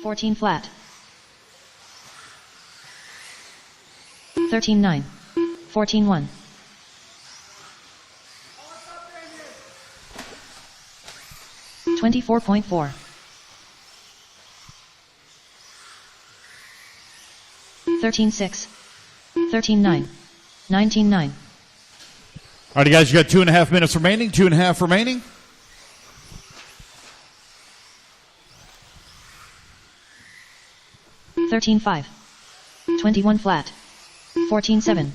14 flat. 13-9. 14-1. 24.4. 13-6. 13-9. 19-9. All right, guys, you got 2.5 minutes remaining. 2.5 remaining. $13.5. 21 flat. 14-7.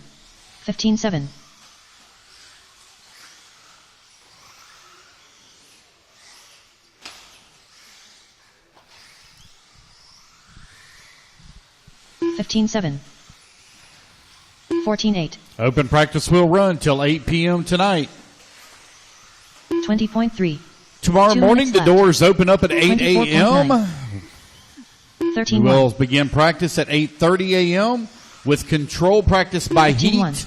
15-7. 15-7. 14-8. Open practice will run till 8 p.m. tonight. 20.3. Tomorrow morning, the doors open up at 8 a.m. 13-1. We will begin practice at 8:30 a.m. with control practice by heat.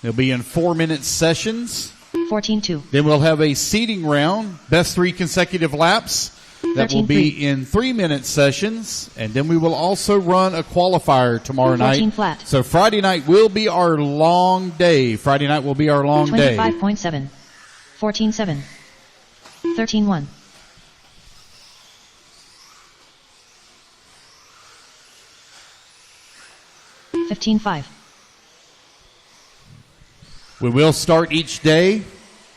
They'll be in 4-minute sessions. 14-2. Then we'll have a seeding round, best 3 consecutive laps. That will be in 3-minute sessions. And then we will also run a qualifier tomorrow night. Flat. So Friday night will be our long day. Friday night will be our long day. 25.7. 14-7. 13-1. 15-5. We will start each day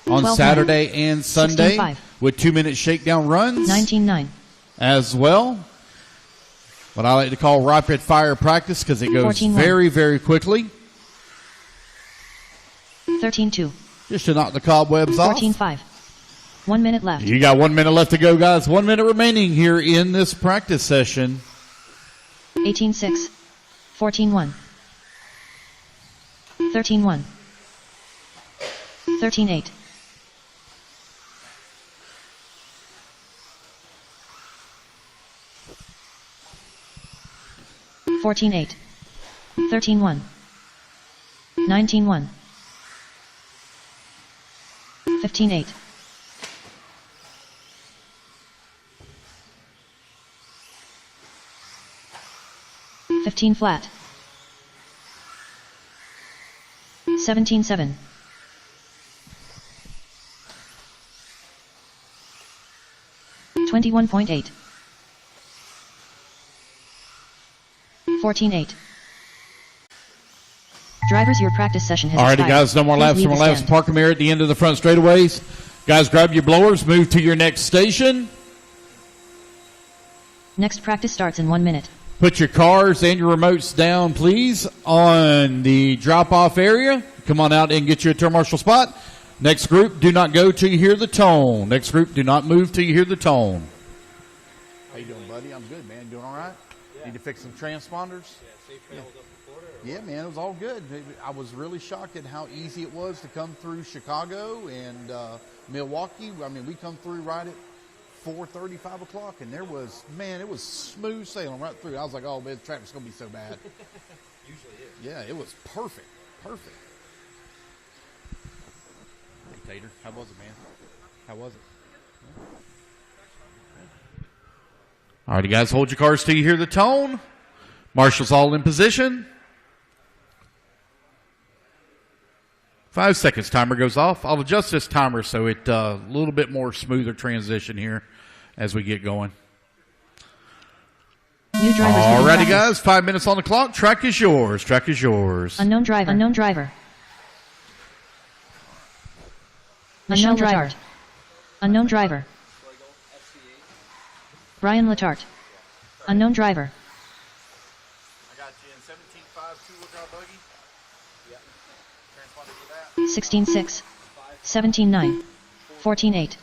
on Saturday and Sunday 16-5. with 2-minute shakedown runs. 19-9. As well. What I like to call rapid fire practice because it goes 14-1. very, very quickly. 13-2. Just to knock the cobwebs off. 14-5. 1 minute left. You got 1 minute left to go, guys. 1 minute remaining here in this practice session. 18-6. 14-1. 13-1. 13-8. 14-8. 13-1. 19-1. 15-8. 15 flat. 17-7. 21.8. 14-8. Drivers, your practice session has Alrighty, expired. guys, no more laps. Please No more laps. stand. Park them here at the end of the front straightaways. Guys, grab your blowers. Move to your next station. Next practice starts in 1 minute. Put your cars and your remotes down, please, on the drop-off area. Come on out and get you a turn marshal spot. Next group, do not go till you hear the tone. Next group, do not move till you hear the tone. How you doing, buddy? I'm good, man. Doing all right? Yeah. Need to fix some transponders? Yeah, safe travels up to Florida? Yeah, man, it was all good. I was really shocked at how easy it was to come through Chicago and Milwaukee. I mean, we come through right at 4:30, 5 o'clock, and there was, man, it was smooth sailing right through. I was like, oh, man, the traffic's going to be so bad. Usually is. Yeah, it was perfect. Perfect. Hey, Tater, how was it, man? How was it? All righty, guys, hold your cars till you hear the tone. Marshals all in position. 5 seconds, timer goes off. I'll adjust this timer so it a little bit more smoother transition here as we get going. New drivers. All righty, guys, 5 minutes on the clock. Track is yours. Track is yours. Unknown driver. Unknown driver. Unknown driver. Unknown driver. Brian Letarte. Unknown driver. I got you in 17.5 two-wheel drive buggy. Yeah. Transponder to that. 16-6. 17-9. 14-8.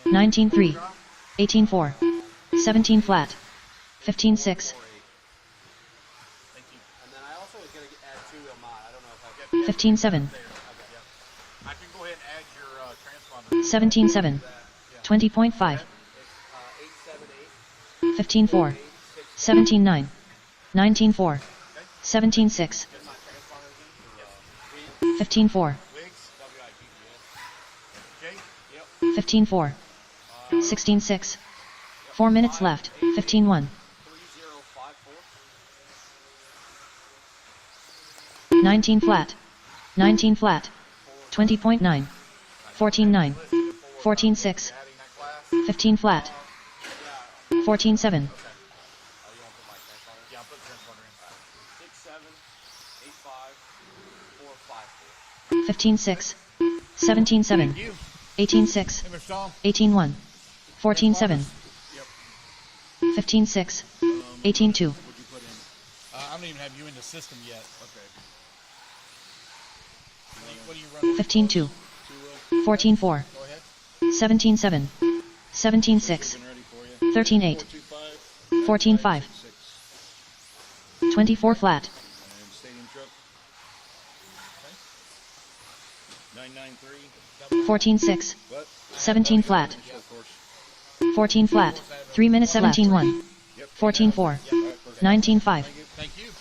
19-3. 18-4. 17 flat. 15-6. And then I also was going to add two-wheel mod. I don't know if I 15-7. I can go ahead and add your transponder. 17-7. 20.5. 15-4. 17-9. 19-4. 17-6. 15-4. 15-4. 16-6. 4 minutes left. 15-1. 19 flat. 19 flat. 20.9. 14-9. 14-6. 15 flat. 14-7. 15-6. 17-7. 18-6. 18-1. 14-7. 15-6. 18-2. I don't even have you in the system yet. Okay. What do you run? 15-2. 14-4. 17-7. 17-6. 13-8. 14-5. 24 flat. 14-6. 17 flat. 14 flat. 3 minutes 17-1. 14-4. 19-5. Thank you.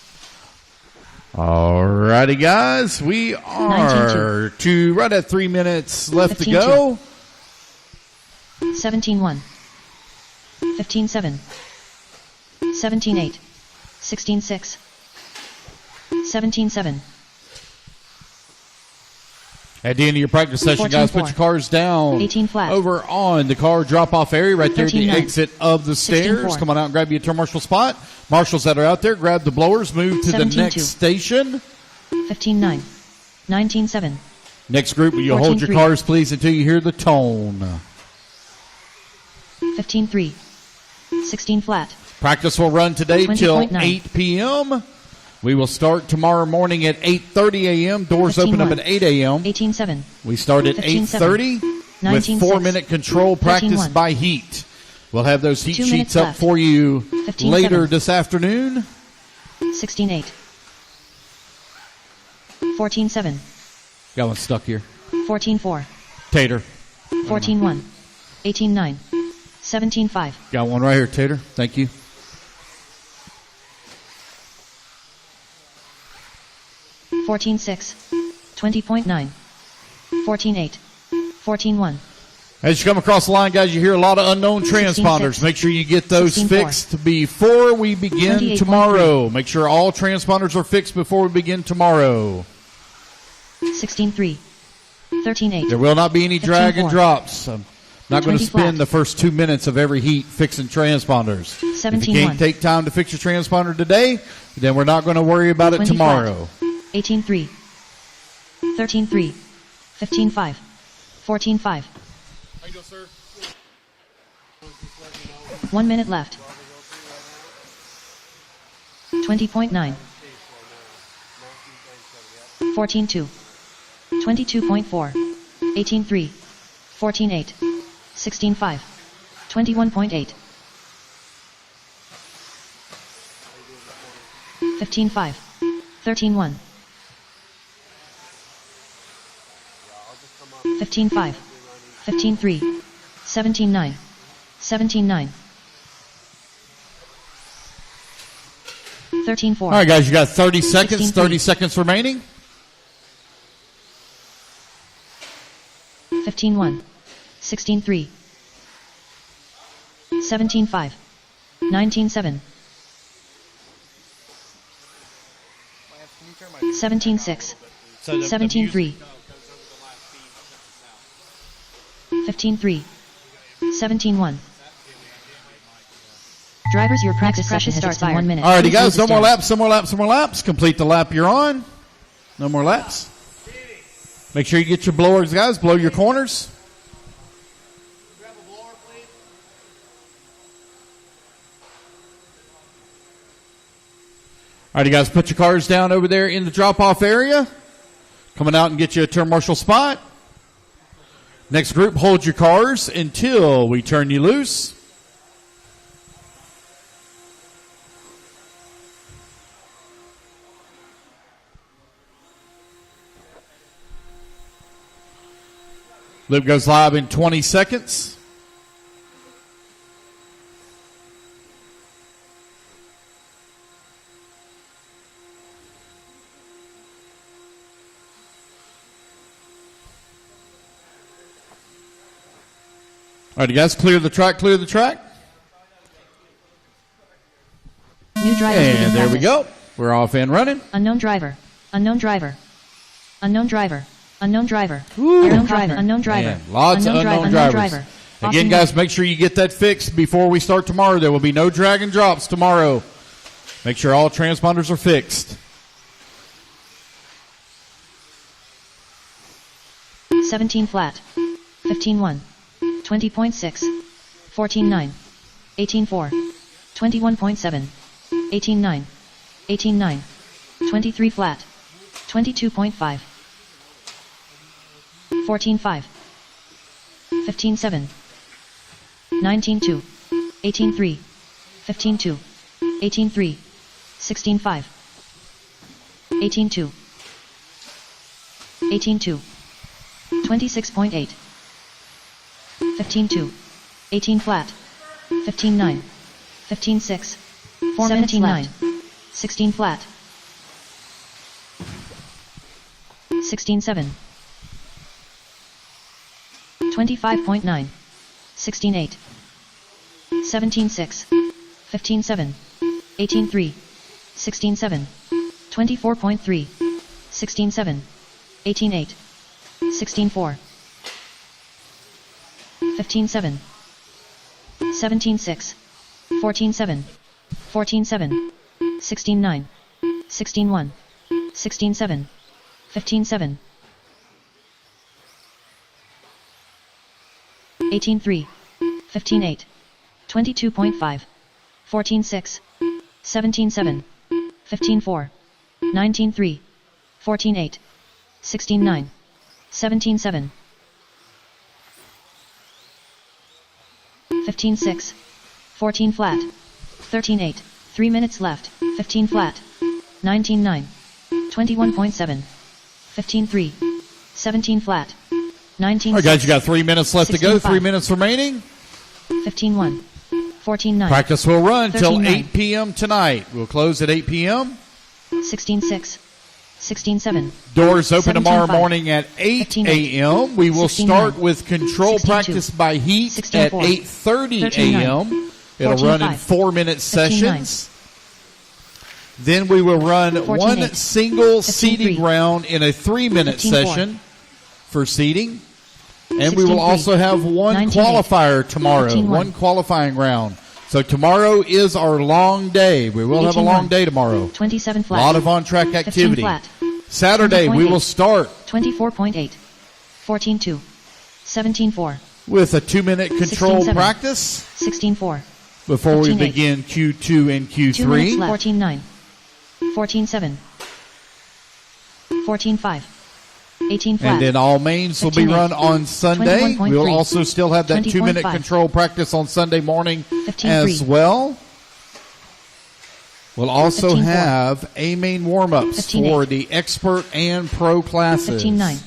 Alrighty, guys. We are to right at 3 minutes left to go. 17-1. 15-7. 17-8. 16-6. 17-7. At the end of your practice session, guys, put your cars down 18 flat. over on the car drop-off area right there at the 13-9. exit of the stairs. 16-4. Come on out and grab your turn marshal spot. Marshals that are out there, grab the blowers, move to the 17-2. next station. 15-9. 19-7. Next group, will you hold your 14-3. cars, please, until you hear the tone. 15-3. 16 flat. Practice will run today till 20.9. 8 p.m. We will start tomorrow morning at 8:30 a.m. Doors open up at 8 a.m. 18-7. We start at 8:30 with 4-minute control practice 13-1. by heat. We'll have those heat 2 sheets minutes up left. for you 15-7. later this afternoon. 16-8. 14-7. Got one stuck here. 14-4. Tater. 14-1. 18-9. 17-5. Got one right here, Tater. Thank you. 14-6. 20.9. 14-8. 14-1. As you come across the line, guys, you hear a lot of unknown transponders. 16-6. Make sure you get those 16-4. fixed before we begin 28.3. tomorrow. Make sure all transponders are fixed before we begin tomorrow. 16-3. 13-8. There will not be any drag and 15-4. drops. I'm not going to 20 spend flat. the first 2 minutes of every heat fixing transponders. If you 17-1. can't take time to fix your transponder today, then we're not going to worry about it 20 tomorrow. 18-3. 13-3. 15-5. 14-5. How you doing, sir? 1 minute left. 20.9. 14-2. 22.4. 18-3. 14-8. 16-5. 21.8. 15-5. 13-1. 15-5. 15-3. 17-9. 17-9. 13-4. All right, guys, you got 30 seconds. 16-3. 30 seconds remaining. 15-1. 16-3. 17-5. 19-7. 17-6. 17-3. 15-3. 17-1. Drivers, your practice session starts in 1 minute. All righty, Please guys, move no more stand. laps, no more laps, no more laps. Complete the lap you're on. No more laps. Make sure you get your blowers, guys. Blow your corners. Grab a blower, please. All righty, guys, put your cars down over there in the drop-off area. Coming out and get you a turn marshal spot. Next group, hold your cars until we turn you loose. Loop goes live in 20 seconds. All right, you guys, clear the track, clear the track. New driver. And there we go. We're off and running. Unknown driver. Unknown driver. Unknown driver. Unknown driver. Ooh. Unknown driver. Unknown driver. Man, lots of unknown drivers. Again, guys, make sure you get that fixed before we start tomorrow. There will be no drag and drops tomorrow. Make sure all transponders are fixed. 17 flat. 15-1. 20.6. 14-9. 18-4. 21.7. 18-9. 18-9. 23 flat. 22.5. 14-5. 15-7. 19-2. 18-3. 15-2. 18-3. 16-5. 18-2. 18-2. 26.8. 15-2. 18 flat. 15-9. 15-6. 17-9. 16 flat. 16-7. 25.9. 16-8. 17-6. 15-7. 18-3. 16-7. 24.3. 16-7. 18-8. 16-4. 15-7. 17-6. 14-7. 14-7. 16-9. 16-1. 16-7. 15-7. 18-3. 15-8. 22.5. 14-6. 17-7. 15-4. 19-3. 14-8. 16-9. 17-7. 15-6. 14 flat. 13-8. 3 minutes left. 15 flat. 19-9. 21.7. 15-3. 17 flat. 19. All right, guys, you got 3 minutes left to go. 16-5. 3 minutes remaining. 15-1. 14-9. Practice will run till 13-9. 8 p.m. tonight. We'll close at 8 p.m. 16-6. 16-7. Doors open 17-5. tomorrow morning at 8 15-8. a.m. We will 16-9. start with control 16-2. practice by heat 16-4. at 8:30 13-9. a.m. It'll run in 14-5. 4-minute 15-9. sessions. Then we will run 14-8. one single 15-3. seating round in a 3-minute 15-4. session for seating. And we will 16-3. also have one 19-8. qualifier tomorrow, 15-1. one qualifying round. So tomorrow is our long day. We will have a 18-1. long day tomorrow. 27 A flat. lot of on-track 15 activity. flat. Saturday, we 20.8. will start 24.8. 14-2. 17-4. with a 2-minute control 16-7. practice 16-4. before we 14-8. begin Q2 and 2 minutes Q3. left. 14-9. 14-7. 14-5. 18 flat. And then all mains will be 15-8. run on Sunday. 21.3. We'll also still have that 2-minute 20.5. control practice on Sunday morning 15-3. as well. We'll also 15-4. have A main warm-ups 15-8. for the expert and pro classes. 15-9.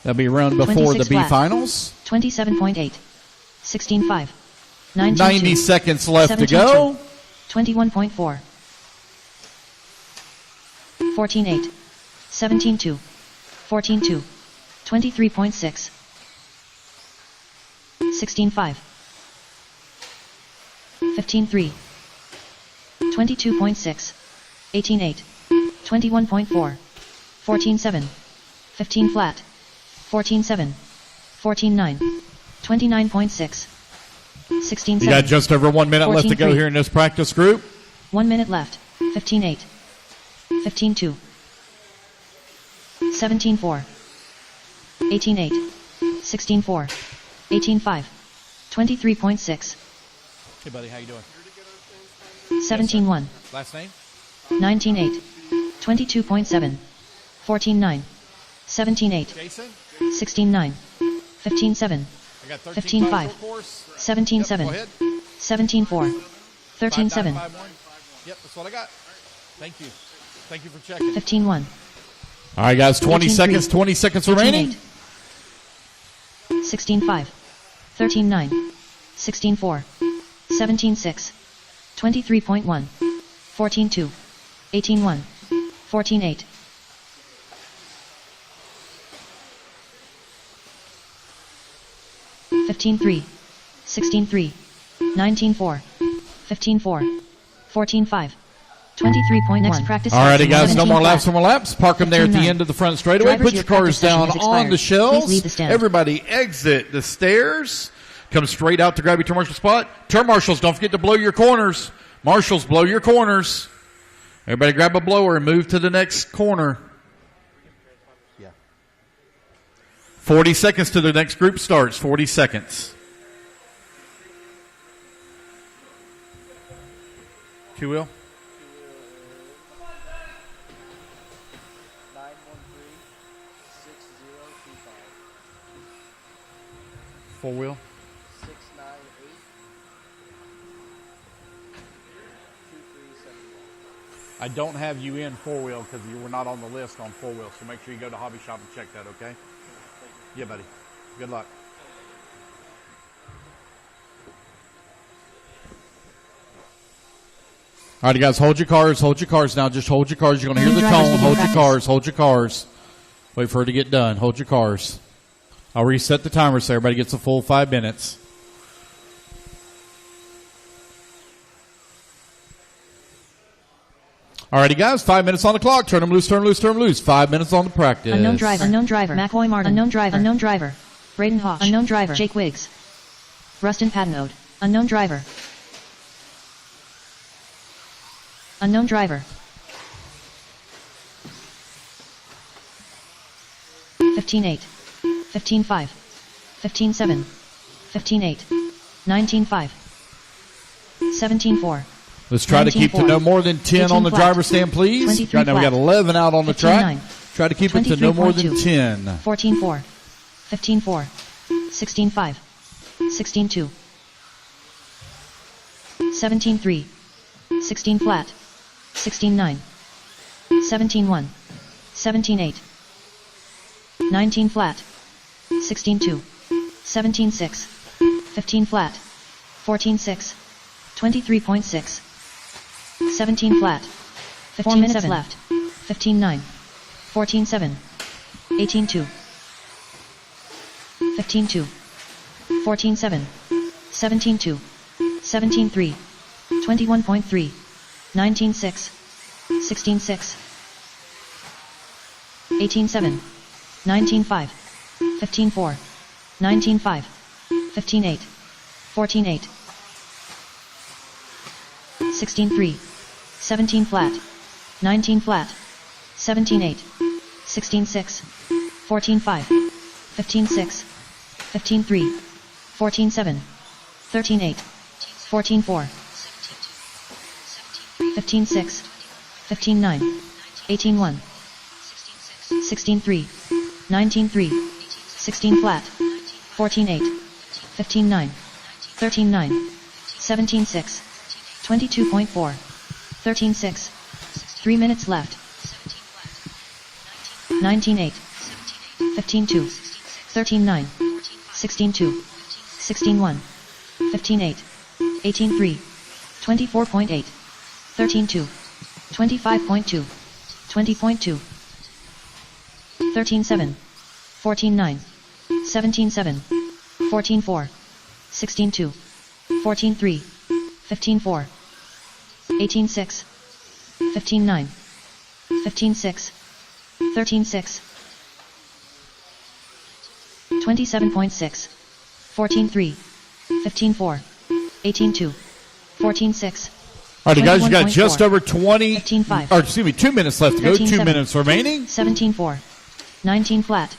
That'll be run before the 26 B flat. finals. 27.8. 16-5. 19-2. 90 seconds left to 17-2. go. 21.4. 14-8. 17-2. 14-2. 23.6. 16-5. 15-3. 22.6. 18-8. 21.4. 14-7. 15 flat. 14-7. 14-9. 29.6. 16-7. You got just over 1 minute left to go 14-3. here in this practice group. 1 minute left. 15-8. 15-2. 17-4. 18-8. 16-4. 18-5. 23.6. Hey, buddy, how you doing? 17-1. Last name? 19-8. 22.7. 14-9. 17-8. Jason? 16-9. 15-7. I got 15-5. 17-7. Go ahead. 17-4. 13-7. 5951. Yep, that's what I got. Thank you. Thank you for checking. 15-1. All right, guys, 20 18-3. seconds. 20 seconds remaining. 16-5. 13-9. 16-4. 17-6. 23.1. 14-2. 18-1. 14-8. 15-3. 16-3, 19-4, 15-4, 14-5, 23.1. Next practice. Alrighty, guys, no more laps, 17 no more laps. Park them there at the 15-9. end of the front straightaway. Drivers, Put your your cars practice session down has on expired. the shelves. Please leave the stand. Everybody exit the stairs. Come straight out to grab your turn marshal spot. Turn marshals, don't forget to blow your corners. Marshals, blow your corners. Everybody grab a blower and move to the next corner. Yeah. 40 seconds to the next group starts. 40 seconds. Q-Wheel. 913-6025. 4-wheel. 698-2371. I don't have you in 4-wheel because you were not on the list on 4-wheel. So make sure you go to Hobby Shop and check that, okay? Yeah, buddy. Good luck. All right, guys, hold your cars. Hold your cars now. Just hold your cars. You're going to hear the tone. Hold your cars. Hold your cars. Wait for her to get done. Hold your cars. I'll reset the timer so everybody gets a full 5 minutes. All righty, guys, 5 minutes on the clock. Turn them loose, turn them loose, turn them loose. 5 minutes on the practice. Unknown driver. McCoy Martin. Unknown driver. Braden Hosh. Unknown driver. Jake Wiggs. Rustin Patnode. Unknown driver. Unknown driver. 15-8. 15-5. 15-7. 15-8. 19-5. 17-4. Let's try to keep to no more than 10 on the driver's stand, please. Right now we got 11 out on the track. Try to keep it to no more than 10. 14-4. 15-4. 16-5. 16-2. 17-3. 16 flat. 16-9. 17-1. 17-8. 19 flat. 16-2. 17-6. 15 flat. 14-6. 23.6. 17 flat. 4 minutes left. 15-9. 14-7. 18-2. 15-2. 14-7. 17-2. 17-3. 21.3. 19-6. 16-6. 18-7. 19-5. 15-4. 19-5. 15-8. 14-8. 16-3. 17 flat. 19 flat. 17-8. 16-6. 14-5. 15-6. 15-3. 14-7. 13-8. 14-4. 15-6. 15-9. 18-1. 16-3. 19-3. 16 flat. 14-8. 15-9. 13-9. 17-6. 22.4. 13-6. 3 minutes left. 19-8. 15-2. 13-9. 16-2. 16-1. 15-8. 18-3. 24.8. 13-2. 25.2. 20.2. 13-7. 14-9. 17-7. 14-4. 16-2. 14-3. 15-4. 18-6. 15-9. 15-6. 13-6. 27.6. 14-3. 15-4. 18-2. 14-6. All right, guys, you got just over 20, 15-5. or excuse me, 2 minutes left to go. 2 13-7. minutes remaining. 17-4. 19 flat.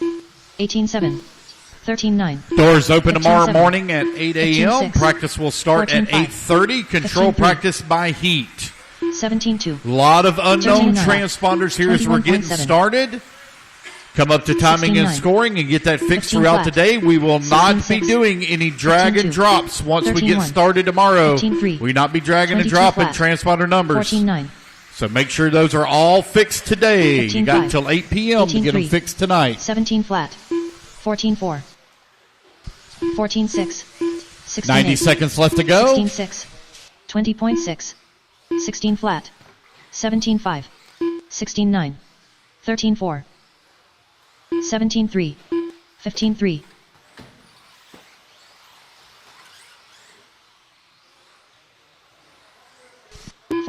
18-7. 13-9. Doors open tomorrow 15-7. morning at 8 a.m. 15-6. Practice will start at 14-5. 8:30. Control 15-3. practice by heat. 17-2. A lot of unknown 13-9. transponders here as we're getting 21.7. started. Come up to timing and 16-9. scoring and get that fixed 15 throughout flat. the day. We will not be 16-6. doing any drag and 15-2. drops once we get 13-1. started tomorrow. 15-3. We not be dragging and 22 dropping flat. transponder numbers. 14-9. So make sure those are all fixed today. You got 15-5. until 8 p.m. to get them 18-3. fixed tonight. 17 flat. 14-4. 14-6. 16-8. 90 seconds left to go. 16-6. 20.6. 16 flat. 17-5. 16-9. 13-4. 17-3. 15-3.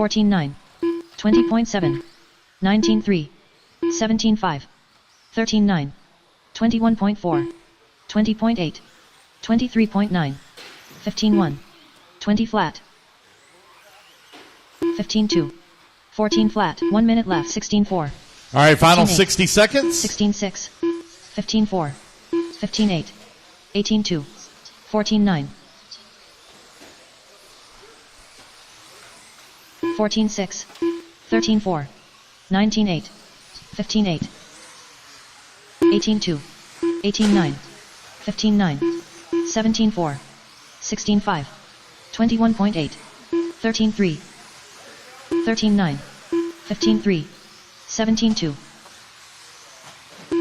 14-9, 20.7, 19-3, 17-5, 13-9, 21.4, 20.8, 23.9, 15-1, 20 flat, 15-2, 14 flat, 1 minute left, 16-4. All right, final 15-8, 60 seconds. 16-6, 15-4, 15-8, 18-2, 14-9, 14-6, 13-4, 19-8, 15-8, 18-2, 18-9, 15-9, 17-4, 16-5, 21.8, 13-3, 13-9, 15-3, 17-2,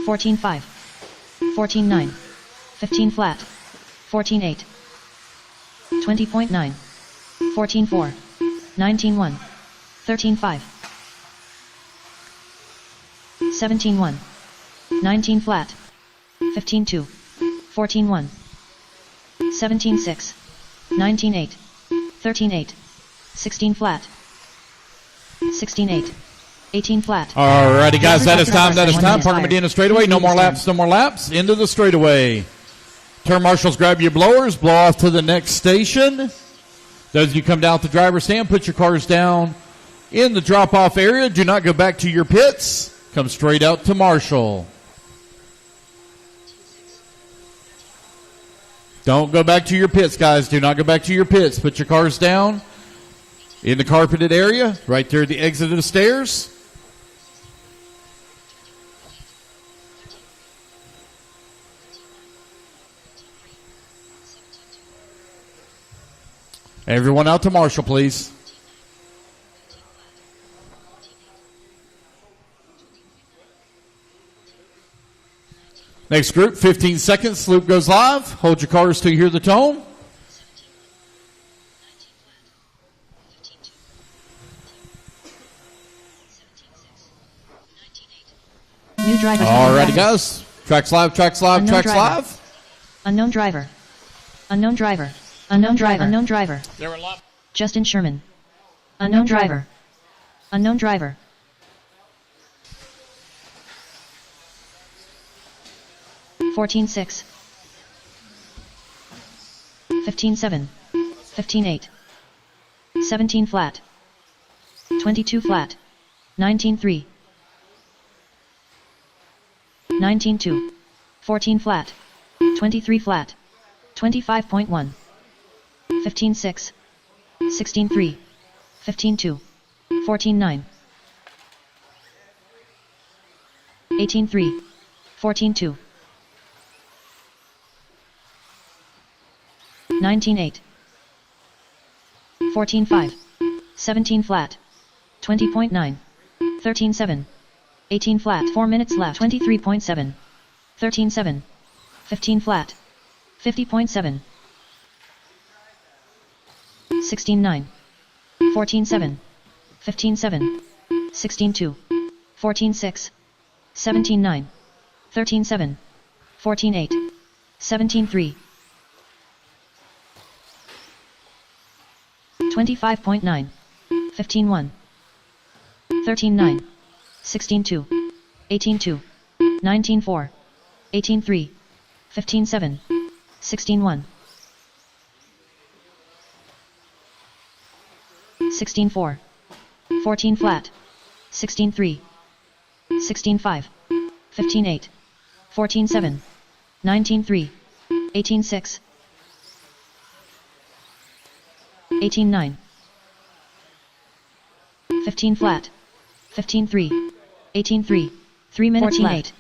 14-5, 14-9, 15 flat, 14-8, 20.9, 14-4, 19-1, 13-5, 17-1, 19 flat, 15-2, 14-1, 17-6, 19-8, 13-8, 16 flat, 16-8, 18 flat. All righty, guys, that is time. That is 1 time. minute. Parker Medina straightaway. No more laps. No more laps. Into the straightaway. Turn marshals, grab your blowers. Blow off to the next station. Those of you come down to the driver's stand, put your cars down in the drop-off area. Do not go back to your pits. Come straight out to Marshall. Don't go back to your pits, guys. Do not go back to your pits. Put your cars down in the carpeted area, right there at the exit of the stairs. Everyone out to Marshall, please. Next group, 15 seconds. Loop goes live. Hold your cars till you hear the tone. New driver. Alrighty, guys. Tracks live, tracks live, Unknown tracks driver. live. Unknown driver. Unknown driver. Unknown driver. Unknown driver. There were a lot. Justin Sherman. Unknown driver. Unknown driver. $14.6. $15.7. $15.8. 17 flat. 22 flat. 19.3. 19.2. 14 flat. 23 flat. 25.1. 15.6. 16.3. 15.2. 14.9. 18.3. 14.2. 19.8. 14.5. 17 flat. 20.9. 13.7. 18 flat. 4 minutes left. 23.7. 13.7. 15 flat. 50.7. 16.9. 14.7. 15.7. 16.2. 14.6. 17.9. 13.7. 14.8. 17.3. 25.9. 15.1. 13.9. 16.2. 18.2. 19.4. 18.3. 15.7. 16.1. 16.4. 14 flat. 16.3. 16.5. 15.8. 14.7. 19.3. 18.6. 18.9. 15 flat. 15.3. 18.3. 3 minutes 14 left.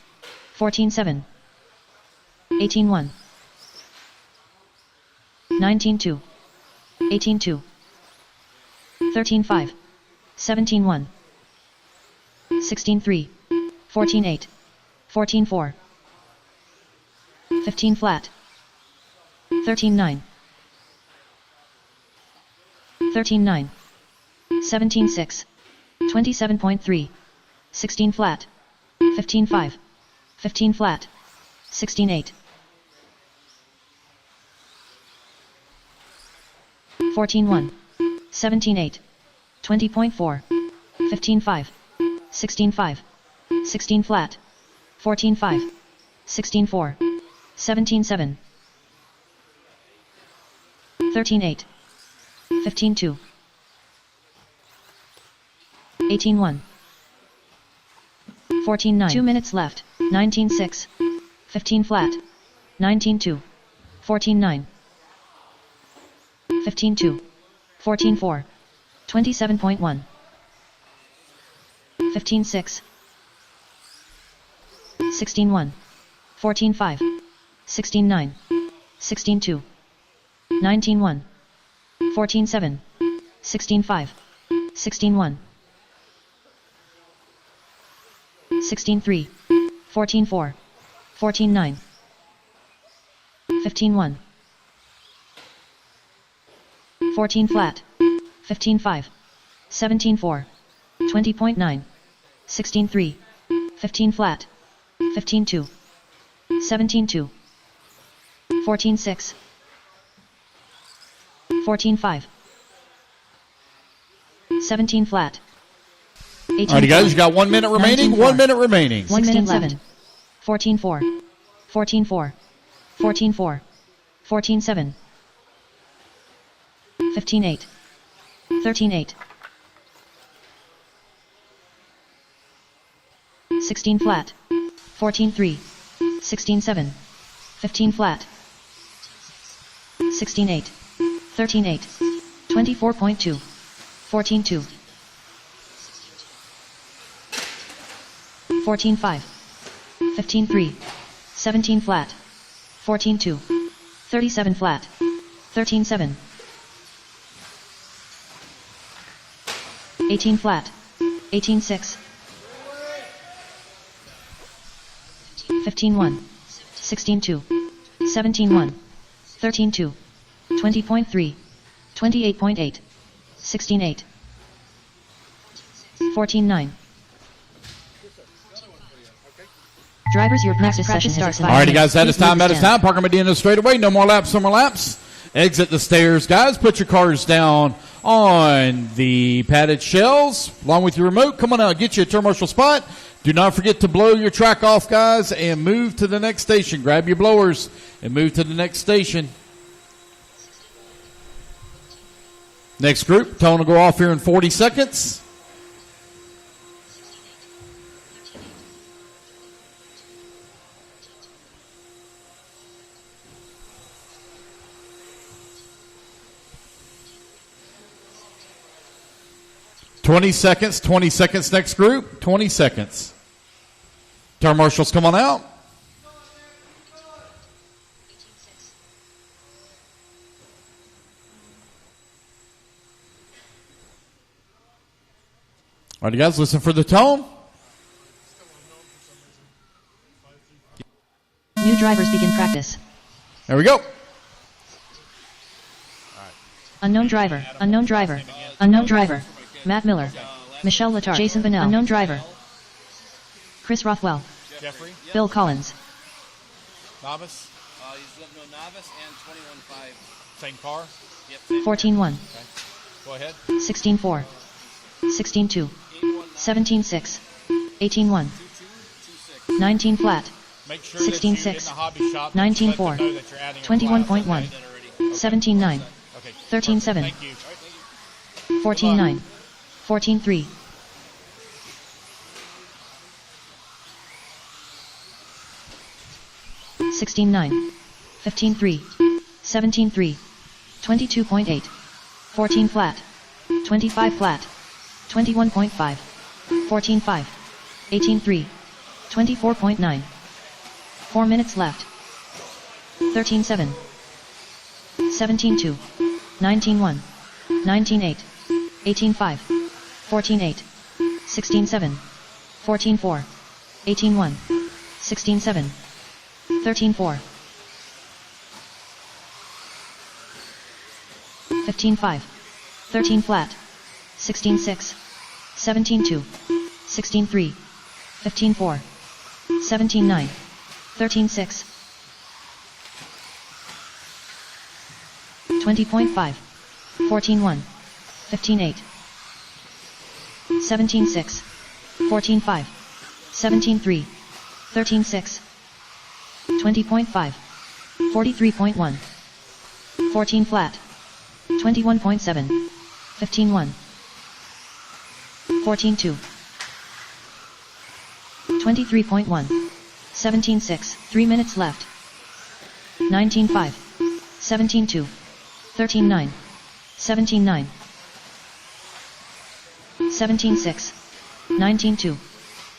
14.7. 18.1. 19.2. 18.2. 13.5. 17.1. 16.3. 14.8. 14.4. 15 flat. 13.9. 13.9. 17.6. 27.3. 16 flat. 15.5. 15 flat. 16.8. 14.1. 17.8. 20.4. 15.5. 16.5. 16 flat. 14.5. 16.4. 17.7. 13.8. 15.2. 18.1. 14.9. 2 minutes left. 19.6. 15 flat. 19.2. 14.9. 15.2. 14.4. 27.1. 15.6. 16.1. 14.5. 16.9. 16.2. 19.1. 14.7. 16.5. 16.1. 16.3. 14.4. 14.9. 15.1. 14 flat. 15.5. 17.4. 20.9. 16.3. 15 flat. 15.2. 17.2. 14.6. 14.5. 17 flat. 18 guys, you got 1 minute remaining. 1 minute remaining. 1 minute left. 14.4. 14.4. 14.4. 14.7. 15.8. 13.8. 16 flat. 14.3. 16.7. 15 flat. 16.8. 13.8. 24.2. 14.2. 14.5. 15.3. 17 flat. 14.2. 37 flat. 13.7. 18 flat. 18.6. 15.1. 16.2. 17.1. 13.2. 20.3. 28.8. 16.8. 14.9. Drivers, your practice session starts. Alrighty, guys, that is time. That is time. Parker Medina straightaway. No more laps. No more laps. Exit the stairs, guys. Put your cars down on the padded shells, along with your remote. Come on out. Get you a turn marshal spot. Do not forget to blow your track off, guys, and move to the next station. Grab your blowers and move to the next station. Next group. Tone will go off here in 40 seconds. $20 seconds, 20 seconds next group, 20 seconds. Turn marshals, come on out. All right, guys, listen for the tone. New drivers begin practice. There we go. Unknown driver, unknown driver, unknown driver. Matt Miller, Michelle Letarte, Jason Bonnell, unknown driver. Chris Rothwell, Jeffrey. Bill Collins. Novice. He's no novice and 21.5. Same car. Yep. Same 14.1. Okay. Go ahead. 16.4. 16.2. 17.6. 18.1. 19 flat. Make sure 16.6. 19.4. 21.1. 17.9. 13.7. 14.9. 14.3. 16.9. 15.3. 17.3. 22.8. 14 flat. 25 flat. 21.5. 14.5. 18.3. 24.9. 4 minutes left. 13.7. 17.2. 19.1. 19.8. 18.5. 14.8. 16.7. 14.4. 18.1. 16.7. 13.4. 15.5. 13 flat. 16.6. 17.2. 16.3. 15.4. 17.9. 13.6. 20.5. 14.1. 15.8. 17-6, 14-5, 17-3, 13-6, 20.5, 43.1, 14 flat, 21.7, 15-1, 14-2, 23.1, 17-6, 3 minutes left, 19-5, 17-2, 13-9, 17-9, 17-6, 19-2,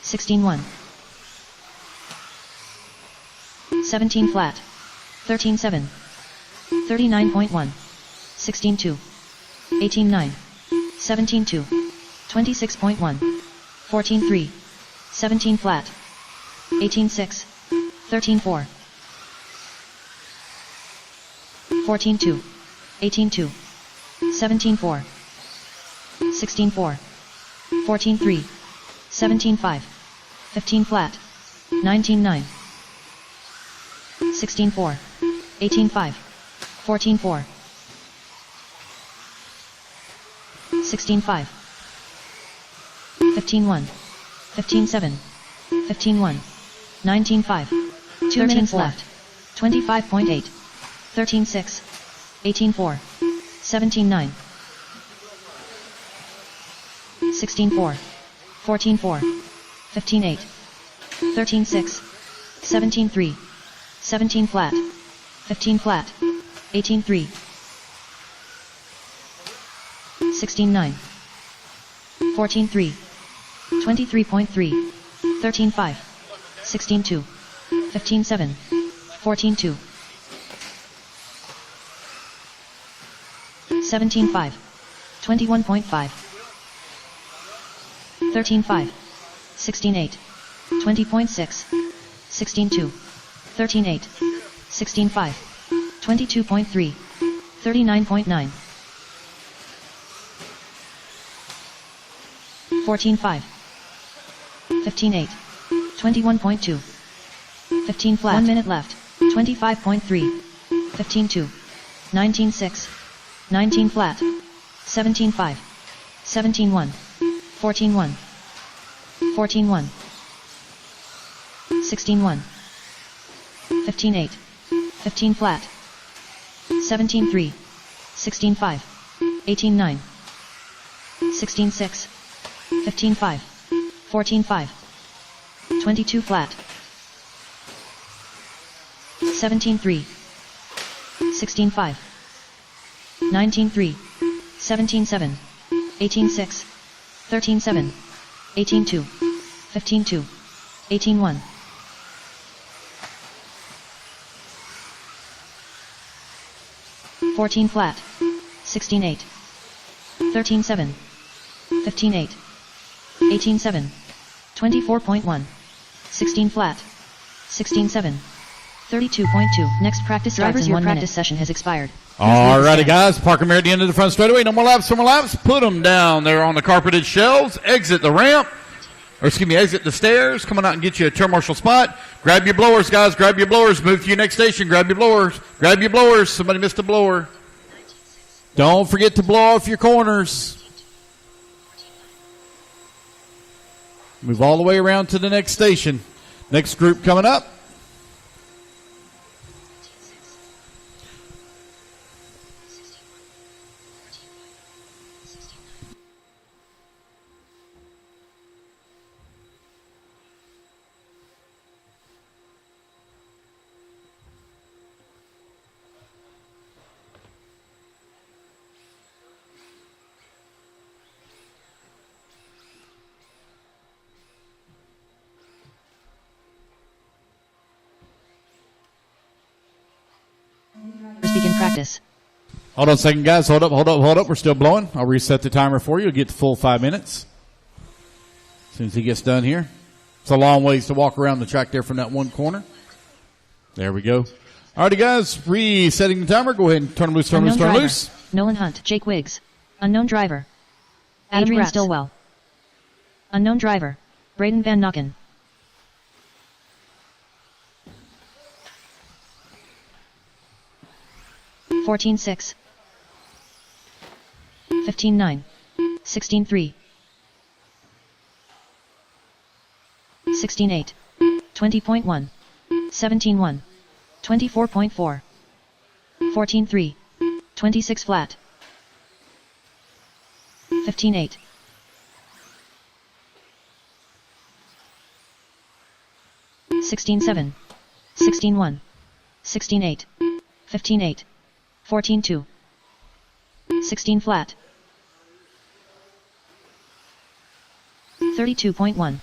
16-1, 17 flat, 13-7, 39.1, 16-2, 18-9, 17-2, 26.1, 14-3, 17 flat, 18-6, 13-4, 14-2, 18-2, 17-4, 16-4, 14-3, 17-5, 15 flat, 19-9, 16-4, 18-5, 14-4, 16-5, 15-1, 15-7, 15-1, 19-5, 2 minutes left, 25.8, 13-6, 18-4, 17-9, 16-4, 14-4, 15-8, 13-6, 17-3, 17 flat, 15 flat, 18-3, 16-9, 14-3, 23.3, 13-5, 16-2, 15-7, 14-2, 17-5, 21.5, 13-5, 16-8, 20.6, 16-2, 13-8, 16-5, 22.3, 39.9, 14-5, 15-8, 21.2, 15 flat, 1 minute left, 25.3, 15-2, 19-6, 19 flat, 17-5, 17-1, 14-1, 14-1, 16-1, 15-8, 15 flat, 17-3, 16-5, 18-9, 16-6, 15-5, 14-5, 22 flat, 17-3, 16-5, 19-3, 17-7, 18-6, 13-7, 18-2, 15-2, 18-1, 14 flat, 16-8, 13-7, 15-8, 18-7, 24.1, 16 flat, 16-7, 32.2. Next practice starts in 1 minute. Session has expired. Alrighty, guys. Park them here at the end of the front straightaway. No more laps, no more laps. Put them down there on the carpeted shelves. Exit the ramp. Or excuse me, exit the stairs. Come on out and get you a turn marshal spot. Grab your blowers, guys. Grab your blowers. Move to your next station. Grab your blowers. Grab your blowers. Somebody missed a blower. Don't forget to blow off your corners. Move all the way around to the next station. Next group coming up. Begin practice. Hold on a second, guys. Hold up. We're still blowing. I'll reset the timer for you. You'll get the full 5 minutes as soon as he gets done here. It's a long ways to walk around the track there from that one corner. There we go. All righty, guys. Resetting the timer. Go ahead and turn loose, turn loose. Nolan Hunt, Jake Wiggs. Unknown driver. Adrian Stillwell. Unknown driver. Braden Van Nocken. $14.6. $15.9. $16.3. 16-8. 20.1. 17-1. 24.4. 14-3. 26 flat. 15-8. 16-7. 16-1. 16-8. 15-8. 14-2. 16 flat. 32.1.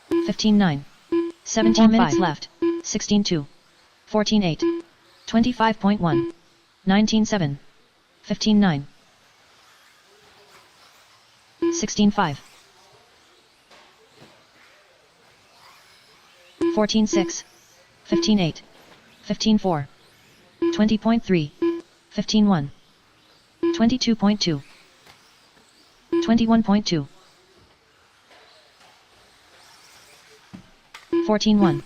15-9. 17 minutes left. 16-2. 14-8. 25.1. 19-7. 15-9. 16-5. 14-6. 15-8. 15-4. 20.3. 15-1. 22.2. 21.2. 14-1.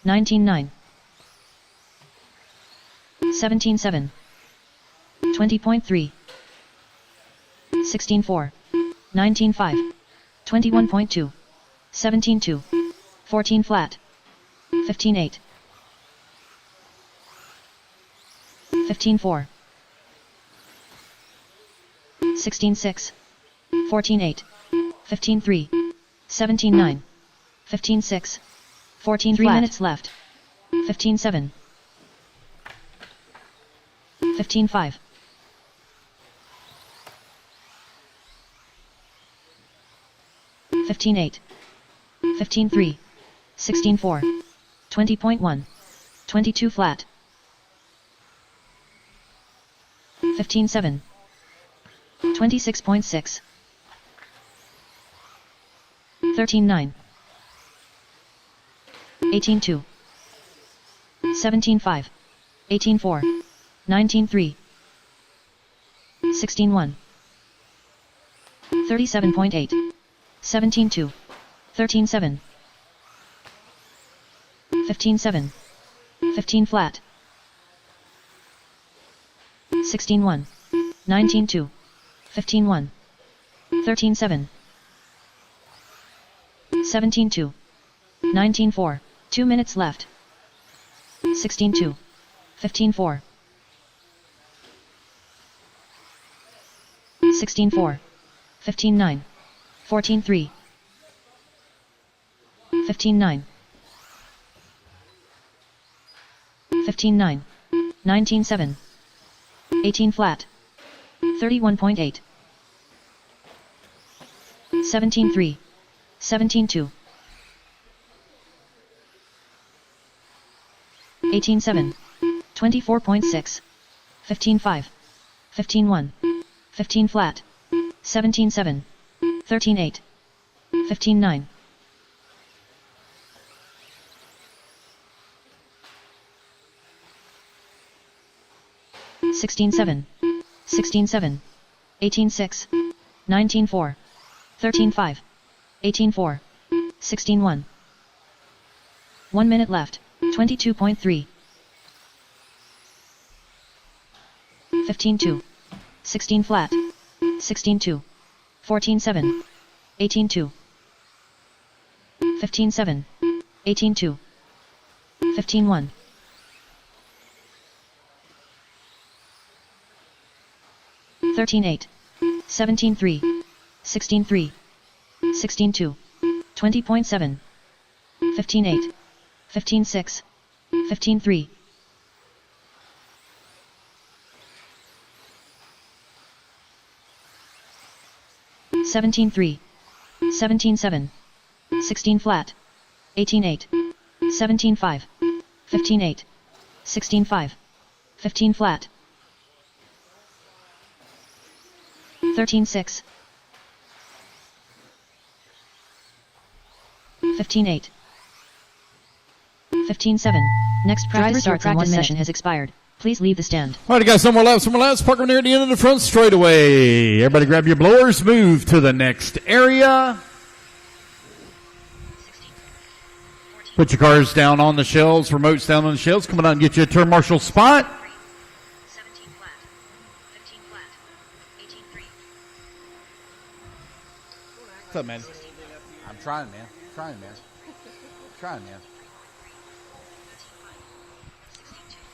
19-9. 17-7. 20.3. 16-4. 19-5. 21.2. 17-2. 14 flat. 15-8. 15-4. 16-6. 14-8. 15-3. 17-9. 15-6. 14 3 minutes left. 15-7. 15-5. 15-8. 15-3. 16-4. 20.1. 22 flat. 15-7. 26.6. 13-9. 18-2. 17-5. 18-4. 19-3. 16-1. 37.8. 17-2. 13-7. 15-7. 15 flat. 16-1. 19-2. 15-1. 13-7. 17-2. 19-4. 2 minutes left. 16-2. 15-4. 16-4. 15-9. 14-3. 15-9. 15-9. 19-7. 18 flat. 31.8. 17-3. 17-2. 18-7. 24.6. 15-5. 15-1. 15 flat. 17-7. 13-8. 15-9. 16-7. 16-7. 18-6. 19-4. 13-5. 18-4. 16-1. 1 minute left. 22.3. 15-2. 16 flat. 16-2. 14-7. 18-2. 15-7. 18-2. 15-1. 13-8. 17-3. 16-3. 16-2. 20.7. 15-8. 15-6. 15-3. 17-3. 17-7. 16 flat. 18-8. 17-5. 15-8. 16-5. 15 flat. 13-6. 15-8. 15-7. Next practice starts in 1 minute has expired. Please leave the stand. All right, you got some more laps. Park them near the end of the front straightaway. Everybody grab your blowers. Move to the next area. Put your cars down on the shelves, remotes down on the shelves. Come on out and get you a turn marshal spot. 17 flat. 15 flat. 18-3. What's up, man? I'm trying, man. Trying, man.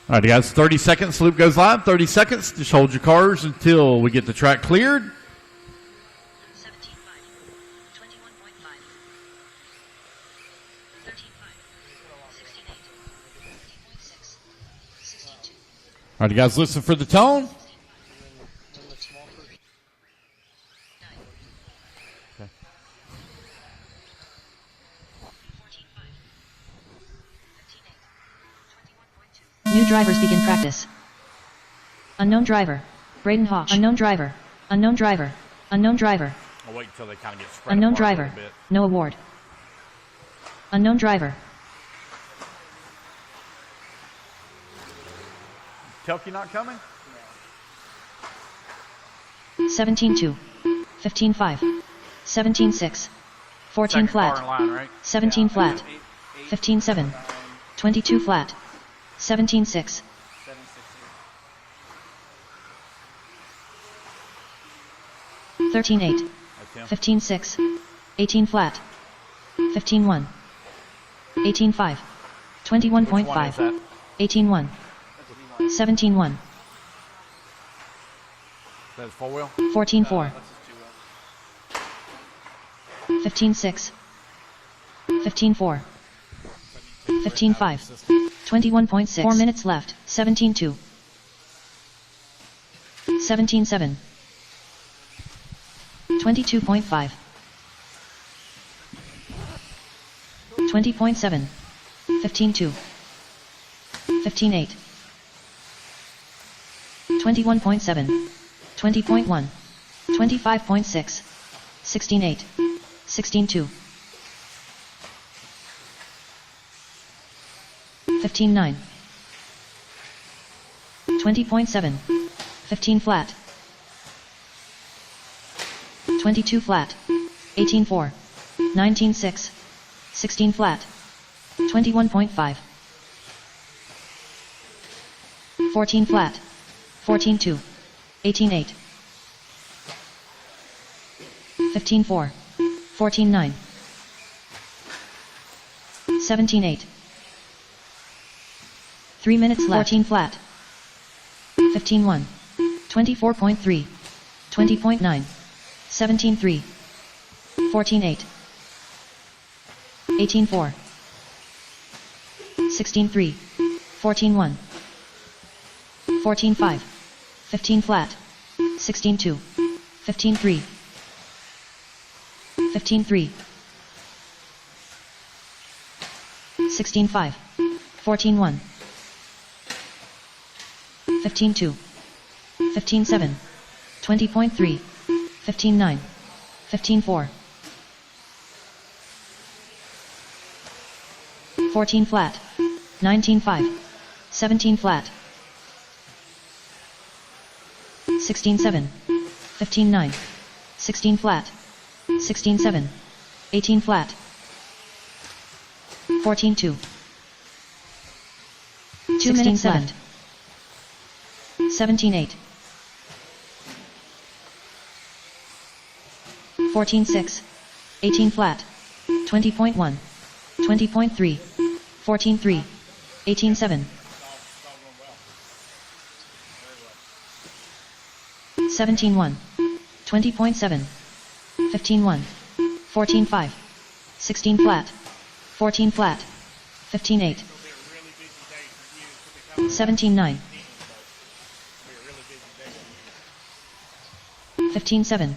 All right, guys, 30 seconds. Loop goes live. 30 seconds. Just hold your cars until we get the track cleared. 17.5, 21.5, 13.5, 16.8, 16.6, 16.2. All right, guys, listen for the tone. New drivers begin practice. Unknown driver. Braden Hawk. Unknown driver. Unknown driver. Unknown driver. I'll wait until they kind of get spread Unknown apart a driver. little bit. No award. Unknown driver. Telke not coming? 17.2. 15.5. 17.6. 14 Second car in flat. line, right? 17 flat. 15.7. 22 flat. 17.6. 13.8. 15.6. 18 flat. 15.1. 18.5. 21.5. 18.1. 17.1. That's four wheel? 14.4. 15.6. 15.4. 15.5. 21.6. 4 minutes left. 17.2. 17.7. 22.5. 20.7. 15.2. 15.8. 21.7. 20.1. 25.6. 16.8. 16.2. 15.9. 20.7. 15 flat. 22 flat. 18.4. 19.6. 16 flat. 21.5. 14 flat. 14.2. 18.8. 15.4. 14.9. 17.8. 3 minutes left. 14 flat. 15.1. 24.3. 20.9. 17.3. 14.8. 18.4. 16.3. 14.1. 14.5. 15 flat. 16.2. 15.3. 15.3. 16.5. 14.1. 15.2. 15.7. 20.3. 15.9. 15.4. 14 flat. 19.5. 17 flat. 16.7. 15.9. 16 flat. 16.7. 18 flat. 14.2. 2 minutes left. 17.8. 14.6. 18 flat. 20.1. 20.3. 14.3. 18.7. 17.1. 20.7. 15.1. 14.5. 16 flat. 14 flat. 15.8. 17.9. 15.7.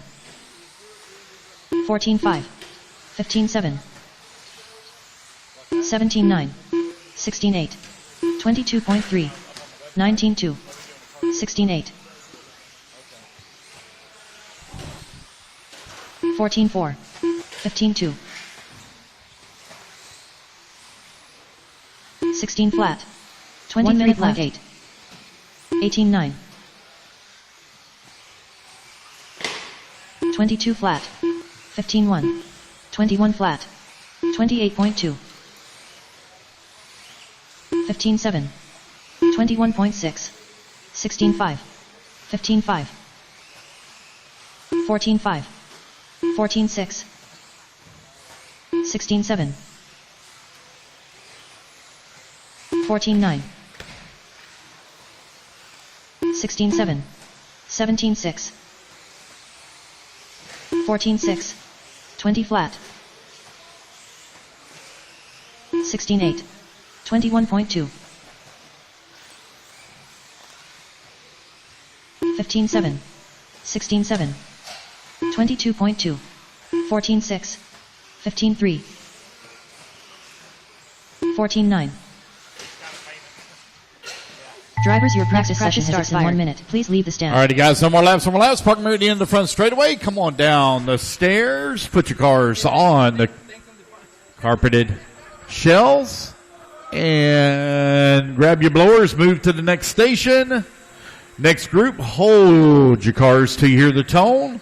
14.5. 15.7. 17.9. 16.8. 22.3. 19.2. 16.8. 14.4. 15.2. 16 flat. 23.8. 18.9. 22 flat. 15.1. 21 flat. 28.2. 15.7. 21.6. 16.5. 15.5. 14.5. 14.6. 16-7. 14-9. 16-7. 17-6. 14-6. 20 flat. 16-8. 21.2. 15-7. 16-7. 22.2. 14-6. 15-3. 14-9. Drivers, your practice session starts in 1 minute. Please leave the stand. Alrighty, guys, some more laps, Park them at the end of the front straightaway. Come on down the stairs. Put your cars on the carpeted shells. And grab your blowers. Move to the next station. Next group, hold your cars till you hear the tone.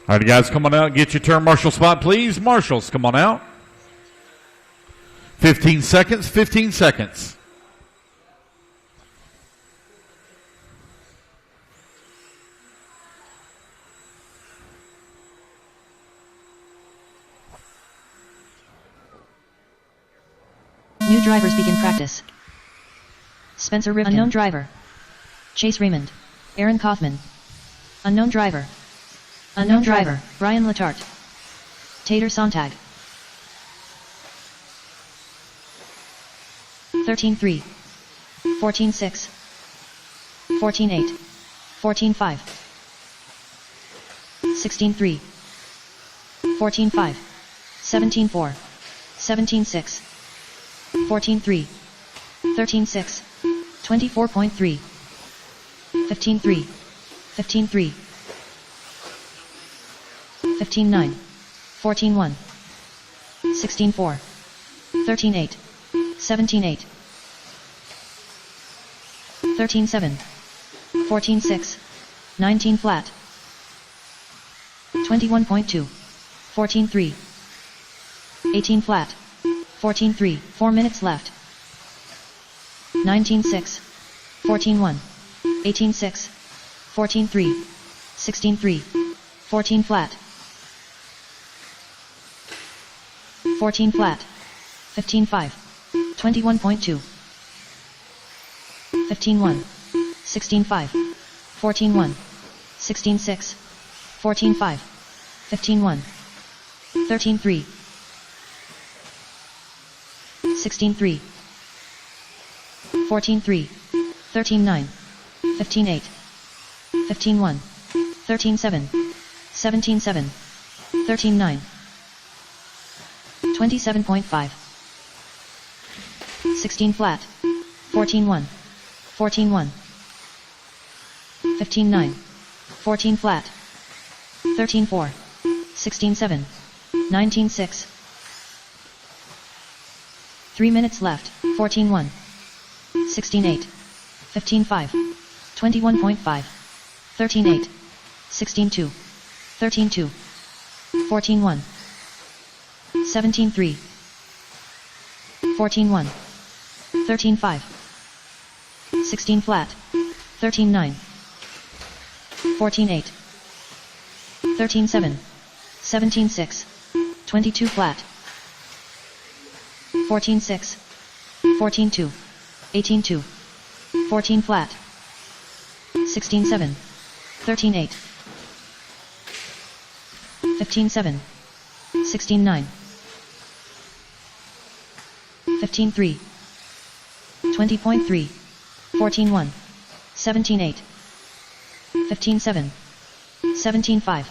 All right, guys, come on out. Get your turn marshal spot, please. Marshals, come on out. 15 seconds, 15 seconds. New drivers begin practice. Spencer Ripken. Unknown driver. Chase Raymond. Aaron Kaufman. Unknown driver. Unknown driver. Brian Letarte. Tater Sontag. 13-3. 14-6. 14-8. 14-5. 16-3. 14-5. 17-4. 17-6. 14-3. 13-6. 24.3. 15-3. 15-3. 15-9. 14-1. 16-4. 13-8. 17-8. 13-7. 14-6. 19 flat. 21.2. 14-3. 18 flat. 14-3. 4 minutes left. 19-6. 14-1. 18-6. 14-3. 16-3. 14 flat. 14 flat. 15-5. 21.2. 15-1. 16-5. 14-1. 16-6. 14-5. 15-1. 13-3. 16-3. 14-3. 13-9. 15-8. 15-1. 13-7. 17-7. 13-9. 27.5. 16 flat. 14-1. 14-1. 15-9. 14 flat. 13-4. 16-7. 19-6. 3 minutes left. 14-1. 16-8. 15-5. 21.5. 13-8. 16-2. 13-2. 14-1. 17-3. 14-1. 13-5. 16 flat. 13-9. 14-8. 13-7. 17-6. 22 flat. 14-6. 14-2. 18-2. 14 flat. 16-7. 13-8. 15-7. 16-9. 15-3. 20.3. 14-1. 17-8. 15-7. 17-5.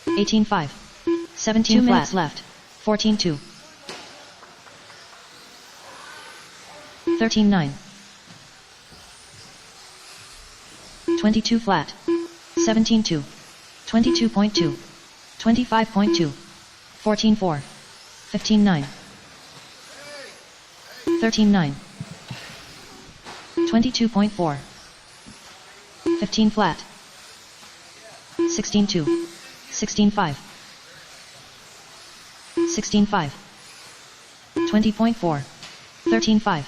18-5. 17 minutes left. 14-2. 13-9. 22 flat. 17-2. 22.2. 25.2. 14-4. 15-9. 13-9. 22.4. 15 flat. 16-2. 16-5. 16-5. 20.4. 13-5.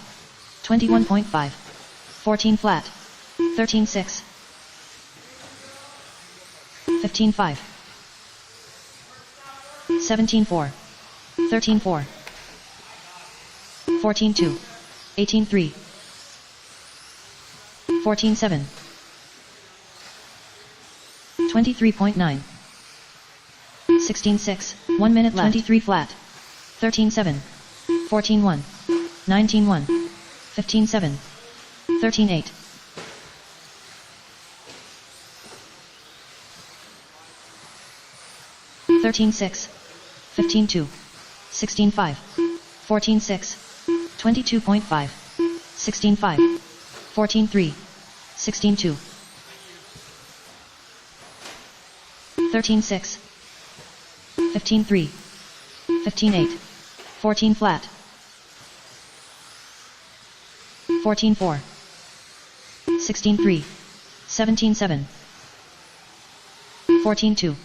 21.5. 14 flat. 13-6. 15-5. 17-4. 13-4. 14-2. 18-3. 14-7. 23.9. 16-6. 1 minute left. 23 flat. 13-7. 14-1. 19-1. 15-7. 13-8. 13-6. 15-2. 16-5. 14-6. 22.5. 16-5. 14-3. 16-2. 13-6. 15-3. 15-8. 14 flat. 14-4. 16-3. 17-7. 14-2.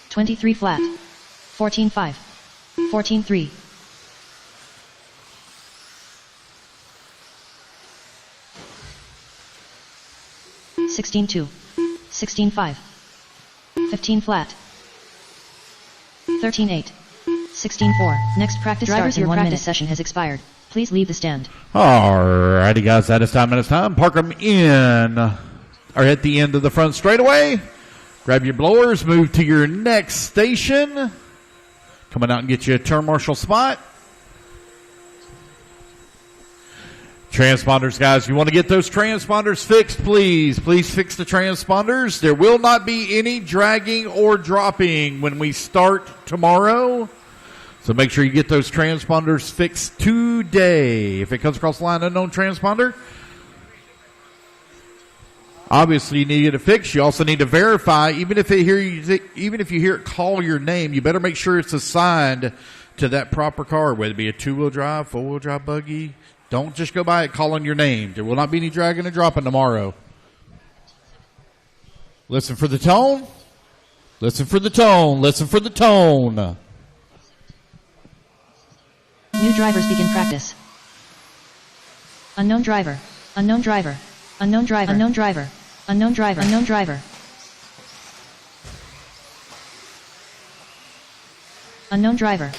23 flat. 14-5. 14-3. 16-2. 16-5. 15 flat. 13-8. 16-4. Next practice starts in 1 minute. Session has expired. Please leave the stand. Alrighty, guys, that is time. Park them in, or at the end of the front straightaway. Grab your blowers, move to your next station. Coming out and get you a turn marshal spot. Transponders, guys, you want to get those transponders fixed, please. Please fix the transponders. There will not be any dragging or dropping when we start tomorrow. So make sure you get those transponders fixed today. If it comes across the line, unknown transponder, obviously you need to get it fixed. You also need to verify, even if you hear it call your name, you better make sure it's assigned to that proper car, whether it be a 2-wheel drive, 4-wheel drive buggy. Don't just go by it calling your name. There will not be any dragging or dropping tomorrow. Listen for the tone. Listen for the tone. Listen for the tone. New drivers begin practice. Unknown driver. Unknown driver. Unknown driver. Unknown driver. Unknown driver. Unknown driver. Unknown driver.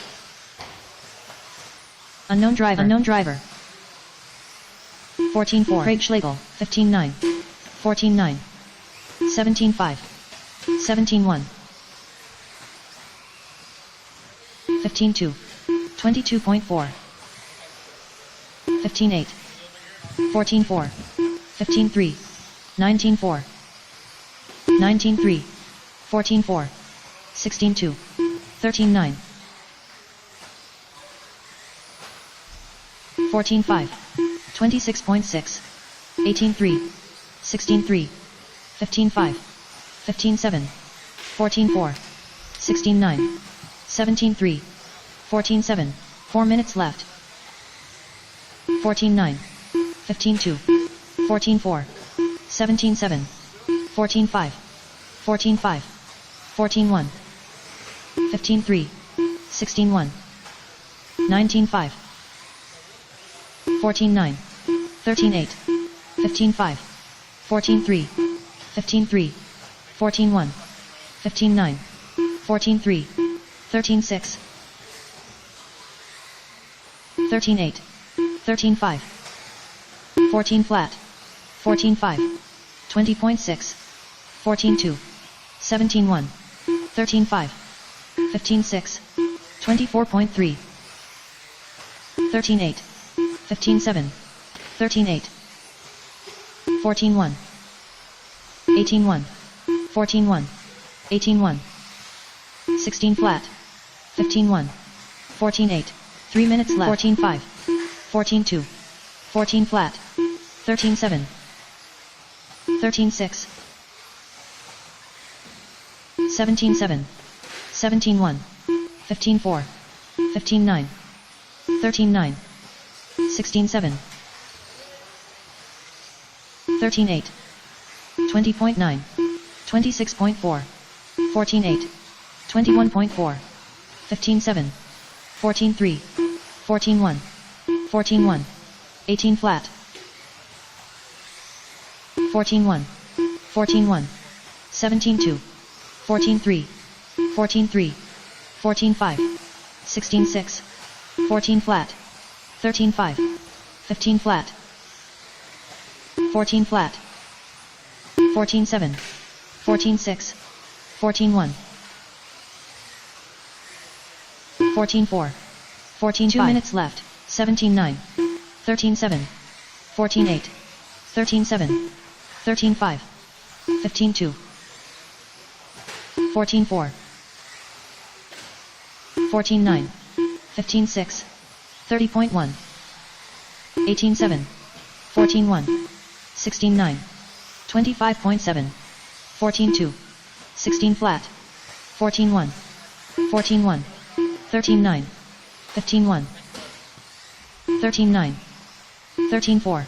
Unknown driver. Unknown driver. 14-4. Craig Schlegel. 15-9. 14-9. 17-5. 17-1. 15-2. 22.4. 15-8. 14-4. 15-3. 19-4. 19-3. 14-4. 16-2. 13-9. 14-5. 26.6. 18-3. 16-3. 15-5. 15-7. 14-4. 16-9. 17-3. 14-7. 4 minutes left. 14-9. 15-2. 14-4. 17-7. 14-5. 14-5. 14-1. 15-3. 16-1. 19-5. 14-9. 13-8. 15-5. 14-3. 15-3. 14-1. 15-9. 14-3. 13-6. 13-8. 13-5. 14 flat. 14-5. 20.6. 14-2. 17-1. 13-5. 15-6. 24.3. 13-8. 15-7. 13-8. 14-1. 18-1. 14-1. 18-1. 16 flat. 15-1. 14-8. 3 minutes left. 14-5. 14-2. 14 flat. 13-7. 13-6. 17-7. 17-1. 15-4. 15-9. 13-9. 16-7. 13-8. 20.9, 26.4, 14.8, 21.4, 15.7, 14.3, 14.1, 14.1, 18 flat, 14.1, 14.1, 17.2, 14.3, 14.3, 14.5, 16.6, 14 flat, 13.5, 15 flat, 14 flat, 14.7, 14.6, 14.1, 14.4, 14.5. 2 minutes left, 17.9, 13.7, 14.8, 13.7, 13.5, 15.2, 14.4, 14.9, 15.6, 30.1, 18.7, 14.1, 16.9, 25.7, 14.2, 16 flat, 14.1, 14.1, 13.9, 15.1, 13.9, 13.4,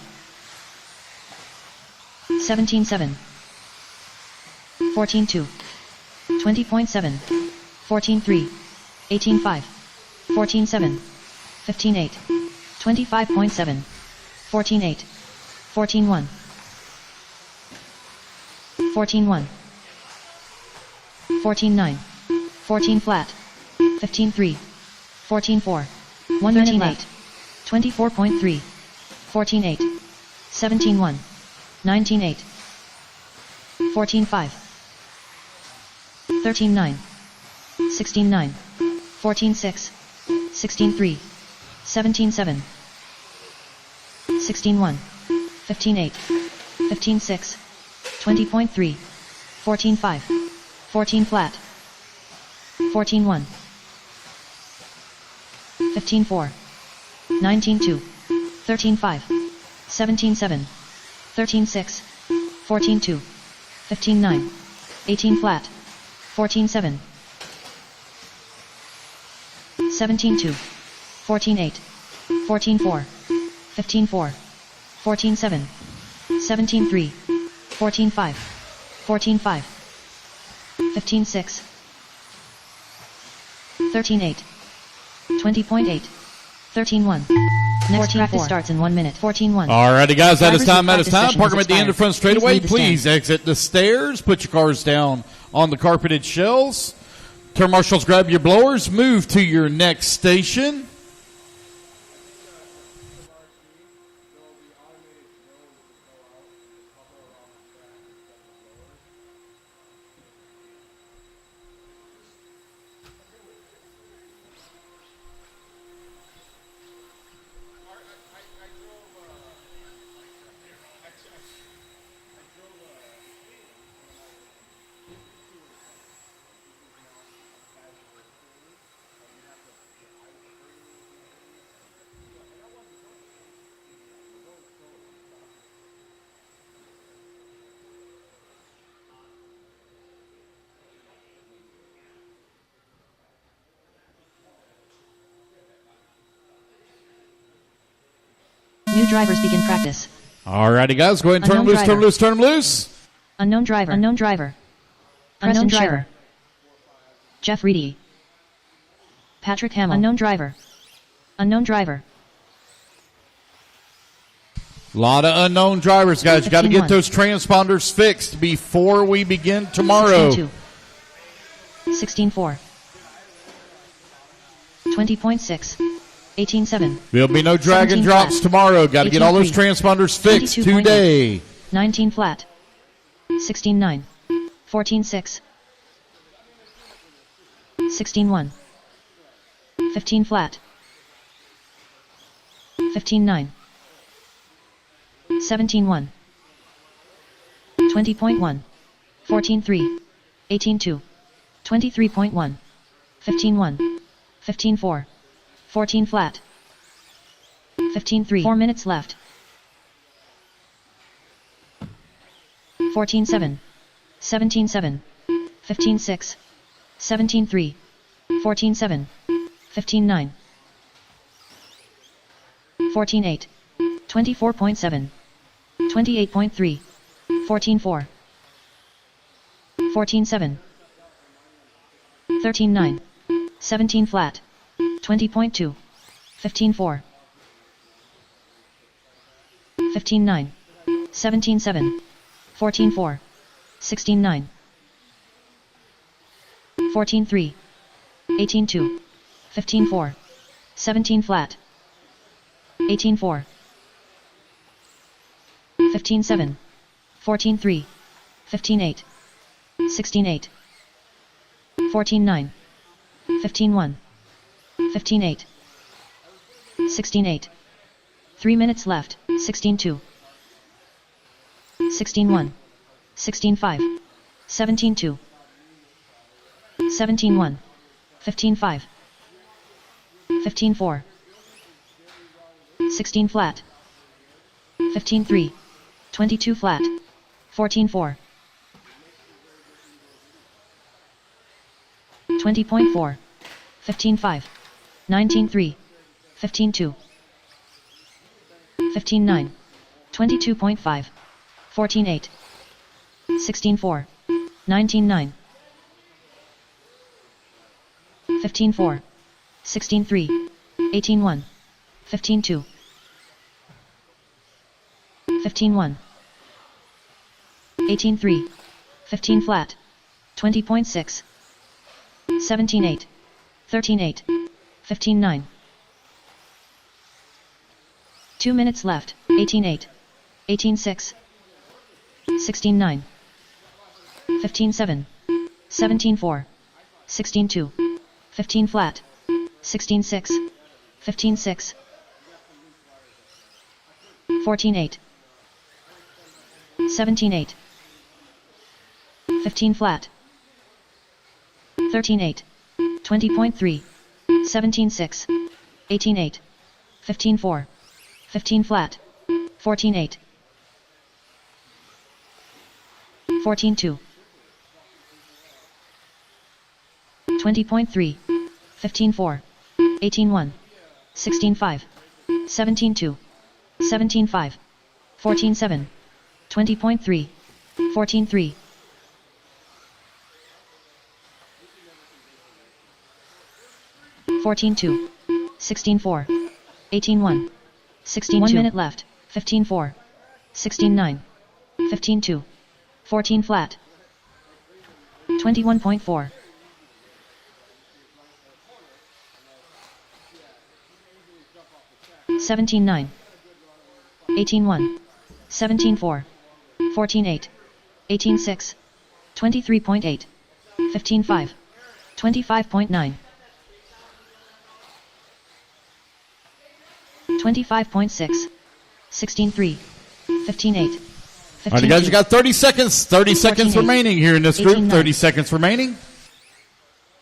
17.7, 14.2, 20.7, 14.3, 18.5, 14.7, 15.8, 25.7, 14.8, 14.1, 14.1, 14.9, 14 flat, 15.3, 14.4, 1 minute left, 24.3, 14.8, 17.1, 19.8, 14.5, 13.9, 16.9, 14.6, 16.3, 17.7, 16.1, 15.8, 15.6, 20.3, 14.5, 14 flat, 14.1, 15.4, 19.2, 13.5, 17.7, 13.6, 14.2, 15.9, 18 flat, 14.7, 17.2, 14.8, 14.4, 15.4, 14.7, 17.3, 14.5, 14.5, 15.6, 13.8, 20.8, 13.1. Next practice starts in 1 minute. 14.1. Alrighty, guys, that is time. That is time. Practice Park them at the end of front straightaway. Please Please exit the stairs. Put your cars down on the carpeted shells. Turn marshals, grab your blowers. Move to your next station. New drivers begin practice. Alrighty, guys, go ahead and turn them loose, turn them loose, turn them loose. Unknown driver. Unknown driver. Unknown driver. Jeff Reedy. Patrick Hamill. Unknown driver. Unknown driver. A lot of unknown drivers, guys. You got to get those transponders fixed before we begin tomorrow. 16.4. 20.6. 18.7. There'll be no drag and drops tomorrow. Got to get all those transponders fixed today. 19 flat. 16.9. 14.6. 16.1. 15 flat. 15.9. 17.1. 20.1. 14.3. 18.2. 23.1. 15.1. 15.4. 14 flat. 15.3. 4 minutes left. 14.7. 17.7. 15.6. 17.3. 14.7. 15.9. 14.8. 24.7. 28.3. 14.4. 14-7. 13-9. 17 flat. 20.2. 15-4. 15-9. 17-7. 14-4. 16-9. 14-3. 18-2. 15-4. 17 flat. 18-4. 15-7. 14-3. 15-8. 16-8. 14-9. 15-1. 15-8. 16-8. 3 minutes left. 16-2. 16-1. 16-5. 17-2. 17-1. 15-5. 15-4. 16 flat. 15-3. 22 flat. 14-4. 20.4. 15-5. 19-3. 15-2. 15-9. 22.5. 14-8. 16-4. 19-9. 15-4. 16-3. 18-1. 15-2. 15-1. 18-3. 15 flat. 20.6. 17-8. 13-8. 15-9. 2 minutes left. 18-8. 18-6. 16-9. 15-7. 17-4. 16-2. 15 flat. 16-6. 15-6. 14-8. 17-8. 15 flat. 13-8. 20.3. 17-6. 18-8. 15-4. 15 flat. 14-8. 14-2. 20.3. 15-4. 18-1. 16-5. 17-2. 17-5. 14-7. 20.3. 14-3. 14-2. 16-4. 18-1. 16-2. 1 minute left. 15-4. 16-9. 15-2. 14 flat. 21.4. 17-9. 18-1. 17-4. 14-8. 18-6. 23.8. 15-5. 25.9. 25.6. 16-3. 15-8. All right, guys, you got 30 seconds. 30 seconds 14-8. remaining here in this group. 18-9. 30 seconds remaining.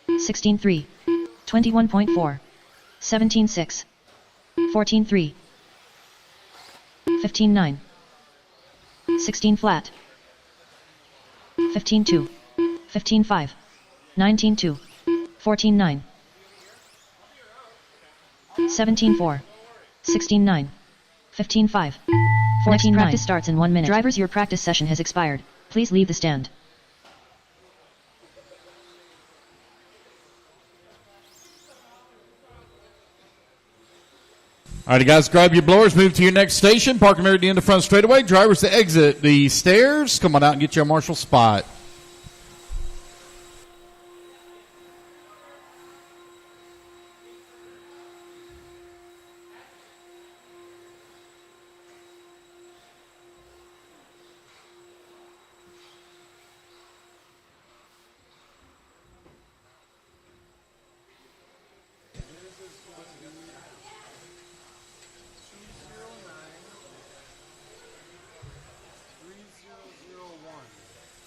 16-3. 21.4. 17-6. 14-3. 15-9. 16 flat. 15-2. 15-5. 19-2. 14-9. 17-4. 16-9. 15-5. 14-9. Next practice starts in 1 minute. Drivers, your practice session has expired. Please leave the stand. All right, guys, grab your blowers, move to your next station, park them there at the end of the front straightaway. Drivers to exit the stairs, come on out and get your marshal spot.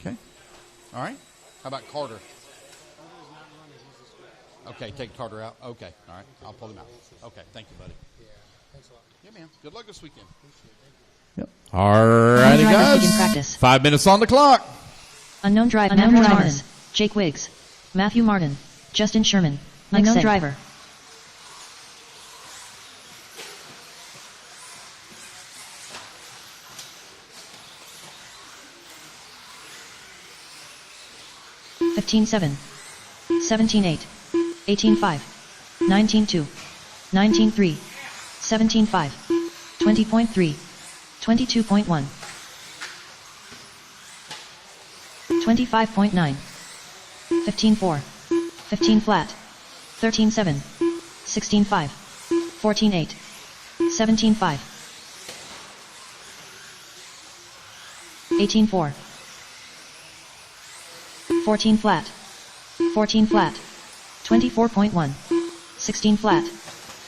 Okay. All right. How about Carter? Okay, take Carter out. Okay. All right. I'll pull him out. Okay. Thank you, buddy. Yeah, thanks a lot. Yeah, man. Good luck this weekend. Yep. All righty, Drivers begin guys. practice. 5 minutes on the clock. Unknown driver. Matthew Martin. Jake Wiggs. Matthew Martin. Justin Sherman. Unknown driver. 15-7, 17-8, 18-5, 19-2, 19-3, 17-5, 20.3, 22.1, 25.9, 15-4, 15 flat, 13-7, 16-5, 14-8, 17-5, 18-4, 14 flat, 14 flat, 24.1, 16 flat,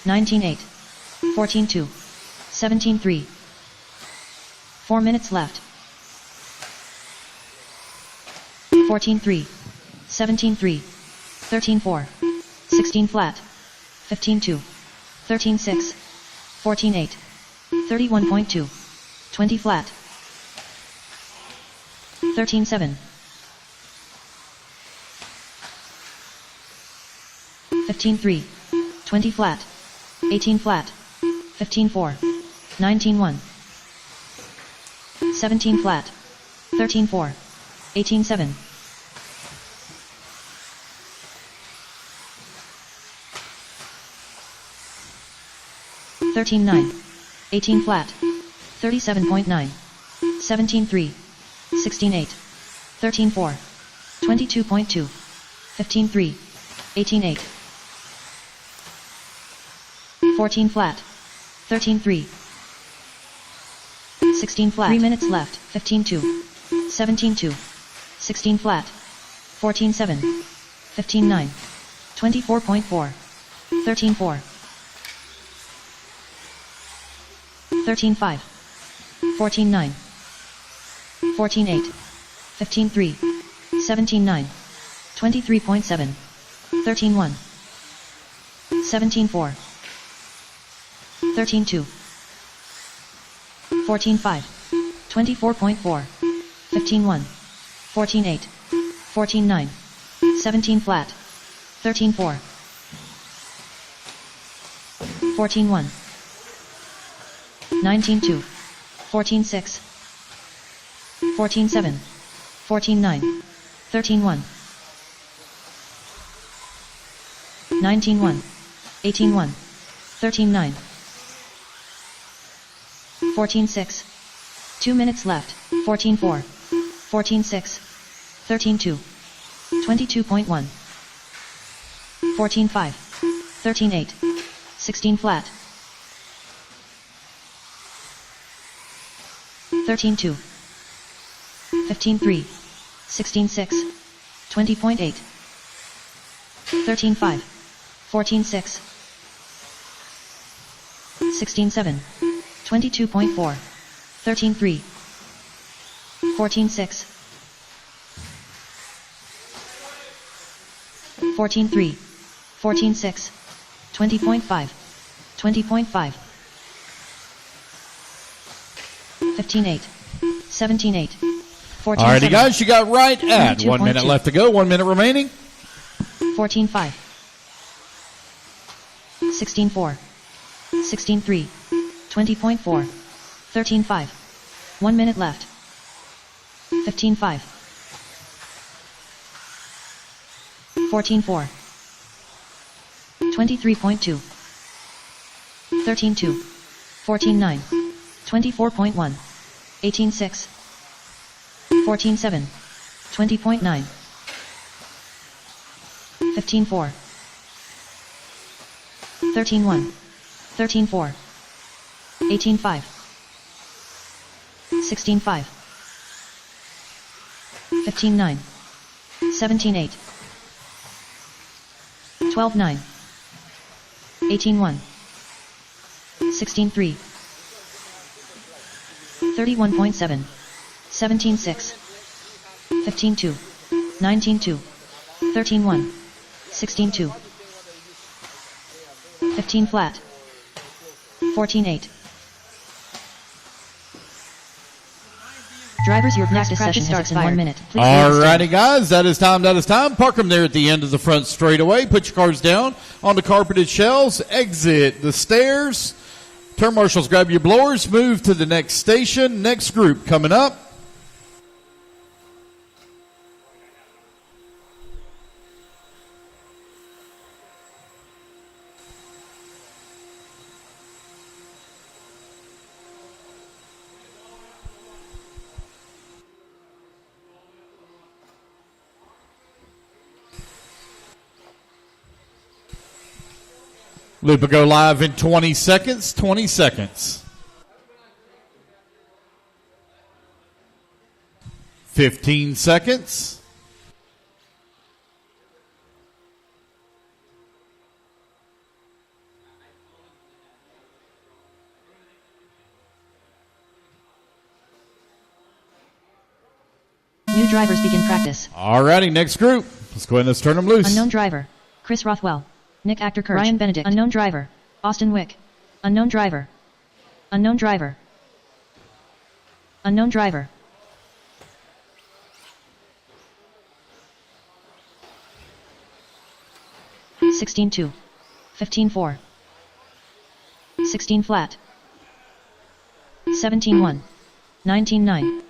19-8, 14-2, 17-3, 4 minutes left, 14-3, 17-3, 13-4, 16 flat, 15-2, 13-6, 14-8, 31.2, 20 flat, 13-7, 15-3, 20 flat, 18 flat, 15-4, 19-1, 17 flat, 13-4, 18-7, 13-9, 18 flat, 37.9, 17-3, 16-8, 13-4, 22.2, 15-3, 18-8, 14 flat, 13-3, 16 flat, 3 minutes left, 15-2, 17-2, 16 flat, 14-7, 15-9, 24.4, 13-4, 13-5, 14-9, 14-8, 15-3, 17-9, 23.7, 13-1, 17-4, 13-2, 14-5, 24.4, 15-1, 14-8, 14-9, 17 flat, 13-4, 14-1, 19-2, 14-6, 14-7, 14-9, 13-1, 19-1, 18-1, 13-9, 14-6, 2 minutes left, 14-4, 14-6, 13-2, 22.1, 14-5, 13-8, 16 flat, 13-2, 15-3, 16-6, 20.8, 13-5, 14-6, 16-7, 22.4, 13-3, 14-6, 14-3, 14-6, 20.5, 20.5, 15-8, 17-8, 14-7. Alrighty, guys, you got right at 1 minute 22.2. left to go. 1 minute remaining. 14-5, 16-4, 16-3, 20.4, 13-5, 1 minute left, 15-5, 14-4, 23.2, 13-2, 14-9, 24.1, 18-6, 14-7, 20.9, 15-4, 13-1, 13-4, 18-5, 16-5, 15-9, 17-8, 12-9, 18-1, 16-3, 31.7, 17-6, 15-2, 19-2, 13-1, 16-2, 15 flat, 14-8. Drivers, your practice session starts in 1 minute. Please Alrighty, guys, that is time. Park them there at the end of the front straightaway. Put your cars down on the carpeted shelves. Exit the stairs. Turn marshals, grab your blowers. Move to the next station. Next group coming up. Loop will go live in 20 seconds. 20 seconds. 15 seconds. New drivers begin practice. Alrighty, next group. Let's go ahead and let's turn them loose. Unknown driver. Chris Rothwell. Nick Actor Kirch. Ryan Benedict. Unknown driver. Austin Wick. Unknown driver. Unknown driver. Unknown driver. (16-2), 15-4, 16 flat, 17-1, 19-9,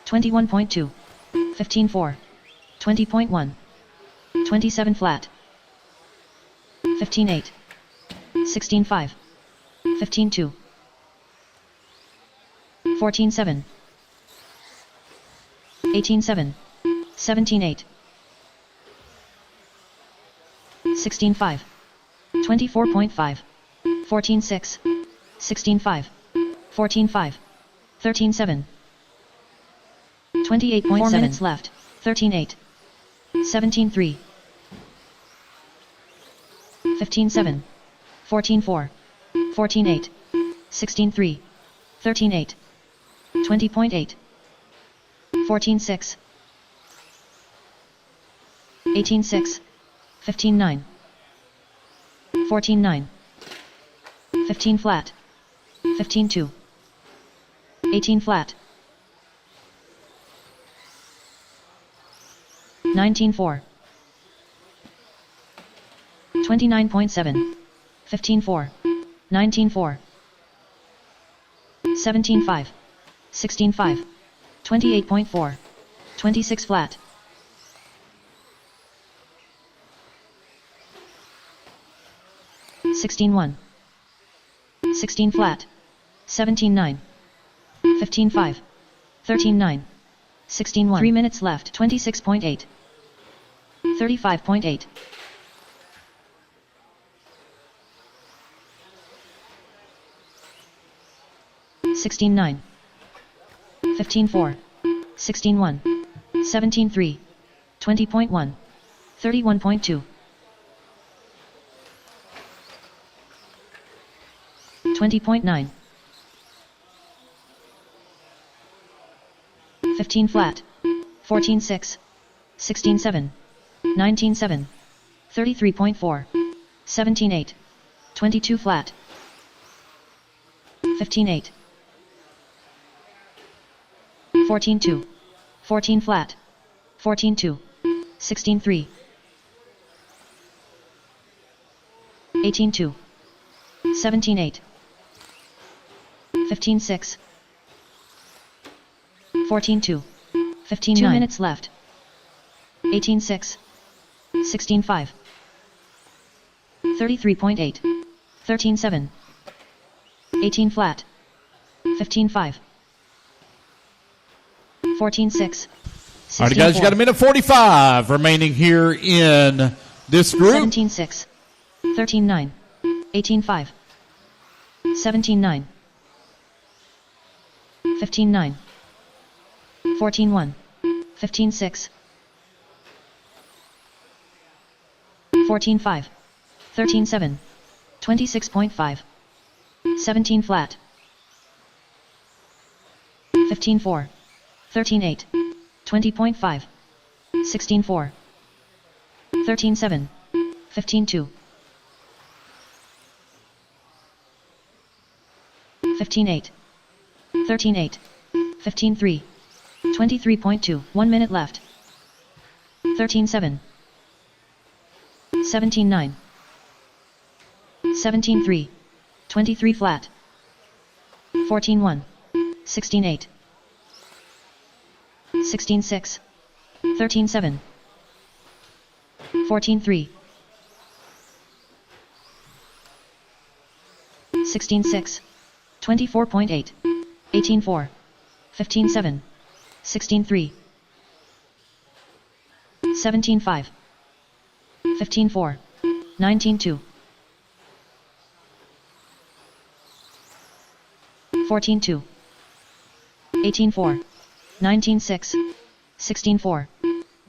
21.2, 15-4, 20.1, 27 flat, 15-8, 16-5, 15-2, 14-7, 18-7, 17-8, 16-5, 24.5, 14-6, 16-5, 14-5, 13-7, 28.7 4 minutes left, 13-8, 17-3, 15-7, 14-4, 14-8, 16-3, 13-8, 20.8, 14-6, 18-6, 15-9, 14-9, 15 flat, 15-2, 18 flat, 19-4, 29.7, 15-4, 19-4, 17-5, 16-5, 28.4, 26 flat, 16-1, 16 flat, 17-9, 15-5, 13-9, 16-1. 3 minutes left, 26.8, 35.8, 16-9, 15-4, 16-1, 17-3, 20.1, 31.2, 20.9, 15 flat, 14-6, 16-7, 19-7, 33.4, 17-8, 22 flat, 15-8, 14-2, 14 flat, 14-2, 16-3, 18-2, 17-8, 15-6, 14-2, 15-9. 2 minutes left. 18-6, 16-5, 33.8, 13-7, 18 flat, 15-5, 14-6, Alright guys, you got a minute 45 remaining here in this group. 17-6, 13-9, 18-5, 17-9, 15-9, 14-1, 15-6, 14-5, 13-7, 26.5, 17 flat, 15-4, 13-8, 20.5, 16-4, 13-7, 15-2, 15-8, 13-8, 15-3, 23.2, 1 minute left, 13-7, 17-9, 17-3, 23 flat, 14-1, 16-8, 16-6, 13-7, 14-3, 16-6, 24.8, 18-4, 15-7, 16-3, 17-5, 15-4, 19-2, 14-2, 18-4, 19-6, 16-4,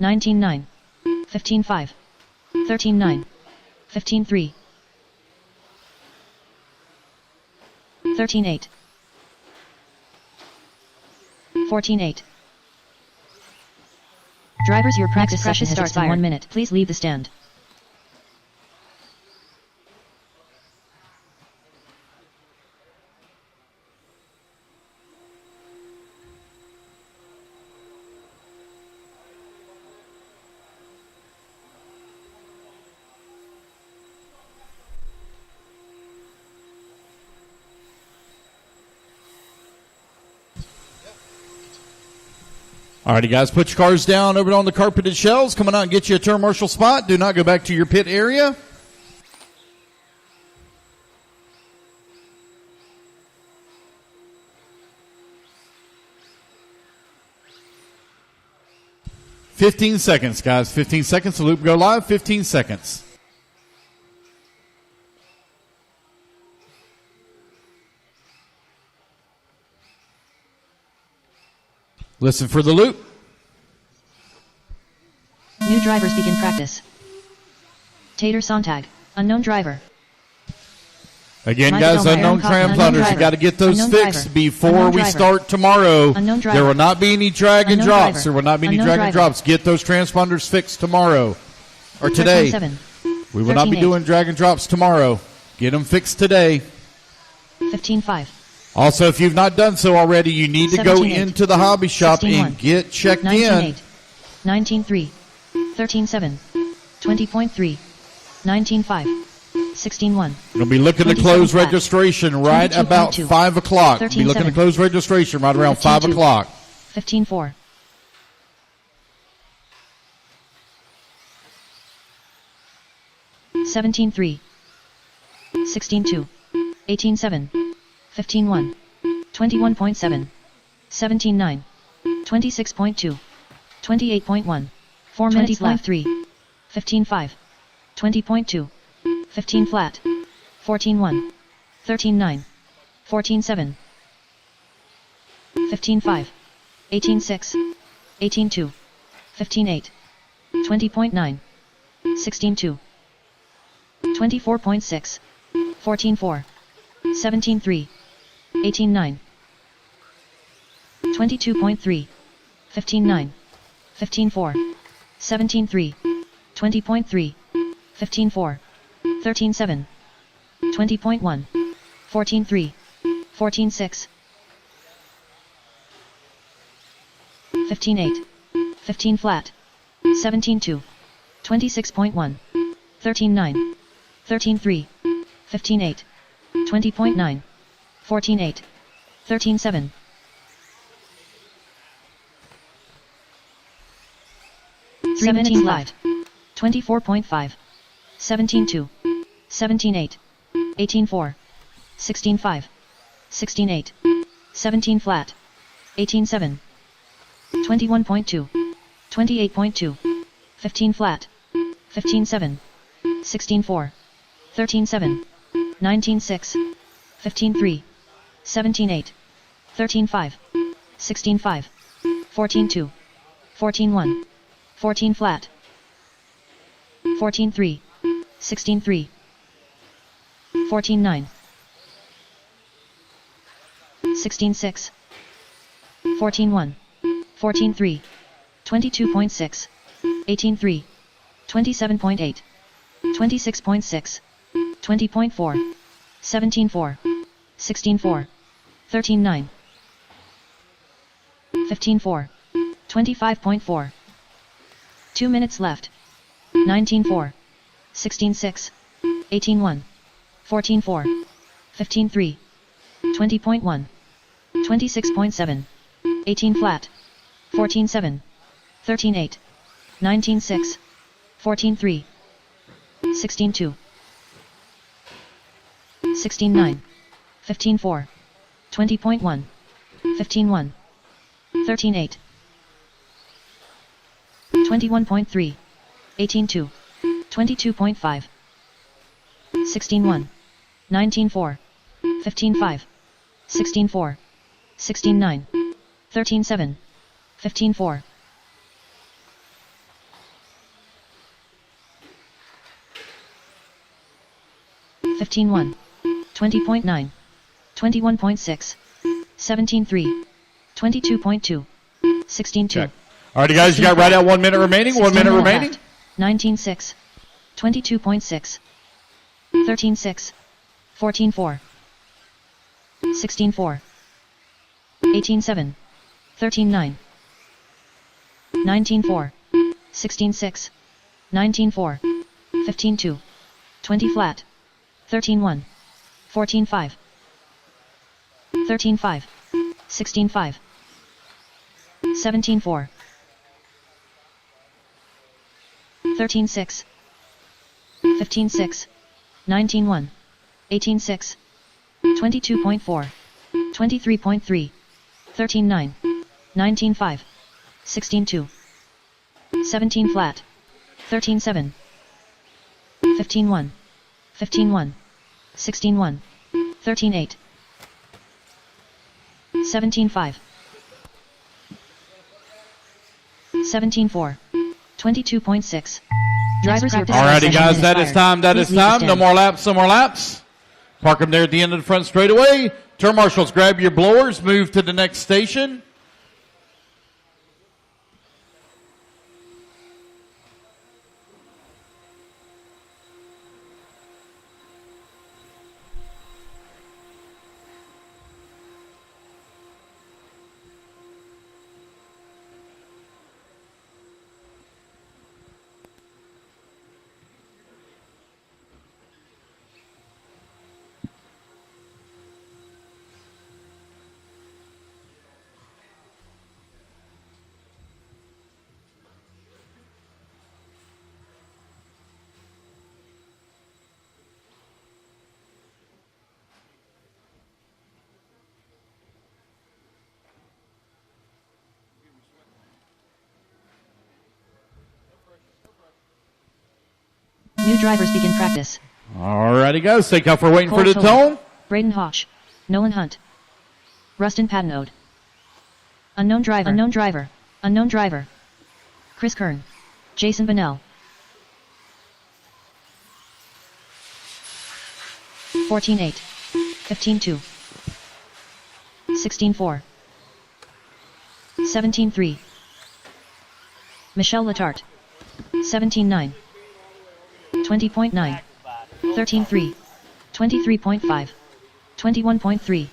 19-9, 15-5, 13-9, 15-3, 13-8, 14-8. Drivers, your practice session starts in 1 minute. Please leave the stand. Alrighty, guys, put your cars down over on the carpeted shelves. Come on out and get you a turn marshal spot. Do not go back to your pit area. "15 seconds, guys. 15 seconds. The loop go live. 15 seconds. Listen for the loop. New drivers begin practice. Tater Sontag, unknown driver. Again, Michael guys, Meyer, unknown transplanters, you got to get those Unknown fixed driver. before Unknown we driver. start tomorrow. Unknown driver. There will not be any drag and Unknown drops. driver. There will not be any Unknown drag and driver. drops. Get those transponders fixed tomorrow or today. 13-7, We will not be 13-8. doing drag and drops tomorrow. Get them fixed today. 15-5, Also, if you've not done so already, you need to go 17-8. into the hobby shop 16-1. and get checked in. 19-8, 19-3, 13-7, 20.3, 19-5, 16-1, We'll be looking to 27 close flat. registration right 22.2. about 5 o'clock. Be 13-7. looking to close registration right around 5 15-2. o'clock. 15-4, 17-3, 16-2, 18-7, 15-1, 21.7, 17-9, 26.2, 28.1, 4 minutes left. 3, 15-5, 20.2, 15 flat, 14-1, 13-9, 14-7, 15-5, 18-6, 18-2, 15-8, 20.9, 16-2, 24.6, 14-4, 17-3, 18-9, 22.3, 15-9, 15-4, 17-3, 20.3, 15-4, 13-7, 20.1, 14-3, 14-6, 15-8, 15 flat, 17-2, 26.1, 13-9, 13-3, 15-8, 20.9, 14-8, 13-7, 3 minutes left, 24.5, 17-2, 17-8, 18-4, 16-5, 16-8, 17 flat, 18-7, 21.2, 28.2, 15 flat, 15-7, 16-4, 13-7, 19-6, 15-3, 17-8, 13-5, 16-5, 14-2, 14-1, 14 flat, 14-3, 16-3, 14-9, 16-6, 14-1, 14-3, 22.6, 18-3, 27.8, 26.6, 20.4, 17-4, 16-4, 13-9, 15-4, 25.4, 2 minutes left, 19-4, 16-6, 18-1, 14-4, 15-3, 20.1, 26.7, 18 flat, 14-7, 13-8, 19-6, 14-3, 16-2, 16-9, 15-4, 20.1, 15-1, 13-8, 21.3, 18-2, 22.5, 16-1, 19-4, 15-5, 16-4, 16-9, 13-7, 15-4. 15-1, 20.9, 21.6, 17-3, 22.2, 16-2. Check. All right, guys, you got right at 1 minute remaining. 1 minute remaining. 19-6, 22.6, 13-6, 14-4, 16-4, 18-7, 13-9, 19-4, 16-6, 19-4, 15-2, 20 flat, 13-1, 14-5, 13-5, 16-5, 17-4, 13-6, 15-6, 19-1, 18-6, 22.4, 23.3, 13-9, 19-5, 16-2, 17 flat, 13-7, 15-1, 15-1, 16-1, 13-8, 17-5, 17-4, 22.6. Drivers practice. Alrighty, guys, that is time. That is time. No more laps. No more laps. Park them there at the end of the front straightaway. Turn marshals, grab your blowers. Move to the next station. New drivers begin practice. Alrighty, guys, take off. We're waiting Cole for the Toler, tone. Braden Hosh, Nolan Hunt, Rustin Patenode. Unknown driver. Unknown driver. Unknown driver. Chris Kern, Jason Bennell. 14-8, 15-2, 16-4, 17-3. Michelle Letarte, 17-9, 20.9, 13-3, 23.5, 21.3,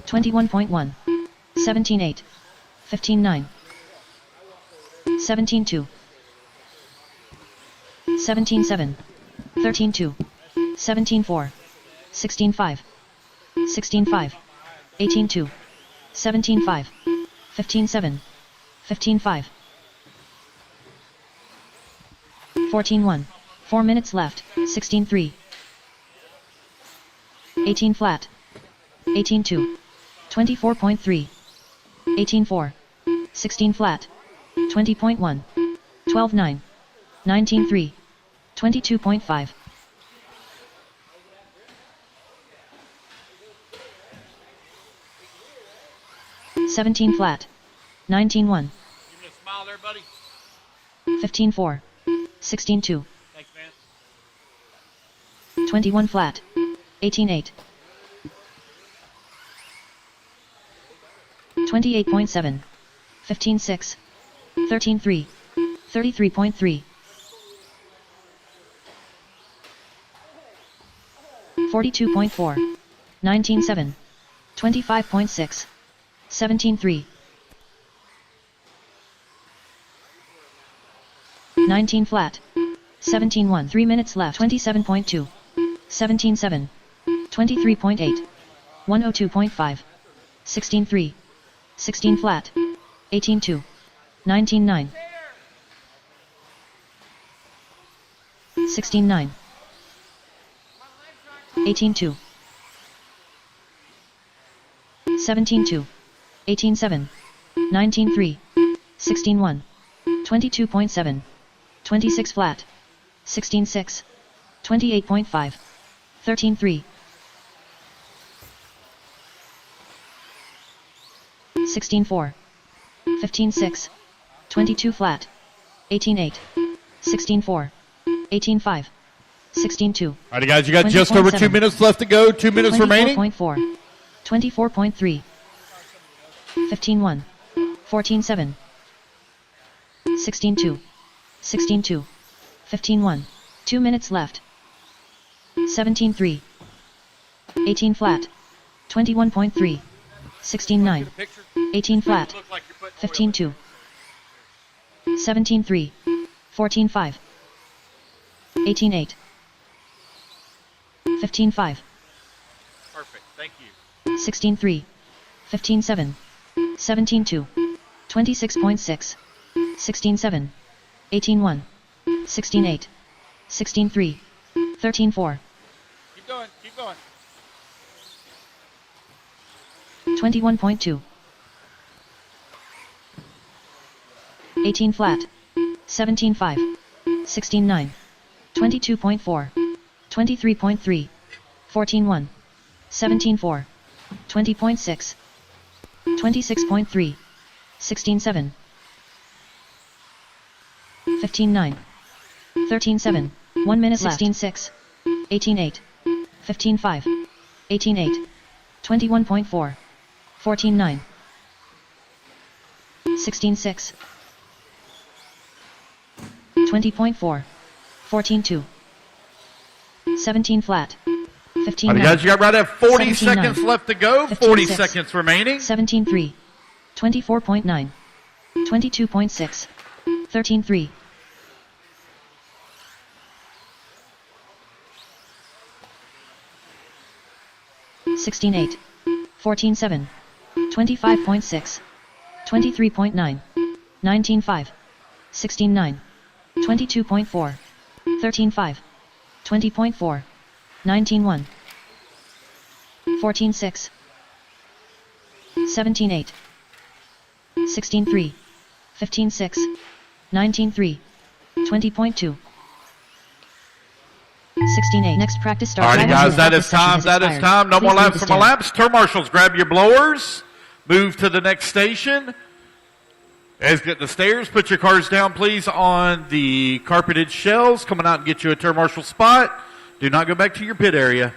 21.1, 17-8, 15-9, 17-2, 17-7, 13-2, 17-4, 16-5, 16-5, 18-2, 17-5, 15-7, 15-5, 14-1, 4 minutes left, 16-3, 18 flat, 18-2, 24.3, 18-4, 16 flat, 20.1, 12-9, 19-3, 22.5, 17 flat, 19-1, Give me a smile there, buddy. 15-4, 16-2, Thanks, man. 21 flat, 18-8, 28.7, 15-6, 13-3, 33.3, 42.4, 19-7, 25.6, 17-3, 19 flat, 17-1, 3 minutes left, 27.2, 17-7, 23.8, 102.5, 16-3, 16 flat, 18-2, 19-9, 16-9, 18-2, 17-2, 18-7, 19-3, 16-1, 22.7, 26 flat, 16-6, 28.5, 13-3, 16-4. 15-6. 22 flat. 18-8. 16-4. 18-5. 16-2. Alrighty, guys, you got just over 2 minutes left to go. 2 minutes remaining. 24.4. 24.3. 15-1. 14-7. 16-2. 16-2. 15-1. 2 minutes left. 17-3. 18 flat. 21.3. 16-9. 18 flat. 15-2. 17-3. 14-5. 18-8. 15-5. Perfect. Thank you. 16-3. 15-7. 17-2. 26.6. 16-7. 18-1. 16-8. 16-3. 13-4. Keep going. Keep going. 21.2. 18 flat. 17-5. 16-9. 22.4. 23.3. 14-1. 17-4. 20.6. 26.3. 16-7. 15-9. 13-7. 1 minute left. 16-6. 18-8. 15-5. 18-8. 21.4. 14-9. 16-6. 20.4. 14-2. 17 flat. 15 Alrighty, guys, you got right at 40 17-9. seconds left to go. 15-6. 40 seconds remaining. 17-3. 24.9. 22.6. 13-3. 16-8. 14-7. 25.6. 23.9. 19-5. 16-9. 22.4. 13-5. 20.4. 19-1. 14-6. 17-8. 16-3. 15-6. 19-3. 20.2. 16-8. Next practice starts. Alrighty, guys, that is time. That is time. No more laps for more laps. Turn marshals, grab your blowers. Move to the next station. Exit the stairs. Put your cars down, please, on the carpeted shelves. Coming out and get you a turn marshal spot. Do not go back to your pit area.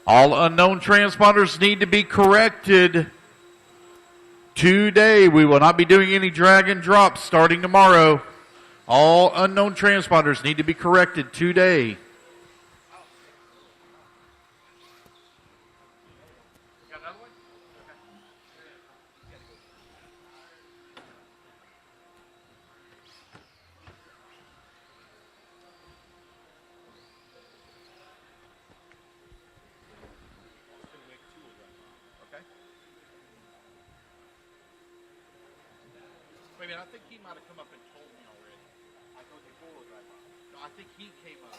All unknown transponders need to be corrected today. We will not be doing any drag and drops starting tomorrow. All unknown transponders need to be corrected today. I think he might have come up and told me already. I told you forward right now. No, I think he came up.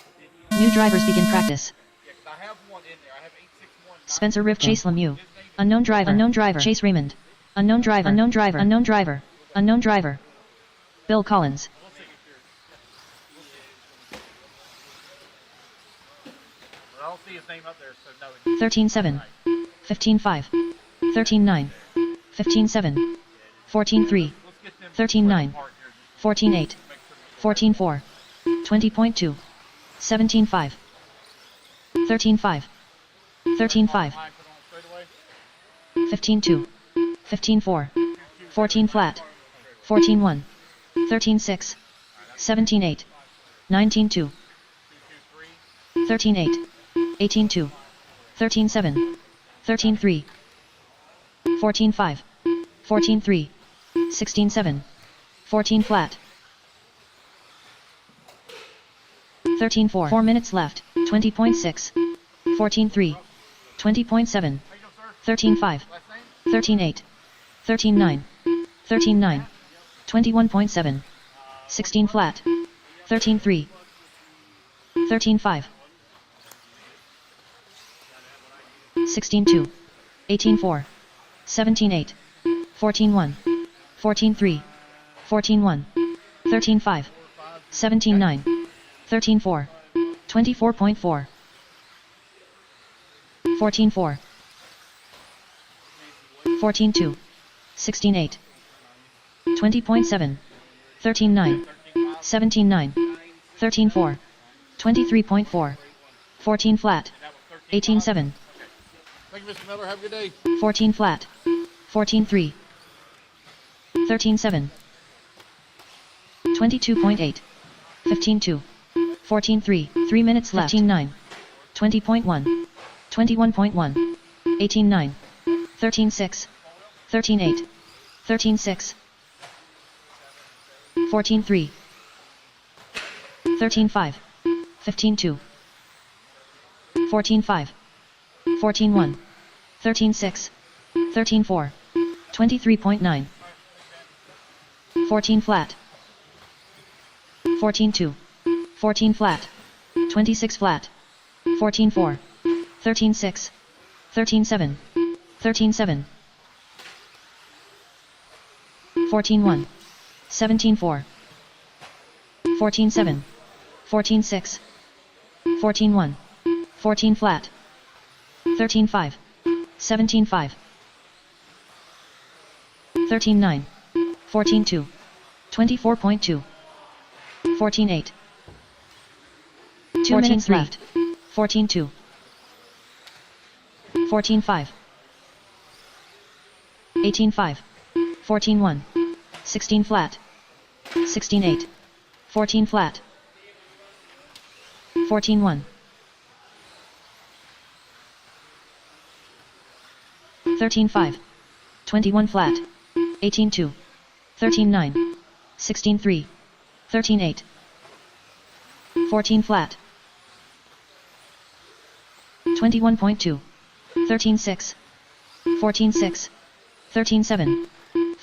New drivers begin practice. Yeah, 'cause I have one in there. I have 861. Spencer Riff Chase Lemieux. Unknown driver. Unknown driver. Chase Raymond. Unknown driver. Unknown driver. Unknown driver. Unknown driver. Bill Collins. I don't see his name up there, so no. 13-7. 15-5. 13-9. 15-7. 14-3. 13-9. 14-8. 14-4. 20.2. 17-5. 13-5. 13-5. 15-2. 15-4. 14 flat. 14-1. 13-6. 17-8. 19-2. 13-8. 18-2. 13-7. 13-3. 14-5. 14-3. 16-7. 14 flat. 13-4. 4 minutes left. 20.6. 14-3. 20.7. 13-5. 13-8. 13-9. 13-9. 21.7. 16 flat. 13-3. 13-5. 16-2. 18-4. 17-8. 14-1. 14-3. 14-1. 13-5. 17-9. 13-4. 24.4. 14-4. 14-2. 16-8. 20.7. 13-9. 17-9. 13-4. 23.4. 14 flat. 18-7. Thank you, Mr. Miller. Have a good day. 14 flat. 14-3. 13-7. 22.8. 15-2. 14-3. 3 minutes left. 15-9. 20.1. 21.1. 18-9. 13-6. 13-8. 13-6. 14-3. 13-5. 15-2. 14-5. 14-1. 13-6. 13-4. 23.9. 14 flat. 14-2. 14 flat. 26 flat. 14-4. 13-6. 13-7. 13-7. 14-1. 17-4. 14-7. 14-6. 14-1. 14 flat. 13-5. 17-5. 13-9. 14-2. 24.2. 14-8. 2 minutes left. 14-2. 14-5. 18-5. 14-1. 16 flat. 16-8. 14 flat. 14-1. 13-5. 21 flat. 18-2. 13-9. 16-3. 13-8. 14 flat. 21.2. 13-6. 14-6. 13-7.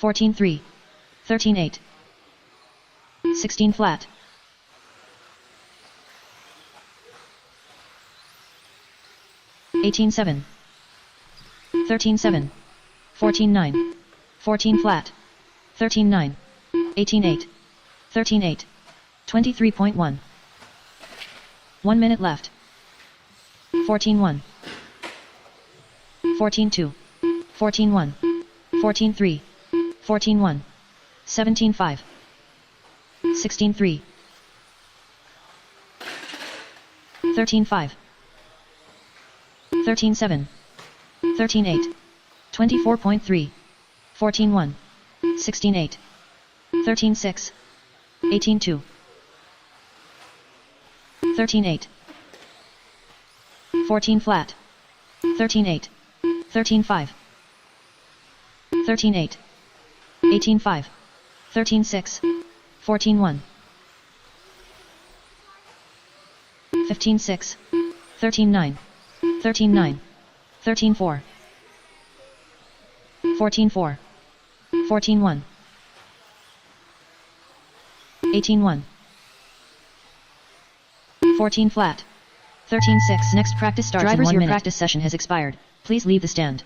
14-3. 13-8. 16 flat. 18-7. 13-7. 14-9. 14 flat. 13-9. 18-8. 13-8. 23.1. 1 minute left. 14-1. 14-2. 14-1. 14-3. 14-1. 17-5. 16-3. 13-5. 13-7. 13-8. 24.3. 14-1. 16-8. 13-6. 18-2. 13-8. 14 flat. 13-8. 13-5. 13-8. 18-5. 13-6. 14-1. 15-6. 13-9. 13-9. 13-4. 14-4. 14-1. 18-1. 14 flat. 13-6. Next practice starts in 1 minute. Your practice session has expired. Please leave the stand.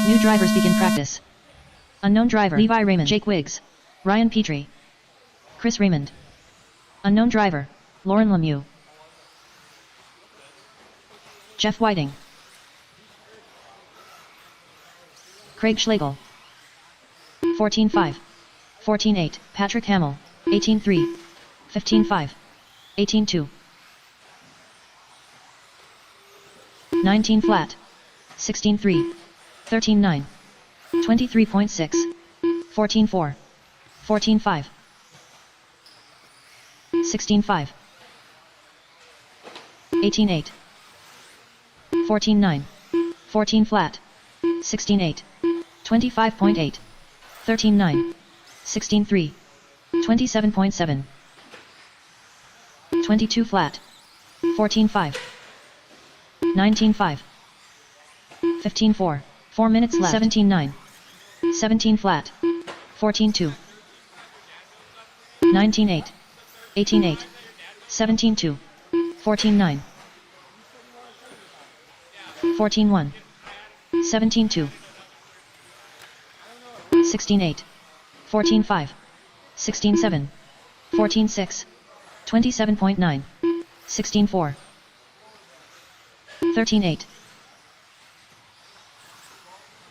New drivers begin practice. Unknown driver Levi Raymond, Jake Wiggs, Ryan Petrie, Chris Raymond. Unknown driver Lauren Lemieux, Jeff Whiting, Craig Schlegel. 14-5. 14-8. Patrick Hamill. 18-3. 15-5. 18-2. 19 flat. 16-3. 13-9. 23.6. 14-4. 14-5. 16-5. 18-8. 14-9. 14 flat. 16-8. 25.8. 13-9. 16-3. 27.7. 22 flat. 14-5. 19-5. 15-4. 4 minutes left. 17-9. 17 flat. 14-2. 19-8. 18-8. 17-2. 14-9. 14-1. 17-2. 16-8. 14-5. 16-7. 14-6. 27.9. 16-4. 13-8.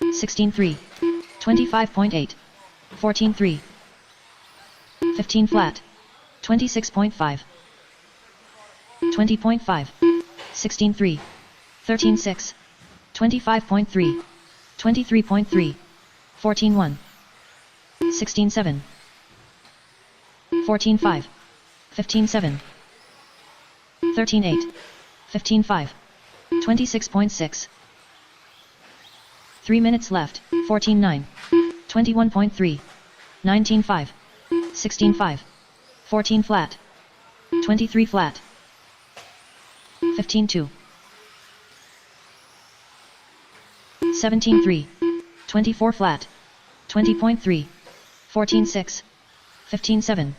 16-3. 25.8. 14-3. 15 flat. 26.5. 20.5. 16-3. 13-6. 25.3. 23.3. 14-1. 16-7. 14-5. 15-7. 13-8. 15-5. 26.6. 3 minutes left. 14-9. 21.3. 19-5. 16-5. 14 flat. 23 flat. 15-2. 17-3. 24 flat. 20.3. 14-6. 15-7.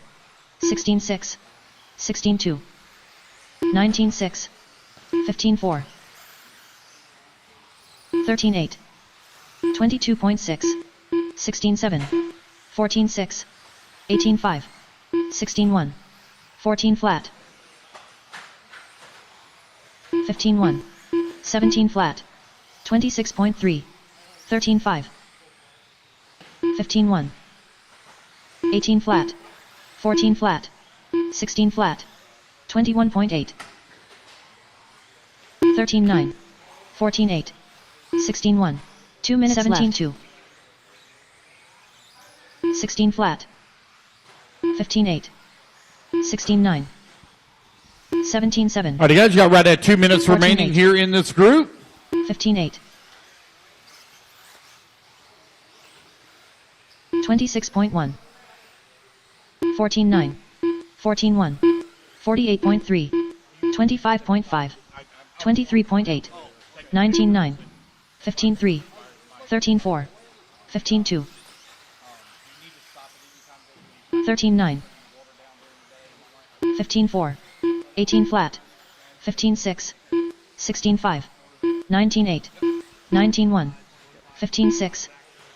16-6. 16-2. 19-6. 15-4. 13-8. 22.6. 16-7. 14-6. 18-5. 16-1. 14 flat. 15-1. 17 flat. 26.3. 13-5. 15-1. 18 flat. 14 flat. 16 flat. 21.8. 13-9. 14-8. 16-1. 2 minutes 17-2. 16 flat. 15-8. 16-9. 17-7. All right, you guys got right at 2 minutes remaining 14-8. here in this group. 15-8. 26.1. 14-9. 14-1. 48.3. 25.5. 23.8. 19-9. 15-3. 13-4. 15-2. 13-9. 15-4. 18 flat. 15-6. 16-5. 19-8. 19-1. 15-6.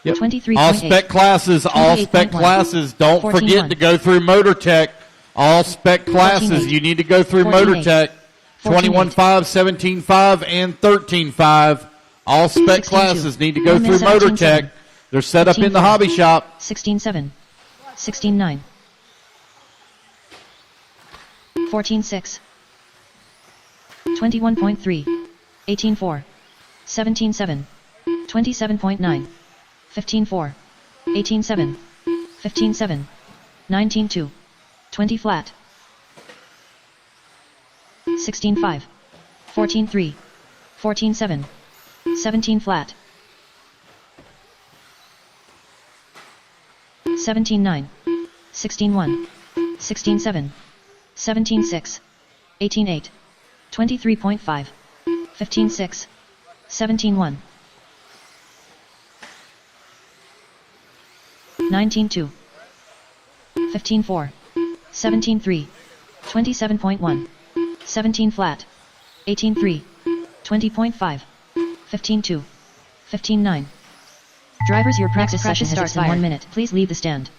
Yep. 23.8. All spec classes, all spec 28.1. classes. Don't 14-1. forget to go through Motor Tech. All spec classes, 14-8. you need to go through 14-8. Motor Tech. 14-8. 21.5, 17.5, and 13.5. All spec 16-2. classes need to go 1 through minute Motor 17-7. Tech. They're set up in the 15-4. hobby shop. 16-7. 16-9. 14-6. 21.3. 18-4. 17-7. 27.9. 15-4. 18-7. 15-7. 19-2. 20 flat. 16-5. 14-3. 14-7. 17 flat. 17-9. 16-1. 16-7. 17-6. 18-8. 23.5. 15-6. 17-1. 19-2. 15-4. 17-3. 27.1. 17 flat. 18-3. 20.5. 15-2. 15-9. Drivers, your practice session starts in 1 minute. Please leave the stand.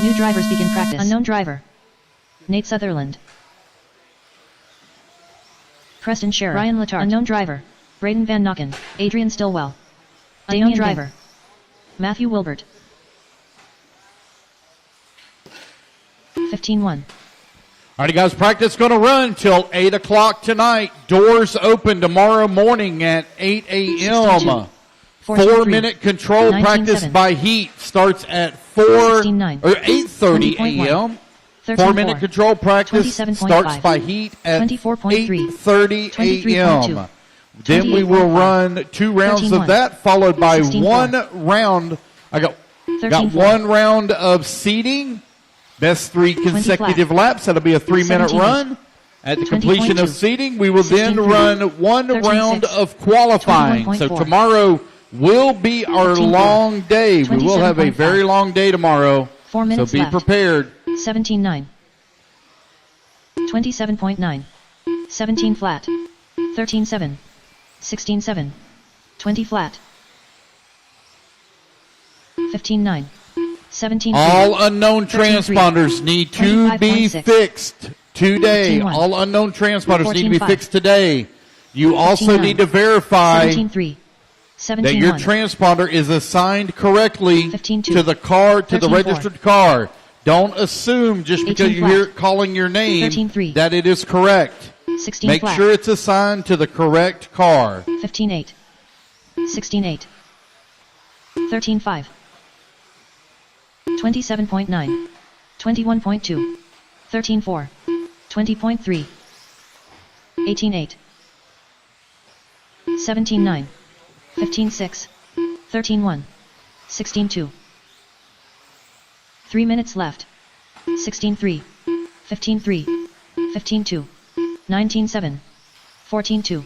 New drivers begin practice. Unknown driver. Nate Sutherland. Preston Scherer. Ryan Letarte. Unknown driver. Braden Van Nocken. Adrian Stillwell. Unknown driver. Matthew Wilbert. 15-1. Alrighty, guys, practice going to run till 8 o'clock tonight. Doors open tomorrow morning at 8 a.m. 4-minute control practice by heat starts at 8:30 a.m. 4-minute control practice starts by heat at 8:30 a.m. Then we will run 2 rounds of that, followed by 1 round. I got 1 round of seeding. Best 3 consecutive laps. That'll be a 3-minute run. At the completion of seeding, we will then run 1 round of qualifying. So tomorrow will be our long day. We will have a very long day tomorrow. 4 minutes so be prepared. 17-9. 27.9. 17 flat. 13-7. 16-7. 20 flat. 15-9. 17. All unknown transponders need to be fixed today. All unknown transponders need to be fixed today. You also need to verify that your transponder is assigned correctly to the car, to the registered car. Don't assume just because you hear it calling your name that it is correct. Make sure it's assigned to the correct car. 15-8. 16-8. 13-5. 27.9. 21.2. 13.4. 20.3. 18.8. 17.9. 15.6. 13.1. 16.2. 3 minutes left. 16.3. 15.3. 15.2. 19.7. 14.2.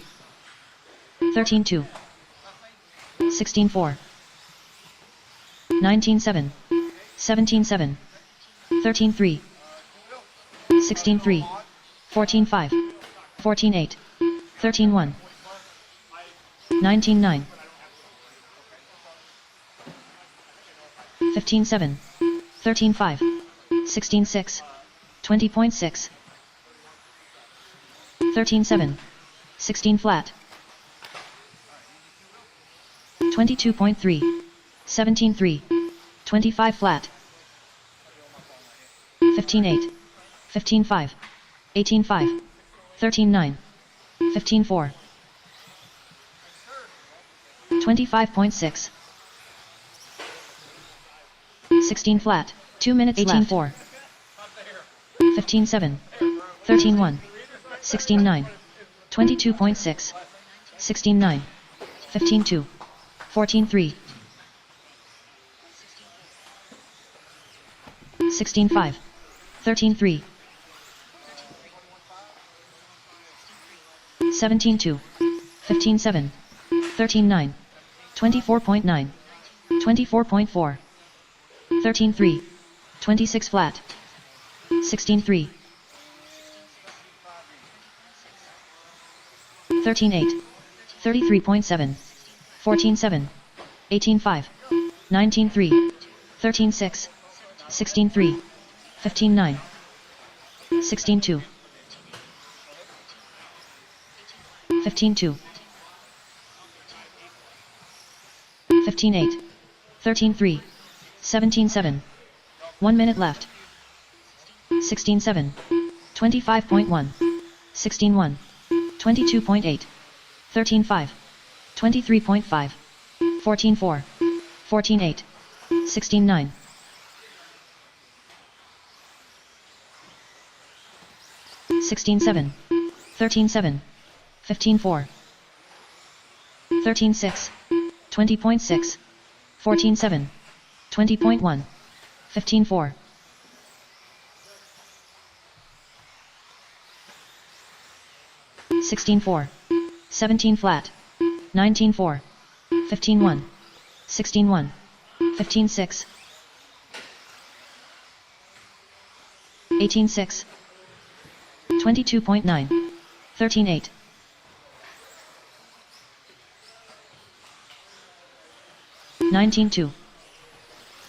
13.2. 16.4. 19.7. 17-7. 13-3. 16-3. 14-5. 14-8. 13-1. 19-9. 15-7. 13-5. 16-6. 20.6. 13-7. 16 flat. 22.3. 17-3. 25 flat. 15-8. 15-5. 18-5. 13-9. 15-4. 25.6. 16 flat. 2 minutes 18-4. 15-7. 13-1. 16-9. 22.6. 16-9. 15-2. 14-3. 16-5. 13-3. 17-2. 15-7. 13-9. 24.9. 24.4. 13-3. 26 flat. 16-3. 13-8. 33.7. 14-7. 18-5. 19-3. 13-6. 16-3. 15-9. 16-2. 15-2. 15-8. 13-3. 17-7. 1 minute left. 16-7. 25.1. 16-1. 22.8. 13-5. 23.5. 14-4. 14-8. 16-9. 16-7. 13-7. 15-4. 13-6. 20.6. 14-7. 20.1. 15-4. 16-4. 17 flat. 19-4. 15-1. 16-1. 15-6. 18-6. 22.9. 13-8. 19-2.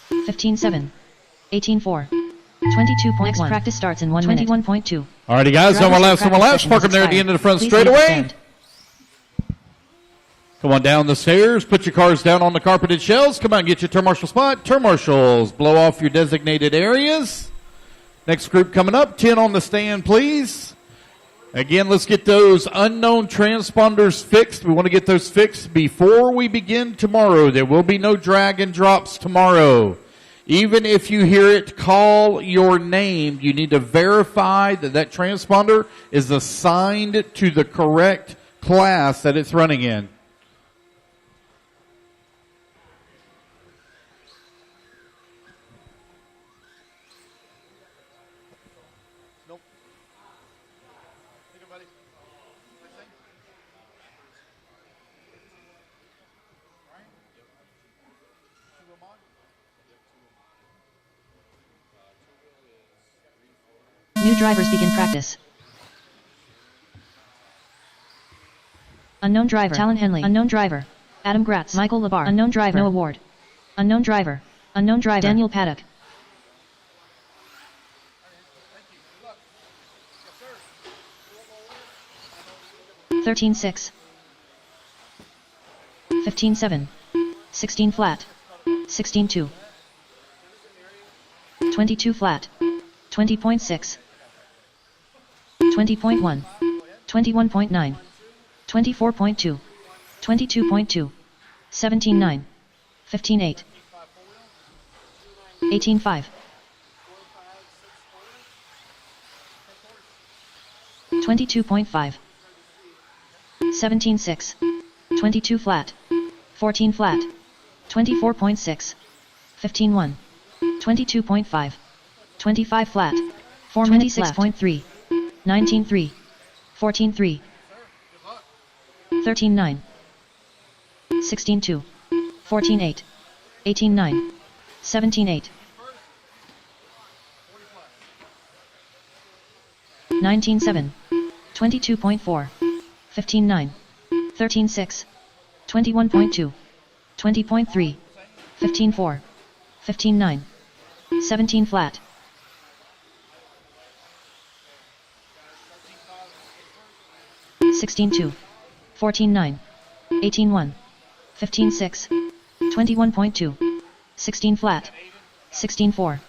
15-7. 18-4. 22.1. Next practice starts in 1 minute. 21.2. Alrighty, guys, no more laps, no more laps. Park them there at the end of the front straightaway. Come on down the stairs. Put your cars down on the carpeted shelves. Come on and get your turn marshal spot. Turn marshals, blow off your designated areas. Next group coming up. 10 on the stand, please. Again, let's get those unknown transponders fixed. We want to get those fixed before we begin tomorrow. There will be no drag and drops tomorrow. Even if you hear it call your name, you need to verify that that transponder is assigned to the correct class that it's running in. New drivers begin practice. Unknown driver. Talon Henley. Unknown driver. Adam Gratz. Michael Labar. Unknown driver. No award. Unknown driver. Unknown driver. Daniel Paddock. Yes, 13-6. 15-7. 16 flat. 16-2. 22 flat. 20.6. 20.1. 21.9. 24.2. 22.2. 17.9. 15.8. 18.5. 22.5. 17.6. 22 flat. 14 flat. 24.6. 15.1. 22.5. 25 flat. 4 minutes left. 26.3. 19.3. 14.3. 13.9. 16.2. 14.8. 18.9. 17.8. 19.7. 22.4. 15.9. 13.6. 21.2. 20.3. 15.4. 15.9. 17 flat. 16.2. 14.9. 18.1. 15.6. 21.2. 16 flat. 16.4.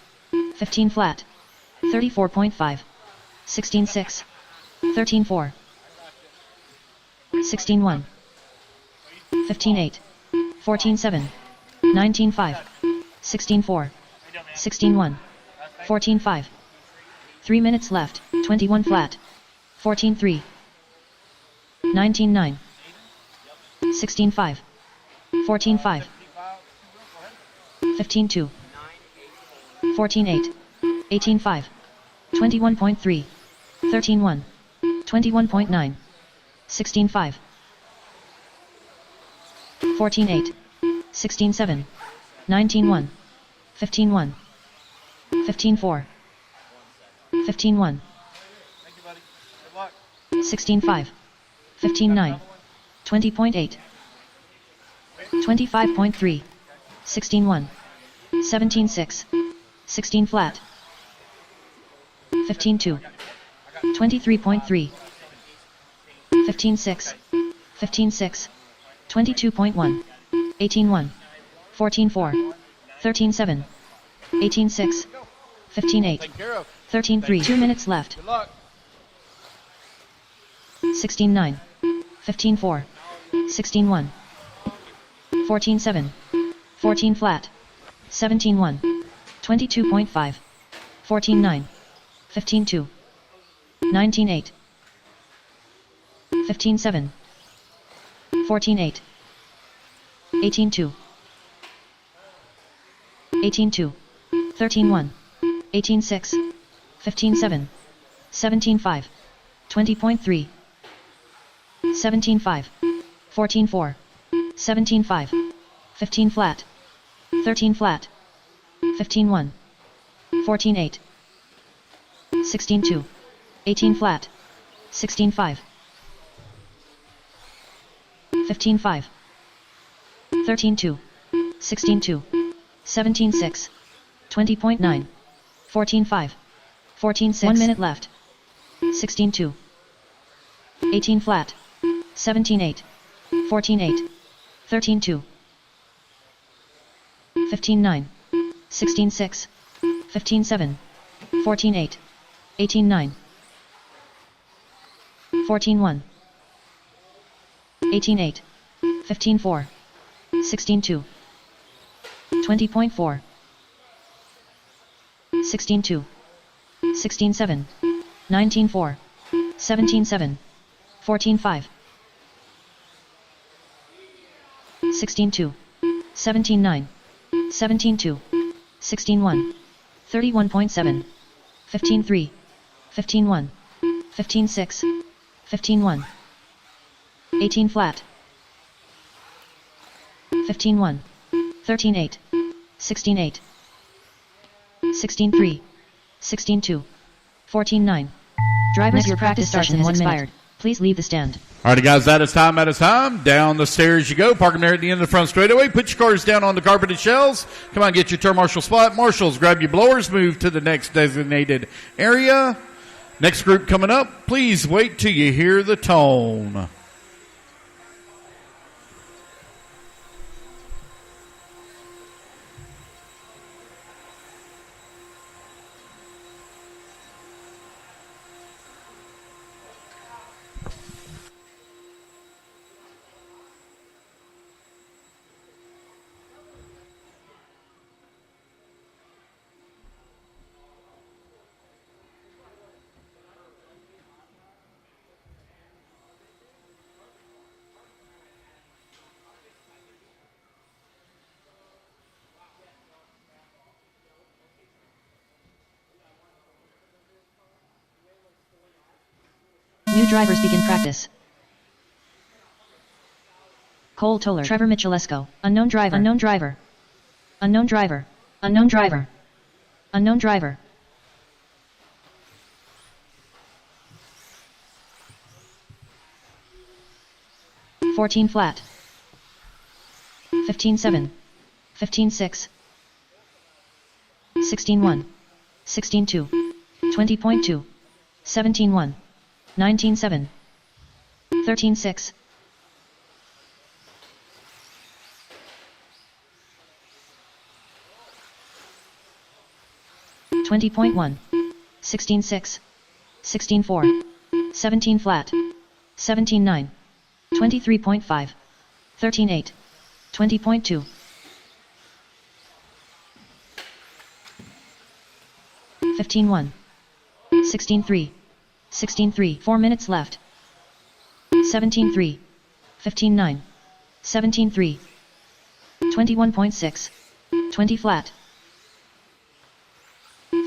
15 flat. 34.5. 16.6. 13.4. 16.1. 15.8. 14.7. 19.5. 16.4. 16.1. 14.5. 3 minutes left. 21 flat. 14.3. 19.9. 16.5. 14.5. 15.2. 14.8. 18.5. 21.3. 13.1. 21.9. 16.5. 14.8. 16.7. 19.1. 15.1. 15.4. 15.1. 16.5. 15.9. 20.8. 25.3. 16.1. 17.6. 16 flat. 15.2. 23.3. 15.6. 15.6. 22.1. 18.1. 14.4. 13.7. 18.6. 15.8. 13.3. 2 minutes left. 16.9. 15.4. 16.1. 14.7. 14 flat. 17.1. 22.5. 14.9. 15.2. 19.8. 15.7. 14.8. 18.2. 18.2. 13.1. 18.6. 15.7. 17.5. 20.3. 17.5. 14.4. 17.5. 15 flat. 13 flat. 15.1. 14.8. 16.2. 18 flat. 16.5. 15.5. 13.2. 16.2. 17.6. 20.9. 14-5. 14-6. 1 minute left. 16-2. 18 flat. 17-8. 14-8. 13-2. 15-9. 16-6. 15-7. 14-8. 18-9. 14-1. 18-8. 15-4. 16-2. 20.4. 16-2. 16-7. 19-4. 17-7. 14-5. 16-2. 17-9. 17-2. 16-1. 31.7. 15-3. 15-1. 15-6. 15-1. 18 flat. 15-1. 13-8. 16-8. 16-3. 16-2. 14-9. Drivers, your practice session has expired. Please leave the stand. Alrighty, guys, that is time. Down the stairs you go. Park them there at the end of the front straightaway. Put your cars down on the carpeted shells. Come on, get your turn marshal spot. Marshals, grab your blowers. Move to the next designated area. Next group coming up. Please wait till you hear the tone. New drivers begin practice. Cole Toller, Trevor Michalesco, unknown driver, unknown driver, unknown driver, unknown driver, unknown driver. $14 flat. 15-7. 15-6. 16-1. 16-2. 20.2. 17-1. 19-7. 13-6. 20.1. 16-6. 16-4. 17 flat. 17-9. 23.5. 13-8. 20.2. 15-1. 16-3. 16-3. 4 minutes left. 17-3. 15-9. 17-3. 21.6. 20 flat.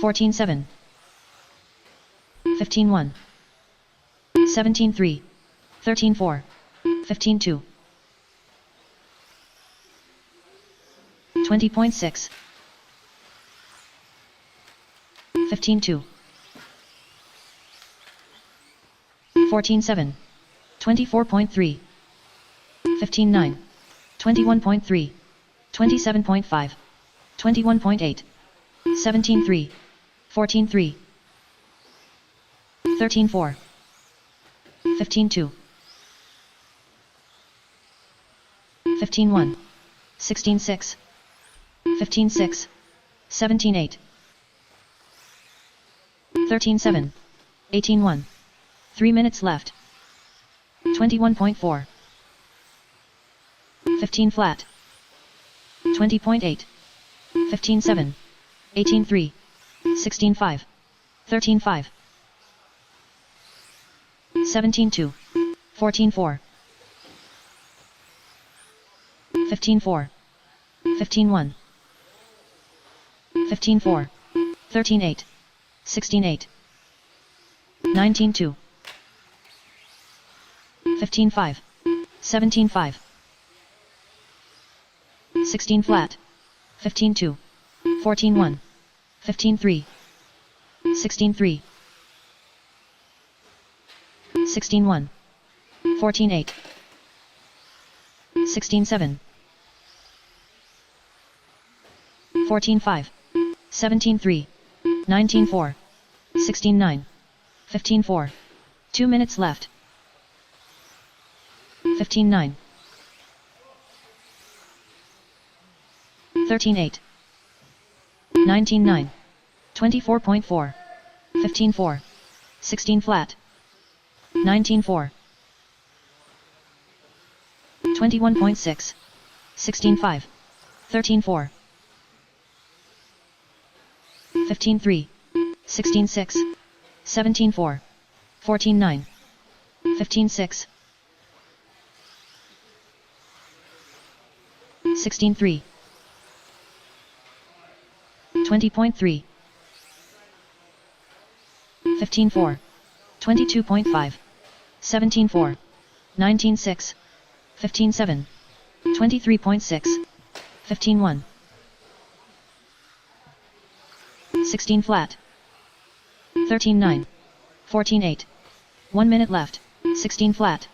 14-7. 15-1. 17-3. 13-4. 15-2. 20.6. 15-2. 14-7. 24.3. 15-9. 21.3. 27.5. 21.8. 17-3. 14-3. 13-4. 15-2. 15-1. 16-6. 15-6. 17-8. 13-7. 18-1. 3 minutes left. 21.4. 15 flat. 20.8. 15-7. 18-3. 16-5. 13-5. 17-2. 14-4. 15-4. 15-1. 15-4. 13-8. 16-8. 19-2. 15-5. 17-5. 16 flat. 15-2. 14-1. 15-3. 16-3. 16-1. 14-8. 16-7. 14-5. 17-3. 19-4. 16-9. 15-4. 2 minutes left. 15-9. 13-8. 19-9. 24.4. 15-4. 16 flat. 19-4. 21.6. 16-5. 13-4. 15-3. 16-6. 17-4. 14-9. 15-6. 16-3. 20.3. 15-4. 22.5. 17-4. 19-6. 15-7. 23.6. 15-1. 16 flat. 13-9. 14-8. 1 minute left. 16 flat.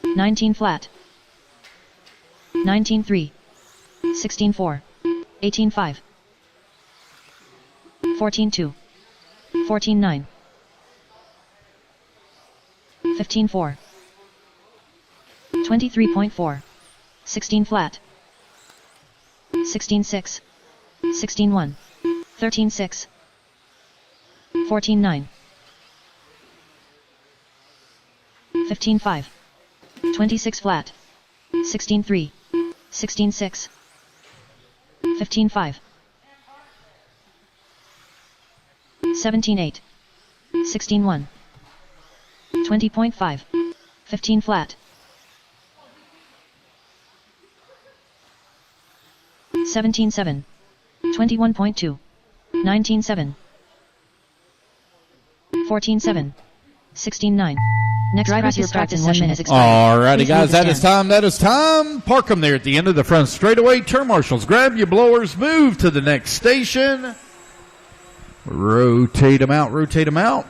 19 flat. 19-3. 16-4. 18-5. 14-2. 14-9. 15-4. 23.4. 16 flat. 16-6. 16-1. 13-6. 14-9. 15-5. 26 flat. 16-3. 16-6. 15-5. 17-8. 16-1. 20.5. 15 flat. 17-7. 21.2. 19-7. 14-7. 16-9. Next practice starts in 1 minute. Alrighty, guys, that is time. That is time. Park them there at the end of the front straightaway. Turn marshals, grab your blowers, move to the next station. Rotate them out, rotate them out.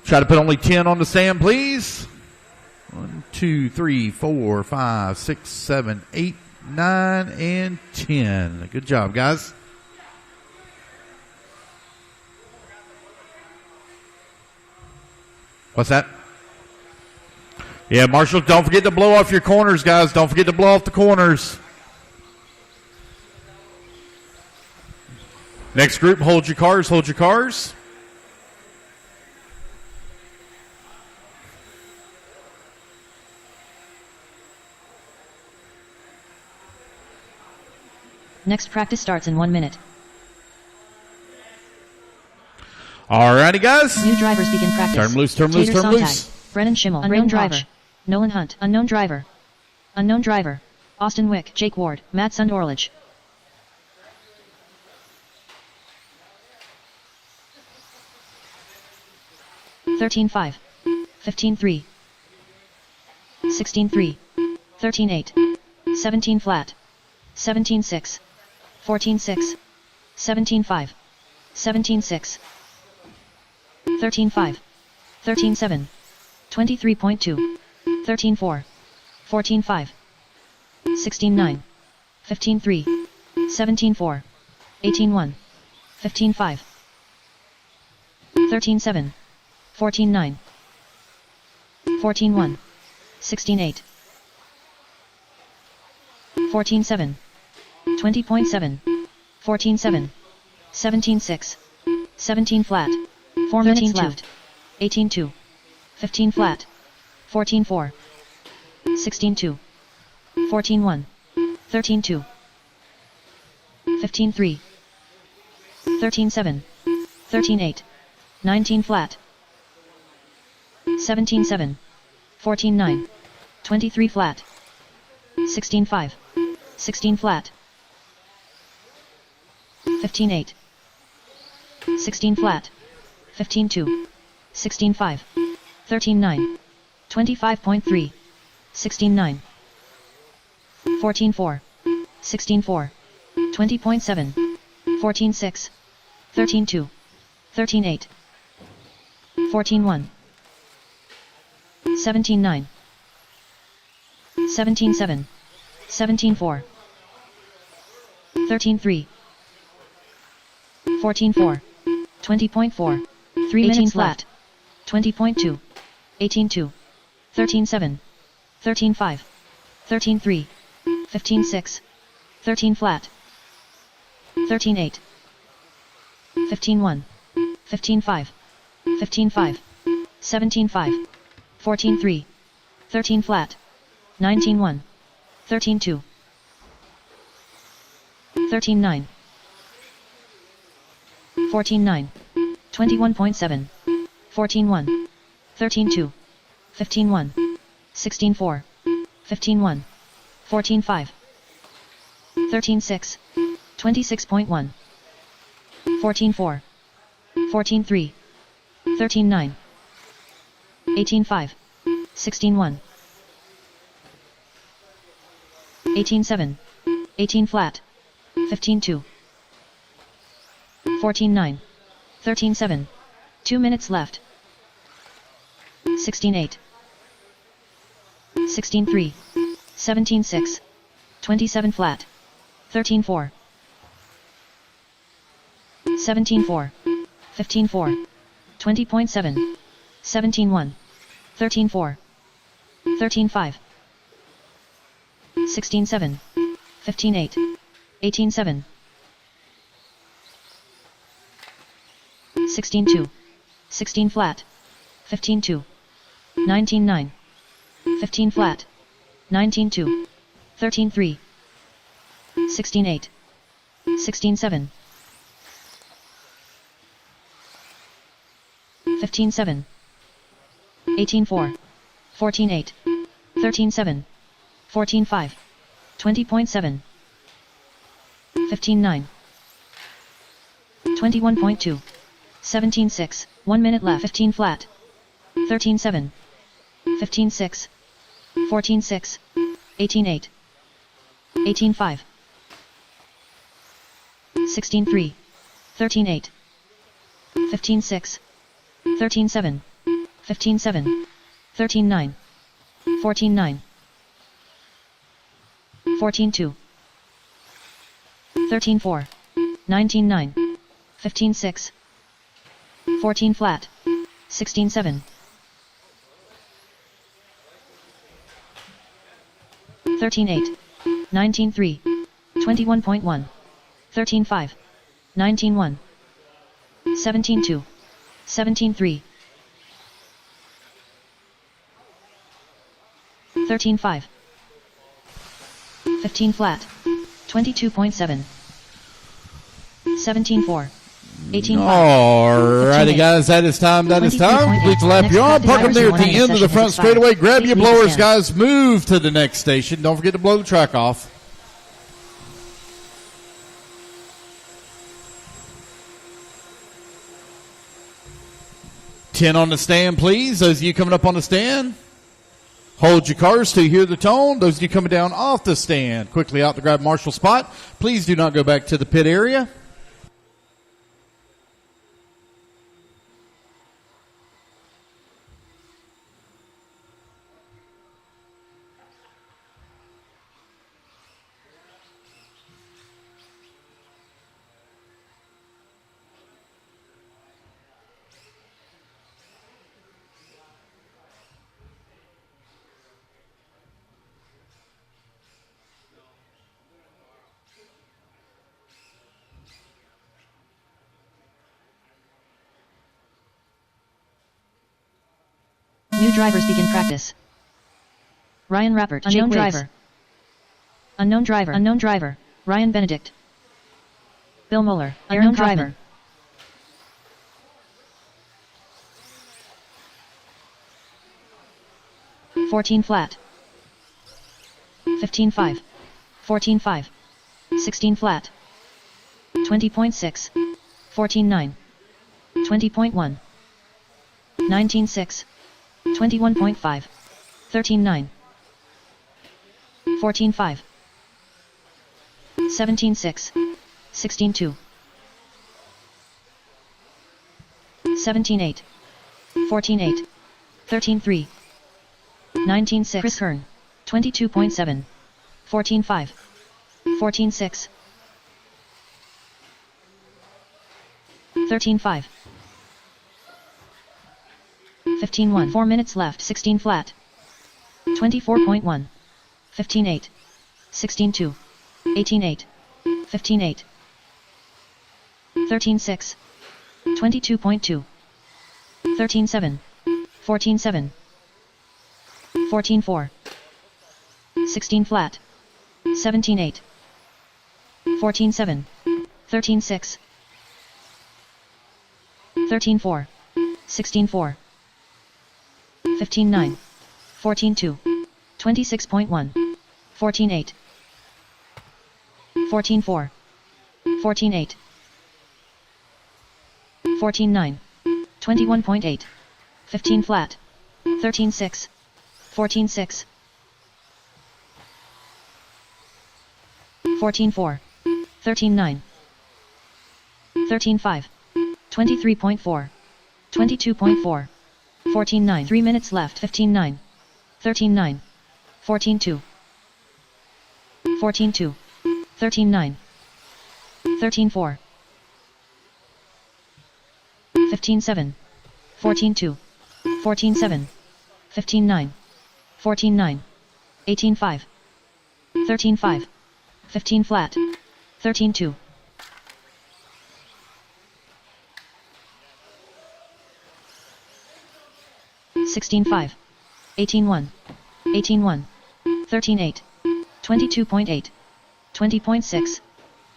Try to put only 10 on the stand, please. 1, 2, 3, 4, 5, 6, 7, 8, 9, and 10. Good job, guys. What's that? Yeah, Marshall, don't forget to blow off your corners, guys. Don't forget to blow off the corners. Next group, hold your cars, hold your cars. Next practice starts in 1 minute. Alrighty, guys. New drivers begin practice. Turn loose, turn loose, Tater turn Sontag. loose. Brennan Schimmel. Unknown driver. Nolan Hunt. Unknown driver. Unknown driver. Austin Wick. Jake Ward. Matt Sundorlich. $13.5. $15.3. $16.3. $13.8. 17 flat. 17.6. 14.6. 17.5. 17.6. 13.5. 13.7. 23.2. 13.4. 14.5. 16.9. 15.3. 17.4. 18.1. 15.5. 13.7. 14.9. 14.1. 16.8. 14.7. 20.7. 14.7. 17.6. 17 flat. 4 minutes left. 18.2. 15 flat. 14.4. 16.2. 14.1. 13.2. 15.3. 13.7. 13.8. 19 flat. 17.7. 14.9. 23 flat. 16.5. 16 flat. 15.8. 16 flat. 15.2. 16.5. 13.9. 25.3. 16.9. 14.4. 16.4. 20.7. 14.6. 13.2. 13.8. 14.1. 17.9. 17.7. 17.4. 13-3. 14-4. 20.4. 3 minutes flat. 20.2. 18-2. 13-7. 13-5. 13-3. 15-6. 13 flat. 13-8. 15-1. 15-5. 15-5. 17-5. 14-3. 13 flat. 19-1. 13-2. 13-9. 14-9. 21.7. 14-1. 13-2. 15-1. 16-4. 15-1. 14-5. 13-6. 26.1. 14-4. 14-3. 13-9. 18-5. 16-1. 18-7. 18 flat. 15-2. 14-9. 13-7. 2 minutes left. 16-8. 16-3. 17-6. 27 flat. 13-4. 17-4. 15-4. 20.7. 17-1. 13-4. 13-5. 16-7. 15-8. 18-7. 16-2. 16 flat. 15-2. 19-9. 15 flat. 19-2. 13-3. 16-8. 16-7. 15-7. 18-4. 14-8. 13-7. 14-5. 20.7. 15-9. 21.2. 17-6. 1 minute left. 15 flat. 13-7. 15-6. 14-6. 18-8. 18-5. 16-3. 13-8. 15-6. 13-7. 15-7. 13-9. 14-9. 14-2. 13-4. 19-9. 15-6. 14 flat. 16-7. 13-8. 19-3. 21.1. 13-5. 19-1. 17-2. 17-3. 13-5. 15 flat. 22.7. 17-4. 18-5. Alrighty, guys, that is time. That is time. Complete the lap. You're on. Park them there at the end of the front straightaway. Grab your blowers, guys. Move to the next station. Don't forget to blow the track off. Ten on the stand, please. Those of you coming up on the stand, hold your cars till you hear the tone. Those of you coming down off the stand, quickly out to grab marshal spot. Please do not go back to the pit area. New drivers begin practice. Ryan Rappert, unknown driver. Unknown driver, unknown driver. Ryan Benedict. Bill Mueller, unknown driver. Hoffman. 14 flat. 15-5. 14-5. 16 flat. 20.6. 14-9. 20.1. 19-6. 21.5. 13-9. 14-5. 17-6. 16-2. 17-8. 14-8. 13-3. 19-6. Chris Kern. 22.7. 14-5. 14-6. 13-5. 15-1. 4 minutes left. 16 flat. 24.1. 15-8. 16-2. 18-8. 15-8. 13-6. 22.2. 13-7. 14-7. 14-4. 16 flat. 17-8. 14-7. 13-6. 13-4. 16-4. 15-9. 14-2. 26.1. 14-8. 14-4. 14-8. 14-9. 21.8. 15 flat. 13-6. 14-6. 14-4. 13-9. 13-5. 23.4. 22.4. 14-9. 3 minutes left. 15-9. 13-9. 14-2. 14-2. 13-9. 13-4. 15-7. 14-2. 14-7. 15-9. 14-9. 18-5. 13-5. 15 flat. 13-2. 16-5. 18-1. 18-1. 13-8. 22.8. 20.6.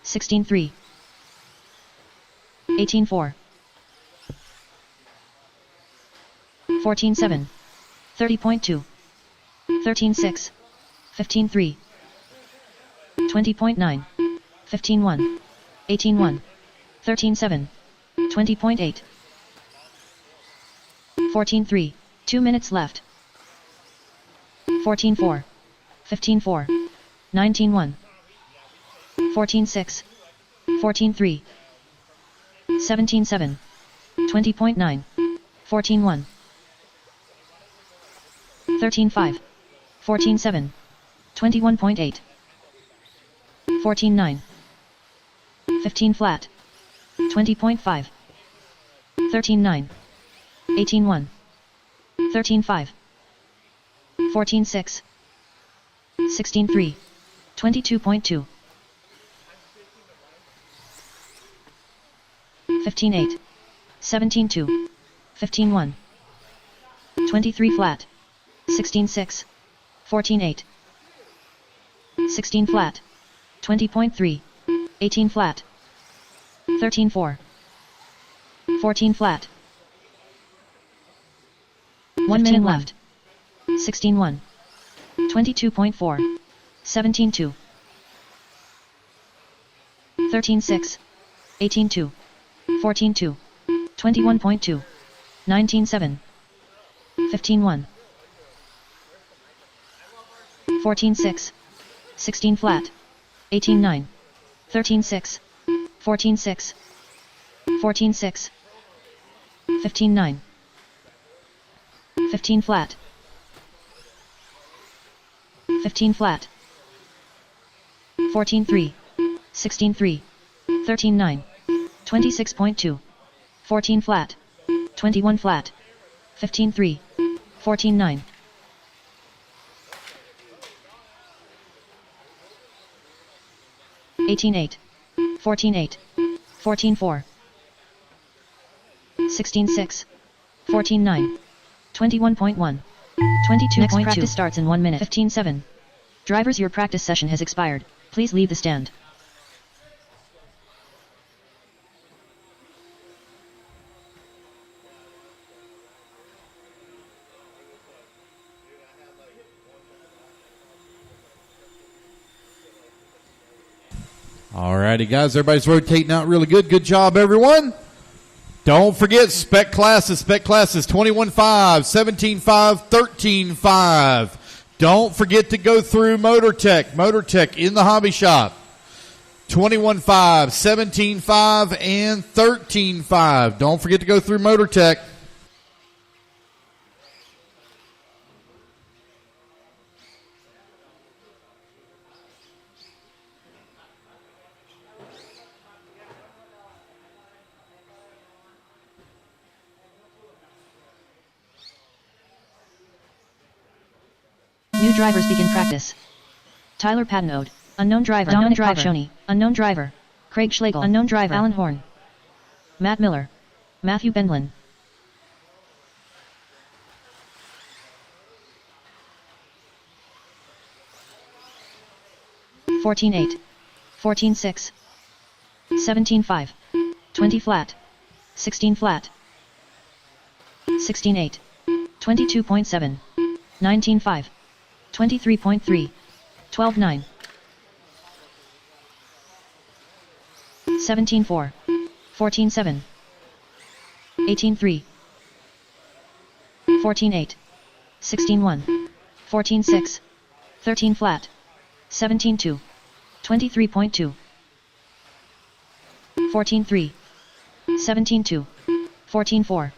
16-3. 18-4. 14-7. 30.2. 13-6. 15-3. 20.9. 15-1. 18-1. 13-7. 20.8. 14-3. 2 minutes left. 14-4. 15-4. 19-1. 14-6. 14-3. 17-7. 20.9. 14-1. 13-5. 14-7. 21.8. 14-9. 15 flat. 20.5. 13-9. 18-1. 13-5. 14-6. 16-3. 22.2. 15-8. 17-2. 15-1. 23 flat. 16-6. 14-8. 16 flat. 20.3. 18 flat. 13-4. 14 flat. 1 minute left. 16-1. 22.4. 17-2. 13-6. 18-2. 14-2. 21.2. 19-7. 15-1. 14-6. 16 flat. 18-9. 13-6. 14-6. 14-6. 15-9. 15 flat. 15 flat. 14-3. 16-3. 13-9. 26.2. 14 flat. 21 flat. 15-3. 14-9. 18-8. 14-8. 14-4. 16-6. 14-9. 21.1. 22.2. Next practice starts in 1 minute. 15-7. Drivers, your practice session has expired. Please leave the stand. Alrighty, guys. Everybody's rotating out really good. Good job, everyone. Don't forget spec classes. Spec classes 21.5, 17.5, 13.5. Don't forget to go through Motor Tech. Motor Tech in the hobby shop. 21.5, 17.5, and 13.5. Don't forget to go through Motor Tech. New drivers begin practice. Tyler Patnode. Unknown driver. Dominic Shoney. Unknown driver. Craig Schlegel. Unknown driver. Alan Horn. Matt Miller. Matthew Bendlin. $14.8. $14.6. $17.5. 20 flat. 16 flat. $16.8. 22.7. $19.5. 23.3. $12.9. $17.4. $14.7. $18.3. $14.8. $16.1. $14.6. 13 flat. $17.2. 23.2. $14.3. $17.2. $14.4.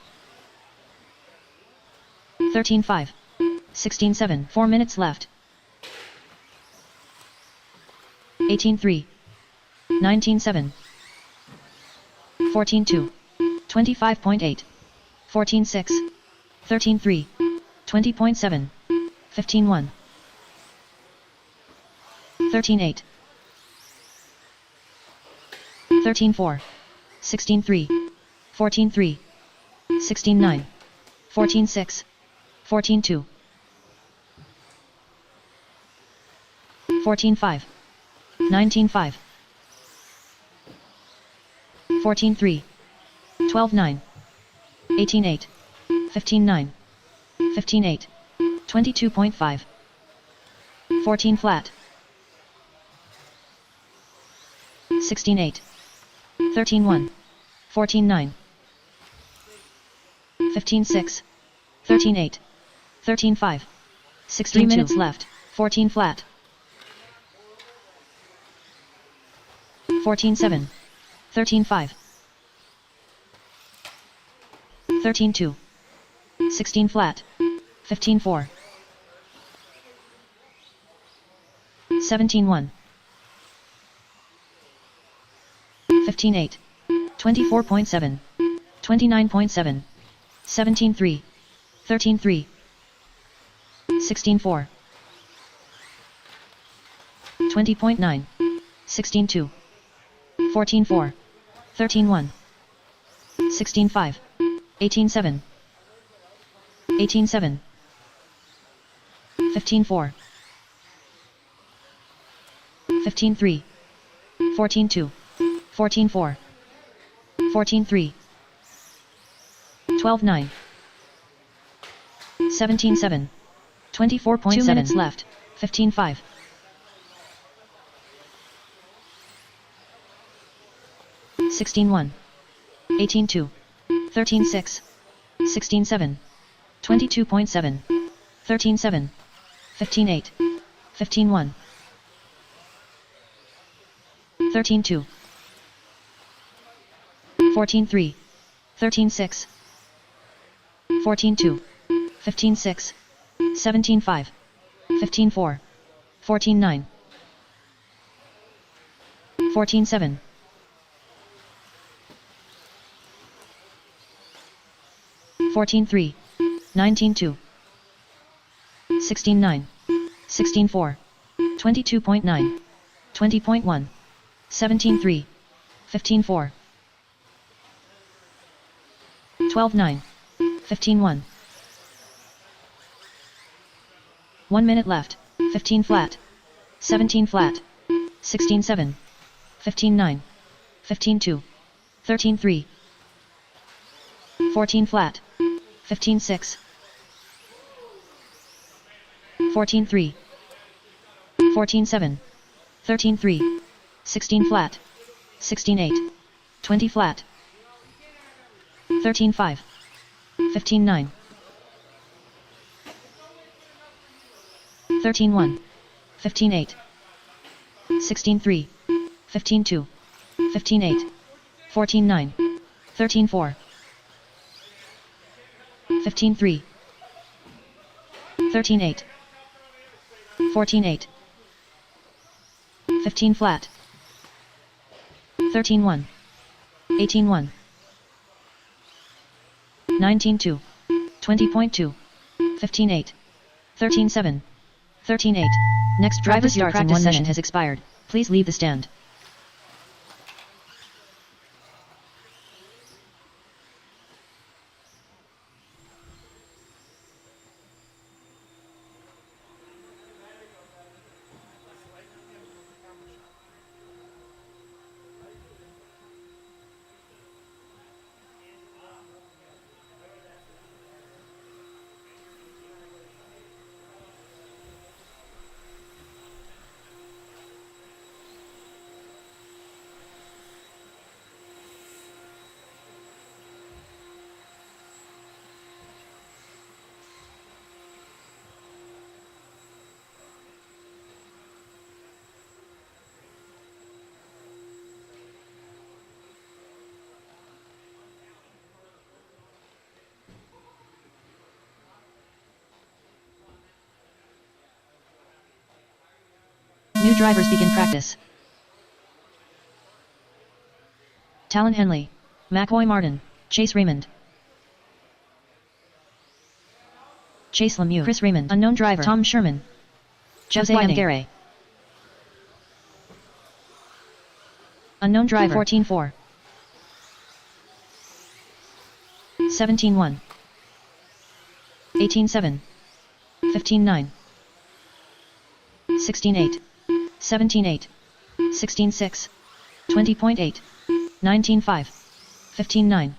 $13.5. $16.7. 4 minutes left. $18.3. $19.7. $14.2. 25.8. $14.6. $13.3. 20.7. $15.1. $13.8. $13.4. $16.3. $14.3. $16.9. $14.6. $14.2. $14.5. $19.5. $14.3. $12.9. $18.8. $15.9. $15.8. 22.5. 14 flat. 16.8. 13.1. 14.9. 15.6. 13.8. 13.5. 16 minutes left. 14 flat. 14.7. 13.5. 13.2. 16 flat. 15.4. 17.1. 15.8. 24.7. 29.7. 17.3. 13.3. 16.4. 20.9. 16.2. 14.4. 13.1. 16.5. 18.7. 18.7. 15.4. 15.3. 14.2. 14.4. 14.3. 12.9. 17.7. 24.7. 2 minutes left. 15.5. 16.1. 18.2. 13.6. 16.7. 22.7. 13.7. 15.8. 15.1. 13.2. 14.3. 13.6. 14.2. 15.6. 17.5. 15.4. 14.9. 14.7. 14.3. 19.2. 16.9. 16.4. 22.9. 20.1. 17.3. 15.4. 12.9. 15.1. 1 minute left. 15 flat. 17 flat. 16.7. 15.9. 15.2. 13.3. 14 flat. 15.6. 14.3. 14.7. 13.3. 16 flat. 16.8. 20 flat. 13.5. 15.9. 13.1. 15.8. 16.3. 15.2. 15.8. 14.9. 13.4. 15.3. 13.8. 14.8. 15 flat. 13.1. 18.1. 19.2. 20.2. 15.8. 13.7. 13-8. Next driver starts in 1 session has expired. Please leave the stand. New drivers begin practice. Talon Henley, McCoy Martin, Chase Raymond, Chase Lemieux, Chris Raymond, unknown driver, Tom Sherman, Jose Amgare, unknown driver, 14-4, 17-1, 18-7, 15-9, 16-8, 17-8, 16-6, 20.8, 19-5, 15-9,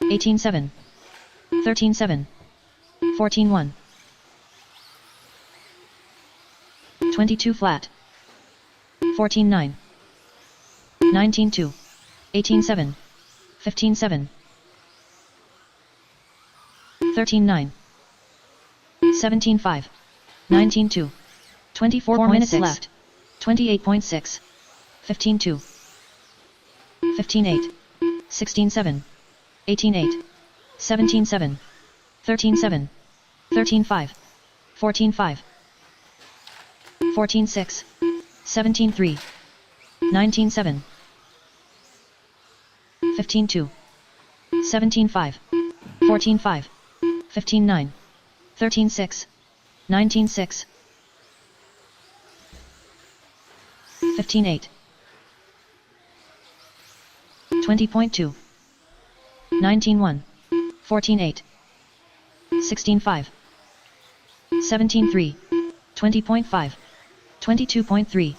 18-7, 13-7, 14-1, 22 flat, 14-9, 19-2, 18-7, 15-7, 13-9, 17-5, 19-2, 24 minutes left, 28.6, 15-2, 15-8, 16-7, 18-8, 17-7, 13-7, 13-5, 14-5, 14-6, 17-3, 19-7, 15-2, 17-5, 14-5, 15-9, 13-6, 19-6, 15-8, 20.2, 19-1, 14-8, 16-5, 17-3, 20.5, 22.3,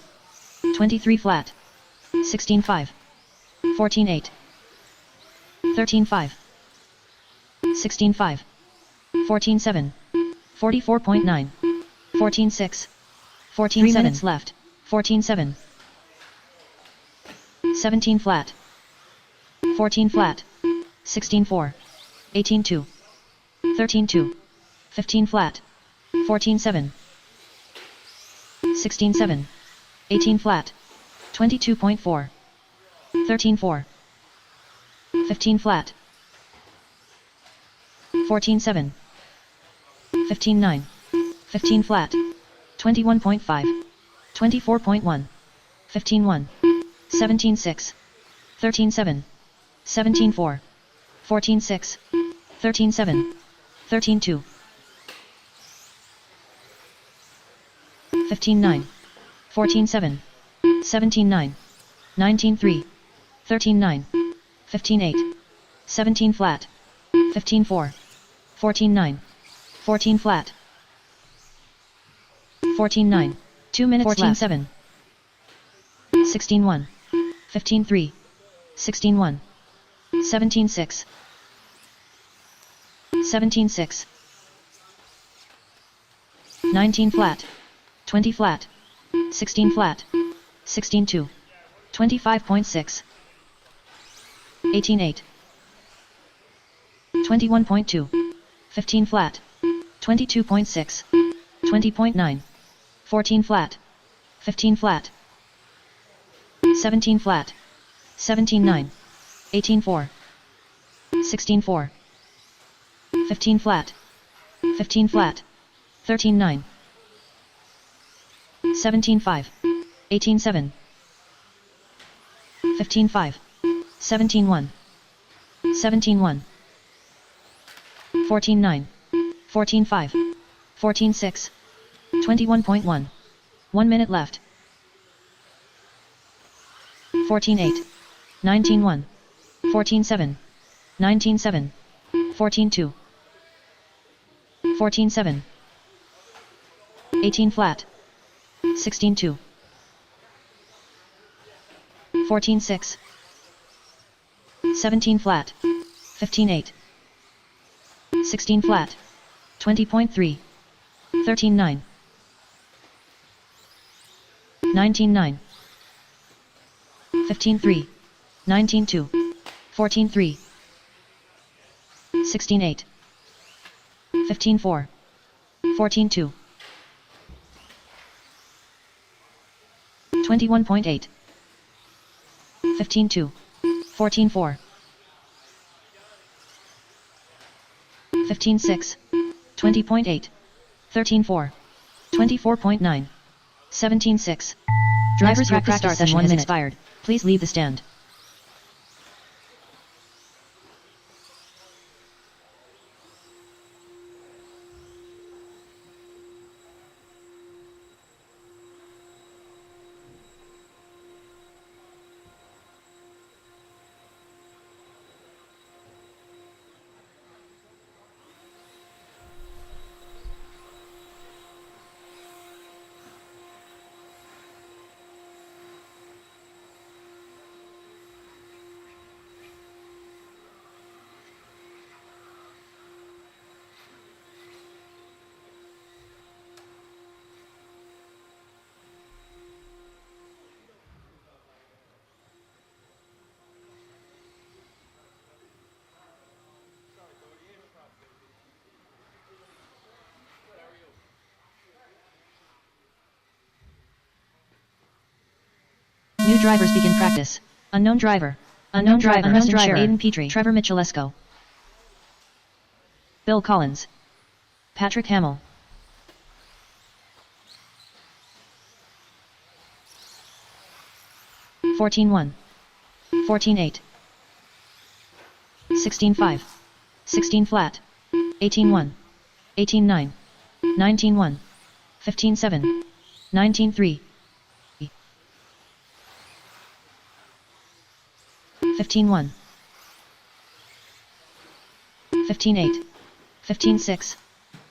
23 flat, 16-5, 14-8, 13-5, 16-5, 14-7, 44.9, 14-6, 14 minutes left, 14-7, 17 flat, 14 flat, 16-4, 18-2, 13-2, 15 flat, 14-7, 16-7, 18 flat, 22.4, 13-4, 15 flat, 14-7, 15-9, 15 flat, 21.5, 24.1, 15-1, 17-6, 13-7, 17-4, 14-6, 13-7, 13-2, 15-9, 14-7, 17-9, 19-3, 13-9, 15-8, 17 flat, 15-4, 14-9, 14 flat, 14-9, 2 minutes 14-7, 16-1, 15-3, 16-1, 17-6, 17-6, 19 flat, 20 flat, 16 flat, 16-2, 25.6, 18-8, 21.2, 15 flat, 22.6, 20.9, 14 flat, 15 flat, 17 flat, 17-9, 18-4, 16-4, 15 flat, 15 flat, 13-9, 17-5, 18-7, 15-5, 17-1, 17-1, 14-9, 14-5, 14-6, 21.1. 1 minute left. 14-8. 19-1. 14-7. 19-7. 14-2. 14-7. 18 flat. 16-2. 14-6. 17 flat. 15-8. 16 flat. 20.3. 13-9. 19-9. 15-3. 19-2. 14-3. 16-8. 15-4. 14-2. 21.8. 15-2. 14-4. 15-6. 20.8. 13-4. 24.9. 17-6. Drivers will practice session 1 minute expired. Please leave the stand. New drivers begin practice. Unknown driver. Unknown driver. Unknown driver. Aiden Petrie. Trevor Michalesco. Bill Collins. Patrick Hamill. (14-1). 14-8. 16-5. 16 flat. 18-1. 18-9. 19-1. 15-7. 19-3. 15-1. 15-8. 15-6.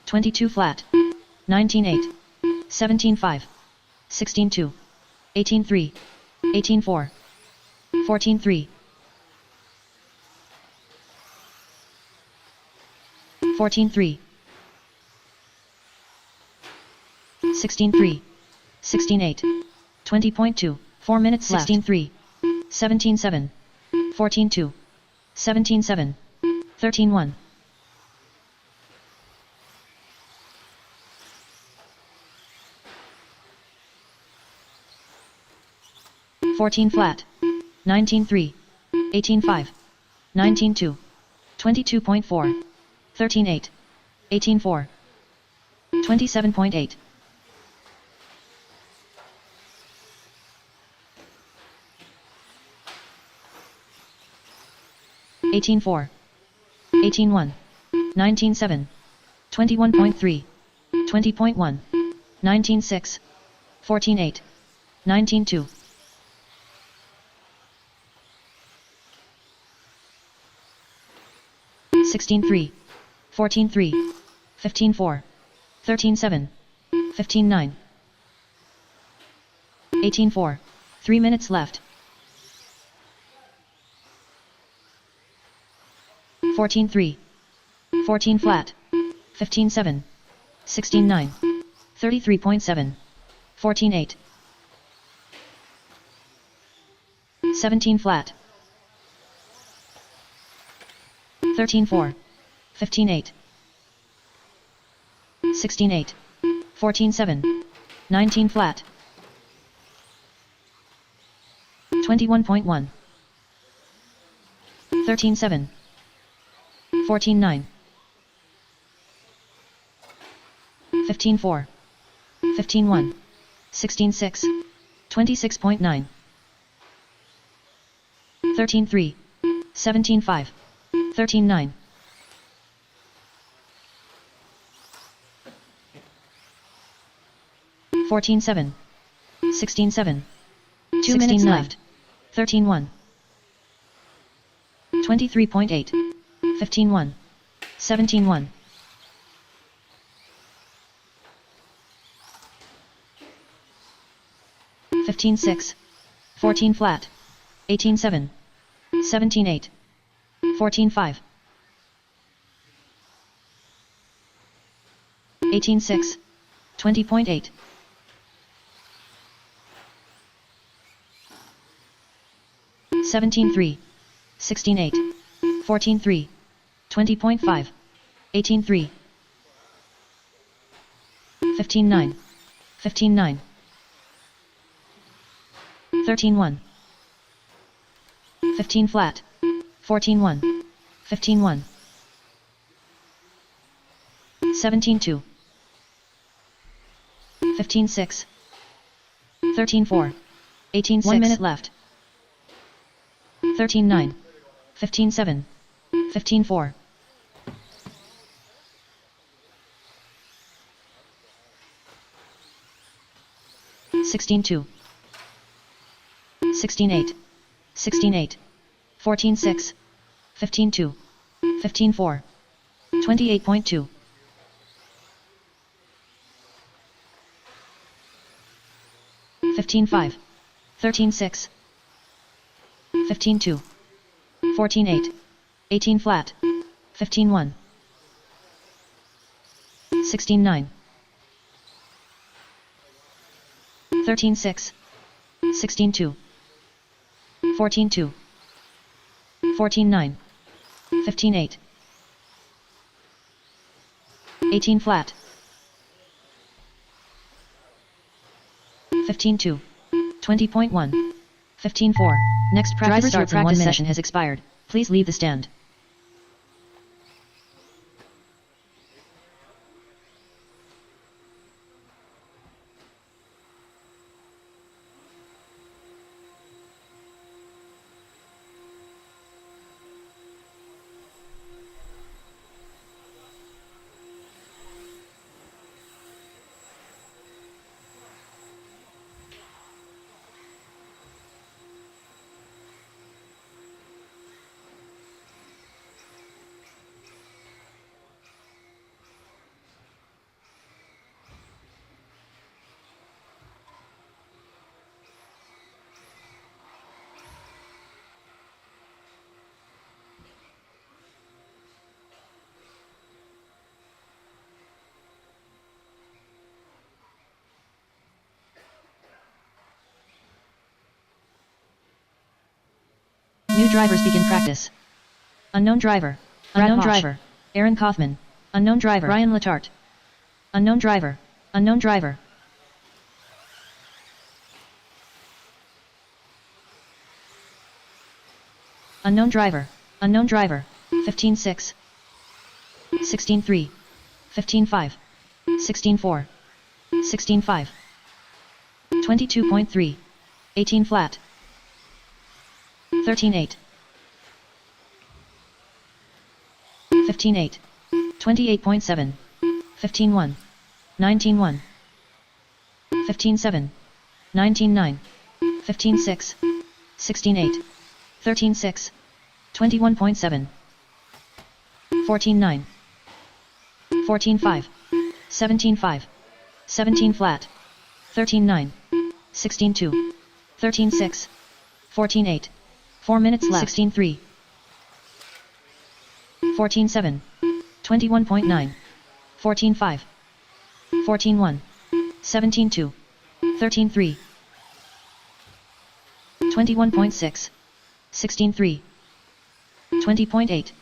22 flat. 19-8. 17-5. 16-2. 18-3. 18-4. 14-3. 14-3. 16-3. 16-8. 20.2. 4 minutes left. 16-3. 17-7. 14-2. 17-7. 13-1. 14 flat. 19-3. 18-5. 19-2. 22.4. 13-8. 18-4. 27.8. 18-4. 18-1. 19-7. 21.3. 20.1. 19-6. 14-8. 19-2. 16-3. 14-3. 15-4. 13-7. 15-9. 18-4. 3 minutes left. 14-3. 14 flat. 15-7. 16-9. 33.7. 14-8. 17 flat. 13-4. 15-8. 16-8. 14-7. 19 flat. 21.1. 13-7. 14-9. 15-4. 15-1. 16-6. 26.9. 13-3. 17-5. 13-9. 14-7. 16-7. 2 minutes left. 13-1. 23.8. 15-1. 17-1. 15-6. 14 flat. 18-7. 17-8. 14-5. 18-6. 20.8. 17-3. 16-8. 14-3. 20.5. 18-3. 15-9. 15-9. 13-1. 15 flat. 14-1. 15-1. 17-2. 15-6. 13-4. 18-6. 1 minute left. 13-9. 15-7. 15-4. 16-2. 16-8. 16-8. 14-6. 15-2. 15-4. 28.2. 15-5. 13-6. 15-2. 14-8. 18 flat. 15-1. 16-9. 13-6. 16-2. 14-2. 14-9. 15-8. 18 flat. 15-2. 20.1. 15-4. Next practice starts in 1 minute. Session has expired. Please leave the stand. New drivers begin practice. Unknown driver. Unknown driver. Aaron Kaufman. Unknown driver. Ryan Letarte. Unknown driver. Unknown driver. Unknown driver. Unknown driver. 15-6. 16-3. 15-5. 16-4. 16-5. 22.3. 18 flat. 13-8. 15-8. 28.7. 15-1. 19-1. 15-7. 19-9. 15-6. 16-8. 13-6. 21.7. 14-9. 14-5. 17-5. 17 flat. 13-9. 16-2. 13-6. 14-8. 4 minutes left. 16-3. 14-7. 21.9. 14-5. 14-1. 17-2. 13-3. 21.6. 16-3. 20.8.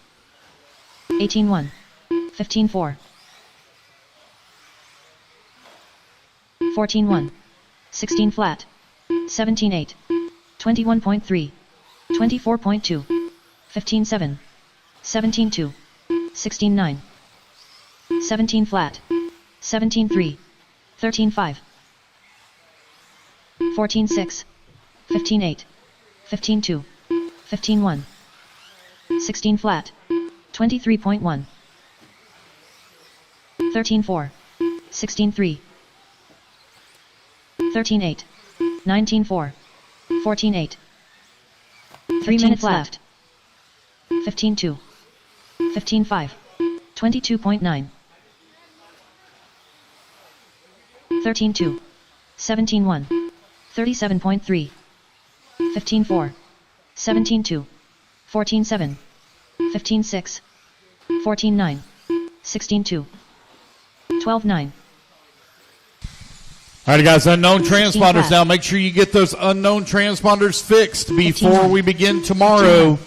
18-1. 15-4. 14-1. 16 flat. 17-8. 21.3. 24.2. 15-7. 17-2. 16-9. 17 flat. 17-3. 13-5. 14-6. 15-8. 15-2. 15-1. 16 flat. 23.1. 13-4. 16-3. 13-8. 19-4. 14-8. 3 minutes left. 15-2. 15-5. 22.9. 13-2. 17-1. 37.3. 15-4. 17-2. 14-7. 15-6. 14-9. 16-2. 12-9. All right, guys, unknown 16 transponders flat. now. Make sure you get those unknown transponders fixed 15 before one. we begin tomorrow.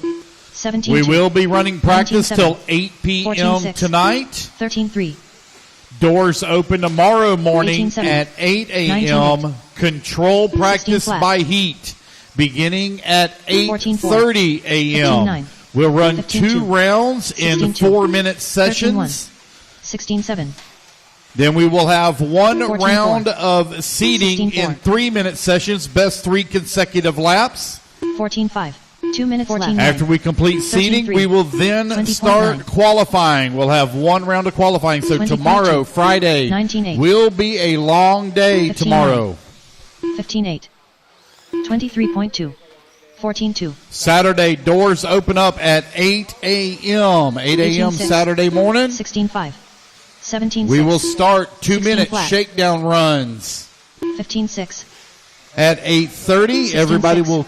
17 We will be running practice 19-7. till 8 p.m. 14-6. tonight. 13-3. Doors open tomorrow morning 18-7. at 8 a.m. 19-8. Control practice flat. by heat beginning at 14-4. 8:30 a.m. 15-9. We'll run 15-2. 2 rounds in 16-2. 4-minute sessions. 16-7. Then we will have one 14-4. round of seeding 16-4. in 3-minute sessions, best 3 consecutive laps. 14-5. 2 minutes left. After we complete seeding, 13-3. we will then 20.9. start qualifying. We'll have one round of qualifying. So 20.2. tomorrow, Friday, 19.8. will be a long day 15.9. tomorrow. 15-8. 23.2. 14-2. Saturday, doors open up at 8 a.m. 8 a.m. 18-6. Saturday morning. 16-5. 17-6. We will start 2-minute flat. shakedown runs 15-6. at 8:30. Everybody will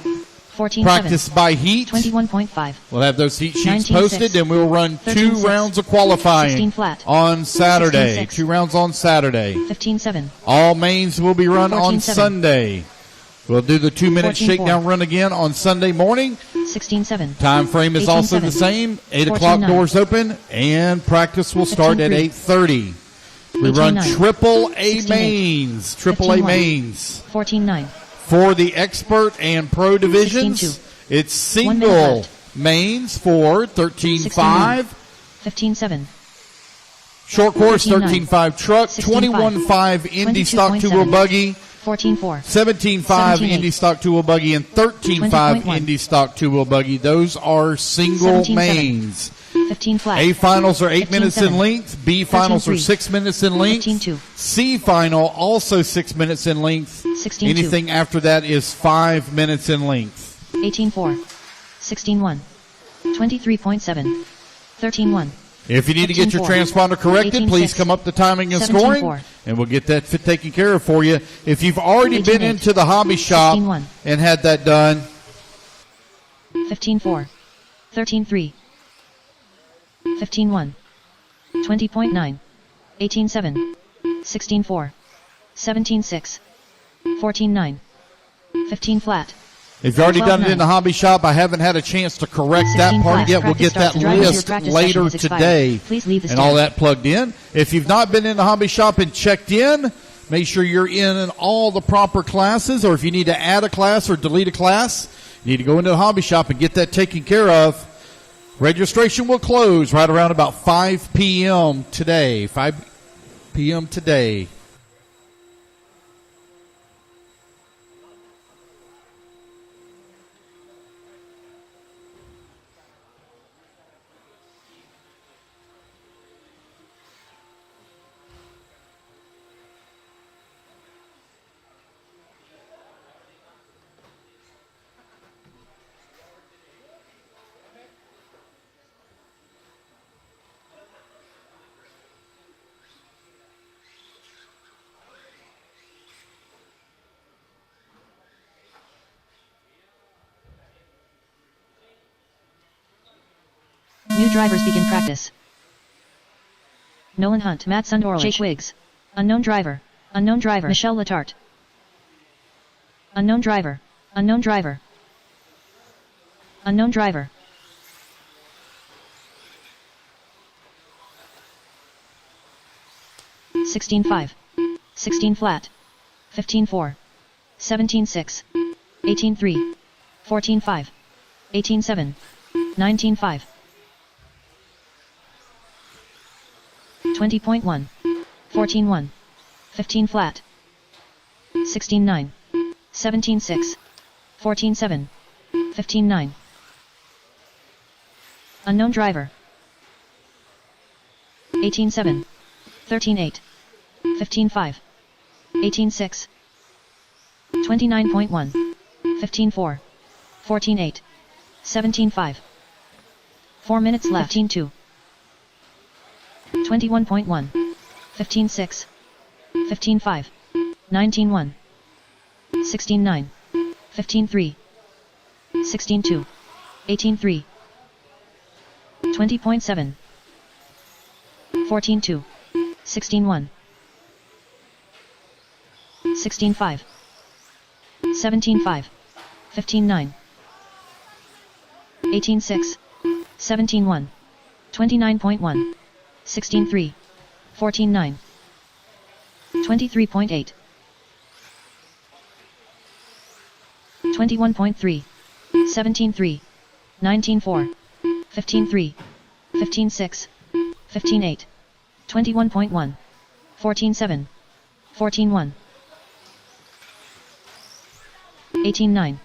14-7. practice by heat. 21.5. We'll have those heat sheets 19-6. posted, and we'll run 2 13-6. rounds of qualifying 16 flat. on Saturday. 16-6. 2 rounds on Saturday. 15-7. All mains will be run on 14-7. Sunday. We'll do the 2-minute 14-4. shakedown run again on Sunday morning. 16-7. Time frame is also 18-7. the same. 8 o'clock 14-9. doors open, and practice will start at 15-3. 8:30. We run 18-9. triple A 16-8. mains. Triple A 15-1. mains. 14-9. For the expert and pro divisions, 16-2. it's 1 minute single left. mains for 13.5. 15-7. Short course 13.9. 13.5 truck, 16.5. 21.5 Indy stock 22.7. two-wheel buggy, 14-4. 17.5 17.8. Indy stock two-wheel buggy, and 13.5 20.1. Indy stock two-wheel buggy. Those are single 17.7. mains. 15 flat. A finals are 8 minutes in 15.7. length. B finals are 13.3. 6 minutes in length. 15.2. C final also 6 minutes in length. 16.2. Anything after that is 5 minutes in length. 18-4. 16-1. 23.7. 13-1. If you need to get your 15.4. transponder corrected, 18.6. please come up to timing and 17.4. scoring, and we'll get that taken care of for you. If you've already been 18.8. into the hobby shop 16.1. and had that done, 15-4. 13-3. 15-1. 20.9. 18-7. 16-4. 17-6. 14-9. 15 flat. if you've already done it 12.9. in the hobby shop, I haven't had a chance to correct that 16 part flat. yet. We'll Practice get that starts. The driver's list practice later session is expired. today Please leave the and all stand. that plugged in. If you've not been in the hobby shop and checked in, make sure you're in all the proper classes, or if you need to add a class or delete a class, you need to go into the hobby shop and get that taken care of. Registration will close right around about 5 p.m. today. 5 p.m. today. New drivers begin practice. Nolan Hunt, Matt Sundorlich, Jake Wiggs. Unknown driver. Unknown driver. Michelle Letarte. Unknown driver. Unknown driver. Unknown driver. $16.5. 16 flat. 15.4. 17.6. 18.3. 14.5. 18.7. 19.5. 20.1. 14.1. 15 flat. 16.9. 17.6. 14.7. 15.9. Unknown driver. 18.7. 13.8. 15.5. 18.6. 29.1. 15.4. 14.8. 17.5. 4 minutes left. 15.2. 21.1. 15.6. 15.5. 19.1. 16.9. 15.3. 16.2. 18.3. 20.7. 14.2. 16.1. 16.5. 17.5. 15.9. 18.6. 17.1. 29.1. 16.3. 14.9. 23.8. 21.3. 17.3. 19.4. 15.3. 15.6. 15.8. 21.1. 14.7. 14.1. 18.9.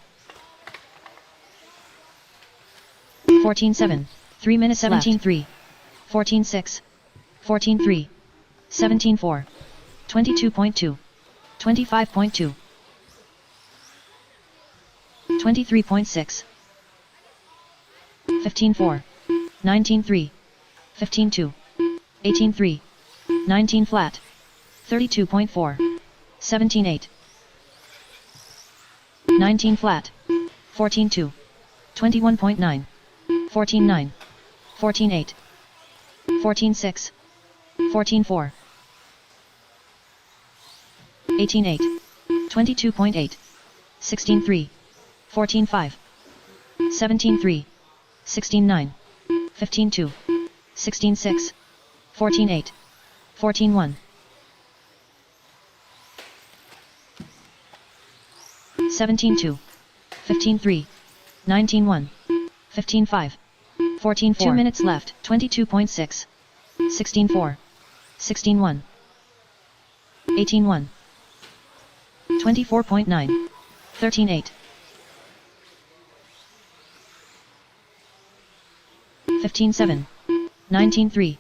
14.7. 3 minutes 17.3. 14.6. 14.3. 17.4. 22.2. 25.2. 23.6. 15.4. 19.3. 15.2. 18.3. 19 flat. 32.4. 17.8. 19 flat. 14.2. 21.9. 14.9. 14.8. 14.6. 14.4. 18.8. 22.8. 16.3. 14.5. 17.3. 16.9. 15.2. 16.6. 14.8. 14.1. 17.2. 15.3. 19.1. 15.5. 14.4. 2 minutes left. 22.6. 16.4. 16.1. 18.1. 24.9. 13.8. 15.7. 19.3.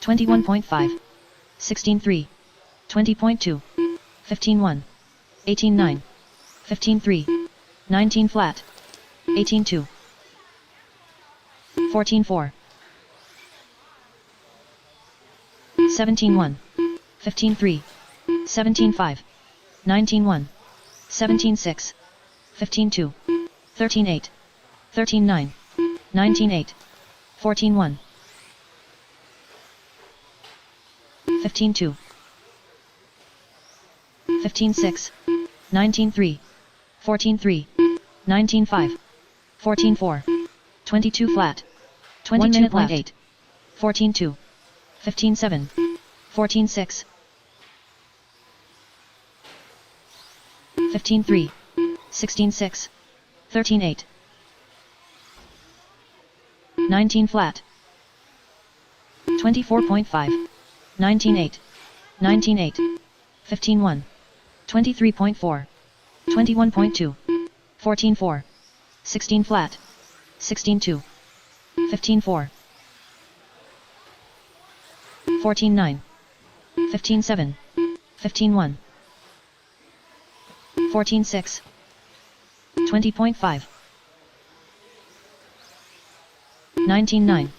21.5. 16.3. 20.2. 15.1. 18.9. 15.3. 19 flat. 18.2. 14.4. 17.1. 15.3. 17.5. 19.1. 17.6. 15.2. 13.8. 13.9. 19.8. 14.1. 15.2. 15.6. 19.3. 14.3. 19.5. 14.4. 22 flat. 22.8. 14.2. 15.7. 14.6. 15.3. 16.6. 13.8. 19 flat. 24.5. 19.8. 19.8. 15.1. 23.4. 21.2. 14.4. 16 flat. 16.2. 15.4. 14.9. 15.7. 15.1. 14.6. 20.5. 19.9.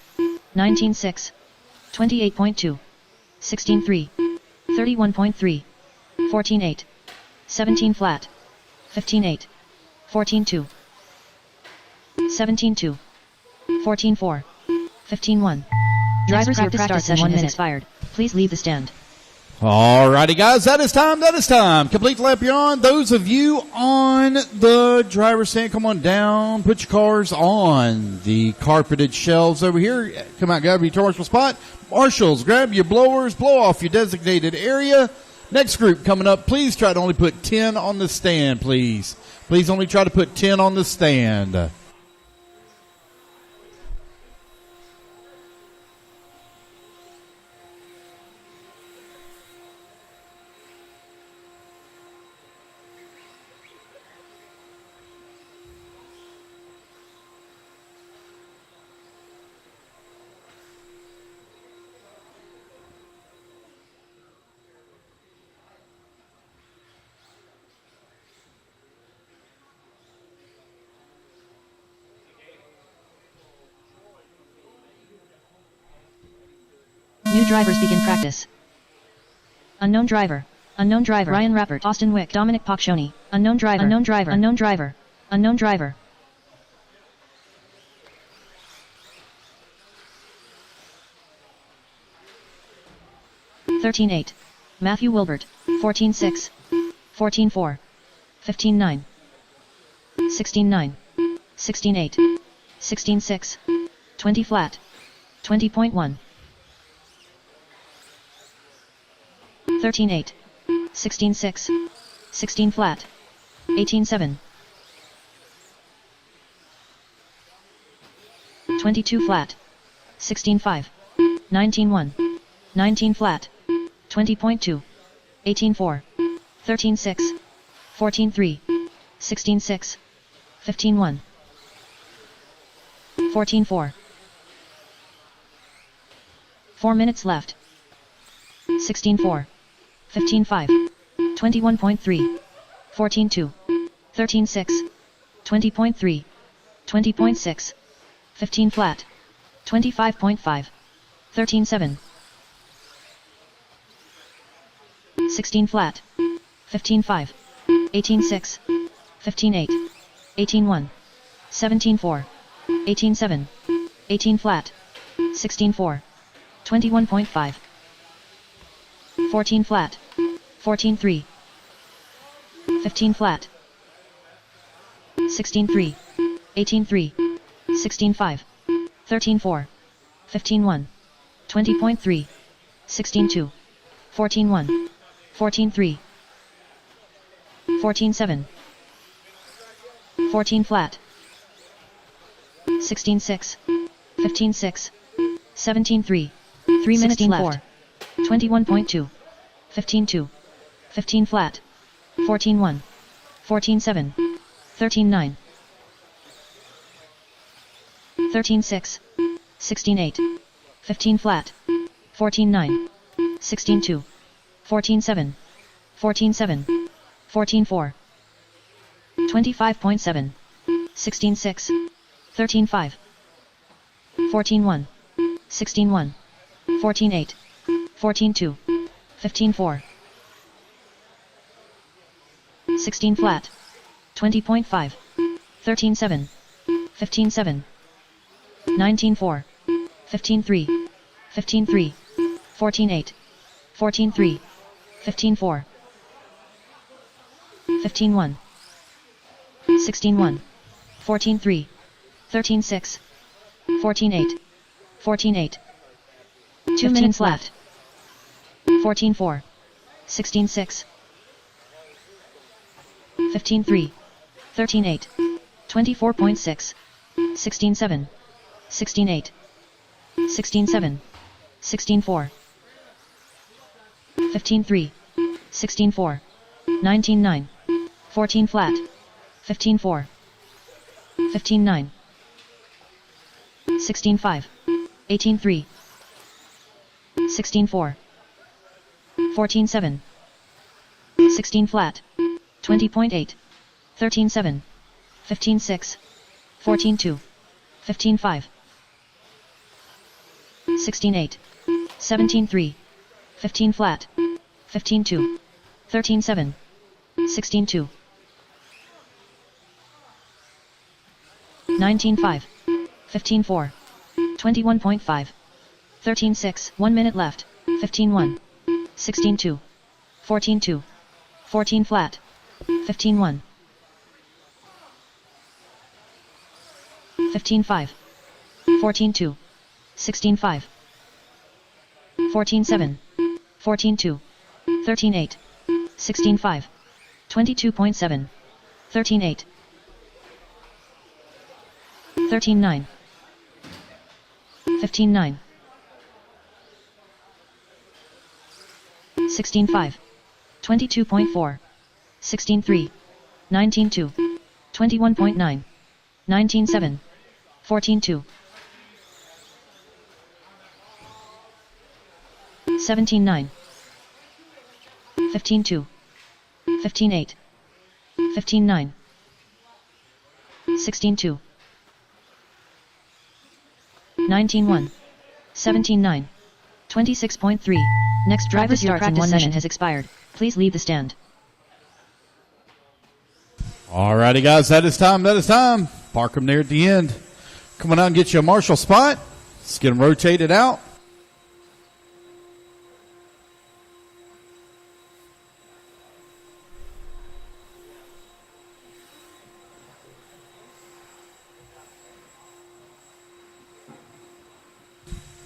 19.6. 28.2. 16.3. 31.3. 14.8. 17 flat. 15.8. 14.2. 17.2. 14.4. 15.1. Driver's practice starts in 1 minute. Expired. Please leave the stand. Alrighty, guys, that is time. That is time. Complete the lap you're on. Those of you on the driver's stand, come on down. Put your cars on the carpeted shelves over here. Come out, grab your turn marshal spot. Marshals, grab your blowers. Blow off your designated area. Next group coming up, please try to only put 10 on the stand, please. Please only try to put 10 on the stand. New drivers begin practice. Unknown driver. Unknown driver. Ryan Rappert. Austin Wick. Dominic Paccioni. Unknown driver. Unknown driver. Unknown driver. Unknown driver. (13-8). Matthew Wilbert. 14-6. 14-4. 15-9. 16-9. 16-8. 16-6. 20 flat. 20.1. 13-8. 16-6. 16 flat. 18-7. 22 flat. 16-5. 19-1. 19 flat. 20.2. 18-4. 13-6. 14-3. 16-6. 15-1. 14-4. 4 minutes left. 16-4. 15-5. 21.3. 14-2. 13-6. 20.3. 20.6. 15 flat. 25.5. 13-7. 16 flat. 15-5. 18-6. 15-8. 18-1. 17-4. 18-7. 18 flat. 16-4. 21.5. 14 flat. 14-3. 15 flat. 16-3. 18-3. 16-5. 13-4. 15-1. 20.3. 16-2. 14-1. 14-3. 14-7. 14 flat. 16-6. 15-6. 17-3. 3 minutes left. 21.2. 15-2. 15 flat. 14-1. 14-7. 13-9. 13-6. 16-8. 15 flat. 14-9. 16-2. 14-7. 14-7. 14-4. 25.7. 16-6. 13-5. 14-1. 16-1. 14-8. 14-2. 15-4. 16 flat. 20.5. 13-7. 15-7. 19-4. 15-3. 15-3. 14-8. 14-3. 15-4. 15-1. 16-1. 14-3. 13-6. 14-8. 14-8. 2 minutes left. 14-4. 16-6. 15-3. 13-8. 24.6. 16-7. 16-8. 16-7. 16-4. 15-3. 16-4. 19-9. 14 flat. 15-4. 15-9. 16-5. 18-3. 16-4. 14-7. 16 flat. 20.8. 13-7. 15-6. 14-2. 15-5. 16-8. 17-3. 15 flat. 15-2. 13-7. 16-2. 19-5. 15-4. 21.5. 13-6. 1 minute left. 15-1. 16-2. 14-2. 14 flat. 15-1. 15-5. 14-2. 16-5. 14-7. 14-2. 13-8. 16-5. 22.7. 13-8. 13-9. 15-9. 16-5. 22.4. 16-3. 19-2. 21.9. 19-7. 14-2. 17-9. 15-2. 15-8. 15-9. 16-2. 19-1. 17-9. 26.3. Next driver starts in 1 minute has expired. Please leave the stand. Alrighty, guys, that is time. That is time. Park them there at the end. Come on out and get you a marshal spot. Let's get them rotated out.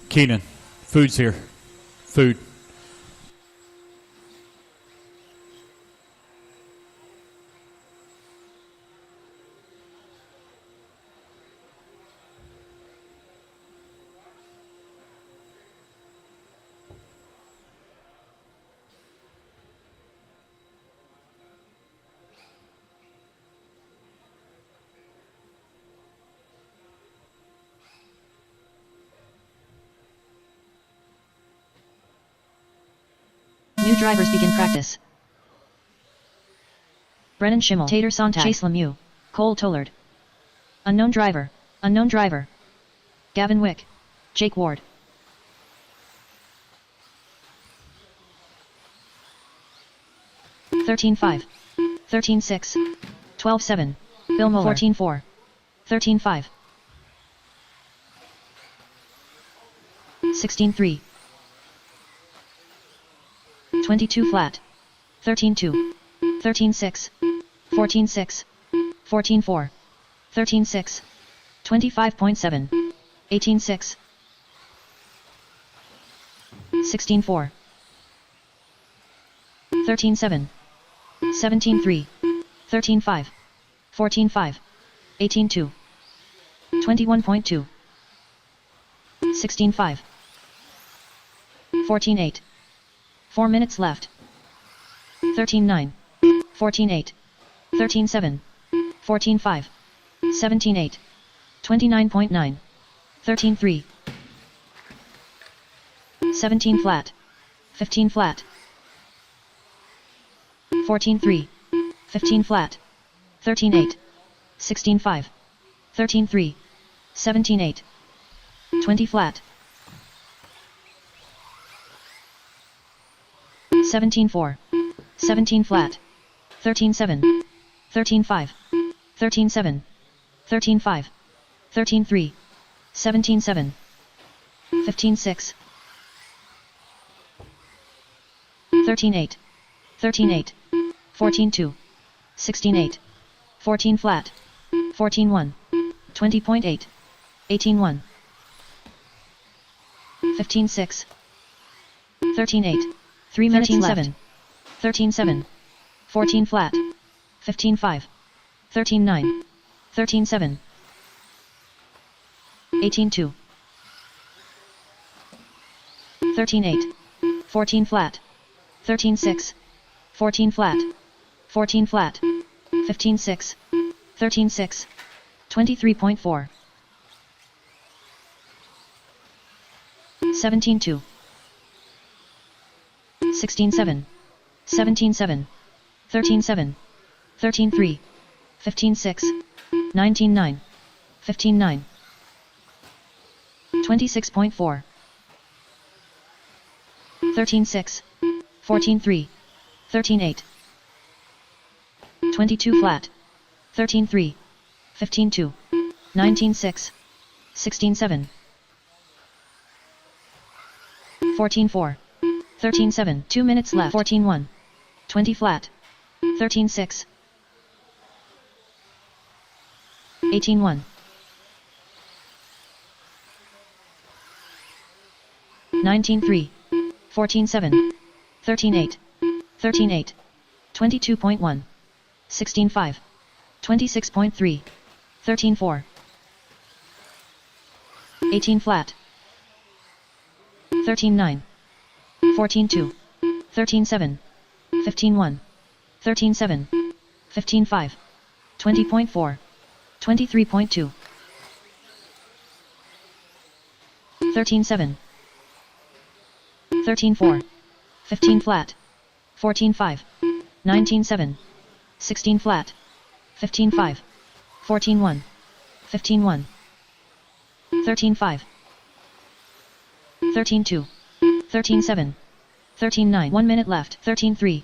Keenan, food's here. Food. New drivers begin practice. Brennan Schimmel, Tater Sontag, Chase Lemieux, Cole Tollard. Unknown driver, unknown driver. Gavin Wick, Jake Ward. $13.5, $13.6, $12.7, Bill Muller, $14.4, $13.5, $16.3. 22 flat, 13-2, 13-6, 14-6, 14-4, 13-6, 25.7, 18-6, 16-4, 13-7, 17-3, 13-5, 14-5, 18-2, 21.2, 16-5, 14-8. 4 minutes left. 13-9, 14-8, 13-7, 14-5, 17-8, 29.9, 13-3, 17 flat, 15 flat, 14-3, 15 flat, 13-8, 16-5, 13-3, 17-8, 20 flat, 17-4, 17 flat, 13-7, 13-5, 13-7, 13-5, 13-3, 17-7, 15-6, 13-8, 13-8, 14-2, 16-8, 14 flat, 14-1, 20.8, 18-1, 15-6, 13-8, 3 minutes left. 13-7, 14 flat, 15-5, 13-9, 13-7, 18-2, 13-8, 14 flat, 13-6, 14 flat, 14 flat, 15-6, 13-6, 23.4, 17-2, 16-7, 17-7, 13-7, 13-3, 15-6, 19-9, 15-9, 26.4, 13-6, 14-3, 13-8, 22 flat, 13-3, 15-2, 19-6, 16-7, 14-4, 13-7, 2 minutes left. 14-1, 20 flat, 13-6, 18-1, 19-3, 14-7, 13-8, 13-8, 22.1, 16-5, 26.3, 13-4, 18 flat, 13-9, 14-2, 13-7, 15-1, 13-7, 15-5, 20.4, 23.2, 13-7, 13-4, 15 flat, 14-5, 19-7, 16 flat, 15-5, 14-1, 15-1, 13-5, 13-2, 13-7. 13-9. 1 minute left. 13-3.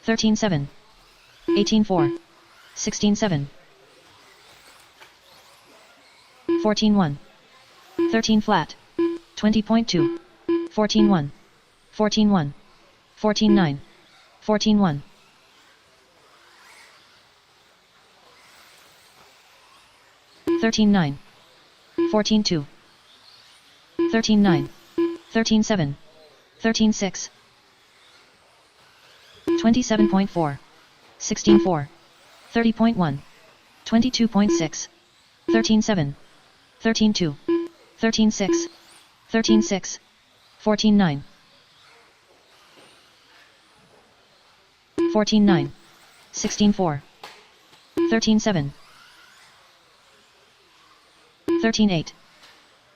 13-7. 18-4. 16-7. 14-1. 13 flat. 20.2. 14-1. 14-1. 14-9. 14-1. 13-9. 14-2. 13-9. 13-7. 13-6. 27.4. 16-4. 30.1. 22.6. 13-7. 13-2. 13-6. 13-6. 14-9. 14-9. 16-4. 13-7. 13-8.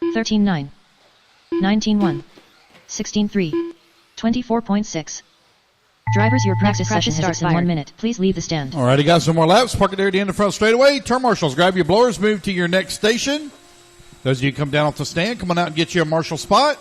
13-9. 19-1. 16-3. 24.6. Drivers, your practice session starts in 1 minute. Please leave the stand. All right, you got some more laps. Park it there at the end of the front straightaway. Turn marshals. Grab your blowers. Move to your next station. Those of you who come down off the stand, come on out and get you a marshal spot.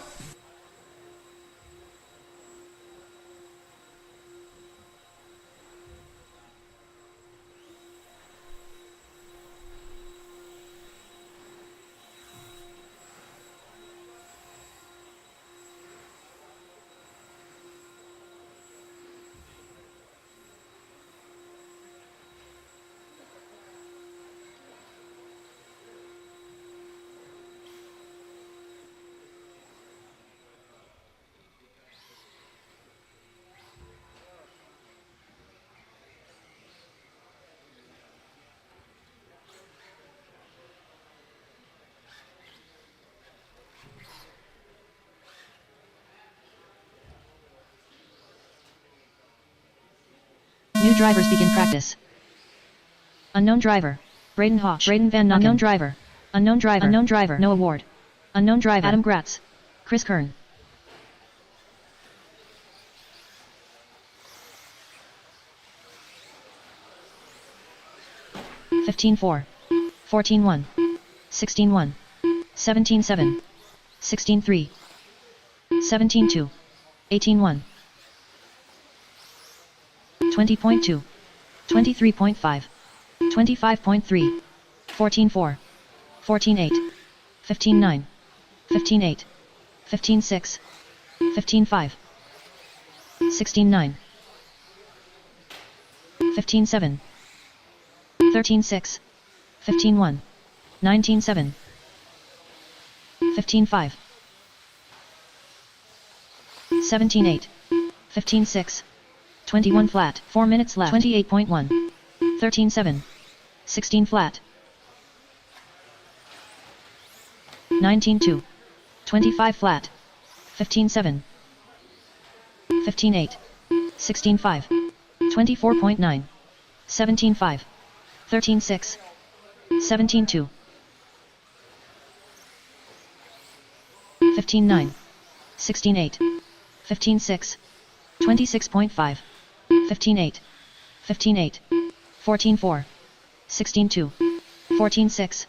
New drivers begin practice. Unknown driver. Braden Hosh. Braden Van Nucken. Unknown driver. Unknown driver. Unknown driver. No award. Unknown driver. Adam Gratz. Chris Kern. (15-4), 14-1, 16-1, 17-7, 16-3, 17-2, 18-1, 20.2, 23.5, 25.3, 14-4, 14-8, 15-9, 15-8, 15-6, 15-5, 16-9, 15-7, 13-6, 15-1, 19-7, 15-5, 17-8, 15-6, 21 flat, 4 minutes left, 28.1, 13-7, 16 flat, 19-2, 25 flat, 15-7, 15-8, 16-5, 24.9, 17-5, 13-6, 17-2, 15-9, 16-8, 15-6, 26.5, 15-8, 15-8, 14-4, 16-2, 14-6,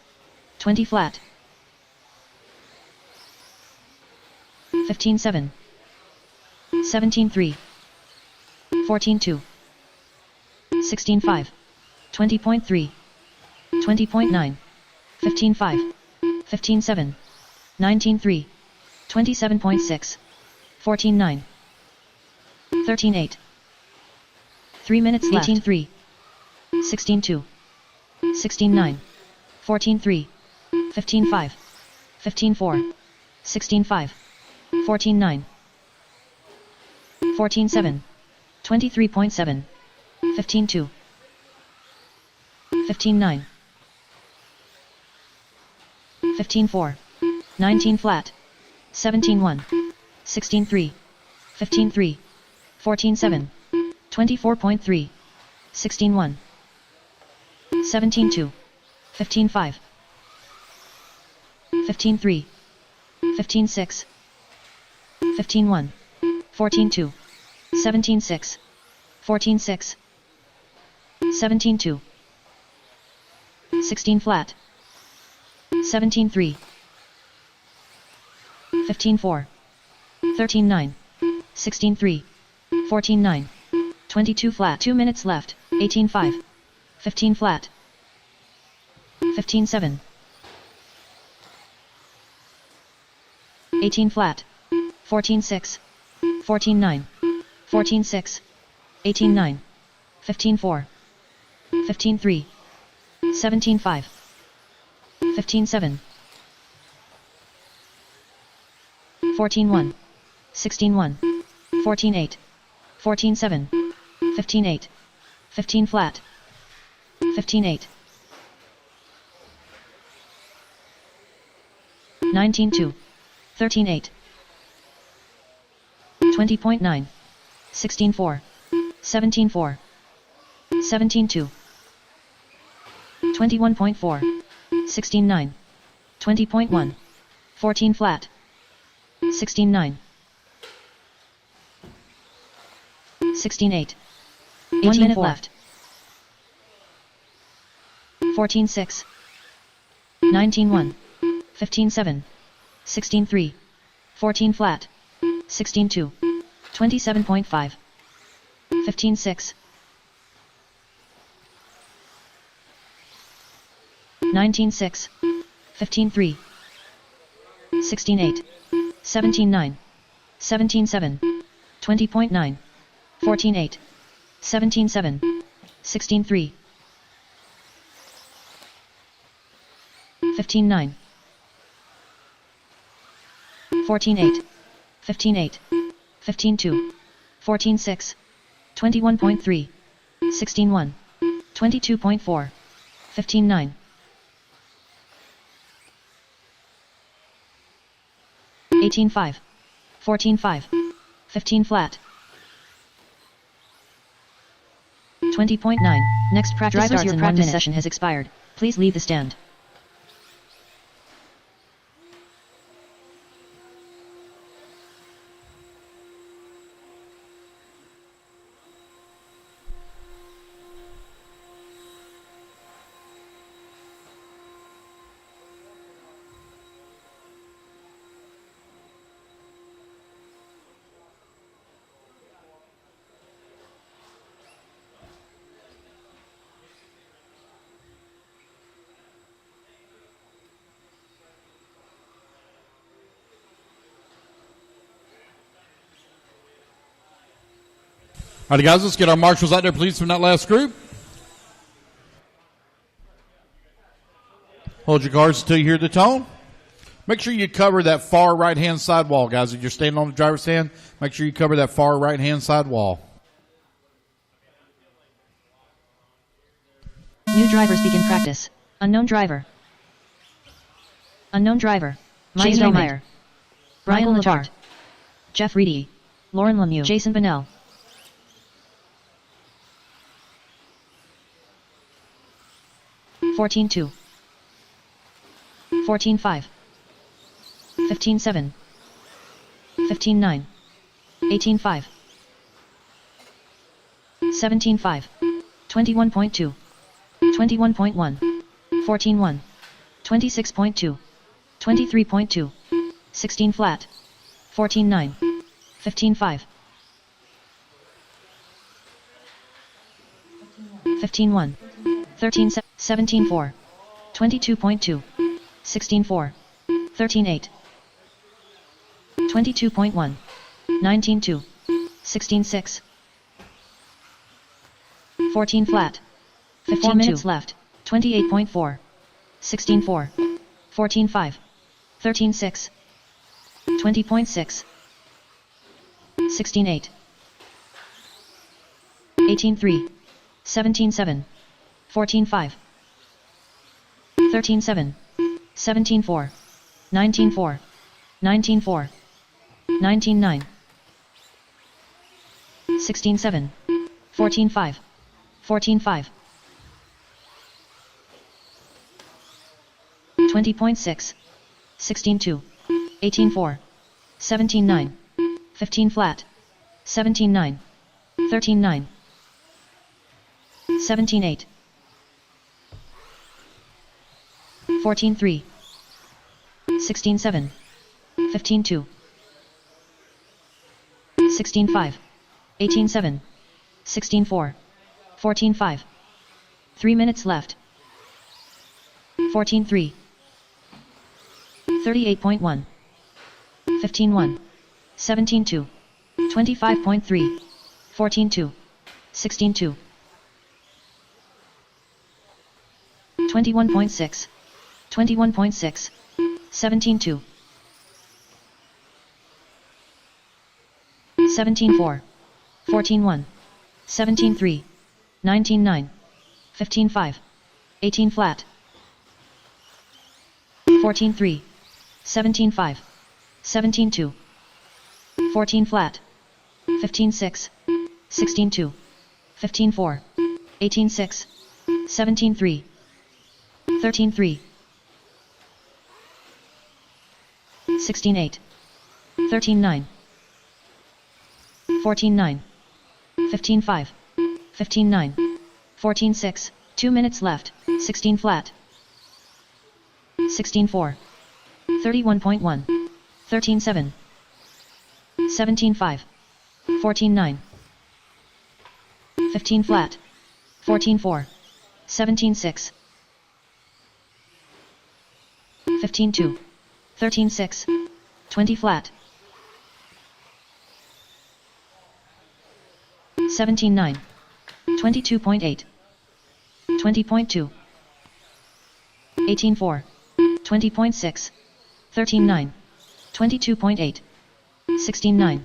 20 flat, 15-7, 17-3, 14-2, 16-5, 20.3, 20.9, 15-5, 15-7, 19-3, 27.6, 14-9, 13-8, 3 minutes left, 18-3, 16-2, 16-9, 14-3, 15-5, 15-4, 16-5, 14-9, 14-7, 23.7, 15-2, 15-9, 15-4, 19 flat, 17-1, 16-3, 15-3, 14-7, 24.3, 16-1, 17-2, 15-5, 15-3, 15-6, 15-1, 14-2, 17-6, 14-6, 17-2, 16 flat, 17-3, 15-4, 13-9. 16-3. 14-9. 22 flat. 2 minutes left. 18-5. 15 flat. 15-7. 18 flat. 14-6. 14-9. 14-6. 18-9. 15-4. 15-3. 17-5. 15-7. 14-1. 16-1. 14-8. 14-7. 15-8. 15 flat. 15-8. 19-2. 13-8. 20.9. 16-4. 17-4. 17-2. 21.4. 16-9. 20.1. 14 flat. 16-9. 16-8. 1 minute left. 14-6. 19-1. 15-7. 16-3. 14 flat. 16-2. 27.5. 15-6. 19-6. 15-3. 16-8. 17-9. 17-7. 20.9. 14-8. 17-7. 16-3. 15-9. 14-8. 15-8. 15-2. 14-6. 21.3. 16-1. 22.4. 15-9. 18-5. 14-5. 15 flat. 20.9. Next practice starts in 1 minute. Session has expired. Please leave the stand. All right, guys, let's get our marshals out there, please, from that last group. Hold your cards until you hear the tone. Make sure you cover that far right-hand side wall, guys. If you're standing on the driver's stand, make sure you cover that far right-hand side wall. New drivers begin practice. Unknown driver. Unknown driver. James O'Meyer. Brian Latart. Jeff Reedy. Lauren Lemieux. Jason Bennell. 14-2. 14-5. 15-7. 15-9. 18-5. 17-5. 21.2. 21.1. 14-1. 26.2. 23.2. 16 flat. 14-9. 15-5. 15-1. 17-4. 22.2. 16-4. 13-8. 22.1. 19-2. 16-6. 14 flat. 15 minutes left. 28.4. 16-4. 14-5. 13-6. 20.6. 16-8. 18-3. 17-7. 14-5. 13-7. 17-4. 19-4. 19-4. 19-9. 16-7. 14-5. 14-5. 20.6. 16-2. 18-4. 17-9. 15 flat. 17-9. 13-9. 17-8. 14-3. 16-7. 15-2. 16-5. 18-7. 16-4. 14-5. 3 minutes left. 14-3. 38.1. 15-1. 17-2. 25.3. 14-2. 16-2. 21.6. 21.6. 17-2. 17-4. 14-1. 17-3. 19-9. 15-5. 18 flat. 14-3. 17-5. 17-2. 14 flat. 15-6. 16-2. 15-4. 18-6. 17-3. 13-3. 16-8. 13-9. 14-9. 15-5. 15-9. 14-6. 2 minutes left. 16 flat. 16-4. 31.1. 13-7. 17-5. 14-9. 15 flat. 14-4. 17-6. 15-2. 13-6. 20 flat. 17-9. 22.8. 20.2. 18-4. 20.6. 13-9. 22.8. 16-9.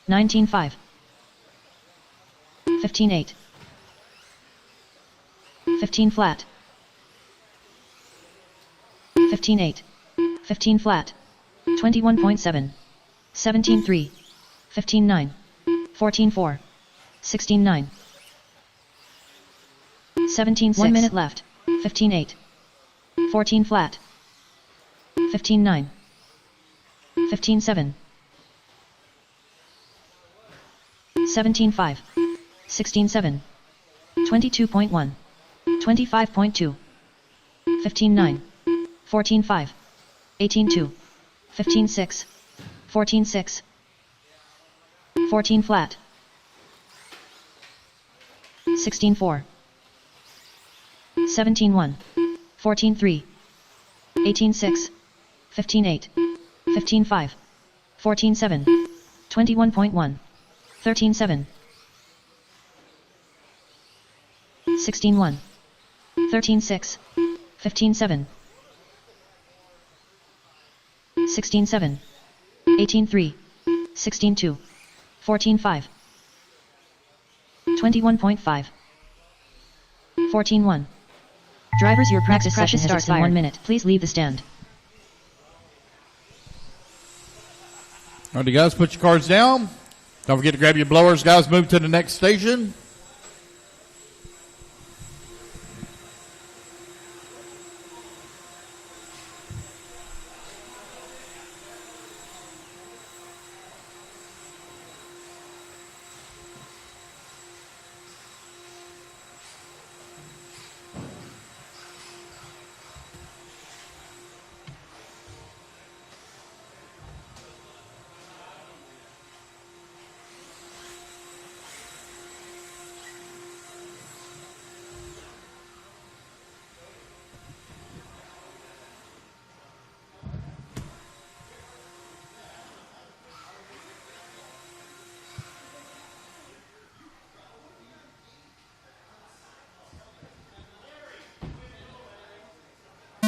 19-5. 15-8. 15 flat. 15-8. 15 flat. 21.7. 17-3. 15-9. 14-4. 16-9. 17-6. 1 minute left. 15-8. 14 flat. 15-9. 15-7. 17-5. 16-7. 22.1. 25.2. 15-9. 14-5. 18-2. 15-6. 14-6. 14 flat. 16-4. 17-1. 14-3. 18-6. 15-8. 15-5. 14-7. 21.1. 13-7. 16-1. 13-6. 15-7. 16-7. 18-3. 16-2. 14-5. 21.5. 14-1. Drivers, your practice session starts in 1 minute. Please leave the stand. Alrighty, guys, put your cards down. Don't forget to grab your blowers, guys. Move to the next station.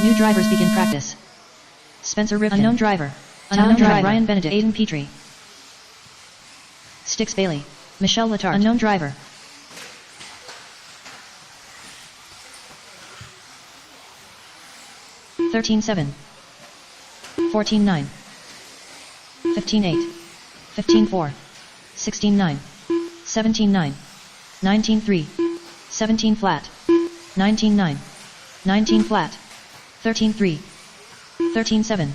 New drivers begin practice. Spencer Rivkin. Unknown driver. Unknown driver. Ryan Benedict. Aiden Petrie. Styx Bailey. Michelle Letarte. Unknown driver. (13-7). 14-9. 15-8. 15-4. 16-9. 17-9. 19-3. 17 flat. 19-9. 19 flat. 13-3. 13-7.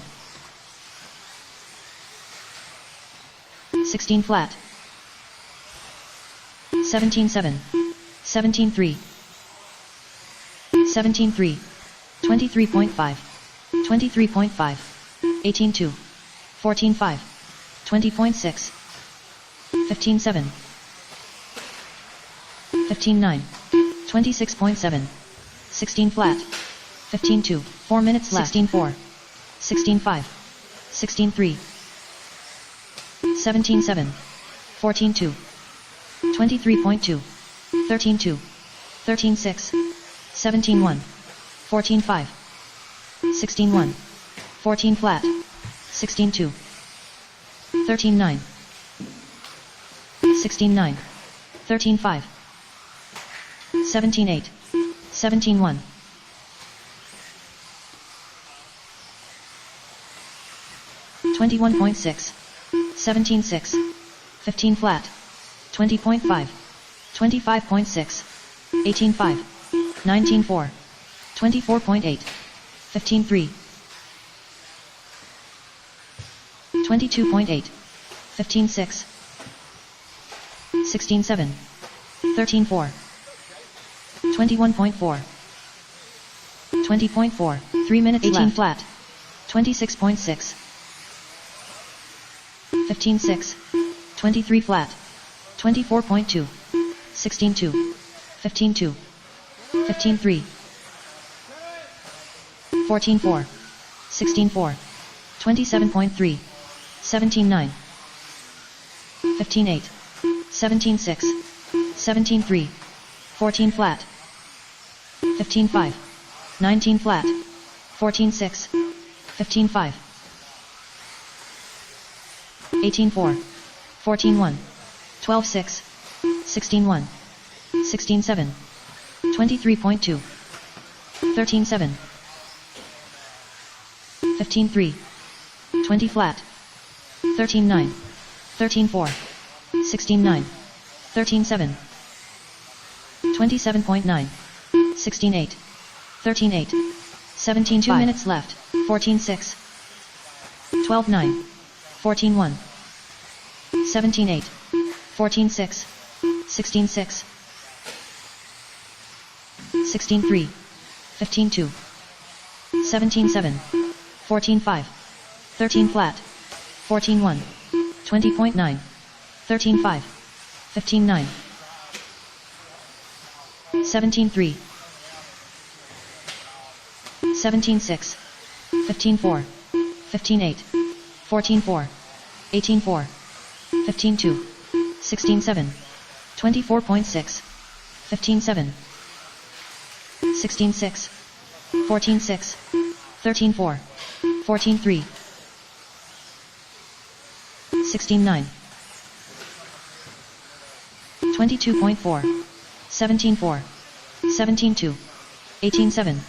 16 flat. 17-7. 17-3. 17-3. 23.5. 23.5. 18-2. 14-5. 20.6. 15-7. 15-9. 26.7. 16 flat. 15-2. 4 minutes left. 16-4. 16-5. 16-3. 17-7. 14-2. 23.2. 13-2. 13-6. 17-1. 14-5. 16-1. 14 flat. 16-2. 13-9. 16-9. 13-5. 17-8. 17-1. 21.6. 17-6. 15 flat. 20.5. 25.6. 18-5. 19-4. 24.8. 15-3. 22.8. 15-6. 16-7. 13-4. 21.4. 20.4. 3 minutes 18 left. Flat. 26.6. 15-6. 23 flat. 24.2. 16-2. 15-2. 15-3. 14-4. 16-4. 27.3. 17-9. 15-8. 17-6. 17-3. 14 flat. 15-5. 19 flat. 14-6. 15-5. 18-4. 14-1. 12-6. 16-1. 16-7. 23.2. 13-7. 15-3. 20 flat. 13-9. 13-4. 16-9. 13-7. 27.9. 16-8. 13-8. 17-2 2 minutes left. 14-6. 12-9. 14-1. 17-8. 14-6. 16-6. 16-3. 15-2. 17-7. 14-5. 13 flat. 14-1. 20.9. 13-5. 15-9. 17-3. 17-6. 15-4. 15-8. 14-4. 18-4. 15-2. 16-7. 24.6. 15-7. 16-6. 14-6. 13-4. 14-3. 16-9. 22.4. 17-4. 17-2. 18-7.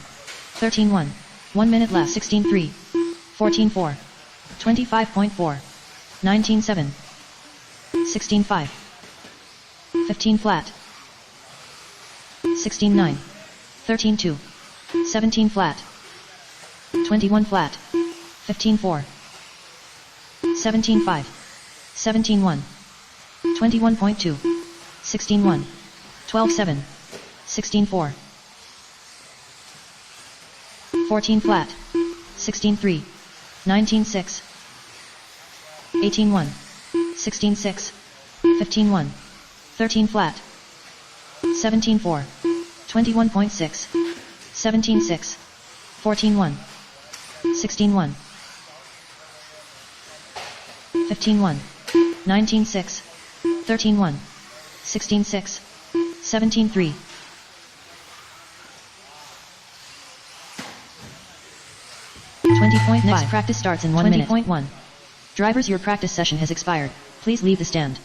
13-1. 1 minute left. 16-3. 14-4. 25.4. 19-7. 16-5. 15 flat. 16-9. 13-2. 17 flat. 21 flat. 15-4. 17-5. 17-1. 21.2. 16-1. 12-7. 16-4. 14 flat. 16-3. 19-6. 18-1. 16-6. 15-1. 13 flat. 17-4. 21.6. 17-6. 14-1. 16-1. 15-1. 19-6. 13-1. 16-6. 17-3. Next practice starts in 1 minute. 20.1. Drivers, your practice session has expired. Please leave the stand.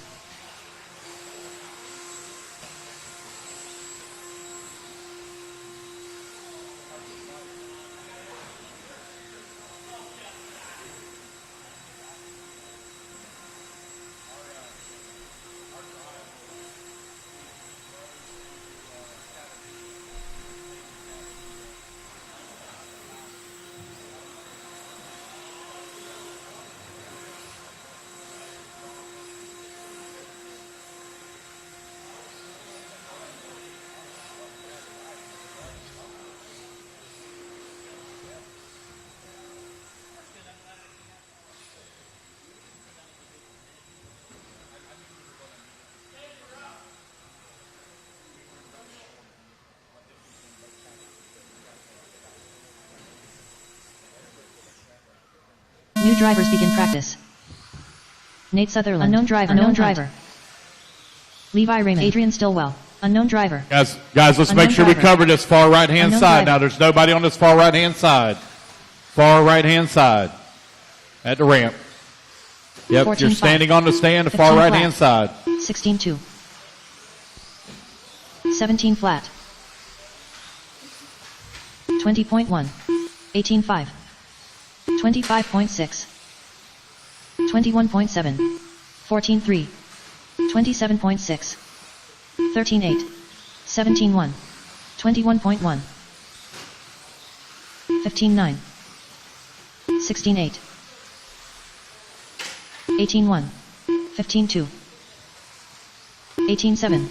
New drivers begin practice. Nate Sutherland. Unknown driver. Unknown driver. Levi Raymond. Adrian Stillwell. Unknown driver. Guys, let's Unknown make sure driver. we cover this far right-hand Unknown side. driver. Now, there's nobody on this far right-hand side. Far right-hand side at the ramp. Yep, 14-5. you're standing on the stand, the far 15 right-hand flat. side. 16-2. 17 flat. 20.1. 18.5. 25.6. 21.7. 14.3. 27.6. 13.8. 17.1. 21.1. 15.9. 16.8. 18.1. 15.2. 18.7.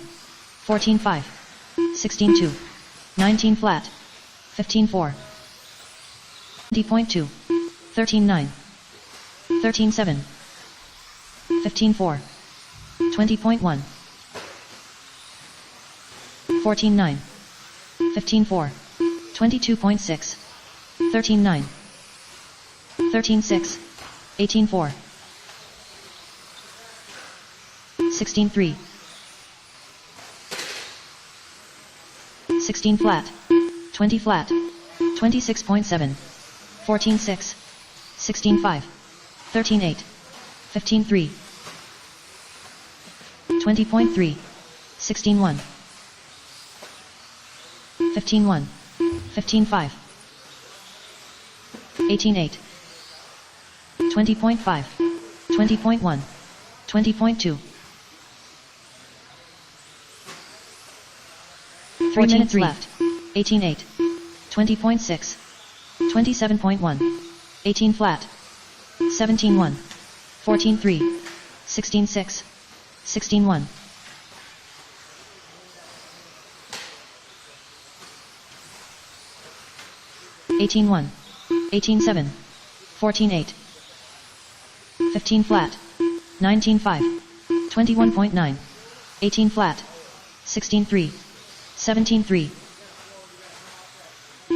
14.5. 16.2. 19 flat. 15.4. 20.2. 13.9. 13.7. 15.4. 20.1. 14.9. 15.4. 22.6. 13.9. 13.6. 18.4. 16.3. 16 flat. 20 flat. 26.7. 14.6. 16.5. 13.8. 15.3. 20.3. 16.1. 15.1. 15.5. 18.8. 20.5. 20.1. 20.2. 3 minutes left. 18.8. 20.6. 27.1. 18 flat. 17.1. 14.3. 16.6. 16.1. 18.1. 18.7. 14.8. 15 flat. 19.5. 21.9. 18 flat. 16.3. 17.3.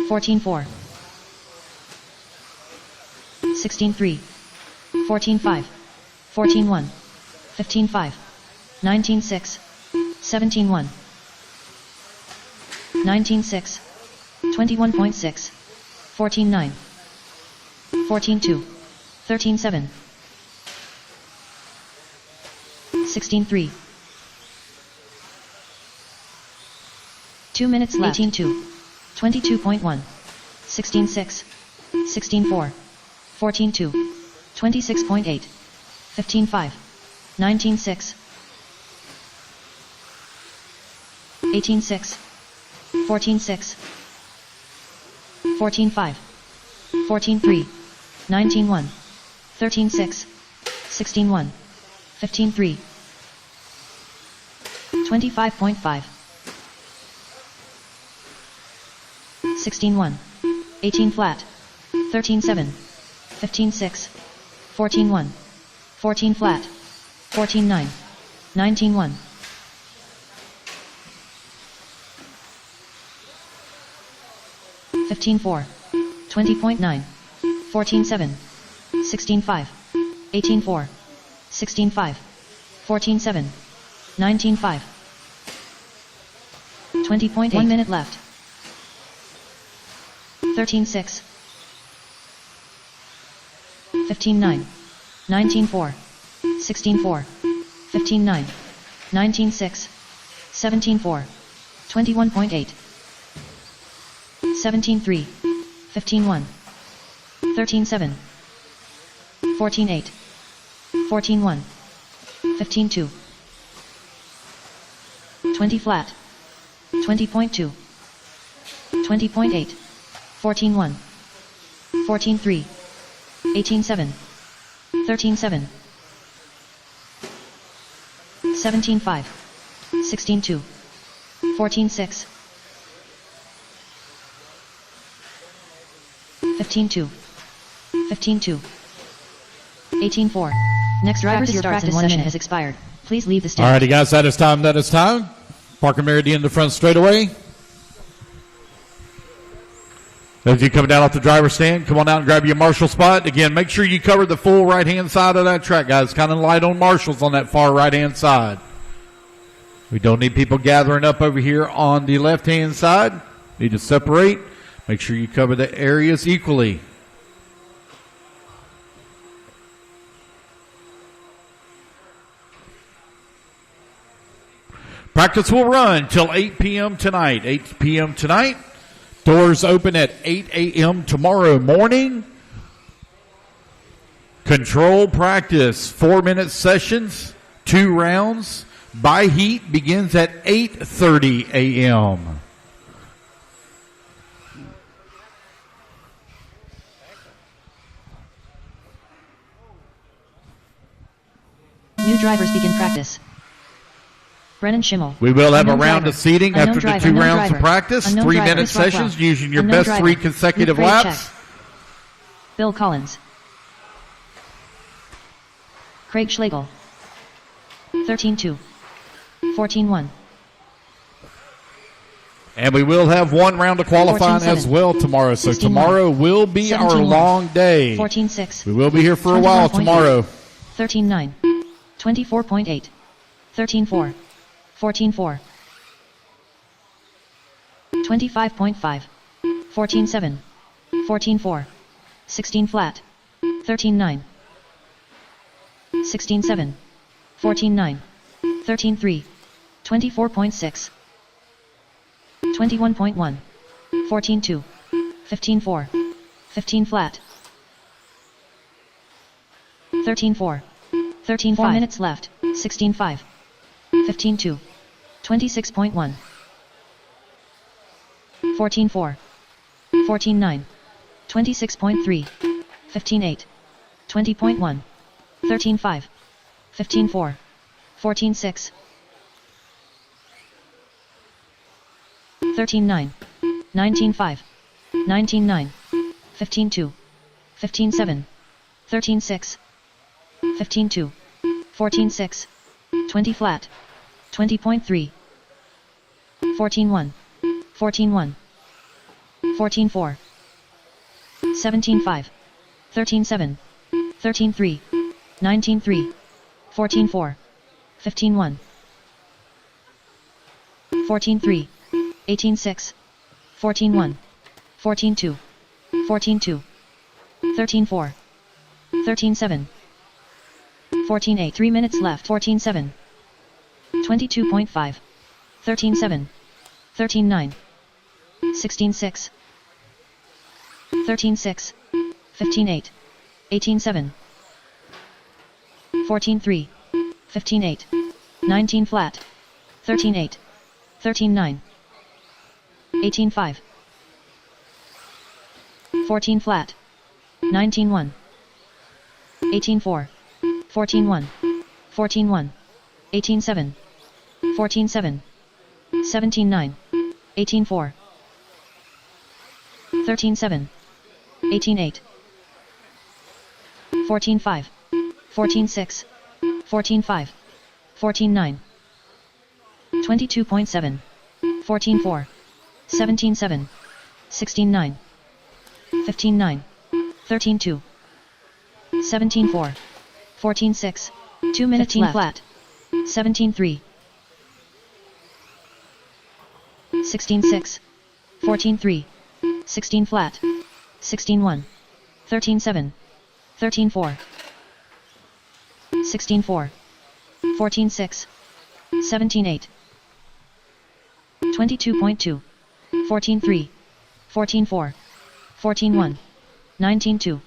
14.4. 16.3. 14.5. 14.1. 15.5. 19.6. 17.1. 19.6. 21.6. 14.9. 14.2. 13.7. 16.3. 2 minutes left. 18.2. 22.1. 16.6. 16.4. 14.2. 26.8. 15.5. 19.6. 18.6. 14.6. 14.5. 14.3. 19.1. 13.6. 16.1. 15.3. 25.5. 16.1. 18 flat. 13.7. 15.6. 14.1. 14 flat. 14.9. 19.1. 15.4. 20.9. 14.7. 16.5. 18.4. 16.5. 14.7. 19.5. 20.8. 1 minute left. 13.6. 15.9. 19.4. 16.4. 15.9. 19.6. 17.4. 21.8. 17.3. 15.1. 13.7. 14.8. 14.1. 15.2. 20 flat. 20.2. 20.8. 14.1. 14.3. 18.7. 13.7. 17.5. 16.2. 14.6. 15.2. 15.2. 18.4. Next driver's starts in 1 minute has expired. Please leave the stand. Alrighty, guys, that is time. That is time. Parker Merridy in the front straightaway. As you come down off the driver's stand, come on out and grab your marshal spot. Again, make sure you cover the full right-hand side of that track, guys. Kind of light on marshals on that far right-hand side. We don't need people gathering up over here on the left-hand side. Need to separate. Make sure you cover the areas equally. Practice will run till 8 p.m. tonight. 8 p.m. tonight. Doors open at 8 a.m. tomorrow morning. Control practice, 4-minute sessions, 2 rounds. By heat begins at 8:30 a.m. New drivers begin practice. Brennan Schimmel. We will have Unknown a round driver. of seating Unknown after driver. the 2 Unknown rounds driver. of practice. Unknown 3-minute driver. sessions Rockwell. using your Unknown best driver. 3 consecutive Grade laps. check. Bill Collins. Craig Schlegel. 13-2. 14-1. And we will have 1 round of qualifying 14-7. as well tomorrow. So 16-1. tomorrow will be our 17-1. long day. 14-6. We will be here for a while 21.8. tomorrow. 13-9. 24.8. 13-4. 14-4. 25.5. 14-7. 14-4. 16 flat. 13-9. 16-7. 14-9. 13-3. 24.6. 21.1. 14-2. 15-4. 15 flat. 13-4. 13-5. 4 minutes left. 16-5. 15-2. 26.1. 14-4. 14-9. 26.3. 15-8. 20.1. 13-5. 15-4. 14-6. 13-9. 19-5. 19-9. 15-2. 15-7. 13-6. 15-2. 14-6. 20 flat. 20.3. 14-1. 14-1. 14-4. 17-5. 13-7. 13-3. 19-3. 14-4. 15-1. 14-3. 18-6. 14-1. 14-2. 14-2. 13-4. 13-7. 14-8. 3 minutes left. 14-7. 22.5. 13-7. 13-9. 16-6. 13-6. 15-8. 18-7. 14-3. 15-8. 19 flat. 13-8. 13-9. 18-5. 14 flat. 19-1. 18-4. 14-1. 14-1. 18-7. 14-7. 17-9. 18-4. 13-7. 18-8. 14-5. 14-6. 14-5. 14-9. 22.7. 14-4. 17-7. 16-9. 15-9. 13-2. 17-4. 14-6. 2 minutes 15 left. Flat. 17-3. 16-6. 14-3. 16 flat. 16-1. 13-7. 13-4. 16-4. 14-6. 17-8. 22.2. 14-3. 14-4. 14-1. 19-2.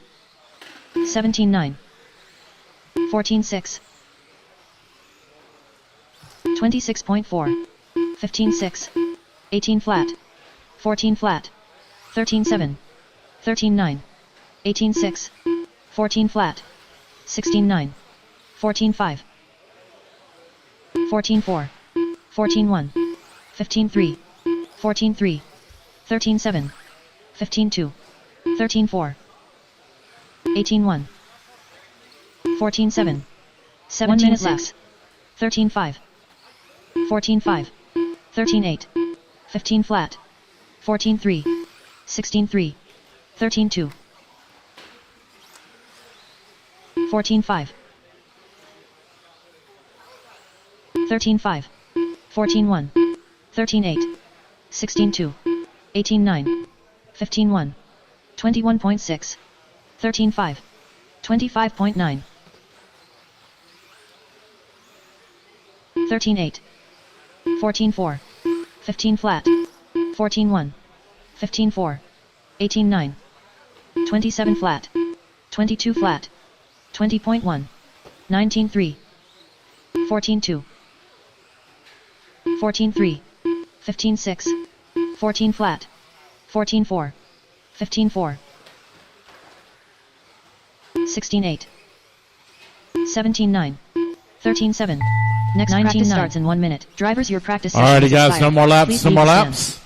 17-9. 14-6. 26.4. 15-6. 18 flat. 14 flat. 13-7. 13-9. 18-6. 14 flat. 16-9. 14-5. 14-4. 14-1. 15-3. 14-3. 13-7. 15-2. 13-4. 18-1. 14-7. 17-6. 13-5. 14-5. 13-8. 15 flat. 14-3. 16-3. 13-2. 14-5. 13-5. 14-1. 13-8. 16-2. 18-9. 15-1. 21.6. 13-5. 25.9. 13-8. 14-4. 15 flat. 14-1. 15-4. 18-9. 27 flat. 22 flat. 20.1. 19-3. 14-2. 14-3. 15-6. 14 flat. 14-4. 15-4. 16-8. 17-9. 13-7. Next practice starts in 1 minute. Drivers, your practice session Alrighty, is guys, expired. no more laps, Please no leave more the stand. laps.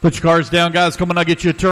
Put your cars down, guys. Come on, I'll get you a turn.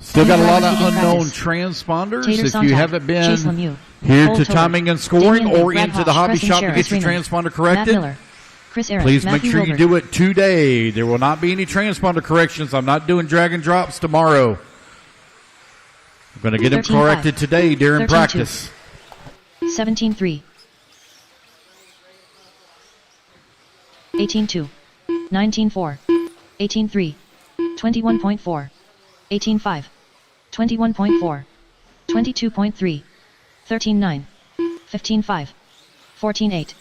Still got a lot of unknown transponders. Tater If Sontag, you haven't Chase been Lemieux, here Cole to Tobin, timing and scoring Damian or Brad into the Hodge, hobby Preston shop to Sheriff, get your Freeman, transponder Matt corrected, Miller, Chris Aaron, please make Matthew sure you Wilbert. do it today. There will not be any transponder corrections. I'm not doing drag and drops tomorrow. I'm going to get them 13-5. corrected today during 13-2. practice. 17-3. 18-2. 19-4. 18-3. 21.4. 18-5. 21.4. 22.3. 13-9. 15-5. 14-8.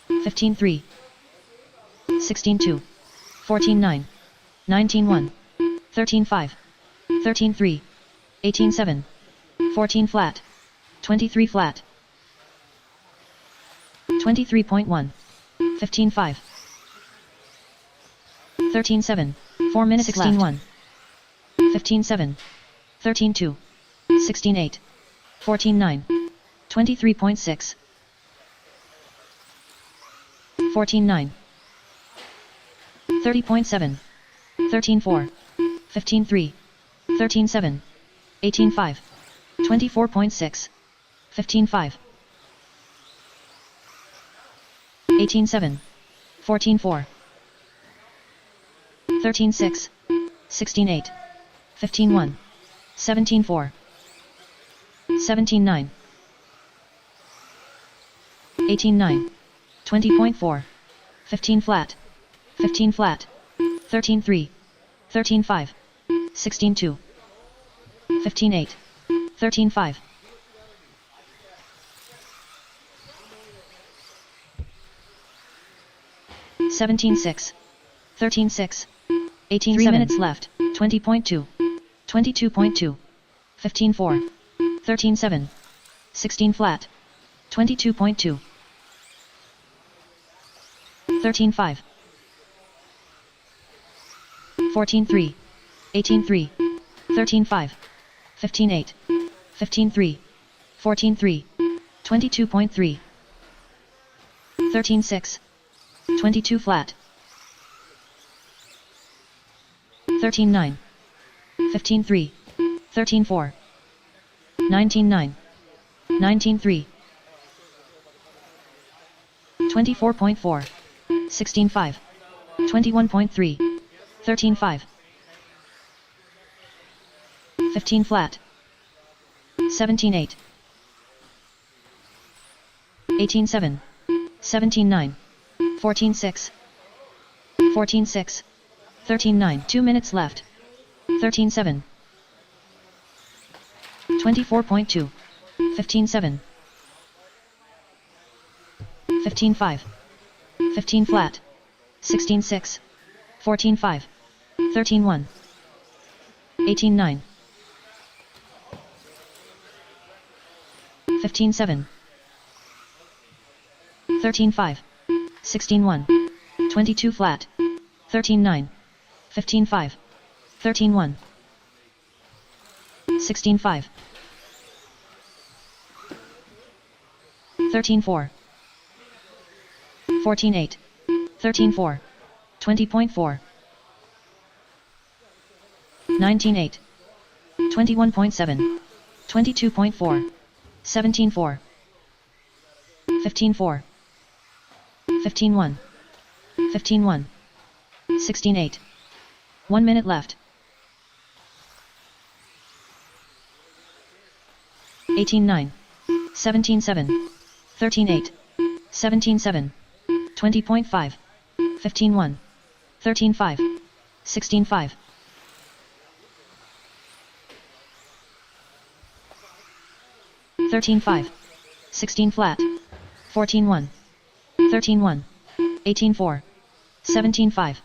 15-3. 16-2. 14-9. 19-1. 13-5. 13-3. 18-7. 14 flat. 23 flat. 23.1. 15-5. 13-7. 4 minutes 16-1. 15-7. 13-2. 16-8. 14-9. 23.6. 14-9. 30.7. 13-4. 15-3. 13-7. 18-5. 24.6. 15-5. 18-7. 14-4. 13-6. 16-8. 15-1. 17-4. 17-9. 18-9. 20.4. 15 flat. 15 flat. 13-3. 13-5. 16-2. 15-8. 13-5. 17-6. 13-6. 18 3 minutes left. 20.2. 22.2. 15-4. 13-7. 16 flat. 22.2. 13-5. 14-3. 18-3. 13-5. 15-8. 15-3. 14-3. 22.3. 13-6. 22 flat. 13-9. 15-3. 13-4. 19-9. 19-3. 24.4. 16-5. 21.3. 13-5. 15 flat. 17-8. 18-7. 17-9. 14-6. 14-6. 13-9. 2 minutes left. 13-7. 24.2. 15-7. 15-5. 15 flat. 16-6. 14-5. 13-1. 18-9. 15-7. 13-5. 16-1. 22 flat. 13-9. 15-5. 13-1. 16-5. 13-4. 14-8. 13-4. 20.4. 19-8. 21.7. 22.4. 17-4. 15-4. 15-1. 15-1. 16-8. 1 minute left. 18-9. 17-7. 13-8. 17-7. 20.5. 15-1. 13-5. 16-5. 13-5. 16 flat. 14-1. 13-1. 18-4. 17-5.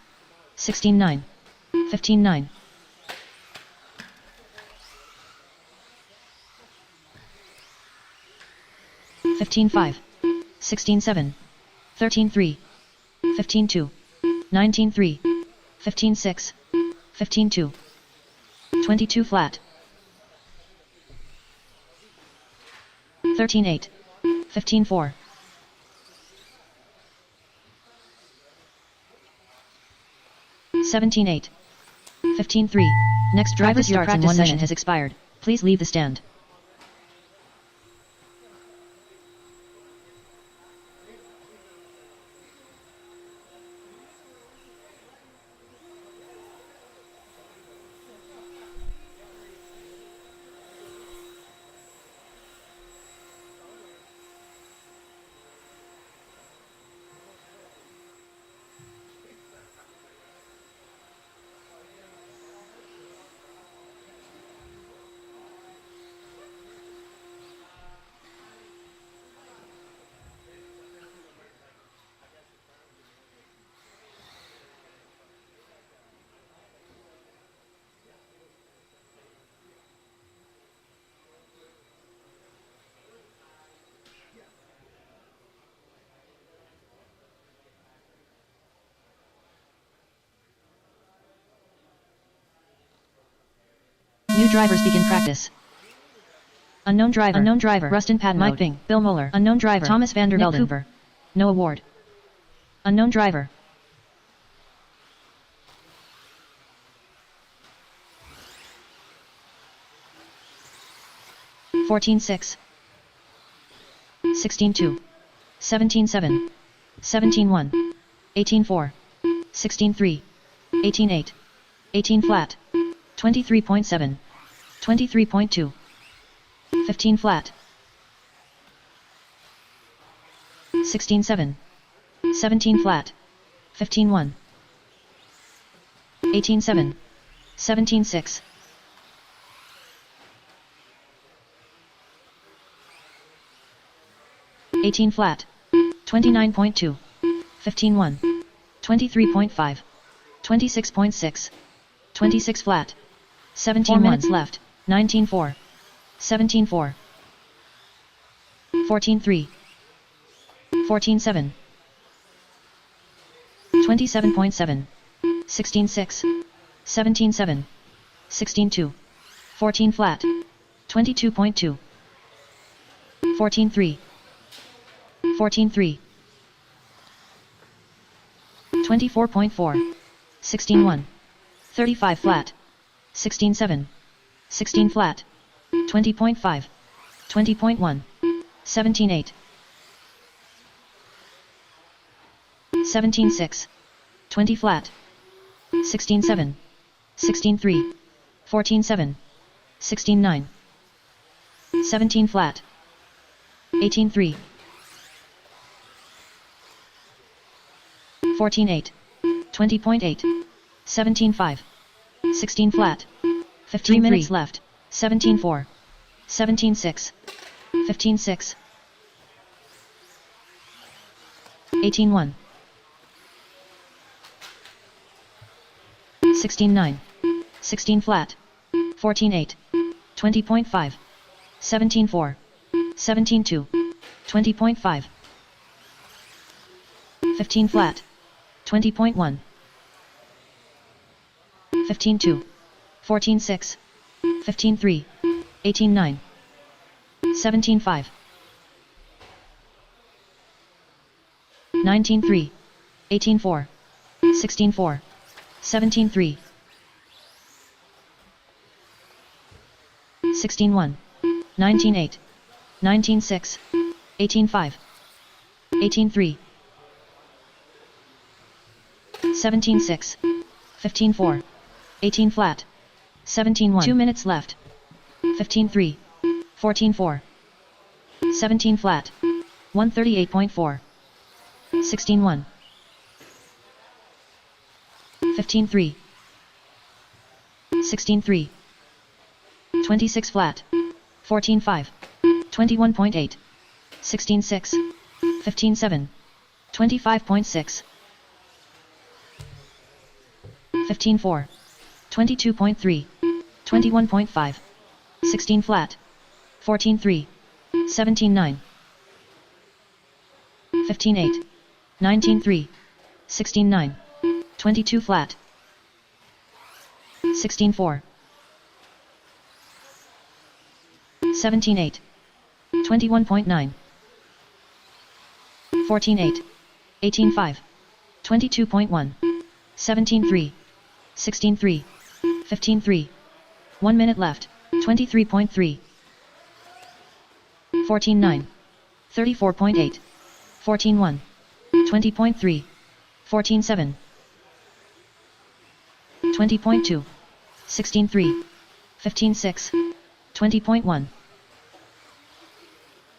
16-9. 15-9. 15-5. 16-7. 13-3. 15-2. 19-3. 15-6. 15-2. 22 flat. 13-8. 15-4. 17-8. 15-3. Next driver starts in 1 minute has expired. Please leave the stand. New drivers begin practice. Unknown driver. Unknown driver. Rustin Padmode. Mike Bing. Bill Mueller. Unknown driver. Thomas Vandervelden. Nick Cooper. No award. Unknown driver. $14.6. $16.2. $17.7. $17.1. $18.4. $16.3. $18.8. 18 flat. 23.7. 23.2. 15 flat. 16.7. 17 flat. 15.1. 18.7. 17.6. 18 flat. 29.2. 15.1. 23.5. 26.6. 26 flat. 17 minutes left. 19.4. 17.4. 14.3. 14.7. 27.7. 16.6. 17.7. 16.2. 14 flat. 22.2. 14.3. 14.3. 24.4. 16.1. 35 flat. 16.7. 16 flat. 20.5. 20.1. 17.8. 17.6. 20 flat. 16.7. 16.3. 14.7. 16.9. 17 flat. 18.3. 14.8. 20.8. 17.5. 16 flat. 15 minutes left. 17.4. 17.6. 15.6. 18.1. 16-9, 16 flat, 14-8, 20.5, 17-4, 17-2, 20.5, 15 flat, 20.1, 15-2, 14-6, 15-3, 18-9, 17-5, 19-3, 18-4, 16-4, 17-3, 16-1, 19-8, 19-6, 18-5, 18-3, 17-6, 15-4, 18 flat, 17-1. 2 minutes left. 15-3, 14-4, 17 flat, 138.4, 16-1, 15-3, 16-3, 26 flat, 14-5, 21.8, 16-6, 15-7, 25.6, 15-4, 22.3, 21.5, 16 flat, 14-3, 17-9, 15-8, 19-3, 16-9, 22 flat, 16-4, 17-8, 21.9, 14-8, 18-5, 22.1, 17-3, 16-3, 15-3, 1 minute left, 23.3, 14-9, 34.8, 14-1, 20.3, 14-7, 20.2, 16-3, 15-6, 20.1,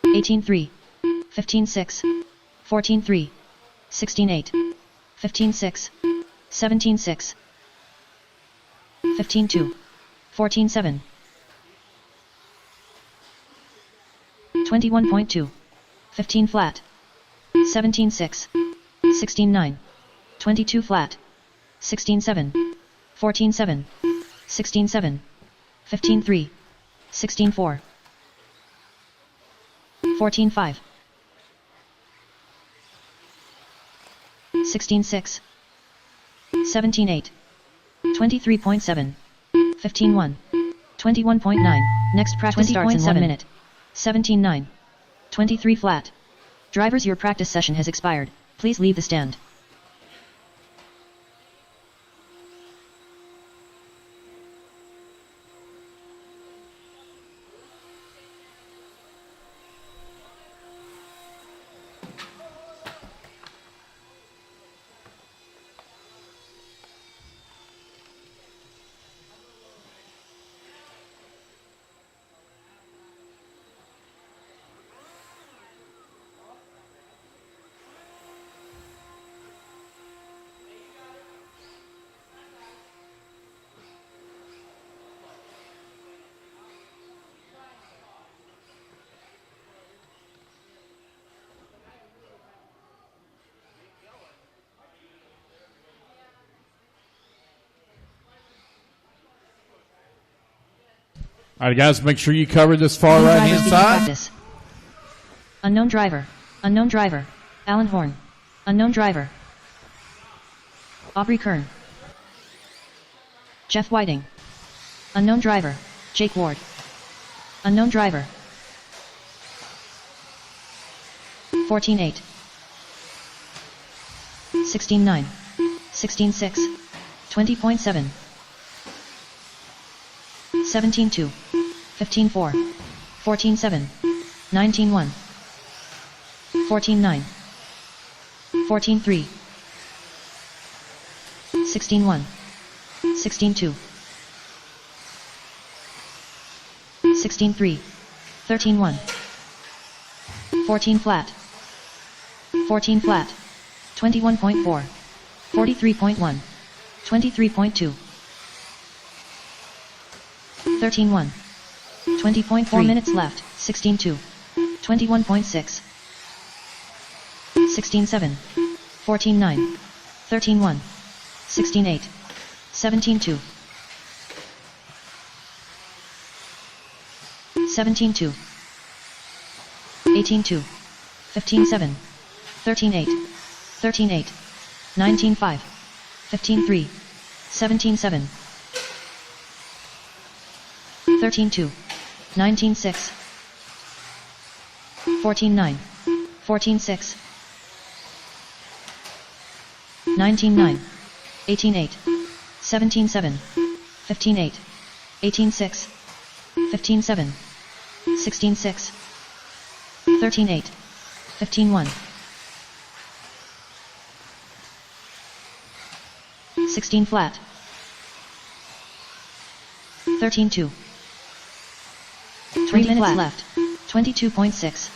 18-3, 15-6, 14-3, 16-8, 15-6, 17-6, 15-2, 14-7, 21.2, 15 flat, 17-6, 16-9, 22 flat, 16-7, 14-7, 16-7, 15-3, 16-4, 14-5, 16-6, 17-8, 23.7, 15-1, 21.9. Next practice starts in 1 minute. 17-9, 23 flat. Drivers, your practice session has expired. Please leave the stand. All right, guys, make sure you cover this far Unknown right drivers hand begin side. practice. Unknown driver. Unknown driver. Alan Horn. Unknown driver. Aubrey Kern. Jeff Whiting. Unknown driver. Jake Ward. Unknown driver. 14-8. 16-9. 16-6. 20.7. 17-2. 15-4. 14-7. 19-1. 14-9. 14-3. 16-1. 16-2. 16-3. 13-1. 14 flat. 14 flat. 21.4. 43.1. 23.2. 13-1. 20.4 minutes left. 16-2. 21.6. 16-7. 14-9. 13-1. 16-8. 17-2. 17-2. 18-2. 15-7. 13-8. 13-8. 19-5. 15-3. 17-7. 13-2. 19-6. 14-9. 14-6. 19-9. 18-8. 17-7. 15-8. 18-6. 15-7. 16-6. 13-8. 15-1. 16 flat. 13-2. 3 minutes flat. Left. 22.6.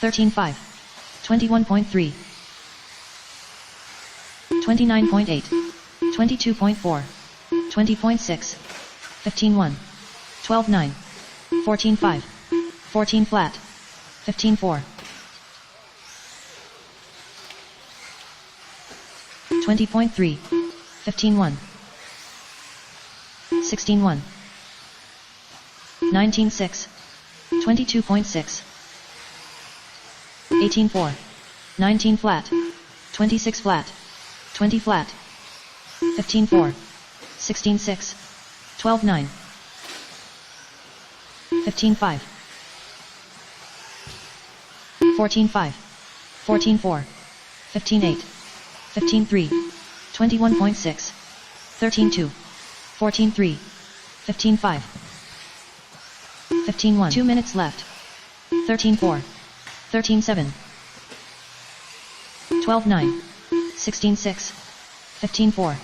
13-5. 21.3. 29.8. 22.4. 20.6. 15-1. 12-9. 14-5. 14 flat. 15-4. 20.3. 15-1. 16-1. 19-6. 22.6. 18-4. 19 flat. 26 flat. 20 flat. 15-4. 16-6. 12-9. 15-5. 14-5. 14-4. 15-8. 15-3. 21.6. 13-2. 14-3. 15-5. 15-1. 2 minutes left. 13-4. 13-7. 12-9. 16-6. 15-4.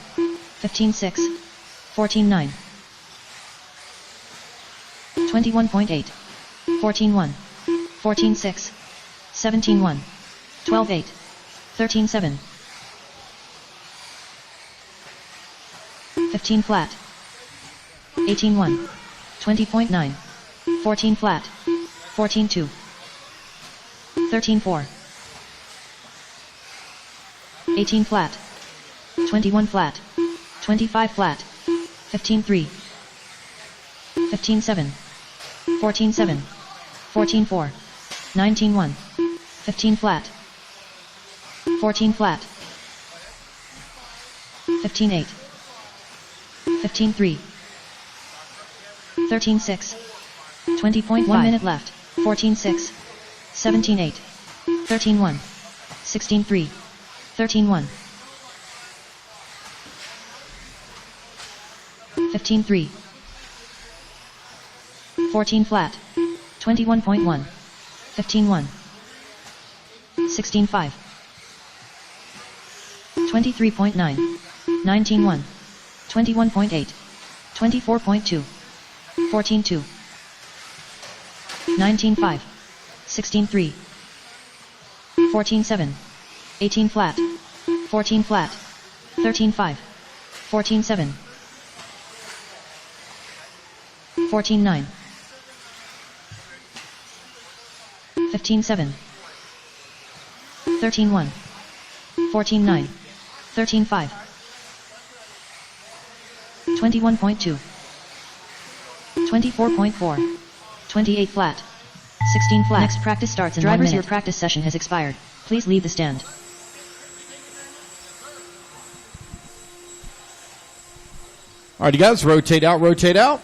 15-6. 14-9. 21.8. 14-1. 14-6. 17-1. 12-8. 13-7. 15 flat. 18-1. 20.9. 14 flat. 14-2. 13-4. 18 flat. 21 flat. 25 flat. 15-3. 15-7. 14-7. 14-4. 19-1. 15 flat. 14 flat. 15-8. 15-3. 13-6. 20.1 minute left. 14-6. 17-8. 13-1. 16-3. 13-1. 15-3. 14 flat. 21.1. 15-1. 16-5. 23.9. 19-1. 21.8. 24.2. 14-2. 19-5. 16-3. 14-7. 18 flat. 14 flat. 13-5. 14-7. 14-9. 15-7. 13-1. 14-9. 13-5. 21.2. 24.4. 28 flat. 16 flat. Next practice starts in 1 minute. Drivers, your practice session has expired. Please leave the stand. All right, you guys, rotate out, rotate out.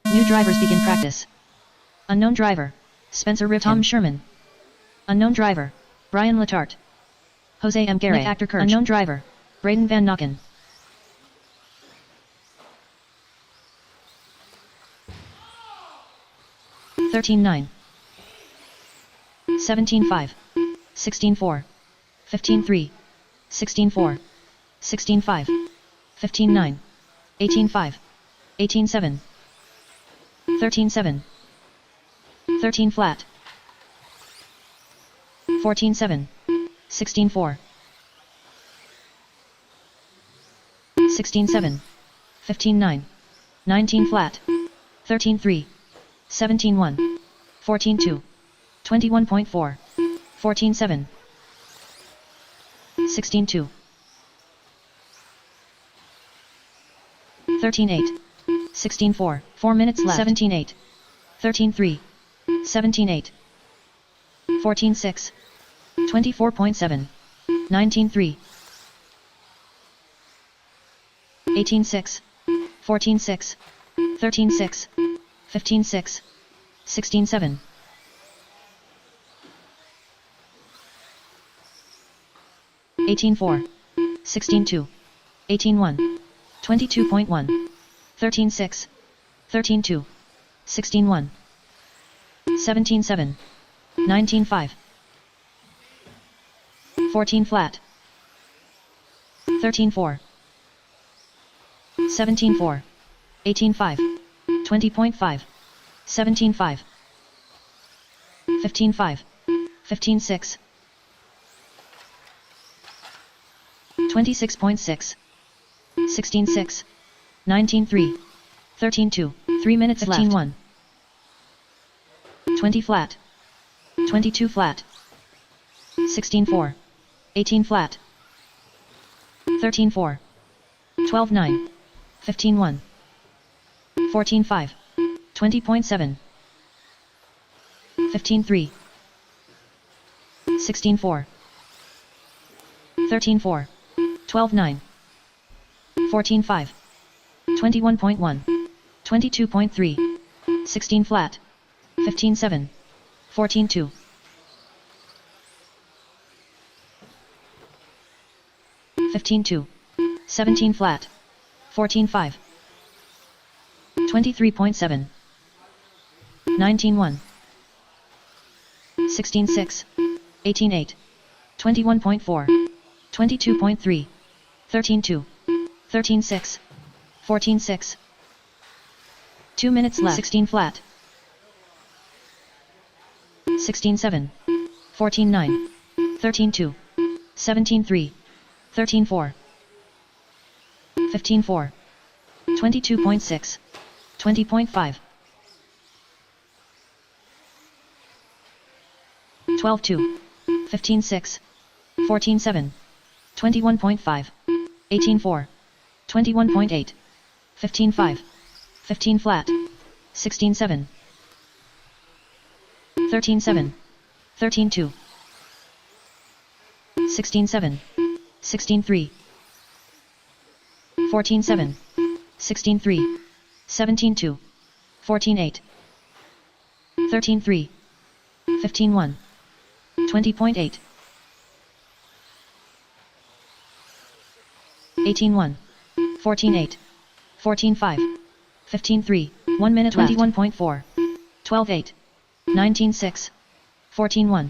New drivers begin practice. Unknown driver, Spencer Rivton. Tom Sherman. Unknown driver, Brian Latart. Jose M. Garay. Actor Kirch. Unknown driver. Braden Van Nokken. $13.9. $17.5. $16.4. $15.3. $16.4. $16.5. $15.9. $18.5. $18.7. $13.7. 13 flat. 14.7. 16.4. 16.7. 15.9. 19 flat. 13.3. 17.1. 14.2. 21.4. 14.7. 16.2. 13.8. 16.4. 4 minutes left. 17.8. 13.3. 17.8. 14.6. 24.7. 19.3. 18.6. 14.6. 13.6. 15.6. 16.7. 18.4. 16.2. 18.1. 22.1. 13.6. 13.2. 16.1. 17.7. 19.5. 14 flat. 13.4. 17.4. 18.5. 20.5. 17.5. 15.5. 15.6. 26.6. 16.6. 19.3. 13.2. 3 minutes left. 15.1. 20 flat. 22 flat. 16.4. 18 flat. 13.4. 12.9. 15.1. 14.5. 20.7. 15.3. 16.4. 13.4. 12.9. 14.5. 21.1. 22.3. 16 flat. 15.7. 14.2. 15.2. 17 flat. 14.5. 23.7. 19.1. 16.6. 18.8. 21.4. 22.3. 13.2. 13.6. 14.6. 2 minutes left. 16 flat. 16.7. 14.9. 13.2. 17.3. 13.4. 15.4. 22.6. 20.5. 12.2. 15.6. 14.7. 21.5. 18.4. 21.8. 15.5. 15 flat. 16.7. 13.7. 13.2. 16.7. 16.3. 14.7. 16.3. 17.2. 14.8. 13.3. 15.1. 20.8. 18.1. 14.8. 14.5. 15.3. 1 minute left. 21.4. 12.8. 19.6. 14.1.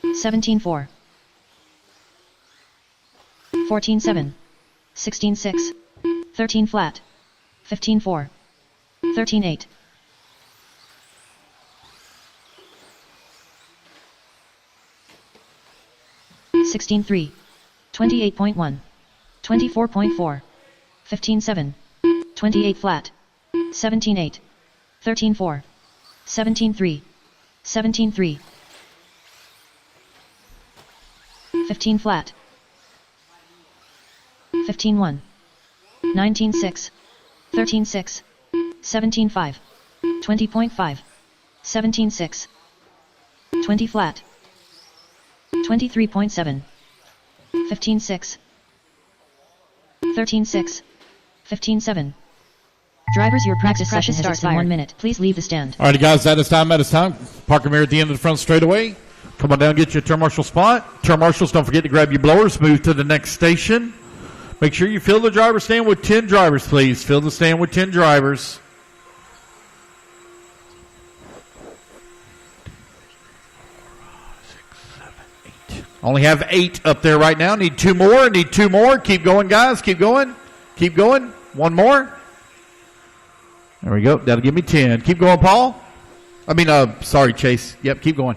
17.4. 14.7. 16.6. 13 flat. 15.4. 13.8. 16.3. 28.1. 24.4. 15.7. 28 flat. 17.8. 13.4. 17.3. 17.3. 15 flat. 15.1. 19.6. 13.6. 17.5. 20.5. 17.6. 20 flat. 23.7. 15.6. 13.6. 15.7. Drivers, your practice session starts in 1 minute. Please leave the stand. All right, guys, that is time. Park them here at the end of the front straightaway. Come on down, get your turn marshal spot. Turn marshals, don't forget to grab your blowers. Move to the next station. Make sure you fill the driver stand with 10 drivers, please. Fill the stand with 10 drivers. Only have 8 up there right now. Need 2 more. Need 2 more. Keep going, guys. Keep going. Keep going. 1 more. There we go. That'll give me 10. Keep going, Paul. Sorry, Chase. Yep, keep going.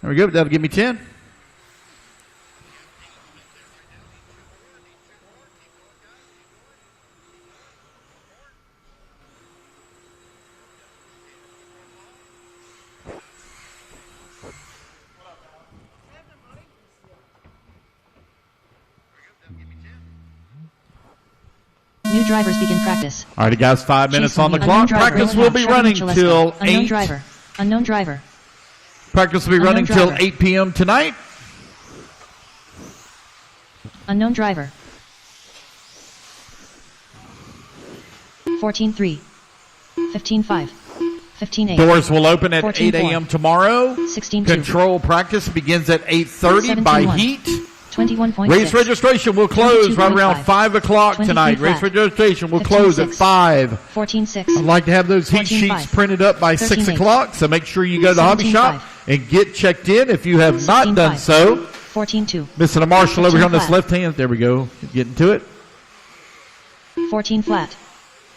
There we go. That'll give me 10. New drivers begin practice. All right, guys, 5 minutes on the Unknown clock. driver. Practice will be running till 8. Unknown driver. Unknown driver. Practice will be running till 8 p.m. tonight. Unknown driver. 14-3. 15-5. 15-8. Doors will open at 14-4. 8 a.m. tomorrow. 16-2. Control practice begins at 8:30 by 17-1. heat. 21.6. Race registration will close right around 22.5. 5 o'clock 23 tonight. flat. Race registration will 15-6. close at 5. 14-6. I'd like to have those heat 14-5. sheets printed up by 6 13-8. o'clock, so make sure you go to the hobby 17-5. shop and get checked in if you have not 16-5. done so. 14-2. Missing a marshal over here on this 15-5. left hand. There we go. Getting to it. 14 flat.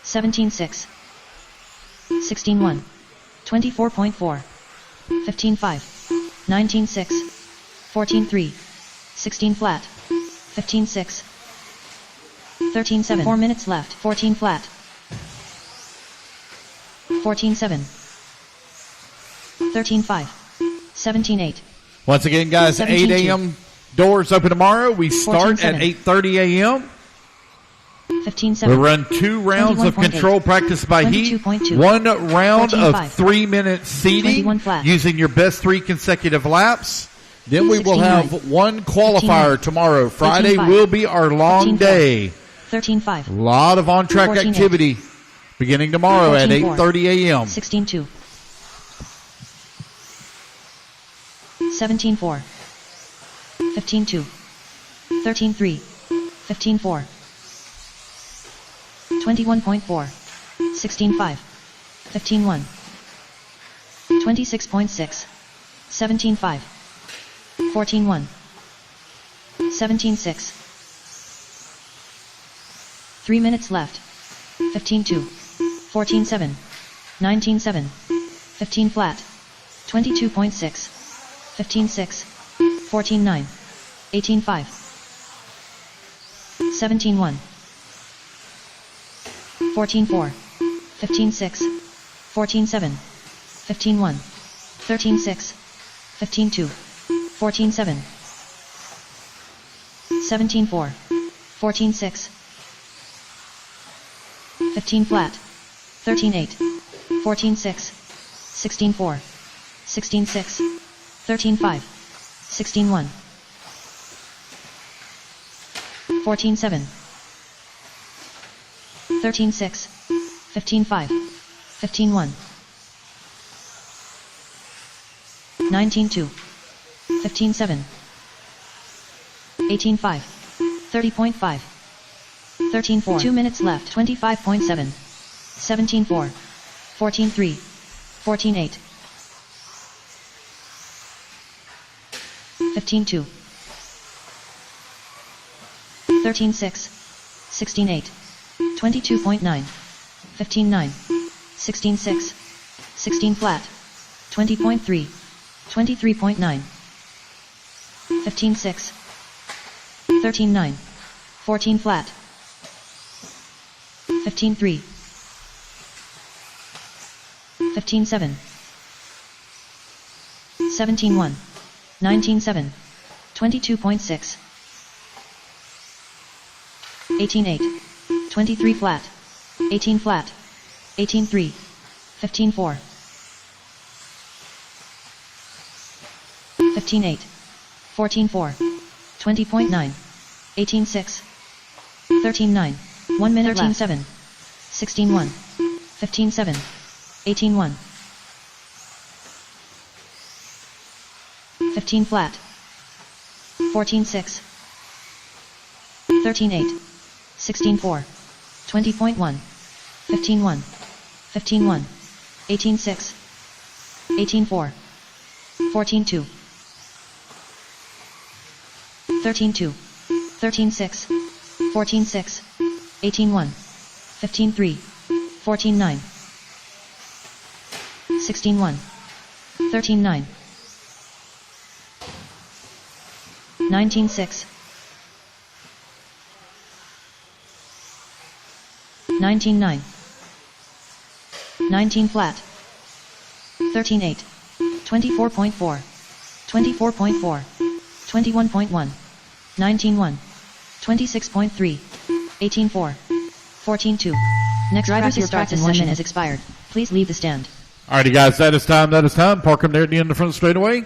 17-6. 16-1. 24.4. 15-5. 19-6. 14-3. 16 flat. 15-6. 13-7. 4 minutes left. 14 flat. 14-7. 13-5. 17-8. Once again, guys, 8 17-2. a.m. doors open tomorrow. We start 14-7. at 8:30 a.m. 15-7. We'll run 2 rounds of 21.8. control practice by heat. 22.2. 1 round 14.5. of 3-minute seeding 21 flat. using your best 3 consecutive laps. Then we will 16-9. have 1 qualifier 15-9. tomorrow. Friday 18-5. will be our long 15-4. day. 13-5. A lot of on-track 14-8. activity beginning tomorrow at 14-4. 8:30 a.m. 16-2. 17-4. 15-2. 13-3. 15-4. 21.4. 16-5. 15-1. 26.6. 17-5. 14-1. 17-6. 3 minutes left. 15-2. 14-7. 19-7. 15 flat. 22.6. 15-6. 14-9. 18-5. 17-1. 14-4. 15-6. 14-7. 15-1. 13-6. 15-2. 14-7. 17-4. 14-6. 15 flat. 13-8. 14-6. 16-4. 16-6. 13-5. 16-1. 14-7. 13-6. 15-5. 15-1. 19-2. 15-7. 18-5. 30.5. 13-4. 2 minutes left. 25.7. 17-4. 14-3. 14-8. 15-2. 13-6. 16-8. 22.9. 15-9. 16-6. 16 flat. 20.3. 23.9. 15-6. 13-9. 14 flat. 15-3. 15-7. 17-1. 19-7. 22.6. 18-8. 23 flat. 18 flat. 18-3. 15-4. 15-8. 14-4. 20.9. 18-6. 13-9. 1 minute 13-7. 16-1. 15-7. 18-1. 15 flat. 14-6. 13-8. 16-4. 20.1. 15-1. 15-1. 18-6. 18-4. 14-2. 13-2. 13-6. 14-6. 18-1. 15-3. 14-9. 16-1. 13-9. 19-6. 19-9. 19 flat. 13-8. 24.4. 24.4. 21.1. 19-1. 26.3. 18-4. 14-2. Next driver's practice session has expired. Please leave the stand. Alrighty, guys, that is time. That is time. Park them there at the end of the front straightaway.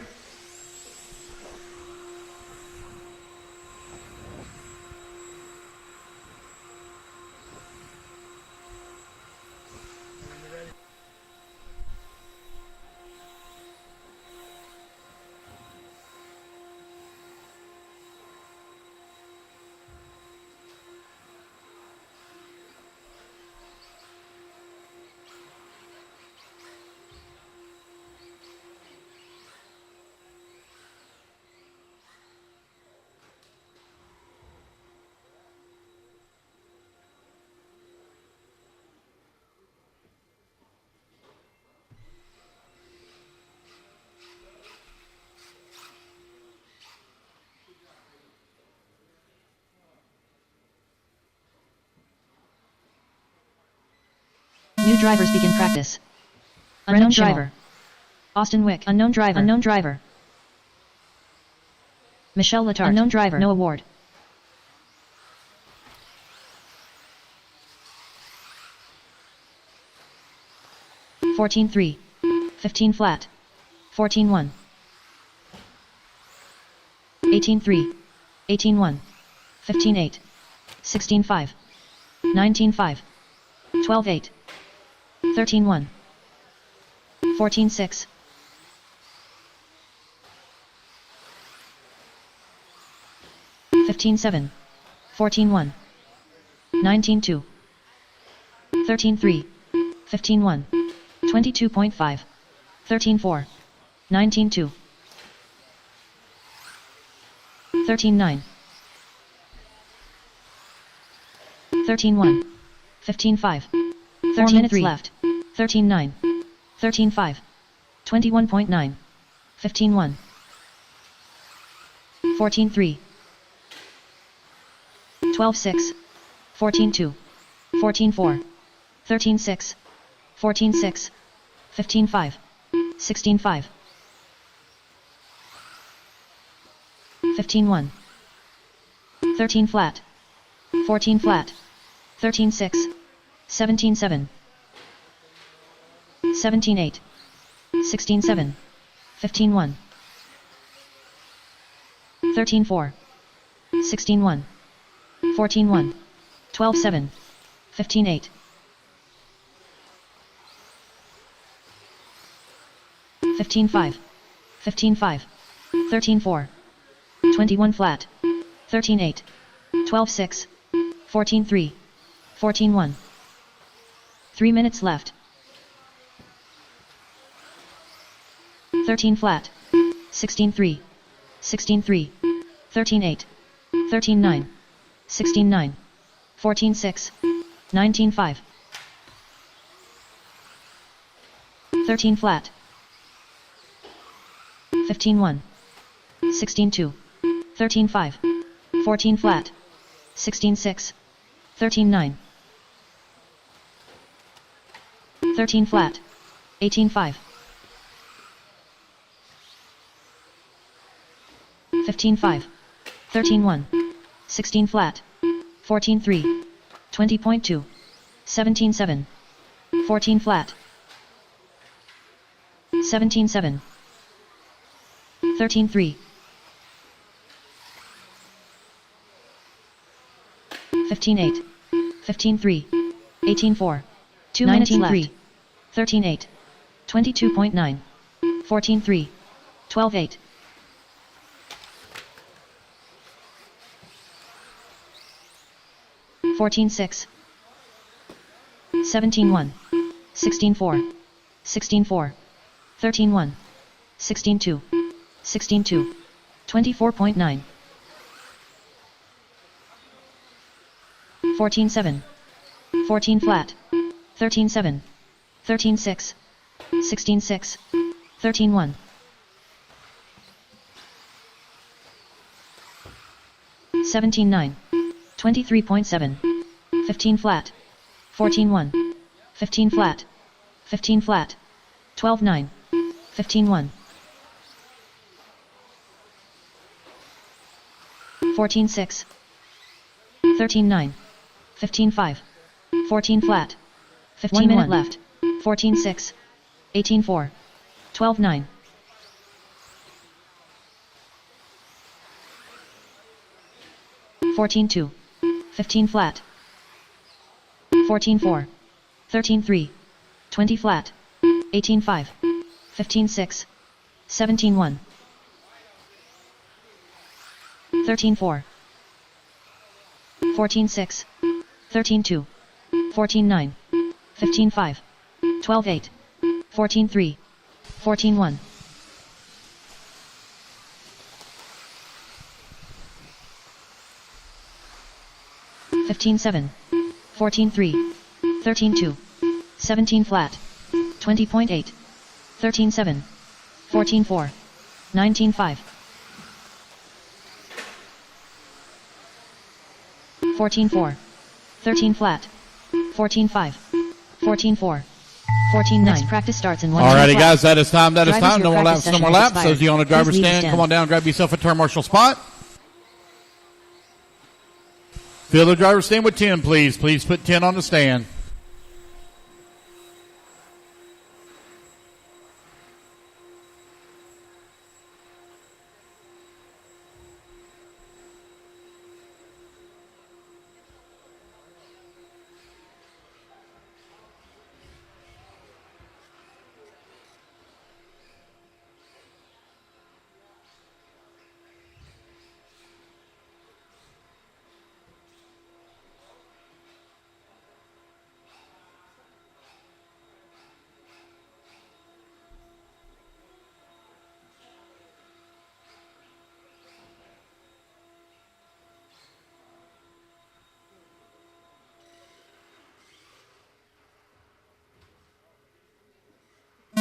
New drivers begin practice. Unknown driver. Austin Wick. Unknown driver. Unknown driver. Michelle Letarte. Unknown driver. No award. $14-3. 15 flat. 14-1. 18-3. 18-1. 15-8. 16-5. 19-5. 12-8. 13-1. 14-6. 15-7. 14-1. 19-2. 13-3. 15-1. 22.5. 13-4. 19-2. 13-9. 13-1. 15-5. 4 minutes left. 13-9. 13-5. 21.9. 15-1. 14-3. 12-6. 14-2. 14-4. 13-6. 14-6. 15-5. 16-5. 15-1. 13 flat. 14 flat. 13-6. 17-7. 17-8. 16-7. 15-1. 13-4. 16-1. 14-1. 12-7. 15-8. 15-5. 15-5. 13-4. 21 flat. 13-8. 12-6. 14-3. 14-1. 3 minutes left. 13 flat. 16-3. 16-3. 13-8. 13-9. 16-9. 14-6. 19-5. 13 flat. 15-1. 16-2. 13-5. 14 flat. 16-6. 13-9. 13 flat. 18-5. 15-5. 13-1. 16 flat. 14-3. 20.2. 17-7. 14 flat. 17-7. 13-3. 15-8. 15-3. 18-4. 2 minutes left. 13-8. 22.9. 14-3. 12-8. 14-6, 17-1, 16-4, 16-4, 13-1, 16-2, 16-2, 24.9, 14-7, 14 flat, 13-7, 13-6, 16-6, 13-1, 17-9, 23.7, 15 flat, 14-1, 15 flat, 15 flat, 12-9, 15-1, 14-6, 13-9, 15-5, 14 flat, 15 minute left, 14-6, 18-4, 12-9, 14-2, 15 flat, 14-4, 13-3, 20 flat, 18-5, 15-6, 17-1, 13-4, 14-6, 13-2, 14-9, 15-5, 12-8, 14-3, 14-1, 15-7, 14-3, 13-2, 17 flat, 20.8, 13-7, 14-4, 19-5, 14-4, 13 flat, 14-5, 14-4, 14-9. Next practice starts in 1 minute. Alrighty, guys, that is time. That is Drivers, time. No your more practice laps. No more session has laps. Those of you on the expired. driver's Please leave the stand, stand. come on down, grab yourself a turn marshal spot. Fill the driver's stand with 10, please. Please put 10 on the stand.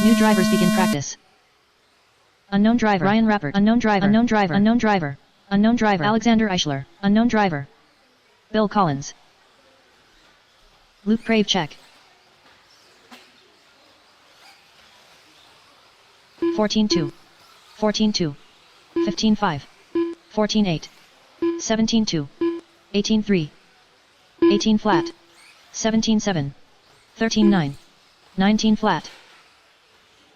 New drivers begin practice. Unknown driver Ryan Rappert. Unknown driver. Unknown driver. Unknown driver. Unknown driver Alexander Eichler. Unknown driver Bill Collins. Luke Kravchuk. 14-2, 14-2, 15-5, 14-8, 17-2, 18-3, 18 flat, 17-7, 13-9, 19 flat,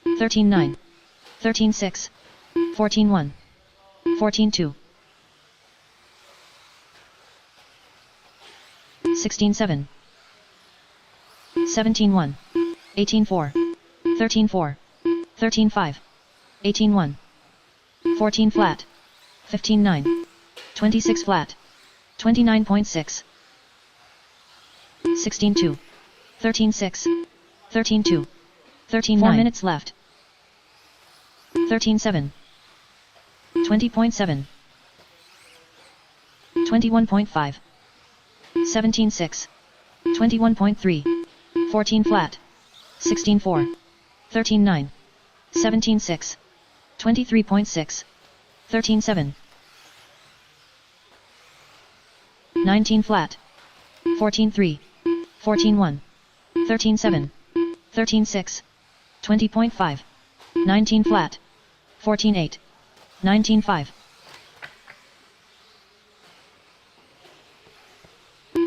13-9, 13-6, 14-1, 14-2, 16-7, 17-1, 18-4, 13-4, 13-5, 18-1, 14 flat, 15-9, 26 flat, 29.6, 16-2, 13-6, 13-2, 13-9. 4 minutes left. 13-7, 20.7, 21.5, 17-6, 21.3, 14 flat, 16-4, 13-9, 17-6, 23.6, 13-7, 19 flat, 14-3, 14-1, 13-7, 13-6, 20.5, 19 flat, 14-8, 19-5,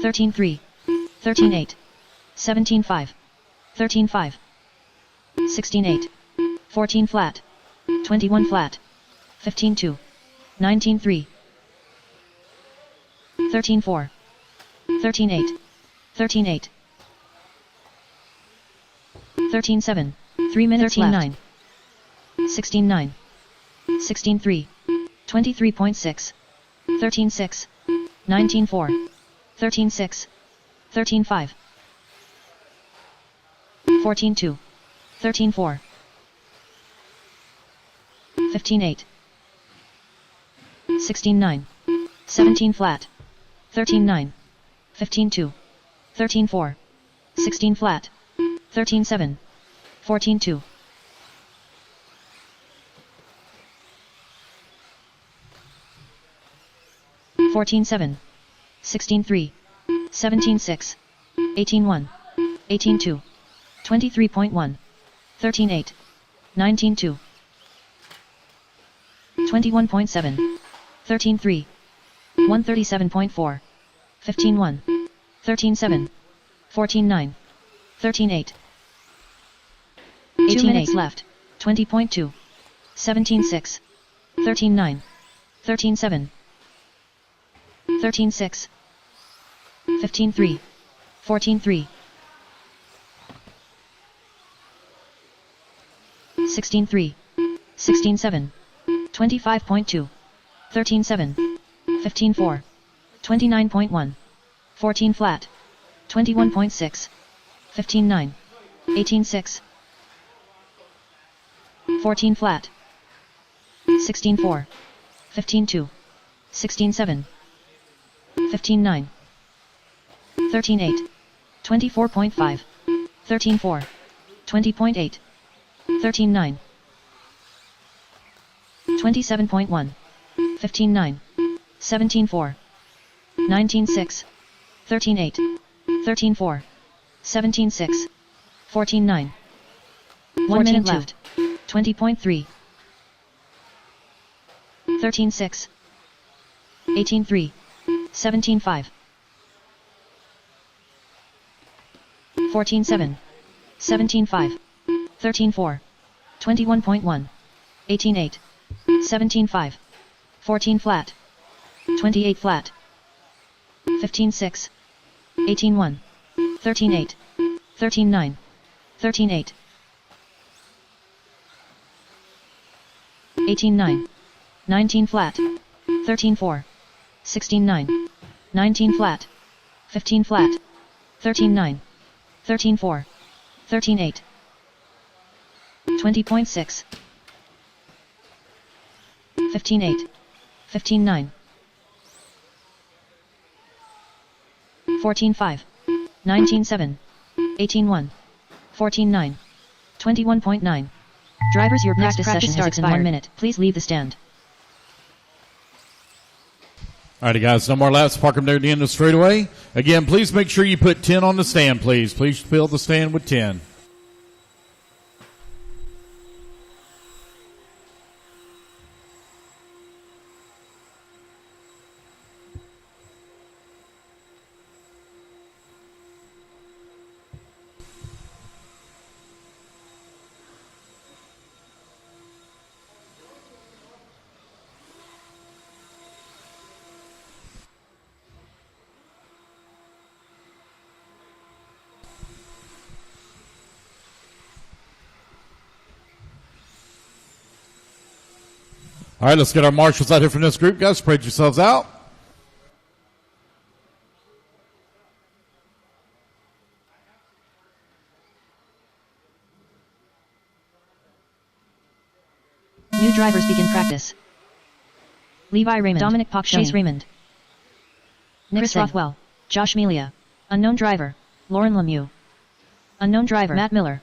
13-3, 13-8, 17-5, 13-5, 16-8, 14 flat, 21 flat, 15-2, 19-3, 13-4, 13-8, 13-8, 13-7, 3 minutes 13-9, 16-9, 16-3, 23.6, 13-6, 19-4, 13-6, 13-5. 14-2. 13-4. 15-8. 16-9. 17 flat. 13-9. 15-2. 13-4. 16 flat. 13-7. 14-2. 14-7. 16-3. 17-6. 18-1. 18-2. 23.1. 13-8. 19-2. 21.7. 13-3. 137.4. 15-1. 13-7. 14-9. 13-8. 2 minutes left. 20.2. 17-6. 13-9. 13-7. 13-6. 15-3. 14-3. 16-3. 16-7. 25.2. 13-7. 15-4. 29.1. 14 flat. 21.6. 15-9. 18-6. 14 flat. 16-4. 15-2. 16-7. 15-9. 13-8. 24.5. 13-4. 20.8. 13-9. 27.1. 15-9. 17-4. 19-6. 13-8. 13-4. 17-6. 14-9. 1 minute left. 20.3. 13-6. 18-3. 17-5. 14-7. 17-5. 13-4. 21.1. 18-8. 17-5. 14 flat. 28 flat. 15-6. 18-1. 13-8. 13-9. 13-8. 18-9. 19 flat. 13-4. 16-9. 19 flat. 15 flat. 13-9. 13-4. 13-8. 20.6. 15-8. 15-9. 14-5. 19-7. 18-1. 14-9. 21.9. Drivers, your practice session starts in 1 minute. Please leave the stand. Alrighty, guys, no more laps. Park them near the end of the straightaway. Again, please make sure you put 10 on the stand, please. Please fill the stand with 10. All right, let's get our marshals out here from this group, guys. Spread yourselves out. New drivers begin practice. Levi Raymond, Dominic Pock, Chase Raymond, Nick Chris Rothwell, Josh Melia. Unknown driver, Lauren Lemieux. Unknown driver, Matt Miller.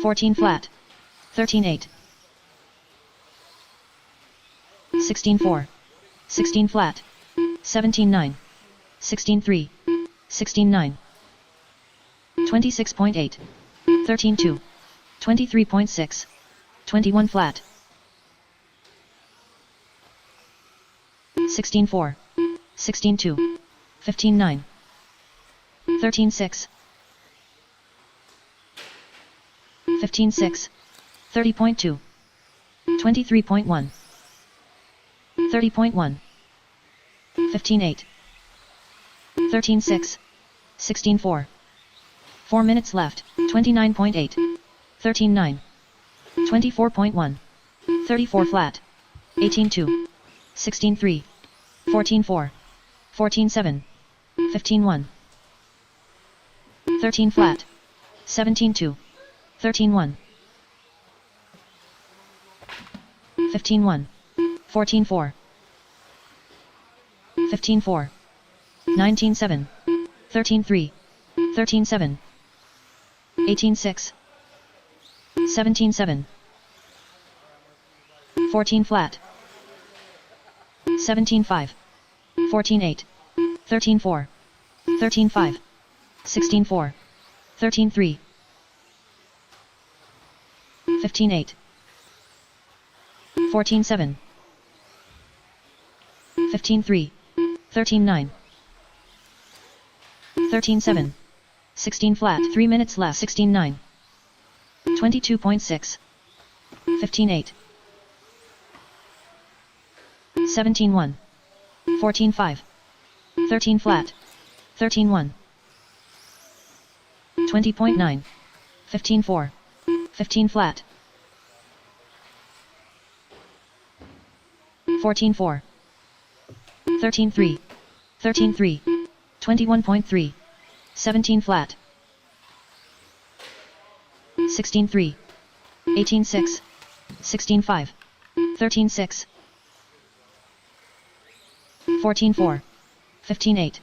$14 flat. 13-8. 16-4. 16 flat. 17-9. 16-3. 16-9. 26.8. 13-2. 23.6. 21 flat. 16-4. 16-2. 15-9. 13-6. 15-6. 30.2. 23.1. 30.1. 15-8. 13-6. 16-4. 4 minutes left. 29.8. 13-9. 24.1. 34 flat. 18-2. 16-3, 14-4, 14-7, 15-1, 13 flat, 17-2, 13-1, 15-1, 14-4, 15-4, 19-7, 13-3, 13-7, 18-6, 17-7, 14 flat, 17-5, 14-8, 13-4, 13-5, 16-4, 13-3, 15-8, 14-7, 15-3, 13-9, 13-7, 16 flat, 3 minutes left, 16-9, 22.6, 15-8, 17-1, 14-5, 13 flat, 13-1, 20.9, 15-4, 15 flat, 14-4, 13-3, 13-3, 21.3, 17 flat, 16-3, 18-6, 16-5, 13-6, 14-4, 15-8,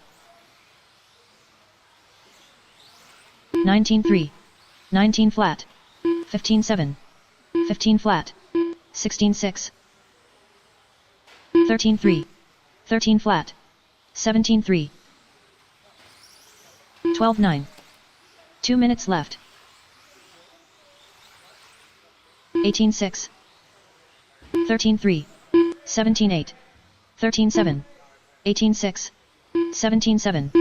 19-3, 19 flat, 15-7, 15 flat, 16-6, 13-3, 13 flat, 17-3, 12-9, 2 minutes left, 18-6, 13-3, 17-8, 13-7, 18-6, 17-7,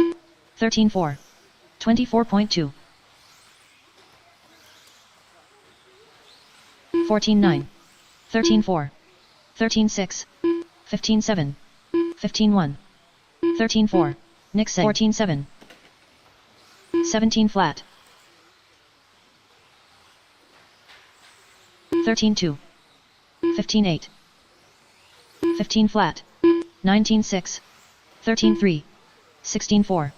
13-4, 24.2, 14-9, 13-4, 13-6, 15-7, 15-1, 13-4, Nick 14-7, 17 flat, 13-2, 15-8, 15 flat, 19-6, 13-3, 16-4,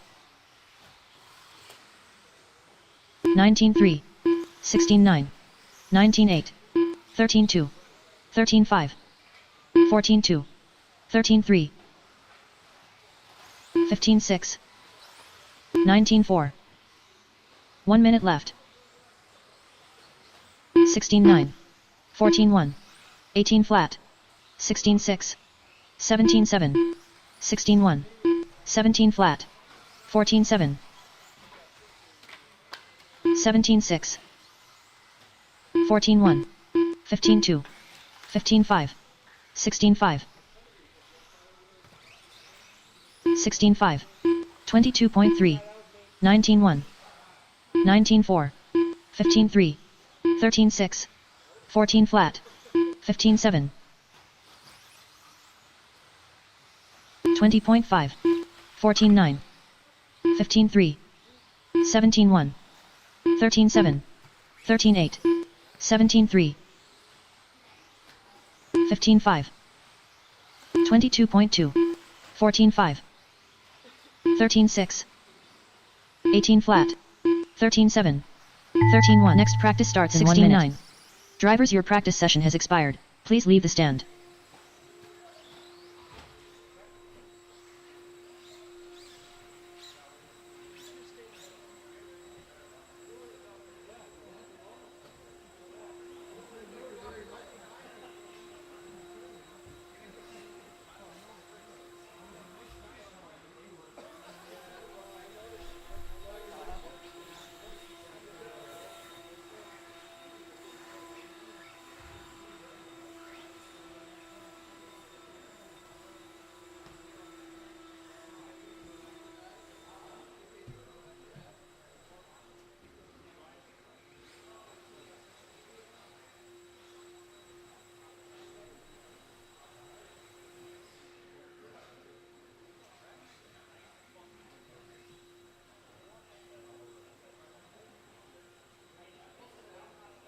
19-3, 16-9, 19-8, 13-2, 13-5, 14-2, 13-3, 15-6, 19-4, 1 minute left, 16-9, 14-1, 18 flat, 16-6, 17-7, 16-1, 17 flat, 14-7, 17-6, 14-1, 15-2, 15-5, 16-5, 16-5, 22.3, 19-1, 19-4, 15-3, 13-6, 14 flat, 15-7, 20.5, 14-9, 15-3, 17-1, 13-7, 13-8, 17-3, 15-5, 22.2, 14-5, 13-6, 18 flat, 13-7, 13-1. Next practice starts in 1 minute. Drivers, your practice session has expired. Please leave the stand.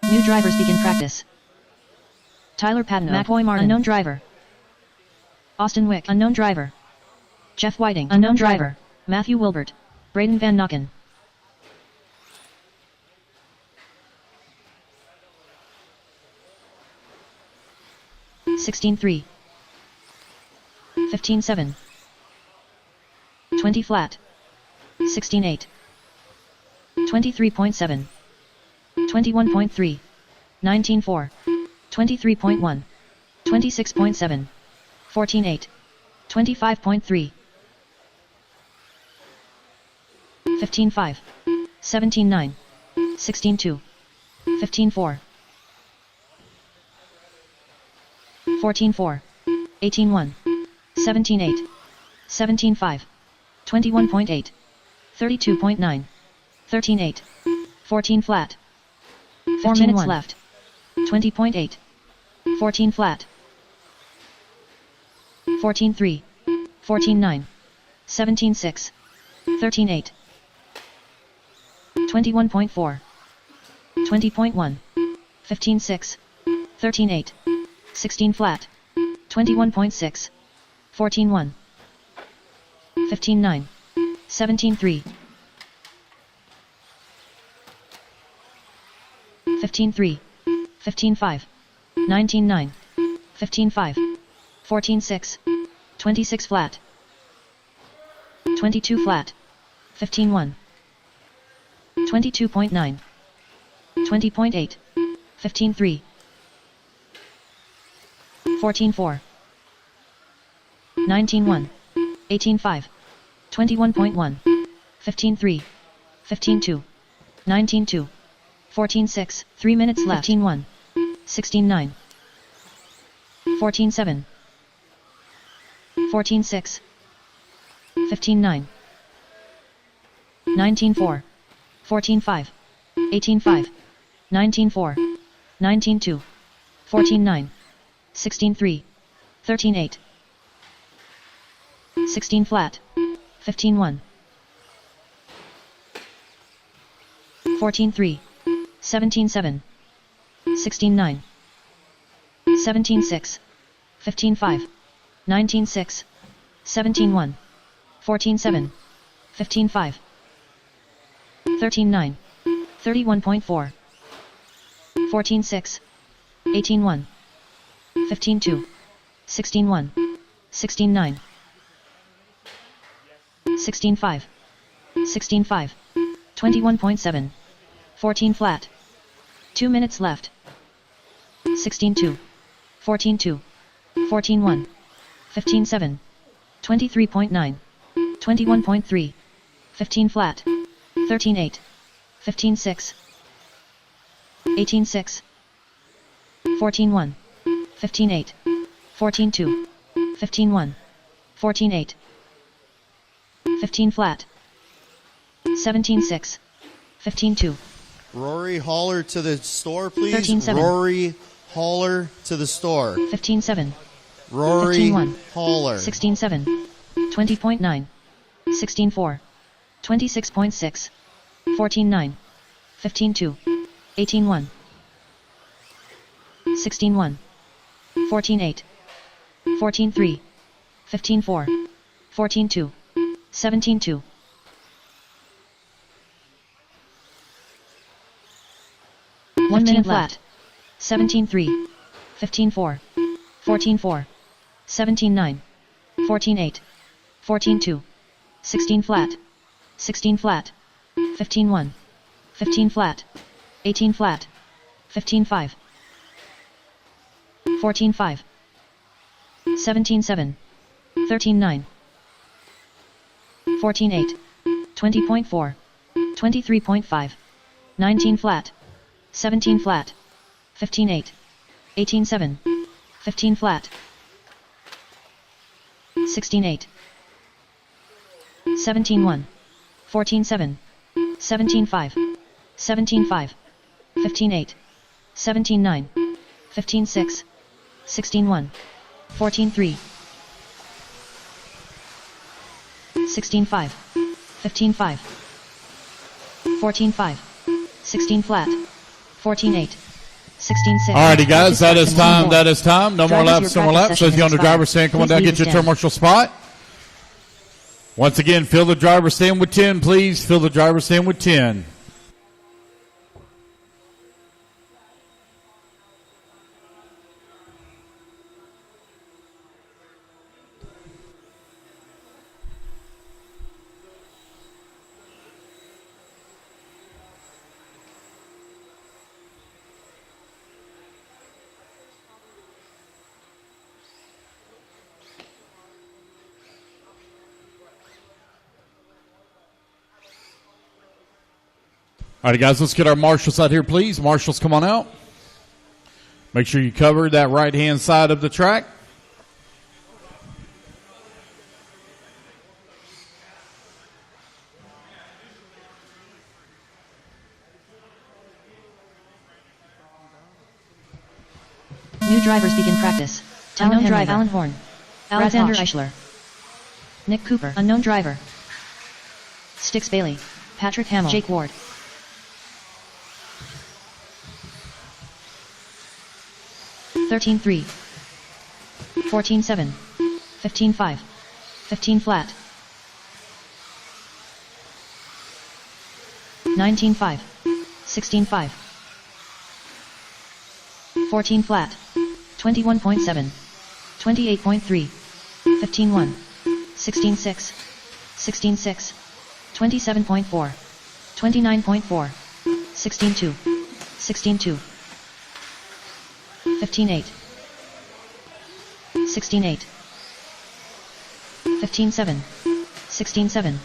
New drivers begin practice. Tyler Patton, McCoy Martin, unknown driver. Austin Wick, unknown driver. Jeff Whiting, unknown driver. Matthew Wilbert, Braden Van Nocken. $16-3. 15-7. 20 flat. 16-8. 23.7. 21.3. 19-4. 23.1. 26.7. 14-8. 25.3. 15-5. 17-9. 16-2. 15-4. 14-4. 18-1. 17-8. 17-5. 21.8. 32.9. 13-8. 14 flat. 4 minutes left. 20.8. 14 flat. 14-3. 14-9. 17-6. 13-8. 21.4. 20.1. 15-6. 13-8. 16 flat. 21.6. 14-1. 15-9. 17-3. 15-3. 15-5. 19-9. 15-5. 14-6. 26 flat. 22 flat. 15-1. 22.9. 20.8. 15-3. 14-4. 19-1. 18-5. 21.1. 15-3. 15-2. 19-2. 14-6. 3 minutes left. 15-1. 16-9. 14-7. 14-6. 15-9. 19-4. 14-5. 18-5. 19-4. 19-2. 14-9. 16-3. 13-8. 16 flat. 15-1. 14-3. 17-7. 16-9. 17-6. 15-5. 19-6. 17-1. 14-7. 15-5. 13-9. 31.4. 14-6. 18-1. 15-2. 16-1. 16-9. 16-5. 16-5. 21.7. 14 flat. 2 minutes left. 16-2. 14-2. 14-1. 15-7. 23.9. 21.3. 15 flat. 13-8. 15-6. 18-6. 14-1. 15-8. 14-2. 15-1. 14-8. 15 flat. 17-6. 15-2. Rory, hauler to the store, please. 13-7. Rory, hauler to the store. 15-7. Rory, 15-1. hauler. 16-7. 20.9. 16-4. 26.6. 14-9. 15-2. 18-1. 16-1. 14-8. 14-3. 15-4. 14-2. 17-2. 1 minute flat. 17-3. 15-4. 14-4. 17-9. 14-8. 14-2. 16 flat. 16 flat. 15-1. 15 flat. 18 flat. 15-5. 14-5. 17-7. 13-9. 14-8. 20.4. 23.5. 19 flat. 17 flat. 15-8. 18-7. 15 flat. 16-8. 17-1. 14-7. 17-5. 17-5. 15-8. 17-9. 15-6. 16-1. 14-3. 16-5. 15-5. 14-5. 16 flat. 14-8. 16-6. Alrighty, guys, that is Practice time. session That is time. No more Drivers, laps. your No more practice laps. session So if you're on has the driver's stand, come on expired. down, Please get your leave the commercial spot. Once again, fill the driver's stand with 10, please. Fill the driver's stand with 10. All right, guys, let's get our marshals out here, please. Marshals, come on out. Make sure you cover that right-hand side of the track. New drivers begin practice. Unknown driver. Alan Horn. Alexander Eichler. Nick Cooper. Unknown driver. Stix Bailey. Patrick Hamill. Jake Ward. (13-3), 14-7, 15-5, 15 flat, 19-5, 16-5, 14 flat, 21.7, 28.3, 15-1, 16-6, 16-6, 27.4, 29.4, 16-2, 16-2, 15-8, 16-8, 15-7, 16-7,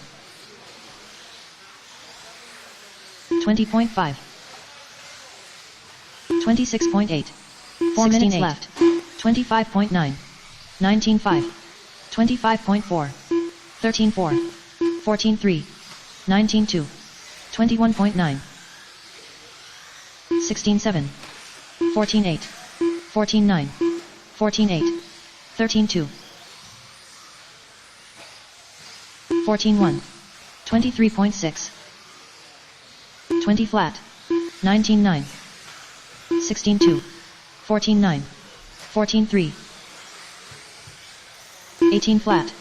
20.5, 26.8, 4 minutes left, 25.9, 19.5, 25.4, 13.4, 14.3, 19.2, 21.9, 16.7, 14.8, 14-9, 14-8, 13-2, 14-1, 23.6, 20 flat, 19-9, 16-2, 14-9, 14-3, 18 flat,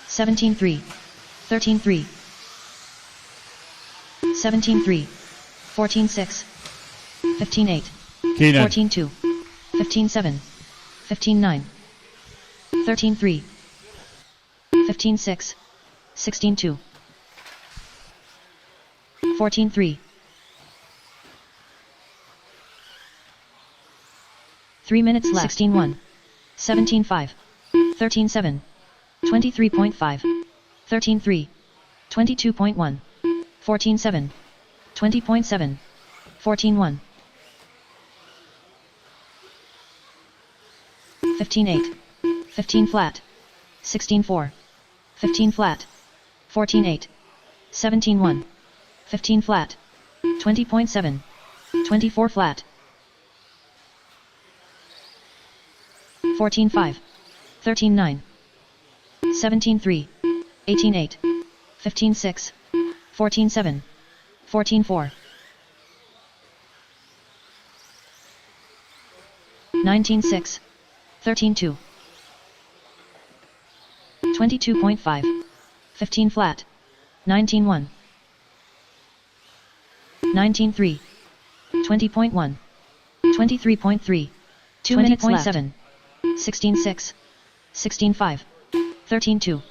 17-3, 13-3, 17-3, 14-6, 15-8, Keenan. 14-2, 15-7, 15-9, 13-3, 15-6, 16-2, 14-3, 3 minutes left, 16-1, 17-5, 13-7, 23.5, 13-3, 22.1, 14-7, 20.7, 14-1, 15-8, 15 flat, 16-4, 15 flat, 14-8, 17-1, 15 flat, 20.7, 24 flat, 14-5, 13-9, 17-3, 18-8, 15-6, 14-7, 14-4, 19-6, 13-2, 22.5, 15 flat, 19-1, 19-3, 20.1, 23.3, 2 minutes left, 7, 16-6, 16-5, 13-2,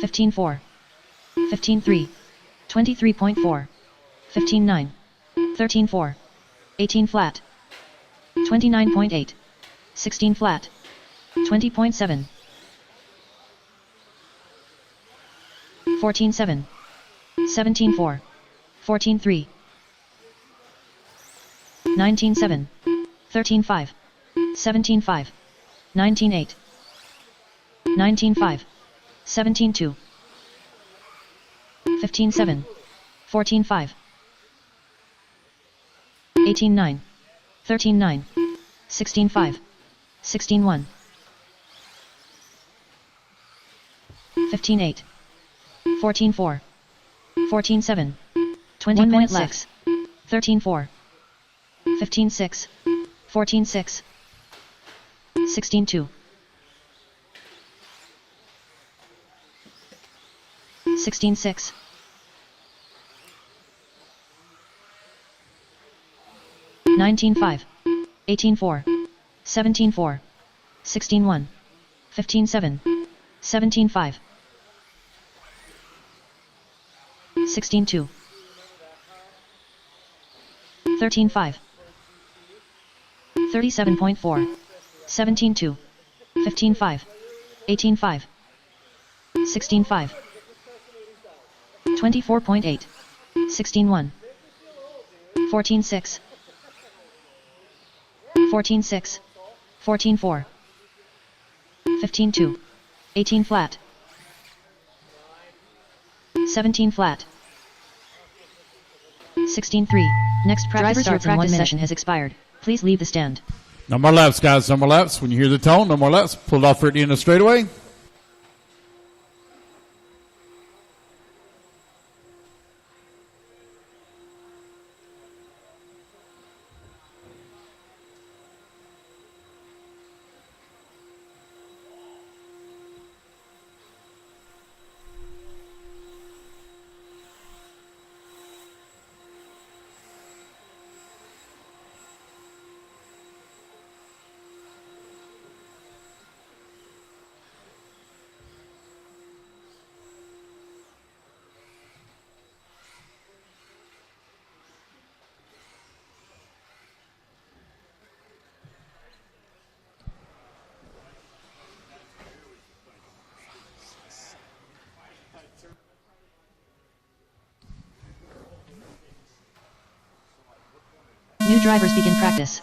15-4, 15-3, 23.4, 15-9, 13-4, 18 flat, 29.8, 16 flat, 20.7, 14-7, 17-4, 14-3, 19-7, 13-5, 17-5, 19-8, 19-5, 17-2, 15-7, 14-5, 18-9, 13-9, 16-5, 16-1, 15-8, 14-4, 14-7. 20 minutes left. 13-4. 15-6. 14-6. 16-2. 16-6. 19-5. 18-4. 17-4. 16-1. 15-7. 17-5. 16-2. 13-5. 37.4. 17-2. 15-5. 18-5. 16-5. 24.8. 16-1. 14-6. 14-6. 14-4. 15-2. 18 flat. 17 flat. 16-3. Next practice starts in 1 minute. Session has expired. Please leave the stand. No more laps, guys. No more laps. When you hear the tone, no more laps. Pull it off for it in the straightaway. New drivers begin practice.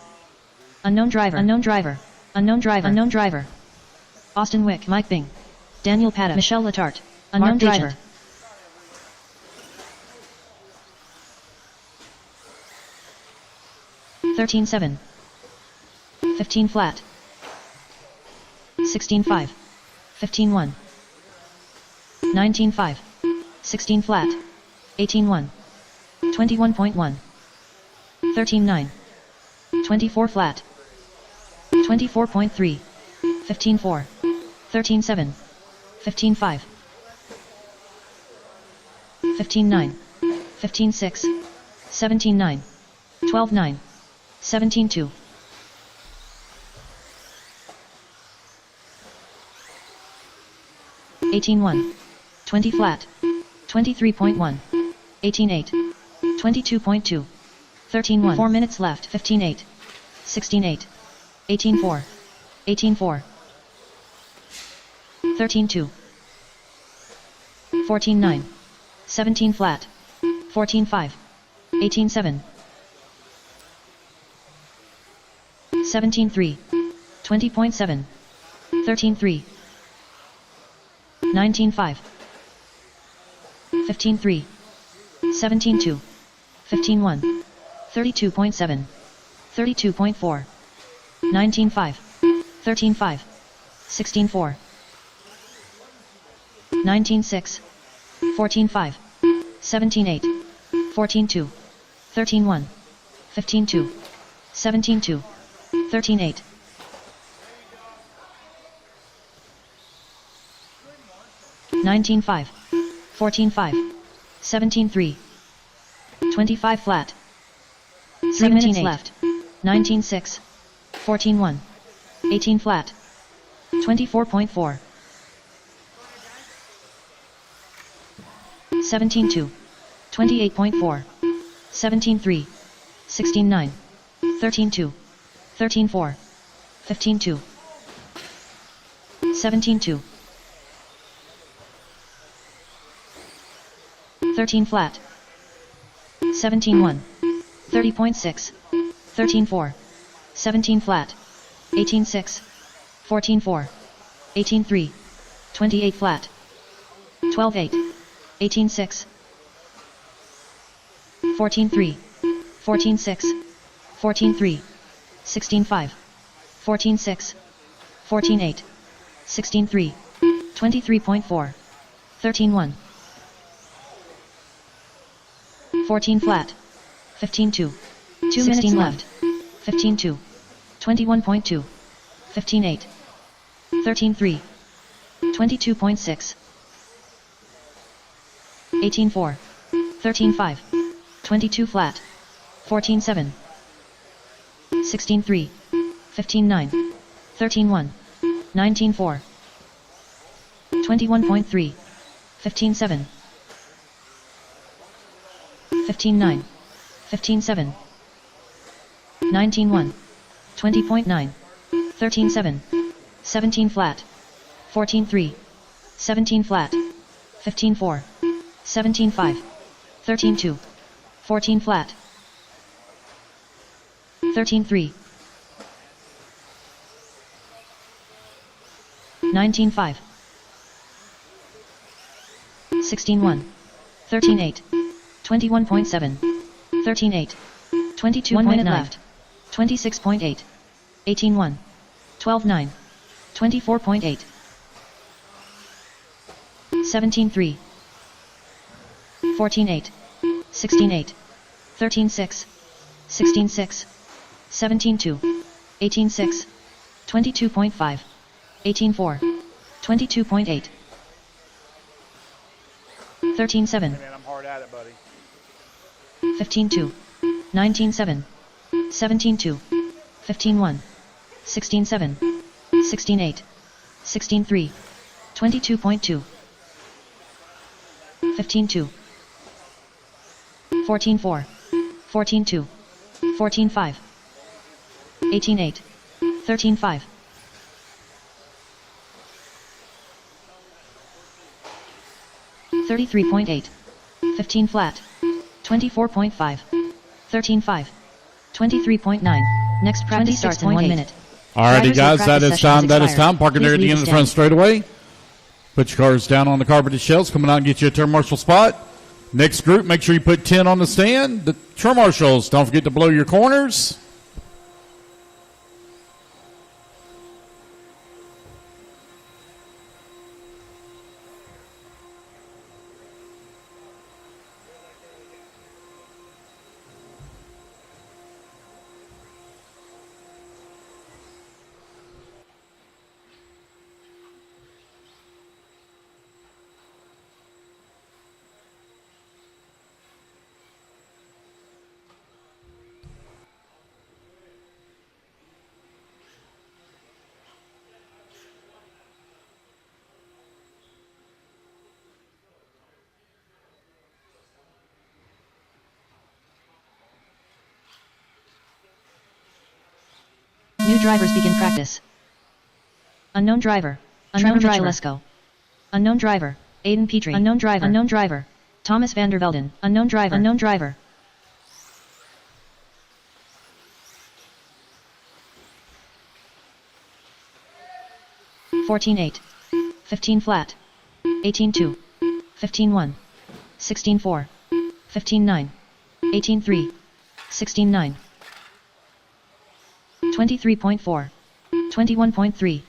Unknown driver. Unknown driver. Unknown driver. Unknown driver. Austin Wick. Mike Bing. Daniel Paddock. Michelle Latarte. Unknown driver. Agent. 13-7. 15 flat. 16-5. 15-1. 19-5. 16 flat. 18-1. 21.1. 13-9. 24 flat. 24.3. 15-4. 13-7. 15-5. 15-9. 15-6. 17-9. 12-9. 17-2. 18-1. 20 flat. 23.1. 18-8. 22.2. 13-1. 4 minutes left. 15-8. 16-8. 18-4. 18-4. 13-2. 14-9. 17 flat. 14-5. 18-7. 17-3. 20.7. 13-3. 19-5. 15-3. 17-2. 15-1. 32.7. 32.4. 19-5. 13-5. 16-4. 19-6. 14-5. 17-8. 14-2. 13-1. 15-2. 17-2. 13-8. 19-5. 14-5. 17-3. 25 flat. 3 minutes left. 19-6. 14-1. 18 flat. 24.4. 17-2. 28.4. 17-3. 16-9. 13-2. 13-4. 15-2. 17-2. 13 flat. 17-1. 30.6. 13-4. 17 flat. 18-6. 14-4. 18-3. 28 flat. 12-8. 18-6. 14-3. 14-6. 14-3. 16-5. 14-6. 14-8. 16-3. 23.4. 13-1. 14 flat. 15-2. 2 minutes left. 15-2. 21.2. 15-8. 13-3. 22.6. 18-4. 13-5. 22 flat. 14-7. 16-3. 15-9. 13-1. 19-4. 21.3. 15-7. 15-9. 15-7. 19-1. 20.9. 13-7. 17 flat. 14-3. 17 flat. 15-4. 17-5. 13-2. 14 flat. 13-3. 19-5. 16-1. 13-8. 21.7. 13-8. 22. 1 minute left. 26.8. 18-1. 12-9. 24.8. 17-3. 14-8. 16-8. 13-6. 16-6. 17-2. 18-6. 22.5. 18-4. 22.8. 13-7. Man, I'm hard at it, buddy. 15-2. 19-7. 17-2. 15-1. 16-7. 16-8. 16-3. 22.2. 15-2. 14-4. 14-2. 14-5. 18-8. 13-5. 33.8. 15 flat. 24.5. 13-5. 23.9. Next practice starts in 1 minute. Alrighty, Drivers, your guys, that practice is session time. That is expired. time. Parking there at Please the leave end of the the front stand. straightaway. Put your cars down on the carpeted shelves. Coming out and get you a turn marshal spot. Next group, make sure you put 10 on the stand. The turn marshals, don't forget to blow your corners. New drivers begin practice. Unknown driver. Unknown driver. Lesko. Unknown driver. Aiden Petrie. Unknown driver. Unknown driver. Thomas van der Velden. Unknown driver. Unknown driver. (14-8). 15 flat. 18-2. 15-1. 16-4. 15-9. 18-3. 16-9. 23.4. 21.3.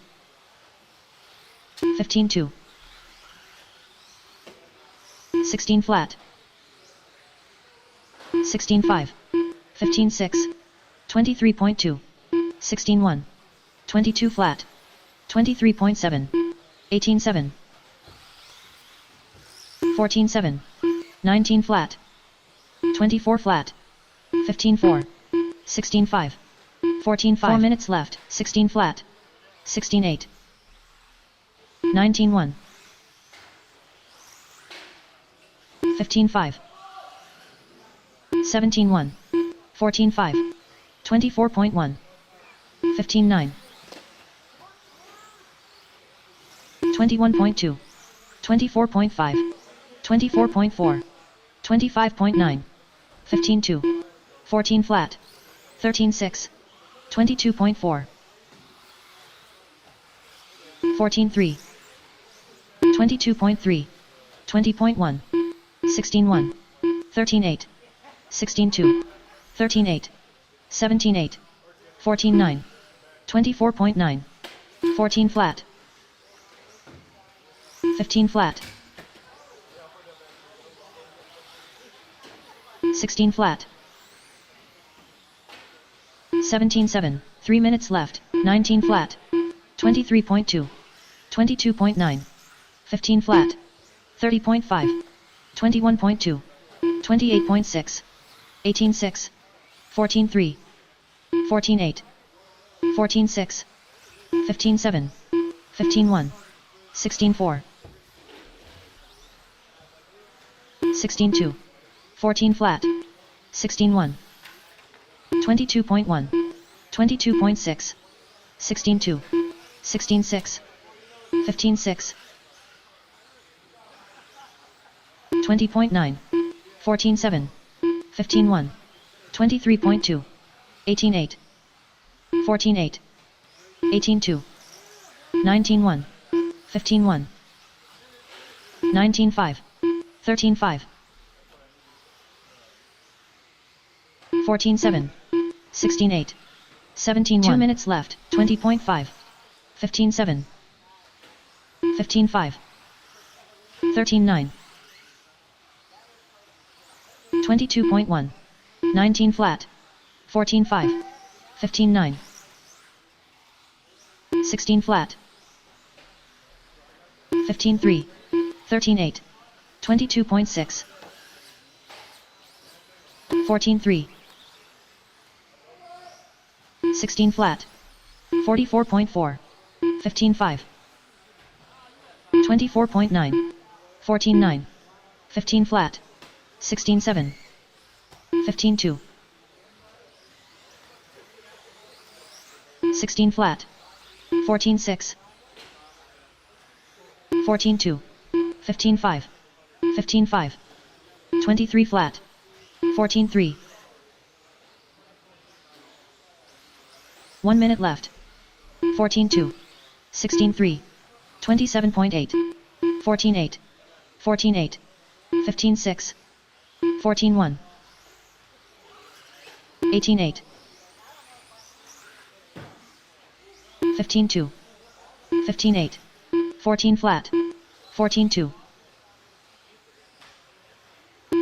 15-2. 16 flat. 16-5. 15-6. 23.2. 16-1. 22 flat. 23.7. 18-7. 14-7. 19 flat. 24 flat. 15-4. 16-5. 14-5. 4 minutes left. 16 flat. 16-8. 19-1. 15-5. 17-1. 14-5. 24.1. 15-9. 21.2. 24.5. 24.4. 25.9. 15-2. 14 flat. 13-6. 22.4. 14-3. 22.3. 20.1. 16-1. 13-8. 16-2. 13-8. 17-8. 14-9. 24.9. 14 flat. 15 flat. 16 flat. 17-7, 3 minutes left, 19 flat. 23.2. 22.9. 15 flat. 30.5. 21.2. 28.6. 18-6. 14-3. 14-8. 14-6. 15-7. 15-1. 16-4. 16-2. 14 flat. 16-1. 22.1. 22.6. 16-2. 16-6. 15-6. 20.9. 14-7. 15-1. 23.2. 18-8. 14-8. 18-2. 19-1. 15-1. 19-5. 13-5. 14-7. 16-8. 17-1. 2 minutes left. 20.5. 15-7. 15-5. 13-9. 22.1. 19 flat. 14-5. 15-9. 16 flat. 15-3. 13-8. 22.6. 14-3. 16 flat. 44.4. 15-5. 24.9. 14-9. 15 flat. 16-7. 15-2. 16 flat. 14-6. 14-2. 15-5. 15-5. 23 flat. 14-3. 1 minute left. 14-2. 16-3. 27.8. 14-8. 14-8. 15-6. 14-1. 18-8. 15-2. 15-8. 14 flat. 14-2.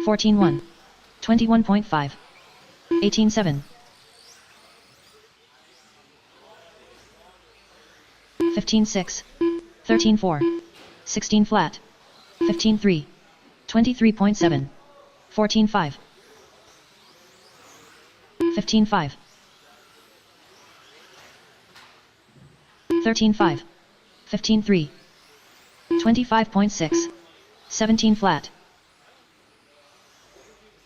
14-1. 21.5. 18-7. 15-6. 13-4. 16 flat. 15-3. 23.7. 14-5. 15-5. 13-5. 15-3. 25.6. 17 flat.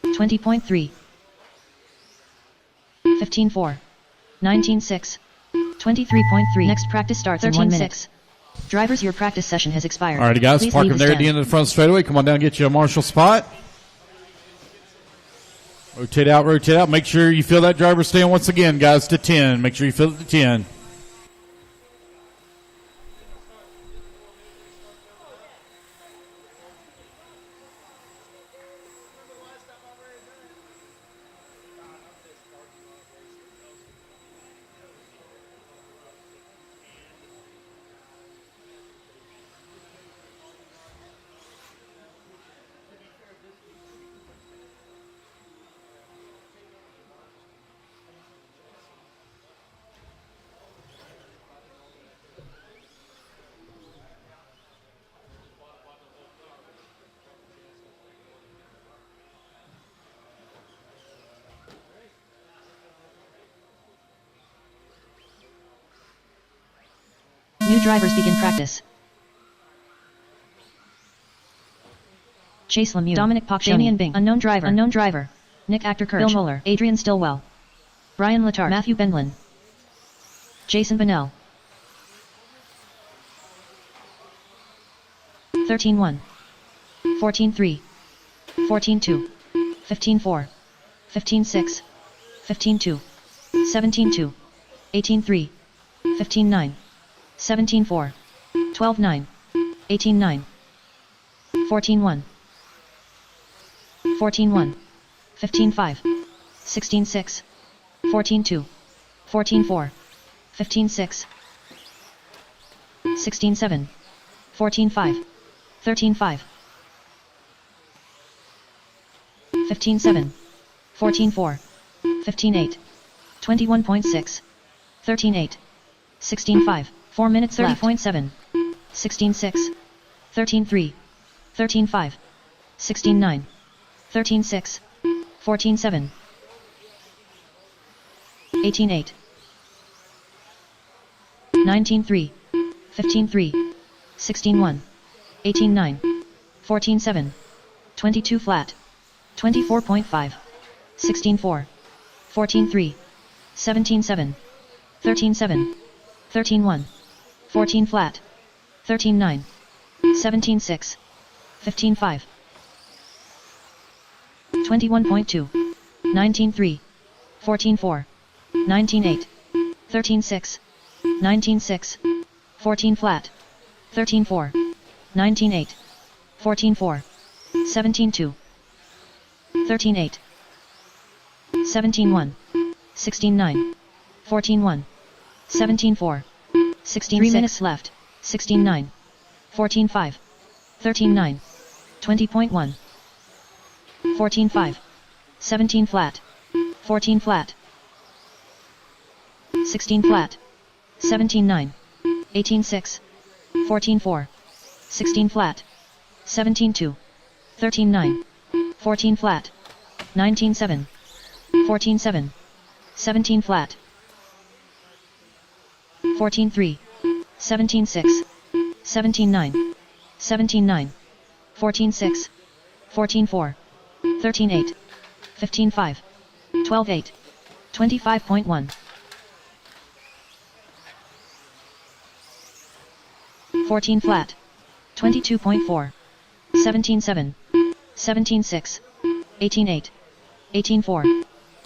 20.3. 15-4. 19-6. 23.3. Next practice starts in 1 minute. Drivers, your practice session has expired. Alrighty, guys, Please park leave them the there at the stand. end of the front straightaway. Come on down, get you a marshal spot. Rotate out, rotate out. Make sure you fill that driver's stand once again, guys, to 10. Make sure you fill it to 10. New drivers begin practice. Chase Lemieux, Dominic Pochoni, Damian Bing, unknown driver, Nick Actor Kirch, Bill Muller, Adrian Stillwell, Brian Latard, Matthew Benlin, Jason Bennell. 13-1. 14-3. 14-2. 15-4. 15-6. 15-2. 17-2. 18-3. 15-9. 17-4. 12-9. 18-9. 14-1. 14-1. 15-5. 16-6. 14-2. 14-4. 15-6. 16-7. 14-5. 13-5. 15-7. 14-4, 15-8, 21.6, 13-8, 16-5, 4 minutes 30.7, 16-6, 13-3, 13-5, 16-9, 13-6, 14-7, 18-8, 19-3, 15-3, 16-1, 18-9, 14-7, 22 flat, 24.5, 16-4, 14-3, 17-7, 13-7, 13-1, 14 flat, 13-9, 17-6, 15-5, 21.2, 19-3, 14-4, 19-8, 13-6, 19-6, 14 flat, 13-4, 19-8, 14-4, 17-2, 13-8, 17-1, 16-9, 14-1, 17-4, 16 3 minutes left, 16-9, 14-5, 13-9, 20.1, 14-5, 17 flat, 14 flat, 16 flat, 17-9, 18-6, 14-4, 16 flat, 17-2, 13-9, 14 flat, 19-7, 14-7, 17 flat, 14-3, 17-6, 17-9, 17-9, 14-6, 14-4, 13-8, 15-5, 12-8, 25.1, 14 flat, 22.4, 17-7, 17-6, 18-8, 18-4,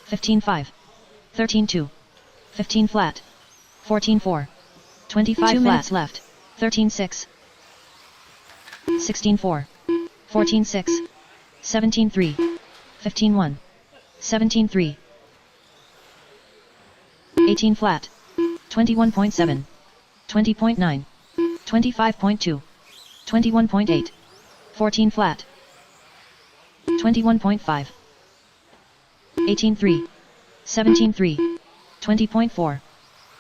15-5, 13-2, 15 flat, 14-4, 25 2 minutes left, 13-6, 16-4, 14-6, 17-3, 15-1, 17-3, 18 flat, 21.7, 20.9, 25.2, 21.8, 14 flat, 21.5, 18-3, 17-3, 20.4,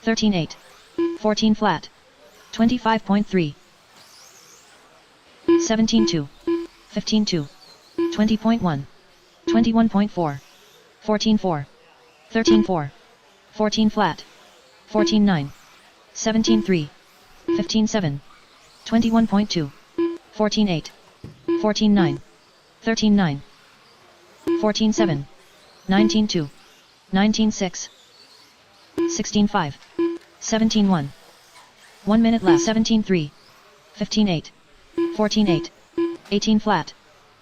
13-8, 14 flat, 25.3, 17-2, 15-2, 20.1, 21.4, 14-4, 13-4, 14 flat, 14-9, 17-3, 15-7, 21.2, 14-8, 14-9, 13-9, 14-7, 19-2, 19-6, 16-5, 17-1, 1 minute left, 17-3, 15-8, 14-8, 18 flat,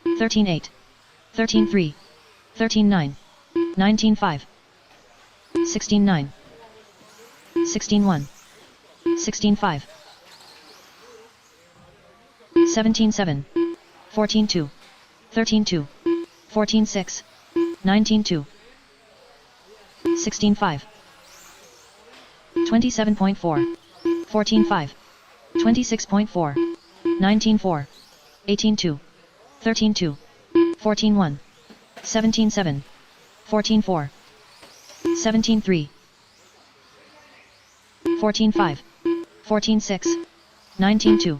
13-8, 13-3, 13-9, 19-5, 16-9, 16-1, 16-5, 17-7, 14-2, 13-2, 14-6, 19-2, 16-5, 27.4, 14-5, 26.4, 19-4, 18-2, 13-2, 14-1, 17-7, 14-4, 17-3, 14-5, 14-6, 19-2,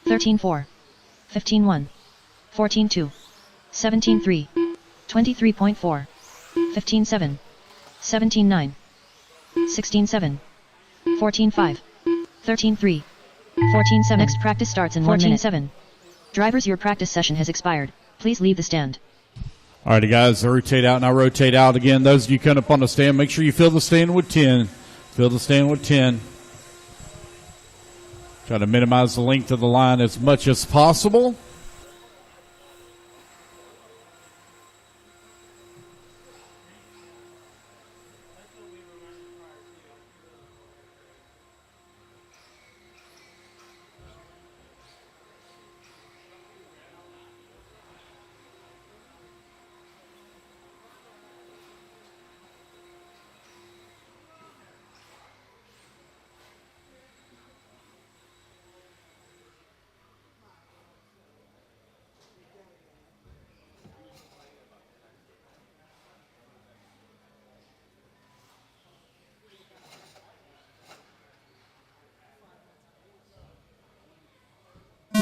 13-4, 15-1, 14-2, 17-3, 23.4, 15-7, 17-9, 16-7, 14-5, 13-3, 14-7. Next practice starts in 1 minute. 14-7. Drivers, your practice session has expired. Please leave the stand. All righty, guys, rotate out. Now rotate out again. Those of you coming up on the stand, make sure you fill the stand with 10. Fill the stand with 10. Try to minimize the length of the line as much as possible.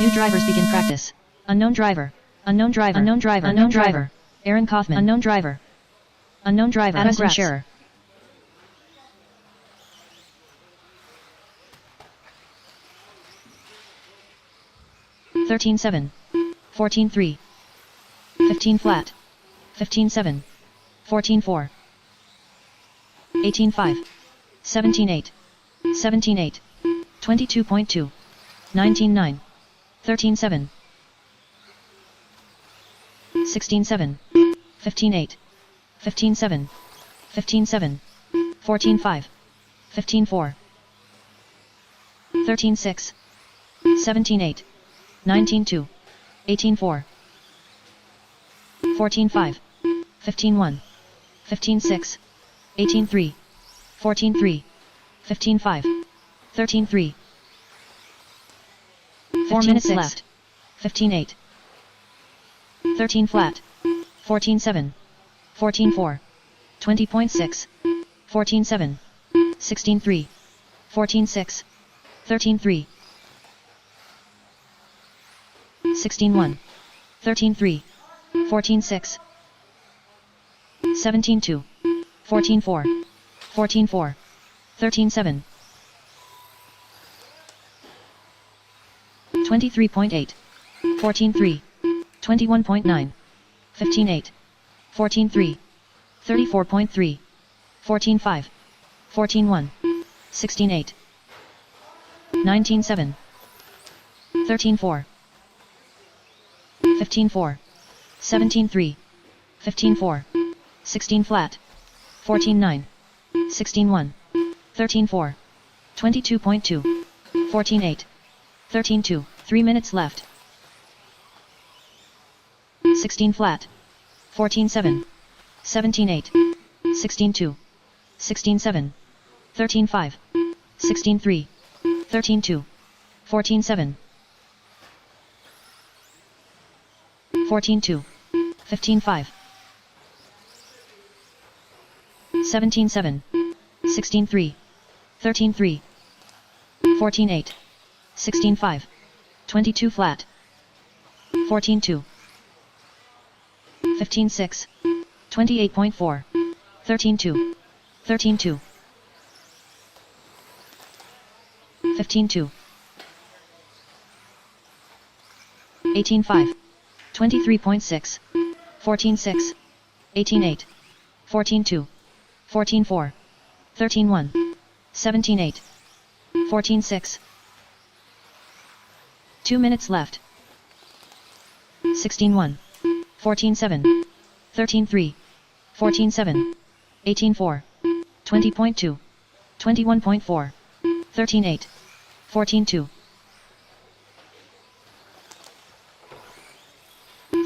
New drivers begin practice. Unknown driver. Unknown driver. Unknown driver. Unknown driver. Aaron Kaufman. Unknown driver. Unknown driver. Addison Scherer. 13-7. 14-3. 15 flat. 15-7. 14-4. 18-5. 17-8. 17-8. 22.2. 19-9. 13-7. 16-7. 15-8. 15-7. 15-7. 14-5. 15-4. 13-6. 17-8. 19-2. 18-4. 14-5. 15-1. 15-6. 18-3. 14-3. 15-5. 13-3. 4 minutes left. 15-8. 13 flat. 14-7. 14-4. 20.6. 14-7. 16-3. 14-6. 13-3. 16-1. 13-3. 14-6. 17-2. 14-4. 14-4. 13-7. 23.8. 14-3. 21.9. 15-8. 14-3. 34.3. 14-5. 14-1. 16-8. 19-7. 13-4. 15-4. 17-3. 15-4. 16 flat. 14-9. 16-1. 13-4. 22.2. 14-8. 13-2. 3 minutes left. 16 flat. 14-7. 17-8. 16-2. 16-7. 13-5. 16-3. 13-2. 14-7. 14-2. 15-5. 17-7. 16-3. 13-3. 14-8. 16-5. 22 flat. 14-2. 15-6. 28.4. 13-2. 13-2. 15-2. 18-5. 23.6. 14-6. 18-8. 14-2. 14-4. 13-1. 17-8. 14-6. 2 minutes left. 16-1. 14-7. 13-3. 14-7. 18-4. 20.2. 21.4. 13-8. 14-2.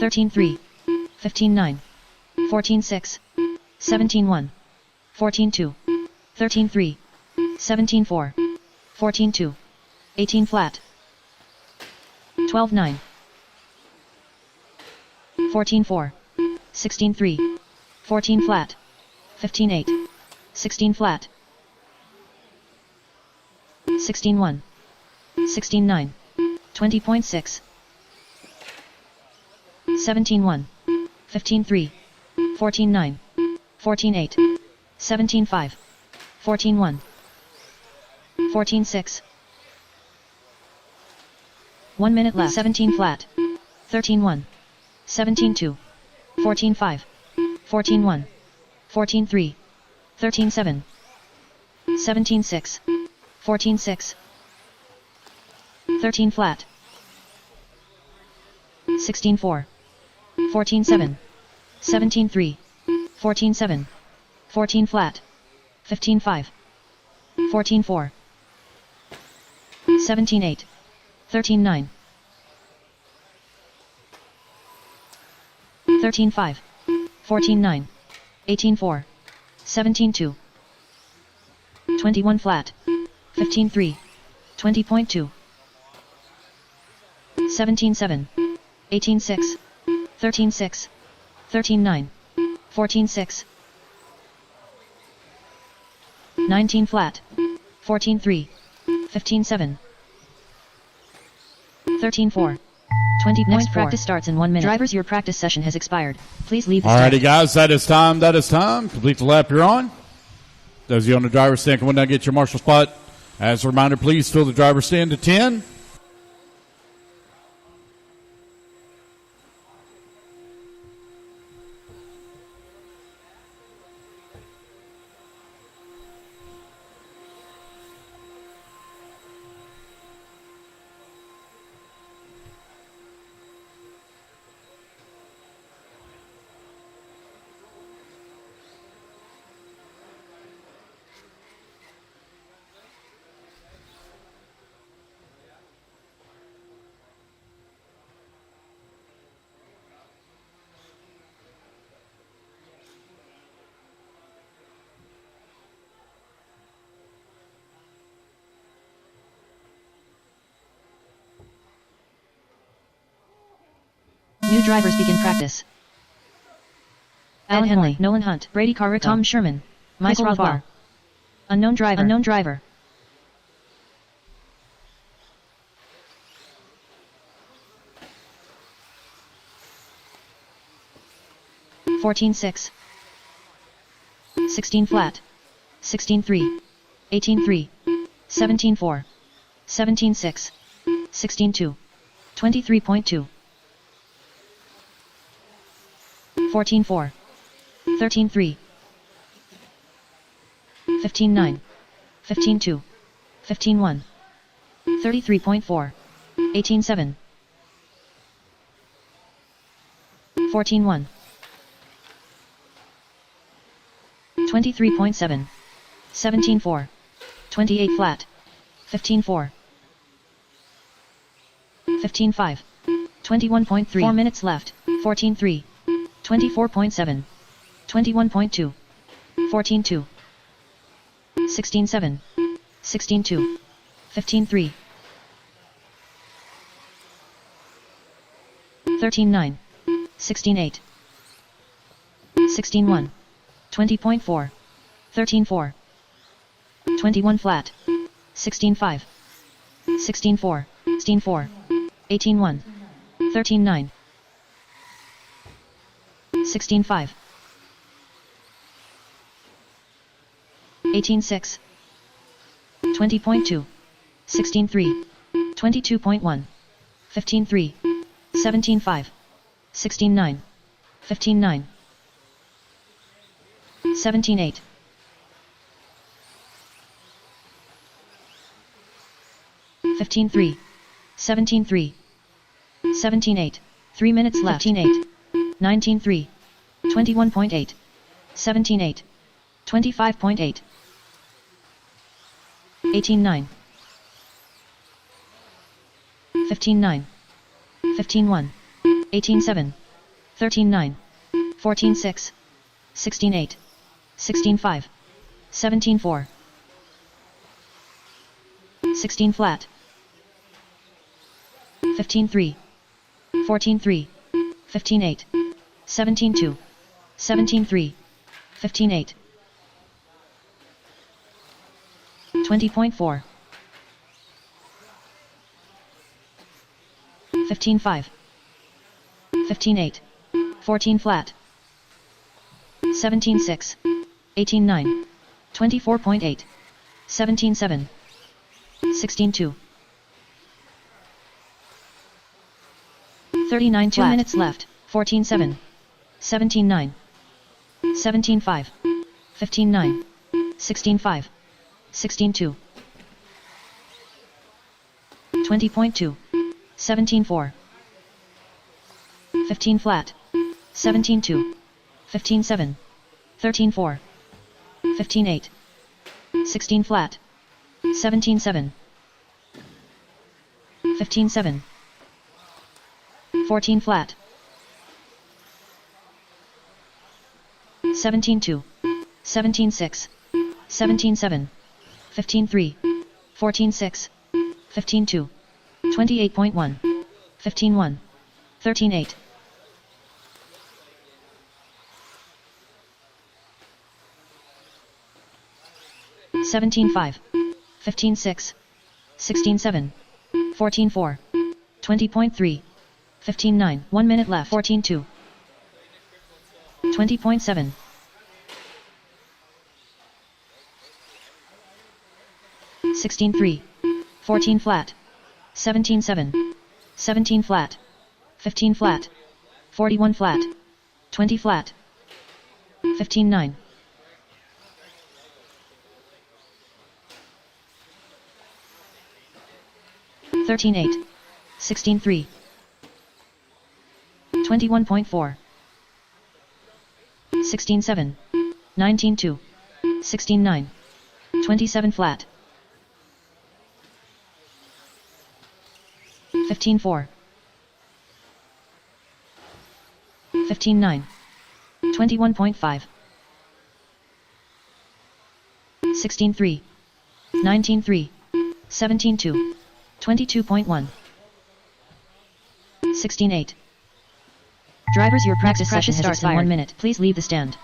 13-3. 15-9. 14-6. 17-1. 14-2. 13-3. 17-4. 14-2. 18 flat. 12-9. 14-4. 16-3. 14 flat. 15-8. 16 flat. 16-1. 16-9. 20.6. 17-1. 15-3. 14-9. 14-8. 17-5. 14-1. 14-6. 1 minute left. 17 flat. 13-1. 17-2. 14-5. 14-1. 14-3. 13-7. 17-6. 14-6. 13 flat. 16-4. 14-7. 17-3. 14-7. 14 flat. 15-5. 14-4. 17-8. 13-9. 13-5. 14-9. 18-4. 17-2. 21 flat. 15-3. 20.2. 17-7. 18-6. 13-6. 13-9. 14-6. 19 flat. 14-3. 15-7. 13-4. 20.4. Next practice starts in 1 minute. Drivers, your practice session has expired. Please leave the stand. Alrighty, guys, that is time. That is time. Complete the lap you're on. Those of you on the driver's stand, come on down and get your marshal spot. As a reminder, please fill the driver's stand to 10. New drivers begin practice. Alan Henley, Nolan Hunt, Brady Carrick, Tom Sherman, Michael Rothwell. Unknown driver. Unknown driver. 14-6. 16 flat. 16-3. 18-3. 17-4. 17-6. 16-2. 23.2. 14-4. 13-3. 15-9. 15-2. 15-1. 33.4. 18-7. 14-1. 23.7. 17-4. 28 flat. 15-4. 15-5. 21.3. 4 minutes left. 14-3. 24.7. 21.2. 14-2. 16-7. 16-2. 15-3. 13-9. 16-8. 16-1. 20.4. 13-4. 21 flat. 16-5. 16-4. 16-4. 18-1. 13-9. 16-5. 18-6. 20.2. 16-3. 22.1. 15-3. 17-5. 16-9. 15-9. 17-8. 15-3. 17-3. 17-8. 3 minutes left. 15-8. 19-3. 21.8. 17-8. 25.8. 18-9. 15-9. 15-1. 18-7. 13-9. 14-6. 16-8. 16-5. 17-4. 16 flat. 15-3. 14-3. 15-8. 17-2. 17-3. 15-8. 20.4. 15-5. 15-8. 14 flat. 17-6. 18-9. 24.8. 17-7. 16-2. 39 2 minutes left. 14-7. 17-9. 17-5. 15-9. 16-5. 16-2. 20.2. 17-4. 15 flat. 17-2. 15-7. 13-4. 15-8. 16 flat. 17-7. 15-7. 14 flat. 17-2. 17-6. 17-7. 15-3. 14-6. 15-2. 28.1. 15-1. 13-8. 17-5. 15-6. 16-7. 14-4. 20.3. 15.9. 1 minute left. 14.2. 20.7. 16.3. 14 flat. 17.7. 17 flat. 15 flat. 41 flat. 20 flat. 15.9. 13.8. 16.3. 21.4. 16.7. 19.2. 16.9. 27 flat. 15.4. 15.9. 21.5. 16.3. 19.3. 17.2. 22.1. 16.8. Drivers, your practice session starts in 1 minute. Please leave the stand.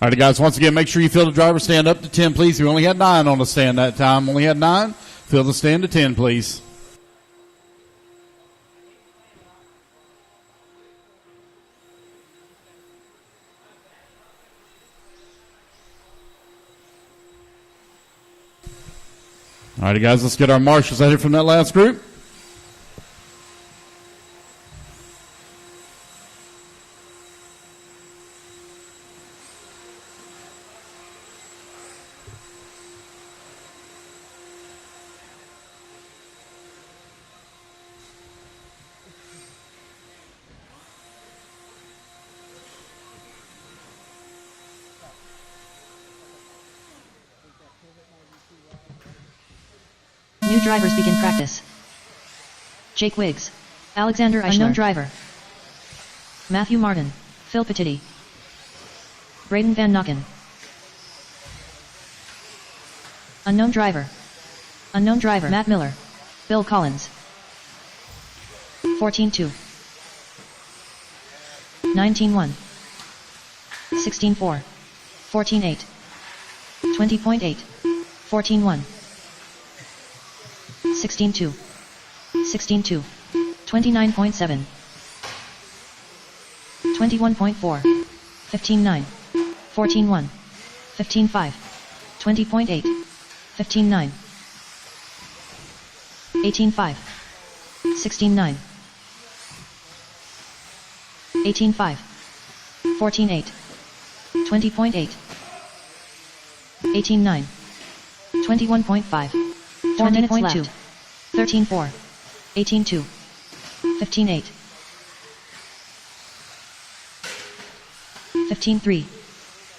All right, guys, once again, make sure you fill the driver's stand up to 10, please. We only had 9 on the stand that time. Only had 9. Fill the stand to 10, please. All right, guys, let's get our marshals out here from that last group. New drivers begin practice. Jake Wiggs. Alexander Eichler. Unknown driver. Matthew Martin. Phil Petiti. Braden Van Nocken. Unknown driver. Unknown driver. Matt Miller. Bill Collins. 14.2. 19.1. 16.4. 14.8. 20.8. 14.1. 16.2. 16.2. 29.7. 21.4. 15.9. 14.1. 15.5. 20.8. 15.9. 18.5. 16.9. 18.5. 14.8. 20.8. 18.9. 21.5. 4 minutes left. 13.4. 18.2. 15.8. 15.3.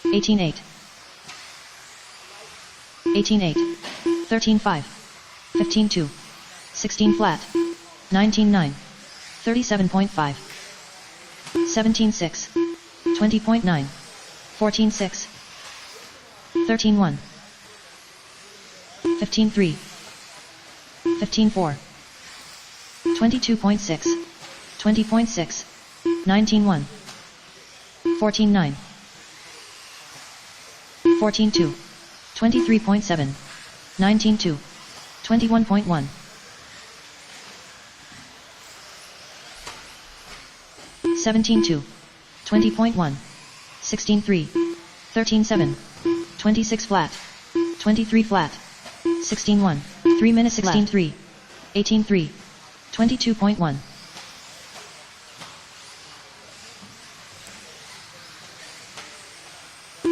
18.8. 18.8. 13.5. 15.2. 16 flat. 19.9. 37.5. 17.6. 20.9. 14.6. 13.1. 15.3. 15.4. 22.6. 20.6. 19.1. 14.9. 14.2. 23.7. 19.2. 21.1. 17.2. 20.1. 16.3. 13.7. 26 flat. 23 flat. 16.1. 3 minutes 16.3. 18.3. 22.1.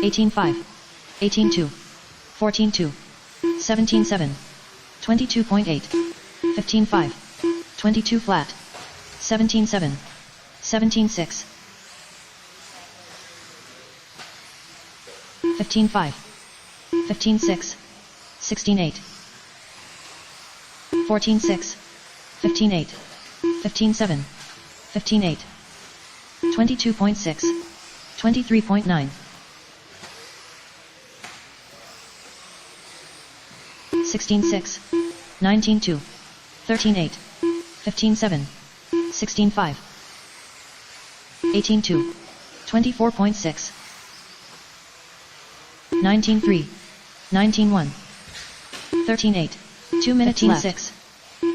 18.5. 18.2. 14.2. 17.7. 22.8. 15.5. 22 flat. 17.7. 17.6. 15.5. 15.6. 16.8. 14.6. 15.8. 15.7. 15.8. 22.6. 23.9. 16.6. 19.2. 13.8. 15.7. 16.5. 18.2. 24.6. 19-3. 19-1. 13-8. 2 minutes left. 15-6.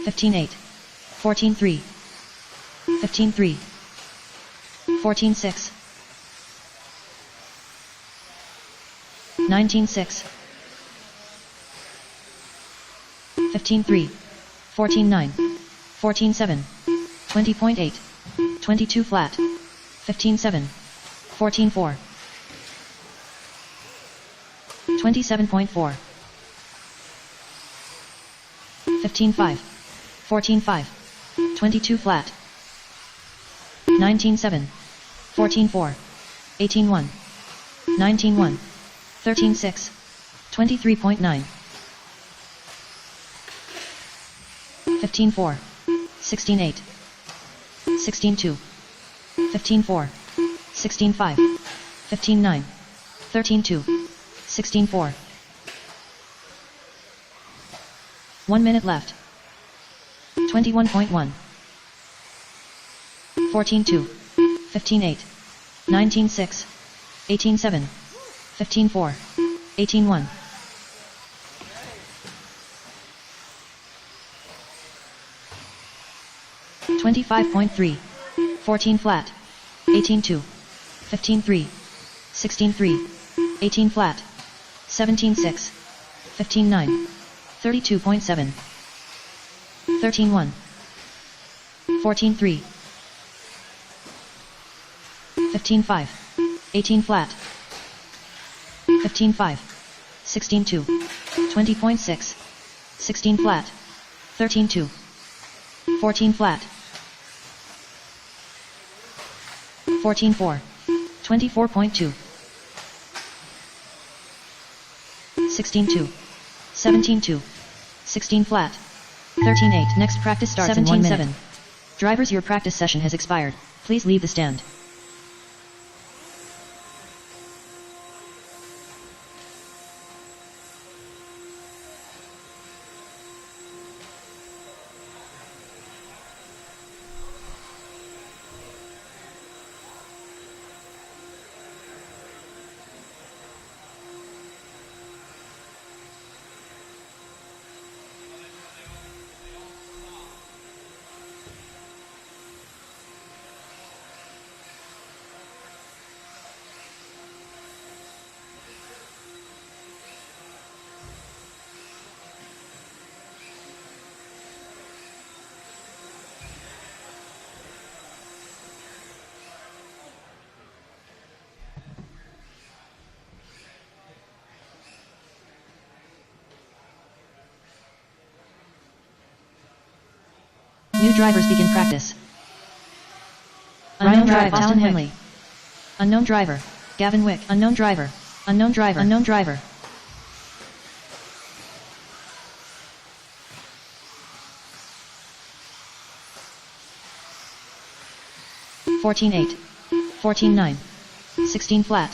15-8. 14-3. 15-3. 14-6. 19-6. 15-3. 14-9. 14-7. 20.8. 22 flat. 15-7. 14-4. 27.4. 15-5. 14-5. 22 flat. 19-7. 14-4. 18-1. 19-1. 13-6. 23.9. 15-4. 16-8. 16-2. 15-4. 16-5. 15-9. 13-2. 16-4. 1 minute left. 21.1. 14-2. 15-8. 19-6. 18-7. 15-4. 18-1. 25.3. 14 flat. 18-2. 15-3. 16-3. 18 flat. 17-6. 15-9. 32.7. 13-1. 14-3. 15-5. 18 flat. 15-5. 16-2. 20.6. 16 flat. 13-2. 14 flat. 14-4. 24.2. 16-2. 17-2. 16 flat. 13-8. Next practice starts in 1 minute. Drivers, your practice session has expired. Please leave the stand. New drivers begin practice. Unknown driver, Austin Henley. Unknown driver, Gavin Wick. Unknown driver, unknown driver, unknown driver. (14-8), 14-9, 16 flat,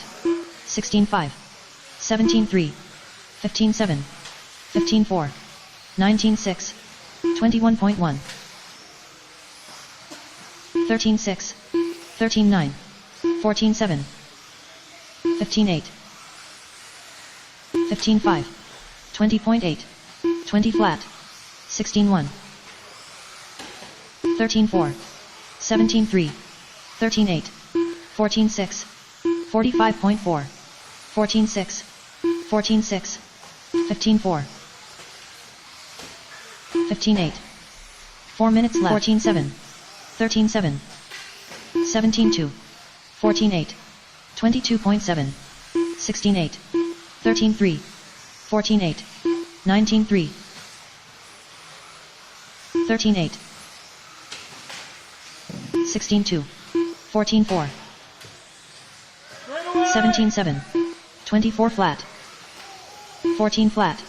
16-5, 17-3, 15-7, 15-4, 19-6, 21.1. 13-6, 13-9, 14-7, 15-8, 15-5, 20.8, 20 flat, 16-1, 13-4, 17-3, 13-8, 14-6, 45.4, 14-6, 14-6, 15-4, 15-8, 4 minutes left, 14-7, 13-7, 17-2, 14-8, 22.7, 16-8, 13-3, 14-8, 19-3, 13-8, 16-2, 14-4, 17-7, 24 flat, 14 flat,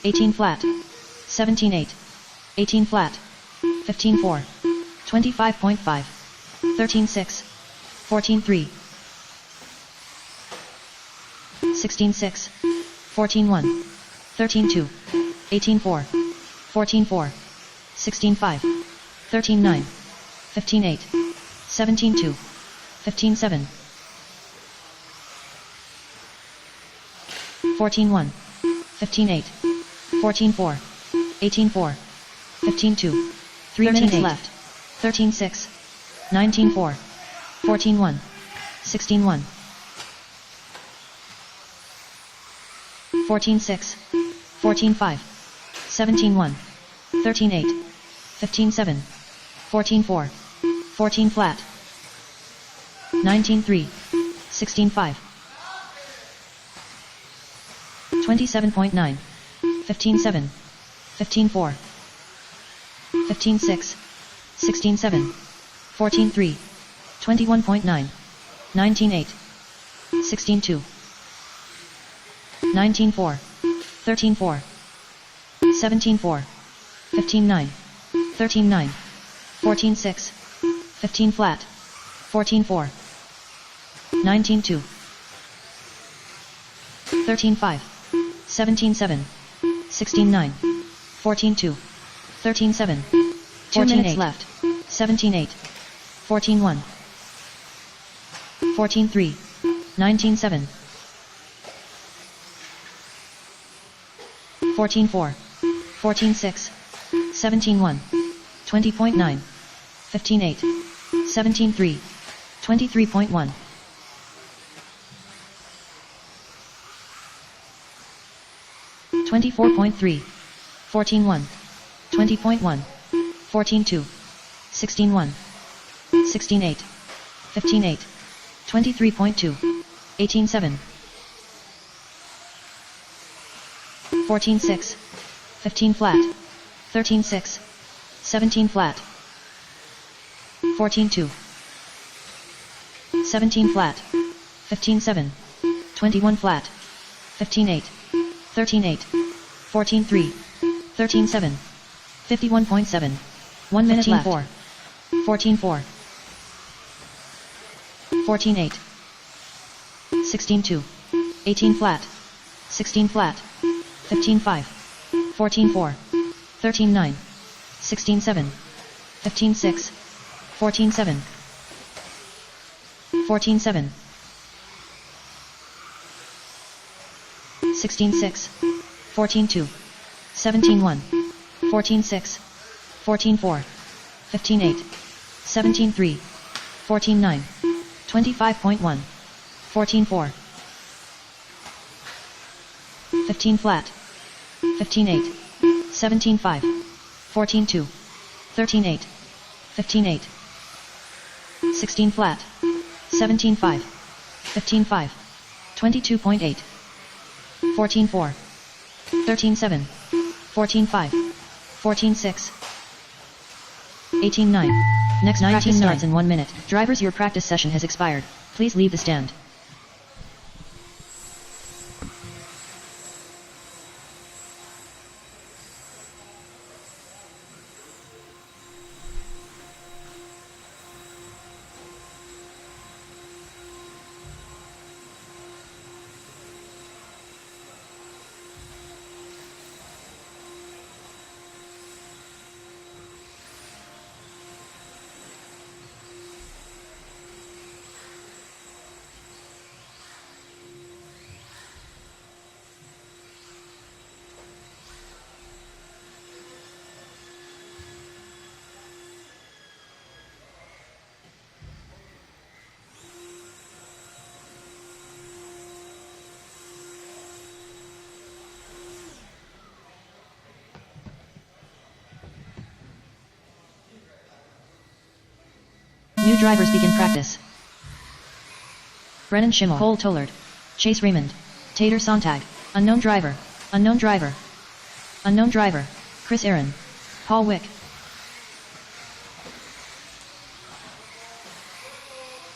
18 flat, 17-8, 18 flat, 15-4, 25.5, 13-6, 14-3, 16-6, 14-1, 13-2, 18-4, 14-4, 16-5, 13-9, 15-8, 17-2, 15-7, 14-1, 15-8, 14-4, 18-4, 15-2, 3 minutes left, 13-6, 19-4, 14-1, 16-1, 14-6, 14-5, 17-1, 13-8, 15-7, 14-4, 14 flat, 19-3, 16-5, 27.9, 15-7, 15-4, 15-6, 16-7, 14-3, 21.9, 19-8, 16-2, 19-4, 13-4, 17-4, 15-9, 13-9, 14-6, 15 flat, 14-4, 19-2, 13-5, 17-7, 16-9, 14-2, 13-7, 2 minutes left, 17-8, 14-1, 14-3, 19-7, 14-4, 14-6, 17-1, 20.9, 15-8, 17-3, 23.1, 24.3, 14-1, 20.1, 14-2, 16-1, 16-8, 15-8, 23.2, 18-7, 14-6, 15 flat, 13-6, 17 flat, 14-2, 17 flat, 15-7, 21 flat, 15-8, 13-8, 14-3, 13-7, 51.7, 1 minute left, 14-4, 14-8, 16-2, 18 flat, 16 flat, 15-5, 14-4, 13-9, 16-7, 15-6, 14-7, 14-7, 16-6, 14-2, 17-1, 14-6, 14-4, 15-8, 17-3, 14-9, 25.1, 14-4, 15 flat, 15-8, 17-5, 14-2, 13-8, 15-8, 16 flat, 17-5, 15-5, 22.8, 14-4, 13-7, 14-5, 14-6, 18-9. Next practice starts in 1 minute. Drivers, your practice session has expired. Please leave the stand. New drivers begin practice. Brennan Schimmel, Cole Tollard, Chase Raymond, Tater Sontag, unknown driver, unknown driver, unknown driver, Chris Aaron, Paul Wick.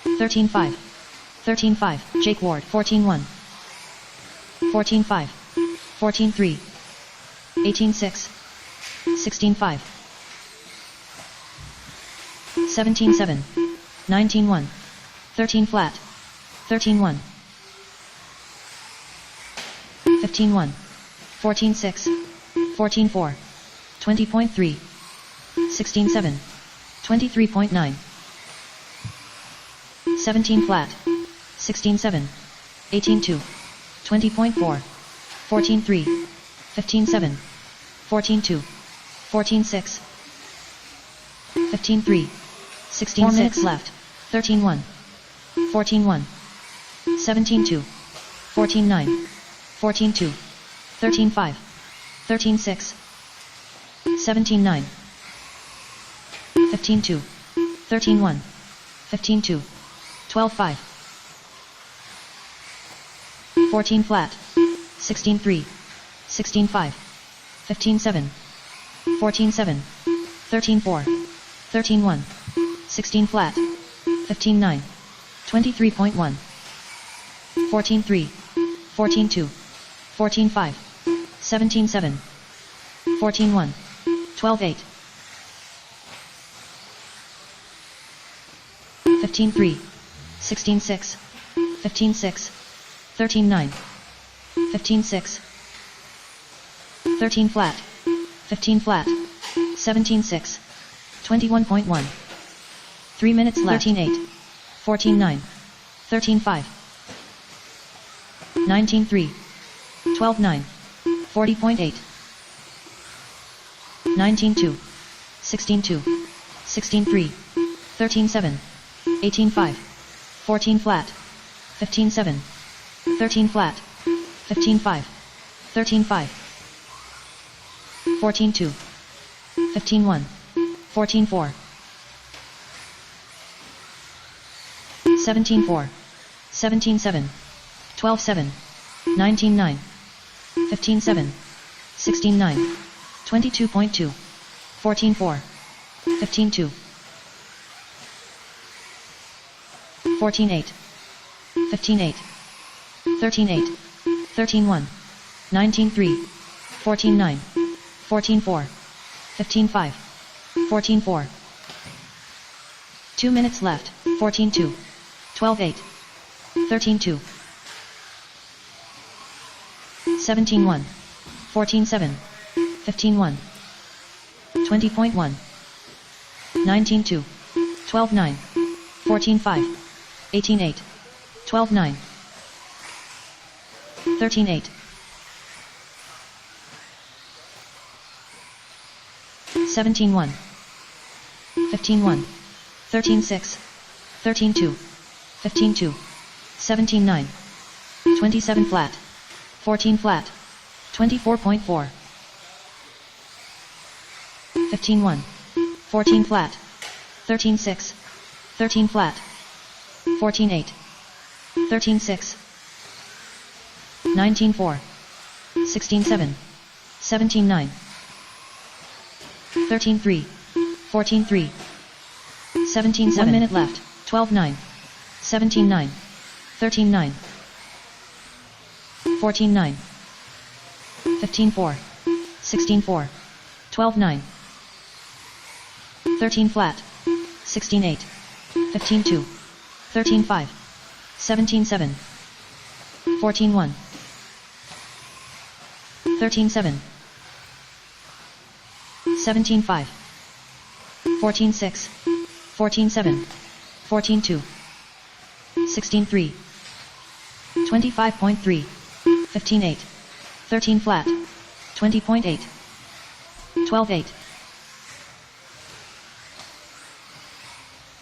13-5, 13-5, Jake Ward, 14-1, 14-5, 14-3, 18-6, 16-5, 17-7, 19-1, 13 flat, 13-1, 15-1, 14-6, 14-4, 20.3, 16-7, 23.9, 17 flat, 16-7, 18-2, 20.4, 14-3, 15-7, 14-2, 14-6, 15-3, 16-6. 4 minutes left. 13-1, 14-1, 17-2, 14-9, 14-2, 13-5, 13-6, 17-9, 15-2, 13-1, 15-2, 12-5, 14 flat, 16-3, 16-5, 15-7, 14-7, 13-4, 13-1, 16 flat, 15-9, 23.1, 14-3, 14-2, 14-5, 17-7, 14-1, 12-8, 15-3, 16-6, 15-6, 13-9, 15-6, 13 flat, 15 flat, 17-6, 21.1, 3 minutes left. 13-8, 14-9, 13-5, 19-3, 12-9, 40.8, 19-2, 16-2, 16-3, 13-7, 18-5, 14 flat, 15-7, 13 flat, 15-5, 13-5, 14-2, 15-1, 14-4, 17-4, 17-7, 12-7, 19-9, 15-7, 16-9, 22.2, 14-4, 15-2, 14-8, 15-8, 13-8, 13-1, 19-3, 14-9, 14-4, 15-5, 14-4. 2 minutes left. 14-2, 12-8, 13-2, 17-1, 14-7, 15-1, 20.1, 19-2, 12-9, 14-5, 18-8, 12-9, 13-8, 17-1, 15-1, 13-6, 13-2, 15-2, 17-9, 27 flat, 14 flat, 24.4, 15-1, 14 flat, 13-6, 13 flat, 14-8, 13-6, 19-4, 16-7, 17-9, 13-3, 14-3, 17-7. 1 minute left. 12-9, 17-9, 13-9, 14-9, 15-4, 16-4, 12-9, 13 flat, 16-8, 15-2, 13-5, 17-7, 14-1, 13-7, 17-5, 14-6, 14-7, 14-2, 16-3, 25.3, 15-8, 13 flat, 20.8, 12-8,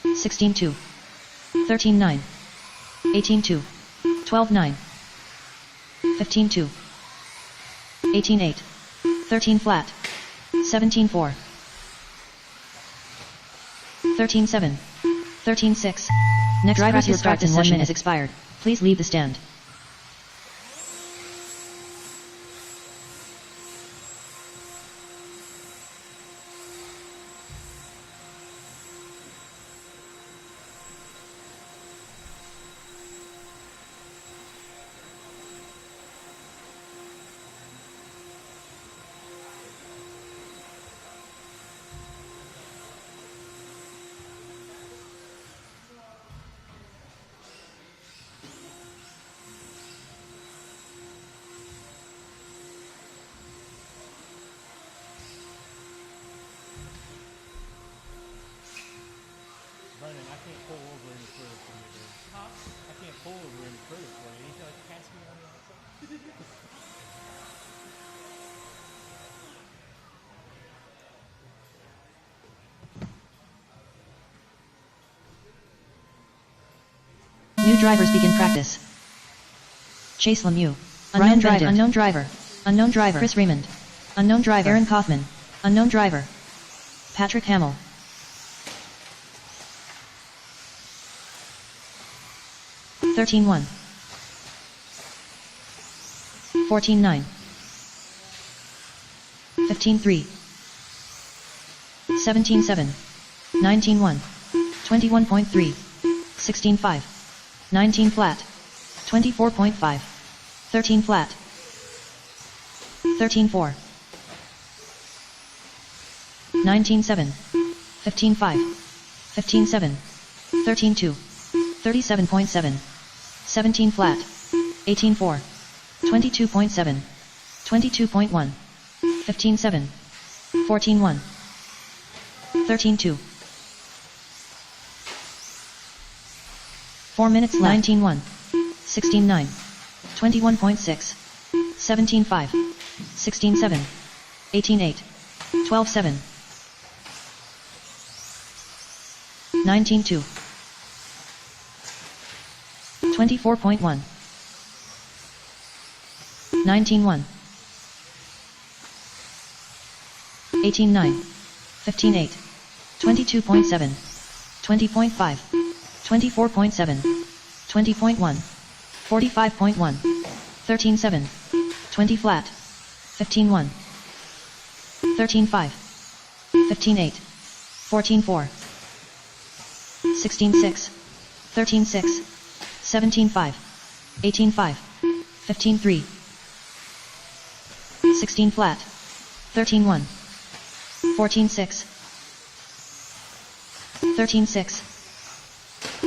16-2, 13-9, 18-2, 12-9, 15-2, 18-8, 13 flat, 17-4, 13-7, 13-6. Next driver's start in 1 minute has expired. Please leave the stand. Vernon, I can't pull over any further for you, dude. Huh? I can't pull over any further for you. You like pass me on the outside? New drivers begin practice. Chase Lemieux. Unknown driver. Unknown driver. Unknown driver. Chris Raymond. Unknown driver. Aaron Kaufman. Unknown driver. Patrick Hamill. Thirteen 1. 14 9. 15 3. 17 7. 19 1. 21.3. 16 5. 19 flat. 24.5. 13 flat. 13 4. 19 7. 15 5. 15 7. 13 2. 37.7. 17 flat. 18 4. 22.7. 22.1. 15 7. 14 1. 13 2. 4 minutes left. 19 1. 16 9. 21.6. 17 5. 16 7. 18 8. 12 7. 19 2. 24.1. 19 1. 18 9. 15 8. 22.7. 20.5. 24.7. 20.1. 45.1. 13 7. 20 flat. 15 1. 13 5. 15 8. 14 4. 16 6. 13 6. 17 5. 18 5. 15 3. 16 flat. 13 1. 14 6. 13 6.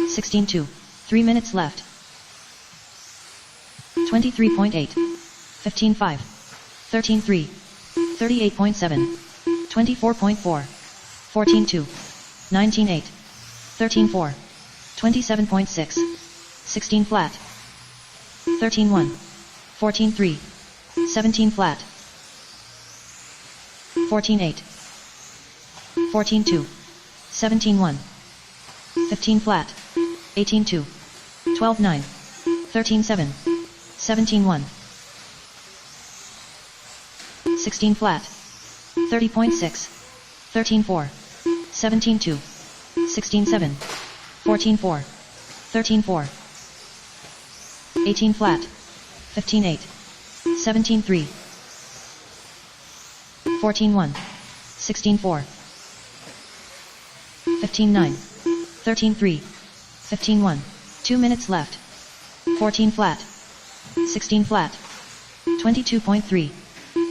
16 2. 3 minutes left. 23.8. 15 5. 13 3. 38.7. 24.4. 14 2. 19 8. 13 4. 27.6. 16 flat. 13 1. 14 3. 17 flat. 14 8. 14 2. 17 1. 15 flat. 18 2. 12 9. 13 7. 17 1. 16 flat. 30.6. 13 4. 17 2. 16 7. 14 4. 13 4. 18 flat. 15 8. 17 3. 14 1. 16 4. 15 9. 13 3. 15 1. 2 minutes left. 14 flat. 16 flat. 22.3.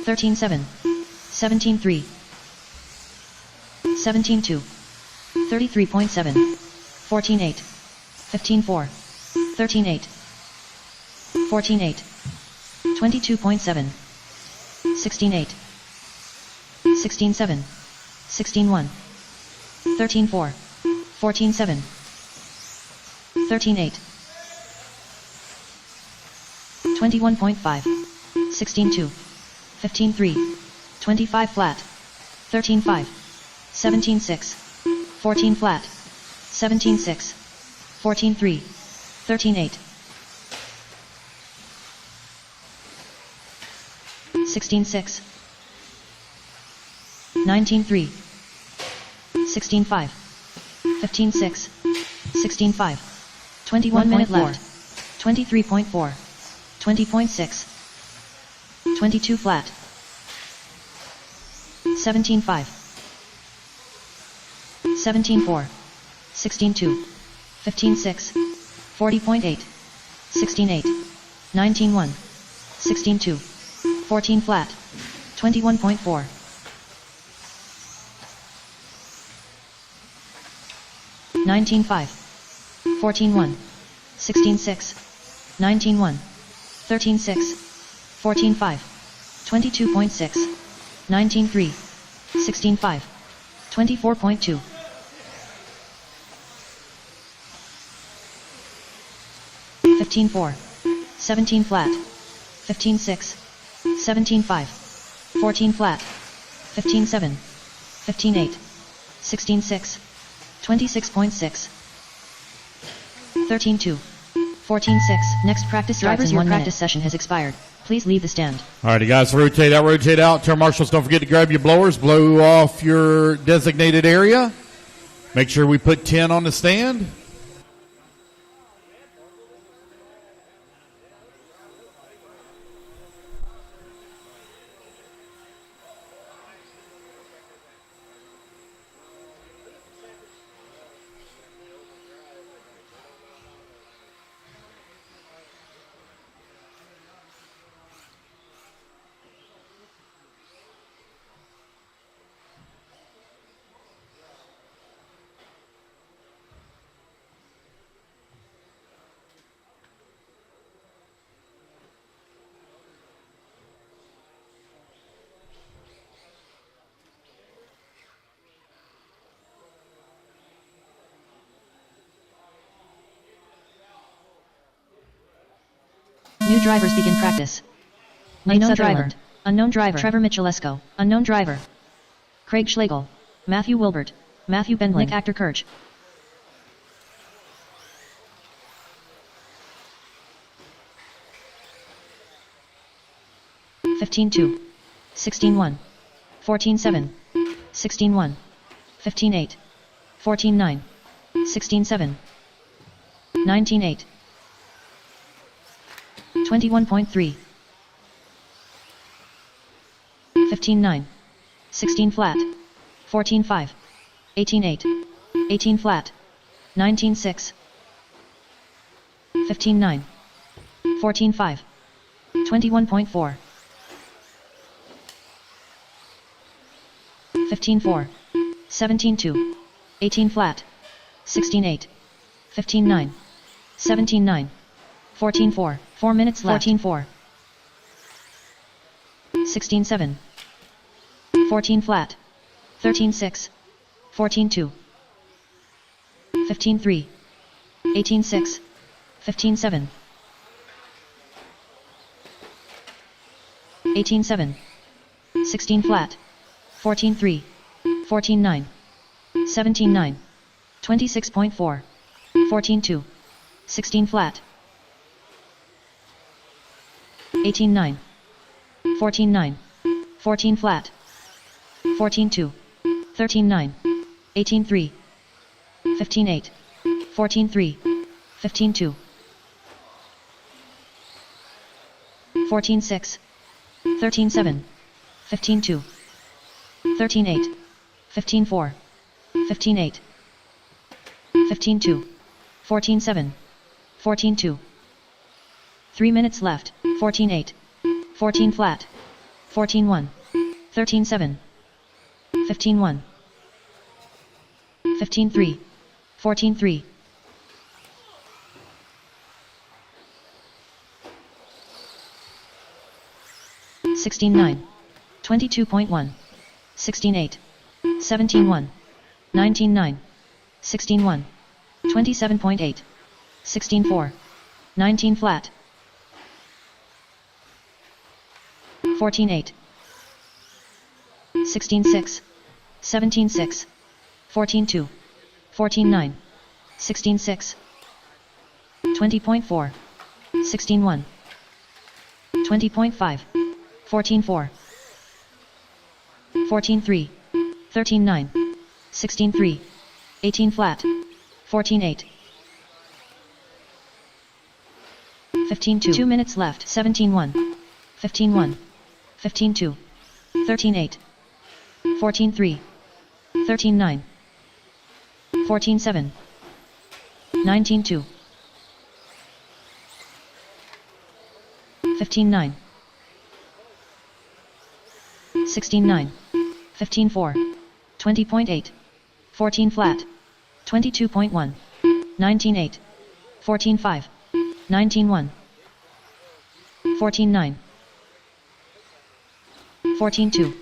13 7. 17 3. 17 2. 33.7. 14 8. 15 4. 13 8. 14 8. 22.7. 16 8. 16 7. 16 1. 13 4. 14 7. 13 8. 21.5. 16 2. 15 3. 25 flat. 13 5. 17 6. 14 flat. 17 6. 14 3. 13 8. 16 6. 19 3. 16 5. 15 6. 16 5. 21 minute left. 23.4. 20.6. 22 flat. 17 5. 17 4. 16 2. 15 6. 40.8. 16 8. 19 1. 16 2. 14 flat. 21.4. 19 5. 14 1. 16 6. 19 1. 13 6. 14 5. 22.6. 19 3. 16 5. 24.2. 15 4. 17 flat. 15 6. 17 5. 14 flat. 15 7. 15 8. 16 6. 26.6. 13 2. 14-6. Next practice drivers, your practice session has expired. Please leave the stand. All right, you guys, rotate out. Turn marshals, don't forget to grab your blowers. Blow off your designated area. Make sure we put 10 on the stand. New drivers begin practice. Unknown driver. Unknown driver. Trevor Michalesco. Unknown driver. Craig Schlegel. Matthew Wilbert. Matthew Bendling. Nick Actor Kirch. (15-2), 16-1, 14-7, 16-1, 15-8, 14-9, 16-7, 19-8, 21.3, 15-9, 16 flat, 14-5, 18-8, 18 flat, 19-6, 15-9, 14-5, 21.4, 15-4, 17-2, 18 flat, 16-8, 15-9, 17-9, 14-4, 4 minutes left, 14-4, 16-7, 14 flat, 13-6, 14-2, 15-3, 18-6, 15-7, 18-7, 16 flat, 14-3, 14-9, 17-9, 26.4, 14-2, 16 flat, 18-9, 14-9, 14 flat, 14-2, 13-9, 18-3, 15-8, 14-3, 15-2, 14-6, 13-7, 15-2, 13-8, 15-4, 15-8, 15-2, 14-7, 14-2. 3 minutes left, 14-8, 14 flat, 14-1, 13-7, 15-1, 15-3, 14-3. 16-9, 22.1, 16-8, 17-1, 19-9, 16-1, 27.8, 16-4, 19 flat, 14-8, 16-6, 17-6, 14-2, 14-9, 16-6, 20.4, 16-1, 20.5, 14-4, 14-3, 13-9, 16-3, 18 flat, 14-8, 15-2. 2 minutes left, 17-1, 15-1, 15-2, 13-8, 14-3, 13-9, 14-7, 19-2, 15-9, 16-9, 15-4, 20.8, 14 flat, 22.1, 19-8, 14-5, 19-1, 14-9, 14-2,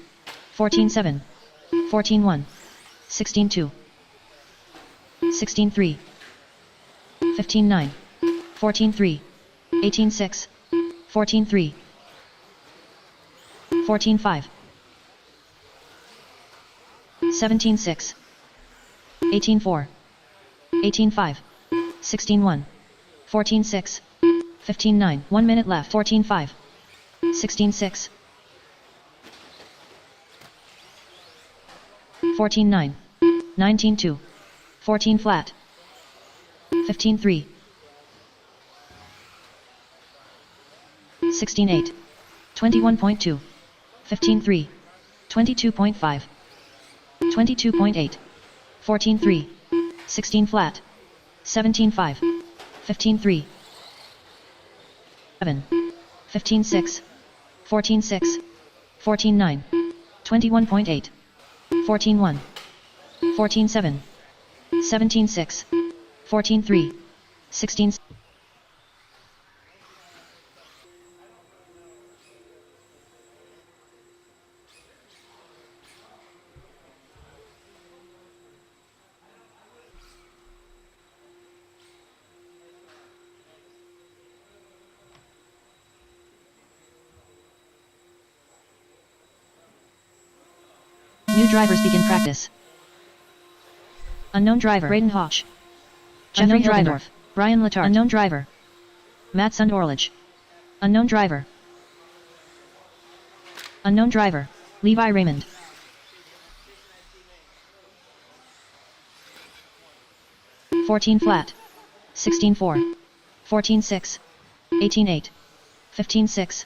14-7, 14-1, 16-2, 16-3, 15-9, 14-3, 18-6, 14-3, 14-5, 17-6, 18-4, 18-5, 16-1, 14-6. 15-9. 1 minute left. 14-5. 16-6. 14-9. 19-2. 14 flat. 15-3. 16-8. 21.2. 15-3. 22.5. 22.8. 14-3. 16 flat. 17-5. 15-3. 7. 15-6. 14-6. 14-9. 21.8. 14-1. 14-7. 17-6. 14-3. 16. New drivers begin practice. Unknown driver. Braden Hosh. Unknown driver. Brian Letarte. Unknown driver. Matt Sundorlich. Unknown driver. Unknown driver. Levi Raymond. (14 flat). 16-4. 14-6. 18-8. 15-6.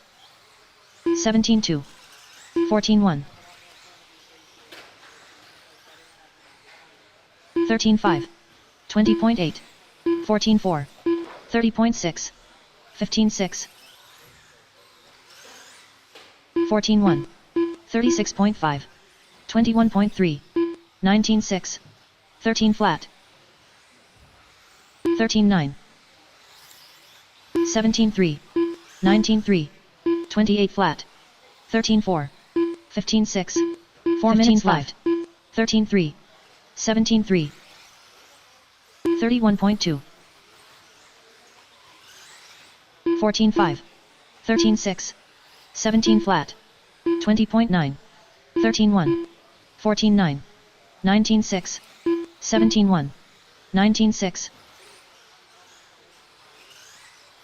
17-2. 14-1. 13-5. 20.8. 14-4. 30.6. 15-6. 14-1. 36.5. 21.3. 19-6. 13 flat. 13-9. 17-3. 19-3. 28 flat. 13-4. 15-6. 4 minutes left. 13-3. 17-3. 31.2. 14-5. 13-6. 17 flat. 20.9. 13-1. 14-9. 19-6. 17-1. 19-6.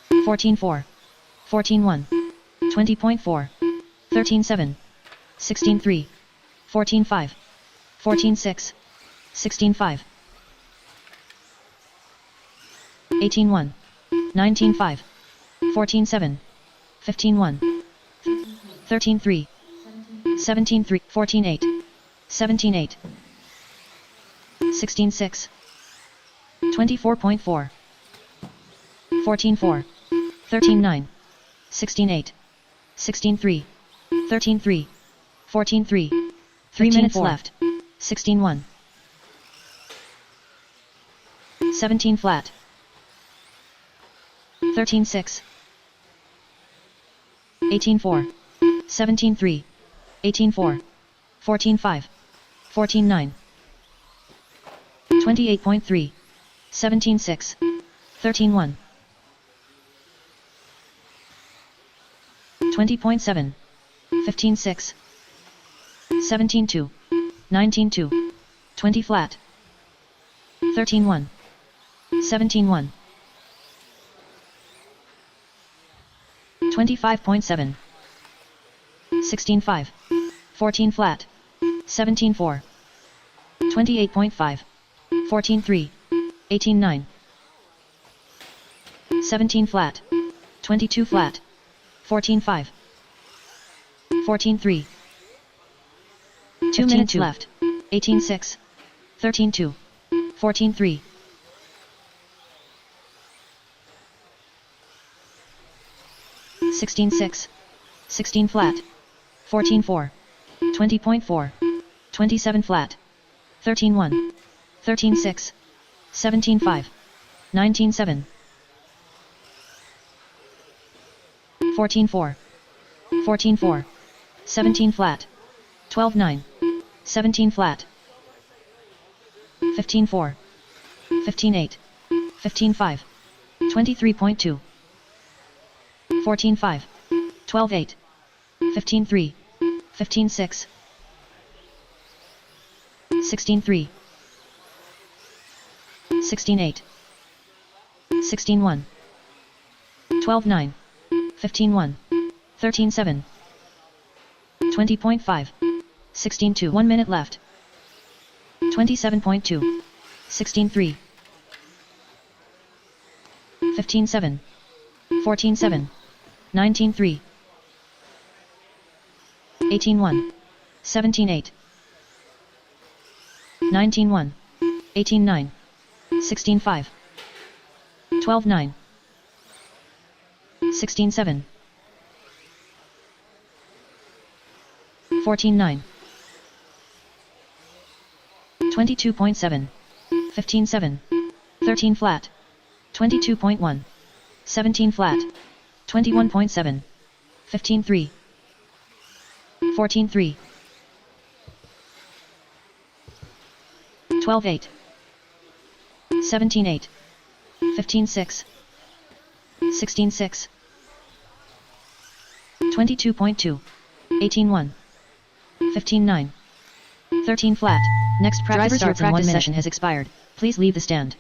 14-4. 14-1. 20.4. 13-7. 16-3. 14-5. 14-6. 16-5. 18-1. 19-5. 14-7. 15-1. 13-3. 17-3. 14-8. 17-8. 16-6. 24.4. 14-4. 13-9. 16-8. 16-3. 13-3. 14-3. 3 minutes left. 16-1. 17 flat. 13-6. 18-4. 17-3. 18-4. 14-5. 14-9. 28.3. 17-6. 13-1. 20.7. 15-6. 17-2. 19-2. 20 flat. 13-1. 17-1. 25.7. 16-5. 14 flat. 17-4. 28.5. 14-3. 18-9. 17 flat. 22 flat. 14-5. 14-3. 2 minutes left. 18-6. 13-2. 14-3. 16-6. 16 flat. 14-4. 20.4. 27 flat. 13-1. 13-6. 17-5. 19-7. 14-4. 14-4. 17 flat. 12-9. 17 flat. 15-4. 15-8. 15-5. 23.2. 14-5. 12-8. 15-3. 15-6. 16-3. 16-8. 16-1. 12-9. 15-1. 13-7. 20.5. 16-2. 1 minute left. 27.2. 16-3. 15-7. 14-7. 19-3. 18-1. 17-8. 19-1. 18-9. 16-5. 12-9. 16-7. 14-9. 22.7. 15-7. 13 flat. 22.1. 17 flat. 21.7. 15-3. 14-3. 12-8. 17-8. 15-6. 16-6. 22.2. 18-1. 15-9. 13 flat. Next practice starts in 1 minute. Session has expired. Please leave the stand.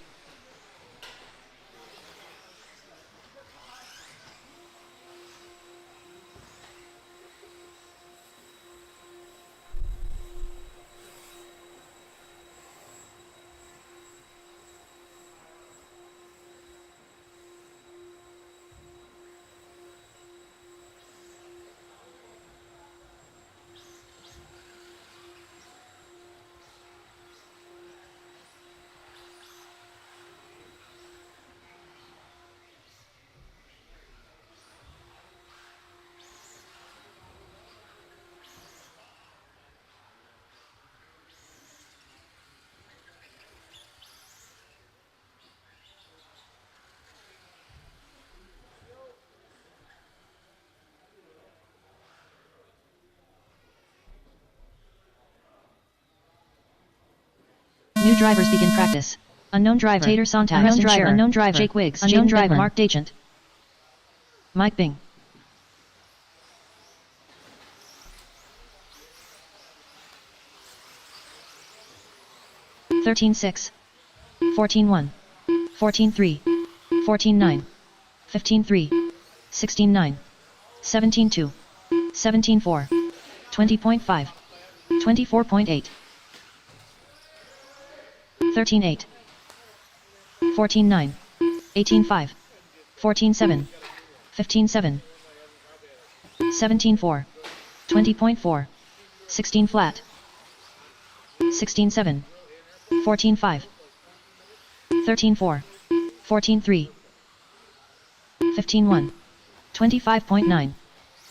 New drivers begin practice. Unknown driver. Tater Sontag. Unknown driver. Unknown driver. Jake Wiggs. Unknown driver. Mark Dagent. Mike Bing. Thirteen 6. 14-1. 14-3. 14-9. 15-3. 16-9. 17-2. 17-4. 20.5. 24.8. 13-8. 14-9. 18-5. 14-7. 15-7. 17-4. 20.4. 16 flat. 16-7. 14-5. 13-4. 14-3. 15-1. 25.9.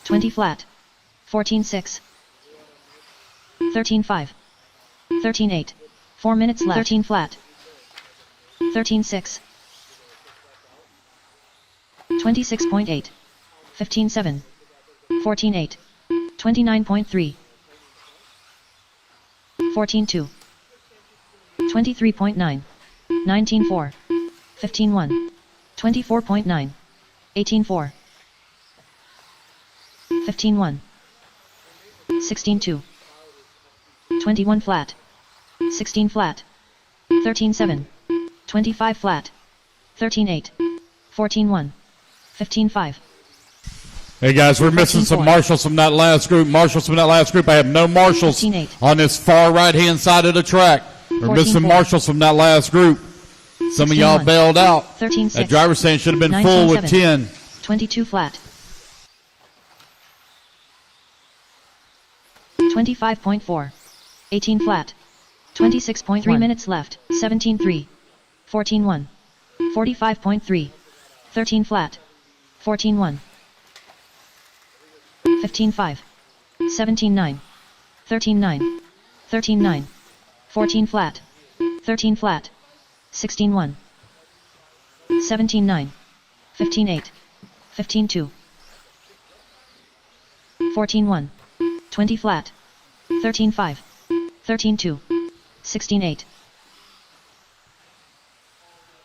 20 flat. 14-6. 13-5. 13-8. 4 minutes left. 13 flat. 13-6. 26.8. 15-7. 14-8. 29.3. 14-2. 23.9. 19-4. 15-1. 24.9. 18-4. 15-1. 16-2. 21 flat. 16 flat. 13-7. 25 flat. 13-8. 14-1. 15-5. Hey guys, we're missing some marshals from that last group. Marshals from that last group. I have no marshals 15-8. on this far right-hand side of the track. We're missing marshals from that last group. Some of y'all bailed out. 13-6. That driver's stand should have been full with 10. 22 flat. 25.4. 18 flat. 26.3 minutes left. 17-3. 14-1. 45.3. 13 flat. 14-1. 15-5. 17-9. 13-9. 13-9. 14 flat. 13 flat. 16-1. 17-9. 15-8. 15-2. 14-1. 20 flat. 13-5. 13-2. 16-8.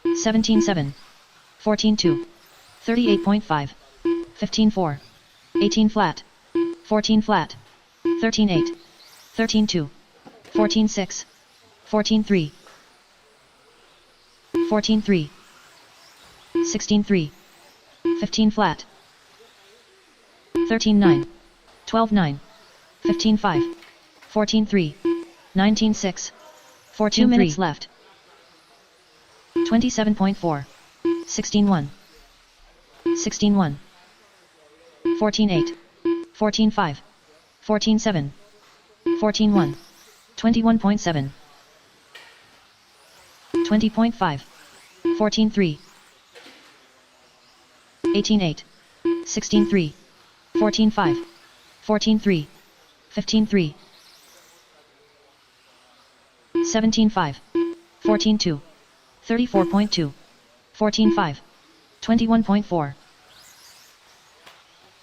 17-7. 14-2. 38.5. 15-4. 18 flat. 14 flat. 13-8. 13-2. 14-6. 14-3. 14-3. 16-3. 15 flat. 13-9. 12-9. 15-5. 14-3. 19-6. 2 minutes left. 27.4. 16-1. 16-1. 14-8. 14-5. 14-7. 14-1. 21.7. 20.5. 14-3. 18-8. 16-3. 14-5. 14-3. 15-3. 17-5. 14-2. 34.2. 14-5. 21.4.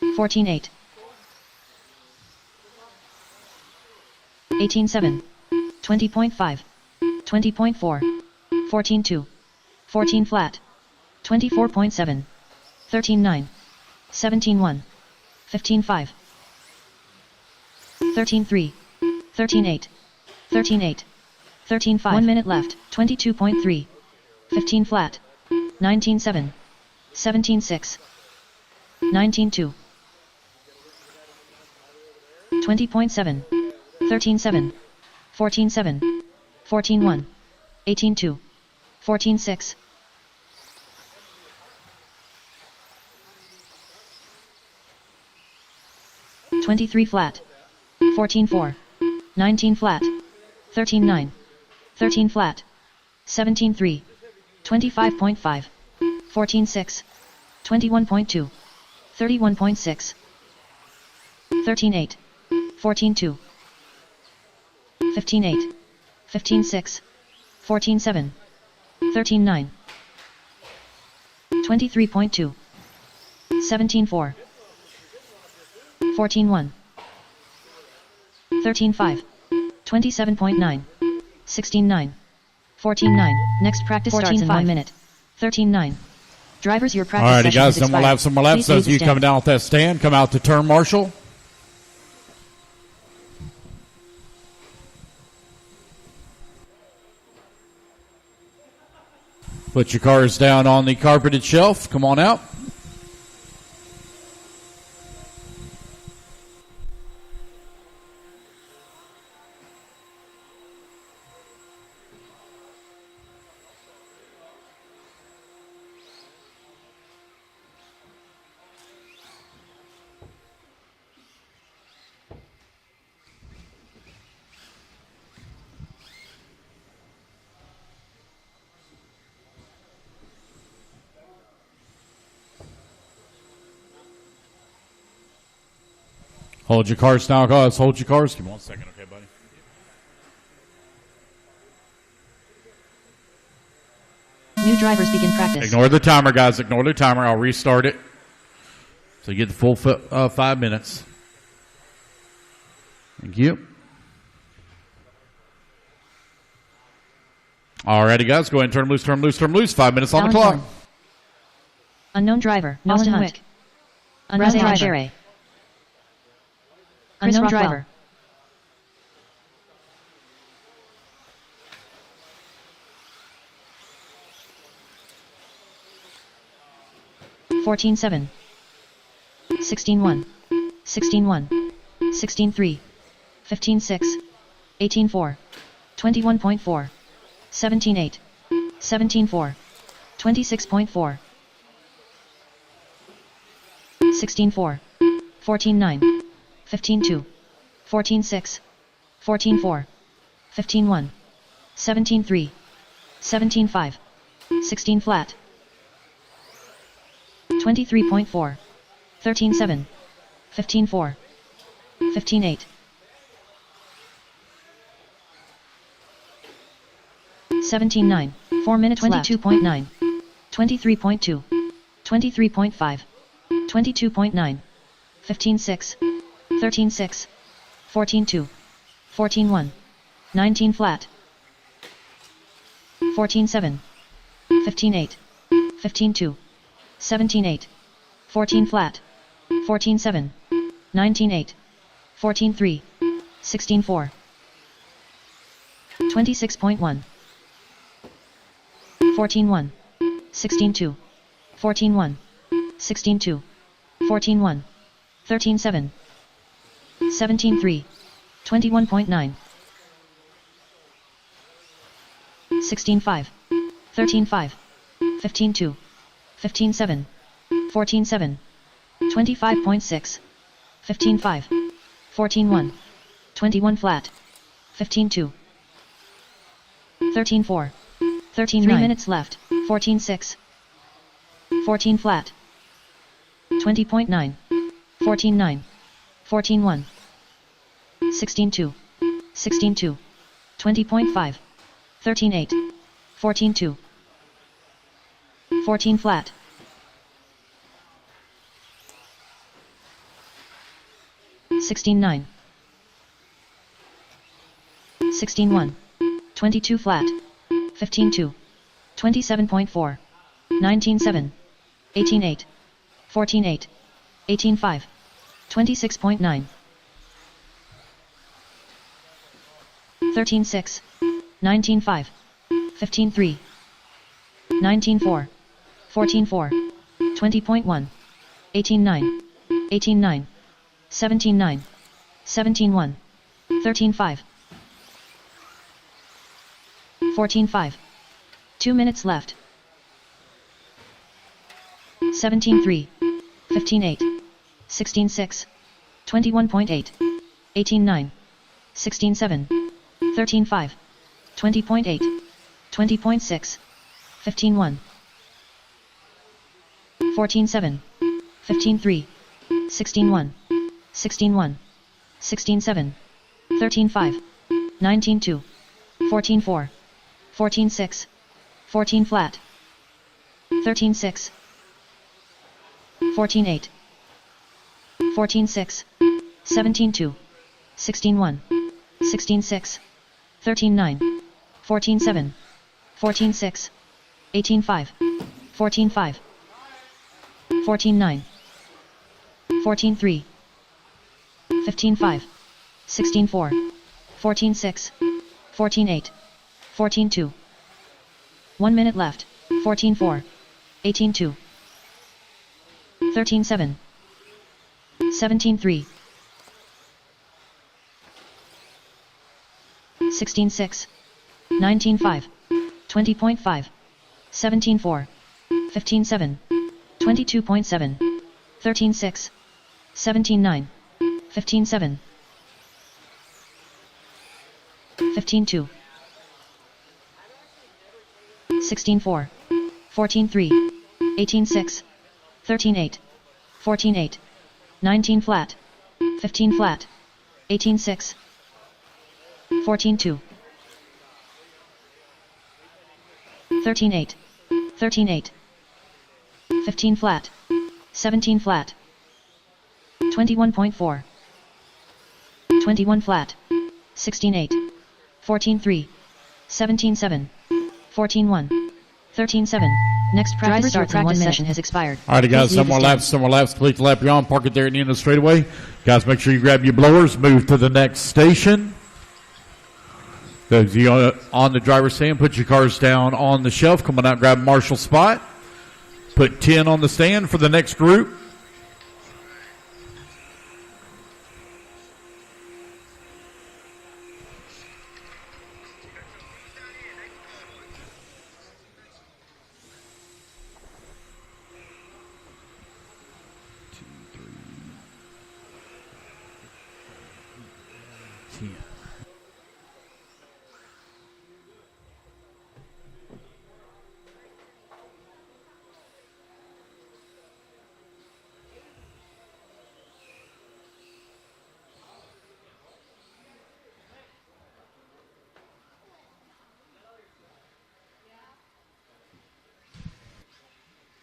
14-8. 18-7. 20.5. 20.4. 14-2. 14 flat. 24.7. 13-9. 17-1. 15-5. 13-3. 13-8. 13-8. 13-5. 1 minute left. 22.3. 15 flat. 19-7. 17-6. 19-2. 20.7. 13-7. 14-7. 14-1. 18-2. 14-6. 23 flat. 14-4. 19 flat. 13-9. 13 flat. 17-3. 25.5. 14-6. 21.2. 31.6. 13-8. 14-2. 15-8. 15-6. 14-7. 13-9. 23.2. 17-4. 14-1. 13-5. 27.9. 16-9. 14-9. Next practice starts in 1 minute. 13-9. Drivers, your practice Alrighty, session guys, has then we'll expired. have some more laps. Please leave Those of the you stand. coming down with that stand, come out to turn marshal. Put your cars down on the carpeted shelf. Come on out. Hold your cars now, guys. Hold your cars. Give me 1 second, okay, buddy? New drivers begin practice. Ignore the timer, guys. Ignore the timer. I'll restart it. So you get the full 5 minutes. Thank you. Alrighty, guys. Go ahead and turn loose, turn loose, turn loose. 5 minutes on the clock. Valentine. Unknown driver. Austin Wick. Unknown driver. Unknown driver. $14-7. 16-1. 16-1. 16-3. 15-6. 18-4. 21.4. 17-8. 17-4. 26.4. 16-4. 14-9. 15-2. 14-6. 14-4. 15-1. 17-3. 17-5. 16 flat. 23.4. 13-7. 15-4. 15-8. 17-9. 4 minutes 22.9. 23.2. 23.5. 22.9. 15-6. 13-6. 14-2. 14-1. 19 flat. 14-7. 15-8. 15-2. 17-8. 14 flat. 14-7. 19-8. 14-3. 16-4. 26.1. 14-1. 16-2. 14-1. 16-2, 14-1, 13-7, 17-3, 21.9, 16-5, 13-5, 15-2, 15-7, 14-7, 25.6, 15-5, 14-1, 21 flat, 15-2, 13-4, 13-9. 3 minutes left, 14-6, 14 flat, 20.9, 14-9, 14-1, 16-2, 16-2, 20.5, 13-8, 14-2, 14 flat, 16-9, 16-1, 22 flat, 15-2, 27.4, 19-7, 18-8, 14-8, 18-5, 26.9, 13-6, 19-5, 15-3, 19-4, 14-4, 20.1, 18-9, 18-9, 17-9, 17-1, 13-5, 14-5, 2 minutes left, 17-3, 15-8, 16-6, 21.8, 18-9, 16-7, 13-5, 20.8, 20.6, 15-1, 14-7, 15-3, 16-1, 16-1, 16-7, 13-5, 19-2, 14-4, 14-6, 14 flat, 13-6, 14-8, 14-6, 17-2, 16-1, 16-6, 13-9, 14-7, 14-6, 18-5, 14-5, 14-9, 14-3, 15-5, 16-4, 14-6, 14-8, 14-2, 1 minute left, 14-4, 18-2, 13-7, 17-3, 16-6, 19-5, 20.5, 17-4, 15-7, 22.7, 13-6, 17-9, 15-7, 15-2, 16-4, 14-3, 18-6, 13-8, 14-8, 19 flat, 15 flat, 18-6, 14-2, 13-8, 13-8, 15 flat, 17 flat, 21.4, 21 flat, 16-8, 14-3, 17-7, 14-1, 13-7. Next practice starts in 1 minute. Session has expired. All right, guys, some more laps. Complete the lap you're on. Park it there at the end of the straightaway. Guys, make sure you grab your blowers. Move to the next station. Those of you on the driver's stand, put your cars down on the shelf. Come on out, grab Marshall's spot. Put 10 on the stand for the next group.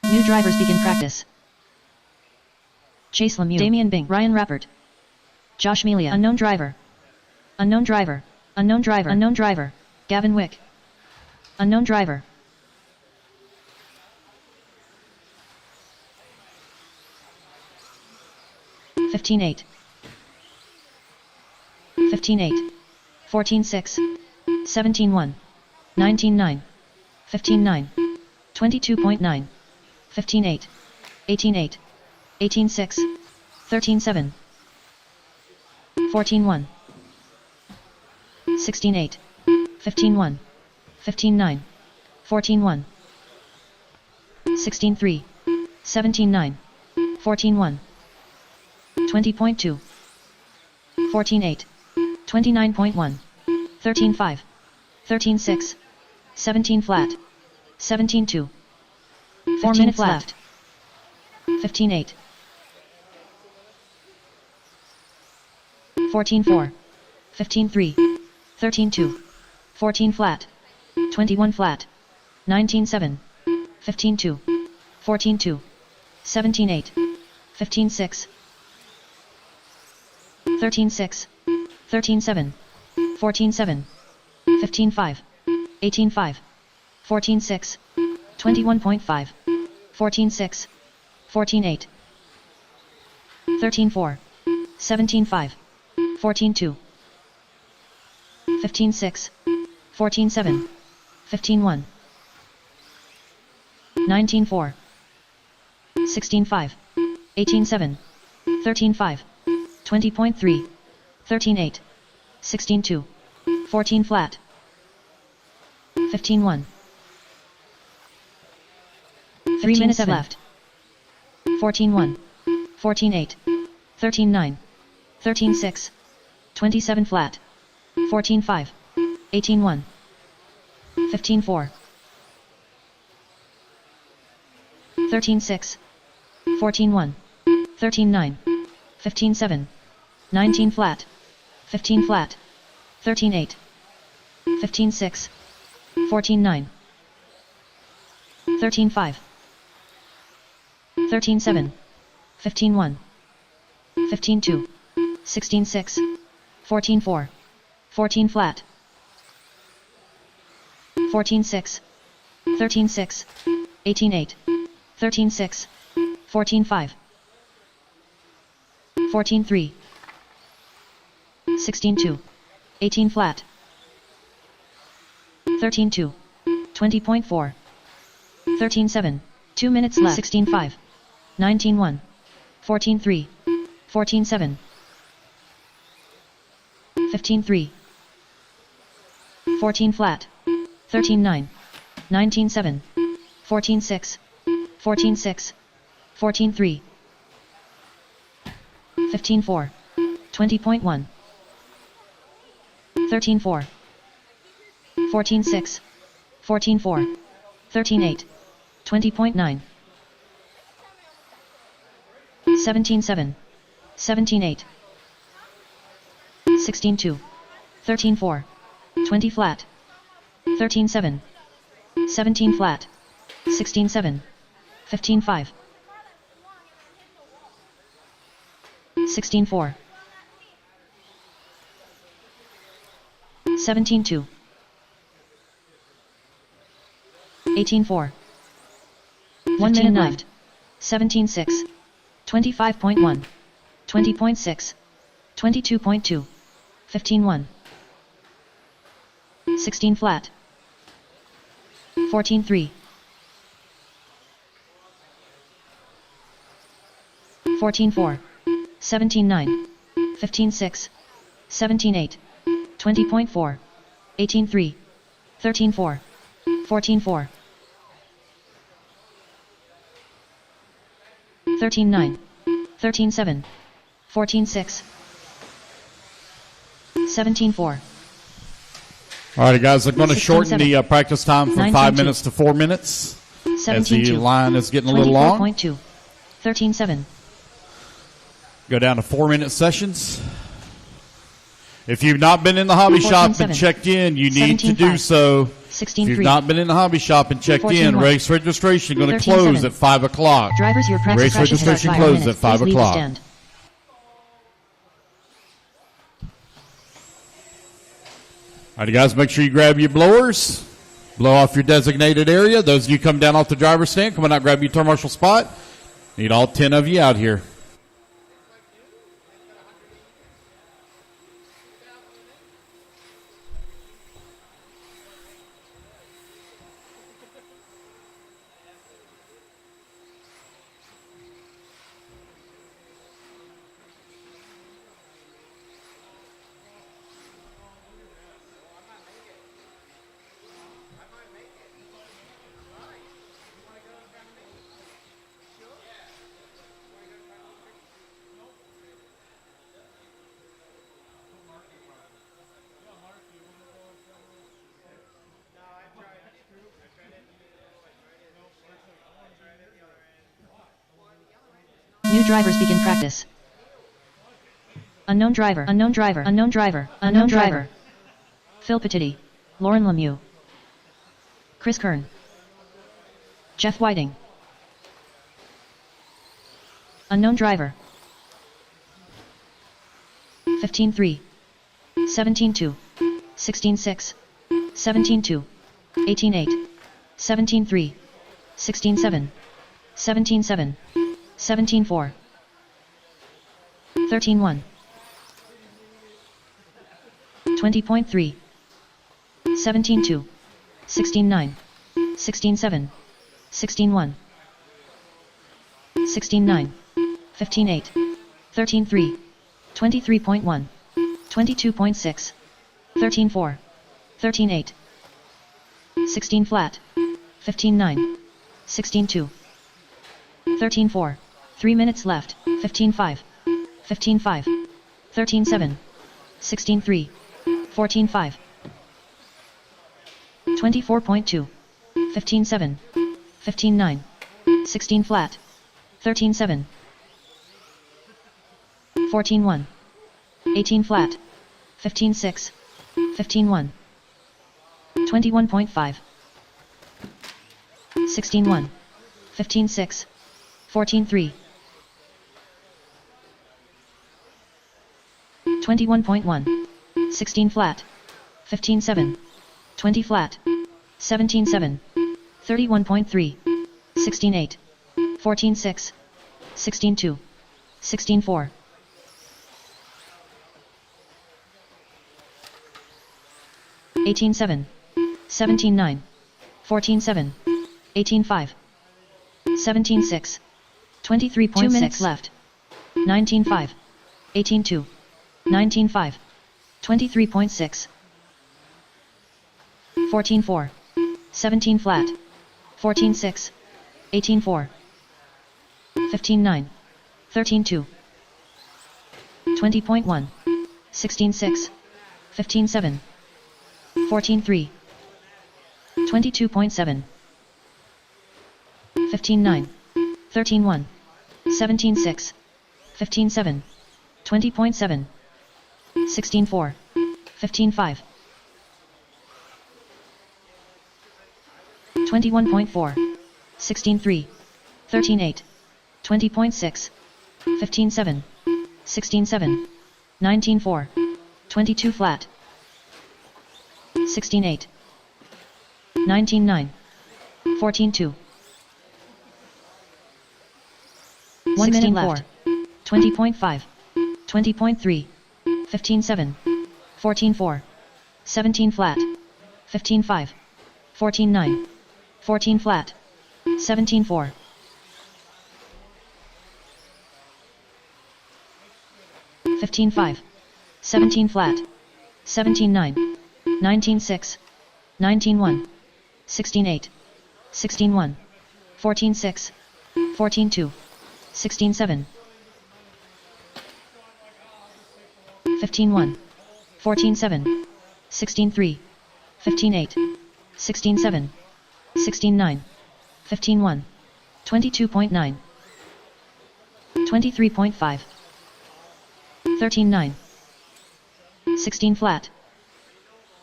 New drivers begin practice. Chase Lemieux, Damian Bing, Ryan Rappert, Josh Melia, unknown driver, unknown driver, unknown driver, unknown driver, Gavin Wick, unknown driver. (15-8), 15-8, 14-6, 17-1, 19-9, 15-9, 22.9, 15-8, 18-8, 18-6, 13-7, 14-1, 16-8, 15-1, 15-9, 14-1, 16-3, 17-9, 14-1, 20.2, 14-8, 29.1, 13-5, 13-6, 17 flat, 17-2, 4 minutes left, 15-8, 14-4, 15-3, 13-2, 14 flat, 21 flat, 19-7, 15-2, 14-2, 17-8, 15-6, 13-6, 13-7, 14-7, 15-5, 18-5, 14-6, 21.5, 14-6, 14-8, 13-4, 17-5, 14-2, 15-6, 14-7, 15-1, 19-4, 16-5, 18-7, 13-5, 20.3, 13-8, 16-2, 14 flat, 15-1, 3 minutes left, 14-1, 14-8, 13-9, 13-6, 27 flat, 14-5, 18-1, 15-4, 13-6, 14-1, 13-9, 15-7, 19 flat, 15 flat, 13-8, 15-6, 14-9, 13-5, 13-7, 15-1, 15-2, 16-6, 14-4, 14 flat, 14-6, 13-6, 18-8, 13-6, 14-5, 14-3, 16-2, 18 flat, 13-2, 20.4, 13-7, 2 minutes left, 16-5, 19-1, 14-3, 14-7, 15-3, 14 flat, 13-9, 19-7, 14-6, 14-6, 14-3, 15-4, 20.1, 13-4, 14-6, 14-4, 13-8, 20.9, 17-7, 17-8, 16-2, 13-4, 20 flat, 13-7, 17 flat, 16-7, 15-5, 16-4, 17-2, 18-4, 1 minute left, 17-6, 25.1, 20.6, 22.2, 15-1, 16 flat, 14-3, 14-4, 17-9, 15-6, 17-8, 20.4, 18-3, 13-4, 14-4, 13-9, 13-7, 14-6, 17-4. All right, guys, they're going to 16-7. shorten the practice time from 5 minutes to 4 minutes as the 17-2. line is getting a little long. 24.2, 13-7. Go down to 4-minute sessions. If you've not been in the hobby shop and 14-7. checked in, you need to 17-5. do so. 16-3. If you've not been in the hobby shop and checked in, 14-1. race registration going to 13-7. close at 5 o'clock. Drivers, your practice Race session registration starts by closes minutes. at 5 Please leave the o'clock. stand. All right, guys, make sure you grab your blowers. Blow off your designated area. Those of you come down off the driver's stand, come on out, grab your turn marshal spot. Need all 10 of you out here. New drivers begin practice. Unknown driver, unknown driver, unknown driver, unknown driver. Phil Petiti, Lauren Lemieux, Chris Kern, Jeff Whiting. Unknown driver. 15-3, 17-2, 16-6, 17-2, 18-8, 17-3, 16-7, 17-7, 17-4, 13-1, 20.3, 17-2, 16-9, 16-7, 16-1, 16-9, 15-8, 13-3, 23.1, 22.6, 13-4, 13-8, 16 flat, 15-9, 16-2, 13-4, 3 minutes left, 15-5, 15-5, 13-7, 16-3, 14-5, 24.2, 15-7, 15-9, 16 flat, 13-7, 14-1, 18 flat, 15-6, 15-1, 21.5, 16-1, 15-6, 14-3, 21.1, 16 flat, 15-7, 20 flat, 17-7, 31.3, 16-8, 14-6, 16-2, 16-4, 18-7, 17-9, 14-7, 18-5, 17-6, 23.6 2 minutes left, 19-5, 18-2, 19-5, 23.6, 14-4, 17 flat, 14-6, 18-4, 15-9, 13-2, 20.1, 16-6, 15-7, 14-3, 22.7, 15-9, 13-1, 17-6, 15-7, 20.7, 16-4, 15-5, 21.4, 16-3, 13-8, 20.6, 15-7, 16-7, 19-4, 22 flat, 16-8, 19-9, 14-2, 1 minute left, 20.5, 20.3, 15-7, 14-4, 17 flat, 15-5, 14-9, 14 flat, 17-4, 15-5, 17 flat, 17-9, 19-6, 19-1, 16-8, 16-1, 14-6, 14-2, 16-7, 15-1, 14-7, 16-3, 15-8, 16-7, 16-9, 15-1, 22.9, 23.5, 13-9, 16 flat,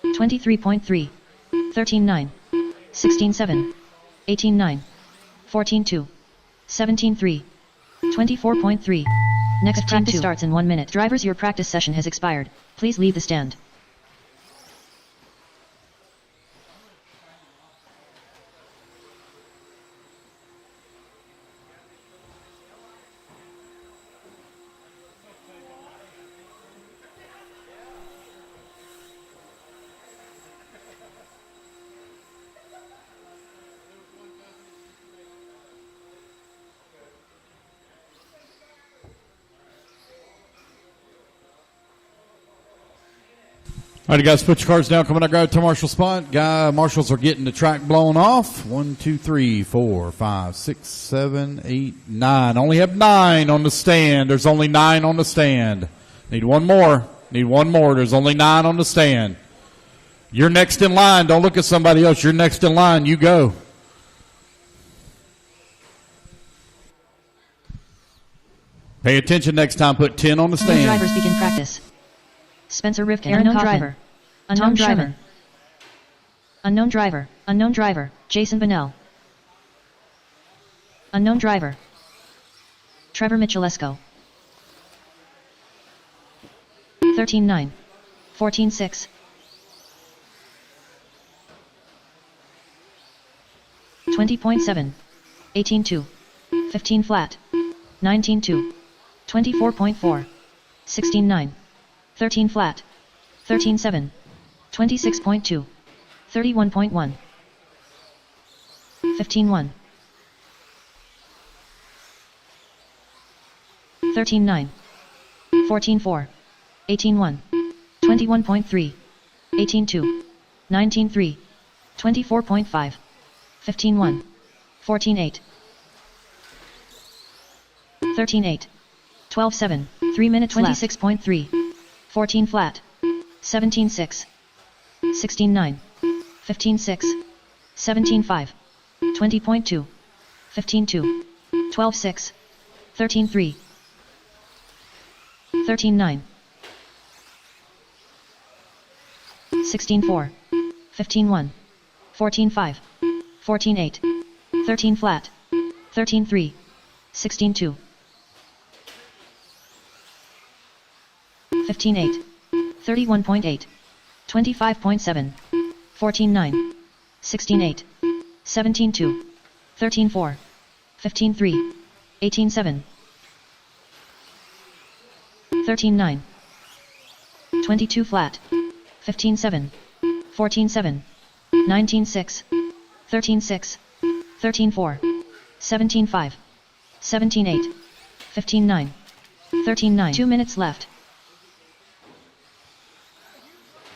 23.3, 13-9, 16-7, 18-9, 14-2, 17-3, 24.3. Next practice starts in 1 minute. Drivers, your practice session has expired. Please leave the stand. All right, guys, put your cards down. Come on, I grab to Marshall spot. Marshals are getting the track blown off. 1, 2, 3, 4, 5, 6, 7, 8, 9. Only have 9 on the stand. There's only 9 on the stand. Need one more. Need one more. There's only 9 on the stand. You're next in line. Don't look at somebody else. You're next in line. You go. Pay attention next time. Put 10 on the New stand. drivers begin practice. Spencer Rivkin, unknown driver. Unknown driver. Unknown driver. Unknown driver. Jason Bonnell. Unknown driver. Trevor Michalesco. 13-9. 14-6. 20.7. 18-2. 15 flat. 19-2. 24.4. 16-9. 13 flat. 13-7. 26.2. 31.1. 15-1. 13-9. 14-4. 18-1. 21.3. 18-2. 19-3. 24.5. 15-1. 14-8. 13-8. 12-7. 3 minutes 26.3. 14 flat. 17-6. 16-9. 15-6. 17-5. 20.2. 15-2. 12-6. 13-3. 13-9. 16-4. 15-1. 14-5. 14-8. 13 flat. 13-3. 16-2. 15-8. 31.8. 25.7. 14-9. 16-8. 17-2. 13-4. 15-3. 18-7. 13-9. 22 flat. 15-7. 14-7. 19-6. 13-6. 13-4. 17-5. 17-8. 15-9. 13-9. 2 minutes left.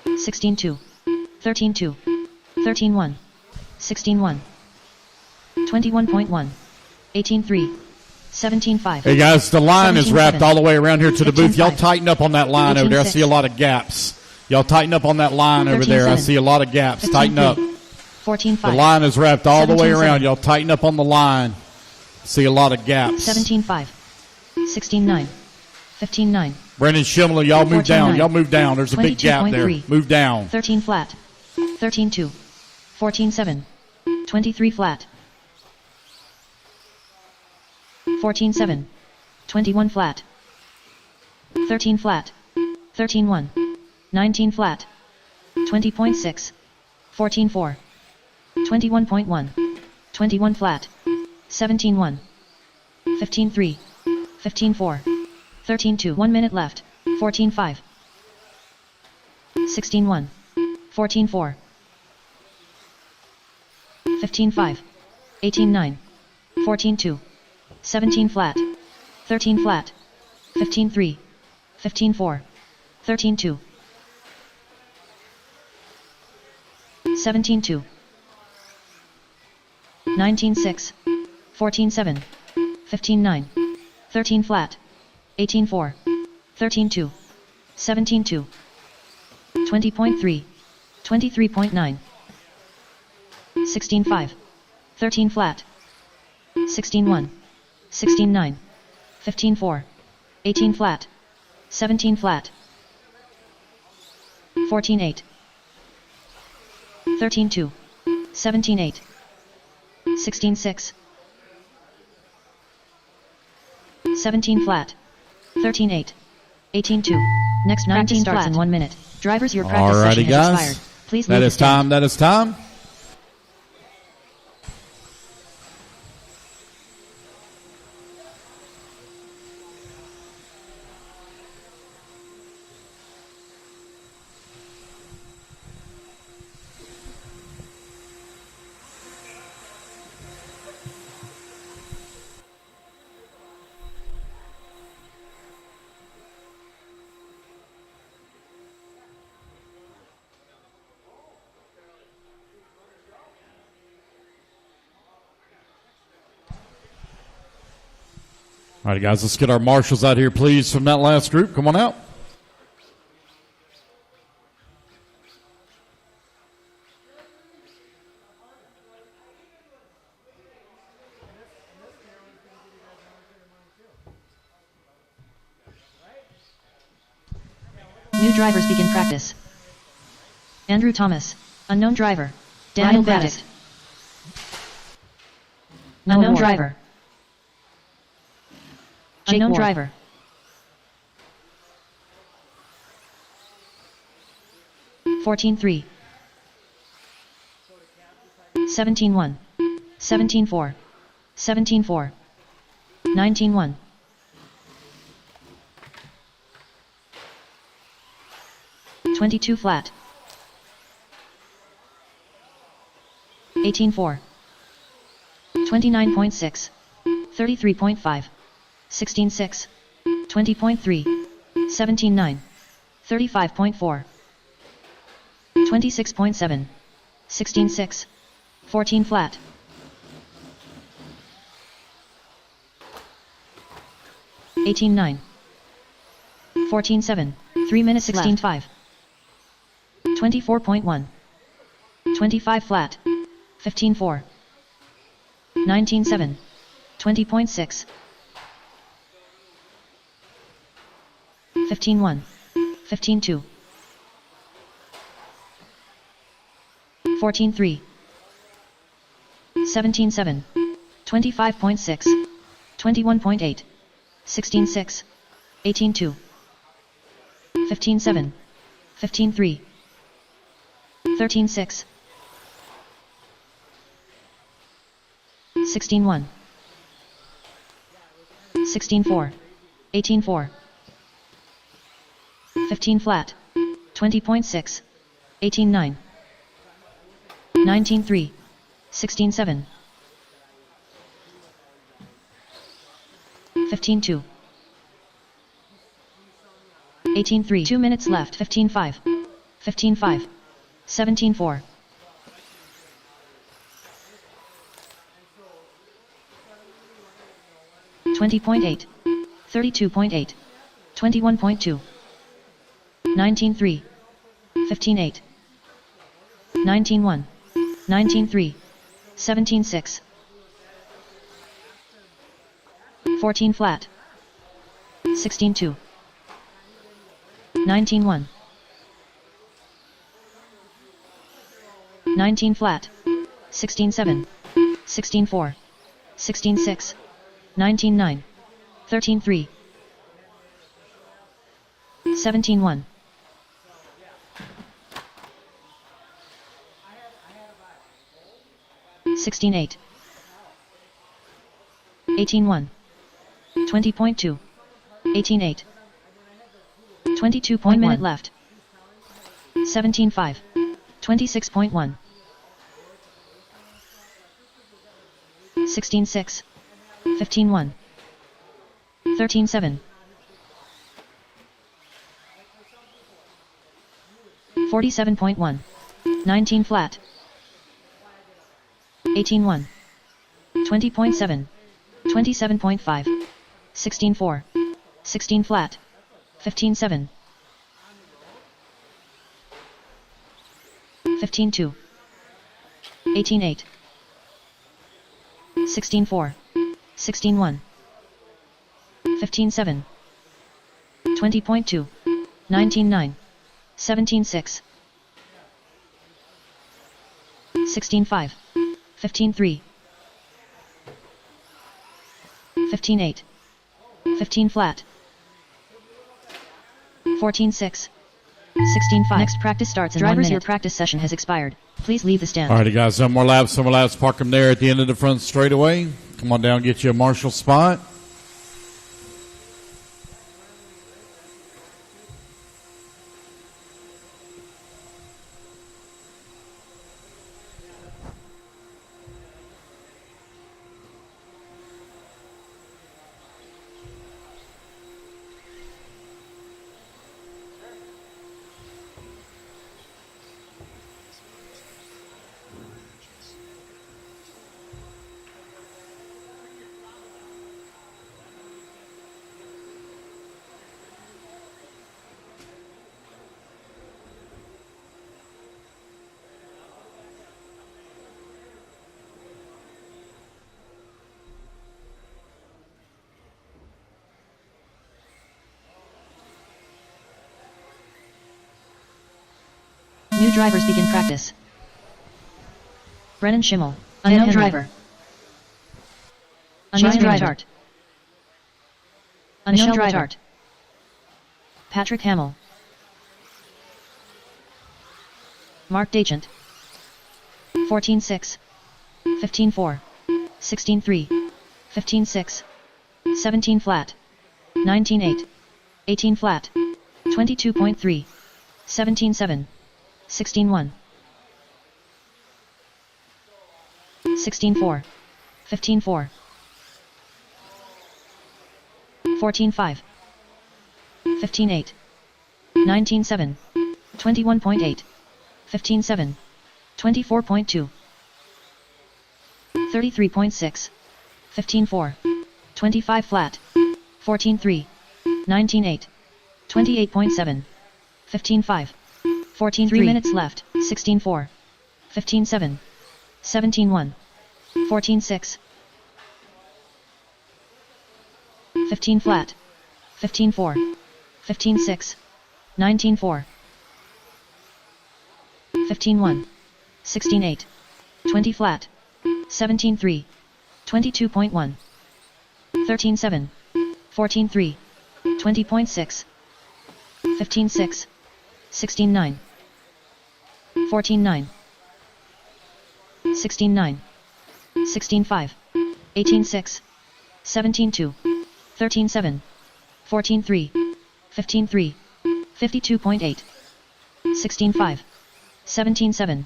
16-2. 13-2. 13-1. 16-1. 21.1. 18-3. 17-5. Hey guys, the line is wrapped all the way around here to the booth. Y'all 15-5. tighten up on that line over there. I see a lot of gaps. Y'all tighten up on that line over there. I 13-7. see a lot of gaps. Tighten up. 14-5. The line is wrapped all the way 17-7. around. Y'all tighten up on the line. See a lot of gaps. 17-5. 16-9. 15-9. Brendan Schimler, y'all move 14-9. down. Y'all move down. There's a big gap there. 22.3. Move down. 13 flat. 13-2. 14-7. 23 flat. 14-7. 21 flat. 13 flat. 13-1. 19 flat. 20.6. 14-4. 21.1. 21 flat. 17-1. 15-3. 15-4. 13-2. 1 minute left. 14-5. 16-1. 14-4. 15-5. 18-9. 14-2. 17 flat. 13 flat. 15-3. 15-4. 13-2. 17-2. 19-6. 14-7. 15-9. 13 flat. 18-4. 13-2. 17-2. 20.3. 23.9. 16-5. 13 flat. 16-1. 16-9. 15-4. 18 flat. 17 flat. 14-8. 13-2. 17-8. 16-6. 17 flat. 13-8. 18-2. Next 19 starts flat. In 1 minute. Drivers, your practice session has expired. Please leave That the is stand. time. That is time. All right, guys, let's get our marshals out here, please, from that last group. Come on out. New drivers begin practice. Andrew Thomas. Unknown driver. Daniel Benedict. Unknown driver. Unknown driver. $14-3. 17-1. 17-4. 17-4. 19-1. 22 flat. 18-4. 29.6. 33.5. 16-6. 20.3. 17-9. 35.4. 26.7. 16-6. 14 flat. 18-9. 14-7. 3 minutes 16-5. 24.1. 25 flat. 15-4. 19-7. 20.6. 15-1. 15-2. 14-3. 17-7. 25.6. 21.8. 16-6. 18-2. 15-7. 15-3. 13-6. 16-1. 16-4. 18-4. 15 flat. 20.6. 18-9. 19-3. 16-7. 15-2. 18-3. 2 minutes left. 15-5. 15-5. 17-4. 20.8. 32.8. 21.2. 19-3. 15-8. 19-1. 19-3. 17-6. 14 flat. 16-2. 19-1. 19 flat. 16-7. 16-4. 16-6. 19-9. 13-3. 17-1. 16-8. 18-1. 20.2. 18-8. 22.1 minute left. 17-5. 26.1. 16-6. 15-1. 13-7. 47.1. 19 flat. 18-1. 20.7. 27.5. 16-4. 16 flat. 15-7. 15-2. 18-8. 16-4. 16-1. 15-7. 20.2. 19-9. 17-6. 16-5. 15-3. 15-8. 15 flat. 14-6. 16-5. Next practice starts in 1 minute. Drivers, your practice session has expired. Please leave the stand. All right, guys, some more laps. Park them there at the end of the front straightaway. Come on down, get you a marshal spot. New drivers begin practice. Brennan Schimmel. Unknown driver. Unknown driver. Unknown driver. Patrick Hamill. Mark Dagent. 14-6. 15-4. 16-3. 15-6. 17 flat. 19-8. 18 flat. 22.3. 17-7. 16-1. 16-4. 15-4. 14-5. 15-8. 19-7. 21.8. 15-7. 24.2. 33.6. 15-4. 25 flat. 14-3. 19-8. 28.7. 15-5. 14 3 minutes left. 16-4. 15-7. 17-1. 14-6. 15 flat. 15-4. 15-6. 19-4. 15-1. 16-8. 20 flat. 17-3. 22.1. 13-7. 14-3. 20.6. 15-6. 16-9. 14-9. 16-9. 16-5. 18-6. 17-2. 13-7. 14-3. 15-3. 52.8. 16-5. 17-7.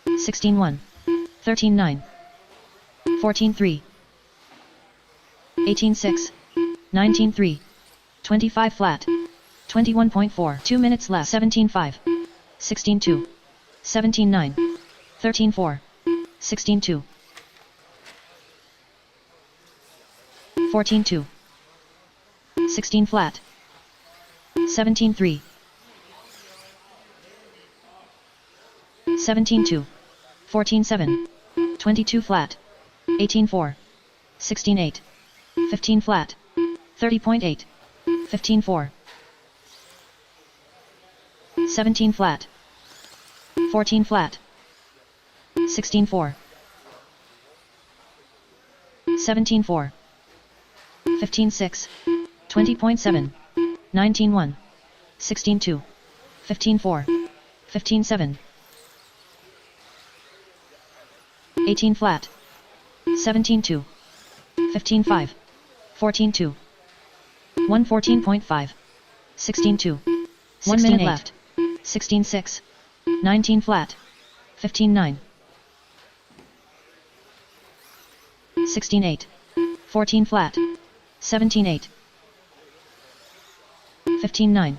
16-1. 13-9. 14-3. 18-6. 19-3. 25 flat. 21.4. 2 minutes left. 17-5. 16-2. 17-9. 13-4. 16-2. 14-2. 16 flat. 17-3. 17-2. 14-7. 22 flat. 18-4. 16-8. 15 flat. 30.8. 15-4. 17 flat. 14 flat. 16-4. 17-4. 15-6. 20.7. 19-1. 16-2. 15-4. 15-7. 18 flat. 17-2. 15-5. 14-2. 114.5. 16-2. 1 minute left. 16-6. 19 flat. 15-9. 16-8. 14 flat. 17-8. 15-9.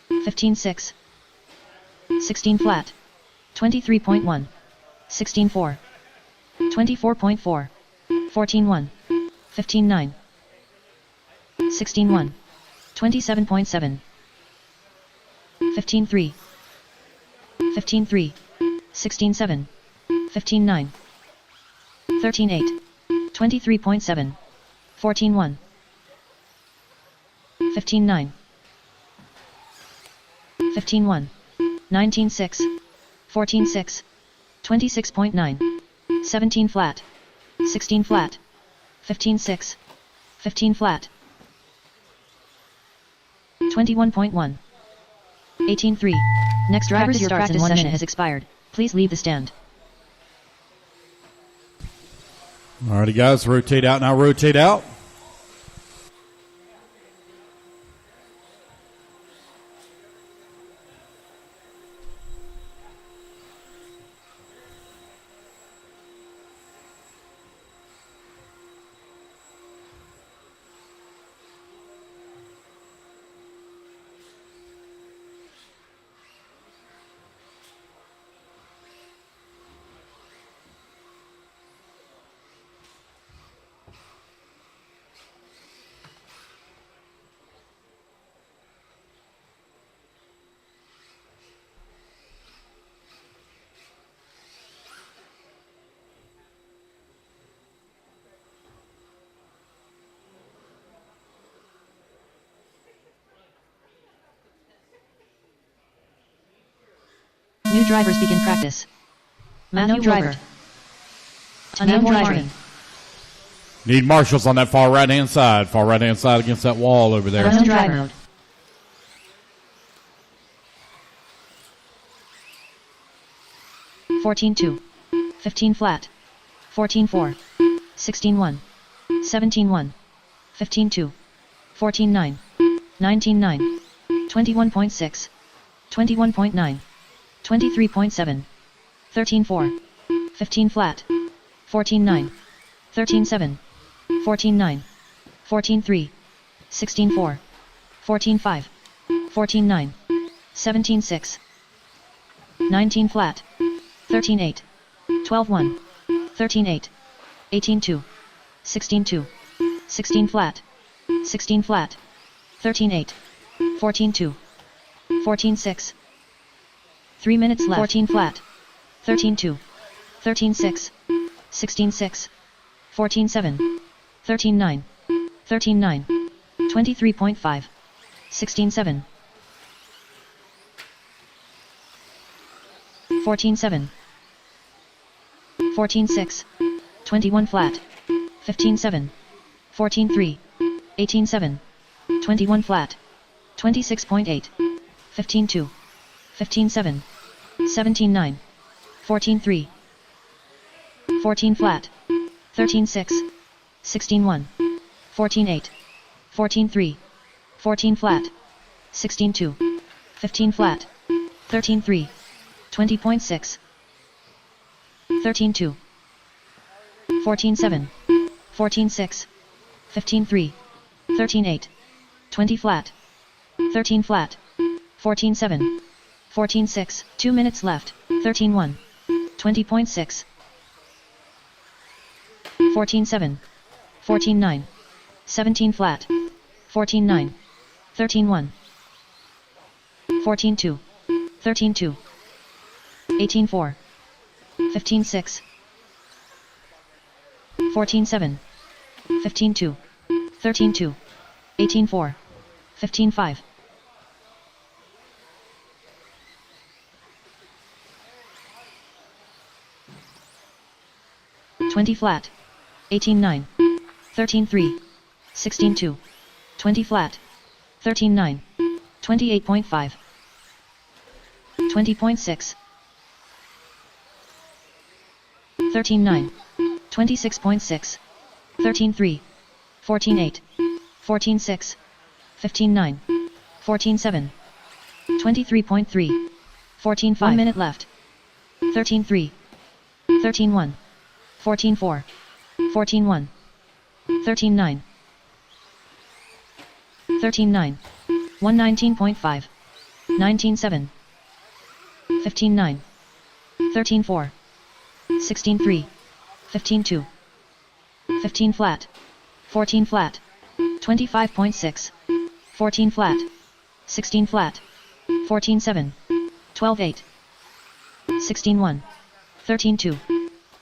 15-6. 16 flat. 23.1. 16-4. 24.4. 14-1. 15-9. 16-1. 27.7. 15-3. 15-3. 16-7. 15-9. 13-8. 23.7. 14-1. 15-9. 15-1. 19-6. 14-6. 26.9. 17 flat. 16 flat. 15-6. 15 flat. 21.1. 18-3. Next drivers, your practice session has expired. Please leave the stand. Alrighty, guys, rotate out. Now rotate out. New drivers begin practice. Matthew driver. Unknown driver. Need marshals on that far right-hand side. Far right-hand side against that wall over there. Unknown driver mode. 14-2. 15 flat. 14-4. 16-1. 17-1. 15-2. 14-9. 19-9. 21.6. 21.9. 23.7. 13-4. 15 flat. 14-9. 13-7. 14-9. 14-3. 16-4. 14-5. 14-9. 17-6. 19 flat. 13-8. 12-1. 13-8. 18-2. 16-2. 16 flat. 16 flat. 13-8. 14-2. 14-6. 3 minutes left. 14 flat. 13-2. 13-6. 16-6. 14-7. 13-9. 13-9. 23.5. 16-7. 14-7. 14-6. 21 flat. 15-7. 14-3. 18-7. 21 flat. 26.8. 15-2. 15-7. 17-9. 14-3. 14 flat. 13-6. 16-1. 14-8. 14-3. 14 flat. 16-2. 15 flat. 13-3. 20.6. 13-2. 14-7. 14-6. 15-3. 13-8. 20 flat. 13 flat. 14-7. 14-6. 2 minutes left. 13-1. 20.6. 14-7. 14-9. 17 flat. 14-9. 13-1. 14-2. 13-2. 18-4. 15-6. 14-7. 15-2. 13-2. 18-4. 15-5. 20 flat. 18-9. 13-3. 16-2. 20 flat. 13-9. 28.5. 20.6. 13-9. 26.6. 13-3. 14-8. 14-6. 15-9. 14-7. 23.3. 14-5. 1 minute left. 13-3. 13-1. 14-4. 14-1. 13-9. 13-9. 119.5. 19-7. 15-9. 13-4. 16-3. 15-2. 15 flat. 14 flat. 25.6. 14 flat. 16 flat. 14-7. 12-8. 16-1. 13-2.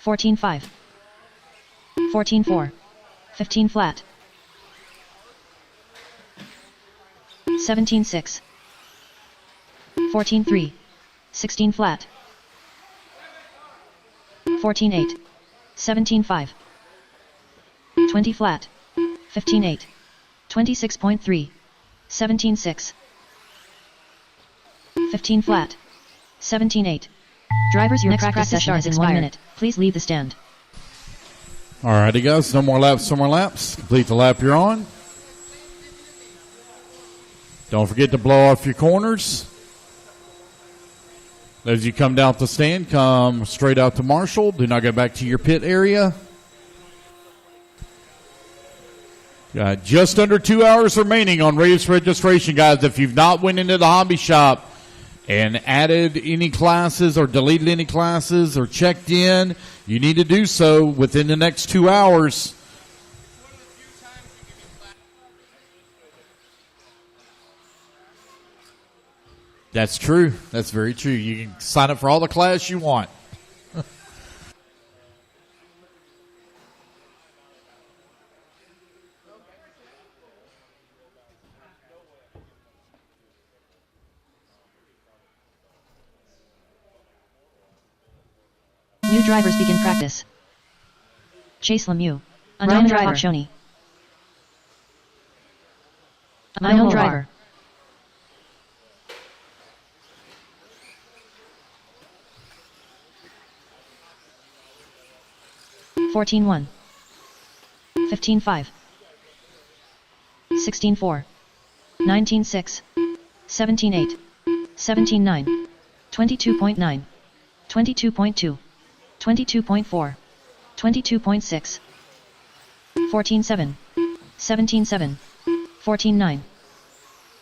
14-5. 14-4. 15 flat. 17-6. 14-3. 16 flat. 14-8. 17-5. 20 flat. 15-8. 26.3. 17-6. 15 flat. 17-8. Drivers, your practice session has in 1 minute. Please leave the stand. Alrighty, guys. No more laps, no more laps. Complete the lap you're on. Don't forget to blow off your corners. As you come down the stand, come straight out to Marshall. Do not go back to your pit area. Got just under 2 hours remaining on race registration, guys. If you've not went into the hobby shop and added any classes or deleted any classes or checked in, you need to do so within the next 2 hours. That's true. That's very true. You can sign up for all the class you want. New drivers begin practice. Chase Lemieux. Unknown driver. Shoni. Unknown driver. $14-1. $15-5. $16-4. $19-6. $17-8. $17-9. $22.9. $22.2. $22.4. $22.6. $14-7. $17-7. $14-9.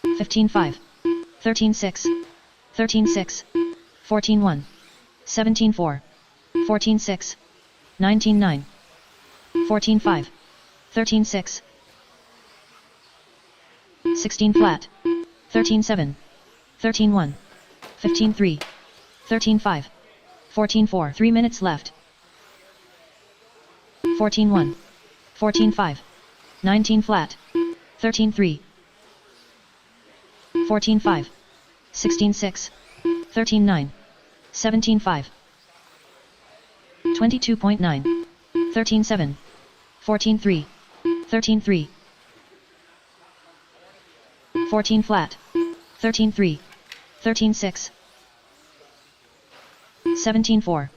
$15-5. $13-6. $13-6. $14-1. $17-4. $14-6. $19-9. $14-5. $13-6. 16 flat. 13-7. 13-1. 15-3. 13-5. 14-4. 3 minutes left. 14-1. 14-5. 19 flat. 13-3. 14-5. 16-6. 13-9. 17-5. 22.9. 13-7. 14-3. 13-3. 14 flat. 13-3. 13-6. 17-4.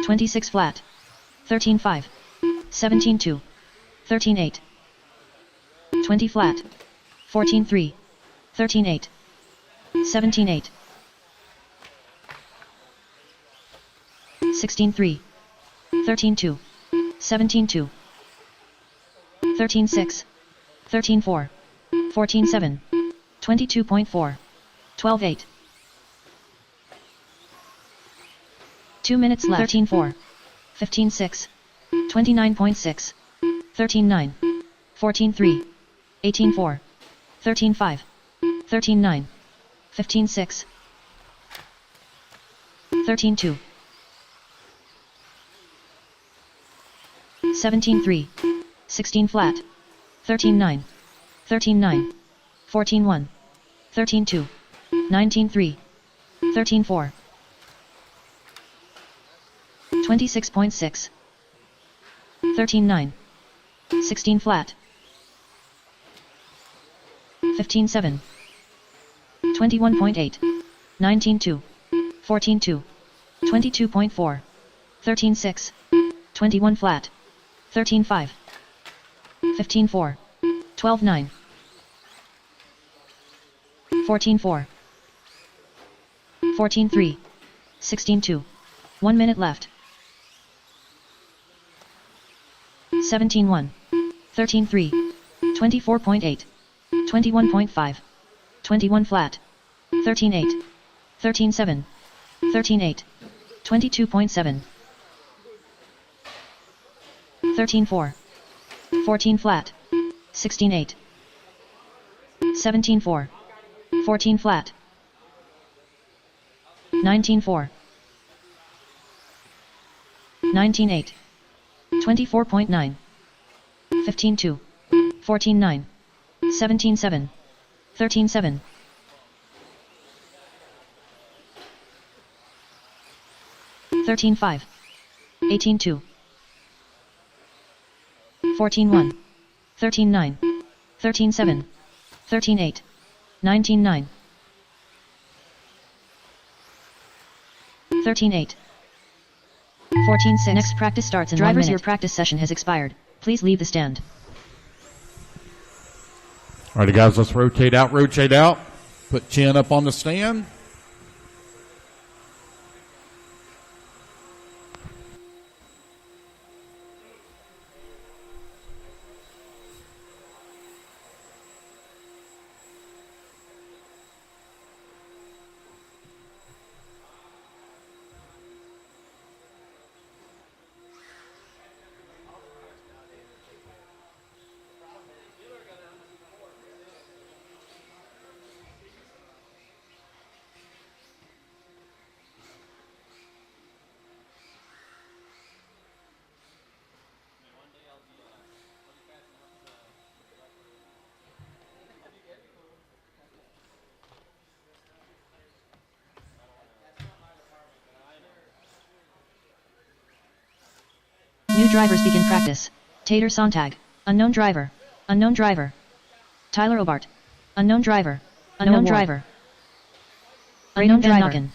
26 flat. 13-5. 17-2. 13-8. 20 flat. 14-3. 13-8. 17-8. 16-3. 13-2. 17-2. 13-6. 13-4. 14-7. 22.4. 12-8. 2 minutes left. 13-4. 15-6. 29.6. 13-9. 14-3. 18-4. 13-5. 13-9. 15-6. 13-2. 17-3. 16 flat. 13-9. 13-9. 14-1. 13-2. 19-3. 13-4. 26.6. 13-9. 16 flat. 15-7. 21.8. 19-2. 14-2. 22.4. 13-6. 21 flat. 13-5. 15-4. 12-9. 14-4. 14-3. 16-2. 1 minute left. 17-1. 13-3. 24.8. 21.5. 21 flat. 13-8. 13-7. 13-8. 22.7. 13-4. 14 flat. 16-8. 17-4. 14 flat. 19-4. 19-8. 24.9. 15-2. 14-9. 17-7. 13-7. 13-5. 18-2. 14-1. 13-9. 13-7. 13-8. 19-9. 13-8. 14-6. Next practice starts in 1 minute. Drivers, your practice session has expired. Please leave the stand. Alrighty, guys, let's rotate out, rotate out. Put chin up on the stand. New drivers begin practice. Tater Sontag. Unknown driver. Unknown driver. Tyler Obart. Unknown driver. Unknown driver. Unknown driver.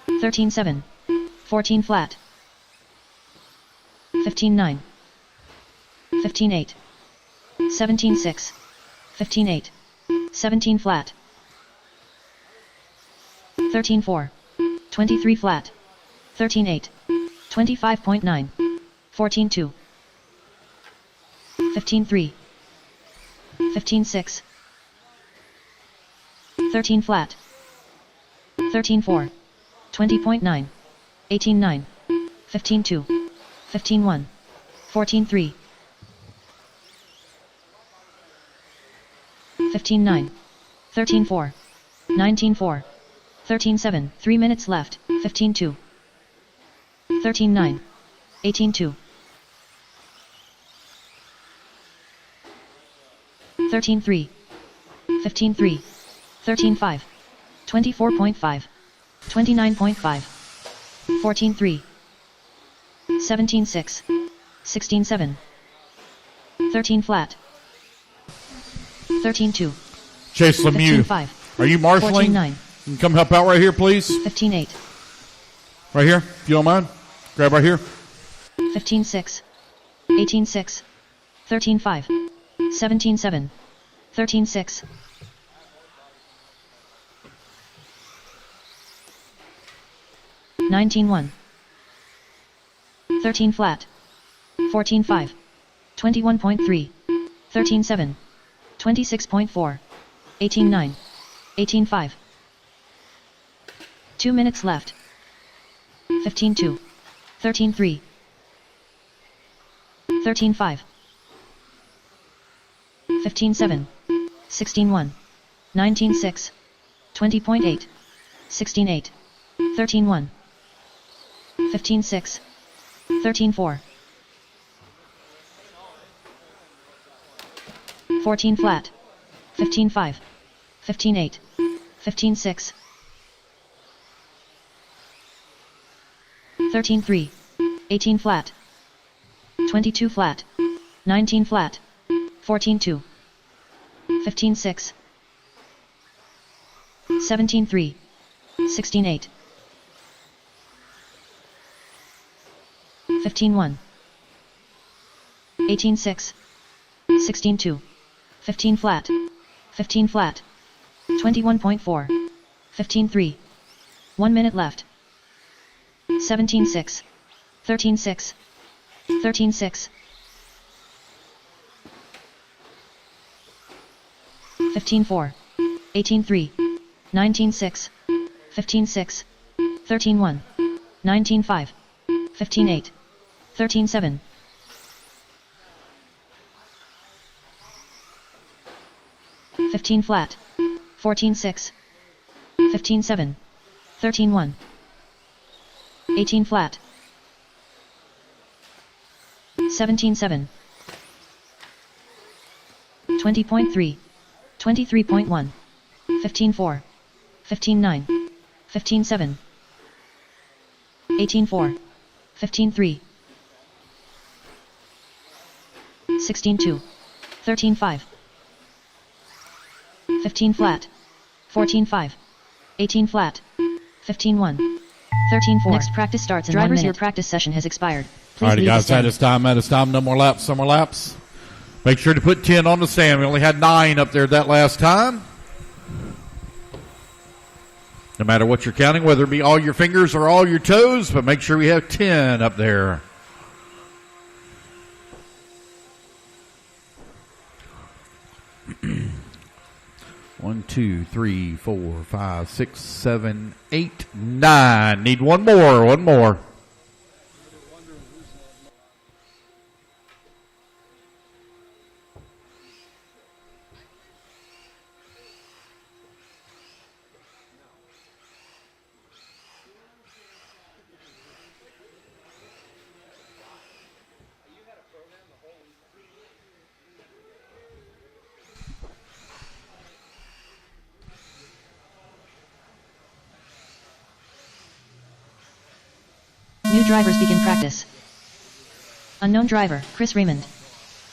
13-7. 14 flat. 15-9. 15-8. 17-6. 15-8. 17 flat. 13-4. 23 flat. 13-8. 25.9. 14-2. 15-3. 15-6. 13 flat. 13-4. 20.9. 18-9. 15-2. 15-1. 14-3. 15-9. 13-4. 19-4. 13-7. 3 minutes left. 15-2. 13-9. 18-2. 13-3. 15-3. 13-5. 24.5. 29.5. 14-3. 17-6. 16-7. 13 flat. 13-2. Chase Lemieux. 15-5. Are you marshaling? 14-9. You can come help out right here, please. 15-8. Right here, if you don't mind. Grab right here. 15-6. 18-6. 13-5. 17-7. 13-6. 19-1. 13 flat. 14-5. 21.3. 13-7. 26.4. 18-9. 18-5. 2 minutes left. 15-2. 13-3. 13-5. 15-7. 16-1. 19-6. 20.8. 16-8. 13-1. 15-6. 13-4. 14 flat. 15-5. 15-8. 15-6. 13-3. 18 flat. 22 flat. 19 flat. 14-2. 15-6. 17-3. 16-8. 15-1. 18-6. 16-2. 15 flat. 15 flat. 21.4. 15-3. 1 minute left. 17-6. 13-6. 13-6. 15-4. 18-3. 19-6. 15-6. 13-1. 19-5. 15-8. 13-7. 15 flat. 14-6. 15-7. 13-1. 18 flat. 17-7. 20.3. 23.1. 15-4. 15-9. 15-7. 18-4. 15-3. 16-2. 13-5. 15 flat. 14-5. 18 flat. 15-1. 13-4. Next practice starts in 1 minute. Drivers, your practice session has expired. Please Alrighty, guys, at this time. No more laps, no more laps. Make sure to put 10 on the stand. We only had 9 up there that last time. No matter what you're counting, whether it be all your fingers or all your toes, but make sure we have 10 up there. One, two, three, 4, 5, 6, 7, 8, 9. Need one more. New drivers begin practice. Unknown driver, Chris Raymond.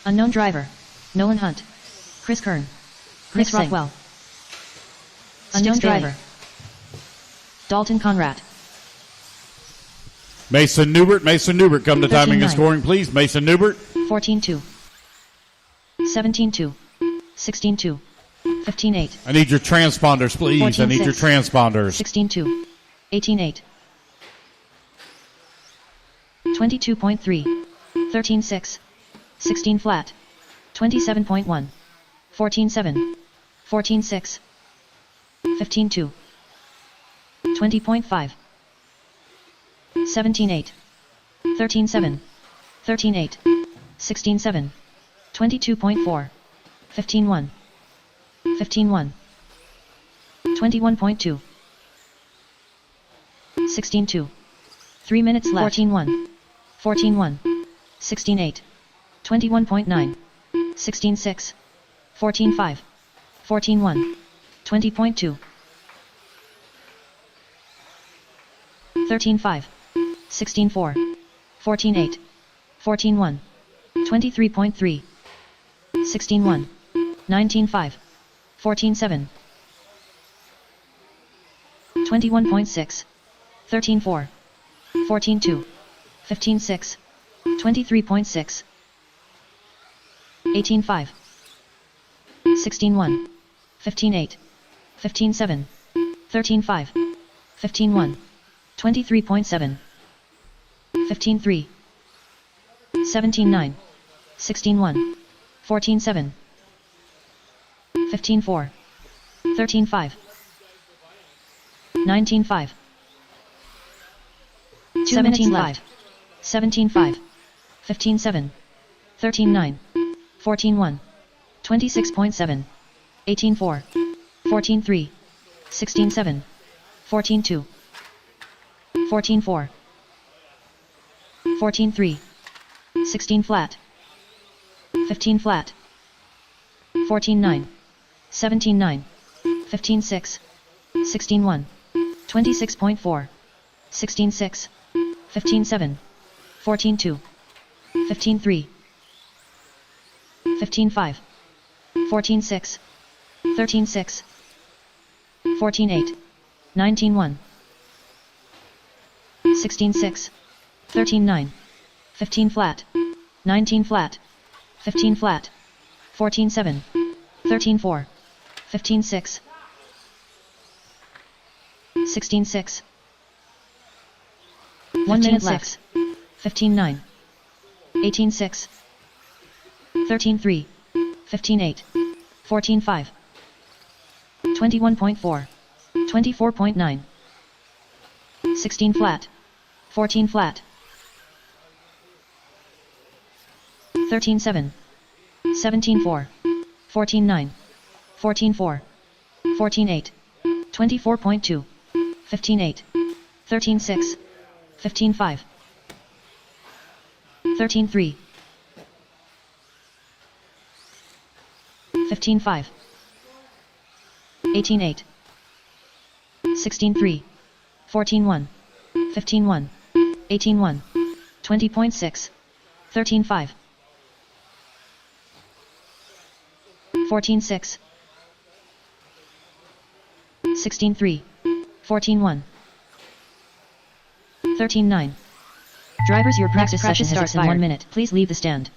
Unknown driver, Nolan Hunt. Chris Kern. Chris Rothwell. Unknown driver, Dalton Conrad. Mason Newbert, come to timing and 13-9. scoring, please. Mason Newbert. 14-2. 17-2. 16-2. 15-8. I need your transponders, please. 14-6. I need your transponders. 16-2. 18-8. 22.3. 13-6. 16 flat. 27.1. 14-7. 14-6. 15-2. 20.5. 17-8. 13-7. 13-8. 16-7. 22.4. 15-1. 15-1. 21.2. 16-2. 3 minutes left. 14-1. 14-1. 16-8. 21.9. 16-6. 14-5. 14-1. 20.2. 13-5. 16-4. 14-8. 14-1. 23.3. 16-1. 19-5. 14-7. 21.6. 13-4. 14-2. 15-6. 23.6. 18-5. 16-1. 15-8. 15-7. 13-5. 15-1. 23.7. 15-3. 17-9. 16-1. 14-7. 15-4. 13-5. 19-5. 17-5. 17-5. 15-7. 13-9. 14-1. 26.7. 18-4. 14-3. 16-7. 14-2. 14-4. 14-3. 16 flat. 15 flat. 14-9. 17-9. 15-6. 16-1. 26.4. 16-6. 15-7. 14-2. 15-3. 15-5. 14-6. 13-6. 14-8. 19-1. 16-6. 13-9. 15 flat. 19 flat. 15 flat. 14-7. 13-4. 15-6. 16-6. 1 minute left. 15-9. 18-6. 13-3. 15-8. 14-5. 21.4. 24.9. 16 flat. 14 flat. 13-7. 17-4. 14-9. 14-4. 14-8. 24.2. 15-8. 13-6. 15-5. 13-3. 15-5. 18-8. 16-3. 14-1. 15-1. 18-1. 20.6. 13-5. 14-6. 16-3. 14-1. 13-9. Drivers, your practice session starts in 1 minute. Please leave the stand.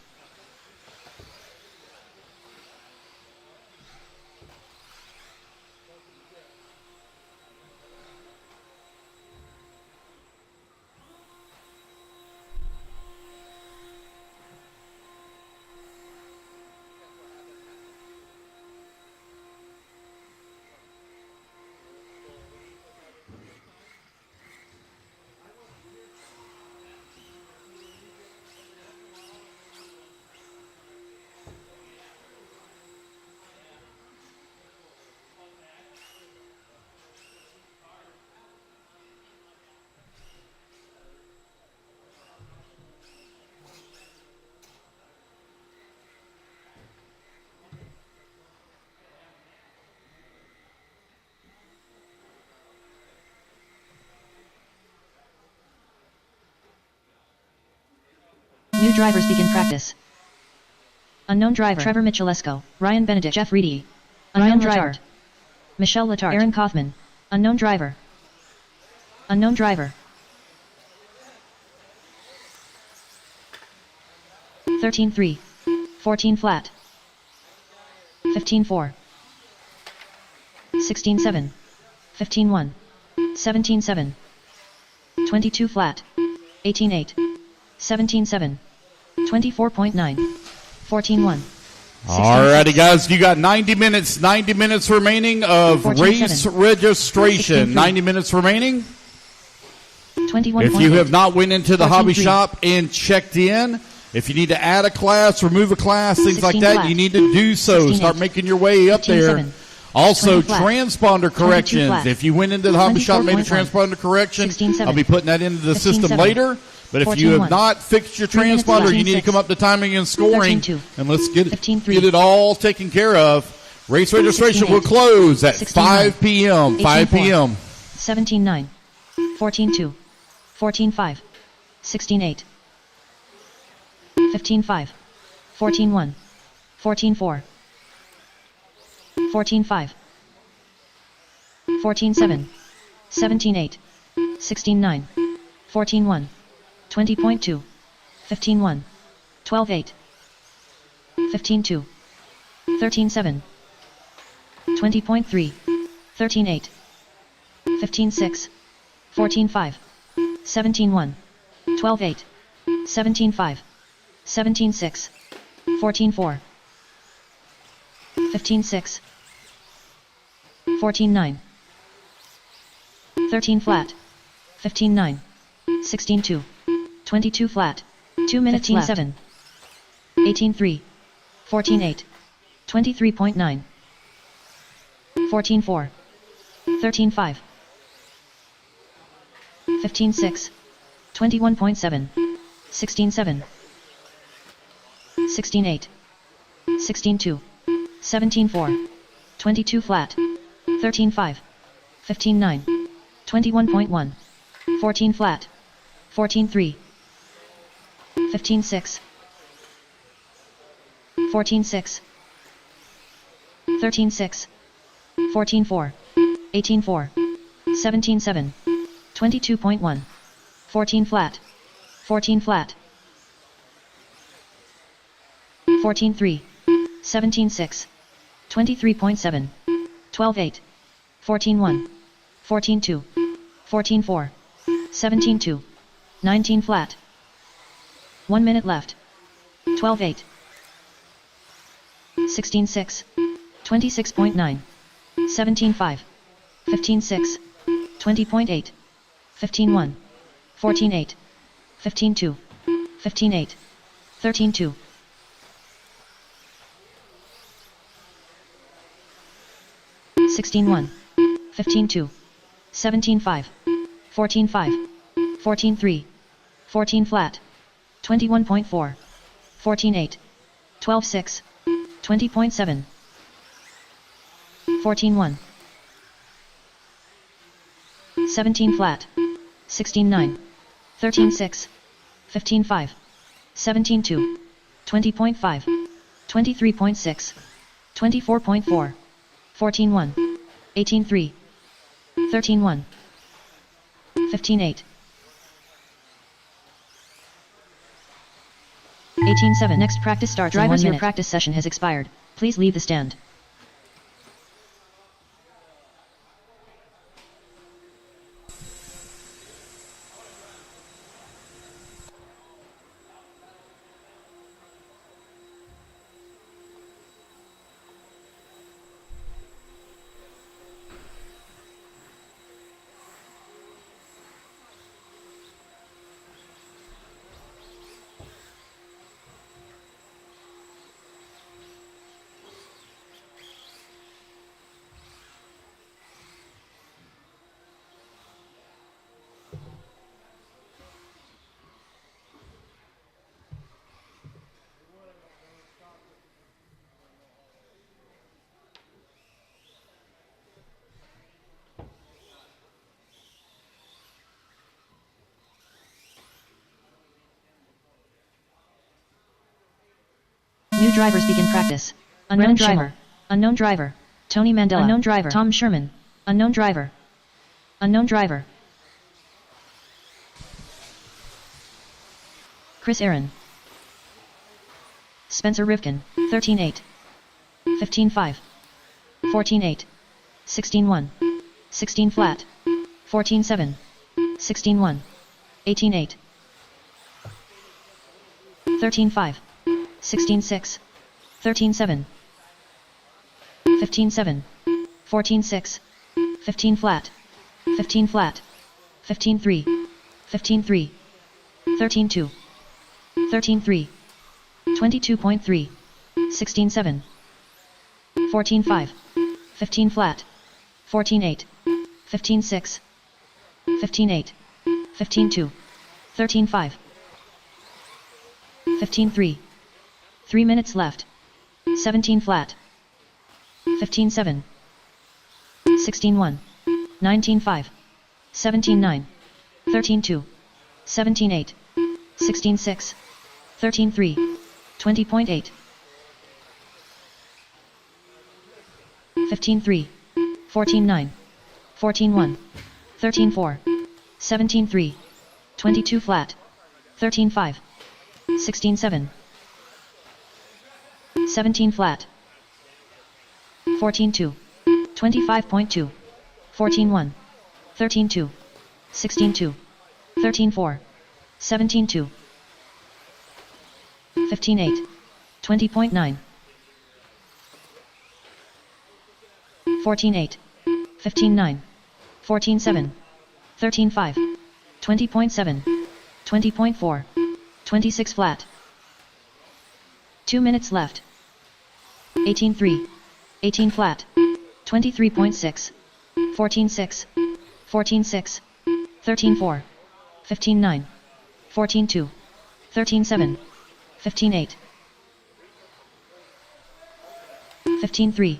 New drivers begin practice. Unknown driver Trevor Michalesco, Ryan Benedict, Jeff Reedy. Unknown driver Michelle Letarte, Aaron Kaufman. Unknown driver. Unknown driver. 13-3. 14 flat. 15-4. 16-7. 15-1. 17-7. 22 flat. 18-8. 17-7. 24.9. 14-1. Alrighty, guys, you got 90 minutes remaining of 14-7. race registration. 16-3. 90 minutes remaining. 21. If you have not went into the hobby 14-3. shop and checked in, if you need to add a class, remove a class, things like 16 that, flat. you need to do so. 16-8. Start making your way up 15-7. there. Also, 20 flat. transponder 22 corrections. flat. If you went into the hobby shop, made a 24.1. transponder correction, 16-7. I'll be putting that into the 15-7. system later. But if you have 14-1. not fixed your 3 minutes transponder, left. you need to come up to timing and scoring. 13-2. And let's get 15-3. get it all taken care of. Race registration 16-8. will close at 16-9. 5 p.m. 5 18-4. p.m. 17-9. 14-2. 14-5. 16-8. 15-5. 14-1. 14-4. 14-5. 14-7. 17-8. 16-9. 14-1. 20.2. 15-1. 12-8. 15-2. 13-7. 20.3. 13-8. 15-6. 14-5. 17-1. 12-8. 17-5. 17-6. 14-4. 15-6. 14-9. 13 flat. 15-9. 16-2. 22 flat. 2 minutes 15-7. 18-3. 14-8. 23.9. 14-4. 13-5. 15-6. 21.7. 16-7. 16-8. 16-2. 17-4. 22 flat. 13-5. 15-9. 21.1. 14 flat. 14-3. 15-6. 14-6. 13-6. 14-4. 18-4. 17-7. 22.1. 14 flat. 14 flat. 14-3. 17-6. 23.7. 12-8. 14-1. 14-2. 14-4. 17-2. 19 flat. 1 minute left. 12-8. 16-6. 26.9. 17-5. 15-6. 20.8. 15-1. 14-8. 15-2. 15-8. 13-2. 16-1. 15-2. 17-5. 14-5. 14-3. 14 flat. 21.4. 14-8. 12-6. 20.7. 14-1. 17 flat. 16-9. 13-6. 15-5. 17-2. 20.5. 23.6. 24.4. 14-1. 18-3. 13-1. 15-8. 18-7. Next practice starts in 1 minute. Your practice session has expired. Please leave the stand. New drivers begin practice. Unknown driver. Unknown driver. Tony Mandela. Unknown driver. Tom Sherman. Unknown driver. Unknown driver. Chris Aaron. Spencer Rivkin. 13-8. 15-5. 14-8. 16-1. 16 flat. 14-7. 16-1. 18-8. 13-5. 16-6. 13-7. 15-7. 14-6. 15 flat. 15 flat. 15-3. 15-3. 13-2. 13-3. 22.3. 16-7. 14-5. 15 flat. 14-8. 15-6. 15-8. 15-2. 13-5. 15-3. 3 minutes left. 17 flat. 15-7. 16-1. 19-5. 17-9. 13-2. 17-8. 16-6. 13-3. 20.8. 15-3. 14-9. 14-1. 13-4. 17-3. 22 flat. 13-5. 16-7. 17 flat. 14-2. 25.2. 14-1. 13-2. 16-2. 13-4. 17-2. 15-8. 20.9. 14-8. 15-9. 14-7. 13-5. 20.7. 20.4. 26 flat. 2 minutes left. 18-3. 18 flat. 23.6. 14-6. 14-6. 13-4. 15-9. 14-2. 13-7. 15-8. 15-3.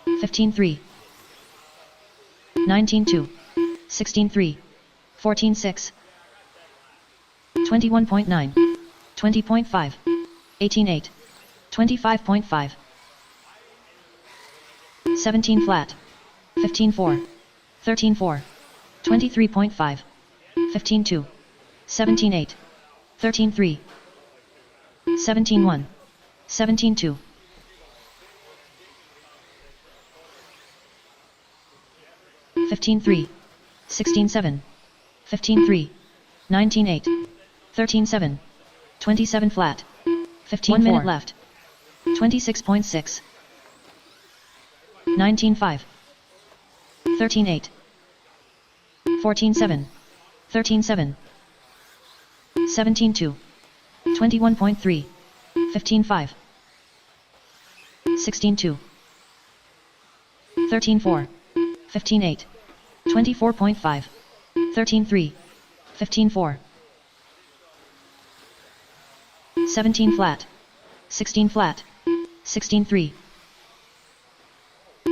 15-3. 19-2. 16-3. 14-6. 21.9. 20.5. 18-8. 25.5. 17 flat. 15-4. 13-4. 23.5. 15-2. 17-8. 13-3. 17-1. 17-2. 15-3. 16-7. 15-3. 19-8. 13-7. 27 flat. 15 1 minute left. 26.6. 19-5. 13-8. 14-7. 13-7. 17-2. 21.3. 15-5. 16-2. 13-4. 15-8. 24.5. 13-3. 15-4. 17 flat. 16 flat. 16-3.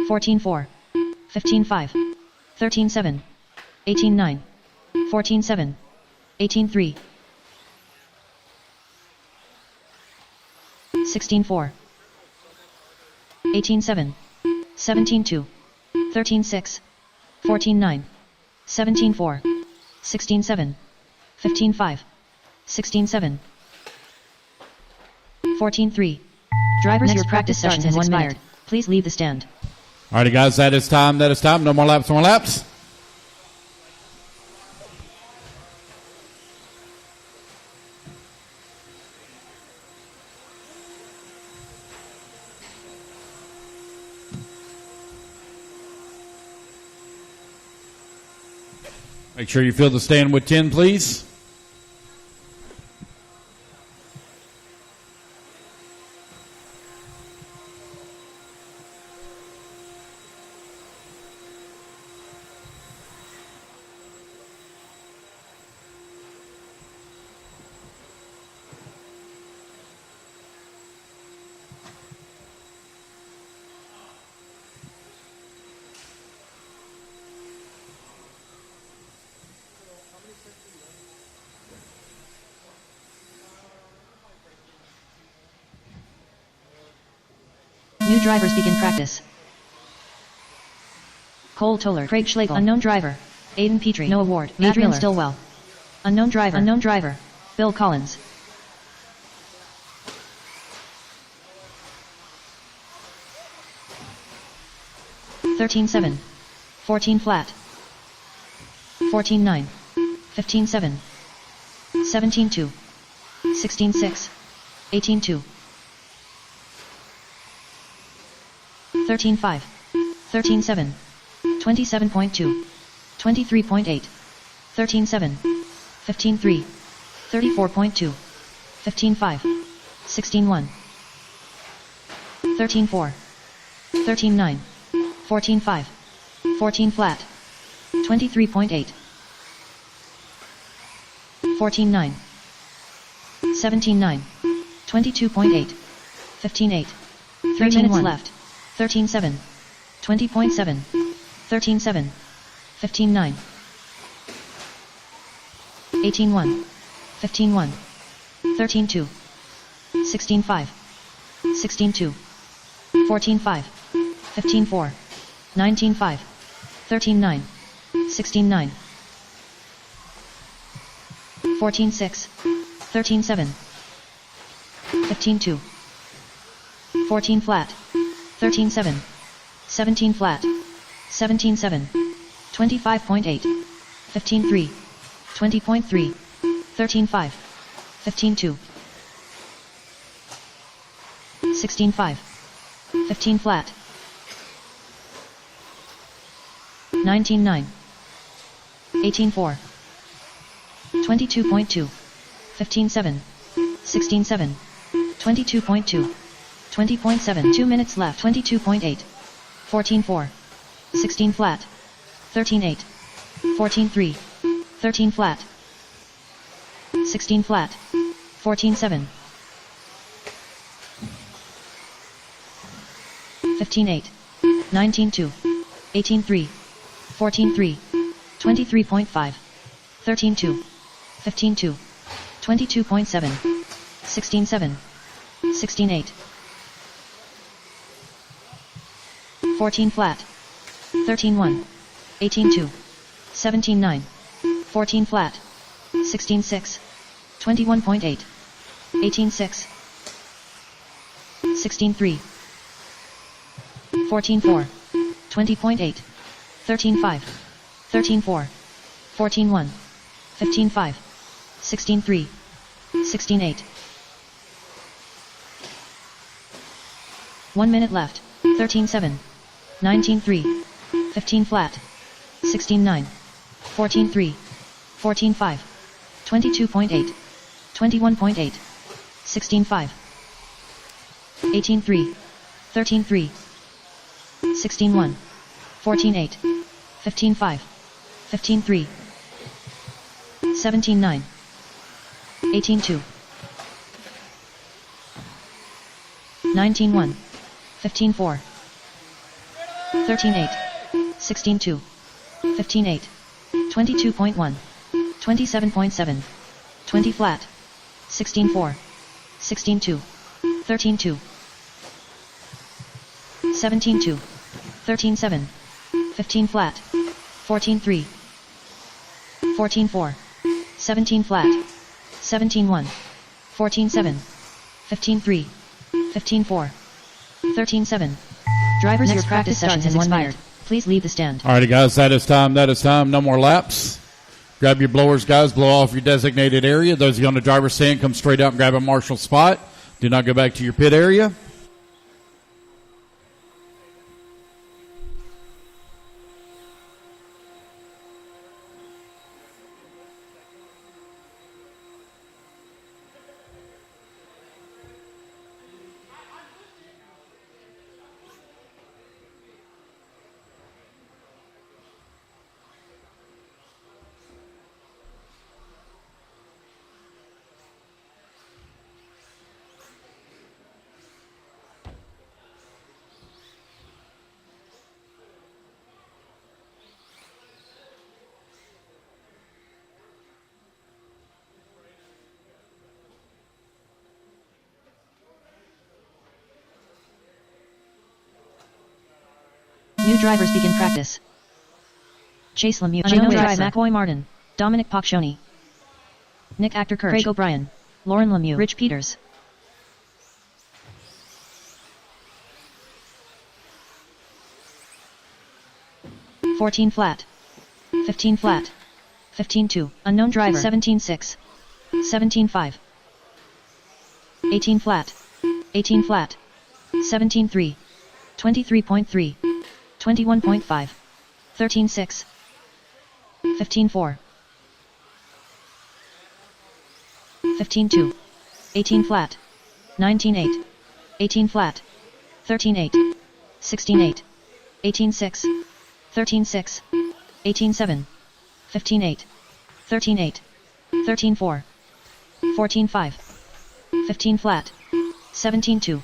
14-4. 15-5. 13-7. 18-9. 14-7. 18-3. 16-4. 18-7. 17-2. 13-6. 14-9. 17-4. 16-7. 15-5. 16-7. 14-3. Drivers, your practice session has expired. Please leave the stand. Alrighty, guys, that is time. That is time. No more laps, no more laps. Make sure you fill the stand with 10, please. New drivers begin practice. Cole Toller, Craig Schlegel, unknown driver. Aiden Petrie, no award. Adrian Stillwell, unknown driver. Bill Collins. $13-7, 14 flat, 14-9, 15-7, 17-2, 16-6, 18-2, 13-5, 13-7, 27.2, 23.8, 13-7, 15-3, 34.2, 15-5, 16-1, 13-4, 13-9, 14-5, 14 flat, 23.8, 14-9, 17-9, 22.8, 15-8, 3 minutes left, 13-7, 20.7, 13-7, 15-9, 18-1, 15-1, 13-2, 16-5, 16-2, 14-5, 15-4, 19-5, 13-9, 16-9, 14-6, 13-7, 15-2, 14 flat, 13-7, 17 flat, 17-7, 25.8, 15-3, 20.3, 13-5, 15-2, 16-5, 15 flat, 19-9, 18-4, 22.2, 15-7, 16-7, 22.2, 20.7, 2 minutes left, 22.8, 14-4, 16 flat, 13-8, 14-3, 13 flat, 16 flat, 14-7, 15-8, 19-2, 18-3, 14-3, 23.5, 13-2, 15-2, 22.7, 16-7, 16-8, 14 flat, 13-1, 18-2, 17-9, 14 flat, 16-6, 21.8, 18-6, 16-3, 14-4, 20.8, 13-5, 13-4, 14-1, 15-5, 16-3, 16-8. 1 minute left, 13-7, 19-3, 15 flat, 16-9, 14-3, 14-5, 22.8, 21.8, 16-5, 18-3, 13-3, 16-1, 14-8, 15-5, 15-3, 17-9, 18-2, 19-1, 15-4, 13-8, 16-2, 15-8, 22.1, 27.7, 20 flat, 16-4, 16-2, 13-2, 17-2, 13-7, 15 flat, 14-3, 14-4, 17 flat, 17-1, 14-7, 15-3, 15-4, 13-7. Drivers, your practice session has expired. Please leave the stand. Alrighty, guys, that is time. No more laps. Grab your blowers, guys. Blow off your designated area. Those of you on the driver's stand, come straight out and grab a marshal spot. Do not go back to your pit area. New drivers begin practice. Chase Lemieux, Unknown driver, McCoy Martin, Dominic Paccioni, Nick Actor Kirch, Craig O'Brien, Lauren Lemieux, Rich Peters. $14 flat, 15 flat, 15-2, unknown driver, 17-6, 17-5, 18 flat, 18 flat, 17-3, 23.3, 21.5, 13-6, 15-4, 15-2, 18 flat, 19-8, 18 flat, 13-8, 16-8, 18-6, 13-6, 18-7, 15-8, 13-8, 13-4, 14-5, 15 flat, 17-2,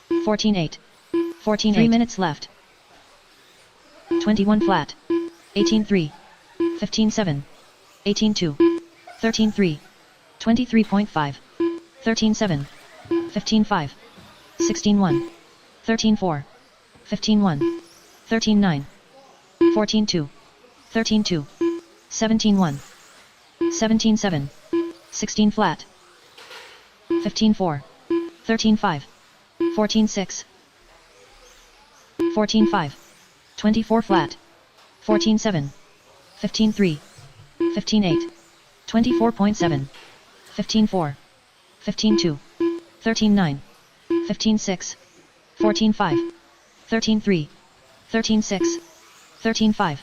14-8, 14-8. 3 minutes left. 21 flat, 18-3, 15-7, 18-2, 13-3, 23.5, 13-7, 15-5, 16-1, 13-4, 15-1, 13-9, 14-2, 13-2, 17-1, 17-7, 16 flat, 15-4, 13-5, 14-6, 14-5, 24 flat, 14-7, 15-3, 15-8, 24.7, 15-4, 15-2, 13-9, 15-6, 14-5, 13-3, 13-6, 13-5,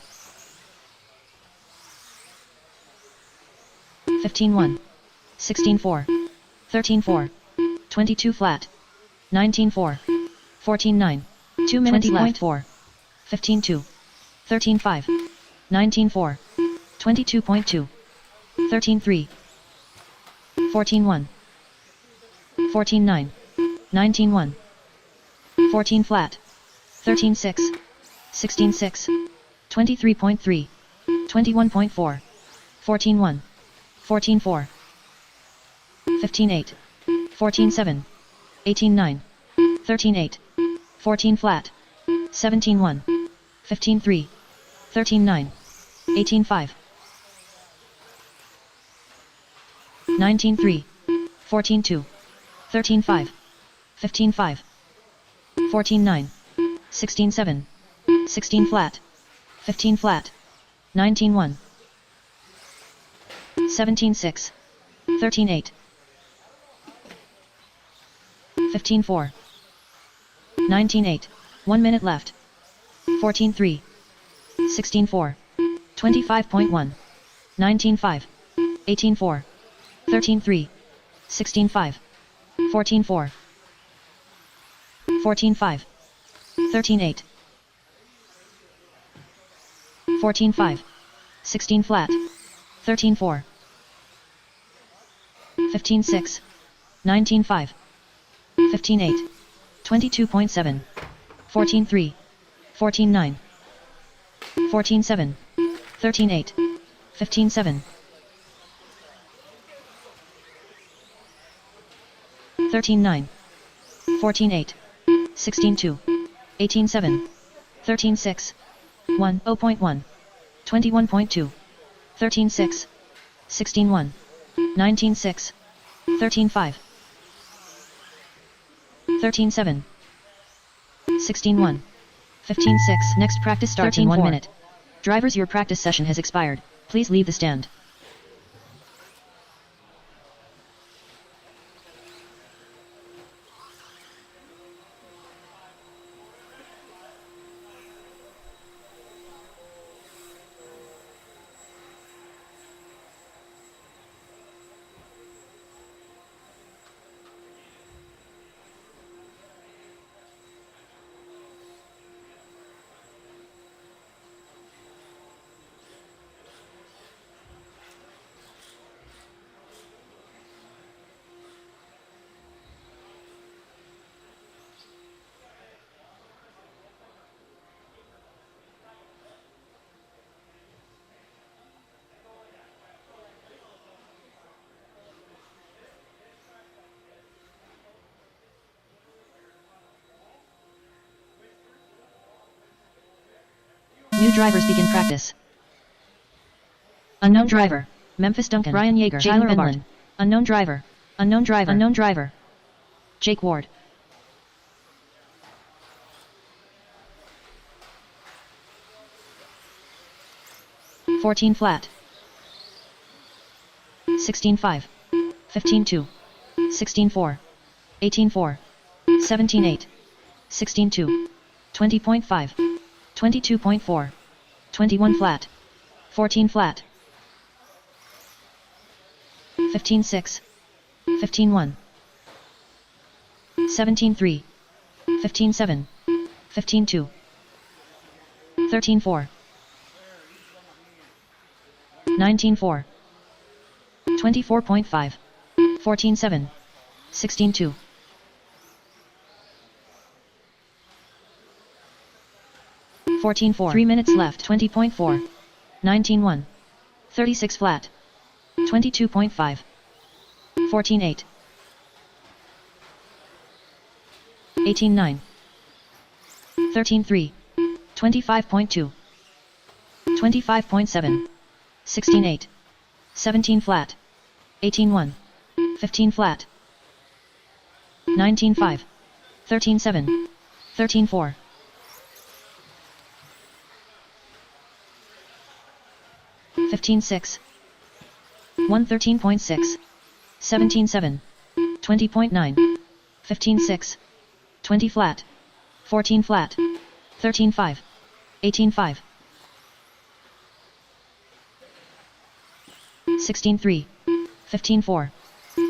15-1, 16-4, 13-4, 22 flat, 19-4, 14-9, 2 minutes left. 4, 15-2, 13-5, 19-4, 22.2, 13-3, 14-1, 14-9, 19-1, 14 flat, 13-6, 16-6, 23.3, 21.4, 14-1, 14-4, 15-8, 14-7, 18-9, 13-8, 14 flat, 17-1, 15-3, 13-9, 18-5, 19-3, 14-2, 13-5, 15-5, 14-9, 16-7, 16 flat, 15 flat, 19-1, 17-6, 13-8, 15-4, 19-8, 1 minute left, 14-3, 16-4, 25.1, 19-5, 18-4, 13-3, 16-5, 14-4, 14-5, 13-8, 14-5, 16 flat, 13-4, 15-6, 19-5, 15-8, 22.7, 14-3, 14-9, 14-7, 13-8, 15-7, 13-9, 14-8, 16-2, 18-7, 13-6, 1, 0.1, 21.2, 13-6, 16-1, 19-6, 13-5, 13-7, 16-1, 15-6. Next practice starts in 1 minute. Drivers, your practice session has expired. Please leave the stand. drivers begin practice. Unknown driver. Memphis Duncan. Ryan Yeager. Tyler Benlin. Unknown driver. Unknown driver. Unknown driver. Jake Ward. $14 flat. 16-5. 15-2. 16-4. 18-4. 17-8. 16-2. 20.5. 22.4. 21 flat. 14 flat. 15-6. 15-1. 17-3. 15-7. 15-2. 13-4. 19-4. 24.5. 14-7. 16-2. 14-4. 3 minutes left. 20.4. 19-1. 36 flat. 22.5. 14-8. 18-9. 13-3. 25.2. 25.7. 16-8. 17 flat. 18-1. 15 flat. 19-5. 13-7. 13-4. 15-6. 113.6. 17-7. 20.9. 15-6. 20 flat. 14 flat. 13-5. 18-5. 16-3. 15-4.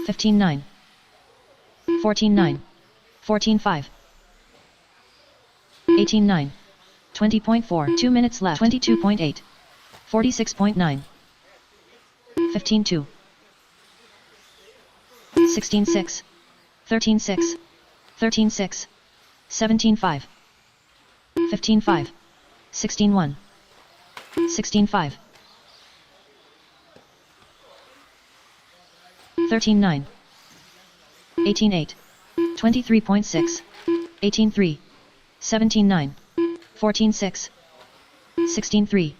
15-9. 14-9. 14-5. 18-9. 20.4. 2 minutes left. 22.8. 46.9. 15-2. 16-6. 13-6. 13-6. 17-5. 15-5. 16-1. 16-5. 13-9. 18-8. 23.6. 18-3. 17-9. 14-6. 16-3.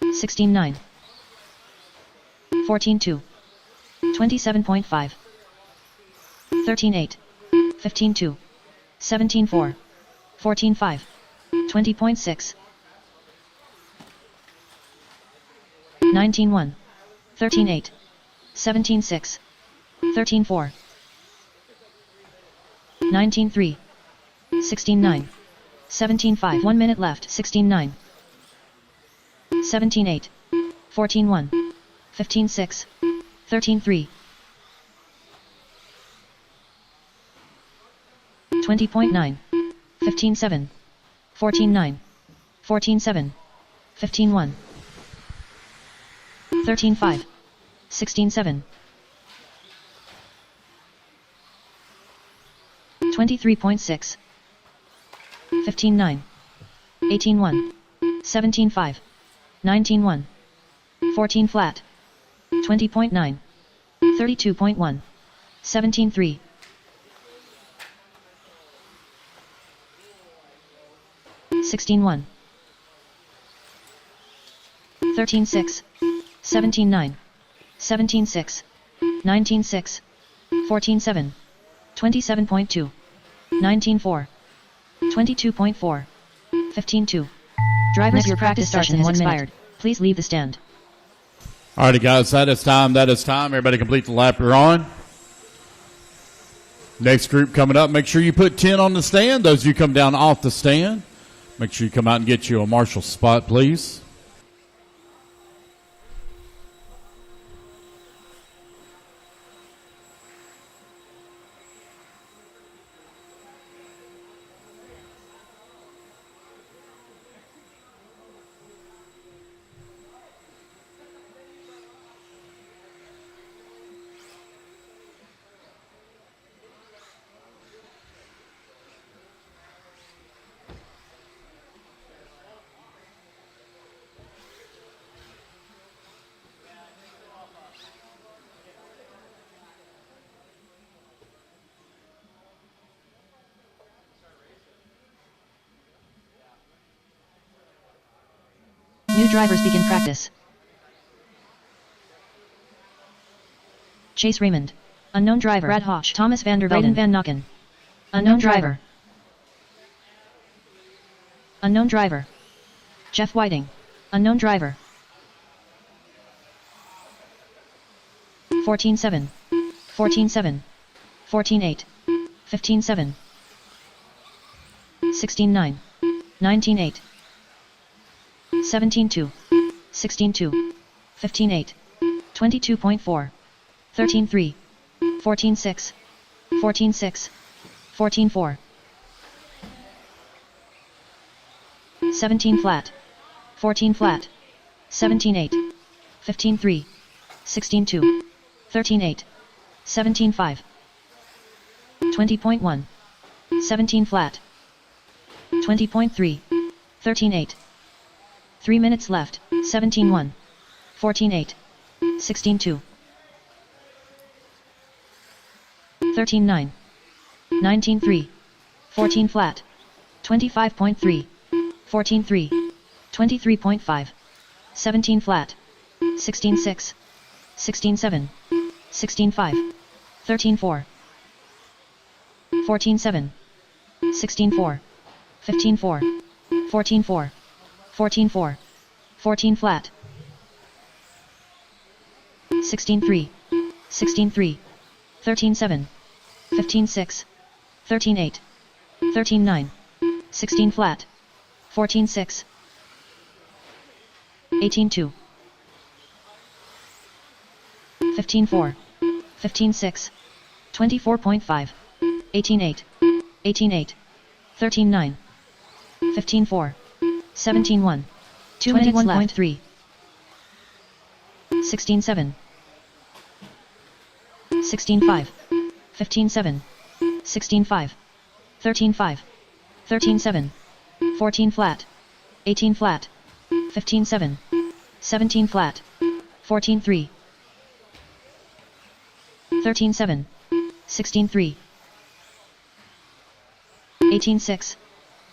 16-9. 14-2. 27.5. 13-8. 15-2. 17-4. 14-5. 20.6. 19-1. 13-8. 17-6. 13-4. 19-3. 16-9. 17-5. 1 minute left. 16-9. 17-8. 14-1. 15-6. 13-3. 20.9. 15-7. 14-9. 14-7. 15-1. 13-5. 16-7. 23.6. 15-9. 18-1. 17-5. 19-1. 14 flat. 20.9. 32.1. 17-3. 16-1. 13-6. 17-9. 17-6. 19-6. 14-7. 27.2. 19-4. 22.4. 15-2. Drivers, your practice session has expired. Please leave the stand. Alrighty, guys, that is time. That is time. Everybody complete the lap you're on. Next group coming up. Make sure you put 10 on the stand. Those of you come down off the stand, make sure you come out and get you a marshal spot, please. New drivers begin practice. Chase Raymond. Unknown driver. Brad Hosh. Thomas van der Velde. Van Nokken. Unknown driver. Unknown driver. Jeff Whiting. Unknown driver. 14-7. 14-7. 14-8. 15-7. 16-9. 19-8. 17-2. 16-2. 15-8. 22.4. 13-3. 14-6. 14-6. 14-4. 17 flat. 14 flat. 17-8. 15-3. 16-2. 13-8. 17-5. 20.1. 17 flat. 20.3. 13-8. 3 minutes left. 17-1. 14-8. 16-2. 13-9. 19-3. 14 flat. 25.3. 14-3. 23.5. 17 flat. 16-6. 16-7. 16-5. 13-4. 14-7. 16-4. 15-4. 14-4. 14-4. 14 flat. 16-3. 16-3. 13-7. 15-6. 13-8. 13-9. 16 flat. 14-6. 18-2. 15-4. 15-6. 24.5. 18-8. 18-8. 13-9. 15-4. 17-1. 2 minutes left. 21.3. 16-7. 16-5. 15-7. 16-5. 13-5. 13-7. 14 flat. 18 flat. 15-7. 17 flat. 14-3. 13-7. 16-3. 18-6.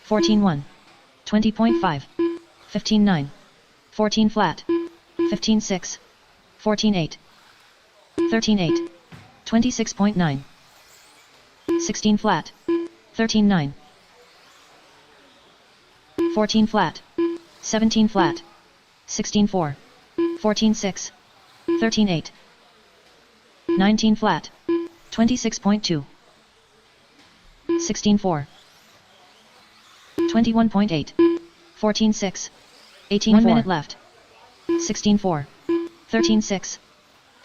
14-1. 20.5. 15-9. 14 flat. 15-6. 14-8. 13-8. 26.9. 16 flat. 13-9. 14 flat. 17 flat. 16-4. 14-6. 13-8. 19 flat. 26.2. 16-4. 21.8. 14-6. 18-4. 1 minute left. 16-4. 13-6.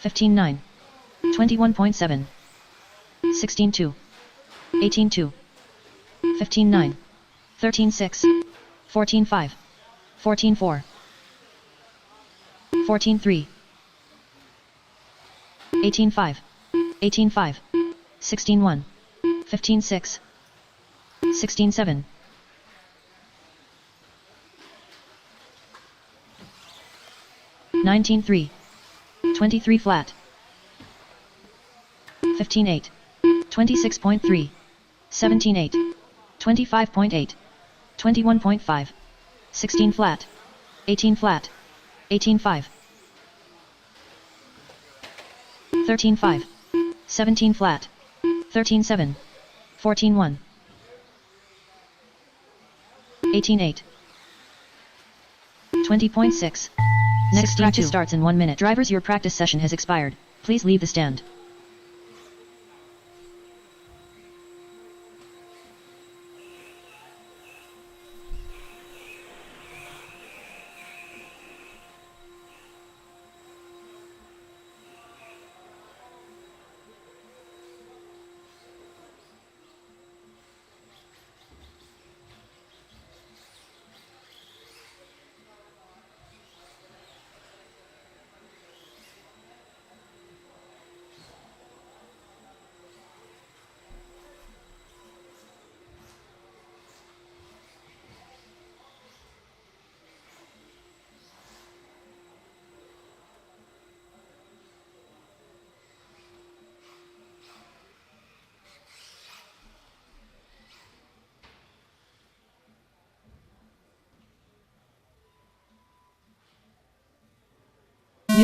15-9. 21.7. 16-2. 18-2. 15-9. 13-6. 14-5. 14-4. 14-3. 18-5. 18-5. 16-1. 15-6. 16-7. 19-3. 23 flat. 15-8. 26.3. 17-8. 25.8. 21.5. 16 flat. 18 flat. 18-5. 13-5. 17 flat. 13-7. 14-1. 18-8. 20.6. Next practice starts in 1 minute. Drivers, your practice session has expired. Please leave the stand.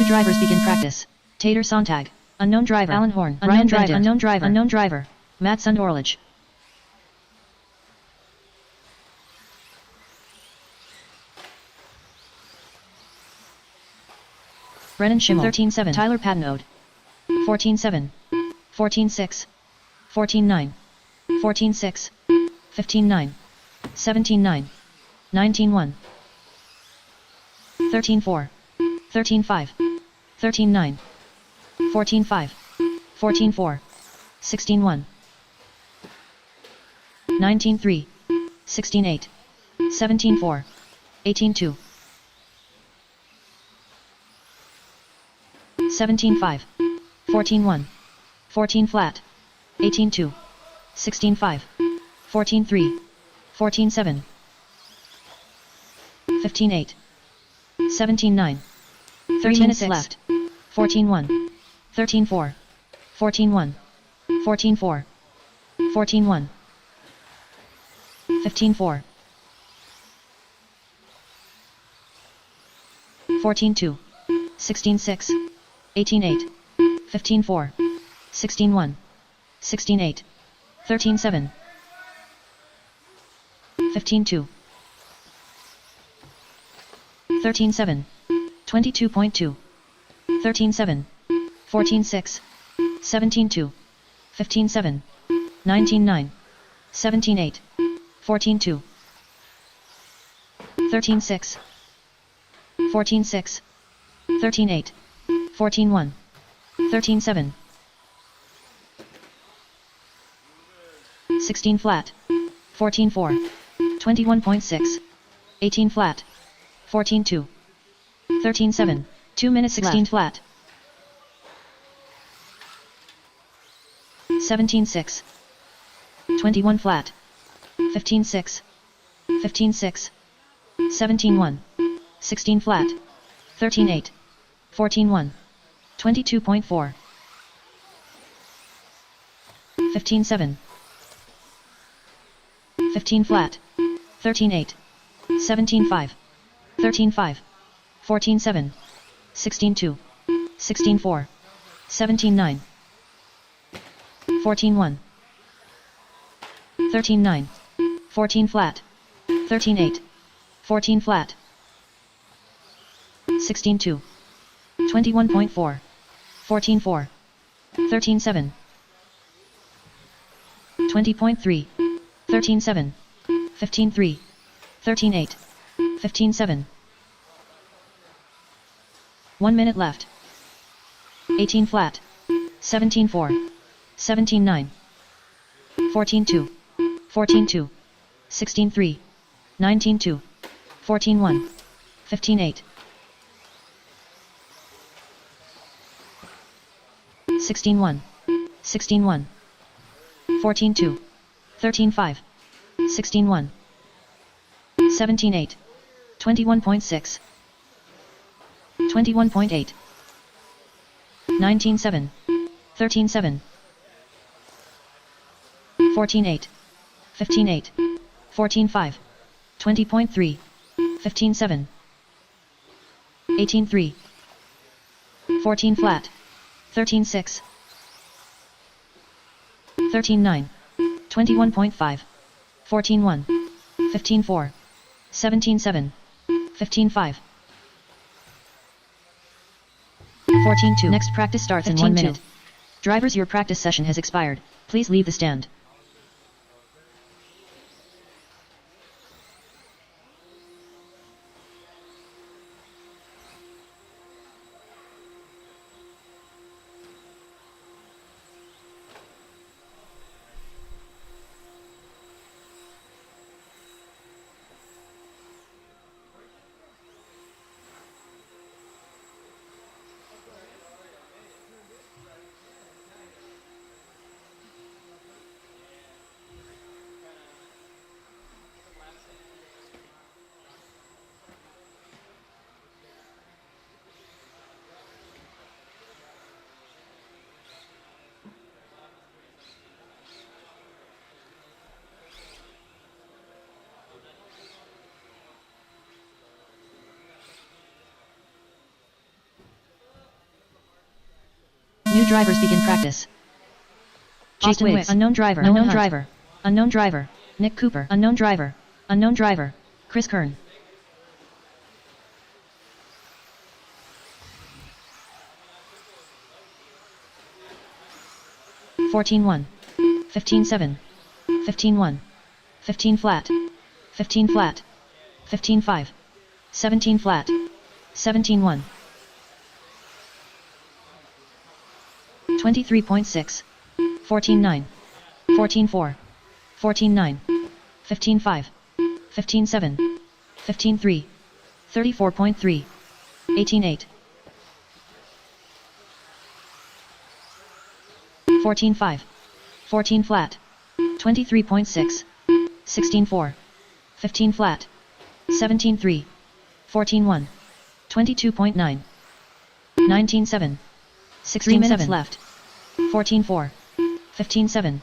drivers begin practice. Tater Sontag. Unknown driver. Alan Horn. Unknown driver. Unknown driver. Unknown driver. Matt Sundorlich. Brennan Schimmel. 13-7. Tyler Padnode. 14-7. 14-6. 14-9. 14-6. 15-9. 17-9. 19-1. 13-4. 13-5. 13-9. 14-5. 14-4. 16-1. 19-3. 16-8. 17-4. 18-2. 17-5. 14-1. 14 flat. 18-2. 16-5. 14-3. 14-7. 15-8. 17-9. 3 minutes left. 14-1. 13-4. 14-1. 14-4. 14-1. 15-4. 14-2. 16-6. 18-8. 15-4. 16-1. 16-8. 13-7. 15-2. 13-7. 22.2. 13-7. 14-6. 17-2. 15-7. 19-9. 17-8. 14-2. 13-6. 14-6. 13-8. 14-1. 13-7. 16 flat. 14-4. 21.6. 18 flat. 14-2. 13-7. 2 minutes 16 left. Flat. 17-6. 21 flat. 15-6. 15-6. 17-1. 16 flat. 13-8. 14-1. 22.4. 15-7. 15 flat. 13-8. 17-5. 13-5. 14-7. 16-2. 16-4. 17-9. 14-1. 13-9. 14 flat. 13-8. 14 flat. 16-2. 21.4. 14-4. 13-7. 20.3. 13-7. 15-3. 13-8. 15-7. 1 minute left. 18 flat. 17-4. 17-9. 14-2. 14-2. 16-3. 19-2. 14-1. 15-8. 16-1. 16-1. 14-2. 13-5. 16-1. 17-8. 21.6. 21.8. 19-7. 13-7. 14-8. 15-8. 14-5. 20.3. 15-7. 18-3. 14 flat. 13-6. 13-9. 21.5. 14-1. 15-4. 17-7. 15-5. 14-2. Next practice starts in 1 minute. Drivers, your practice session has expired. Please leave the stand. New drivers begin practice. Jason Wicks, unknown driver, unknown driver, unknown driver. Nick Cooper, unknown driver, unknown driver. Chris Kern. (14-1), (15-7), (15-1), 15 flat, 15 flat, 15-5, 17 flat, 17-1, 23.6, 14-9, 14-4, 14-9, 15-5, 15-7, 15-3, 34.3, 18-8, 14-5, 14 flat, 23.6, 16-4, 15 flat, 17-3, 14-1, 22.9, 19-7, 16 minutes left, 14-4, 15-7,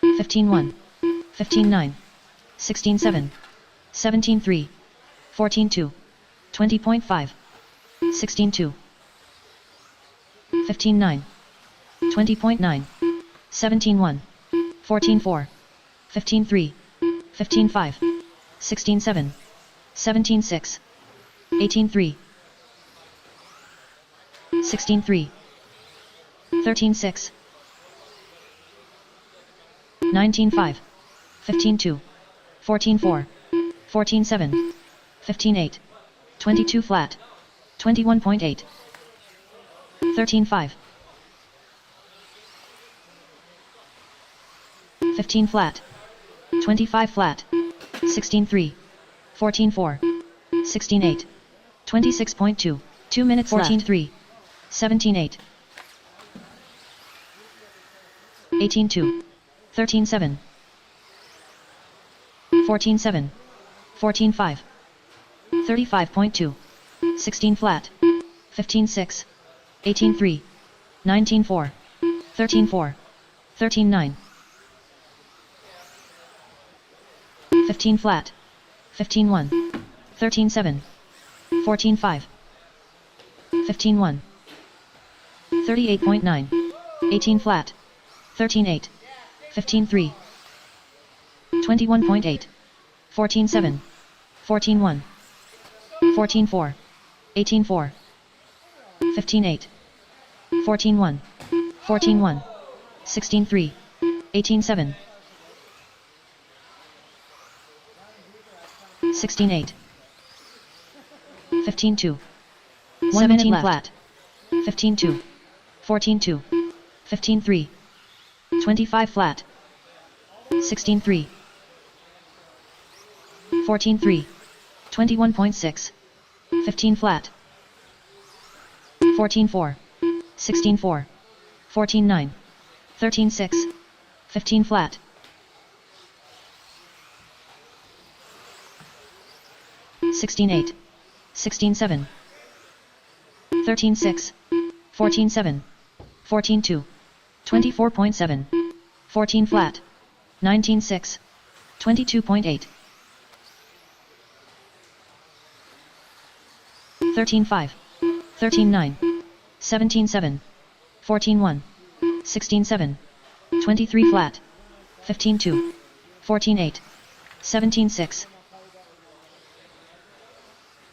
15-1, 15-9, 16-7, 17-3, 14-2, 20.5, 16-2, 15-9, 20.9, 17-1, 14-4, 15-3, 15-5, 16-7, 17-6, 18-3, 16-3, 13-6, 19-5, 15-2, 14-4, 14-7, 15-8, 22 flat, 21.8, 13-5, 15 flat, 25 flat, 16-3, 14-4, 16-8, 26.2, 2 minutes 14-3, 17-8, 18-2, 13-7, 14-7, 14-5, 35.2, 16 flat, 15-6, 18-3, 19-4, 13-4, 13-9, 15 flat, 15-1, 13-7, 14-5, 15-1, 38.9, 18 flat, 13-8, 15-3, 21.8, 14-7, 14-1, 14-4, 18-4, 15-8, 14-1, 14-1, 16-3, 18-7, 16-8, 15-2, 17 flat, 15-2, 14-2, 15-3, 25 flat, 16-3, 14-3, 21.6, 15 flat, 14-4, 16-4, 14-9, 13-6, 15 flat, 16-8, 16-7, 13-6, 14-7, 14-2, 24.7, 14 flat, 19-6, 22.8, 13-5, 13-9, 17-7, 14-1, 16-7, 23 flat, 15-2, 14-8, 17-6,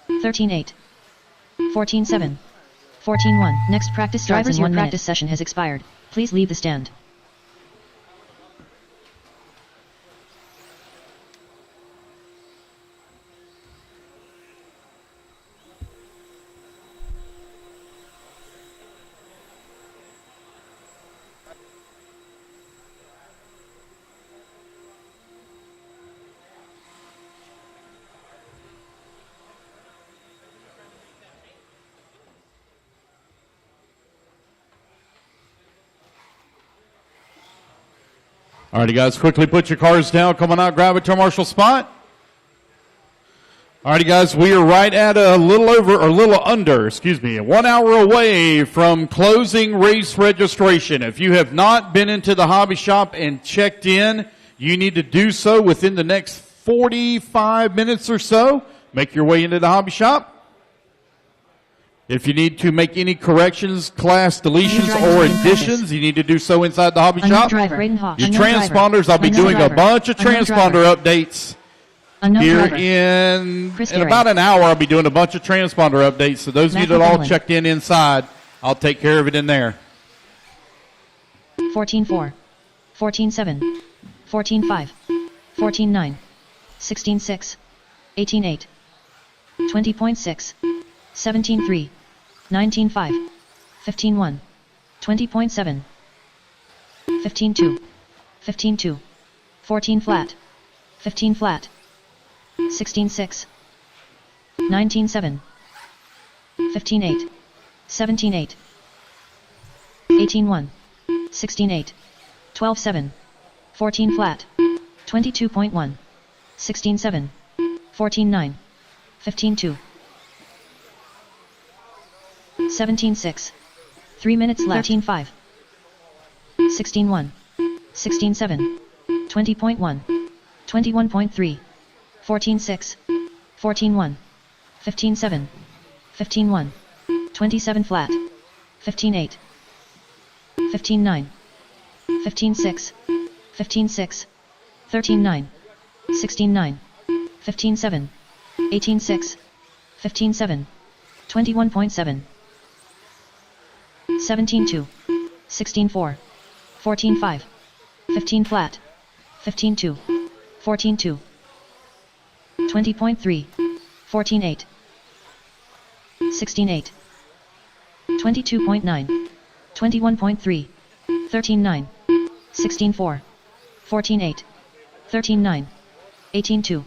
13-8, 14-7, 14-1. Next practice starts in 1 minute. Your practice session has expired. Please leave the stand. Alrighty, guys, quickly put your cars down. Come on out, grab a turn marshal spot. Alrighty, guys, we are right at a little over, or a little under, 1 hour away from closing race registration. If you have not been into the hobby shop and checked in, you need to do so within the next 45 minutes or so. Make your way into the hobby shop. If you need to make any corrections, class deletions, driver or in additions, practice. you need to do so inside the hobby Unknown shop. driver. Braden Hawk. Your Unknown driver. transponders, I'll be Unknown doing driver. a bunch of Unknown transponder driver. updates. Unknown Here driver. in Chris about Gary. an hour, I'll be doing a bunch of transponder updates. So those of you Matt that all McMillan. checked in inside, I'll take care of it in there. 14-4. 14-7. 14-5. 14-9. 16-6. 18-8. 20.6. 17-3. 19-5. 15-1. 20.7. 15-2. 15-2. 14 flat. 15 flat. 16-6. 19-7. 15-8. 17-8. 18-1. 16-8. 12-7. 14 flat. 22.1. 16-7. 14-9. 15-2. 17-6. 3 minutes left. 13-5. 16-1. 16-7. 20.1. 21.3. 14-6. 14-1. 15-7. 15-1. 27 flat. 15-8. 15-9. 15-6. 15-6. 13-9. 16-9. 15-7. 18-6. 15-7. 21.7. 17-2. 16-4. 14-5. 15 flat. 15-2. 14-2. 20.3. 14-8. 16-8. 22.9. 21.3. 13-9. 16-4. 14-8. 13-9. 18-2.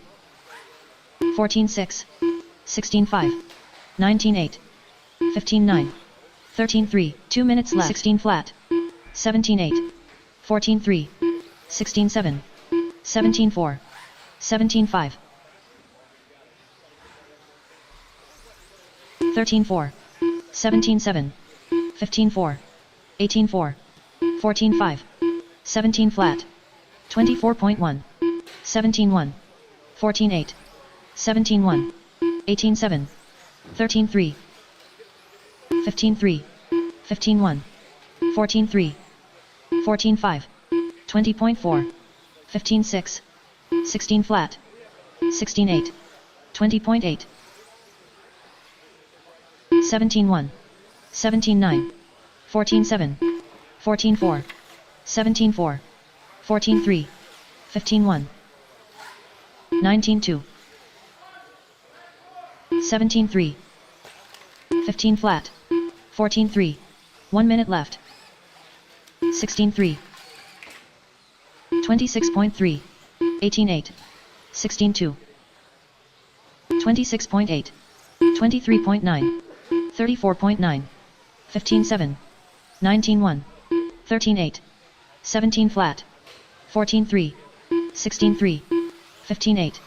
14-6. 16-5. 19-8. 15-9. 13-3. 2 minutes left. 16 flat. 17-8. 14-3. 16-7. 17-4. 17-5. 13-4. 17-7. 15-4. 18-4. 14-5. 17 flat. 24.1. 17-1. 14-8. 17-1. 18-7. 13-3. 15-3. 15-1. 14-3. 14-5. 20.4. 15-6. 16 flat. 16-8. 20.8. 17-1. 17-9. 14-7. 14-4. 17-4. 14-3. 15-1. 19-2. 17-3. 15 flat. 14-3. 1 minute left. 16-3. 26.3. 18-8. 16-2. 26.8. 23.9. 34.9. 15-7. 19-1. 13-8. 17 flat. 14-3. 16-3. 15-8.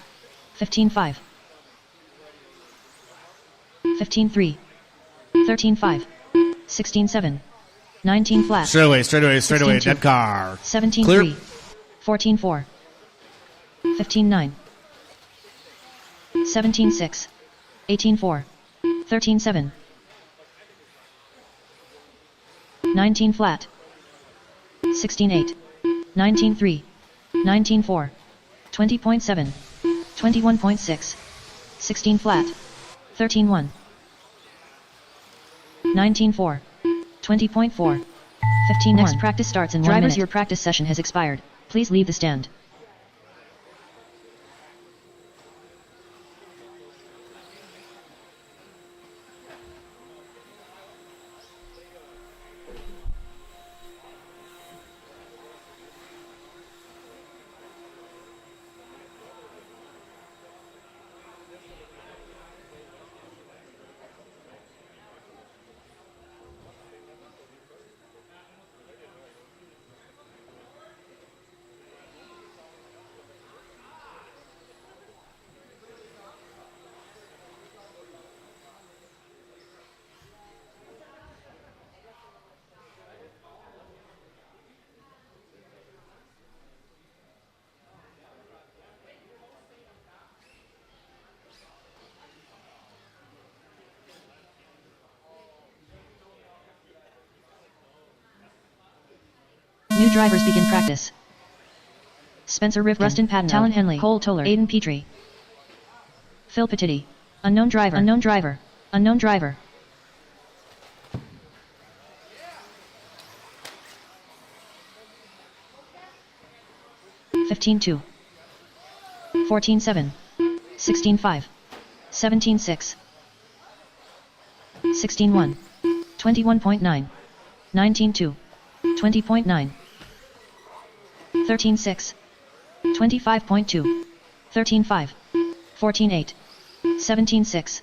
15-5. 15-3. 13-5. 16-7. 19 flat. Straightaway, 16-2. dead car. 17-3. Clear. 14-4. 15-9. 17-6. 18-4. 13-7. 19 flat. 16-8. 19-3. 19-4. 20.7. 21.6. 16 flat. 13-1. 19-4. 20.4. 15-1. Next practice starts in 1 minute. Drivers, your practice session has expired. Please leave the stand. drivers begin practice. Spencer Rifkin, Rustin Padden, Talon Henley, Cole Toller, Aiden Petrie, Phil Petiti. Unknown driver, unknown driver, unknown driver. – 15-2, 14-7, 16-5, 17-6, 16-1, 21.9, 19-2, 20.9, 13-6, 25.2, 13-5, 14-8, 17-6,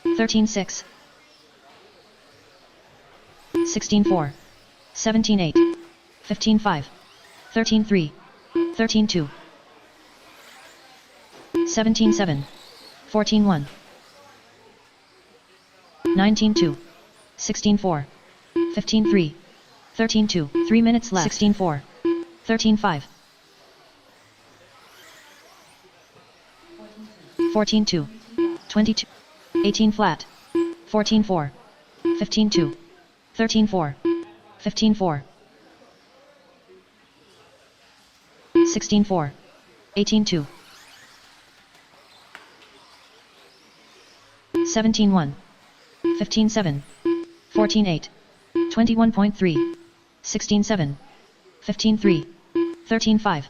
13-6, 16-4, 17-8, 15-5, 13-3, 13-2, 17-7, 14-1, 19-2, 16-4, 15-3, 13-2, 3 minutes left, 16-4, 13-5, 14-2, 22, 18 flat, 14-4, 15-2, 13-4, 15-4, 16-4, 18-2, 17-1, 15-7, 14-8, 21.3, 16-7, 15-3, 13-5,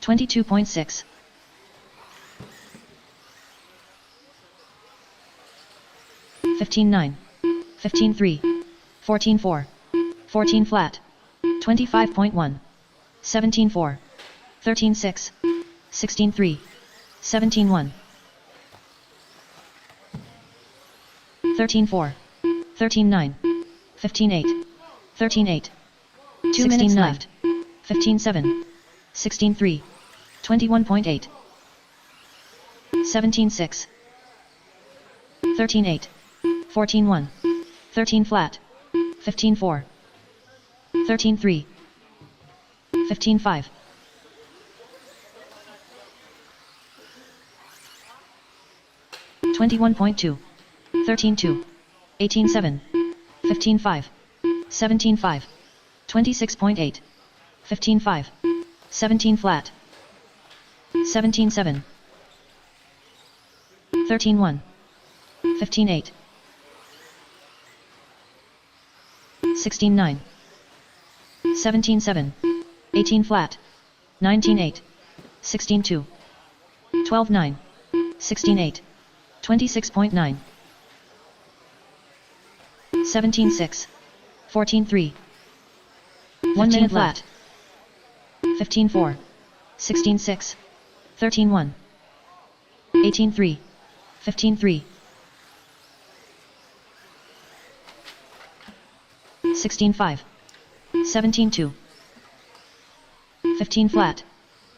22.6, 15-9, 15-3, 14-4, 14 flat, 25.1, 17-4, 13-6, 16-3, 17-1, 13-4, 13-9, 15-8, 13-8, 2 minutes left, 15-7, 16-3, 21.8, 17-6, 13-8, 14-1, 13 flat, 15-4, 13-3, 15-5, 21.2, 13-2, 18-7, 15-5, 17-5, 26.8, 15-5, 17 flat, 17-7, 13-1, 15-8, 16-9, 17-7, 18 flat, 19-8, 16-2, 12-9, 16-8, 26.9, 17-6, 14-3, 1 minute flat, 15-4, 16-6, 13-1, 18-3, 15-3, 16-5, 17-2, 15 flat,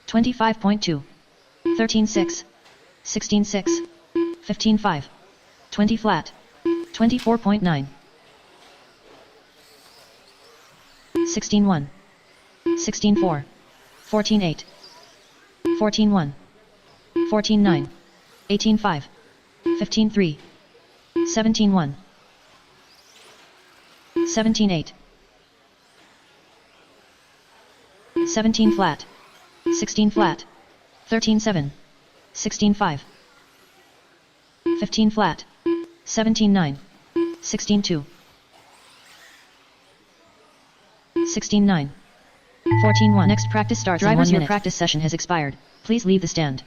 25.2, 13-6, 16-6, 15-5, 20 flat, 24.9, 16-1, 16-4, 14-8, 14-1, 14-9, 18-5, 15-3, 17-1, 17-8, 17 flat, 16 flat, 13-7, 16-5, 15 flat, 17-9, 16-2, 16-9, 14-1. Next practice starts in 1 minute. Your practice session has expired. Please leave the stand.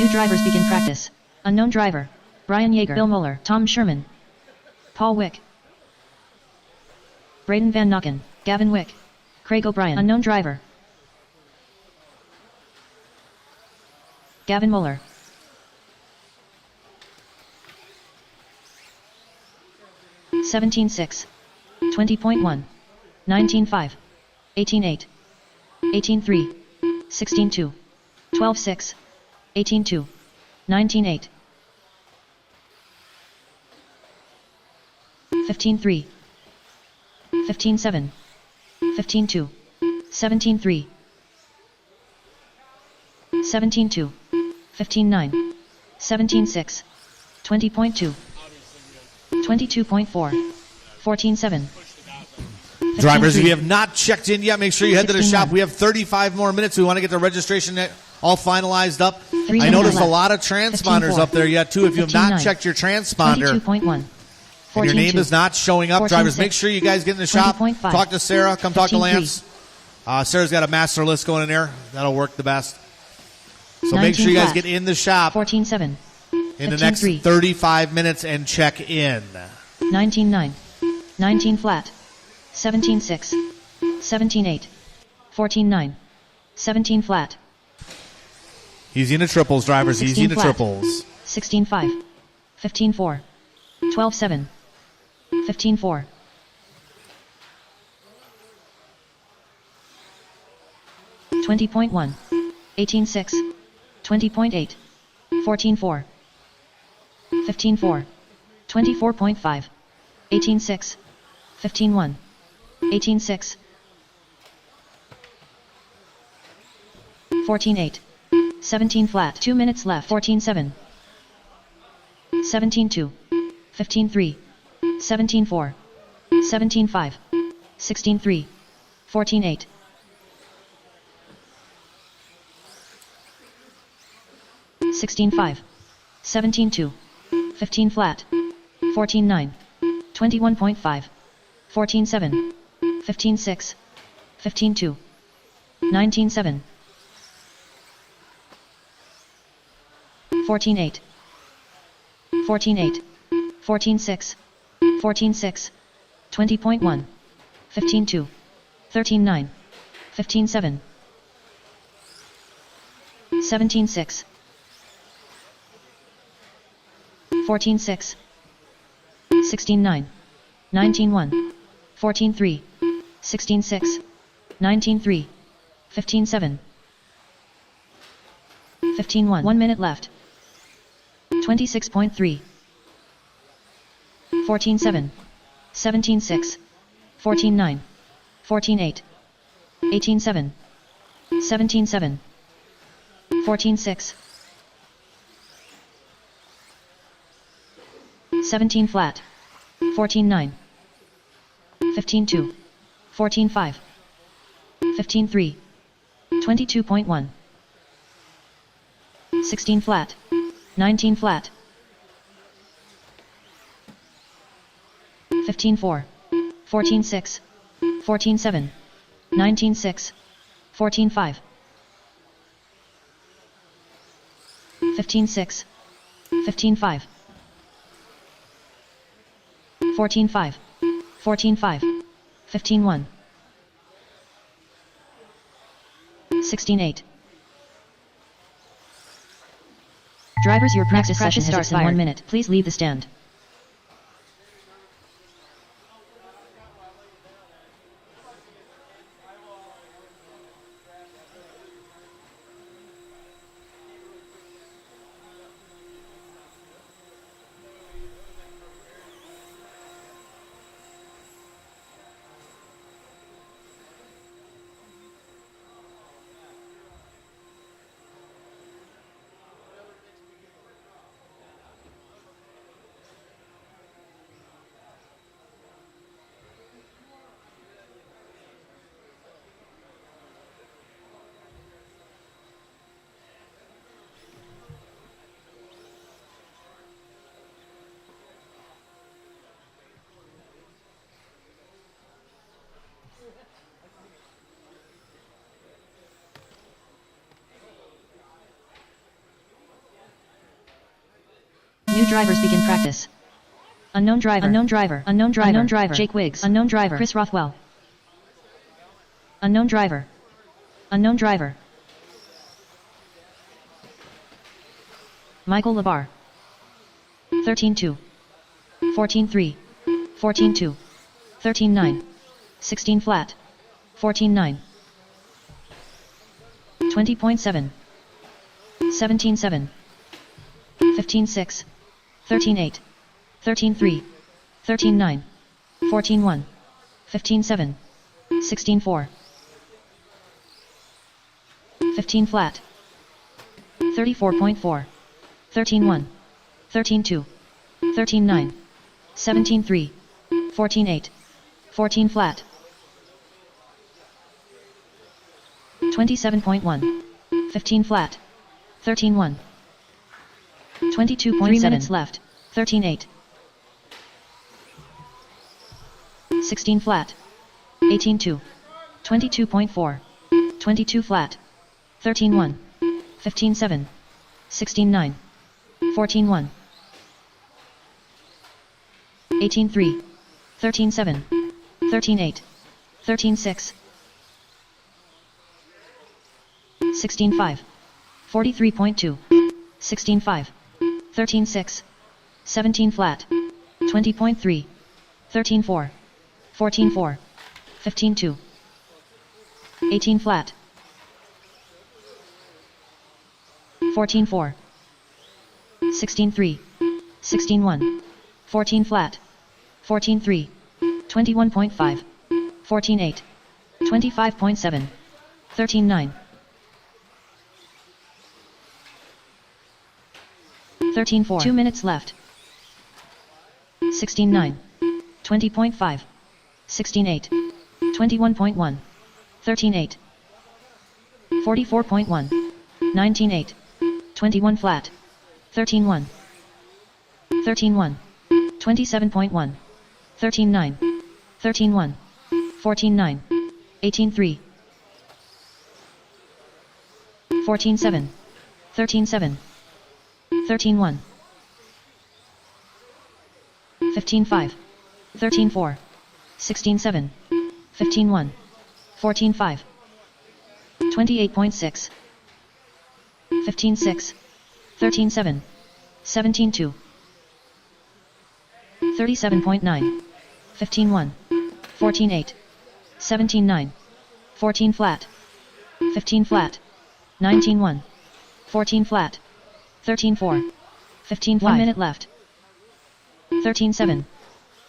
New drivers begin practice. Unknown driver. Brian Yeager, Bill Mueller, Tom Sherman, Paul Wick, Braden Van Nocken, Gavin Wick, Craig O'Brien. Unknown driver. Gavin Mueller. (17.6), 20.1, 19.5, 18.8, 18.3, 16.2, 12.6, 18.2, 19.8, 15.3, 15.7, 15.2, 17.3, 17.2, 15.9, 17.6, 20.2, 22.4, 14.7. Drivers, if you have not checked in yet, make sure you head to the shop. We have 35 more minutes. We want to get the registration all finalized up. I noticed a lot of transponders up there yet, too. If you have not checked your transponder and your name is not showing up, drivers, make sure you guys get in the shop. Talk to Sarah. Come talk to Lance. Sarah's got a master list going in there. That'll work the best. So make sure you guys get in the shop 14.7. in the next 35 minutes and check in. 19.9. 19 flat. 17.6. 17.8. 14.9. 17 flat. Easy into triples, drivers. Easy into triples. 16.5. 15.4. 12.7. 15.4. 20.1. 18.6. 20.8. 14.4. 15.4. 24.5. 18.6. 15.1. 18.6. 14.8. 17 flat. 2 minutes left. 14.7. 17.2. 15.3. 17.4. 17.5. 16.3. 14.8. 16.5. 17.2. 15 flat. 14.9. 21.5. 14.7. 15.6. 15.2. 19.7. 14.8. 14.8. 14.6. 14.6. 20.1. 15.2. 13.9. 15.7. 17.6. 14.6. 16.9. 19.1. 14.3. 16.6. 19.3. 15.7. 15.1. 1 minute left. 26.3. 14.7. 17.6. 14.9. 14.8. 18.7. 17.7. 14.6. 17 flat. 14.9. 15.2. 14.5. 15.3. 22.1. 16 flat. 19 flat. 15.4. 14.6. 14.7. 19.6. 14.5. 15.6. 15.5. 14.5. 14.5. 15.1. 16.8. Drivers, your practice session starts in 1 minute. Please leave the stand. New drivers begin practice. Unknown driver. Unknown driver. Unknown driver. Unknown driver. Jake Wiggs. Unknown driver. Chris Rothwell. Unknown driver. Unknown driver. Michael Labar. 13-2. 14-3. 14-2. 13-9. 16 flat. 14-9. 20.7. 17-7. 15-6. 13-8. 13-3. 13-9. 14-1. 15-7. 16-4. 15 flat. 34.4. 13-1. 13-2. 13-9. 17-3. 14-8. 14 flat. 27.1. 15 flat. 13-1. 22.7 minutes left. 13-8. 16 flat. 18-2. 22.4. 22 flat. 13-1. 15-7. 16-9. 14-1. 18-3. 13-7. 13-8. 13-6. 16-5. 43.2. 16-5. 13-6. 17 flat. 20.3. 13-4. 14-4. 15-2. 18 flat. 14-4. 16-3. 16-1. 14 flat. 14-3. 21.5. 14-8. 25.7. 13-9. 13-4. 2 minutes left. 16-9. 20.5. 16-8. 21.1. 13-8. 44.1. 19-8. 21 flat. 13-1. 13-1. 27.1. 13-9. 13-1. 14-9. 18-3. 14-7. 13-7. 13-1. 15-5. 13-4. 16-7. 15-1. 14-5. 28.6. 15-6. 13-7. 17-2. 37.9. 15-1. 14-8. 17-9. 14 flat. 15 flat. 19-1. 14 flat. 13-4. 15-5. 1 minute left. 13-7.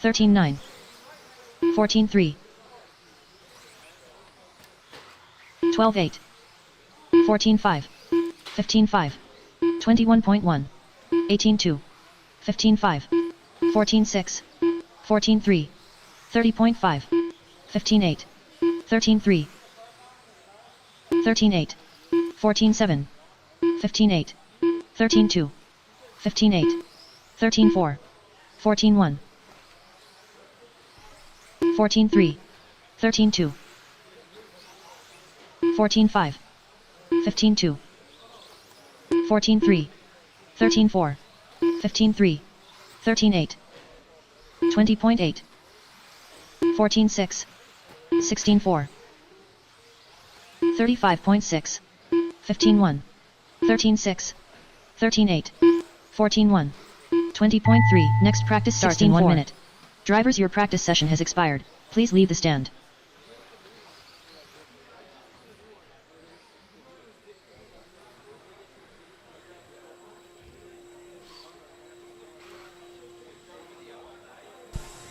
13-9. 14-3. 12-8. 14-5. 15-5. 21.1. 18-2. 15-5. 14-6. 14-3. 30.5. 15-8. 13-3. 13-8. 14-7. 15-8. 13-2. 15-8. 13-4. 14-1. 14-3. 13-2. 14-5. 15-2. 14-3. 13-4. 15-3. 13-8. 20.8. 14-6. 16-4. 35.6. 15-1. 13-6. 13-8. 14-1. 20.3. Next practice starts in 1 minute. Drivers, your practice session has expired. Please leave the stand.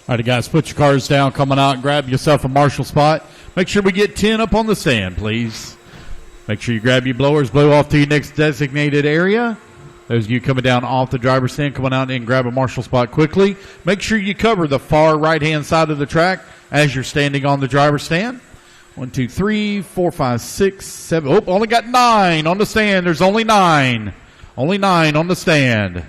All right, guys, put your cars down, coming out, and grab yourself a marshal spot. Make sure we get 10 up on the stand, please. Make sure you grab your blowers, blow off to your next designated area. Those of you coming down off the driver's stand, coming out and grab a marshal spot quickly. Make sure you cover the far right-hand side of the track as you're standing on the driver's stand. 1, 2, 3, 4, 5, 6, 7. Oh, only got 9 on the stand. There's only 9. Only 9 on the stand.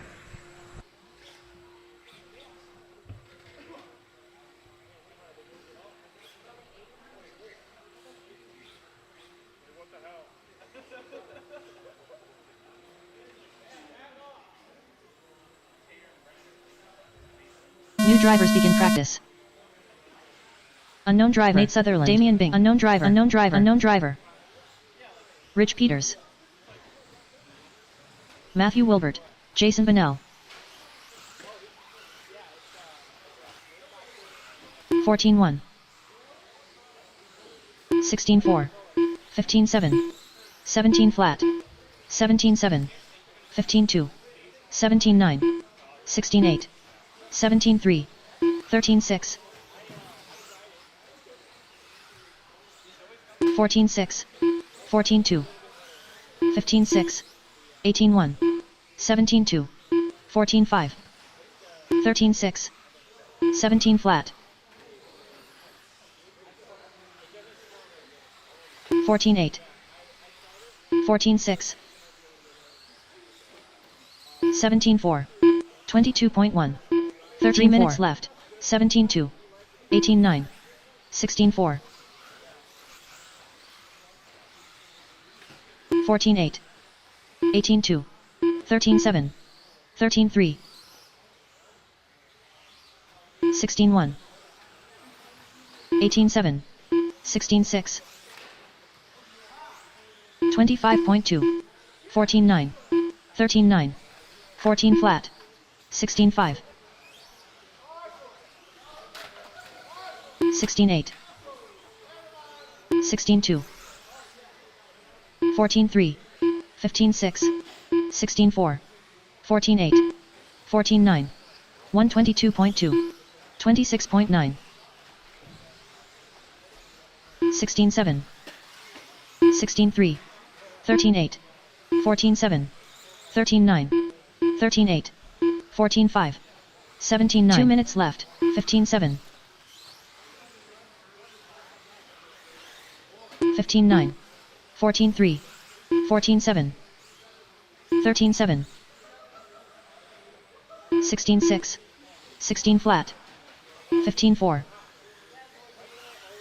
New drivers begin practice. Unknown driver. Nate Sutherland. Damian Bing. Unknown driver. Unknown driver. Unknown driver. Rich Peters. Matthew Wilbert. Jason Bennell. 14-1. 16-4. 15-7. 17 flat. 17-7. 15-2. 17-9. 16-8. 17-3. 13-6. 14-6. 14-2. 15-6. 18-1. 17-2. 14-5. 13-6. 17 flat. 14-8. 14-6. 17-4. 22.1. 13 minutes left. 17-2. 18-9. 16-4. 14-8. 18-2. 13-7. 13-3. 16-1. 18-7. 16-6. 25.2. 14-9. 13-9. 14 flat. 16-5. 16-8. 16-2. 14-3. 15-6. 16-4. 14-8. 14-9. 122.2. 26.9. 16-7. 16-3. 13-8. 14-7. 13-9. 13-8. 14-5. 17-9. 2 minutes left. 15-7. 15-9. 14-3. 14-7. 13-7. 16-6. 16 flat. 15-4.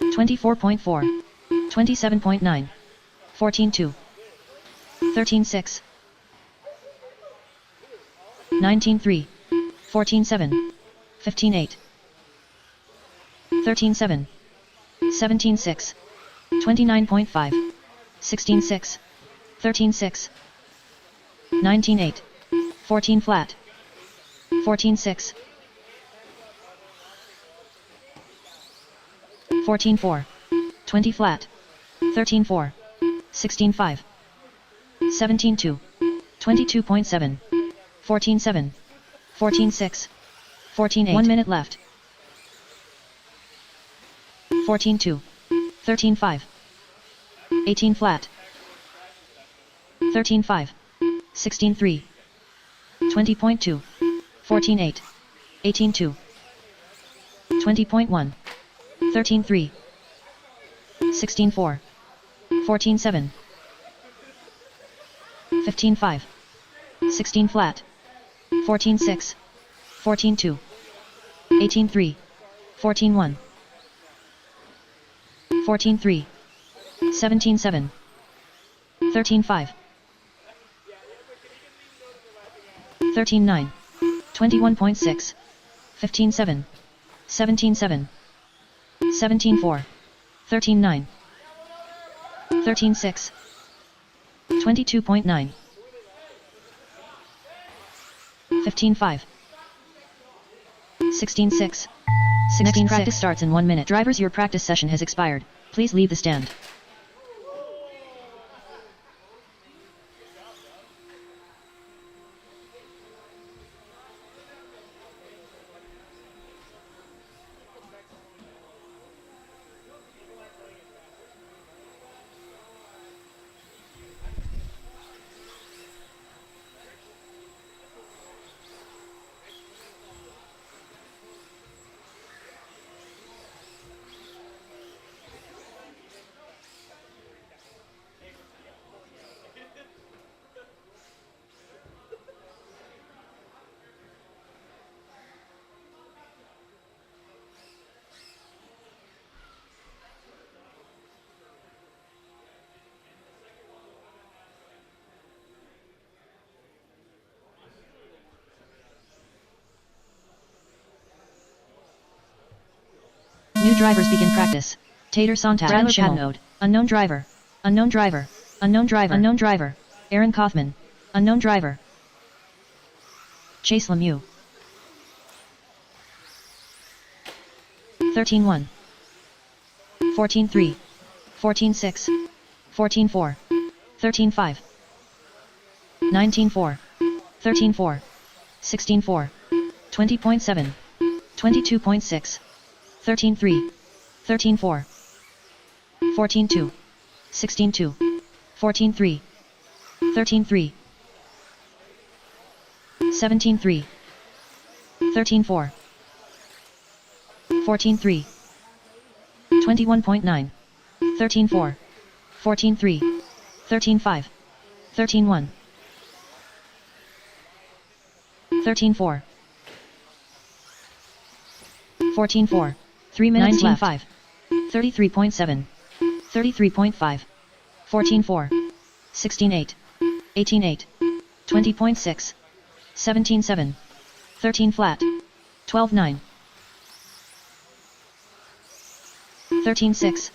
24.4. 27.9. 14-2. 13-6. 19-3. 14-7. 15-8. 13-7. 17-6. 29.5. 16-6. 13-6. 19-8. 14 flat. 14-6. 14-4. 20 flat. 13-4. 16-5. 17-2. 22.7. 14-7. 14-6. 14-8. 1 minute left. 14-2. 13-5. 18 flat. 13-5. 16-3. 20.2. 14-8. 18-2. 20.1. 13-3. 16-4. 14-7. 15-5. 16 flat. 14-6. 14-2. 18-3. 14-1. 14-3. 17-7. 13-5. 13-9. 21.6. 15-7. 17-7. 17-4. 13-9. 13-6. 22.9. 15-5. 16-6. Next practice starts in 1 minute. Drivers, your practice session has expired. Please leave the stand. New drivers begin practice. Tater Sontag. Bradley Pad mode. Unknown driver. Unknown driver. Unknown driver. Unknown driver. Aaron Kaufman. Unknown driver. Chase Lemieux. 13-1. 14-3. 14-6. 14-4. 13-5. 19-4. 13-4. 16-4. 20.7. 22.6. 13-3. 13-4. 14-2. 16-2. 14-3. 13-3. 17-3. 13-4. 14-3. 21.9. 13-4. 14-3. 13-5. 13-1. 13-4. 14-4. 3 minutes 19 left. 5. 33.7. 33.5. 14-4. 16-8. 18-8. 20.6. 17-7. 13 flat. 12-9. 13-6.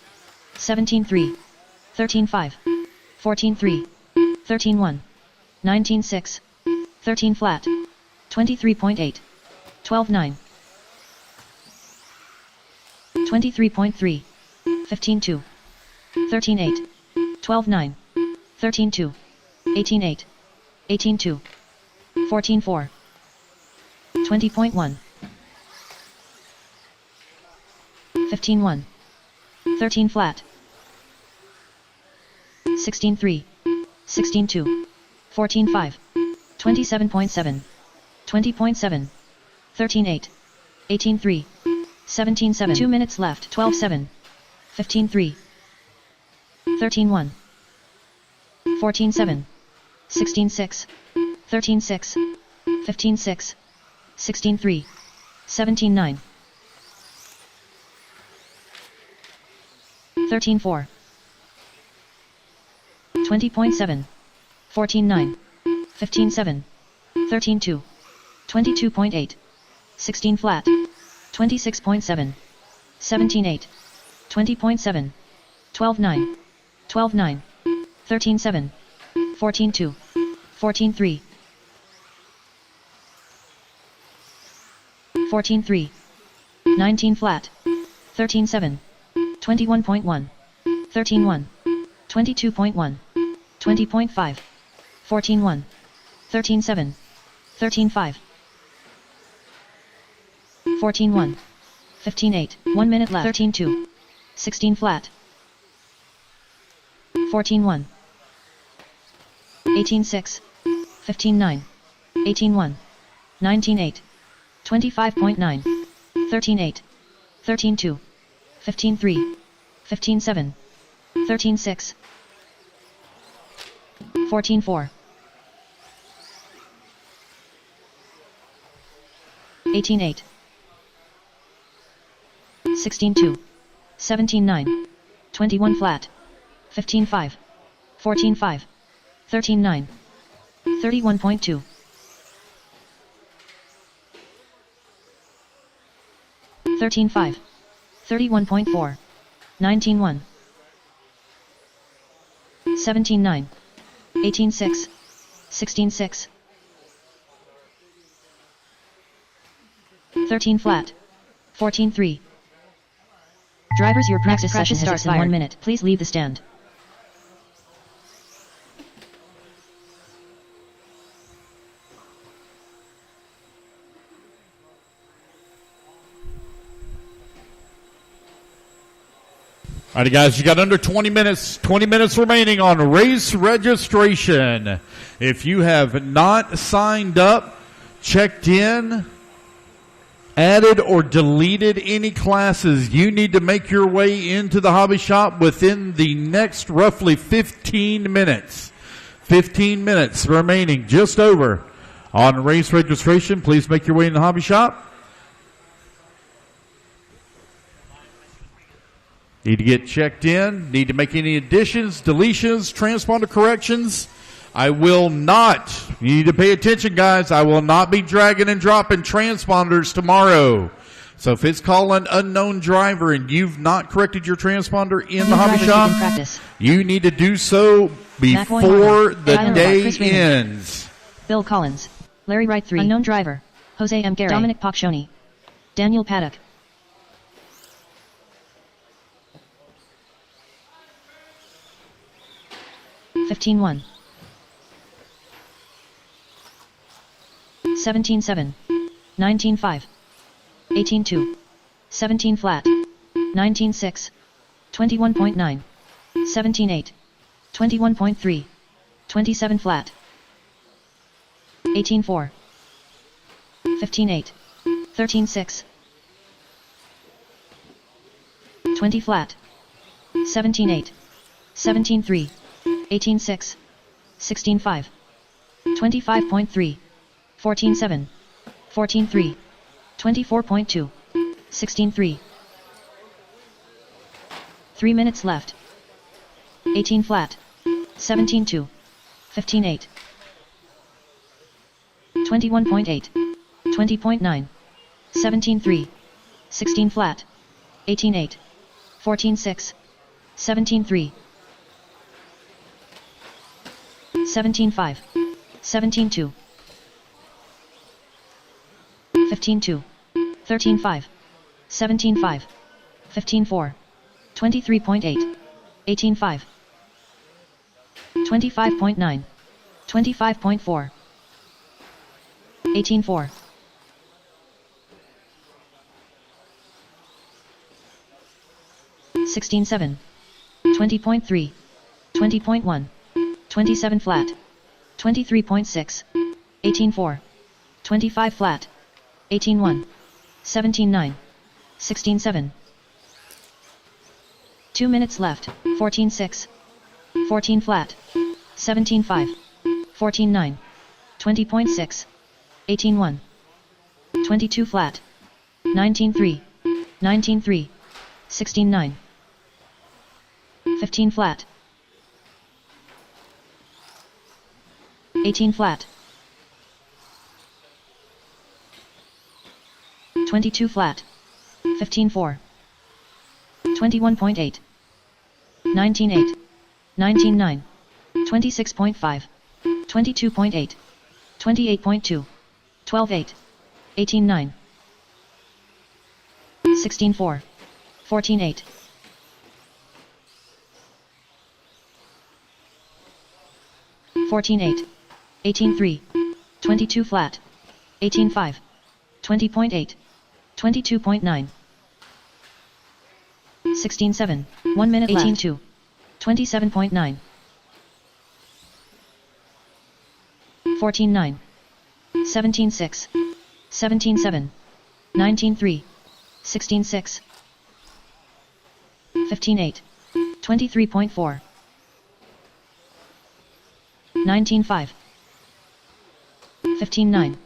17-3. 13-5. 14-3. 13-1. 19-6. 13 flat. 23.8. 12-9. 23.3. 15-2. 13-8. 12-9. 13-2. 18-8. 18-2. 14-4. 20.1. 15-1. 13 flat. 16-3. 16-2. 14-5. 27.7. 20.7. 13-8. 18-3. 17-7. 2 minutes left. 12-7. 15-3. 13-1. 14-7. 16-6. 13-6. 15-6. 16-3. 17-9. 13-4. 20.7. 14-9. 15-7. 13-2. 22.8. 16 flat. 26.7. 17-8. 20.7. 12-9. 12-9. 13-7. 14-2. 14-3. 14-3. 19 flat. 13-7. 21.1. 13-1. 22.1. 20.5. 14-1. 13-7. 13-5. 14-1. 15-8. 1 minute left. 13-2. 16 flat. 14-1. 18-6. 15-9. 18-1. 19-8. 25.9. 13-8. 13-2. 15-3. 15-7. 13-6. 14-4. 18-8. 16-2. 17-9. 21 flat. 15-5. 14-5. 13-9. 31.2. 13-5. 31.4. 19-1. 17-9. 18-6. 16-6. 13 flat. 14-3. Drivers, your practice session starts in 1 minute. Please leave the stand. All right, guys, you got under 20 minutes. 20 minutes remaining on race registration. If you have not signed up, checked in, added or deleted any classes, you need to make your way into the hobby shop within the next roughly 15 minutes. 15 minutes remaining, just over, on race registration. Please make your way in the hobby shop. Need to get checked in. Need to make any additions, deletions, transponder corrections. I will not, you need to pay attention, guys, I will not be dragging and dropping transponders tomorrow. So if it's calling unknown driver and you've not corrected your transponder in New the hobby drivers shop, begin practice. you need to do so McAvoy before Martin, the Tyler day Chris Raymond. ends. Bill Collins. Larry Wright 3. Unknown driver. Jose M. Garay. Dominic Paccioni. Daniel Paddock. $15-1. 17-7. 19-5. 18-2. 17 flat. 19-6. 21.9. 17-8. 21.3. 27 flat. 18-4. 15-8. 13-6. 20 flat. 17-8. 17-3. 18-6. 16-5. 25.3. 14-7. 14-3. 24.2. 16-3. 3 minutes left. 18 flat. 17-2. 15-8. 21.8. 20.9. 17-3. 16 flat. 18-8. 14-6. 17-3. 17-5. 17-2. 15-2. 13-5. 17-5. 15-4. 23.8. 18-5. 25.9. 25.4. 18-4. 16-7. 20.3. 20.1. 27 flat. 23.6. 18-4. 25 flat. 18-1. 17-9. 16-7. 2 minutes left. 14-6. 14 flat. 17-5. 14-9. 20.6. 18-1. 22 flat. 19-3. 19-3. 16-9. 15 flat. 18 flat. 22 flat. 15-4. 21.8. 19-8. 19-9. 26.5. 22.8. 28.2. 12-8. 18-9. 16-4. 14-8. 14-8. 18-3. 22 flat. 18-5. 20.8. 22.9. 16-7. 1 minute 18-2. 27.9. 14-9. 17-6. 17-7. 19-3. 16-6. 15-8. 23.4. 19-5. 15-9.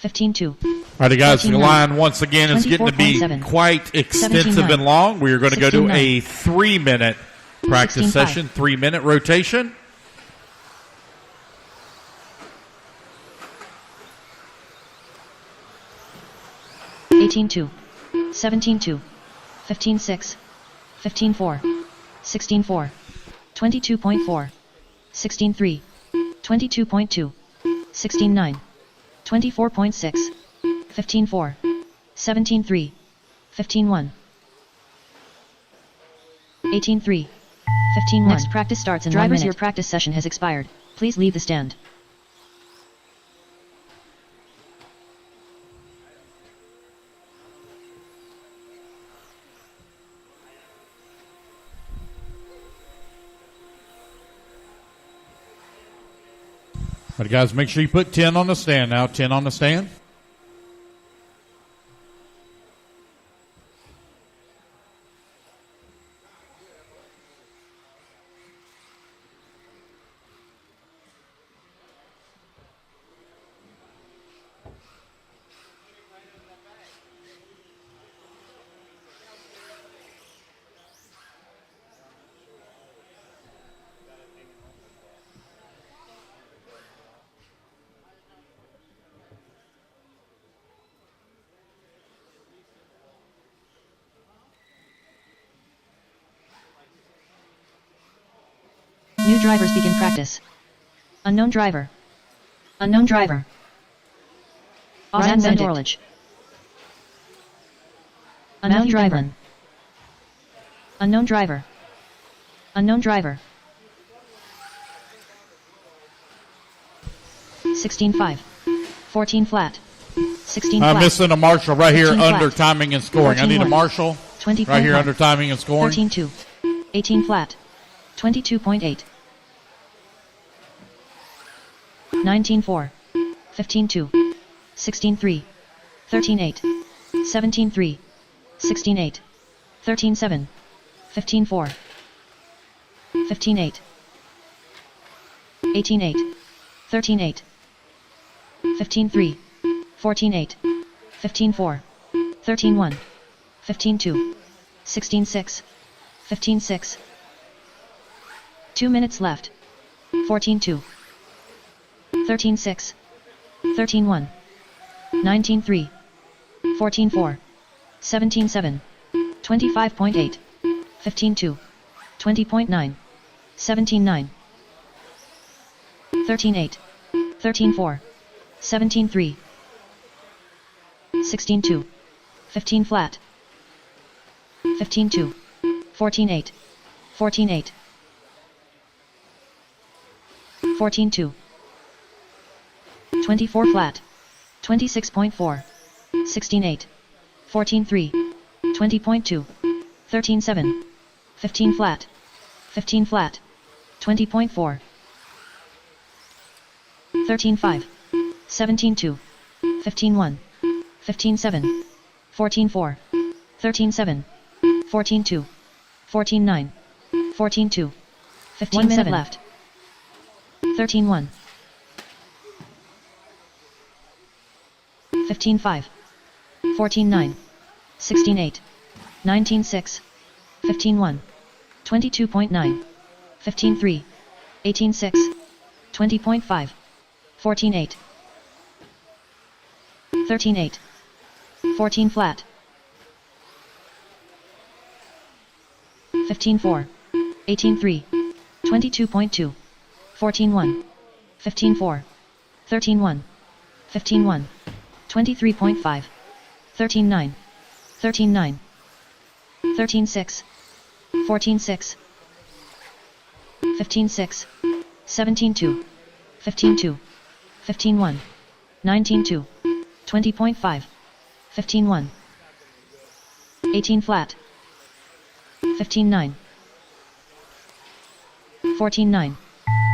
15-2. All right, guys, the 14-9. line once again is getting to be 24.7. quite extensive 17-9. and long. We are going to go to 16-9. a 3-minute practice 16-5. session, 3-minute rotation. $18-2. 17-2. 15-6. 15-4. 16-4. 22.4. 16-3. 22.2. 16-9. 24.6. 15-4. 17-3. 15-1. 18-3. 15-1. Next practice starts in 1 minute. Drivers, your practice session has expired. Please leave the stand. All right, guys, make sure you put 10 on the stand now. 10 on the stand. New drivers begin practice. Unknown driver. Unknown driver. Ozan Bandorlich. Unknown driver. Unknown driver. Unknown driver. 16-5. 14 flat. 16 flat. I'm missing a marshal right here 15 under flat. timing and scoring. I need a 14-1. marshal 20 right here 1. under timing and scoring. 13-2. 18 flat. 22.8. 19-4. 15-2. 16-3. 13-8. 17-3. 16-8. 13-7. 15-4. 15-8. 18-8. 13-8. 15-3. 14-8. 15-4. 13-1. 15-2. 16-6. 15-6. 2 minutes left. 14-2. 13-6. 13-1. 19-3. 14-4. 17-7. 25.8. 15-2. 20.9. 17-9. 13-8. 13-4. 17-3. 16-2. 15 flat. 15-2. 14-8. 14-8. 14-2. 24 flat. 26.4. 16-8. 14-3. 20.2. 13-7. 15 flat. 15 flat. 20.4. 13-5. 17-2. 15-1. 15-7. 14-4. 13-7. 14-2. 14-9. 14-2. 1 minute left. 13-1. 15-5. 14-9. 16-8. 19-6. 15-1. 22.9. 15-3. 18-6. 20.5. 14-8. 13-8. 14 flat. 15-4. 18-3. 22.2. 14-1. 15-4. 13-1. 15-1. 23.5. 13-9. 13-9. 13-6. 14-6. 15-6. 17-2. 15-2. 15-1. 19-2. 20.5. 15-1. 18 flat. 15-9. 14-9.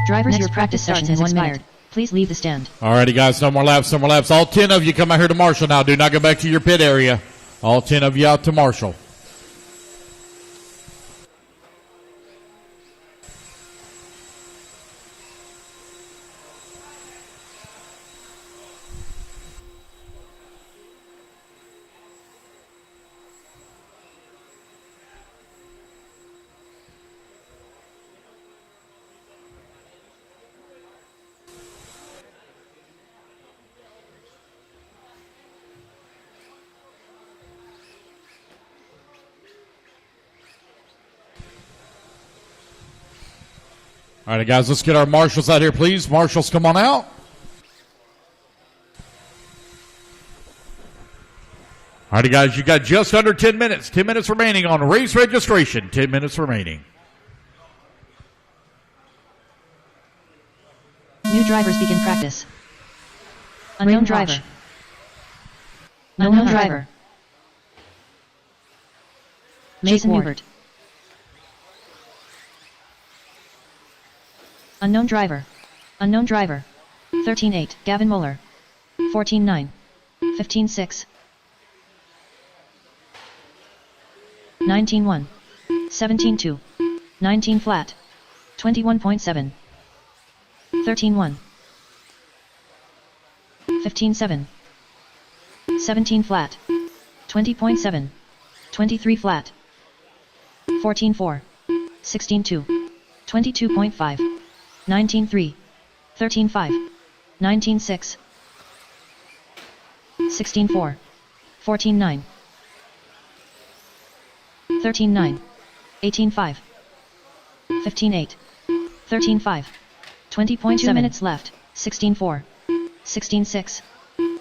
Drivers, your practice session has expired. Please leave the stand. Alrighty, guys, no more laps, no more laps. All 10 of you come out here to Marshall now. Do not go back to your pit area. All 10 of you out to Marshall. All right, guys, let's get our marshals out here, please. Marshals, come on out. All right, guys, you got just under 10 minutes. 10 minutes remaining on race registration. 10 minutes remaining. New drivers begin practice. Unknown driver. Unknown driver. Mason Hubert. Unknown driver. Unknown driver. 13-8. Gavin Muller. 14-9. 15-6. 19-1. 17-2. 19 flat. 21.7. 13-1. 15-7. 17 flat. 20.7. 23 flat. 14-4. 16-2. 22.5. 19-3. 13-5. 19-6. 16-4. 14-9. 13-9. 18-5. 15-8. 13-5. 20.7 2 minutes left. 16-4. 16-6.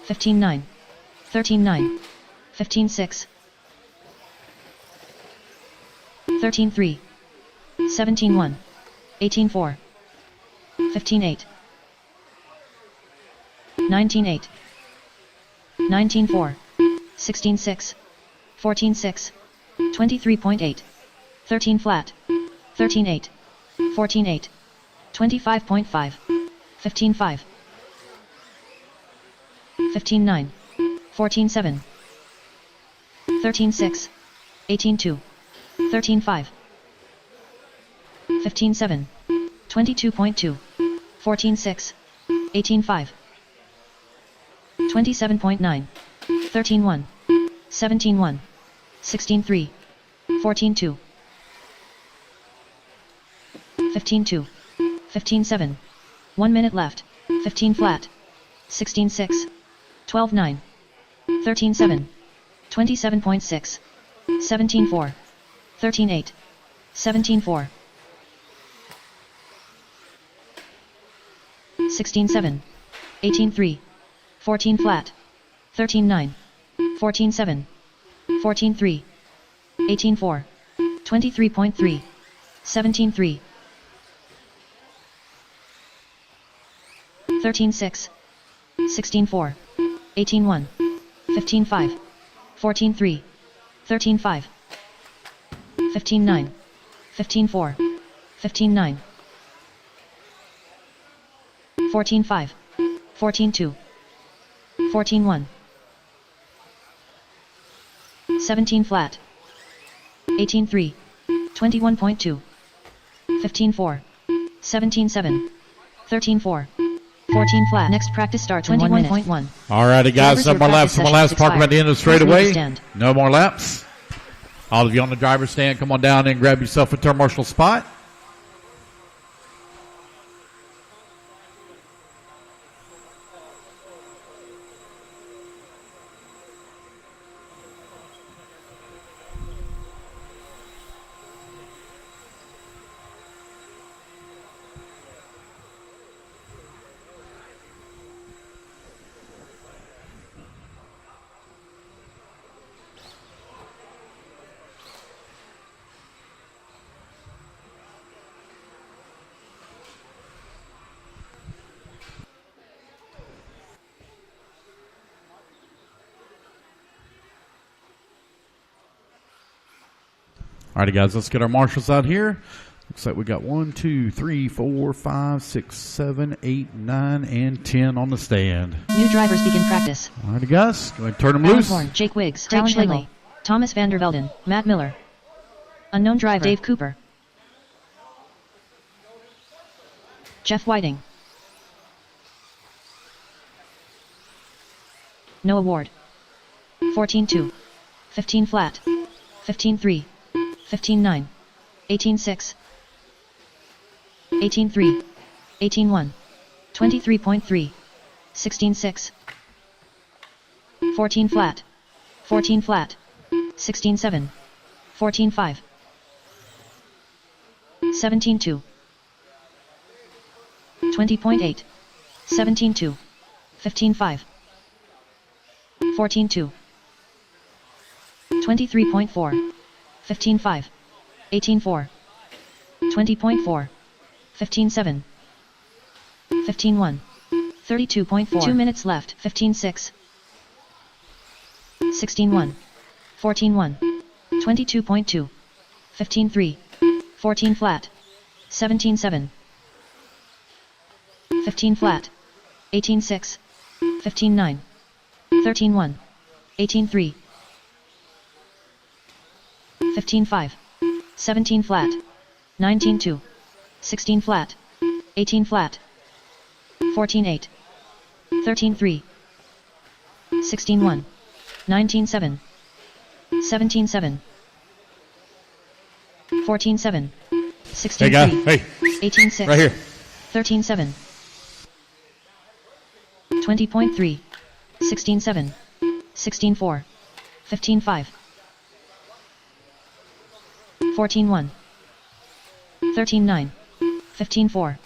15-9. 13-9. 15-6. 13-3. 17-1. 18-4. 15-8. 19-8. 19-4. 16-6. 14-6. 23.8. 13 flat. 13-8. 14-8. 25.5. 15-5. 15-9. 14-7. 13-6. 18-2. 13-5. 15-7. 22.2. 14-6. 18-5. 27.9. 13-1. 17-1. 16-3. 14-2. 15-2. 15-7. 1 minute left. 15 flat. 16-6. 12-9. 13-7. 27.6. 17-4. 13-8. 17-4. 16-7. 18-3. 14 flat. 13-9. 14-7. 14-3. 18-4. 23.3. 17-3. 13-6. 16-4. 18-1. 15-5. 14-3. 13-5. 15-9. 15-4. 15-9. 14-5. 14-2. 14-1. 17 flat. 18-3. 21.2. 15-4. 17-7. 13-4. 14 flat. Next practice starts in 21.1. All righty, guys. No more laps. No more laps. Park about the end of the straightaway. No more laps. All of you on the driver's stand, come on down and grab yourself a turn marshal spot. All righty, guys, let's get our marshals out here. Looks like we got 1, 2, 3, 4, 5, 6, 7, 8, 9, and 10 on the stand. New drivers begin practice. All righty, guys, go ahead and turn them Alan loose. Horn, Jake Wiggs, Craig Schlegel, Thomas van der Velden, Matt Miller. Unknown driver, Dave Cooper. Jeff Whiting. No award. 14-2. 15 flat. 15-3. 15-9. 18-6. 18-3. 18-1. 23.3. 16-6. 14 flat. 14 flat. 16-7. 14-5. 17-2. 20.8. 17-2. 15-5. 14-2. 23.4. 15-5. 18-4. 20.4. 15-7. 15-1. 32.4. 2 minutes left. 15-6. 16-1. 14-1. 22.2. 15-3. 14 flat. 17-7. 15 flat. 18-6. 15-9. 13-1. 18-3. 15-5. 17 flat. 19-2. 16 flat. 18 flat. 14-8. 13-3. 16-1. 19-7. 17-7. 14-7. 16-3. Hey, guy. Hey. 18-6. Right here. 13-7. 20.3. 16-7. 16-4. 15-5. 14-1. 13-9. 15-4.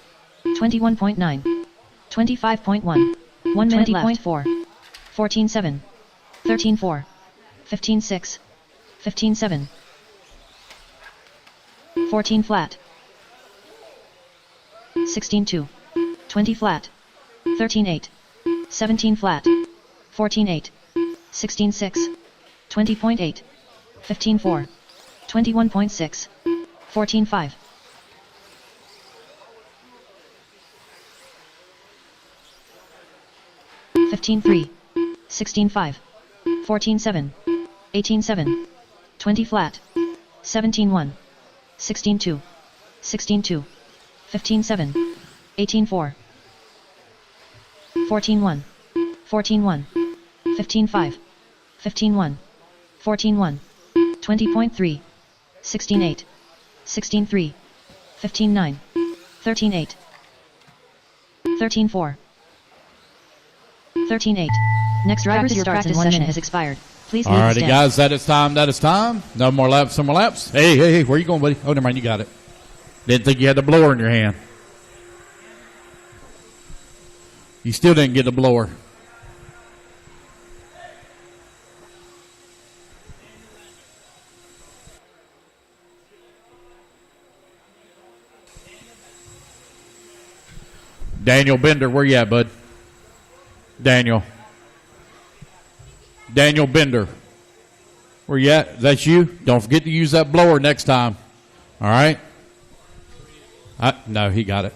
21.9. 25.1. 1 minute left. 20.4. 14-7. 13-4. 15-6. 15-7. 14 flat. 16-2. 20 flat. 13-8. 17 flat. 14-8. 16-6. 20.8. 15-4. 21.6. 14-5. 15-3. 16-5. 14-7. 18-7. 20 flat. 17-1. 16-2. 16-2. 15-7. 18-4. 14-1. 14-1. 15-5. 15-1. 14-1. 20.3. 16-8. 16-3. 15-9. 13-8. 13-4. 13-8. Next driver's practice session has expired. Please leave the stand. Alrighty, guys, that is time. That is time. No more laps. No more laps. Hey, where you going, buddy? Oh, never mind. You got it. Didn't think you had the blower in your hand. You still didn't get the blower. Daniel Bender, where you at, bud? Daniel Bender. Where you at? That's you? Don't forget to use that blower next time. All right? No, he got it.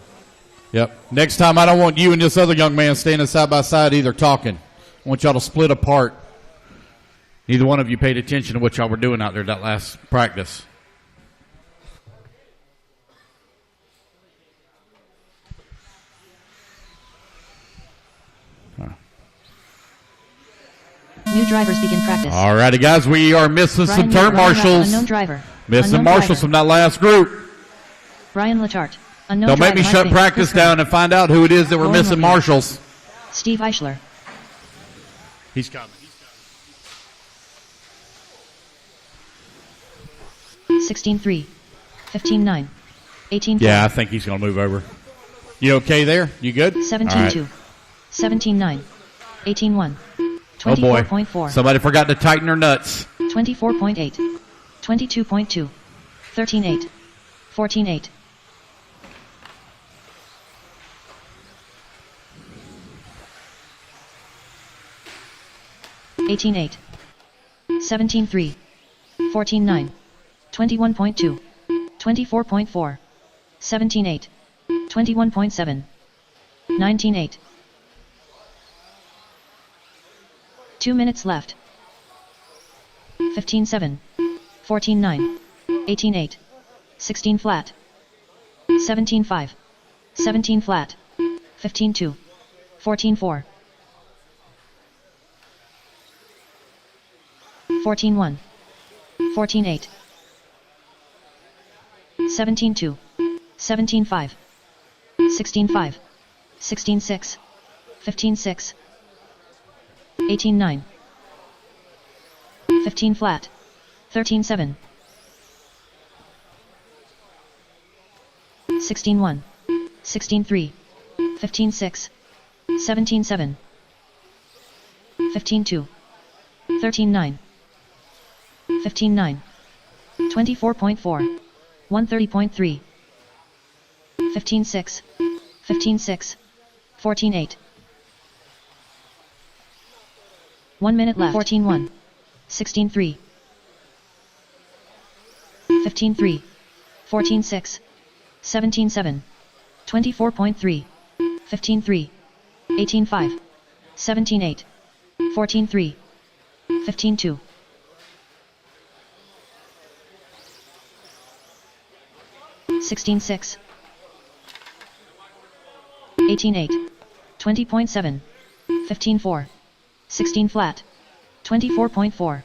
Yep. Next time, I don't want you and this other young man standing side by side either talking. I want y'all to split apart. Neither one of you paid attention to what y'all were doing out there that last practice. New drivers begin practice. All righty, guys. We are missing some turn marshals. Unknown driver. Missing marshals from that last group. Brian Letarte. Unknown Don't make me shut practice down and find out who it is that we're missing marshals. Steve Eichler. He's coming. 16-3. 15-9. 18-4. Yeah, I think he's going to move over. You okay there? You good? 17-2. 17-9. 18-1. Oh boy. 24.4. Somebody forgot to tighten their nuts. 24.8. 22.2. 13-8. 14-8. 18-8. 17-3. 14-9. 21.2. 24.4. 17-8. 21.7. 19-8. 2 minutes left. 15-7. 14-9. 18-8. 16 flat. 17-5. 17 flat. 15-2. 14-4. 14-1. 14-8. 17-2. 17-5. 16-5. 16-6. 15-6. 18-9. 15 flat. 13-7. 16-1. 16-3. 15-6. 17-7. 15-2. 13-9. 15-9. 24.4. 130.3. 15-6. 15-6. 14-8. 1 minute left. 14-1. 16-3. 15-3. 14-6. 17-7. 24.3. 15-3. 18-5. 17-8. 14-3. 15-2. 16-6. 18-8. 20.7. 15-4. 16 flat. 24.4.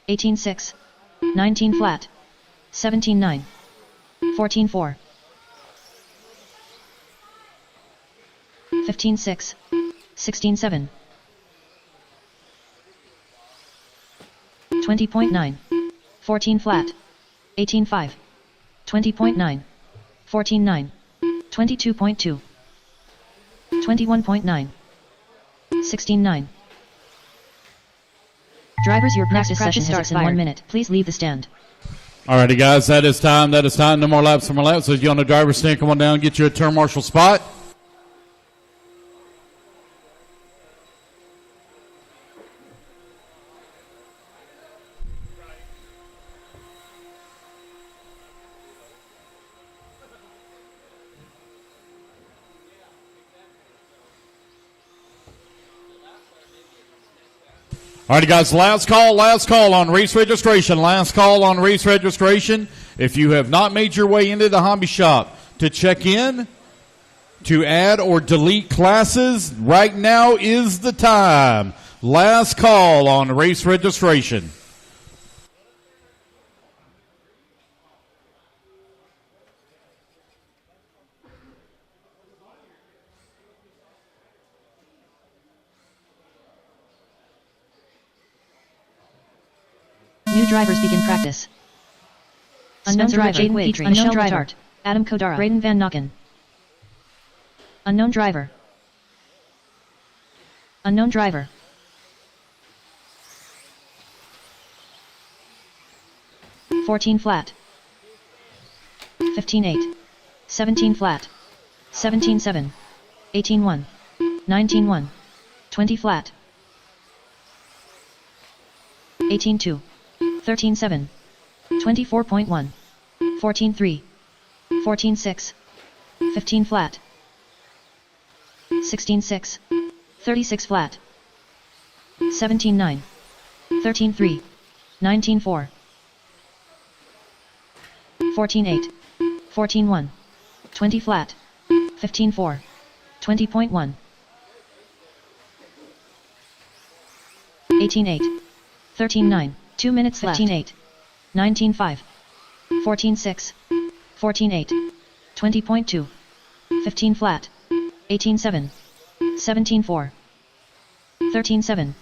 18-6. 19 flat. 17-9. 14-4. 15-6. 16-7. 20.9. 14 flat. 18-5. 20.9. 14-9. 22.2. 21.9. 16.9. Drivers, your practice session starts in 1 minute. Please leave the stand. Alrighty, guys, that is time. That is time. No more laps, no more laps. So if you're on the driver's stand, come on down, get you a turn marshal spot. All right, guys, last call on race registration. Last call on race registration. If you have not made your way into the hobby shop to check in, to add or delete classes, right now is the time. Last call on race registration. New drivers begin practice. Unknown driver, Jaden Petrie, unknown driver, Adam Kodara, Braden Van Nokken. Unknown driver. Unknown driver. $14 flat. $15.8. $17 flat. $17.7. $18.1. $19.1. $20 flat. $18.2. 13.7. 24.1. 14.3. 14.6. 15 flat. 16.6. 36 flat. 17.9. 13.3. 19.4. 14.8. 14.1. 20 flat. 15.4. 20.1. 18.8. 13.9. 2 minutes left. 15.8. 19.5. 14.6. 14.8. 20.2. 15 flat. 18.7. 17.4. 13.7.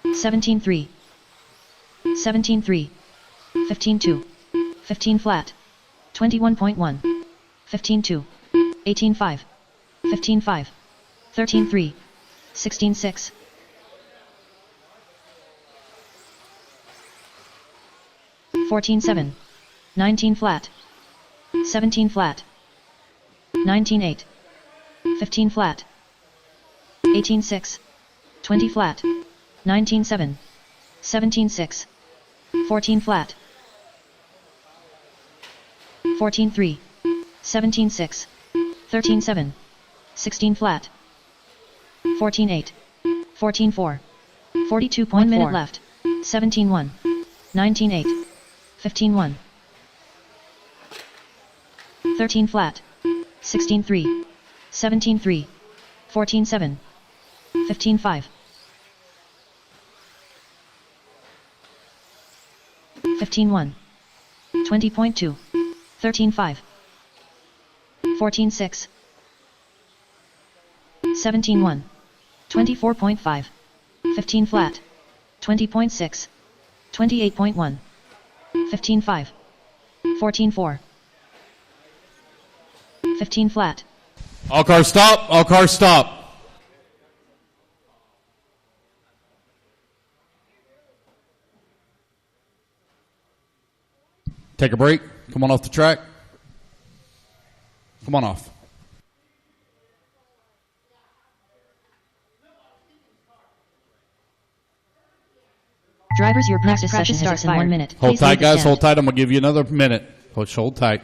17.3. 17.3. 15.2. 15 flat. 21.1. 15.2. 18.5. 15.5. 13.3. 16.6. 14.7. 19 flat. 17 flat. 19.8. 15 flat. 18.6. 20 flat. 19.7. 17.6. 14 flat. 14.3. 17.6. 13.7. 16 flat. 14.8. 14.4. 42.1 minute left. 17.1. 19.8. 15.1. 13 flat. 16.3. 17.3. 14.7. 15.5. 15.1. 20.2. 13.5. 14.6. 17.1. 24.5. 15 flat. 20.6. 28.1. 15.5. 14.4. 15 flat. All cars stop. All cars stop. Take a break. Come on off the track. Come on off. Drivers, your practice session starts in 1 minute. Hold Please tight, leave the guys. stand. Hold tight. I'm going to give you another minute. Hold tight.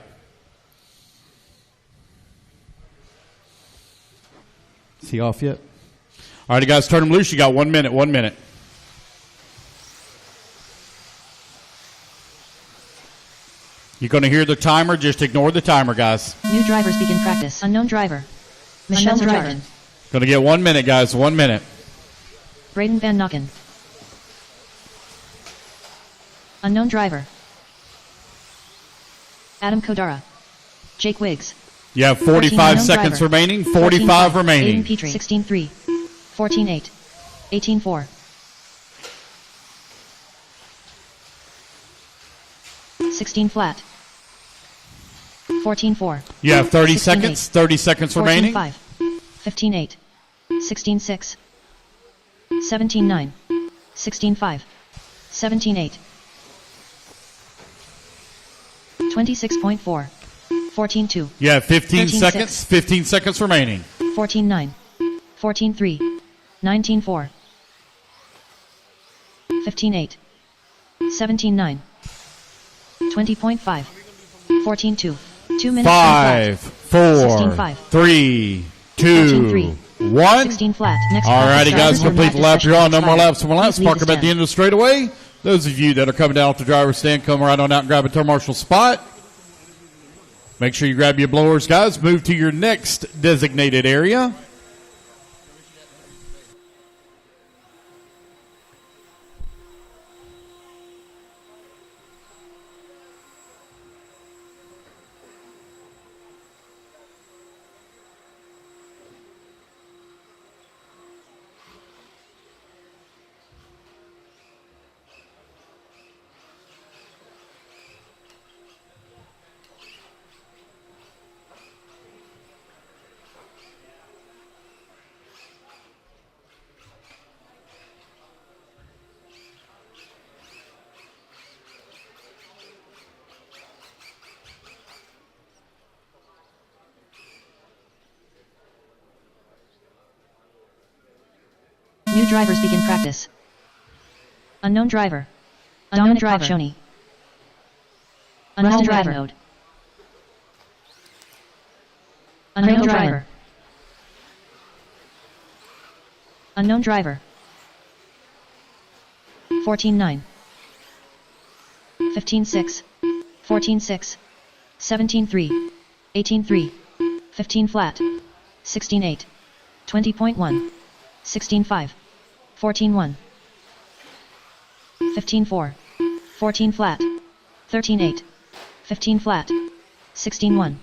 Is he off yet? All right, guys, turn him loose. You got 1 minute. 1 minute. You're going to hear the timer. Just ignore the timer, guys. New drivers begin practice. Unknown driver. Michelle Jordan. Going to get 1 minute, guys. 1 minute. Braden Van Nokken. Unknown driver. Adam Kodara. Jake Wiggs. You have 45 seconds driver. remaining. 45 14.5. remaining. Aiden Petrie. 16.3. 14.8. 18.4. 16 flat. 14-4. You have 30 16-8. seconds. 30 seconds remaining. 14-5. 15-8. 16-6. 17-9. 16-5. 17-8. 26.4. 14-2. You have 15 13-6. seconds. 15 seconds remaining. 14-9. 14-3. 19-4. 15-8. 17-9. 20.5. 14-2. 2 minutes. 5, 4, 16-5. 3, 2, 14-3. 1. 16 flat. Next All righty, practice guys, drivers, your complete the practice lap. session You're on. No more expired. laps. More laps. Please leave Park the them at the stand. end of the straightaway. Those of you that are coming down off the driver's stand, come right on out and grab a turn marshal spot. Make sure you grab your blowers, guys. Move to your next designated area. New drivers begin practice. Unknown driver. Dominant driver. Shoni. Unknown driver. Mode. Unknown driver. Unknown driver. 14-9. 15-6. 14-6. 17-3. 18-3. 15 flat. 16-8. 20.1. 16-5. 14-1. 15-4. 14 flat. 13-8. 15 flat. 16-1.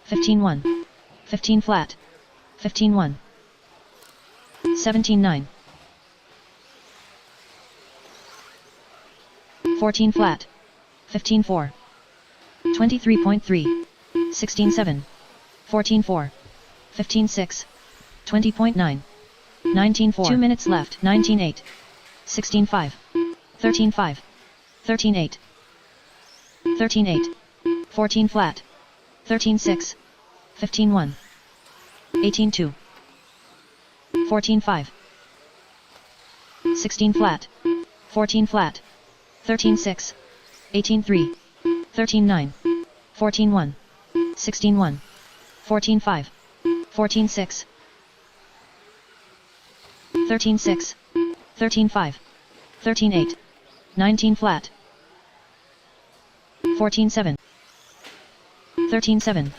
15-1. 15 flat. 15-1. 17-9. 14 flat. 15-4. 23.3. 16-7. 14-4. 15-6. 20.9. 19-4. 2 minutes left. 19-8. 16-5. 13-5. 13-8. 13-8. 14 flat. 13-6. 15-1. 18-2. 14-5. 16 flat. 14 flat. 13-6. 18-3. 13-9. 14-1. 16-1. 14-5. 14-6. 13-6. 13-5. 13-8. 19 flat. 14-7. 13-7.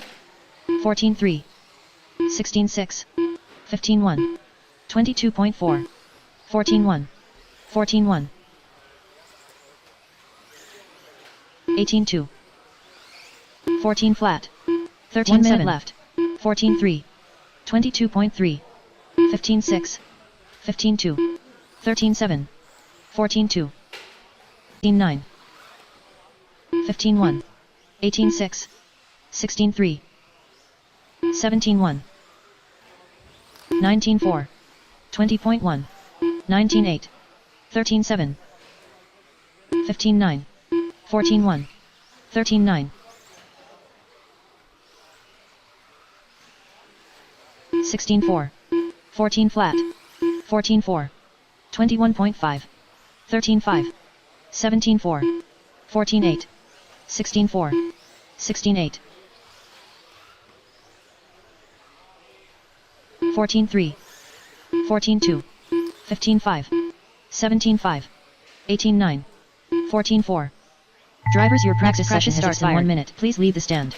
14-3. 16-6. 15-1. 22.4. 14-1. 14-1. 18-2. 14 flat. 13 minute left. 14-3. 22.3. 15-6. 15-2. 13-7. 14-2. 15-9. 15-1. 18-6. 16-3. 17-1. 19-4. 20.1. 19-8. 13-7. 15-9. 14-1. 13-9. 16-4. 14 flat. 14-4. 21.5. 13-5. 17-4. 14-8. 16-4. 16-8. 14-3. 14-2. 15-5. 17-5. 18-9. 14-4. Drivers, your practice session starts in 1 minute. Please leave the stand.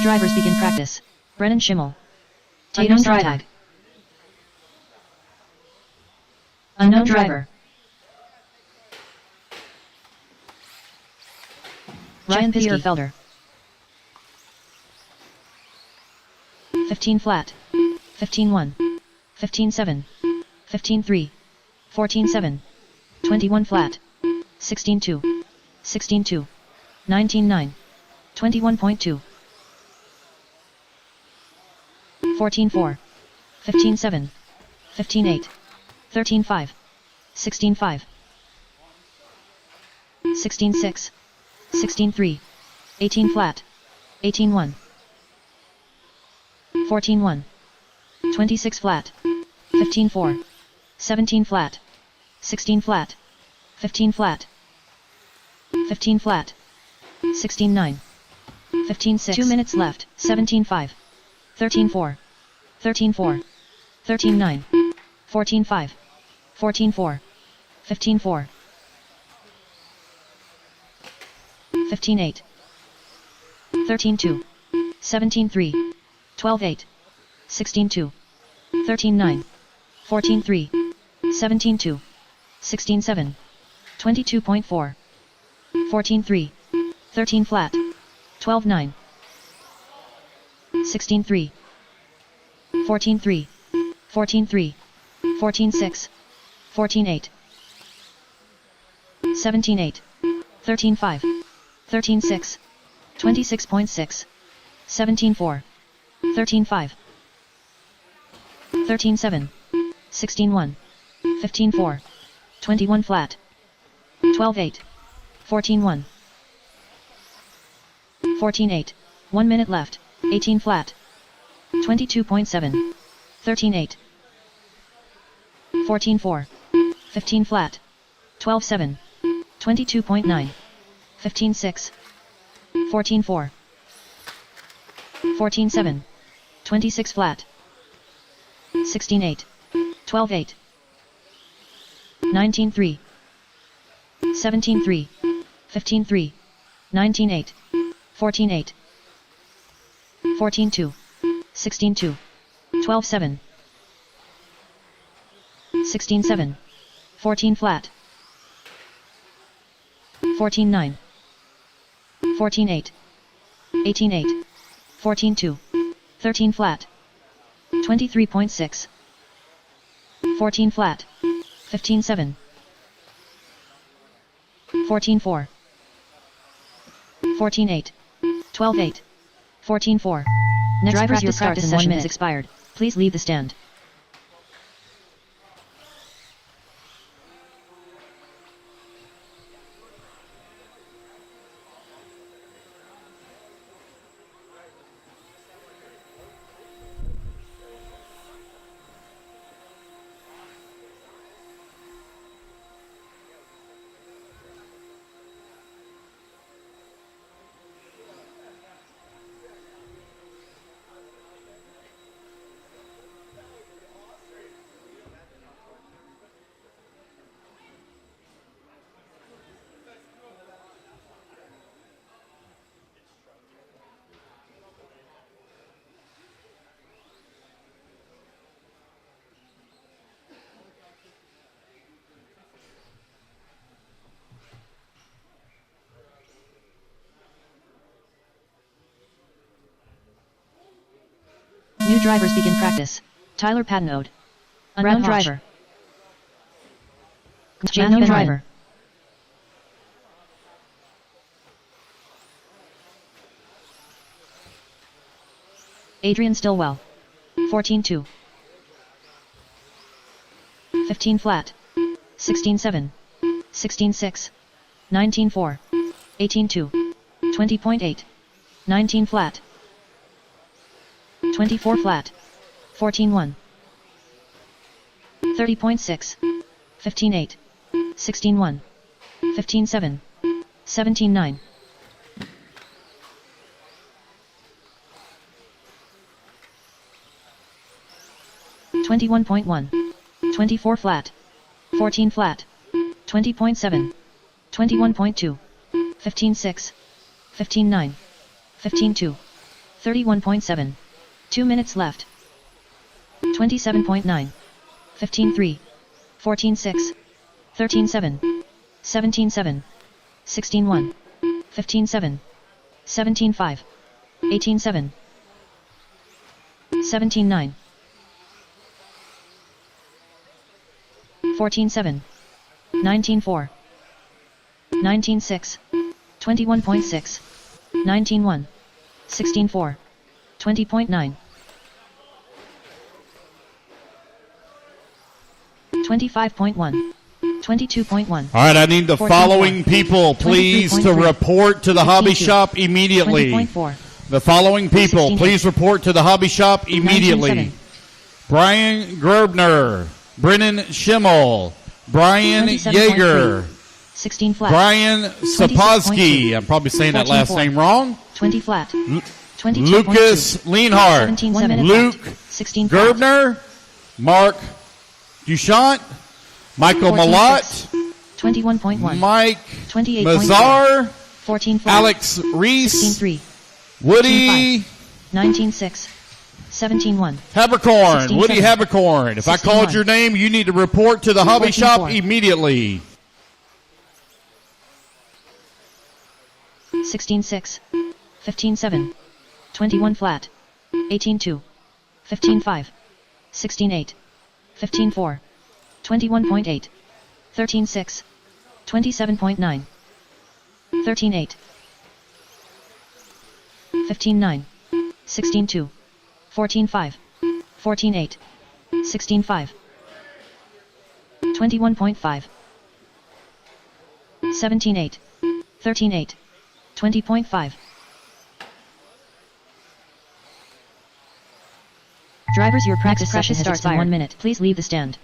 drivers begin practice. Brennan Schimmel. Unknown driver. Tag. Unknown driver. Ryan Peter Felder. 15 flat. 15-1. 15-7. 15-3. 14-7. 21 flat. 16-2. 16-2. 19-9. 21.2. 14-4. 15-7. 15-8. 13-5. 16-5. 16-6. 16-3. 18 flat. 18-1. 14-1. 26 flat. 15-4. 17 flat. 16 flat. 15 flat. 15 flat. 16-9. 15-6. 2 minutes left. 17-5. 13-4. 13-4. 13-9. 14-5. 14-4. 15-4. 15-8. 13-2. 17-3. 12-8. 16-2. 13-9. 14-3. 17-2. 16-7. 22.4. 14-3. 13 flat. 12-9. 16-3. 14-3. 14-3. 14-6. 14-8. 17-8. 13-5. 13-6. 26.6. 17-4. 13-5. 13-7. 16-1. 15-4. 21 flat. 12-8. 14-1. 14-8. 1 minute left. 18 flat. 22.7. 13-8. 14-4. 15 flat. 12-7. 22.9. 15-6. 14-4. 14-7. 26 flat. 16-8. 12-8. 19-3. 17-3. 15-3. 19-8. 14-8. 14-2. 16-2. 12-7. 16-7. 14 flat. 14-9. 14-8. 18-8. 14-2. 13 flat. 23.6. 14 flat. 15-7. 14-4. 14-8. 12-8. 14-4. Next drivers, practice starts in 1 minute. Expired. Please leave the stand. New drivers begin practice. Tyler Patnode. Unknown driver. Unknown driver. Adrian Stillwell. 14-2. 15 flat. 16-7. 16-6. 19-4. 18-2. 20.8. 19 flat. 24 flat. 14-1. 30.6. 15-8. 16-1. 15-7. 17-9. 21.1. 24 flat. 14 flat. 20.7. 21.2. 15-6. 15-9. 15-2. 31.7. 2 minutes left. 27.9. 15.3. 14.6. 13.7. 17.7. 16.1. 15.7. 17.5. 18.7. 17.9. 14.7. 19.4. 19.6. 21.6. 19.1. 16.4. 20.9. 25.1. 22.1. All right, I need the 14.1. following people, please, to 23.3. report to the hobby 15.2. shop immediately. 20.4. The following people, 16.8. please report to the hobby shop immediately. 19.7. Brian Grobner, Brennan Schimmel, Brian 27.3. Yeager, 16 flat. Brian 26.2. Sapolsky, I'm probably saying that last 14.4. name wrong, 20 flat. 22.2. Lucas Lienhardt, 17.7 Luke flat. 16 flat. Gerbner, Mark Duchamp, Michael 14.6. Malott, 21.1. Mike 28.4. Mazar, 14 flat. Alex Reese, 16.3. Woody 19.6. 17.1. Habercorn, 16.7. Woody Habercorn. If I called 16.1. your name, you need to report to the hobby shop 14.4. immediately. 16.6. 15.7. 21 flat. 18.2. 15.5. 16.8. 15.4. 21.8. 13.6. 27.9. 13.8. 15.9. 16.2. 14.5. 14.8. 16.5. 21.5. 17.8. 13.8. 20.5. Drivers, your practice session has expired. 1 minute. Please leave the stand.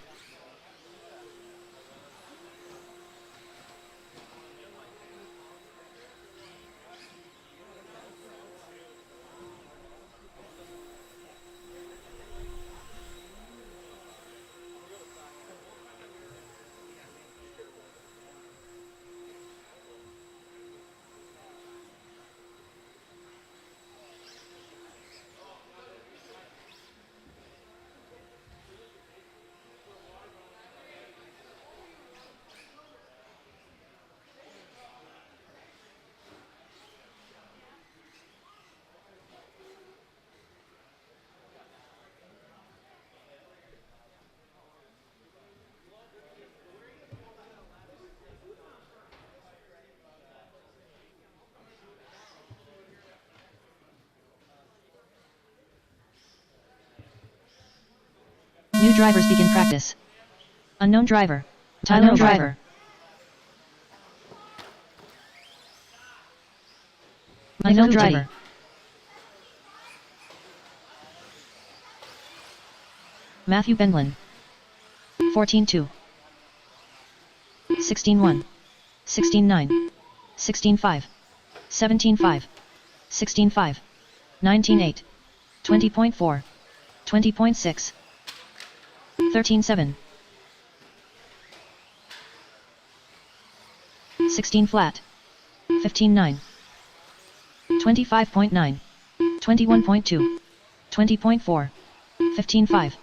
New drivers begin practice. Unknown driver. Unknown driver. Unknown driver. Matthew Benlin. 14.2. 16.1. 16.9. 16.5. 17.5. 16.5. 19.8. 20.4. 20.6. 13.7. 16 flat. 15.9. 25.9. 21.2. 20.4. 15.5.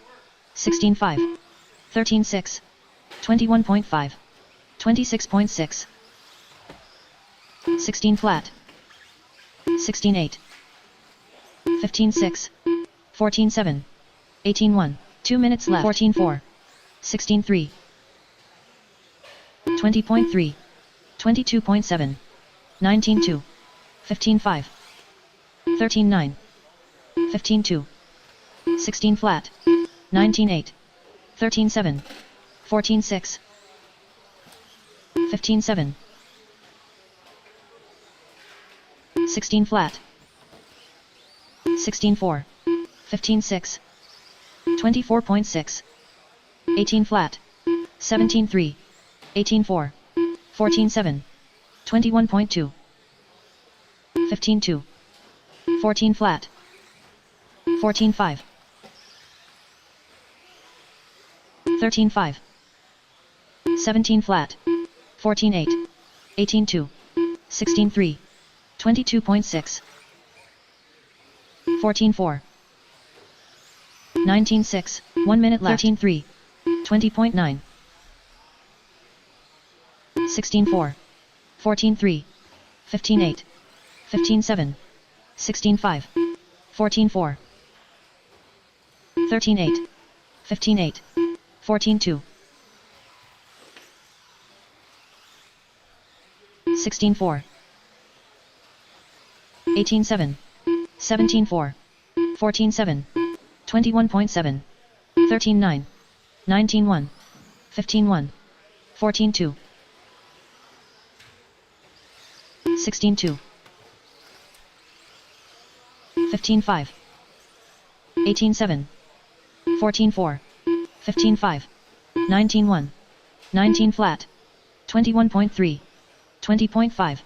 16.5. 13.6. 21.5. 26.6. 16 flat. 16.8. 15.6. 14.7. 18.1. 2 minutes left. 14.4. 16.3. 20.3. 22.7. 19.2. 15.5. 13.9. 15.2. 16 flat. 19.8. 13.7. 14.6. 15.7. 16 flat. 16.4. 15.6. 24.6. 18 flat. 17.3. 18.4. 14.7. 21.2. 15.2. 14 flat. 14.5. 13.5. 17 flat. 14.8. 18.2. 16.3. 22.6. 14-4. 19-6. 1 minute left. 13-3. 20.9. 16-4. 14-3. 15-8. 15-7. 16-5. 14-4. 13-8. 15-8. 14-2. 16-4. 18-7. 17-4. 14-7. 21.7. 13-9. 19-1. 15-1. 14-2. 16-2. 15-5. 18-7. 14-4. 15-5. 19-1. 19 flat. 21.3. 20.5.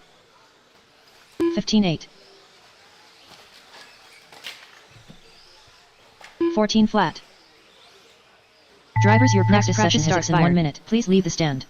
15-8. 14 flat. Drivers, your practice session starts in 1 minute. Please leave the stand.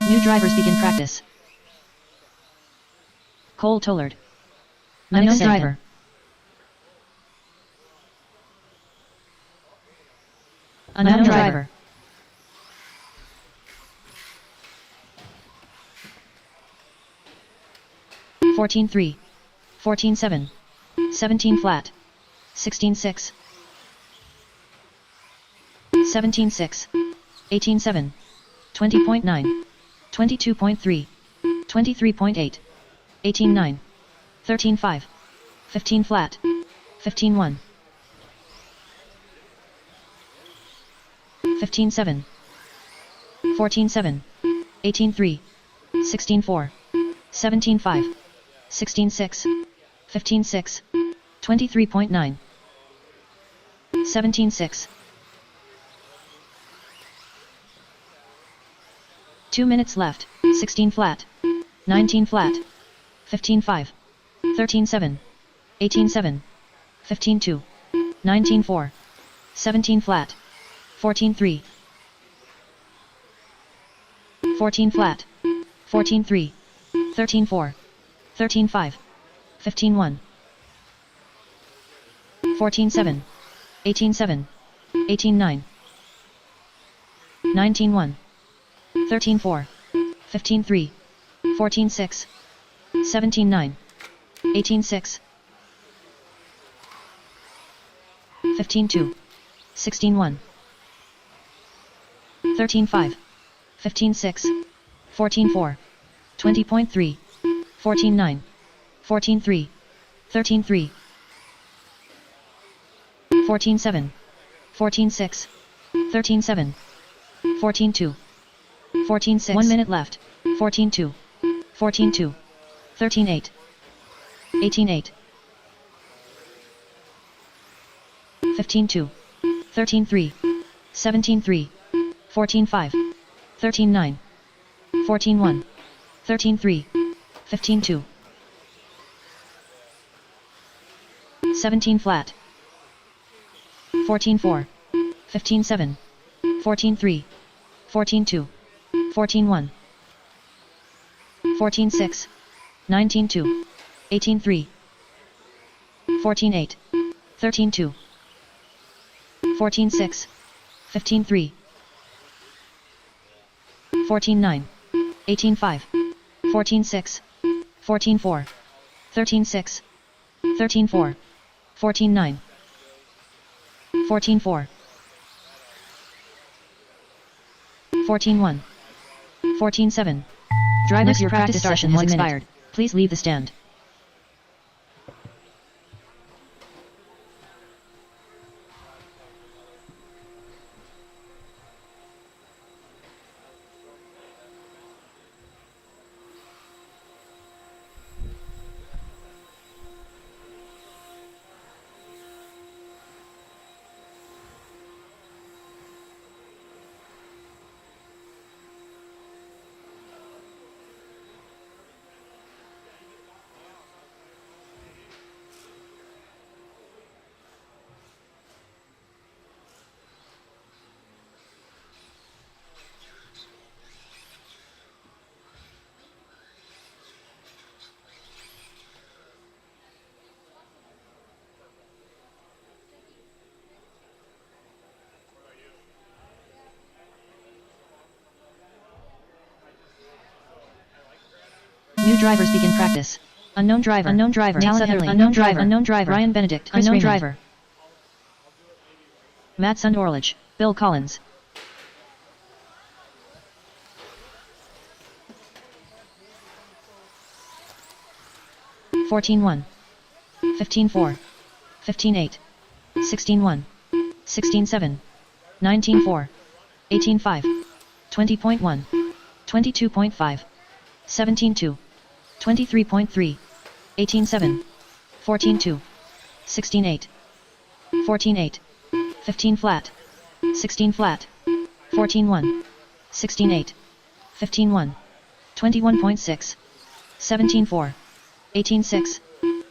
New drivers begin practice. Cole Tollard. Unknown driver. Unknown driver. - 14-3. 14-7. 17 flat. 16-6. 17-6. 18-7. 20.9. 22.3. 23.8. 18-9. 13-5. 15 flat. 15-1. 15-7. 14-7. 18-3. 16-4. 17-5. 16-6. 15-6. 23.9. 17-6. 2 minutes left. 16 flat. 19 flat. 15-5. 13-7. 18-7. 15-2. 19-4. 17 flat. 14-3. 14 flat. 14-3. 13-4. 13-5. 15-1. 14-7. 18-7. 18-9. 19-1. 13-4. 15-3. 14-6. 17-9. 18-6. 15-2. 16-1. 13-5. 15-6. 14-4. 20.3. 14-9. 14-3. 13-3. 14-7. 14-6. 13-7. 14-2. 14-6. 1 minute left. 14-2. 14-2. 13-8. 18-8. 15-2. 13-3. 17-3. 14-5. 13-9. 14-1. 13-3. 15-2. 17 flat. 14-4. 15-7. 14-3. 14-2. 14-1. 14-6. 19-2. 18-3. 14-8. 13-2. 14-6. 15-3. 14-9. 18-5. 14-6. 14-4. 13-6. 13-4. 14-9. 14-4. 14-1. 14-7. Drivers, your practice session has expired. Please leave the stand. New drivers begin practice. Unknown driver. Unknown driver. Talent Heatherly. Unknown driver. Unknown driver. Ryan Benedict. Chris unknown Raymond. Driver. Matt Sundorlich. Bill Collins. (14-1). 15-4. 15-8. 16-1. 16-7. 19-4. 18-5. 20.1. 22.5. 17-2. 23.3. 18-7. 14-2. 16-8. 14-8. 15 flat. 16 flat. 14-1. 16-8. 15-1. 21.6. 17-4. 18-6.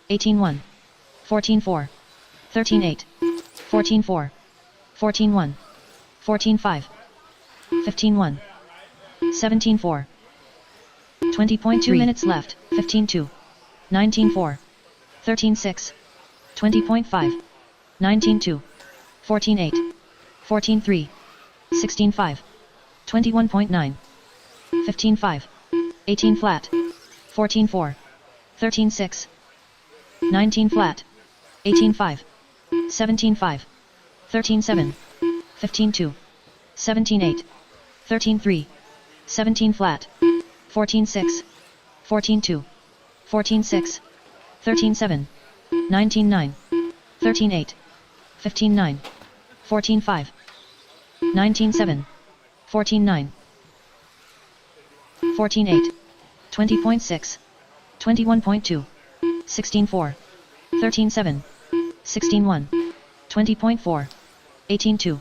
18-1. 14-4. 13-8. 14-4. 14-1. 14-5. 15-1. 17-4. 20.2 minutes left. 15-2. 19-4. 13-6. 20.5. 19-2. 14-8. 14-3. 16-5. 21.9. 15-5. 18 flat. 14-4. 13-6. 19 flat. 18-5. 17-5. 13-7. 15-2. 17-8. 13-3. 17 flat. 14-6. 14-2. 14-6. 13-7. 19-9. 13-8. 15-9. 14-5. 19-7. 14-9. 14-8. 20.6. 21.2. 16-4. 13-7. 16-1. 20.4. 18-2.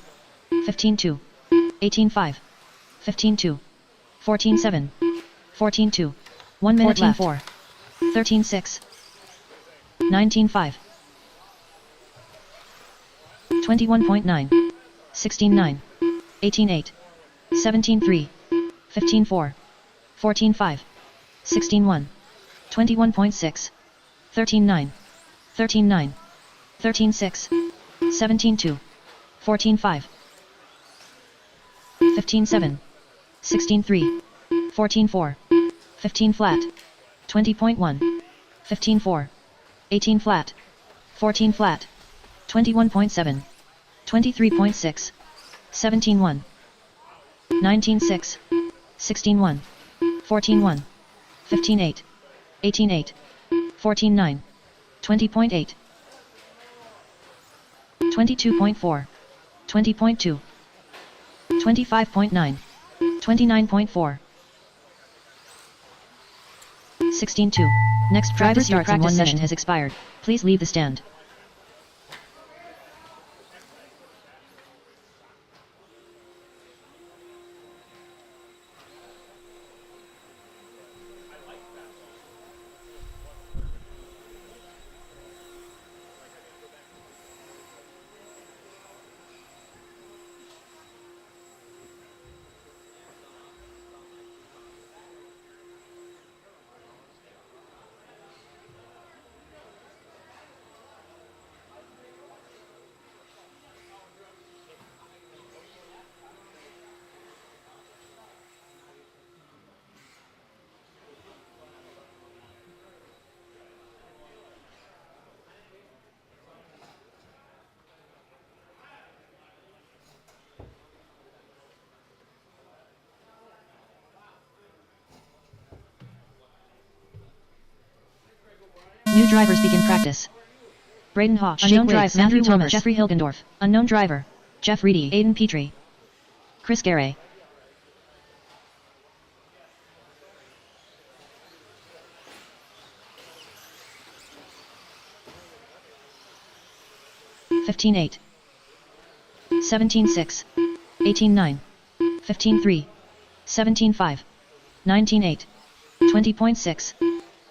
15-2. 18-5. 15-2. 14-7. 14-2. 1 minute 14-4. 13-6. 19-5. 21.9. 16-9. 18-8. 17-3. 15-4. 14-5. 16-1. 21.6. 13-9. 13-9. 13-6. 17-2. 14-5. 15-7. 16-3. 14-4. 15 flat. 20.1. 15-4. 18 flat. 14 flat. 21.7. 23.6. 17-1. 19-6. 16-1. 14-1. 15-8. 18-8. 14-9. 20.8. 22.4. 20.2. 25.9. 29.4. 16-2. Next practice starts in 1 session has expired. Please leave the stand. New drivers begin practice. Braden Hawk. Unknown driver. Matthew Thomas. Jeffrey Hilgendorf. Unknown driver. Jeff Reedy. Aiden Petrie. Chris Garay. (15-8), (17-6), (18-9), (15-3), (17-5), (19-8), (20.6),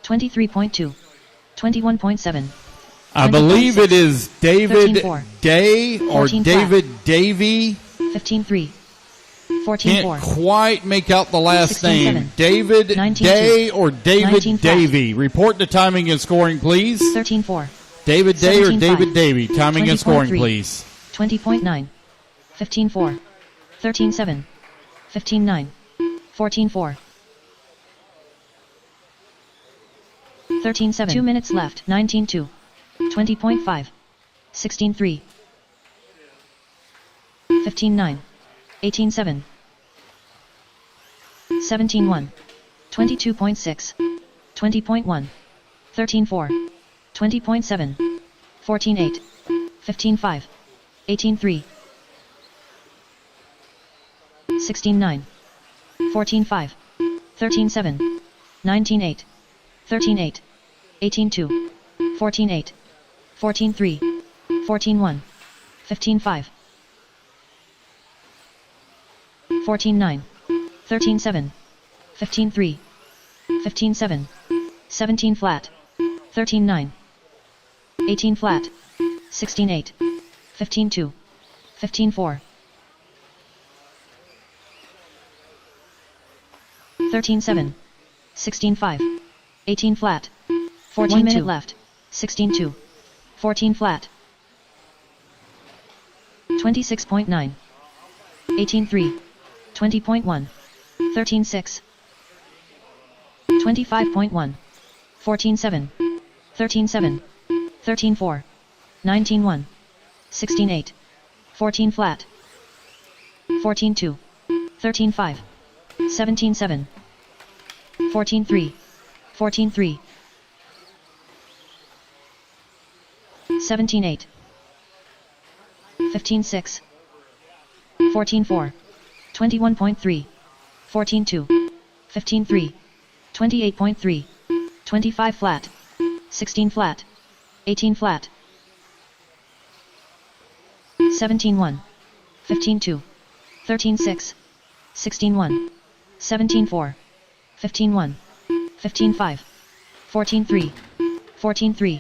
(23.2), (21.7). I believe it is David 13-4. Day or 14 David Davey. 15-3, 14-4. Can't quite make out the last 16-7. name. David 19-2. Day or David 19-5. Davey. Report the timing and scoring, please. 13-4, David Day or 17-5. David Davey. Timing and scoring, 20.3. please. 20.9, 15-4, 13-7, 15-9, 14-4. 13-7. 2 minutes left. 19-2, 20.5, 16-3, 15-9, 18-7, 17-1, 22.6, 20.1, 13-4, 20.7, 14-8, 15-5, 18-3, 16-9, 14-5, 13-7, 19-8, 13-8, 18-2, 14-8, 14-3, 14-1, 15-5, 14-9, 13-7, 15-3, 15-7, 17 flat, 13-9, 18 flat, 16-8, 15-2, 15-4, 13-7, 16-5, 18 flat, 14 1 minute left, 16-2, 14 flat, 26.9, 18-3, 20.1, 13-6, 25.1, 14-7, 13-7, 13-4, 19-1, 16-8, 14 flat, 14-2, 13-5, 17-7, 14-3, 14-3, 17-8, 15-6, 14-4, 21.3, 14-2, 15-3, 28.3, 25 flat, 16 flat, 18 flat, 17-1, 15-2, 13-6, 16-1, 17-4, 15-1, 15-5, 14-3, 14-3.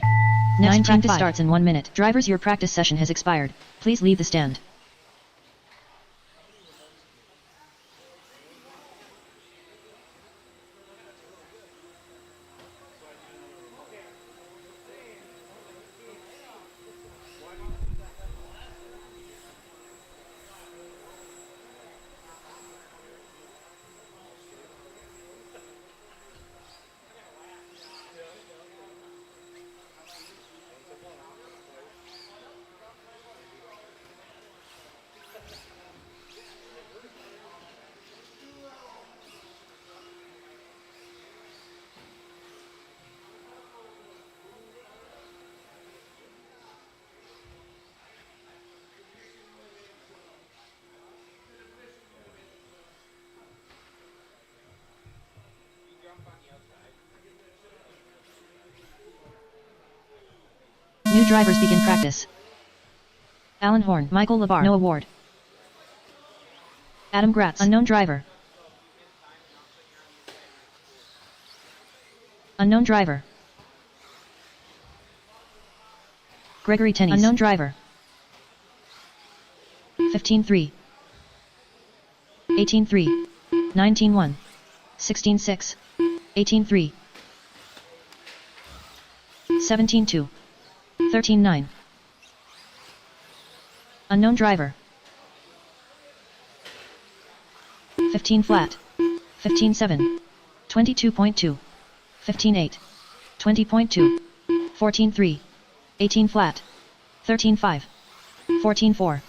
Next practice starts in 1 minute. Drivers, your practice session has expired. Please leave the stand. New drivers begin practice. Alan Horn, Michael Labar, no award. Adam Gratz, unknown driver. Unknown driver. Gregory Tennies, unknown driver. 15-3, 18-3, 19-1, 16-6, 18-3, 17-2, 13-9. Unknown driver. 15 flat. 15-7. 22.2. 15-8. 20.2. 14-3. 18 flat. 13-5. 14-4.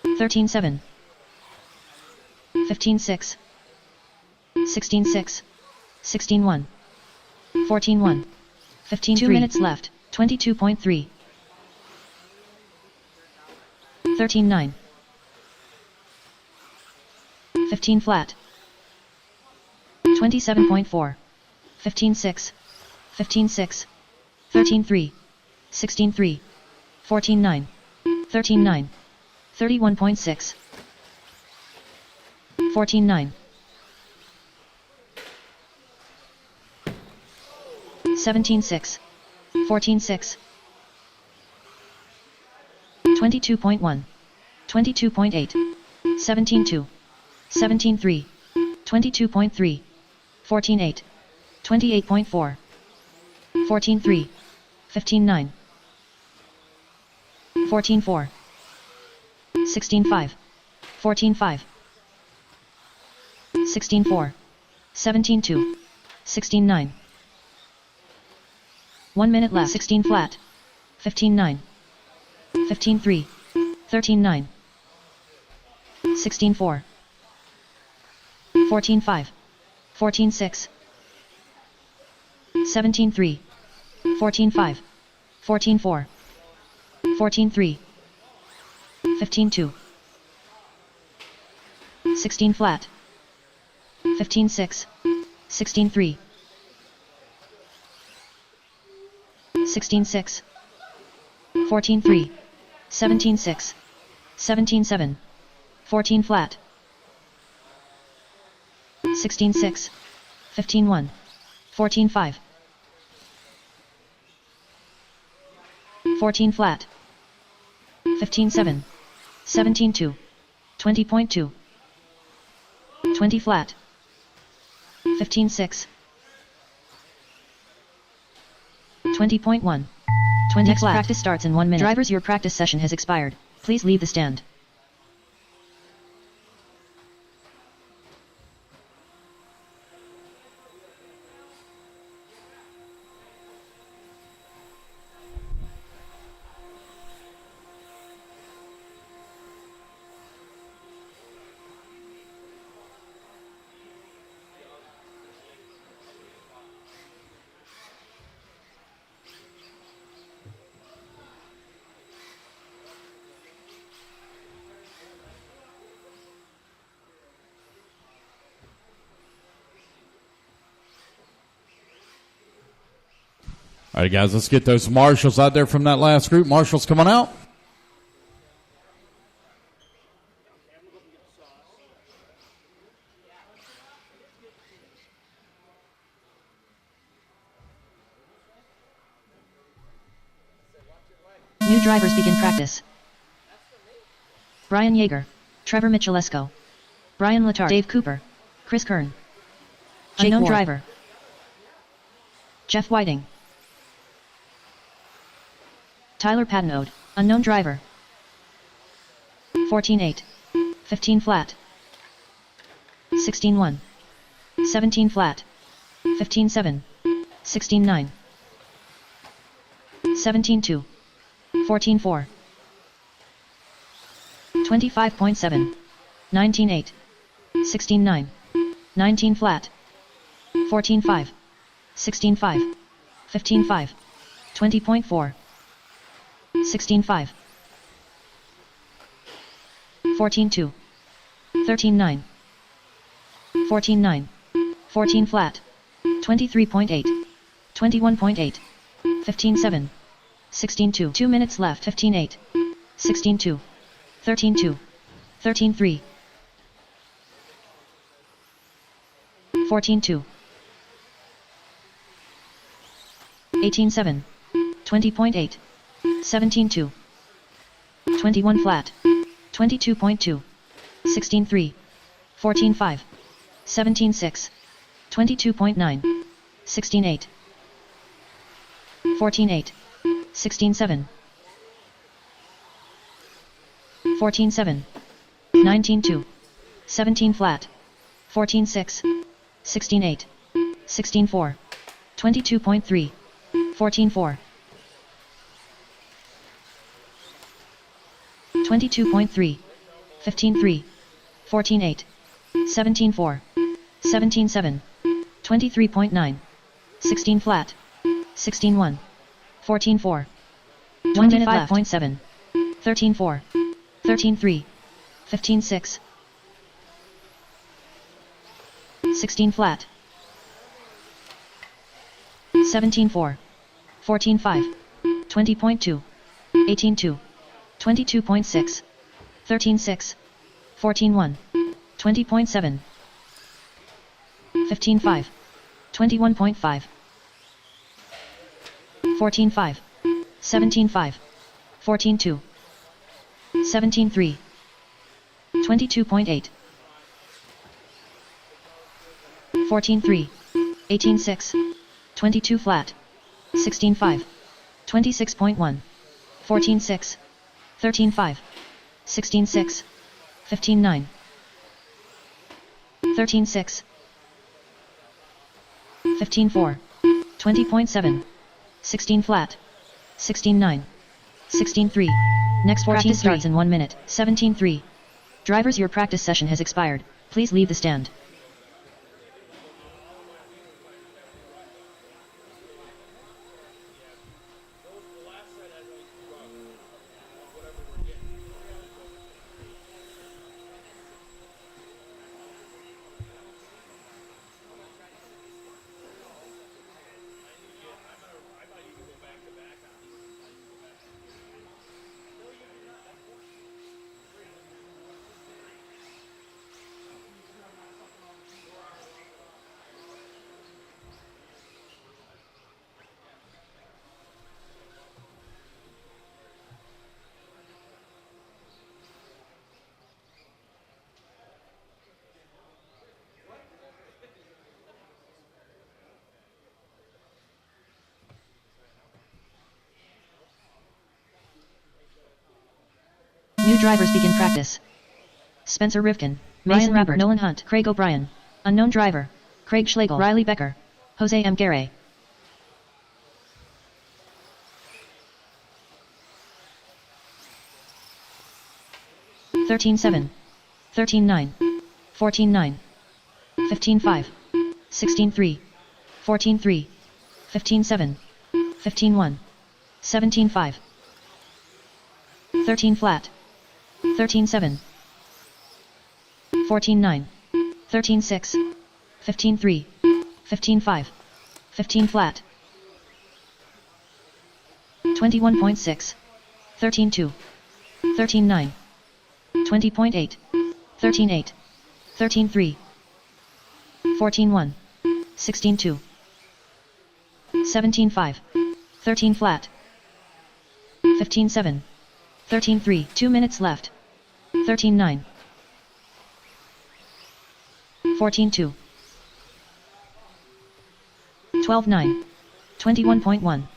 13-7. 15-6. 16-6. 16-1. 14-1. 15-3. 2 minutes left. 22.3. 13-9. 15 flat. 27.4. 15-6. 15-6. 13-3. 16-3. 14-9. 13-9. 31.6. 14-9. 17-6. 14-6. 22.1. 22.8. 17-2. 17-3. 22.3. 14-8. 28.4. 14-3. 15-9. 14-4. 16-5. 14-5. 16-4. 17-2. 16-9. 1 minute left. 16 flat. 15-9. 15-3. 13-9. 16-4. 14-5. 14-6. 17-3. 14-5. 14-4. 14-3. 15-2. 16 flat. 15-6. 16-3. 16-6. 14-3. 17-6. 17-7. 14 flat. 16-6. 15-1. 14-5. 14 flat. 15-7. 17-2. 20.2. 20 flat. 15-6. 20.1. 20 Next flat. Practice starts in 1 minute. Drivers, your practice session has expired. Please leave the stand. All right, guys, let's get those marshals out there from that last group. Marshals, come on out. New drivers begin practice. Brian Yeager, Trevor Michalesco, Brian Letarte, Dave Cooper, Chris Kern. Unknown driver. Jeff Whiting. Tyler Patenode, unknown driver. 14-8. 15 flat. 16-1. 17 flat. 15-7. 16-9. 17-2. 14-4. 25.7. 19-8. 16-9. 19 flat. 14-5. 16-5. 15-5. 20.4. 16-5. 14-2. 13-9. 14-9. 14 flat. 23.8. 21.8. 15-7. 16-2. 2 minutes left. 15-8. 16-2. 13-2. 13-3. 14-2. 18-7. 20.8. 17-2. 21 flat. 22.2. 16-3. 14-5. 17-6. 22.9. 16-8. 14-8. 16-7. 14-7. 19-2. 17 flat. 14-6. 16-8. 16-4. 22.3. 14-4. 22.3. 15-3. 14-8. 17-4. 17-7. 23.9. 16 flat. 16-1. 14-4. 25.7. 13-4. 13-3. 15-6. 16 flat. 17-4. 14-5. 20.2. 18-2. 22.6. 13-6. 14-1. 20.7. 15-5. 21.5. 14-5. 17-5. 14-2. 17-3. 22.8. 14-3. 18-6. 22 flat. 16-5. 26.1. 14-6. 13-5. 16-6. 15-9. 13-6. 15-4. 20.7. 16 flat. 16-9. 16-3. Next practice starts in 1 minute. 17-3. Drivers, your practice session has expired. Please leave the stand. New drivers begin practice. Spencer Rivkin, Ryan Rabbert, Nolan Hunt, Craig O'Brien. Unknown driver, Craig Schlegel, Riley Becker, Jose M. Garay. (13-7), 13-9, 14-9, 15-5, 16-3, 14-3, 15-7, 15-1, 17-5, 13 flat. 13-7. 14-9. 13-6. 15-3. 15-5. 15 flat. 21.6. 13-2. 13-9. 20.8. 13-8. 13-3. 14-1. 16-2. 17-5. 13 flat. 15-7. 13-3. 2 minutes left. 13-9. 14-2. 12-9. 21.1.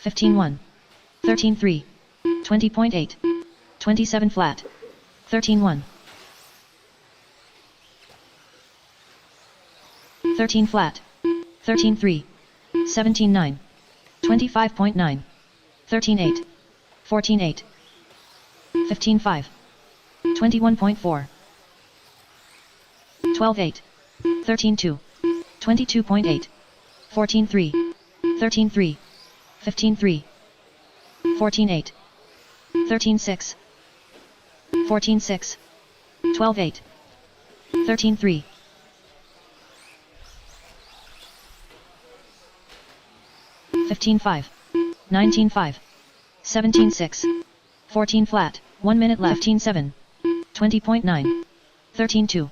15-1. 13-3. 20.8. 27 flat. 13-1. 13 flat. 13-3. 17-9. 25.9. 13-8. 14-8. 15-5. 21.4. 12-8. 13-2. 22.8. 14-3. 13-3. 15-3. 14-8. 13-6. 14-6. 12-8. 13-3. 15-5. 19-5. 17-6. 14 flat. 1 minute left. 15-7. 20.9. 13-2.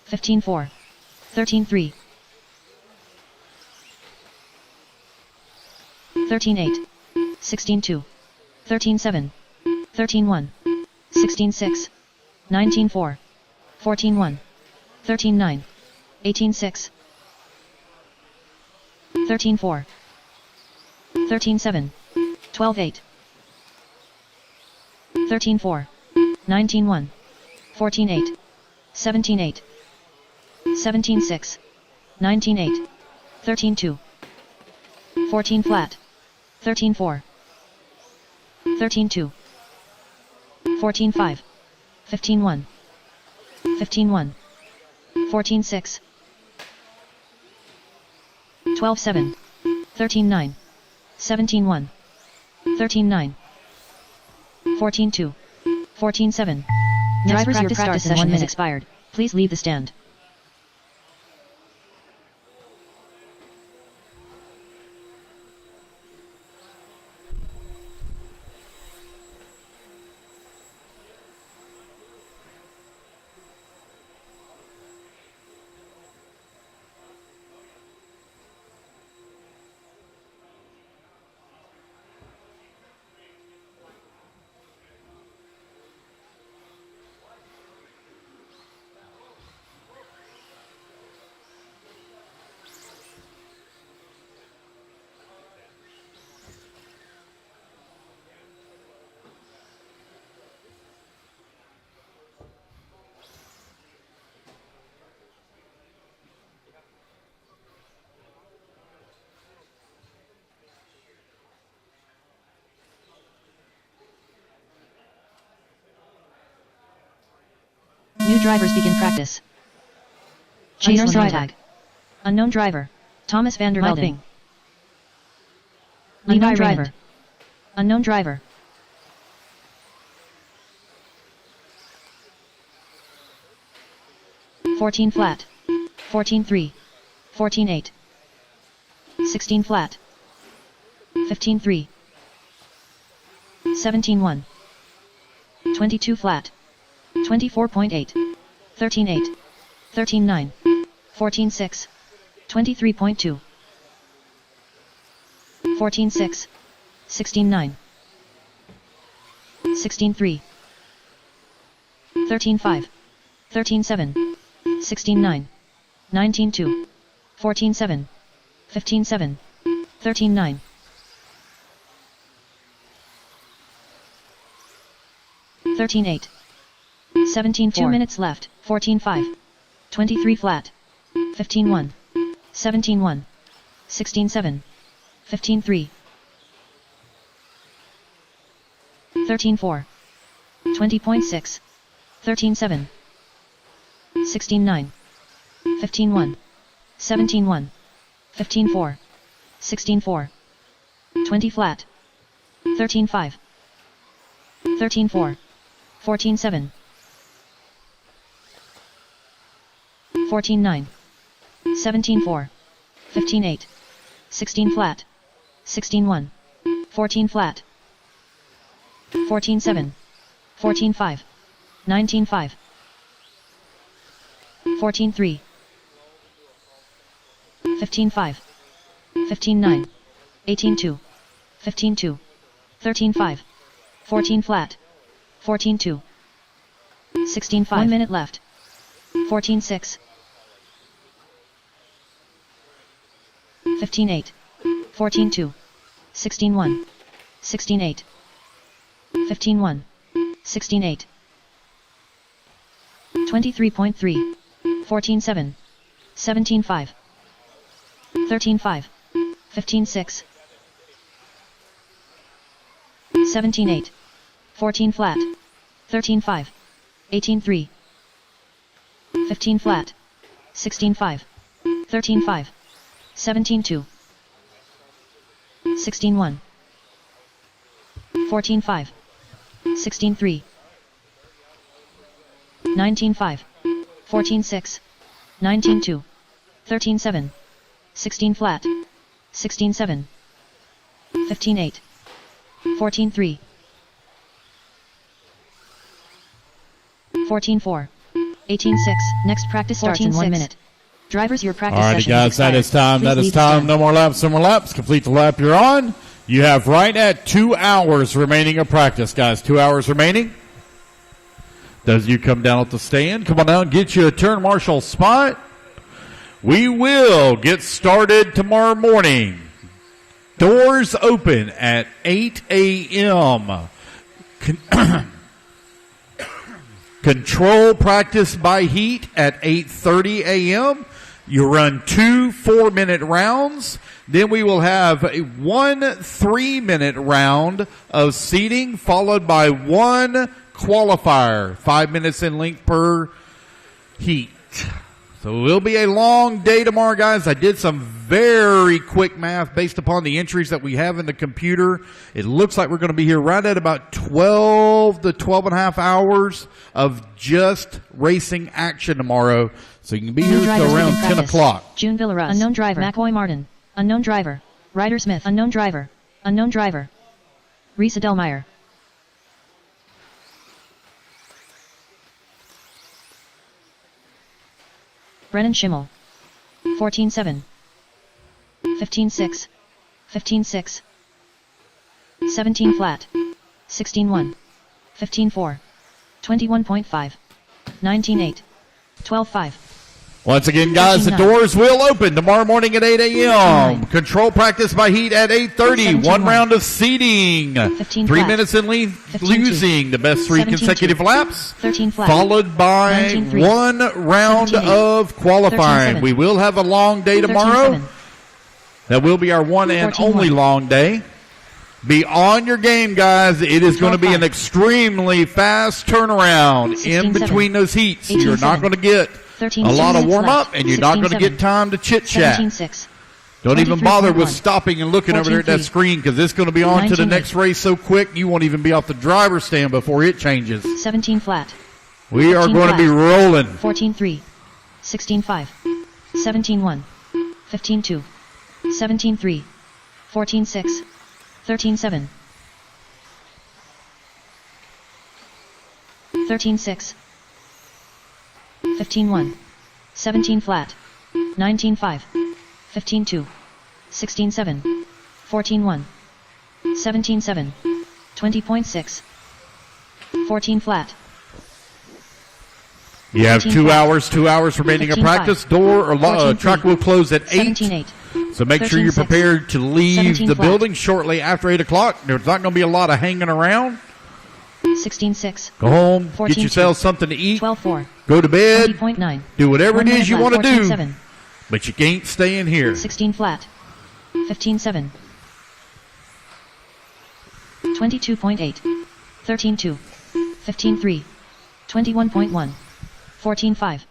15-4. 13-3. 13-8. 16-2. 13-7. 13-1. 16-6. 19-4. 14-1. 13-9. 18-6. 13-4. 13-7. 12-8. 13-4. 19-1. 14-8. 17-8. 17-6. 19-8. 13-2. 14 flat. 13-4. 13-2. 14-5. 15-1. 15-1. 14-6. 12-7. 13-9. 17-1. 13-9. 14-2. 14-7. Drivers, your practice session has expired. Please leave the stand. New drivers begin practice. Unknown driver tag. Unknown driver. Thomas van der Velde. Unknown driver. Unknown driver. $14 flat. 14-3. 14-8. 16 flat. 15-3. 17-1. 22 flat. 24.8. 13-8. 13-9. 14-6. 23.2. 14-6. 16-9. 16-3. 13-5. 13-7. 16-9. 19-2. 14-7. 15-7. 13-9. 13-8. 17 2 minutes left. 14-5. 23 flat. 15-1. 17-1. 16-7. 15-3. 13-4. 20.6. 13-7. 16-9. 15-1. 17-1. 15-4. 16-4. 20 flat. 13-5. 13-4. 14-7. 14-9. 17-4. 15-8. 16 flat. 16-1. 14 flat. 14-7. 14-5. 19-5. 14-3. 15-5. 15-9. 18-2. 15-2. 13-5. 14 flat. 14-2. 16-5. 1 minute left. 14-6. 15-8. 14-2. 16-1. 16-8. 15-1. 16-8. 23.3. 14-7. 17-5. 13-5. 15-6. 17-8. 14 flat. 13-5. 18-3. 15 flat. 16-5. 13-5. 17-2. 16-1. 14-5. 16-3. 19-5. 14-6. 19-2. 13-7. 16 flat. 16-7. 15-8. 14-3. 14-4. 18-6. Next practice starts in 1 minute. Drivers, your practice Alrighty, session guys, that is time. That is time. No more laps. No more laps. Complete the lap you're on. You have right at 2 hours remaining of practice, guys. 2 hours remaining. Those of you come down at the stand, come on down, get you a turn marshal spot. We will get started tomorrow morning. Doors open at 8 a.m. Control practice by heat at 8:30 a.m. You run 2 4-minute rounds. Then we will have a 1 3-minute round of seating, followed by 1 qualifier, 5 minutes in length per heat. So it will be a long day tomorrow, guys. I did some very quick math based upon the entries that we have in the computer. It looks like we're going to be here right at about 12 to 12 and a half hours of just racing action tomorrow. So you can be here until around 10 o'clock. June Villaras. Unknown driver. McCoy Martin. Unknown driver. Ryder Smith. Unknown driver. Unknown driver. Risa Delmeyer. Brennan Schimmel. 14-7. 15-6. 15-6. 17 flat. 16-1. 15-4. 21.5. 19-8. 12-5. Once again, guys, the doors will open tomorrow morning at 8 a.m. Control practice by heat at 8:30. One round of seeding. 3 minutes in lead, losing the best 3 consecutive laps. Followed by 1 round of qualifying. We will have a long day tomorrow. That will be our one and only long day. Be on your game, guys. It is going to be an extremely fast turnaround in between those heats. You're not going to get a lot of warm-up, and you're not going to get time to chit-chat. Don't even bother with stopping and looking over there at that screen, because it's going to be on to the next race so quick you won't even be off the driver's stand before it changes. 17 flat. We are going to be rolling. 14-3. 16-5. 17-1. 15-2. 17-3. 14-6. 13-7. 13-6. 15-1. 17 flat. 19-5. 15-2. 16-7. 14-1. 17-7. 20.6. 14 flat. You have 2 hours remaining of practice. Door or track will close at 8. So make sure you're prepared to leave the building shortly after 8 o'clock. There's not going to be a lot of hanging around. 16-6. Go home, get yourself something to eat. 12-4. Go to bed. 20.9. Do whatever it is you want to do. 14-7. But you can't stay in here. 16 flat. 15-7. 22.8. 13-2. 15-3. 21.1. 14-5.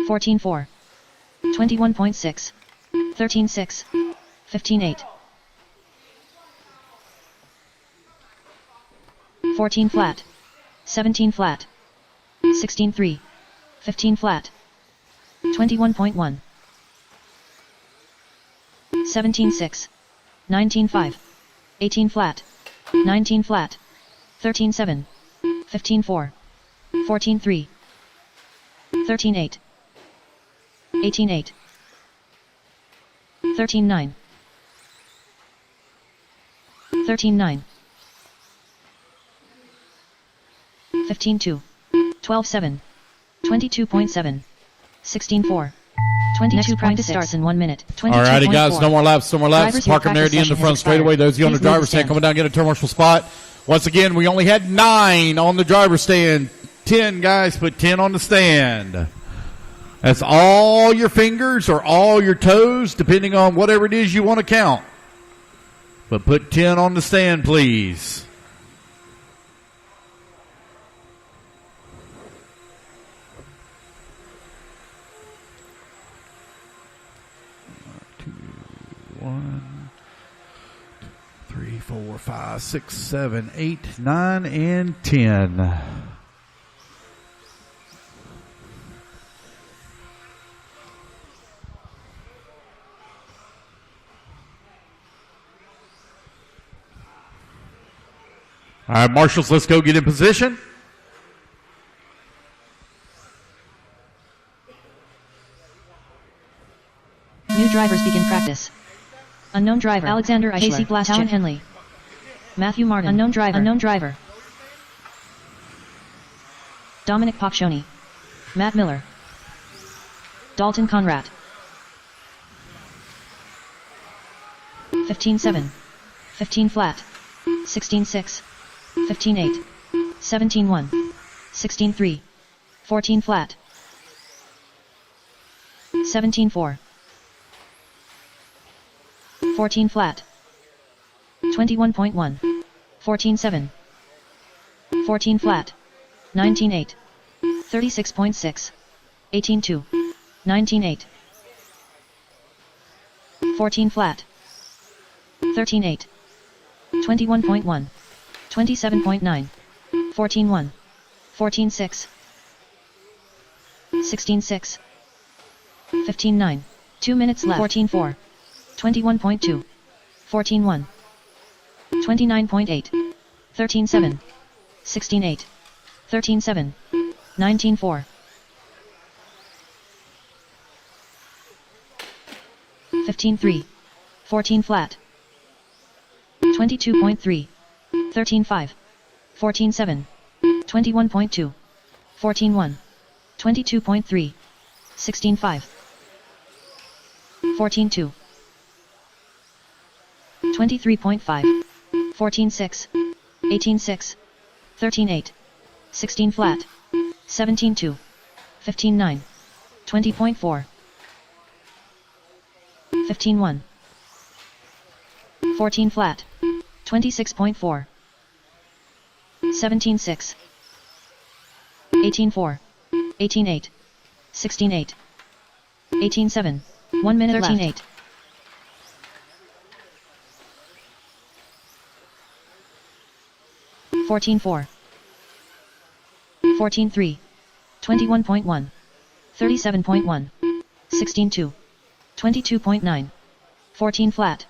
14-4. 21.6. 13-6. 15-8. 14 flat. 17 flat. 16-3. 15 flat. 21.1. 17-6. 19-5. 18 flat. 19 flat. 13-7. 15-4. 14-3. 13-8. 18-8. 13-9. 13-9. 15-2. 12-7. 22.7. 16-4. 22 practice starts in 1 minute. Alrighty, guys, no more laps, no more laps. Park them there at the end of the front straightaway. Those of you on the driver's stand coming down, get a turn marshal spot. Once again, we only had 9 on the driver's stand. 10 guys put 10 on the stand. That's all your fingers or all your toes, depending on whatever it is you want to count. But put 10 on the stand, please. One, 2, 3, 4, 5, 6, 7, 8, 9, and 10. All right, marshals, let's go get in position. New drivers begin practice. Unknown driver. Alexander Eichler. Casey Blaschik. Talon Henley. Matthew Martin. Unknown driver. Unknown driver. Dominic Paccioni. Matt Miller. Dalton Conrad. 15-7. 15 flat. 16-6. 15-8. 17-1. 16-3. 14 flat. 17-4. 14 flat. 21.1. 14-7. 14 flat. 19-8. 36.6. 18-2. 19-8. 14 flat. 13-8. 21.1. 27.9. 14-1. 14-6. 16-6. 15-9. 2 minutes left. 14-4. 21.2. 14-1. 29.8. 13-7. 16-8. 13-7. 19-4. 15-3. 14 flat. 22.3. 13-5. 14-7. 21.2. 14-1. 22.3. 16-5. 14-2. 23.5. 14-6. 18-6. 13-8. 16 flat. 17-2. 15-9. 20.4. 15-1. 14 flat. 26.4. 17-6. 18-4. 18-8. 16-8. 18-7. 1 minute 13-8. 14-4. 14-3. 21.1. 37.1. 16-2. 22.9. 14 flat.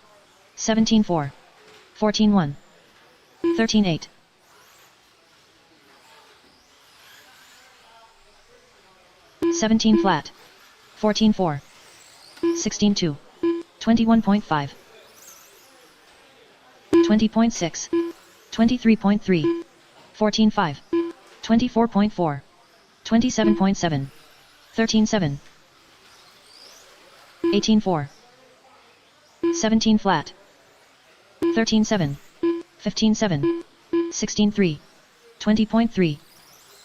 17-4. 14-1. 13-8. 17 flat. 14-4. 16-2. 21.5. 20.6. 23.3. 14-5. 24.4. 27.7. 13-7. 18-4. 17 flat. 13-7. 15-7. 16-3. 20.3.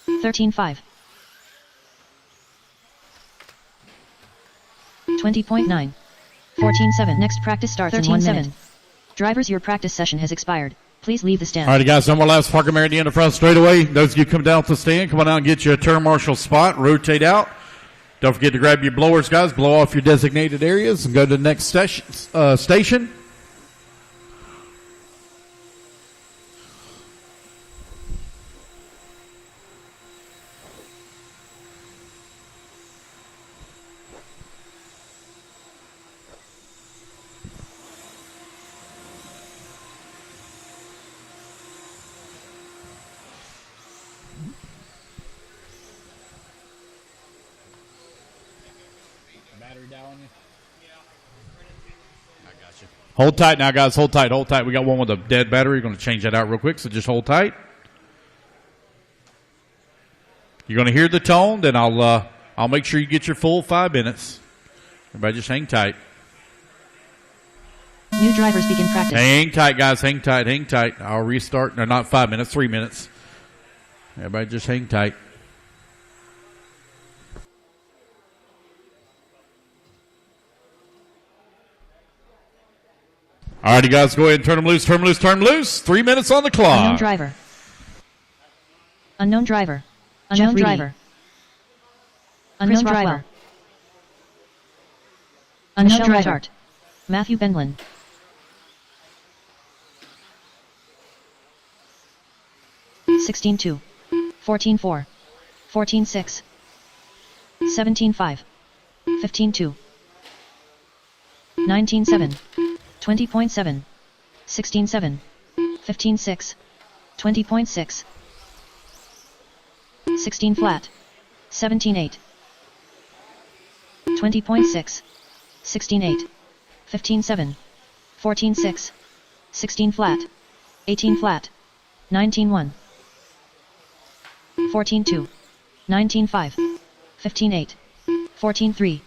13-5. 20.9. 14-7. Next practice starts in 1 minute. Drivers, your practice session has expired. Please leave the stand. All right, guys, no more laps. Park them at the end of the front straightaway. Those of you come down to the stand, come on out and get you a turn marshal spot. Rotate out. Don't forget to grab your blowers, guys. Blow off your designated areas and go to the next station. Hold tight now, guys. Hold tight. Hold tight. We got one with a dead battery. We're going to change that out real quick, so just hold tight. You're going to hear the tone, then I'll make sure you get your full 5 minutes. Everybody just hang tight. New drivers begin practice. Hang tight, guys. Hang tight. Hang tight. I'll restart. No, not 5 minutes. 3 minutes. Everybody just hang tight. All righty, guys, go ahead and turn them loose, turn them loose, turn them loose. 3 minutes on the clock. Unknown driver. Unknown driver. Unknown driver. Unknown driver. Unknown driver. Matthew Bendlin. (16-2), 14-4, 14-6, 17-5, 15-2, 19-7, 20.7, 16-7, 15-6, 20.6, 16 flat, 17-8, 20.6, 16-8, 15-7, 14-6, 16 flat, 18 flat, 19-1, 14-2, 19-5, 15-8, 14-3,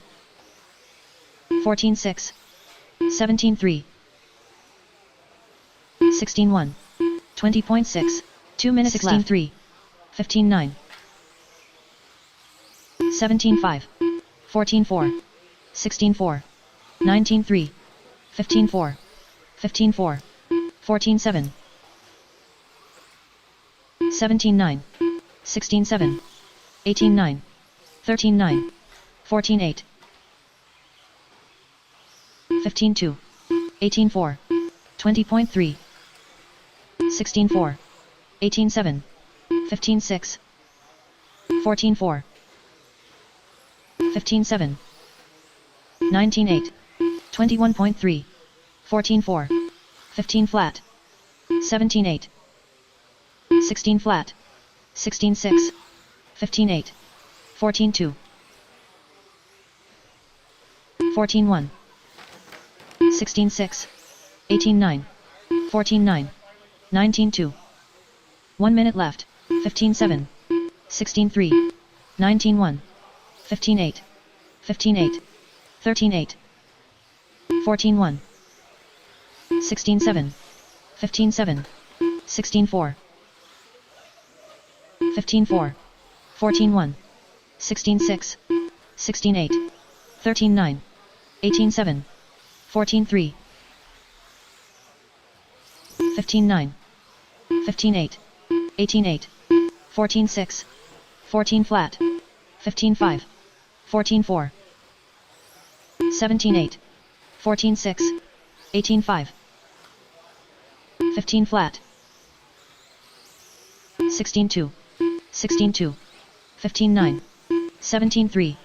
14-6, 17-3, 16-1, 20.6, 2 minutes 16-3, 15-9, 17-5, 14-4, 16-4, 19-3, 15-4, 15-4, 14-7, 17-9, 16-7, 18-9, 13-9, 14-8, 15-2, 18-4, 20.3, 16-4, 18-7, 15-6, 14-4, 15-7, 19-8, 21.3, 14-4, 15 flat, 17-8, 16 flat, 16-6, 15-8, 14-2, 14-1, 16-6, 18-9, 14-9, 19-2. 1 minute left. 15-7, 16-3, 19-1, 15-8, 15-8, 13-8, 14-1, 16-7, 15-7, 16-4, 15-4, 14-1, 16-6, 16-8, 13-9, 18-7, 14-3, 15-9, 15-8, 18-8, 14-6, 14 flat, 15-5, 14-4, 17-8, 14-6, 18-5, 15 flat, 16-2, 16-2, 15-9, 17-3,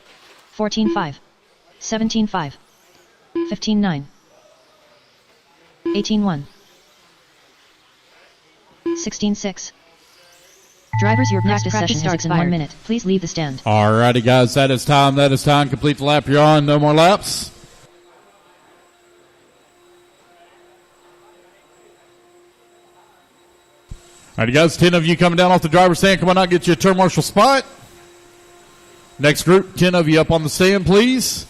14-5, 17-5, 15-9, 18-1, 16-6. Drivers, your practice session starts in 1 minute. Please leave the stand. Alrighty, guys, that is time. That is time. Complete the lap you're on. No more laps. Alrighty, guys, 10 of you coming down off the driver's stand. Come on out, get you a turn marshal spot. Next group, 10 of you up on the stand, please.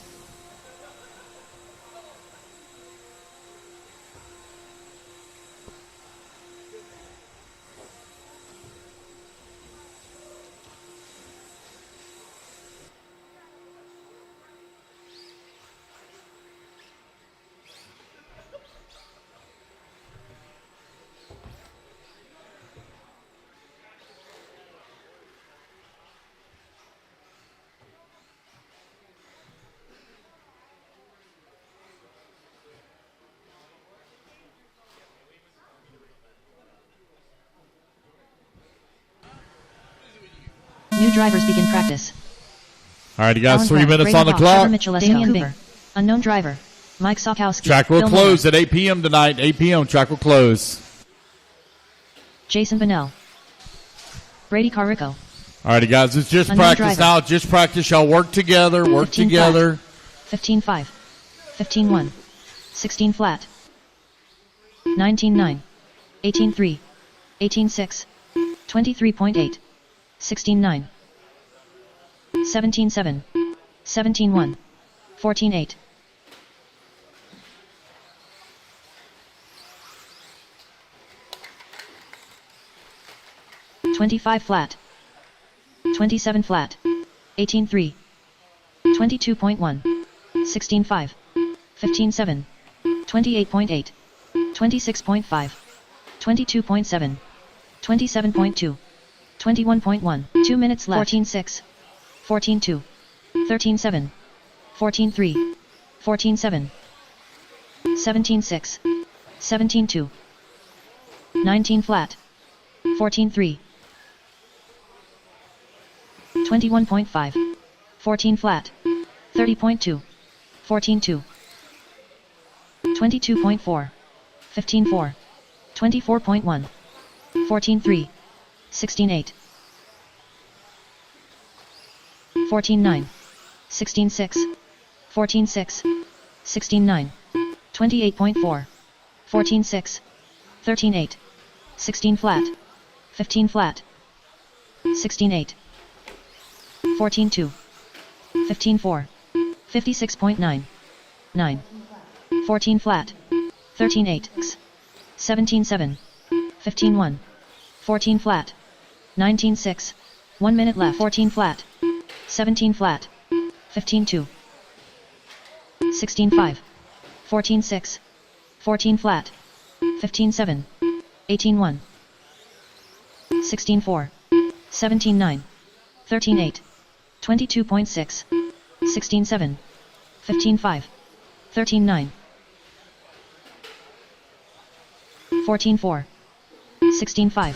New drivers begin practice. Alrighty, guys, Alan 3 Grant, minutes Brady on the Hawk, clock. Trevor Michalesco, Damian Cooper. Unknown driver. Mike Sokowski. Track will Bill close Miller, at 8 p.m. tonight. 8 p.m. Track will close. Jason Bonnell. Brady Carrico. Alrighty, guys, it's just Unknown practice driver. now. Just practice. Y'all work together. Work 15 together. 15-5. 15-1. 16 flat. 19-9. 18-3. 18-6. 23.8. 16-9. 17-7. 17-1. 14-8. 25 flat. 27 flat. 18-3. 22.1. 16-5. 15-7. 28.8. 26.5. 22.7. 27.2. 21.1. 2 minutes left. 14-6. 14-2. 13-7. 14-3. 14-7. 17-6. 17-2. 19 flat. 14-3. 21.5. 14 flat. 30.2. 14-2. 22.4. 15-4. 24.1. 14-3. 16-8. 14-9. 16-6. 14-6. 16-9. 28.4. 14-6. 13-8. 16 flat. 15 flat. 16-8. 14-2. 15-4. 56.9. 9. 14 flat. 13-8. 17-7. 15-1. 14 flat. 19-6. 1 minute left. 14 flat. 17 flat. 15-2. 16-5. 14-6. 14 flat. 15-7. 18-1. 16-4. 17-9. 13-8. 22.6. 16-7. 15-5. 13-9. 14-4. 16-5.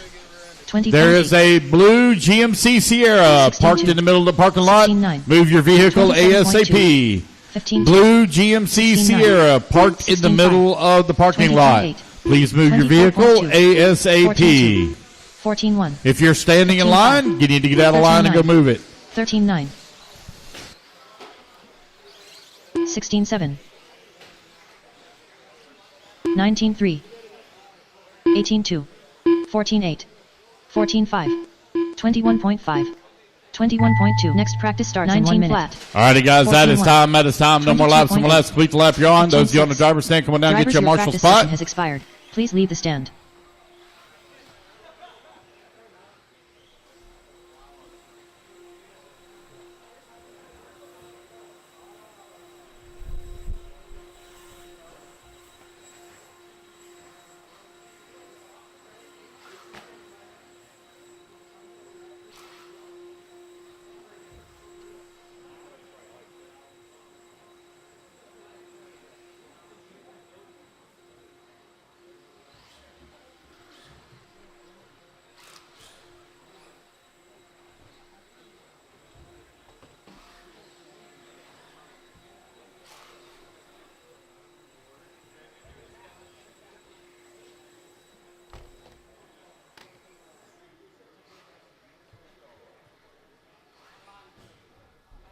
20. There is a blue GMC Sierra 16-2. parked in the middle of the parking lot. 16-9. Move your vehicle 27.2. ASAP. 15. Blue GMC 16-9. Sierra parked in the 16-5. middle of the parking lot. 20.8. Please move your vehicle 24.2. ASAP. 14-1. If you're standing in 15-5. line, you need to get out of line and go 13-9. move it. 13-9. 16-7. 19-3. 18-2. 14-8. 14-5. 21.5. 21.2. Next practice starts 19 in 1 minute. Flat. All righty, guys, that is 14-1. time. That is time. No more laps. No more laps. Complete the lap you're on. Those of you on the 15-6. driver's stand, come on down, Drivers, get your marshal practice spot. session has expired. Please leave the stand.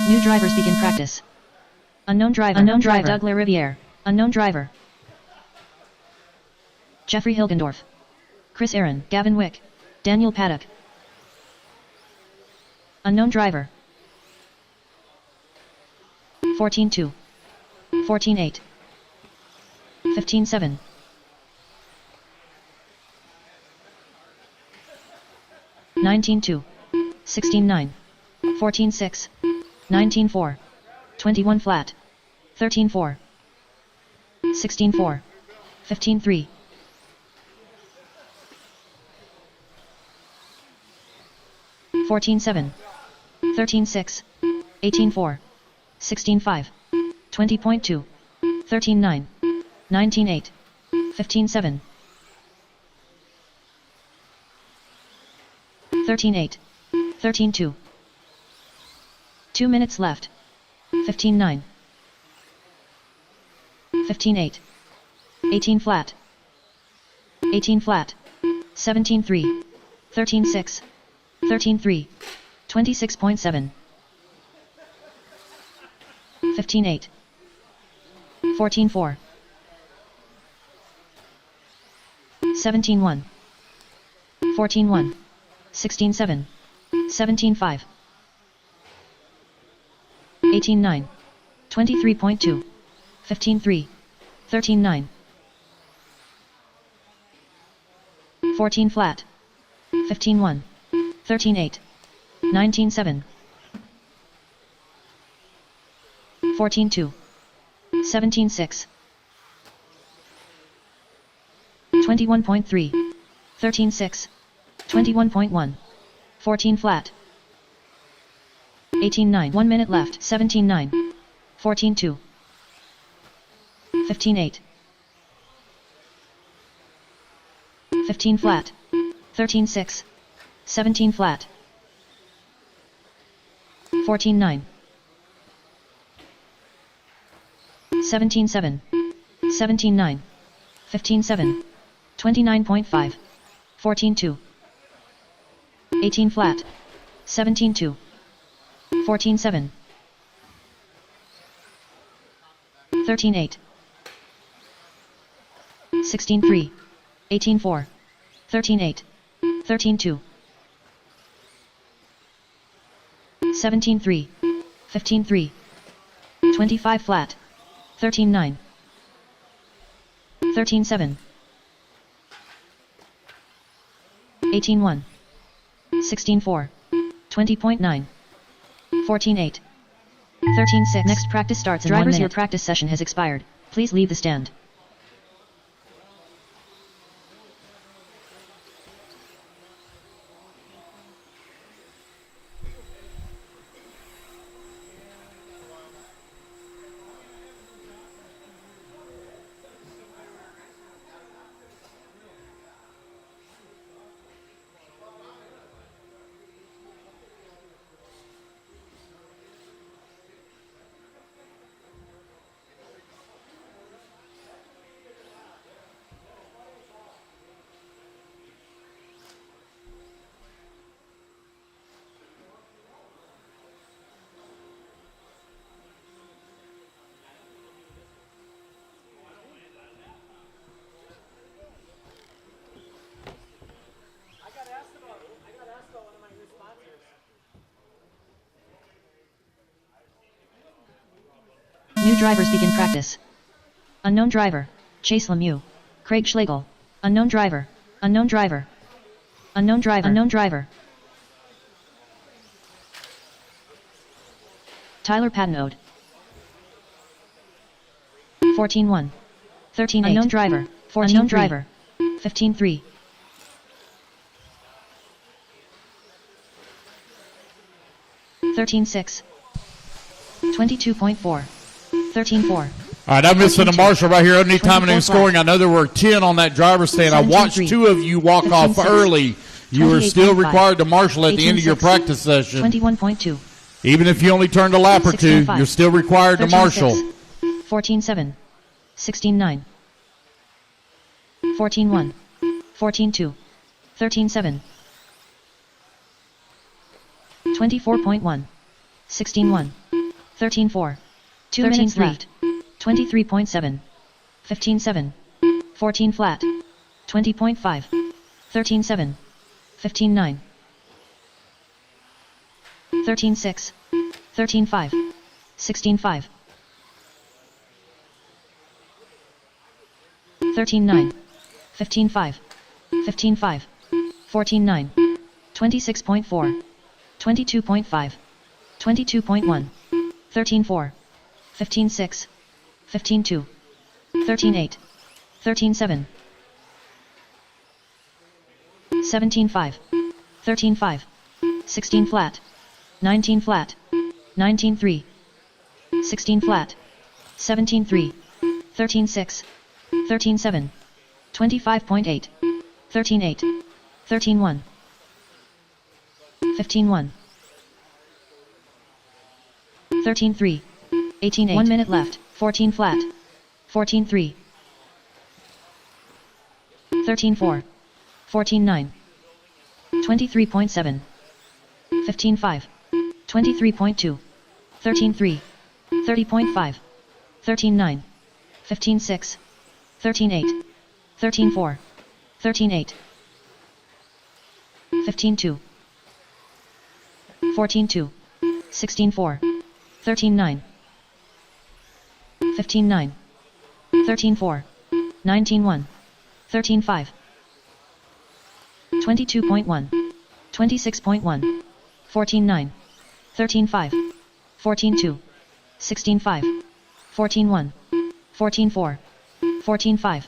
New drivers begin practice. Unknown driver. Unknown driver. Doug Lariviere. Unknown driver. Jeffrey Hilgendorf. Chris Aaron. Gavin Wick. Daniel Paddock. Unknown driver. 14-2. 14-8. 15-7. 19-2. 16-9. 14-6. 19-4. 21 flat. 13-4. 16-4. 15-3. 14-7. 13-6. 18-4. 16-5. 20.2. 13-9. 19-8. 15-7. 13-8. 13-2. 2 minutes left. 15-9. 15-8. 18 flat. 18 flat. 17-3. 13-6. 13-3. 26.7. 15-8. 14-4. 17-1. 14-1. 16-7. 17-5. 18-9. 23.2. 15-3. 13-9. 14 flat. 15-1. 13-8. 19-7. 14-2. 17-6. 21.3. 13-6. 21.1. 14 flat. 18-9. 1 minute left. 17-9. 14-2. 15-8. 15 flat. 13-6. 17 flat. 14-9. 17-7. 17-9. 15-7. 29.5. 14-2. 18 flat. 17-2. 14-7. 13-8. 16-3. 18-4. 13-8. 13-2. 17-3. 15-3. 25 flat. 13-9. 13-7. 18-1. 16-4. 20.9. 14-8. 13-6. Next practice starts in 1 minute. Drivers, your practice session has expired. Please leave the stand. New drivers begin practice. Unknown driver. Chase Lemieux. Craig Schlegel. Unknown driver. Unknown driver. Unknown driver. Unknown driver. Tyler Patnode. 14-1. 13-8. Unknown driver. 14-3. Unknown driver. 15-3. 13-6. 22.4. 13-4. All right, I'm missing a marshal right here. Underneath time and scoring. I know there were 10 on that driver's stand. I watched 2 of you walk off early. You were still required to marshal at the end of your practice session. 21.2. Even if you only turned a lap or 2, you're still required to marshal. 14-7. 16-9. 14-1. 14-2. 13-7. 24.1. 16-1. 13-4. 2 minutes left. 23.7. 15-7. 14 flat. 20.5. 13-7. 15-9. 13-6. 13-5. 16-5. 13-9. 15-5. 15-5. 14-9. 26.4. 22.5. 22.1. 13-4. 15-6. 15-2. 13-8. 13-7. 17-5. 13-5. 16 flat. 19 flat. 19-3. 16 flat. 17-3. 13-6. 13-7. 25.8. 13-8. 13-1. 15-1. 13-3. 18-8. 1 minute left. 14 flat. 14-3. 13-4. 14-9. 23.7. 15-5. 23.2. 13-3. 30.5. 13-9. 15-6. 13-8. 13-4. 13-8. 15-2. 14-2. 16-4. 13-9. 15-9. 13-4. 19-1. 13-5. 22.1. 26.1. 14-9. 13-5. 14-2. 16-5. 14-1. 14-4. 14-5.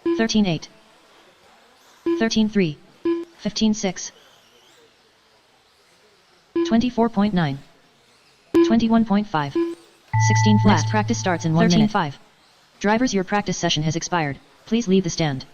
13-8. 13-3. 15-6. 24.9. 21.5. 16 flat. Next practice starts in 1 minute. 13-5. Drivers, your practice session has expired. Please leave the stand.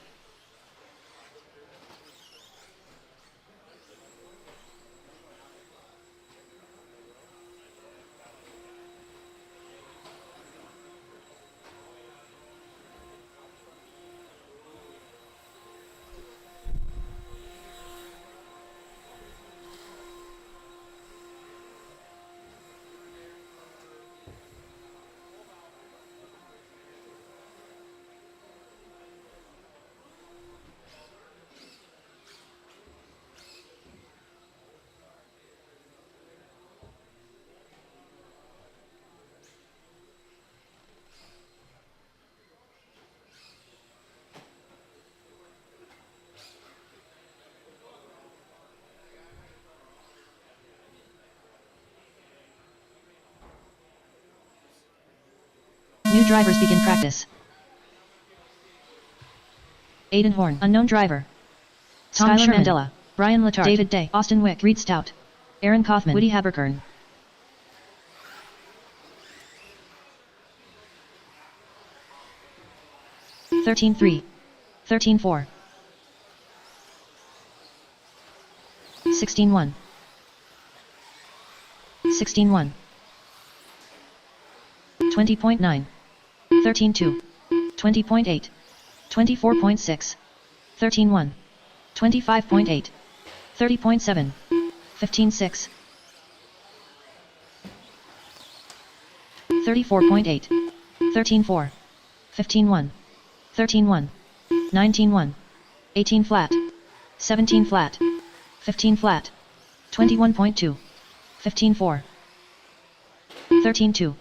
New drivers begin practice. Aiden Horn, unknown driver. Tom Sherman, Mandela, Brian Letard, David Day, Austin Wick, Reed Stout, Aaron Kaufman, Woody Haberkern. – 13-3. 13-4. 16-1. 16-1. 20.9. 13-2. 20.8. 24.6. 13-1. 25.8. 30.7. 15-6. 34.8. 13-4. 15-1. 13-1. 19-1. 18 flat. 17 flat. 15 flat. 21.2. 15-4. 13-2.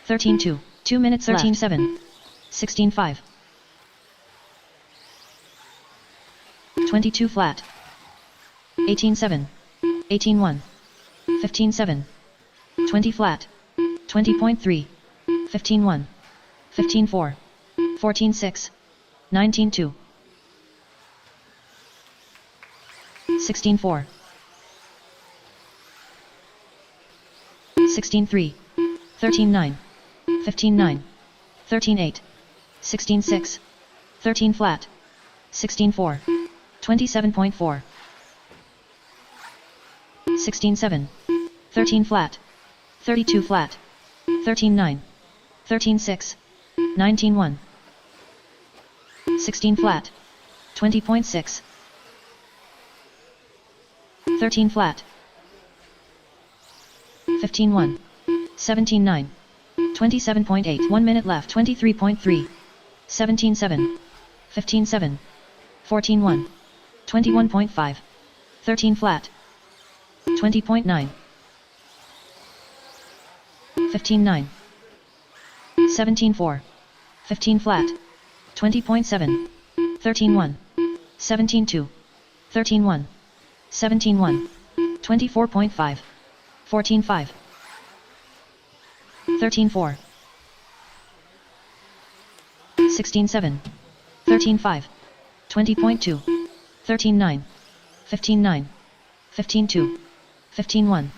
13-2. 2 minutes 13-7. 16-5. 22 flat. 18-7. 18-1. 15-7. 20 flat. 20.3. 15-1. 15-4. 14-6. 19-2. 16-4. 16-3. 13-9. 15-9. 13-8. 16-6. 13 flat. 16-4. 27.4. 16-7. 13 flat. 32 flat. 13-9. 13-6. 19-1. 16 flat. 20.6. 13 flat. 15-1. 17-9. 27.8. 1 minute left. 23.3. 17-7. 15-7. 14-1. 21.5. 13 flat. 20.9. 15-9. 17-4. 15 flat. 20.7. 13-1. 17-2. 13-1. 17-1. 24.5. 14-5. 13-4. 16-7. 13-5. 20.2. 13-9. 15-9. 15-2. 15-1.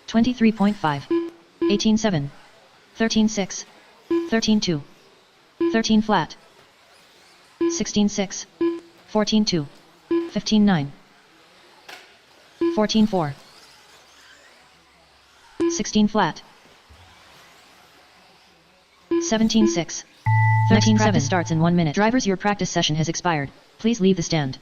23.5. 18-7. 13-6. 13-2. 13 flat. 16-6. 14-2. 15-9. 14-4. 16 flat. 17-6. 13-7 practice starts in 1 minute. Drivers, your practice session has expired. Please leave the stand.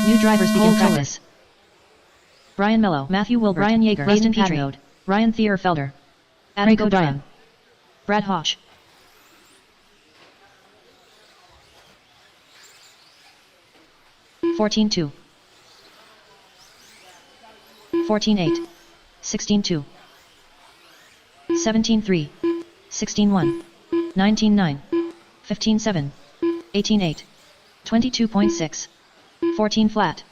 New drivers begin practice. Brian Mello, Matthew Wilbert, Ryan Yeager, Aiden Petrie, Ryan Thierfelder, Adam O'Brien, Brad Hosh. (14-2), 14-8, 16-2, 17-3, 16-1, 19-9, 15-7, 18-8, 22.6. 14 flat.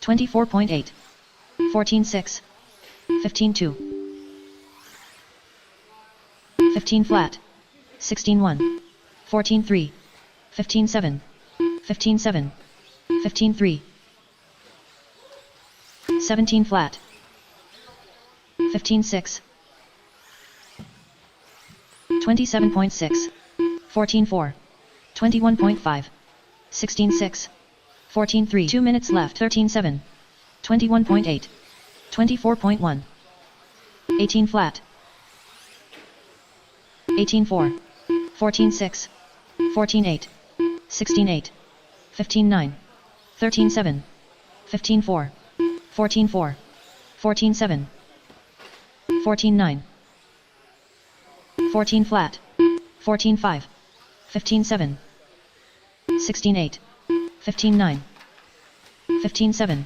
24.8. 14-6. 15-2. 15 flat. 16-1. 14-3. 15-7. 15-7. 15-3. 17 flat. 15-6. 27.6. 14-4. 21.5. 16-6. 14-3. 2 minutes left. 13-7. 21.8. 24.1. 18 flat. 18-4. 14-6. 14-8. 16-8. 15-9. 13-7. 15-4. 14-4. 14-7. 14-9. 14 flat. 14-5. 15-7. 16-8. 15-9. 15-7.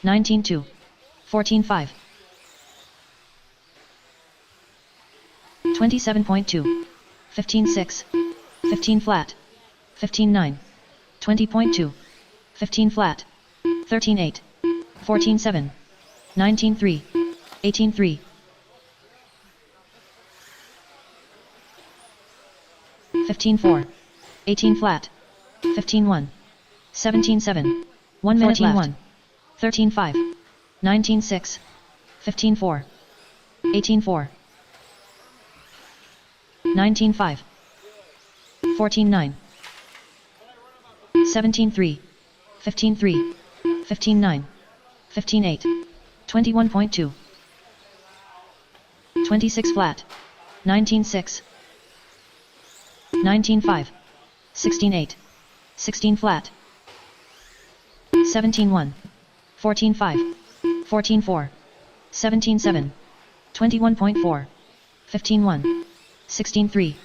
19-2. 14-5. 27.2. 15-6. 15 flat. 15-9. 20.2. 15 flat. 13-8. 14-7. 19-3. 18-3. 15-4. 18 flat. 15 1. 17 7. 1 minute 14 left. 1. 13 5. 19 6. 15 4. 18 4. 19 5. 14 9. 17 3. 15 3. 15 9. 15 8. 21.2. 26 flat. 19 6. 19 5. 16 8. 16 flat. 17 1. 14 5. 14 4. 17 7. 21.4. 15 1. 16 3.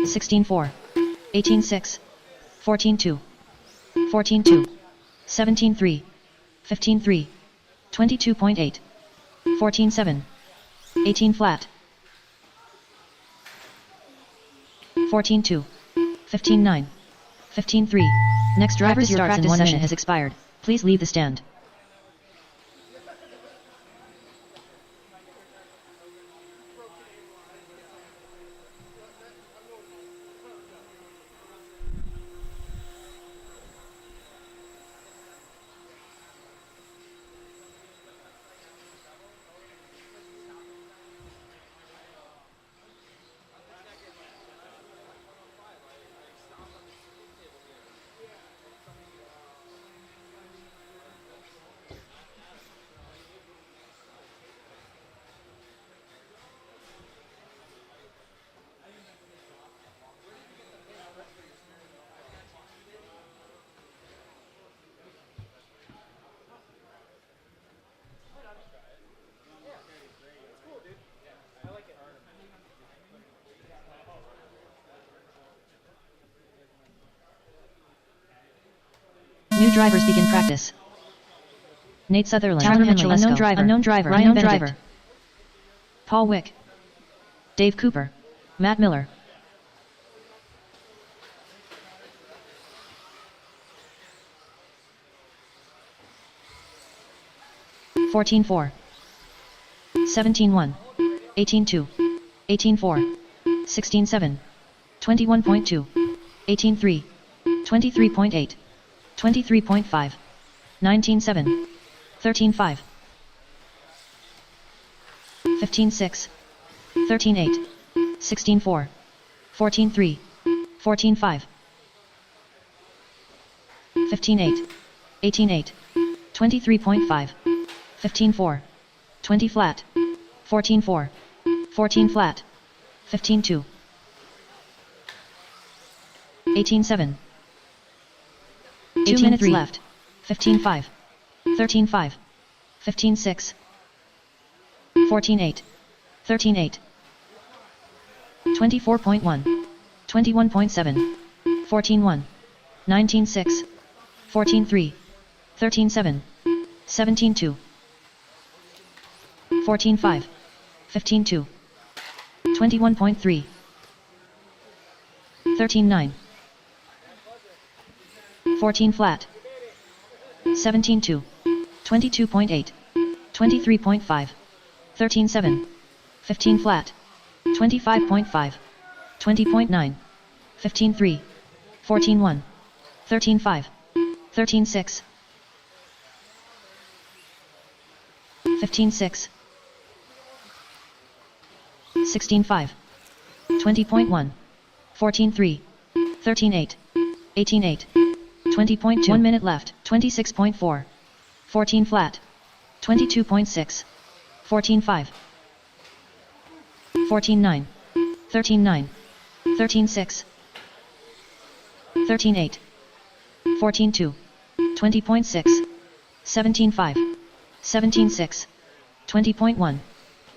16 4. 18 6. 14 2. 14 2. 17 3. 15 3. 22.8. 14 7. 18 flat. 14 2. 15 9. 15 3. Next driver's your practice session has expired. Please leave the stand. New drivers begin practice. Nate Sutherland, John Henley, unknown driver, Ryan Benedict, Paul Wick, Dave Cooper, Matt Miller. (14 4). 17 1. 18 2. 18 4. 16 7. 21.2. 18 3. 23.8. 23.5. 19 7. 13 5. 15 6. 13 8. 16 4. 14 3. 14 5. 15 8. 18 8. 23.5. 15 4. 20 flat. 14 4. 14 flat. 15 2. 18 7. 2 minutes left. 15 5. 13 5. 15 6. 14 8. 13 8. 24.1. 21.7. 14 1. 19 6. 14 3. 13 7. 17 2. 14 5. 15 2. 21.3. 13 9. 14 flat. 17 2. 22.8. 23.5. 13 7. 15 flat. 25.5. 20.9. 15 3. 14 1. 13 5. 13 6. 15 6. 16 5. 20.1. 14 3. 13 8. 18 8. 20.2. 1 minute left. 26.4. 14 flat. 22.6. 14 5. 14 9. 13 9. 13 6. 13 8. 14 2. 20.6. 17 5. 17 6. 20.1.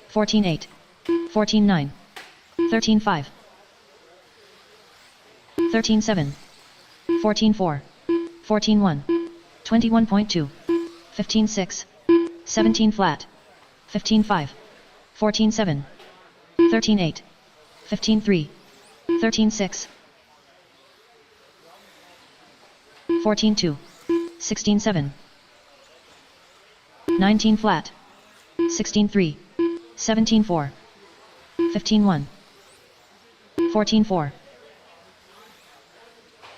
14 8. 14 9. 13 5. 13 7. 14 4. 14 1. 21.2. 15 6. 17 flat. 15 5. 14 7. 13 8. 15 3. 13 6. 14 2. 16 7. 19 flat. 16 3. 17 4. 15 1. 14-4.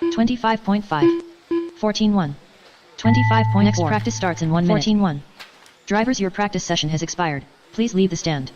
25.5. 14-1. 25.4. Next practice starts in 1 minute. 14-1. Drivers, your practice session has expired. Please leave the stand.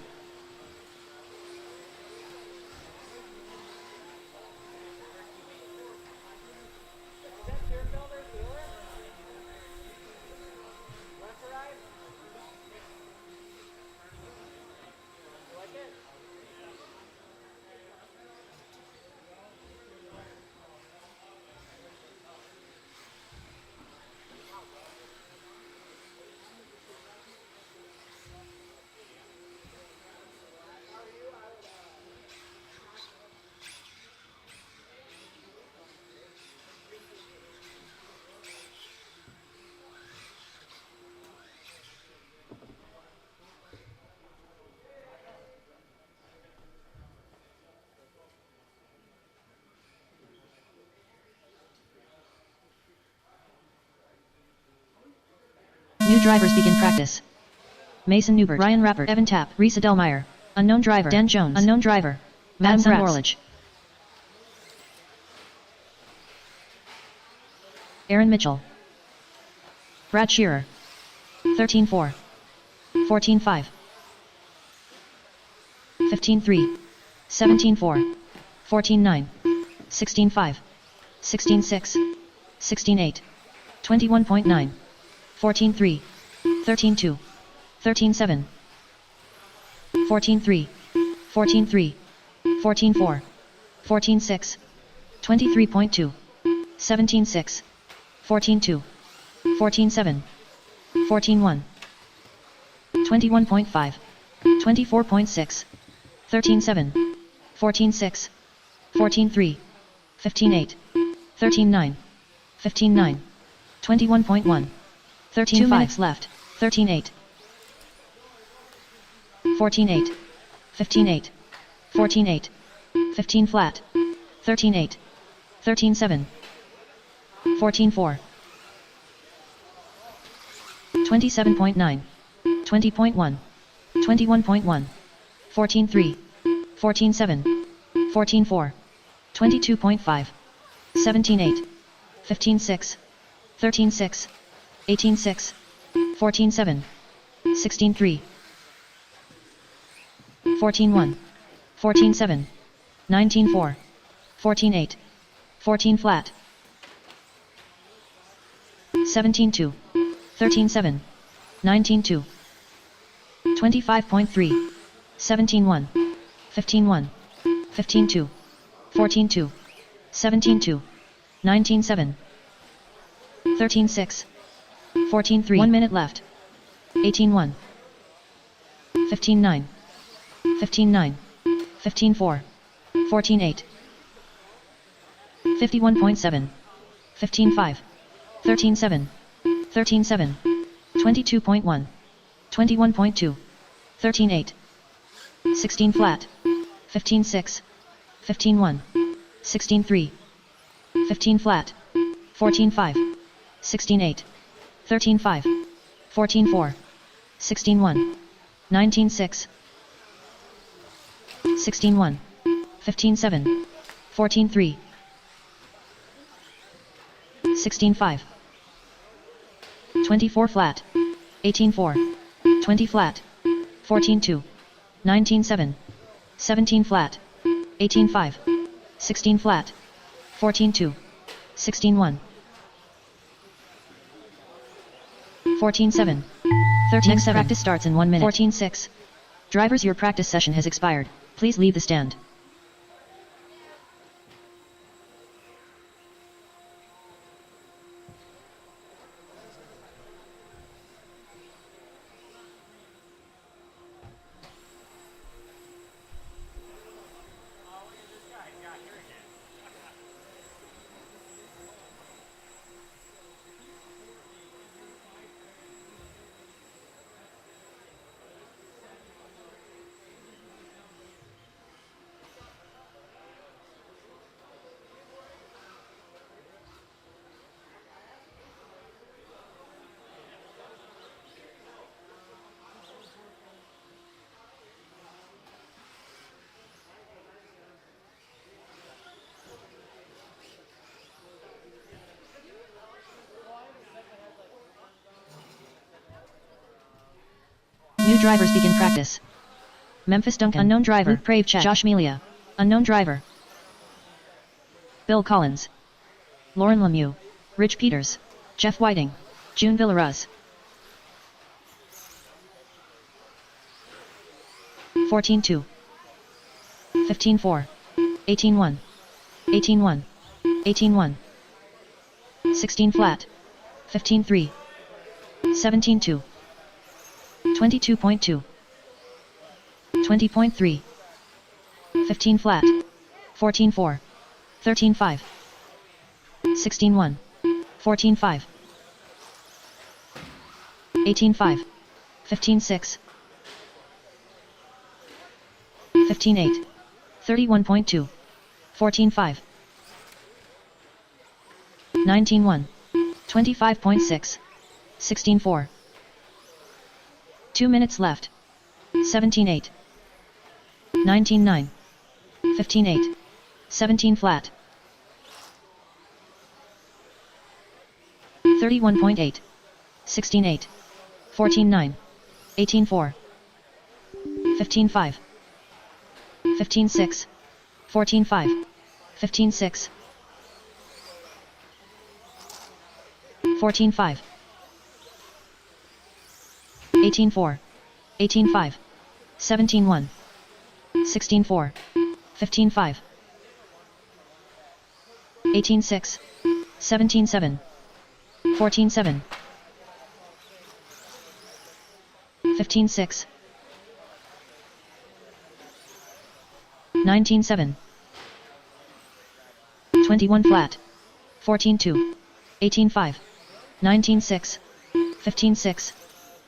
New drivers begin practice. Mason Newbert, Ryan Rappert, Evan Tapp, Risa Delmeyer. Unknown driver, Dan Jones. Unknown driver, Madison Orlich. Aaron Mitchell. Brad Shearer. 13-4. 14-5. 15-3. 17-4. 14-9. 16-5. 16-6. 16-8. 21.9. 14-3. 13-2. 13-7. 14-3. 14-3. 14-4. 14-6. 23.2. 17-6. 14-2. 14-7. 14-1. 21.5. 24.6. 13-7. 14-6. 14-3. 15-8. 13-9. 15-9. 21.1. 13-5. 2 minutes left. 13-8. 14-8. 15-8. 14-8. 15 flat. 13-8. 13-7. 14-4. 27.9. 20.1. 21.1. 14-3. 14-7. 14-4. 22.5. 17-8. 15-6. 13-6. 18-6. 14-7. 16-3. 14-1. 14-7. 19-4. 14-8. 14 flat. 17-2. 13-7. 19-2. 25.3. 17-1. 15-1. 15-2. 14-2. 17-2. 19-7. 13-6. 14-3. 1 minute left. 18-1. 15-9. 15-9. 15-4. 14-8. 51.7. 15-5. 13-7. 13-7. 22.1. 21.2. 13-8. 16 flat. 15-6. 15-1. 16-3. 15 flat. 14-5. 16-8. 13-5. 14-4. 16-1. 19-6. 16-1. 15-7. 14-3. 16-5. 24 flat. 18-4. 20 flat. 14-2. 19-7. 17 flat. 18-5. 16 flat. 14-2. 16-1. 14-7. 13-7. Practice starts in 1 minute. 14-6. Drivers, your practice session has expired. Please leave the stand. New drivers begin practice. Memphis Duncan, unknown driver. Luke Prave check. Josh Melia, unknown driver. Bill Collins, Lauren Lemieux, Rich Peters, Jeff Whiting, June Villaraz. 14-2, 15-4, 18-1, 18-1, 18-1, 16 flat, 15-3, 17-2, 22.2, 20.3, 15 flat, 14-4, 13-5, 16-1, 14-5, 18-5, 15-6, 15-8, 31.2, 14-5, 19-1, 25.6, 16-4. 2 minutes left. 17-8, 19-9, 15-8, 17 flat. 31.8, 16-8, 14-9, 18-4, 15-5, 15-6, 14-5, 15-6, 14-5, 18-4, 18-5, 17-1, 16-4, 15-5, 18-6, 17-7, 14-7, 15-6, 19-7, 21 flat, 14-2, 18-5, 19-6, 15-6,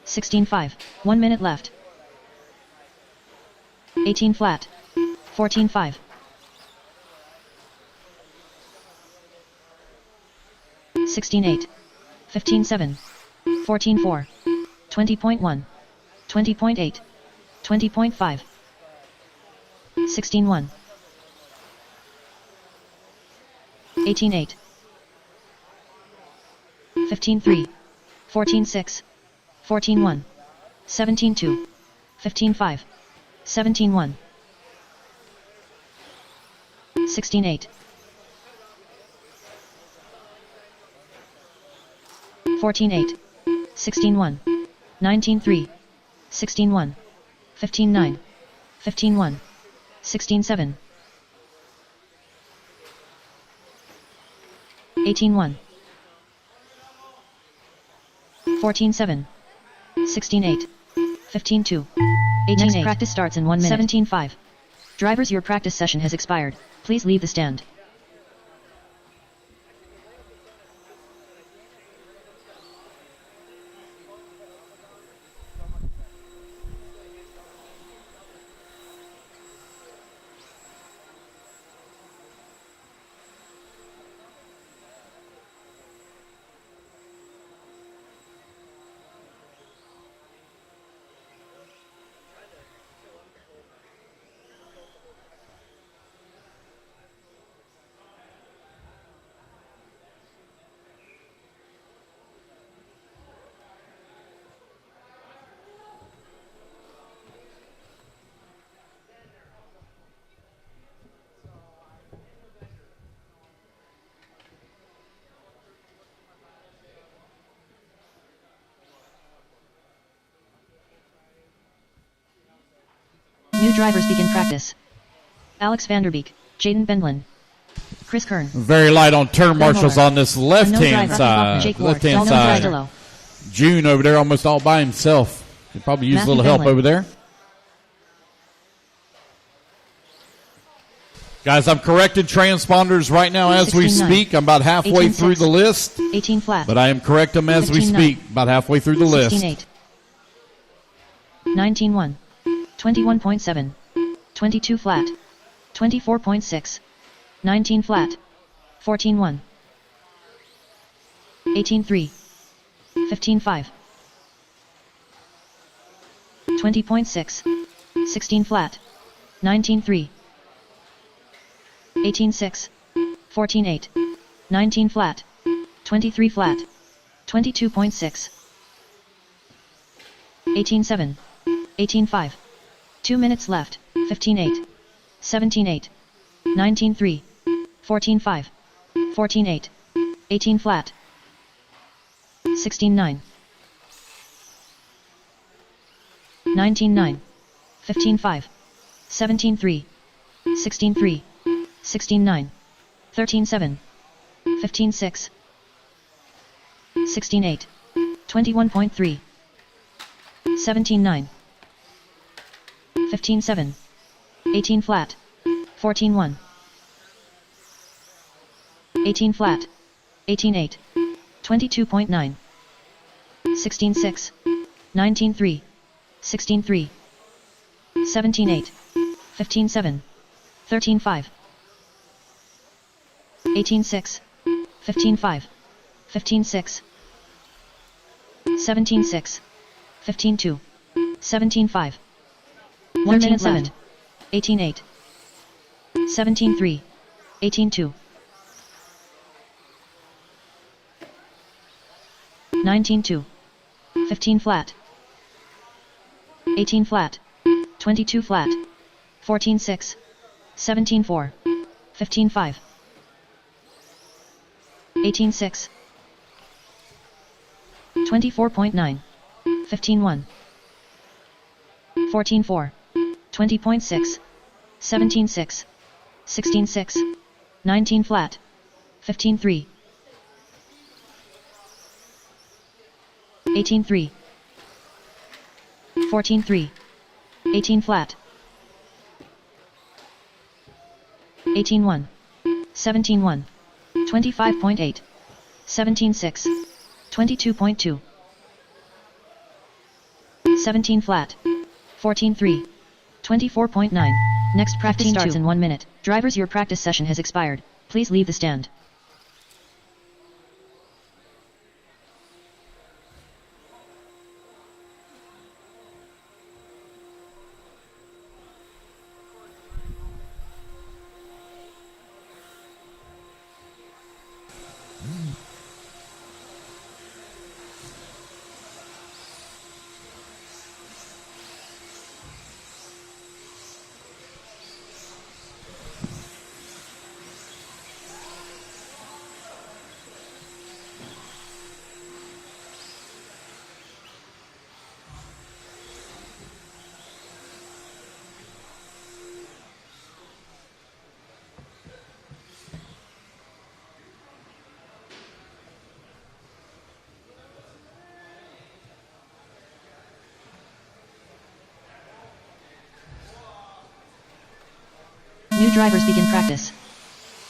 16-5, 1 minute left. 18 flat, 14-5, 16-8, 15-7, 14-4, 20.1, 20.8, 20.5, 16-1, 18-8, 15-3, 14-6, 14-1, 17-2, 15-5, 17-1, 16-8, 14-8, 16-1, 19-3, 16-1, 15-9, 15-1, 16-7, 18-1, 14-7, 16-8, 15-2, 18-8. Next practice starts in 1 minute. 17-5. Drivers, your practice session has expired. Please leave the stand. New drivers begin practice. Alex Vanderbeek, Jaden Bendlin, Chris Kern. Very light on turn marshals on this left-hand Jake side. Ward, Left-hand Dalton side. Castillo, June over there almost all by himself. Could probably use Matthew a little help Bellin. over there. Guys, I'm correcting transponders right now as we 16-9. speak. I'm about halfway 18-6. through the list, 18 flat, but I am correct them as we 15-9. speak. About halfway through the list. 16-8, 19-1, 21.7, 22 flat, 24.6, 19 flat, 14-1, 18-3, 15-5, 20.6, 16 flat, 19-3, 18-6, 14-8, 19 flat, 23 flat, 22.6, 18-7, 18-5. 2 minutes left. 15-8. 17-8. 19-3. 14-5. 14-8. 18 flat. 16-9. 19-9. 15-5. 17-3. 16-3. 16-9. 13-7. 15-6. 16-8. 21.3. 17-9. 15-7. 18 flat. 14-1. 18 flat. 18-8. 22.9. 16-6. 19-3. 16-3. 17-8. 15-7. 13-5. 18-6. 15-5. 15-6. 17-6. 15-2. 17-5. 1 minute left. 18-8. 17-3. 18-2. 19-2. 15 flat. 18 flat. 22 flat. 14-6. 17-4. 15-5. 18-6. 24.9. 15-1. 14-4. 20.6. 17-6. 16-6. 19 flat. 15-3. 18-3. 14-3. 18 flat. 18-1. 17-1. 25.8. 17-6. 22.2. 17 flat. 14-3. 24.9. Next practice starts in 1 minute. Drivers, your practice session has expired. Please leave the stand. New drivers begin practice.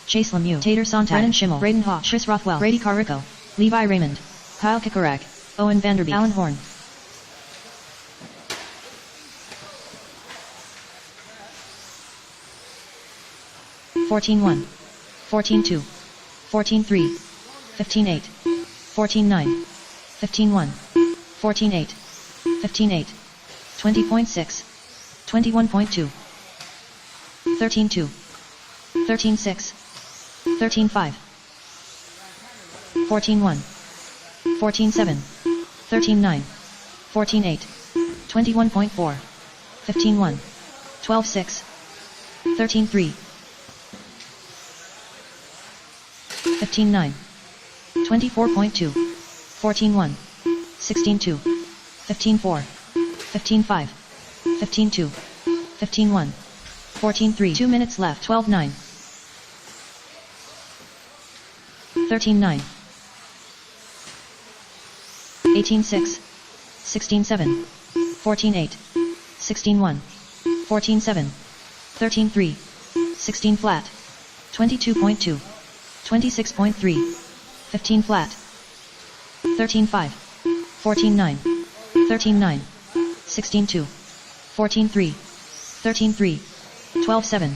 Chase Lemieux, Tater Sontag, Brennan Schimmel, Braden Hawk, Chris Rothwell, Brady Carrico, Levi Raymond, Kyle Kikarak, Owen Vanderbeek, Alan Horn. (14-1), 14-2, 14-3, 15-8, 14-9, 15-1, 14-8, 15-8, 20.6, 21.2. 13-2, 13-6, 13-5, 14-1, 14-7, 13-9, 14-8, 21.4, 15-1, 12-6, 13-3, 15-9, 24.2, 14-1, 16-2, 15-4, 15-5, 15-2, 15-1. 14-3. 2 minutes left. 12-9. 13-9. 18-6. 16-7. 14-8. 16-1. 14-7. 13-3. 16 flat. 22.2. 26.3. 15 flat. 13-5. 14-9. 13-9. 16-2. 14-3. 13-3. 12-7.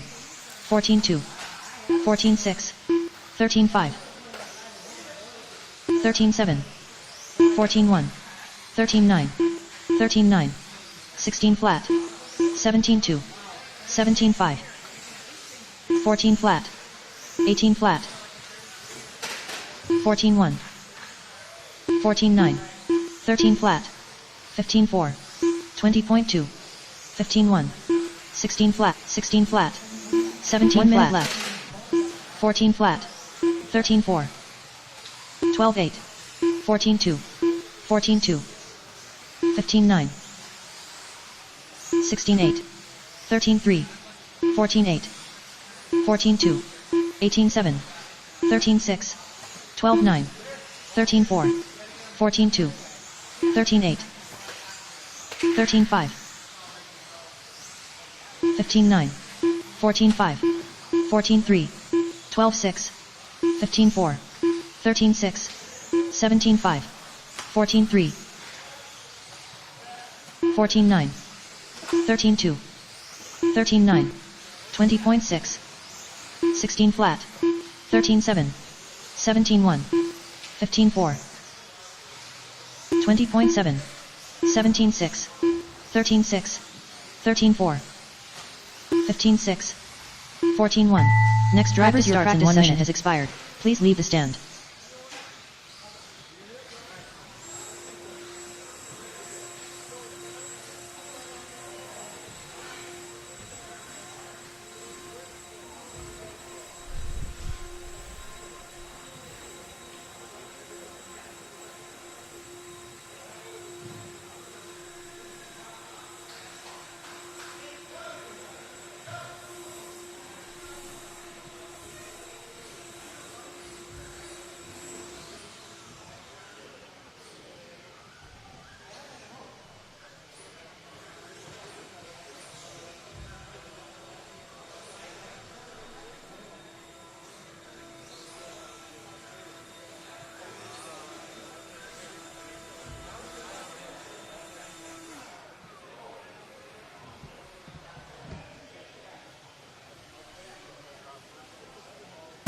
14-2. 14-6. 13-5. 13-7. 14-1. 13-9. 13-9. 16 flat. 17-2. 17-5. 14 flat. 18 flat. 14-1. 14-9. 13 flat. 15-4. 20.2. 15-1. 16 flat. 16 flat. 17 1 minute left. 14 flat. 13-4. 12-8. 14-2. 14-2. 15-9. 16-8. 13-3. 14-8. 14-2. 18-7. 13-6. 12-9. 13-4. 14-2. 13-8. 13-5. 15-9. 14-5. 14-3. 12-6. 15-4. 13-6. 17-5. 14-3. 14-9. 13-2. 13-9. 20.6. 16 flat. 13-7. 17-1. 15-4. 20.7. 17-6. 13-6. 13-4. 15-6. 14-1. Next driver starts in 1 minute has expired. Please leave the stand.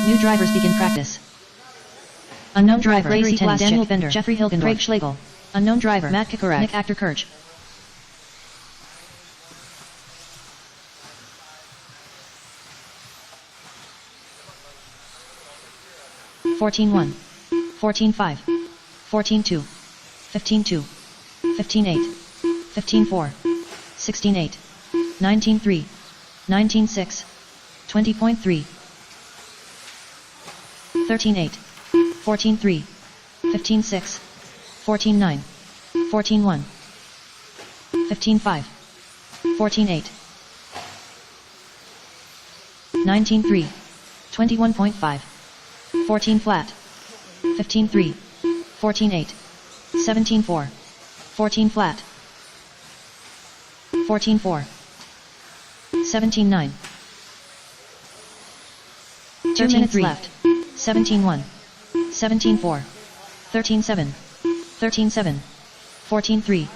New drivers begin practice. Unknown driver, Lacey Tennis, Daniel Bender, Jeffrey Hilgendorf, Craig Schlegel. Unknown driver, Matt Kikorak, Nick Actor Kirch. (14-1), 14-5, 14-2, 15-2, 15-8, 15-4, 16-8, 19-3, 19-6, 20.3. 13-8, 14-3, 15-6, 14-9, 14-1, 15-5, 14-8, 19-3, 21.5, 14 flat, 15-3, 14-8, 17-4, 14 flat, 14-4, 17-9. 2 minutes left. 17-1, 17-4, 13-7, 13-7, 14-3,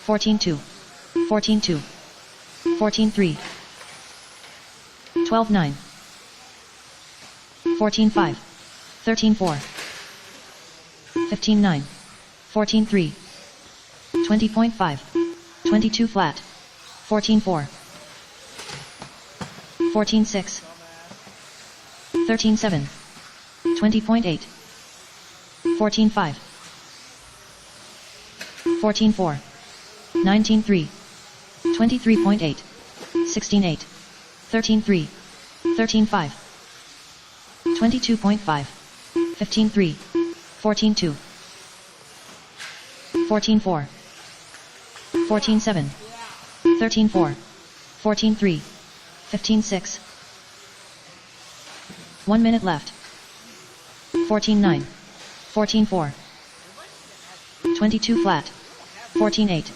14-2, 14-2, 14-3, 12-9, 14-5, 13-4, 15-9, 14-3, 20.5, 22 flat, 14-4, 14-6, 13-7, 20.8, 14-5, 14-4, 19-3, 23.8, 16-8, 13-3, 13-5, 22.5, 15-3, 14-2, 14-4, 14-7, 13-4, 14-3, 15-6. 1 minute left. 14-9, 14-4, 22 flat, 14-8,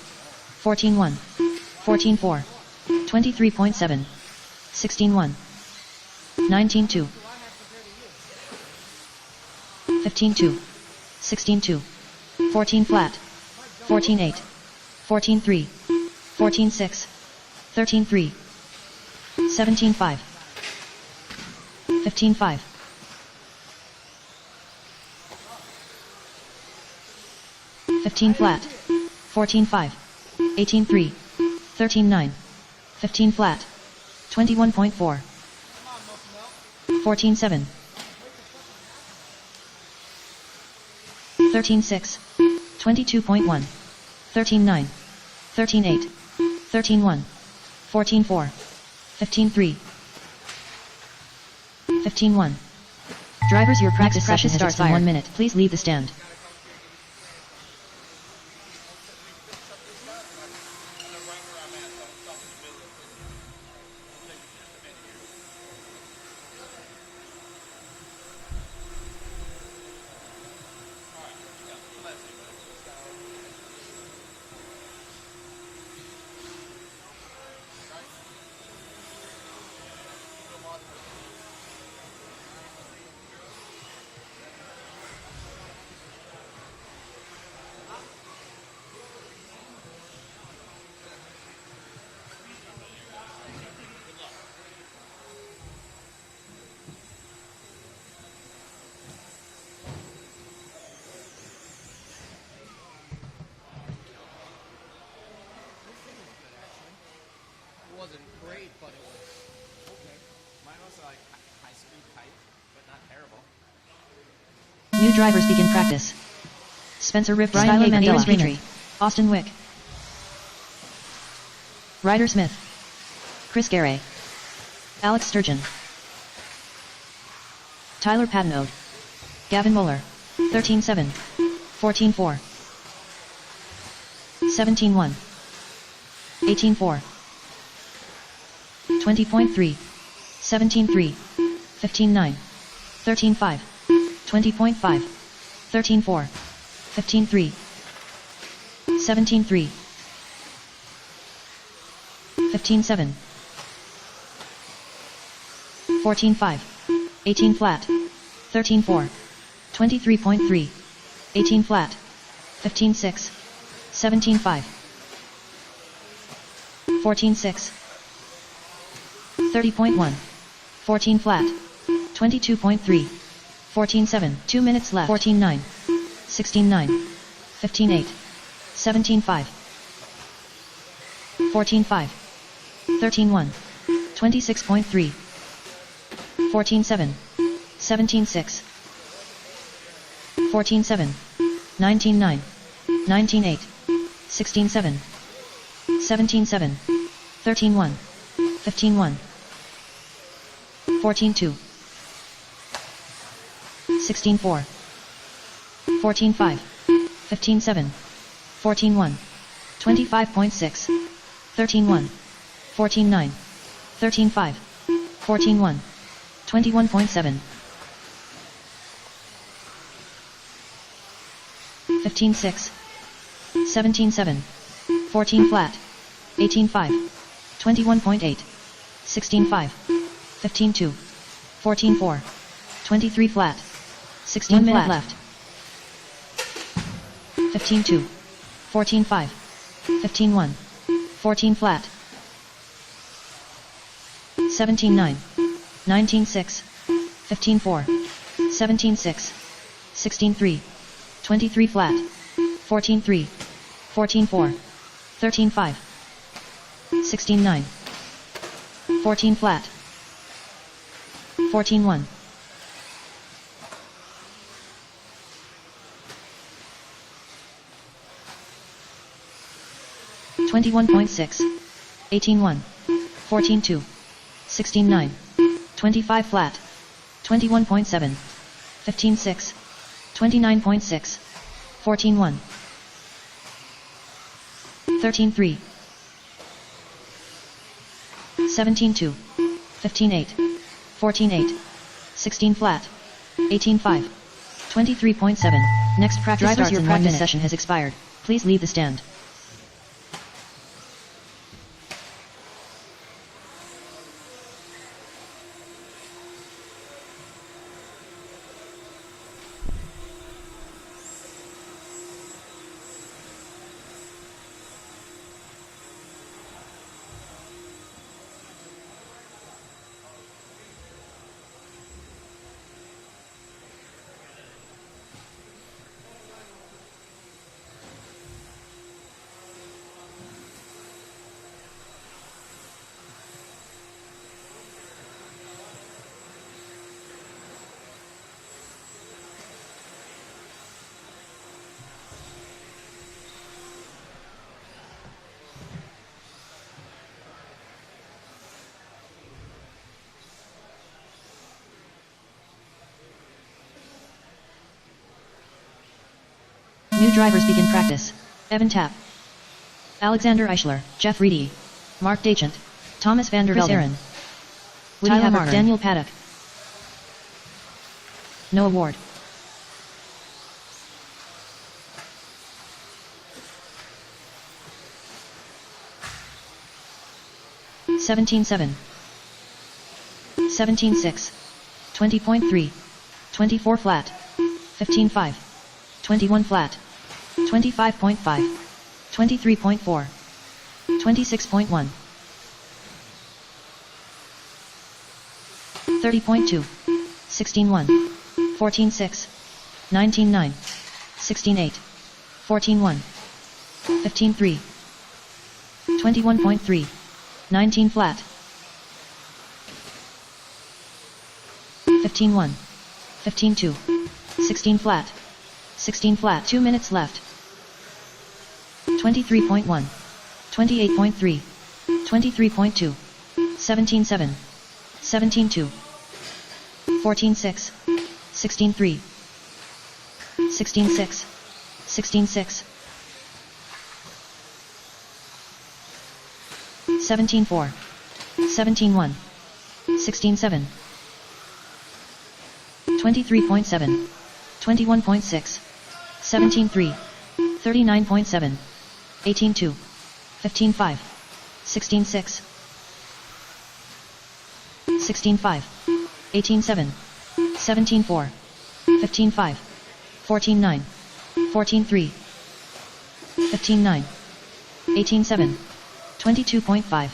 14-1, 14-4, 23.7, 16-1, 19-2, 15-2, 16-2, 14 flat, 14-8, 14-3, 14-6, 13-3, 17-5, 15-5. 15 flat, 14-5, 18-3, 13-9, 15 flat, 21.4, 14-7, 13-6, 22.1, 13-9, 13-8, 13-1, 14-4. 15-3. 15-1. Drivers, your practice session starts in 1 minute. Please leave the stand. Wasn't great, but it was okay. Mine was like high speed type, but not terrible. New drivers begin practice. Spencer Riff, Brian Hager, Mandela, Greenery, Austin Wick, Ryder Smith, Chris Garay, Alex Sturgeon, Tyler Pattenode, Gavin Moeller, 13-7, 14-4, 17-1, 18-4, 20.3, 17-3, 15-9, 13-5, 20.5, 13-4, 15-3, 17-3, 15-7, 14-5, 18 flat, 13-4, 23.3, 18 flat, 15-6, 17-5, 14-6, 30.1, 14 flat, 22.3, 14-7, 2 minutes left, 14-9, 16-9, 15-8, 17-5, 14-5, 13-1, 26.3, 14-7, 17-6, 14-7, 19-9, 19-8, 16-7, 17-7, 13-1, 15-1, 14-2, 16-4, 14-5, 15-7, 14-1, 25.6, 13-1, 14-9, 13-5, 14-1, 21.7, 15-6, 17-7, 14 flat, 18-5, 21.8, 16-5, 15-2, 14-4, 23 flat, 16 flat left, 15-2, 14-5, 15-1, 14 flat, 17-9, 19-6, 15-4, 17-6, 16-3, 23 flat, 14-3, 14-4, 13-5, 16-9, 14 flat, 14-1, 21.6, 18-1, 14-2, 16-9, 25 flat, 21.7, 15-6, 29.6, 14-1, 13-3, 17-2, 15-8, 14-8, 16 flat, 18-5, 23.7. Next practice starts in 1 minute. Session has expired. Please leave the stand. New drivers begin practice. Evan Tapp, Alexander Eichler, Jeff Reedy, Mark Dachant, Thomas van der Velde, Aaron, Tyler Martin, Daniel Paddock. No award. $17.7, $17.6, 20.3, 24 flat, 15.5, 21 flat, 25.5, 23.4, 26.1, 30.2, 16.1, 14.6, 19.9, 16.8, 14.1, 15.3, 21.3, 19 flat, 15.1, 15.2, 16 flat, 16 flat, 2 minutes left, 23.1, 28.3, 23.2, 17.7, 17.2, 14.6, 16.3, 16.6, 16.6, 17.4, 17.1, 16.7, 23.7, 21.6, 17.3, 39.7, 18.2, 15.5, 16.6, 16.5, 18.7, 17.4, 15.5, 14.9, 14.3, 15.9, 18.7, 22.5,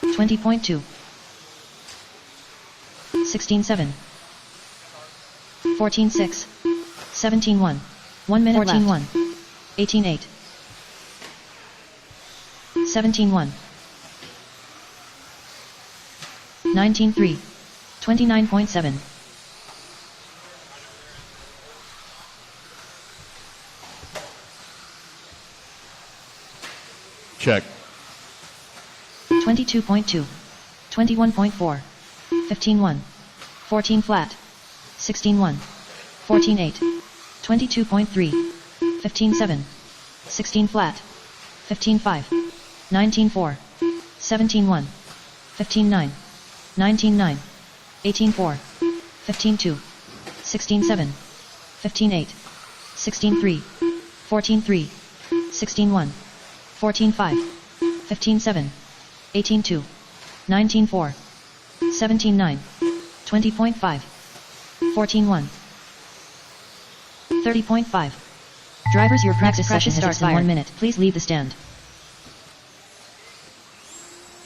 20.2, 16.7, 14.6, 17.1, 1 minute 14.1, 18.8, 17.1, 19.3, 29.7, Check. 22.2, 21.4, 15.1, 14 flat, 16.1, 14.8, 22.3, 15.7, 16 flat, 15.5, 19.4, 17.1, 15.9, 19.9, 18.4, 15.2, 16.7, 15.8, 16.3, 14.3, 16.1, 14.5, 15.7, 18.2, 19.4, 17.9, 20.5, 14.1, 30.5. Drivers, your practice session starts in 1 minute. Please leave the stand.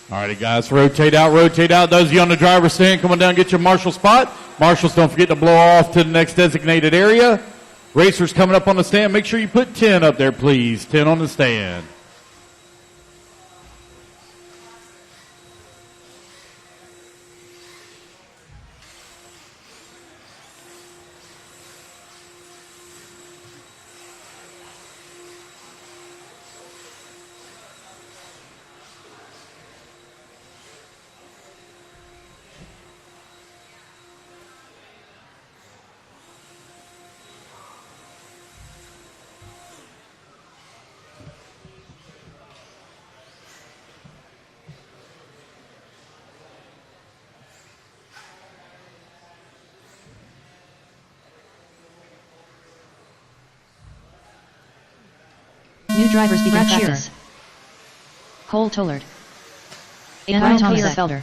Alrighty, guys, rotate out, rotate out. Those of you on the driver's stand, come on down, get your marshal spot. Marshals, don't forget to blow off to the next designated area. Racers coming up on the stand, make sure you put 10 up there, please. 10 on the stand. New drivers begin practice. Cole Tollard, Andrew Thomas Felder,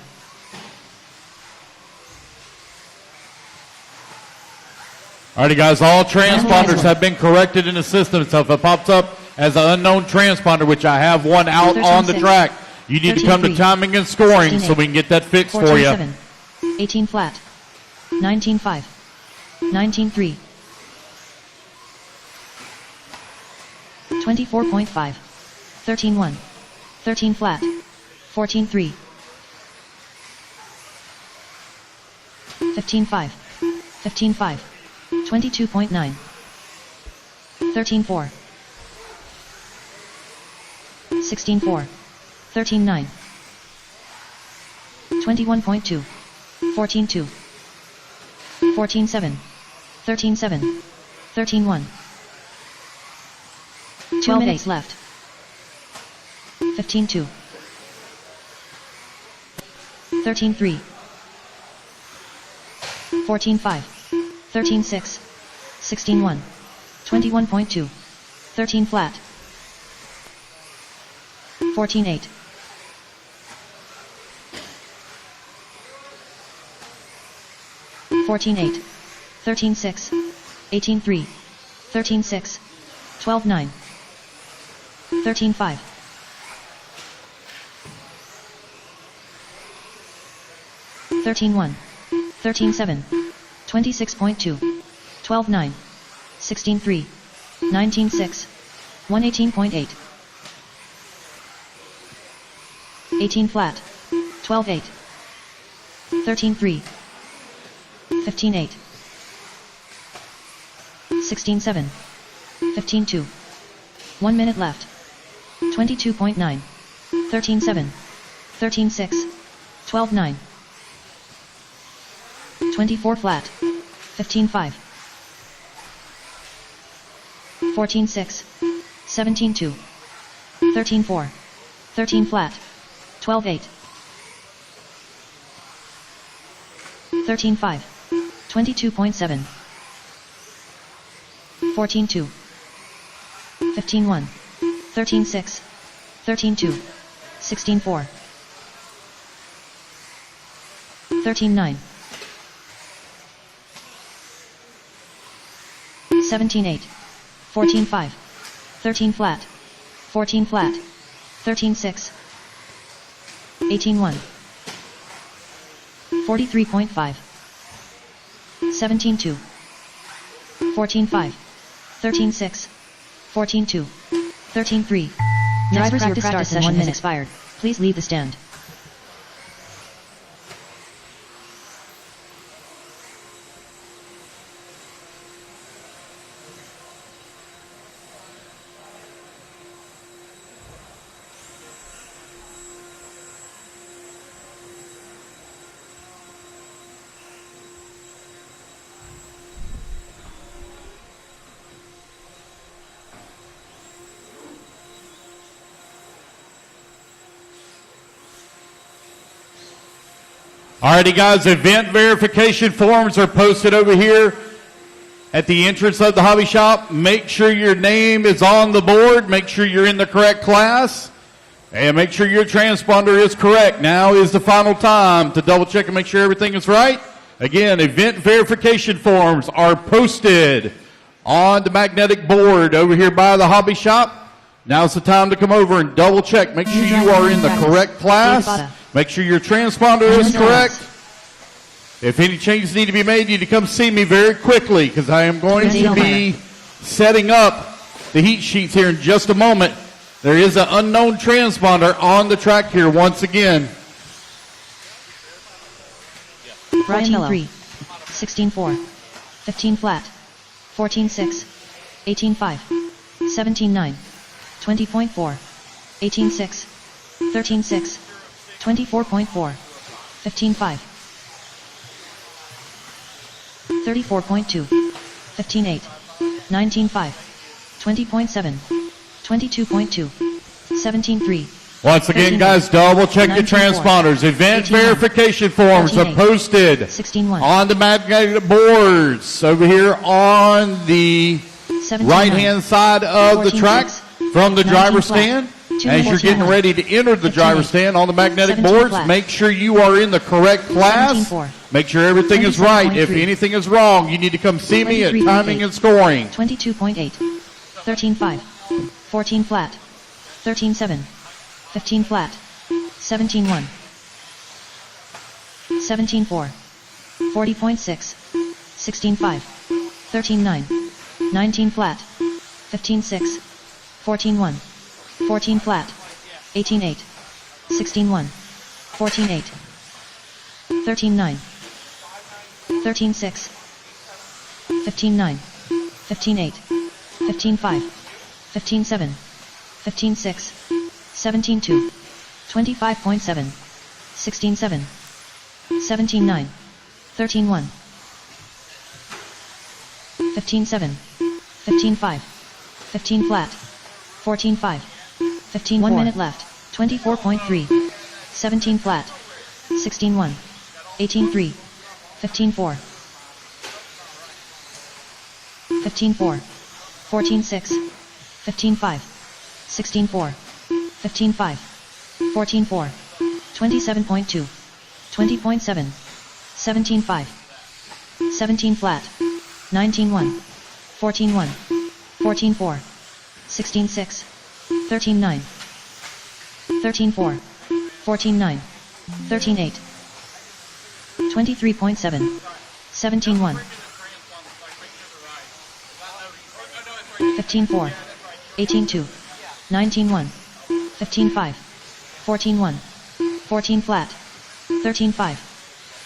Alrighty, guys, all transponders have been corrected in the system. So if it pops up as an unknown transponder, which I have one out on the track, you need to come to timing and scoring so we can get that fixed for you. 18 flat, 19.5, 19.3, 24.5, 13.1, 13 flat, 14.3, 15.5, 15.5, 22.9, 13.4, 16.4, 13.9, 21.2, 14.2, 14.7, 13.7, 13.1, 2 minutes left. 15-2. 13-3. 14-5. 13-6. 16-1. 21.2. 13 flat. 14-8. 14-8. 13-6. 18-3. 13-6. 12-9. 13-5. 13-1. 13-7. 26.2. 12-9. 16-3. 19-6. 118.8. 18 flat. 12-8. 13-3. 15-8. 16-7. 15-2. 1 minute left. 22.9. 13-7. 13-6. 12-9. 24 flat. 15-5. 14-6. 17-2. 13-4. 13 flat. 12-8. 13-5. 22.7. 14-2. 15-1. 13-6. 13-2. 16-4. 13-9. 17-8. 14-5. 13 flat. 14 flat. 13-6. 18-1. 43.5. 17-2. 14-5. 13-6. 14-2. 13-3. Drivers, your practice session has expired. Please leave the stand. Alrighty guys, event verification forms are posted over here at the entrance of the hobby shop. Make sure your name is on the board. Make sure you're in the correct class. And make sure your transponder is correct. Now is the final time to double check and make sure everything is right. Again, event verification forms are posted on the magnetic board over here by the hobby shop. Now's the time to come over and double check. Make sure you are in the correct class. Make sure your transponder is correct. If any changes need to be made, you need to come see me very quickly because I am going to be setting up the heat sheets here in just a moment. There is an unknown transponder on the track here once again. 14-3. 16-4. 15 flat. 14-6. 18-5. 17-9. 20.4. 18-6. 13-6. 24.4. 15-5. 34.2. 15-8. 19-5. 20.7. 22.2. 17-3. Once again, guys, double check your transponders. Event verification forms are posted on the magnetic boards over here on the right-hand side of the track from the driver's stand. As you're getting ready to enter the driver's stand on the magnetic boards, make sure you are in the correct class. Make sure everything is right. If anything is wrong, you need to come see me at timing and scoring. 22.8. 13-5. 14 flat. 13-7. 15 flat. 17-1. 17-4. 40.6. 16-5. 13-9. 19 flat. 15-6. 14-1. 14 flat. 18-8. 16-1. 14-8. 13-9. 13-6. 15-9. 15-8. 15-5. 15-7. 15-6. 17-2. 25.7. 16-7. 17-9. 13-1. 15-7. 15-5. 15 flat. 14-5. 15 1 minute left. 24.3. 17 flat. 16-1. 18-3. 15-4. 15-4. 14-6. 15-5. 16-4. 15-5. 14-4. 27.2. 20.7. 17-5. 17 flat. 19-1. 14-1. 14-4. 16-6. 13-9. 13-4. 14-9. 13-8. 23.7. 17-1. 15-4. 18-2. 19-1. 15-5. 14-1. 14 flat. 13-5.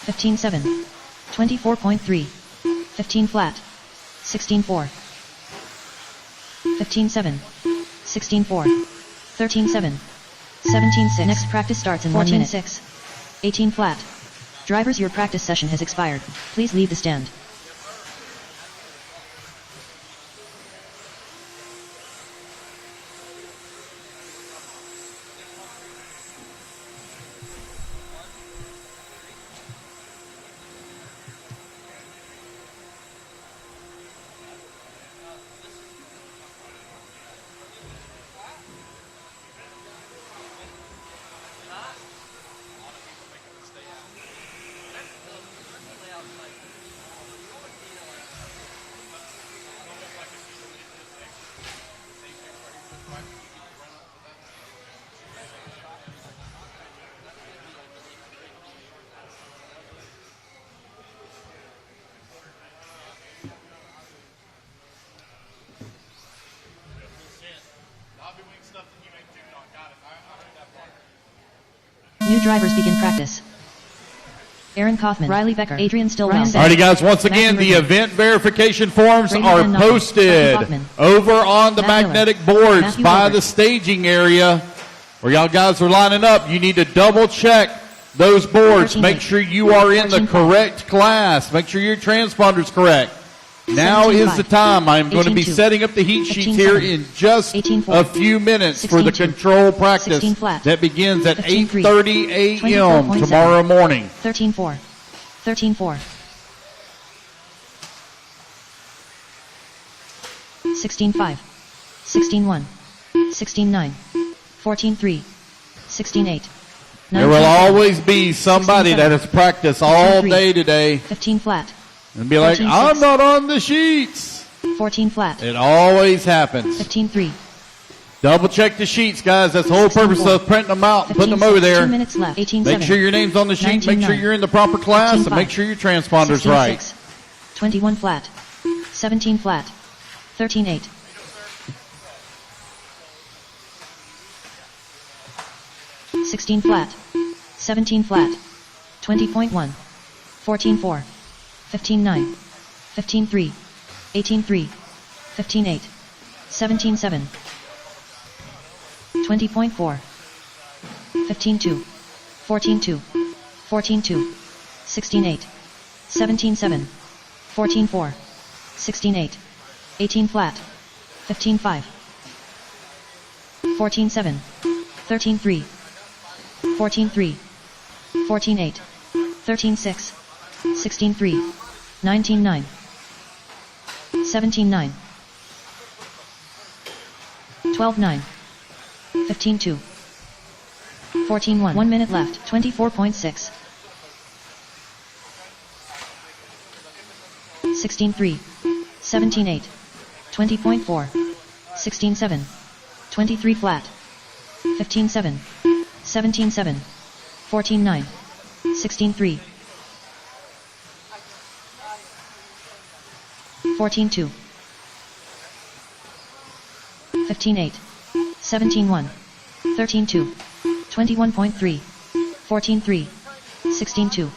15-7. 24.3. 15 flat. 16-4. 15-7. 16-4. 13-7. 17-6. Next practice starts in 1 minute. 14-6. 18 flat. Drivers, your practice session has expired. Please leave the stand. New drivers begin practice. Aaron Kaufman, Riley Becker, Adrian Stillwell. Alrighty guys, once again, the event verification forms are posted over on the magnetic boards by the staging area where y'all guys are lining up. You need to double check those boards. Make sure you are in the correct class. Make sure your transponder's correct. Now is the time. I'm going to be setting up the heat sheets here in just a few minutes for the control practice that begins at 8:30 a.m. tomorrow morning. 13-4. 13-4. 16-5. 16-1. 16-9. 14-3. 16-8. There will always be somebody that has practiced all day today 15 flat. and be like, I'm not on the sheets. 14 flat. It always happens. 15-3. Double check the sheets, guys. That's the whole purpose of printing them out and putting them over there. 2 minutes left. 18-7. Make sure your name's on the sheet. Make sure you're in the proper class, and make sure your transponder's right. 21 flat. 17 flat. 13-8. 16 flat. 17 flat. 20.1. 14-4. 15-9. 15-3. 18-3. 15-8. 17-7. 20.4. 15-2. 14-2. 14-2. 16-8. 17-7. 14-4. 16-8. 18 flat. 15-5. 14-7. 13-3. 14-3. 14-8. 13-6. 16-3. 19-9. 17-9. 12-9. 15-2. 14-1. 1 minute left. 24.6. 16-3. 17-8. 20.4. 16-7. 23 flat. 15-7. 17-7. 14-9. 16-3. 14-2. 15-8. 17-1. 13-2. 21.3. 14-3. 16-2.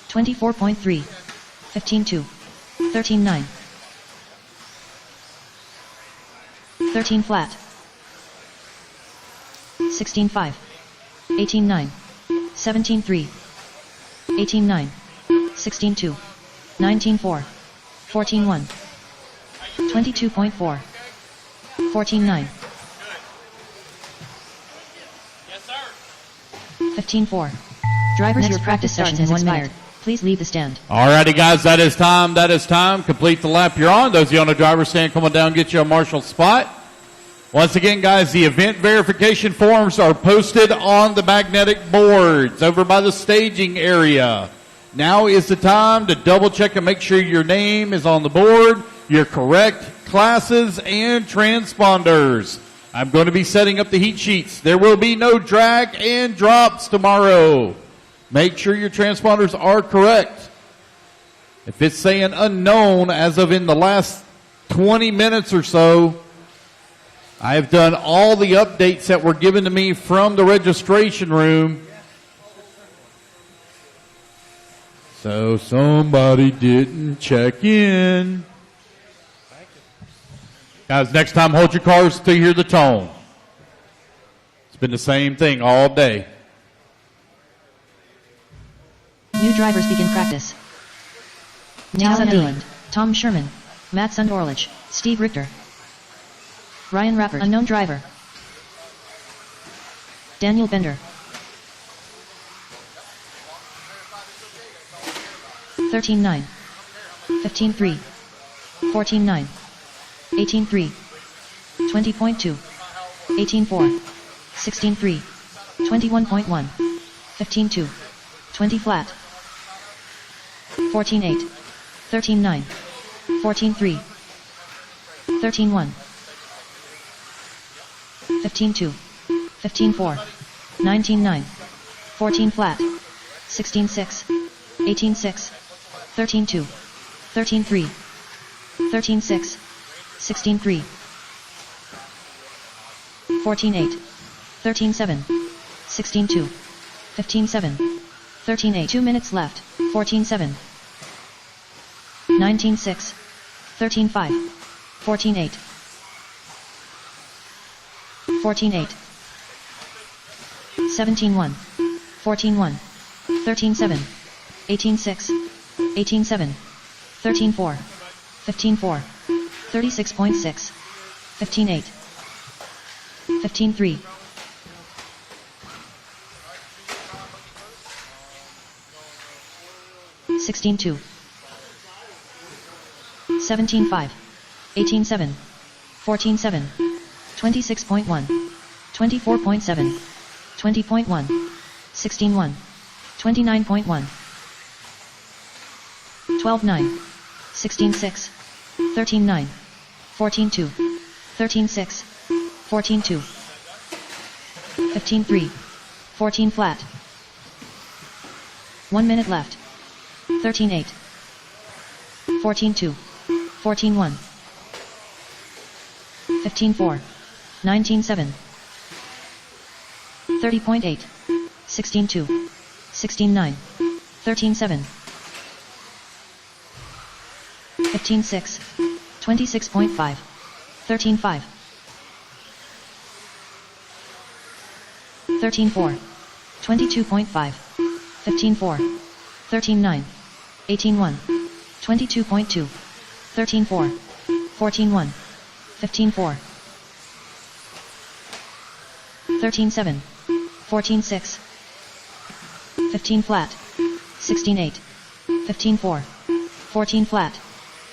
24.3. 15-2. 13-9. 13 flat. 16-5. 18-9. 17-3. 18-9. 16-2. 19-4. 14-1. 22.4. 14-9. Yes, sir. 15-4. Drivers, your practice session has expired. Please leave the stand. Alrighty, guys, that is time. That is time. Complete the lap you're on. Those of you on the driver's stand, come on down and get you a marshal spot. Once again, guys, the event verification forms are posted on the magnetic boards over by the staging area. Now is the time to double check and make sure your name is on the board, your correct classes and transponders. I'm going to be setting up the heat sheets. There will be no drag and drops tomorrow. Make sure your transponders are correct. If it's saying unknown as of in the last 20 minutes or so, I have done all the updates that were given to me from the registration room. So somebody didn't check in. Guys, next time hold your cars till you hear the tone. It's been the same thing all day. New drivers begin practice. Nick Sunderland, Tom Sherman, Matt Sundorlich, Steve Richter, Ryan Rappert, unknown driver, Daniel Bender, 13-9, 15-3, 14-9, 18-3, 20.2, 18-4, 16-3, 21.1, 15-2, 20 flat, 14-8, 13-9, 14-3, 13-1, 15-2, 15-4, 19-9, 14 flat, 16-6, 18-6, 13-2, 13-3, 13-6, 16-3, 14-8, 13-7, 16-2, 15-7, 13-8, 2 minutes left, 14-7, 19-6, 13-5, 14-8, 14-8, 17-1, 14-1, 13-7, 18-6, 18-7, 13-4, 15-4, 36.6, 15-8, 15-3, 16-2, 17-5, 18-7, 14-7, 26.1, 24.7, 20.1, 16-1, 29.1, 12-9, 16-6, 13-9, 14-2, 13-6, 14-2, 15-3, 14 flat, 1 minute left, 13-8, 14-2, 14-1, 15-4, 19-7, 30.8, 16-2, 16-9, 13-7, 15-6, 26.5, 13-5, 13-4, 22.5, 15-4, 13-9, 18-1, 22.2, 13-4, 14-1, 15-4, 13-7, 14-6, 15 flat, 16-8, 15-4, 14 flat,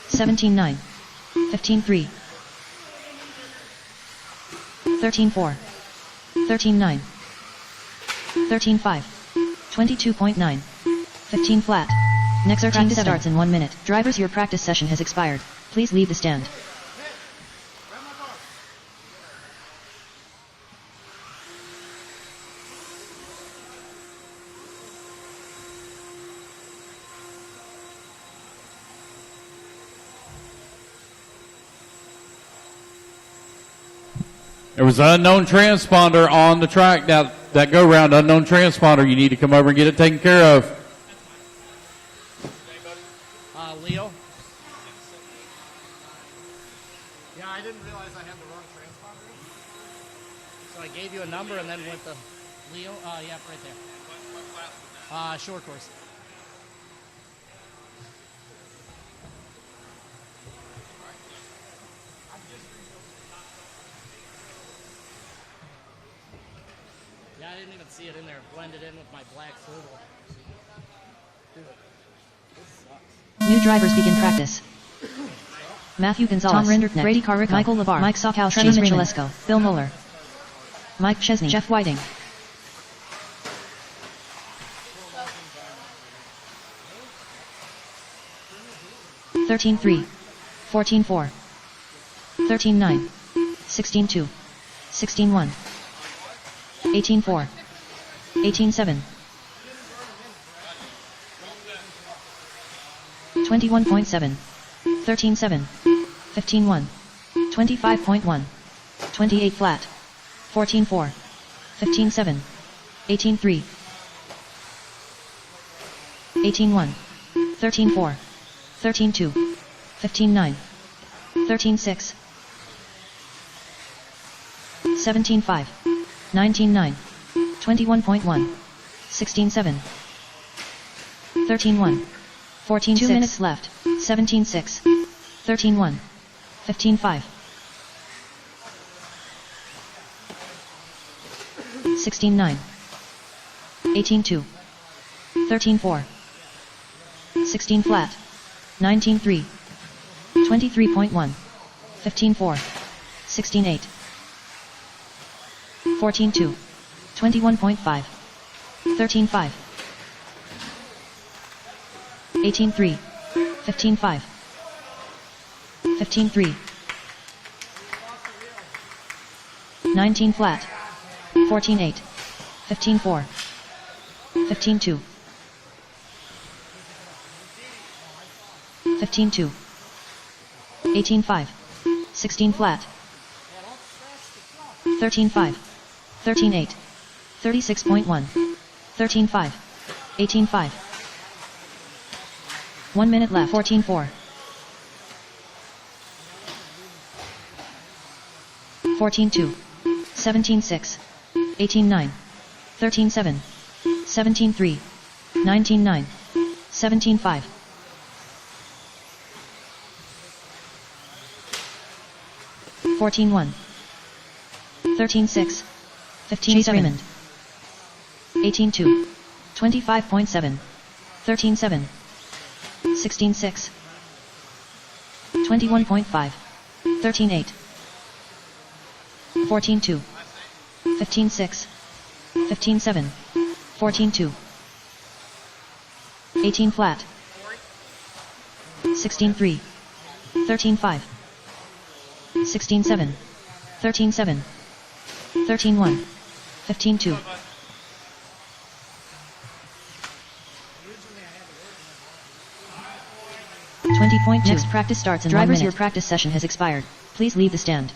17-9, 15-3, 13-4, 13-9, 13-5, 22.9, 15 flat. Next practice starts in 1 minute. Drivers, your practice session has expired. Please leave the stand. There was an unknown transponder on the track that go round. Unknown transponder. You need to come over and get it taken care of. Leo? Yeah, I didn't realize I had the wrong transponder. So I gave you a number and then went to Leo. Yeah, right there. Short course. Yeah, I didn't even see it in there. It blended in with my black swivel. Dude, this sucks. New drivers begin practice. Matthew Gonzalez, Tom Rinderknecht, Brady Carrico, Michael Lavar, Mike Sokow, Trevor Michelesko, Bill Mueller, Mike Chesney, Jeff Whiting. Thirteen 3, 14 4, 13 9, 16 2, 16 1, 18 4, 18 7, 21.7, 13 7, 15 1, 25.1, 28 flat, 14 4, 15 7, 18 3, 18 1, 13 4, 13 2, 15 9, 13 6, 17 5, 19 9, 21.1, 16 7, 13 1, 14 2 minutes left, 17 6, 13 1, 15 5, 16 9, 18 2, 13 4, 16 flat, 19 3, 23.1, 15 4, 16 8, 14 2, 21.5, 13 5, 18 3, 15 5, 15 3, 19 flat, 14 8, 15 4, 15 2, 15 2, 18 5, 16 flat, 13 5, 13 8, 36.1, 13 5, 18 5, 1 minute left, 14 4, 14 2, 17 6, 18 9, 13 7, 17 3, 19 9, 17 5, 14 1, 13 6, 15 7, 18 2, 25.7, 13 7, 16 6, 21.5, 13 8, 14 2, 15 6, 15 7, 14 2, 18 flat, 16 3, 13 5, 16 7, 13 7, 13 1, 15 2. Next practice starts in 1 minute. Drivers, your practice session has expired. Please leave the stand.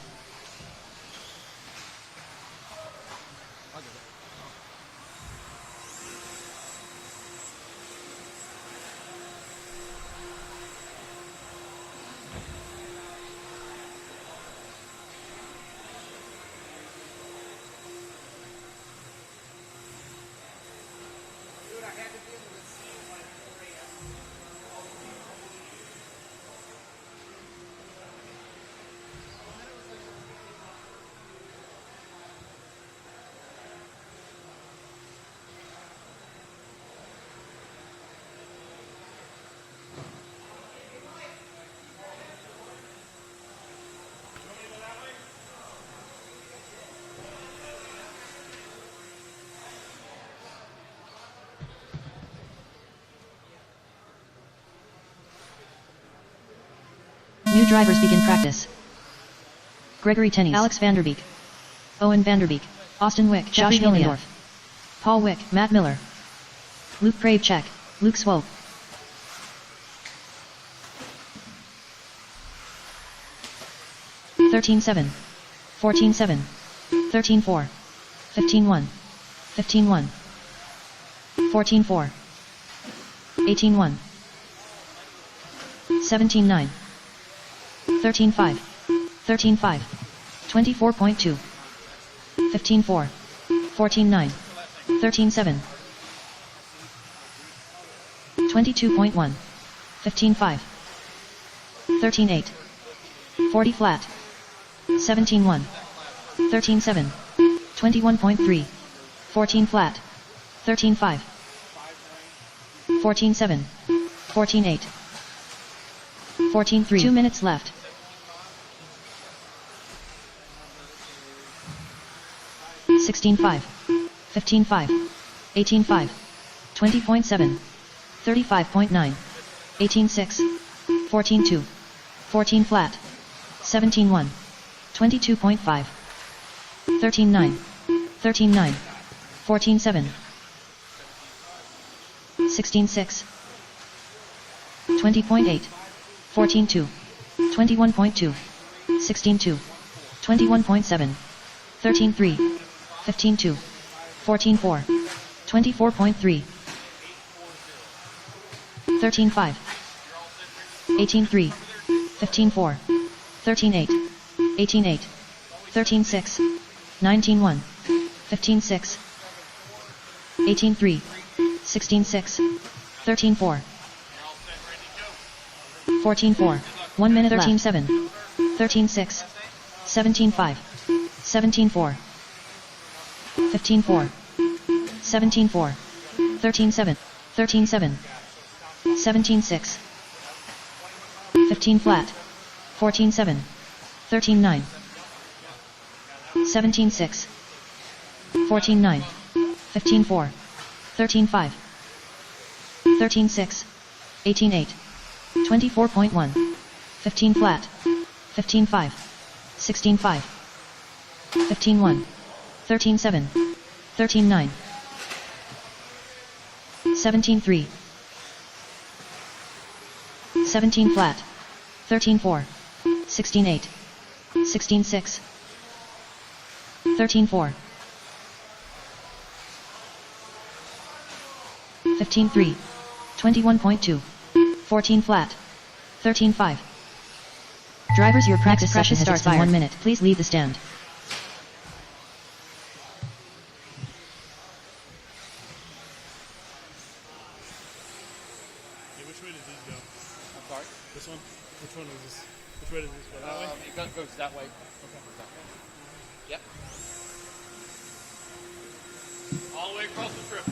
New drivers begin practice. Gregory Tennies, Alex Vanderbeek, Owen Vanderbeek, Austin Wick, Josh Willendorf, Paul Wick, Matt Miller, Luke Kravchek, Luke Swope, (13 7, 14 7, 13 4, 15 1, 15 1, 14 4, 18 1, 17 9, 13 5, 13 5, 24.2, 15 4, 14 9, 13 7, 22.1, 15 5, 13 8, 40 flat, 17 1, 13 7, 21.3, 14 flat. 13 5. 14 7. 14 8. 14 3. 2 minutes left. 16 5. 15 5. 18 5. 20.7. 35.9. 18 6. 14 2. 14 flat. 17 1. 22.5. 13 9. 13 9. 14 7. 16 6. 20.8. 14 2. 21.2. 16 2. 21.7. 13 3. 15 2. 14 4. 24.3. 13 5. 18 3. 15 4. 13 8. 18 8. 13 6. 19 1. 15 6. 18 3. 16 6. 13 4. 14 4. 1 minute 13 7. 13 6. 17 5. 17 4. 15 4. 17 4. 13 7. 13 7. 17 6. 15 flat. 14 7. 13 9. 17 6. 14 9. 15 4. 13 5. 13 6. 18 8. 24.1. 15 flat. 15 5. 16 5. 15 1. 13 7. 13 9. 17 3. 17 flat. 13 4. 16 8. 16 6. 13 4. 15 3. 21.2. 14 flat. 13 5. Drivers, your practice session starts in 1 minute. Please leave the stand. Yeah, which way does these go? I'm sorry? This one? Which one is this? Which way does this go? That way? It goes that way. Yep. All the way across the strip.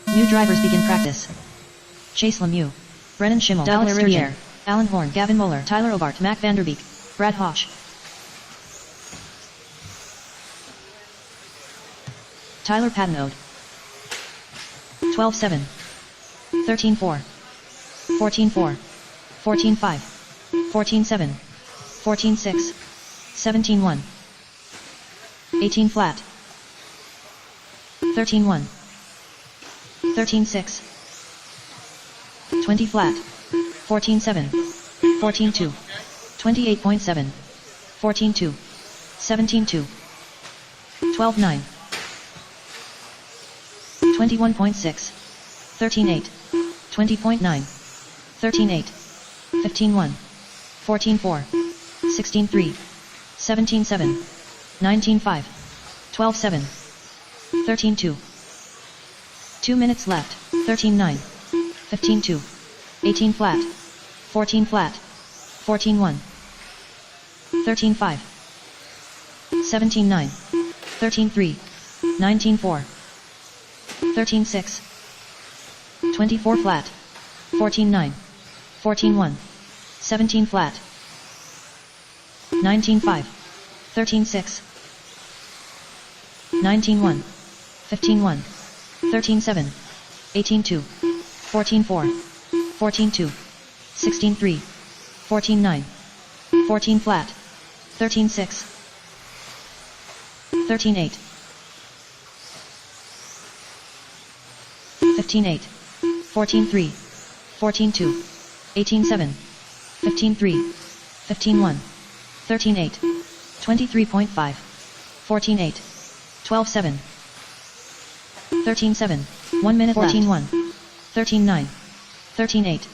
New drivers begin practice. Chase Lemieux, Brennan Schimmel, Dallas Riviere, Alan Horn, Gavin Moeller, Tyler Obart, Mac Vanderbeek, Brad Hosch, Tyler Patenode, 12-7, 13-4, 14-4, 14-5, 14-7, 14-6, 17-1, 18 flat, 13-1, 13-6, 20 flat, 14-7, 14-2, 28.7, 14-2, 17-2, 12-9, 21.6, 13-8, 20.9, 13-8, 15-1, 14-4, 16-3, 17-7, 19-5, 12-7, 13-2. 2 minutes left. 13-9, 15-2, 18 flat, 14 flat, 14-1, 13-5, 17-9, 13-3, 19-4, 13-6, 24 flat, 14-9, 14-1, 17 flat, 19-5, 13-6, 19-1, 15-1, 13-7, 18-2, 14-4, 14-2, 16-3, 14-9, 14 flat, 13-6, 13-8, 15-8, 14-3, 14-2, 18-7, 15-3, 15-1, 13-8, 23.5, 14-8, 12-7, 13-7, 1 minute 14-1, 13-9, 13-8,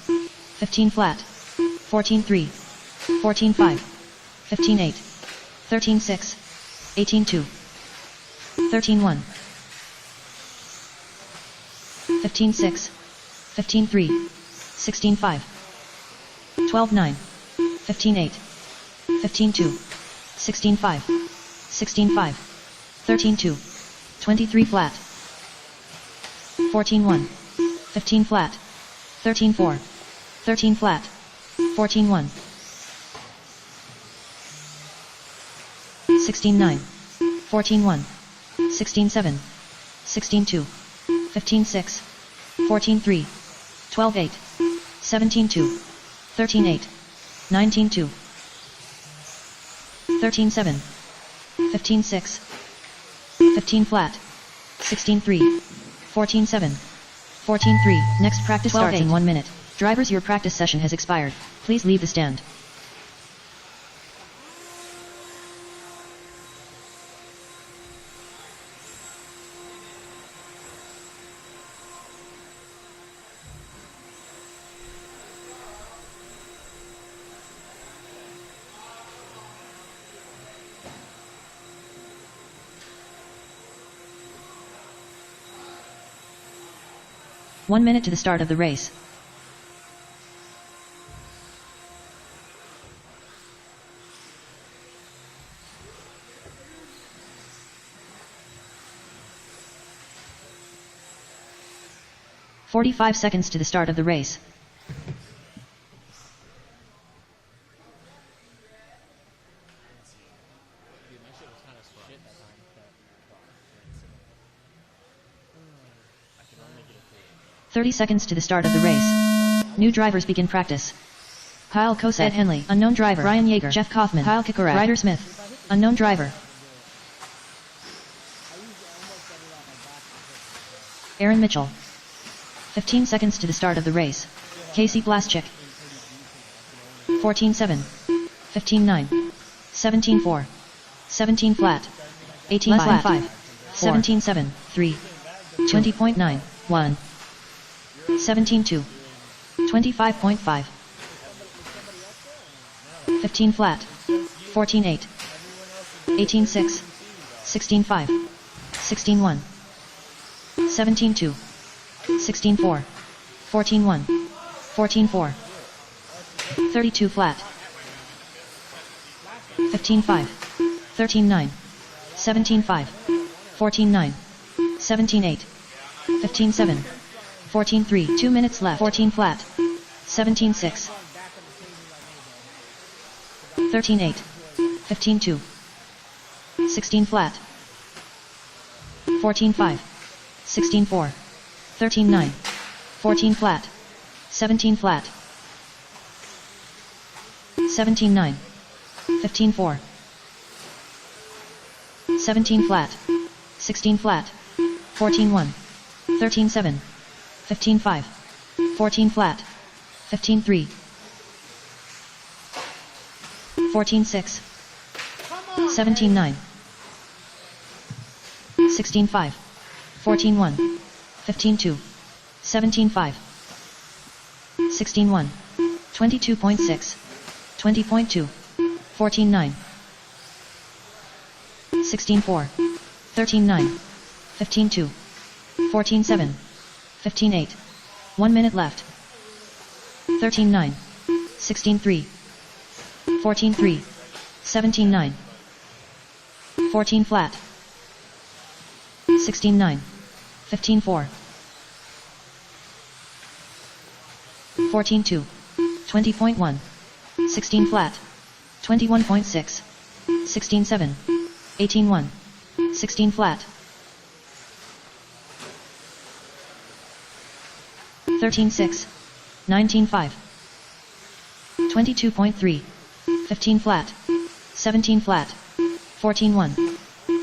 15 flat, 14-3, 14-5, 15-8, 13-6, 18-2, 13-1, 15-6, 15-3, 16-5, 12-9, 15-8, 15-2, 16-5, 16-5, 13-2, 23 flat, 14-1, 15 flat, 13-4, 13 flat, 14-1, 16-9, 14-1, 16-7, 16-2, 15-6, 14-3, 12-8, 17-2, 13-8, 19-2, 13-7, 15-6, 15 flat, 16-3, 14-7, 14-3. Next practice starts in 1 minute. Drivers, your practice session has expired. Please leave the stand. One minute to the start of the race. "45 seconds to the start of the race. Dude, my shit was kind of shit that time. I can only get a 30 seconds to the start of the race. New drivers begin practice. Kyle Kosek, Ed Henley, unknown driver. Ryan Yeager, Jeff Kaufman, Kyle Kikorak, Ryder Smith, unknown driver. Aaron Mitchell. 15 seconds to the start of the race. Casey Blaschik. 14-7, 15-9, 17-4, 17 flat, 18 flat, 5, 17-7, 3, 20.9, 1, 17-2, 25.5, 15 flat, 14-8, 18-6, 16-5, 16-1, 17-2, 16-4, 14-1, 14-4, 32 flat, 15-5, 13-9, 17-5, 14-9, 17-8, 15-7, 14-3, 2 minutes left, 14 flat, 17-6, 13-8, 15-2, 16 flat, 14-5, 16-4, 13-9, 14 flat, 17 flat, 17-9, 15-4, 17 flat, 16 flat, 14-1, 13-7, 15-5, 14 flat, 15-3, 14-6, 17-9, 16-5, 14-1, 15-2, 17-5, 16-1, 22.6, 20.2, 14-9, 16-4, 13-9, 15-2, 14-7, 15-8, 1 minute left, 13-9, 16-3, 14-3, 17-9, 14 flat, 16-9, 15-4, 14-2, 20.1, 16 flat, 21.6, 16-7, 18-1, 16 flat, 13-6, 19-5, 22.3, 15 flat, 17 flat, 14-1,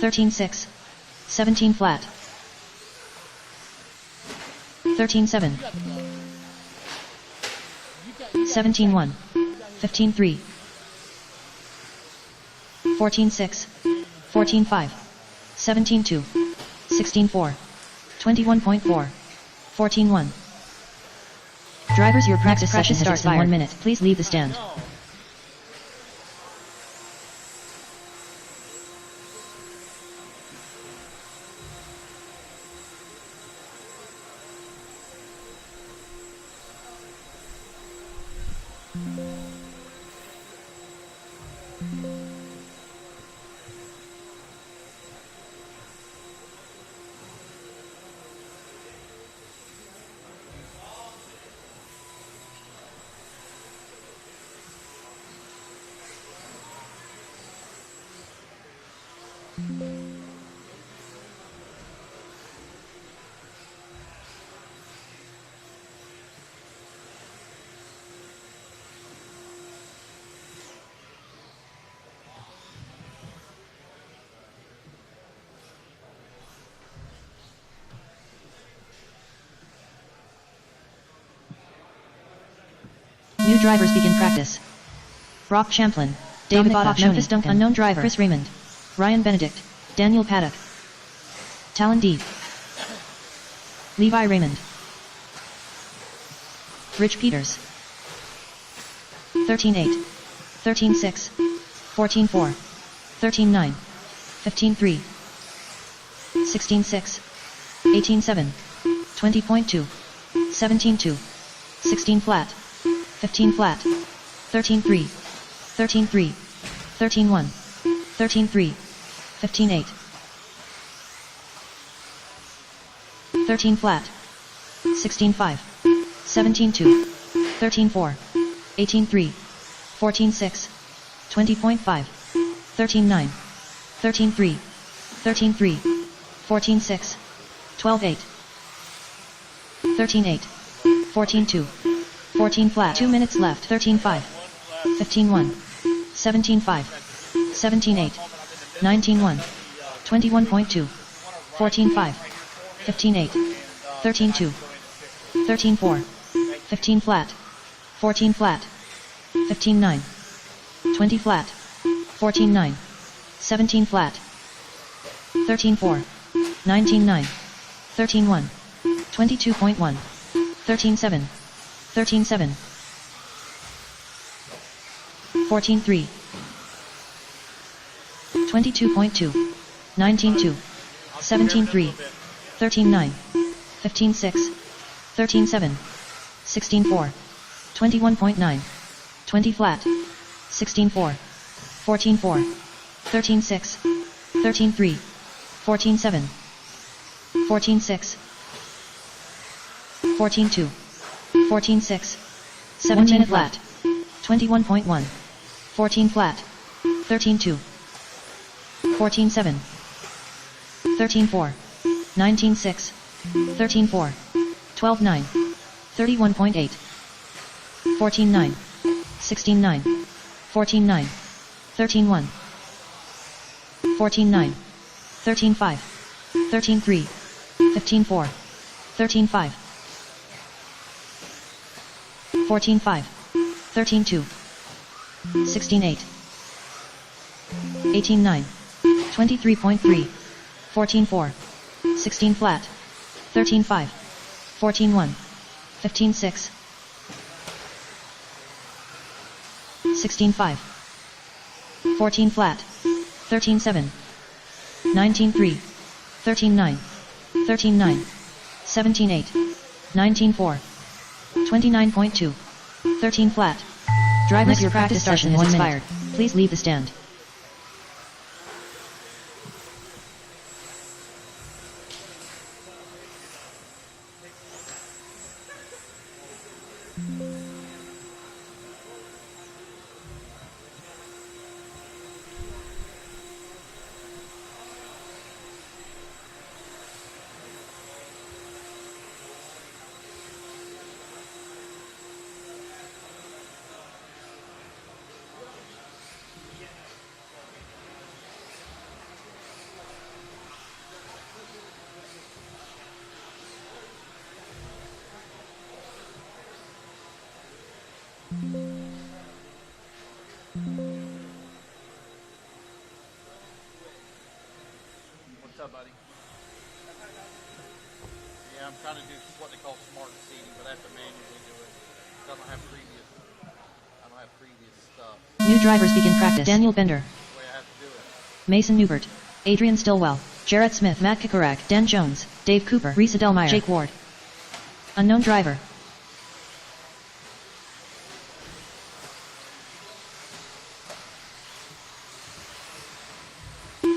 13-6, 17 flat, 13-7, 17-1, 15-3. 14-6. 14-5. 17-2. 16-4. 21.4. 14-1. Drivers, your practice session starts in 1 minute. Please leave the stand. New drivers begin practice. Brock Champlin, David Bottoff, Memphis Duncan, unknown driver, Chris Raymond, Ryan Benedict, Daniel Paddock, Talon Deeb, Levi Raymond, Rich Peters, 13-8, 13-6, 14-4, 13-9, 15-3, 16-6, 18-7, 20.2, 17-2, 16 flat, 15 flat, 13-3, 13-3, 13-1, 13-3, 15-8, 13 flat, 16-5, 17-2, 13-4, 18-3, 14-6, 20.5, 13-9, 13-3, 13-3, 14-6, 12-8, 13-8, 14-2, 14 flat, 2 minutes left, 13-5, 15-1, 17-5, 17-8, 19-1, 21.2, 14-5, 15-8, 13-2, 13-4, 15 flat, 14 flat, 15-9, 20 flat, 14-9, 17 flat, 13-4, 19-9, 13-1, 22.1, 13-7, 13-7, 14-3, 22.2, 19-2, 17-3, 13-9, 15-6, 13-7, 16-4, 21.9, 20 flat, 16-4, 14-4, 13-6, 13-3, 14-7, 14-6, 14-2, 14-6, 17 flat, 21.1, 14 flat, 13-2, 14-7, 13-4, 19-6, 13-4, 12-9, 31.8, 14-9, 16-9, 14-9, 13-1, 14-9, 13-5, 13-3, 15-4, 13-5, 14-5, 13-2, 16-8, 18-9, 23.3, 14-4, 16 flat, 13-5, 14-1, 15-6, 16-5, 14 flat, 13-7, 19-3, 13-9, 13-9, 17-8, 19-4, 29.2, 13 flat. Drivers, your practice session is expired. Please leave the stand. What's up, buddy? Yeah, I'm trying to do what they call smart seating, but I have to manually do it. I don't have previous stuff. New drivers begin practice. Daniel Bender, The way I have to do it. Mason Newbert, Adrian Stillwell, Jarrett Smith, Matt Kikorak, Dan Jones, Dave Cooper, Risa Delmeyer, Jake Ward. Unknown driver.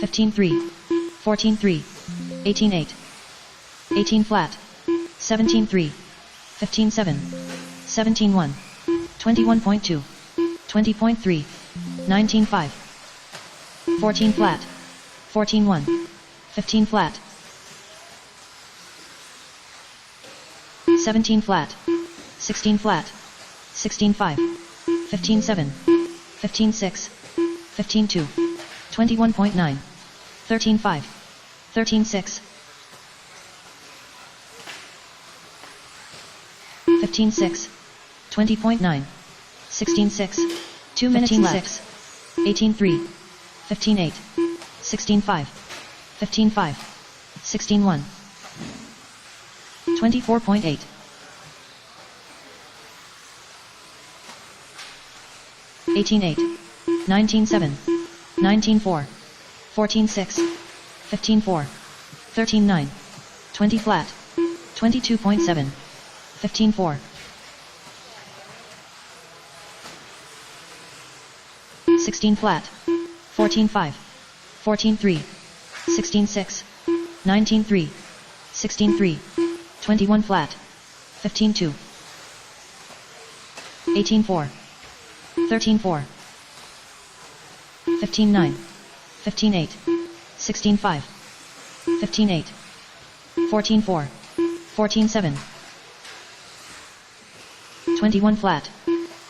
(15-3), (14-3), (18-8), 18 flat, (17-3), (15-7), (17-1), 21.2, 20.3, 19-5, 14 flat, 14-1, 15 flat, 17 flat, 16 flat, 16-5, 15-7, 15-6, 15-2, 21.9, 13-5, 13-6, 15-6, 20.9, 16-6, 2 minutes left, 18-3, 15-8, 16-5, 15-5, 16-1, 24.8, 18-8, 19-7, 19-4, 14-6, 15-4, 13-9, 20 flat, 22.7, 15-4, 16 flat, 14-5, 14-3, 16-6, 19-3, 16-3, 21 flat, 15-2, 18-4, 13-4, 15-9, 15-8, 16-5, 15-8, 14-4, 14-7, 21 flat,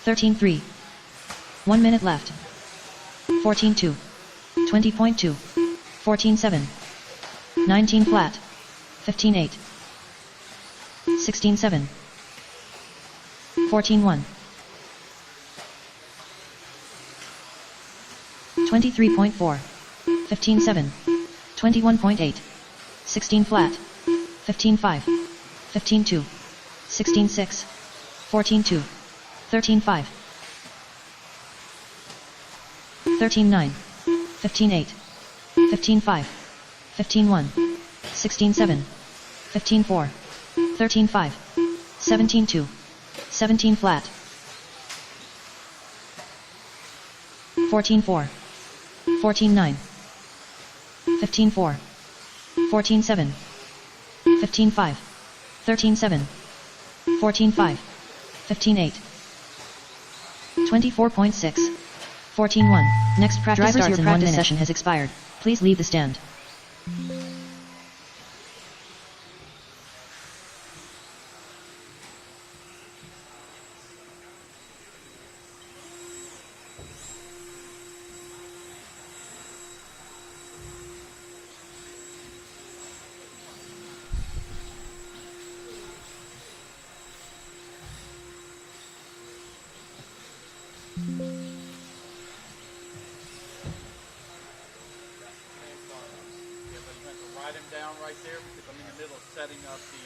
13-3, 1 minute left, 14-2, 20.2, 14-7, 19 flat, 15-8, 16-7, 14-1, 23.4, 15-7, 21.8, 16 flat, 15-5, 15-2, 16-6, 14-2, 13-5, 13-9, 15-8, 15-5, 15-1, 16-7, 15-4, 13-5, 17-2, 17 flat, 14-4, 14-9, 15-4, 14-7, 15-5, 13-7, 14-5, 15-8, 24.6, 14-1. Next practice starts in 1 minute. Session has expired. Please leave the stand. Yeah, but you have to write them down right there because I'm in the middle of setting up the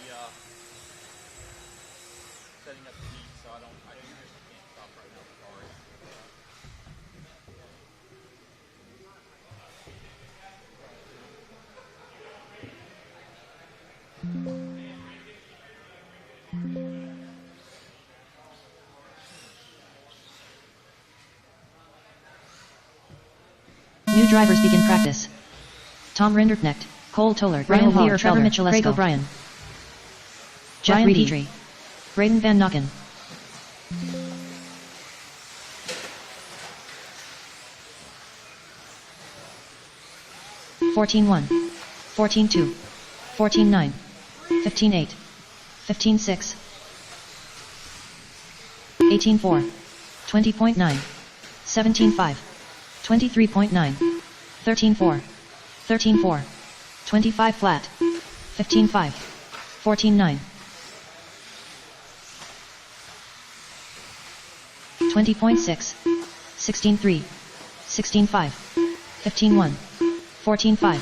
heat, so I just can't stop right now. Sorry. New drivers begin practice. Tom Rinderknecht, Cole Toller, Ryan Hall, Trevor Mitchell, Craig O'Brien, Jack Reedy, Braden Van Nocken, (14-1), (14-2), 14-9, 15-8, 15-6, 18-4, 20.9, 17-5, 23.9, 13-4, 13-4, 25 flat, 15-5, 14-9, 20.6, 16-3, 16-5, 15-1, 14-5,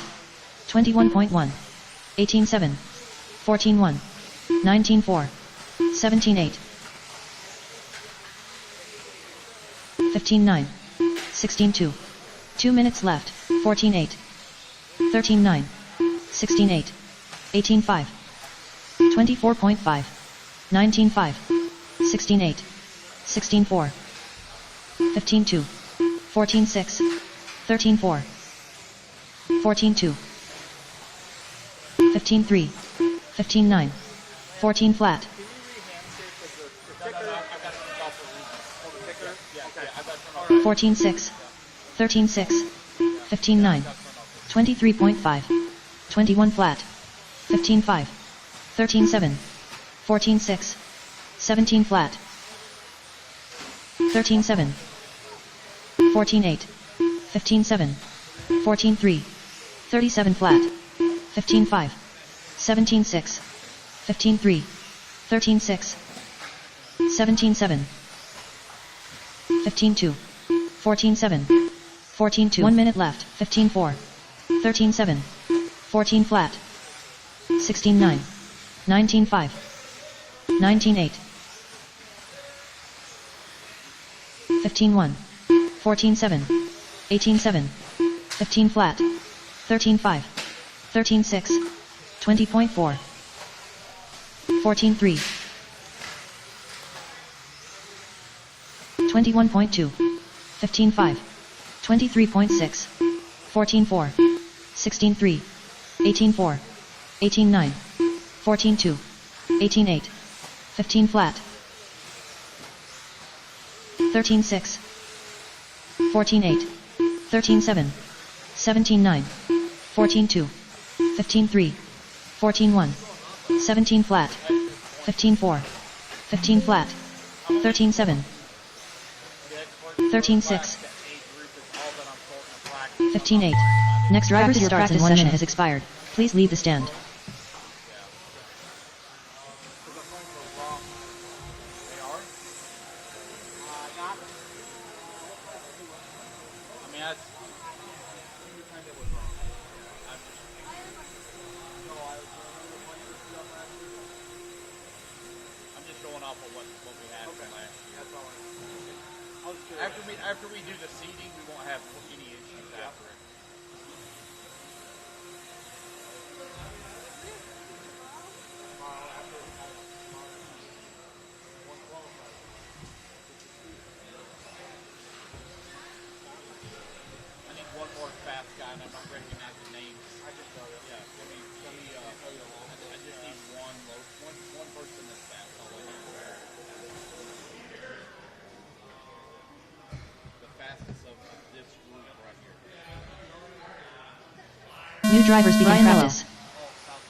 21.1, 18-7, 14-1, 19-4, 17-8, 15-9, 16-2, 2 minutes left, 14-8, 13-9, 16-8, 18-5, 24.5, 19-5, 16-8, 16-4, 15-2, 14-6, 13-4, 14-2, 15-3, 15-9, 14 flat, 14-6, 13-6, 15-9, 23.5, 21 flat, 15-5, 13-7, 14-6, 17 flat, 13-7, 14-8, 15-7, 14-3, 37 flat, 15-5, 17-6, 15-3, 13-6, 17-7, 15-2, 14-7, 14-2, 1 minute left, 15-4, 13-7, 14 flat, 16-9, 19-5, 19-8, 15-1, 14-7, 18-7, 15 flat, 13-5, 13-6, 20.4, 14-3, 21.2, 15-5, 23.6, 14-4, 16-3, 18-4, 18-9, 14-2, 18-8, 15 flat, 13-6, 14-8, 13-7, 17-9, 14-2, 15-3, 14-1, 17 flat, 15-4, 15 flat, 13-7, 13-6, 15-8. Next driver's starts in 1 minute has expired. Please leave the stand. After we do the seating, we won't have any issues after it. I need one more fast guy, and I'm not recognizing names. I just know it. Yeah, I just need one person that's fast. I'll let you know. Fastest of this group right here. New drivers begin practice.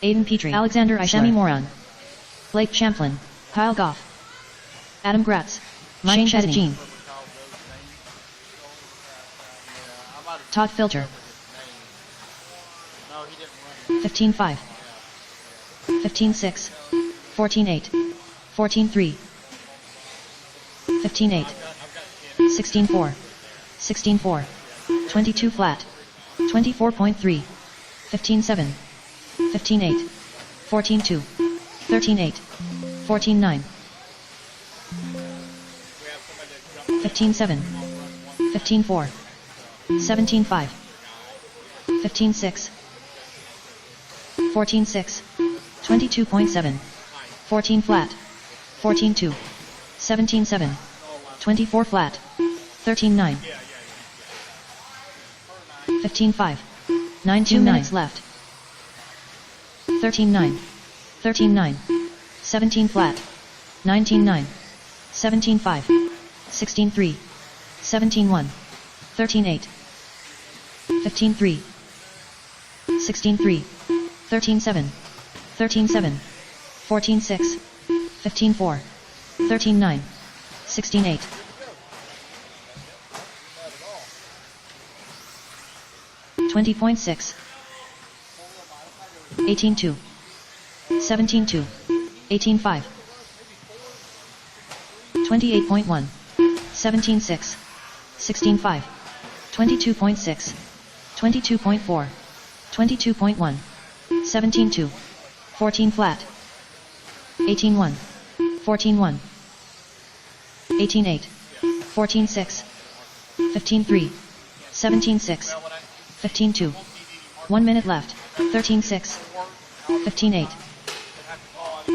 Aiden Petrie, Alexander Ishami Moran, Blake Champlin, Kyle Goff, Adam Gratz, Shane Jean, Todd Filter, 15-5, 15-6, 14-8, 14-3, 15-8, 16-4, 16-4, 22 flat, 24.3, 15-7, 15-8, 14-2, 13-8, 14-9, 15-7, 15-4, 17-5, 15-6, 14-6, 22.7, 14 flat, 14-2, 17-7, 24 flat, 13-9, 15-5, 9 minutes left, 13-9, 13-9, 17 flat, 19-9, 17-5, 16-3, 17-1, 13-8, 15-3, 16-3, 13-7, 13-7, 14-6, 15-4, 13-9, 16-8, 20.6, 18-2, 17-2, 18-5, 28.1, 17-6, 16.5, 22.6, 22.4, 22.1, 17.2, 14 flat, 18.1, 14.1, 18.8, 14.6, 15.3, 17.6, 15.2, 1 minute left, 13.6, 15.8,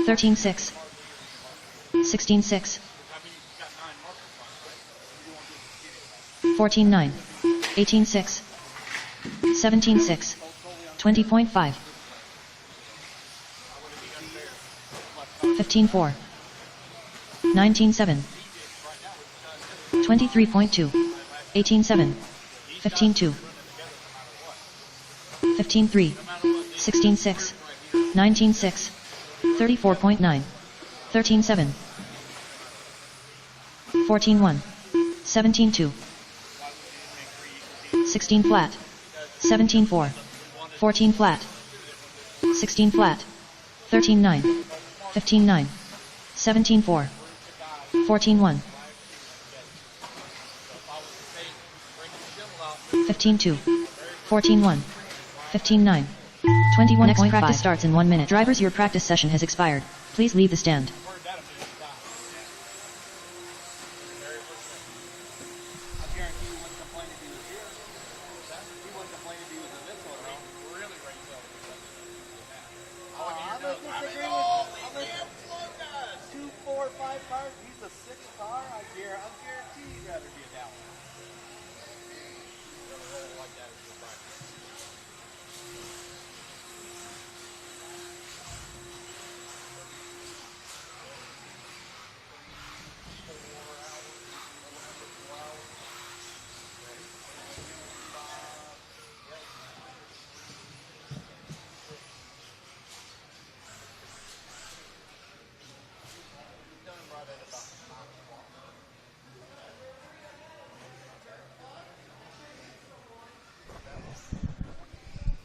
13.6, 16.6, 14.9, 18.6, 17.6, 20.5, 15.4, 19.7, 23.2, 18.7, 15.2, 15.3, 16.6, 19.6, 34.9, 13.7, 14.1, 17.2, 16 flat, 17.4, 14 flat, 16 flat, 13.9, 15.9, 17.4, 14.1, 15.2, 14.1, 15.9, 21.5. Next practice starts in 1 minute. Drivers, your practice session has expired. Please leave the stand.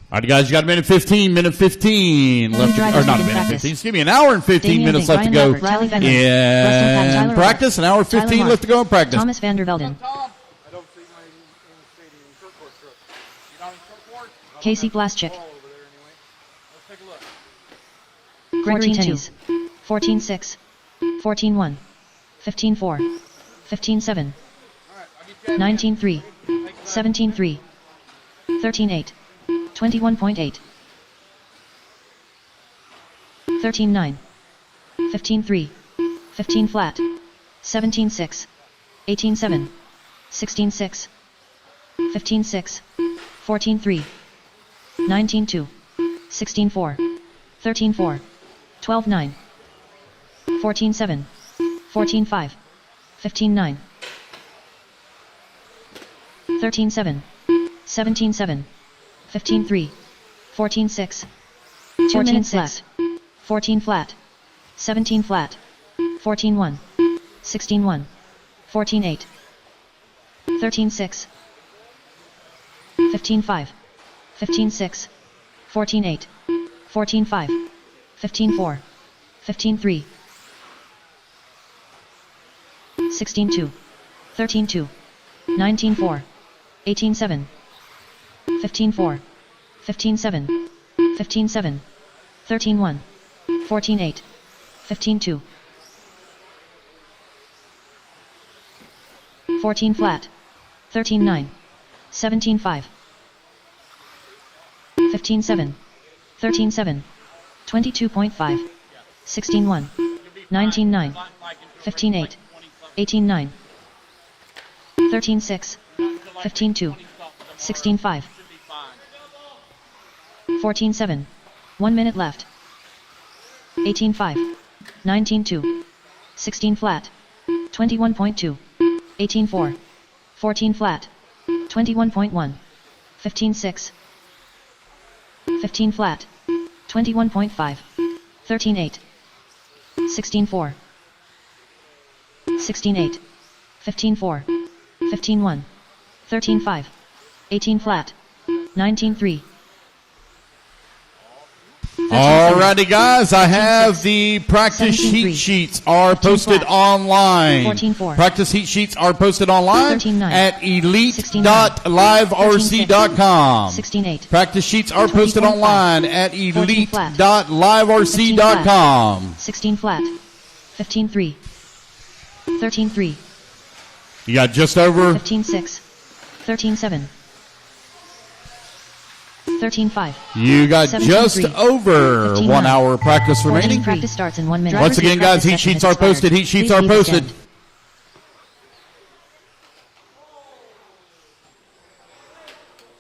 All right, guys, you got a minute 15 left, or not a minute 15, excuse me, an hour and 15 minutes left to go in practice, an hour and 15 left to go in practice. Thomas van der Velden, Casey Blaschik, Gregory Tennies, 14.6, 14.1, 15.4, 15.7, 19.3, 17.3, 13.8, 21.8, 13.9, 15.3, 15 flat, 17.6, 18.7, 16.6, 15.6, 14.3, 19.2, 16.4, 13.4, 12.9, 14.7, 14.5, 15.9, 13.7, 17.7, 15.3, 14.6, 2 minutes left, 14 flat, 17 flat, 14.1, 16.1, 14.8, 13.6, 15.5, 15.6, 14.8, 14.5, 15.4, 15.3, 16.2, 13.2, 19.4, 18.7, 15.4, 15.7, 15.7, 13.1, 14.8, 15.2, 14 flat, 13.9, 17.5, 15.7, 13.7, 22.5, 16.1, 19.9, 15.8, 18.9, 13.6, 15.2, 16.5, 14.7, 1 minute left, 18.5, 19.2, 16 flat, 21.2, 18.4, 14 flat, 21.1, 15.6, 15 flat, 21.5, 13.8, 16.4, 16.8, 15.4, 15.1, 13.5, 18 flat, 19.3, Alrighty, guys, I have the practice sheet sheets are posted online. 14-4. Practice sheet sheets are posted online 13-9. at elite.liverc.com. 16-8. Practice sheets are posted 20.5. online at 14 flat. elite.liverc.com. 16 flat. 15-3. 13-3. You got just over 15-6. 13-7. 13-5. You got 17-3. just over 15-9. 1 hour of practice 14 remaining. practice starts in 1 minute. Once again, guys, heat sheets are posted. Heat sheets are posted.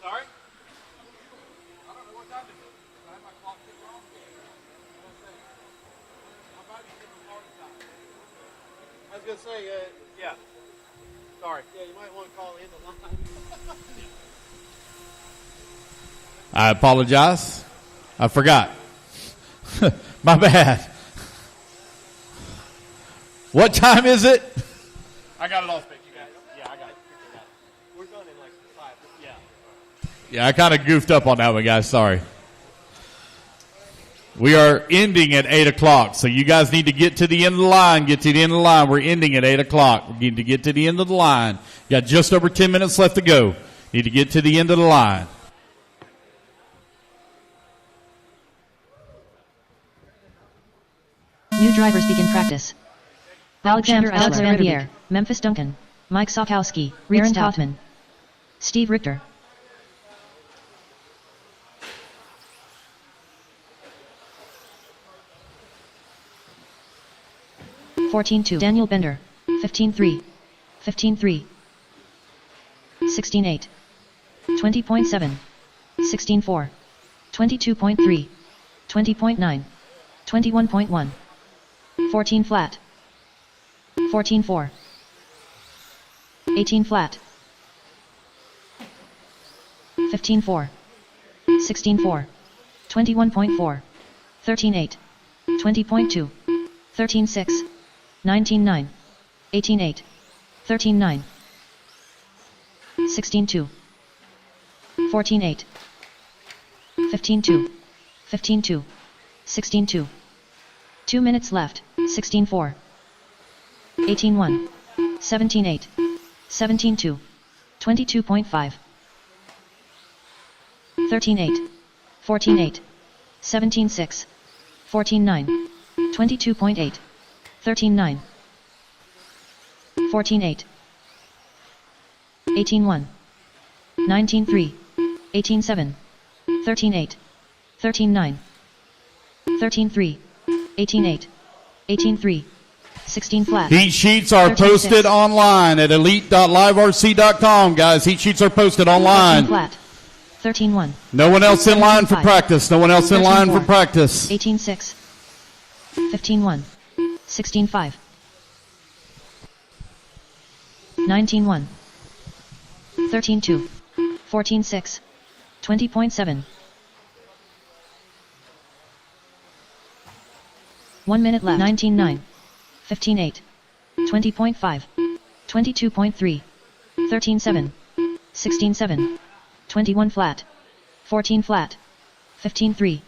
Sorry? I don't know what time it is. I had my clock set wrong. I was going to say, yeah. Sorry. Yeah, you might want to call in the line. I apologize. I forgot. My bad. What time is it? I got it all fixed, you guys. Yeah, I got it. We're done in like 5. Yeah. Yeah, I kind of goofed up on that one, guys. Sorry. We are ending at 8 o'clock, so you guys need to get to the end of the line. Get to the end of the line. We're ending at 8 o'clock. We need to get to the end of the line. You got just over 10 minutes left to go. Need to get to the end of the line. New drivers begin practice. Alexander Riviere, Memphis Duncan, Mike Sokowski, Aaron Hoffman, Steve Richter. (14-2) Daniel Bender, 15-3, 15-3, 16-8, 20.7, 16-4, 22.3, 20.9, 21.1. 14 flat. 14-4. 18 flat. 15-4. 16-4. 21.4. 13-8. 20.2. 13-6. 19-9. 18-8. 13-9. 16-2. 14-8. 15-2. 15-2. 16-2. 2 minutes left. 16-4. 18-1. 17-8. 17-2. 22.5. 13-8. 14-8. 17-6. 14-9. 22.8. 13-9. 14-8. 18-1. 19-3. 18-7. 13-8. 13-9. 13-3. 18-8. 18-3. 16 flat. Heat sheets are 13-6. posted online at elite.liverc.com, guys. Heat sheets are posted 13 online. flat. 13-1. No one else in line for 17-5. practice. No one else in line for 13-4. practice. 18-6. 15-1. 16-5. 19-1. 13-2. 14-6. 20.7. 1 minute left. 19-9. 15-8. 20.5. 22.3. 13-7. 16-7. 21 flat. 14 flat. 15-3.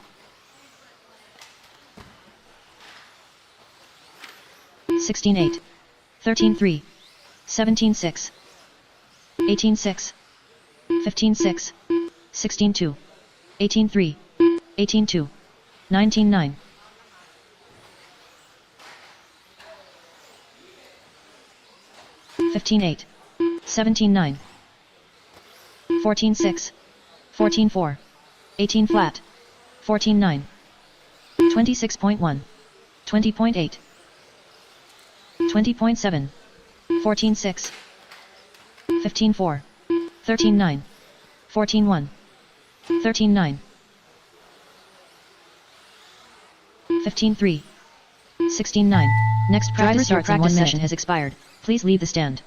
16-8. 13-3. 17-6. 18-6. 15-6. 16-2. 18-3. 18-2. 19-9. 15-8. 17-9. 14-6. 14-4. 18 flat. 14-9. 26.1. 20.8. 20.7. 14-6. 15-4. 13-9. 14-1. 13-9. 15-3. 16-9. Next practice starts in 1 minute. Session has expired. Please leave the stand.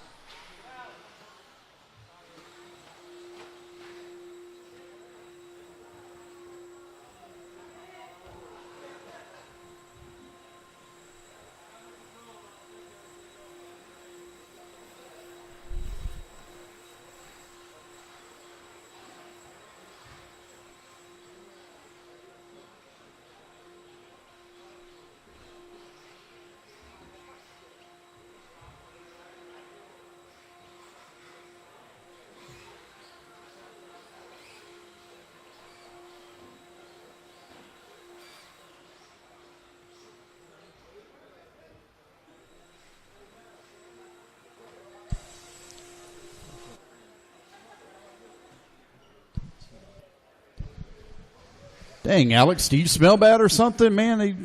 Dang, Alex, do you smell bad or something, man? They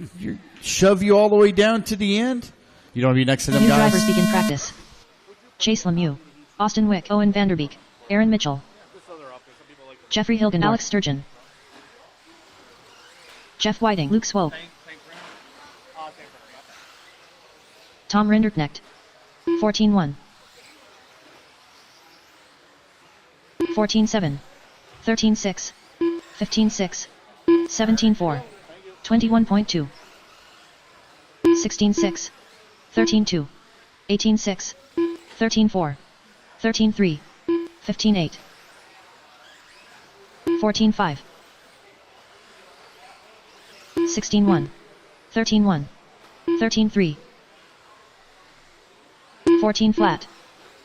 shove you all the way down to the end? You don't want to be next to them New guys? drivers begin practice. Chase Lemieux, Austin Wick, Owen Vanderbeek, Aaron Mitchell, Jeffrey Hilgen, Alex Sturgeon, Jeff Whiting, Luke Swope, Tom Rinderknecht, 14-1, 14-7, 13-6, 15-6, 17-4, 21.2, 16-6, 13-2, 18-6, 13-4, 13-3, 15-8, 14-5, 16-1, 13-1, 13-3, 14 flat,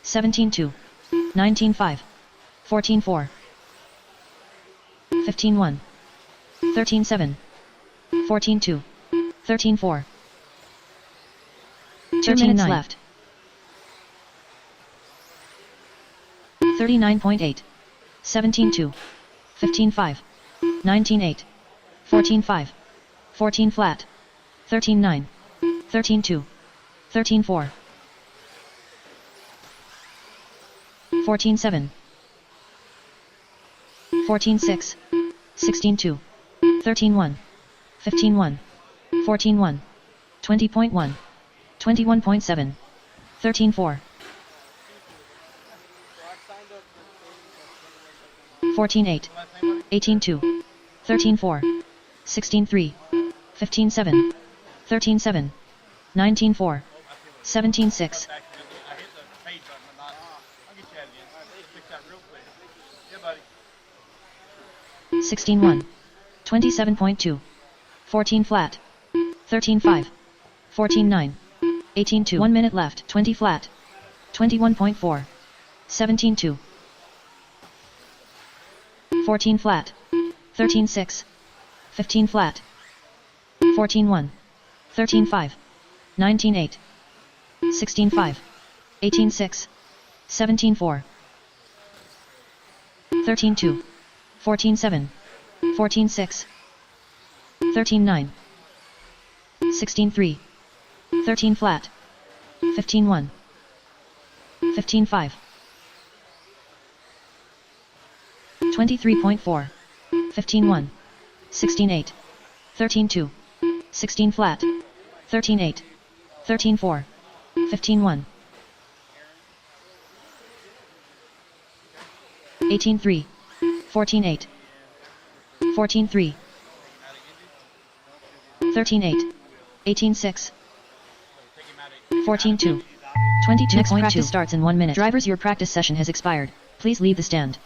17-2, 19-5, 14-4, 15-1, 13-7, 14-2, 13-4. 2 minutes left. 39.8, 17-2, 15-5, 19-8, 14-5, 14 flat, 13-9, 13-2, 13-4, 14-7, 14-6, 16-2, 13-1, 15-1, 14-1, 20.1, 21.7, 13-4, 14-8, 18-2, 13-4, 16-3, 15-7, 13-7, 19-4, 17-6, 16-1, 27.2, 14 flat, 13-5, 14-9, 18-2, 1 minute left, 20 flat, 21.4, 17-2, 14 flat, 13-6, 15 flat, 14-1, 13-5, 19-8, 16-5, 18-6, 17-4, 13-2, 14-7, 14-6, 13-9, 16-3, 13 flat, 15-1, 15-5, 23.4, 15-1, 16-8, 13-2, 16 flat, 13-8, 13-4, 15-1, 18-3, 14-8, 14-3, 13-8, 18-6, 14-2, 22.2. Next practice starts in 1 minute. Drivers, your practice session has expired. Please leave the stand.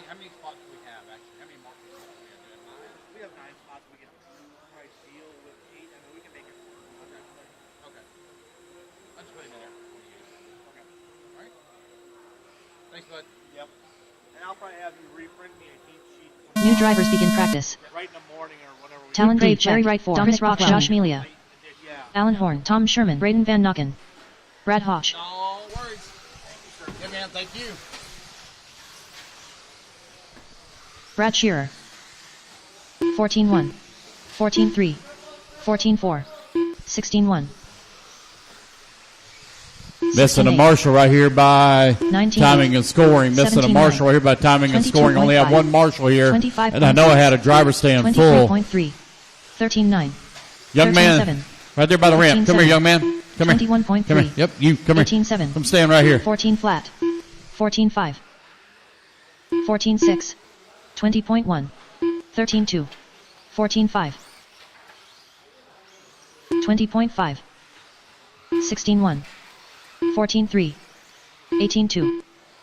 How many spots do we have actually? How many market spots do we have doing? 9? We have 9 spots. We can probably deal with 8, and then we can make it work. Okay. I'll just put it in there. Okay. All right. Thanks, bud. Yep. And I'll probably have you reprint me a heat sheet. New drivers begin practice. Right in the morning or whatever. Talon Dave, Jerry Wright 4, Dominic Rock, Josh Melia, Yeah. Alan Horn, Tom Sherman, Braden Van Nocken, Brad Hodge, No worries. Thank you, sir. Yeah, man. Thank you. Brad Shearer, 14-1, 14-3, 14-4, 16-1, Missing a 16-8, marshal right here by 19-8, timing and scoring. Missing a 17-9, marshal right here by timing and scoring. Only have 22.5, one marshal here. 25.6, And I know I had a driver stand full. 23.3, 13-9, Young 13-7, man, right there by the ramp. Come here, young man. Come here. 21.3, Come here. Yep, you. Come here. 18-7, Come stand right here. 14 flat, 14-5, 14-6, 20.1, 13-2, 14-5, 20.5, 16-1. 14-3. 18-2.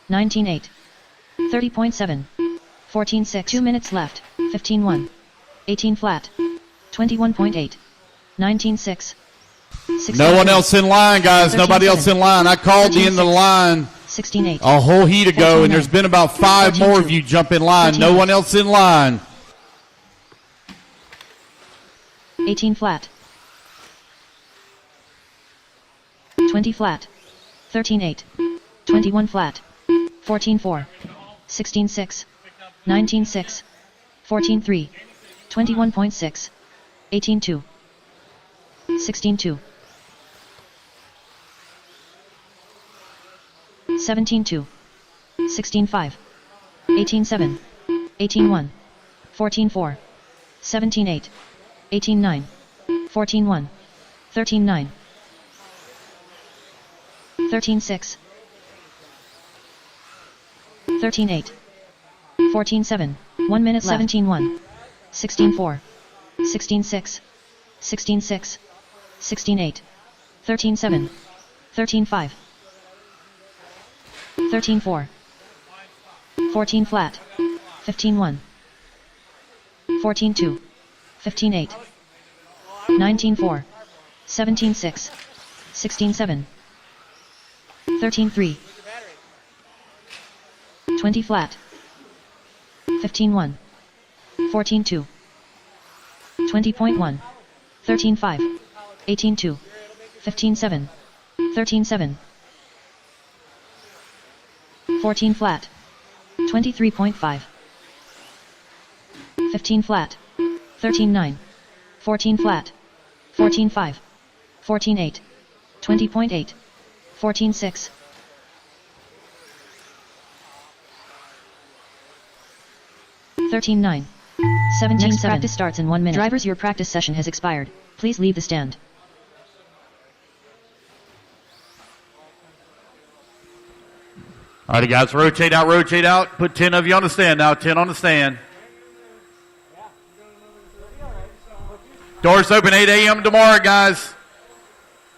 19-8. 30.7. 14-6. 2 minutes left. 15-1. 18 flat. 21.8. 19-6. No one else in line, guys. Nobody else in line. I called the end of the line 16-8. a whole heat ago, and there's been about 5 more of you jump in line. No one else in line. 18 flat. 20 flat. 13-8. 21 flat. 14-4. 16-6. 19-6. 14-3. 21.6. 18-2. 16-2. 17-2. 16-5. 18-7. 18-1. 14-4. 17-8. 18-9. 14-1. 13-9. 13-6. 13-8. 14-7. 1 minute left. 17-1. 16-4. 16-6. 16-6. 16-8. 13-7. 13-5. 13-4. 14 flat. 15-1. 14-2. 15-8. 19-4. 17-6. 16-7. 13-3. 20 flat. 15-1. 14-2. 20.1. 13-5. 18-2. 15-7. 13-7. 14 flat. 23.5. 15 flat. 13-9. 14 flat. 14-5. 14-8. 20.8. 14-6. 13-9. 17-7. Next practice starts in 1 minute. Drivers, your practice session has expired. Please leave the stand. All right, guys, rotate out. Put 10 of you on the stand now. 10 on the stand. Doors open 8 a.m. tomorrow, guys.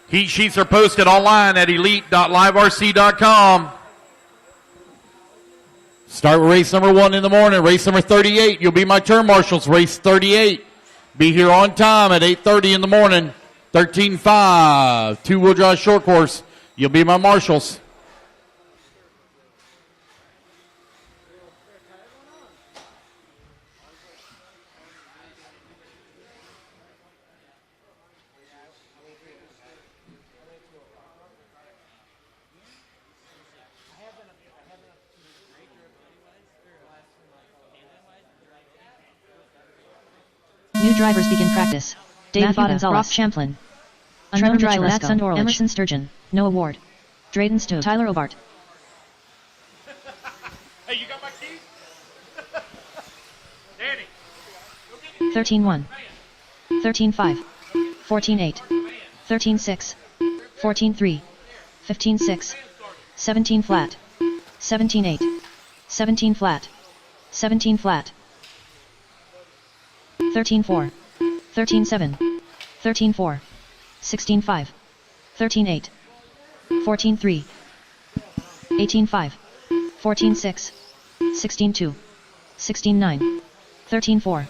Heat sheets are posted online at elite.liverc.com. Start with race number 1 in the morning. Race number 38. You'll be my turn marshals. Race 38. Be here on time at 8:30 in the morning. 13.5. Two-wheel drive short course. You'll be my marshals. New drivers begin practice. David Gonzalez, Ross Champlin, Trevor Mitchell, Emerson Sturgeon, Noah Ward, Drayden Stowe, Tyler Ovart. Hey, you got my keys? Danny. 13-1. 13-5. 14-8. 13-6. 14-3. 15-6. 17 flat. 17-8. 17 flat. 17 flat. 13-4. 13-7. 13-4. 16-5. 13-8. 14-3. 18-5. 14-6. 16-2. 16-9. 13-4.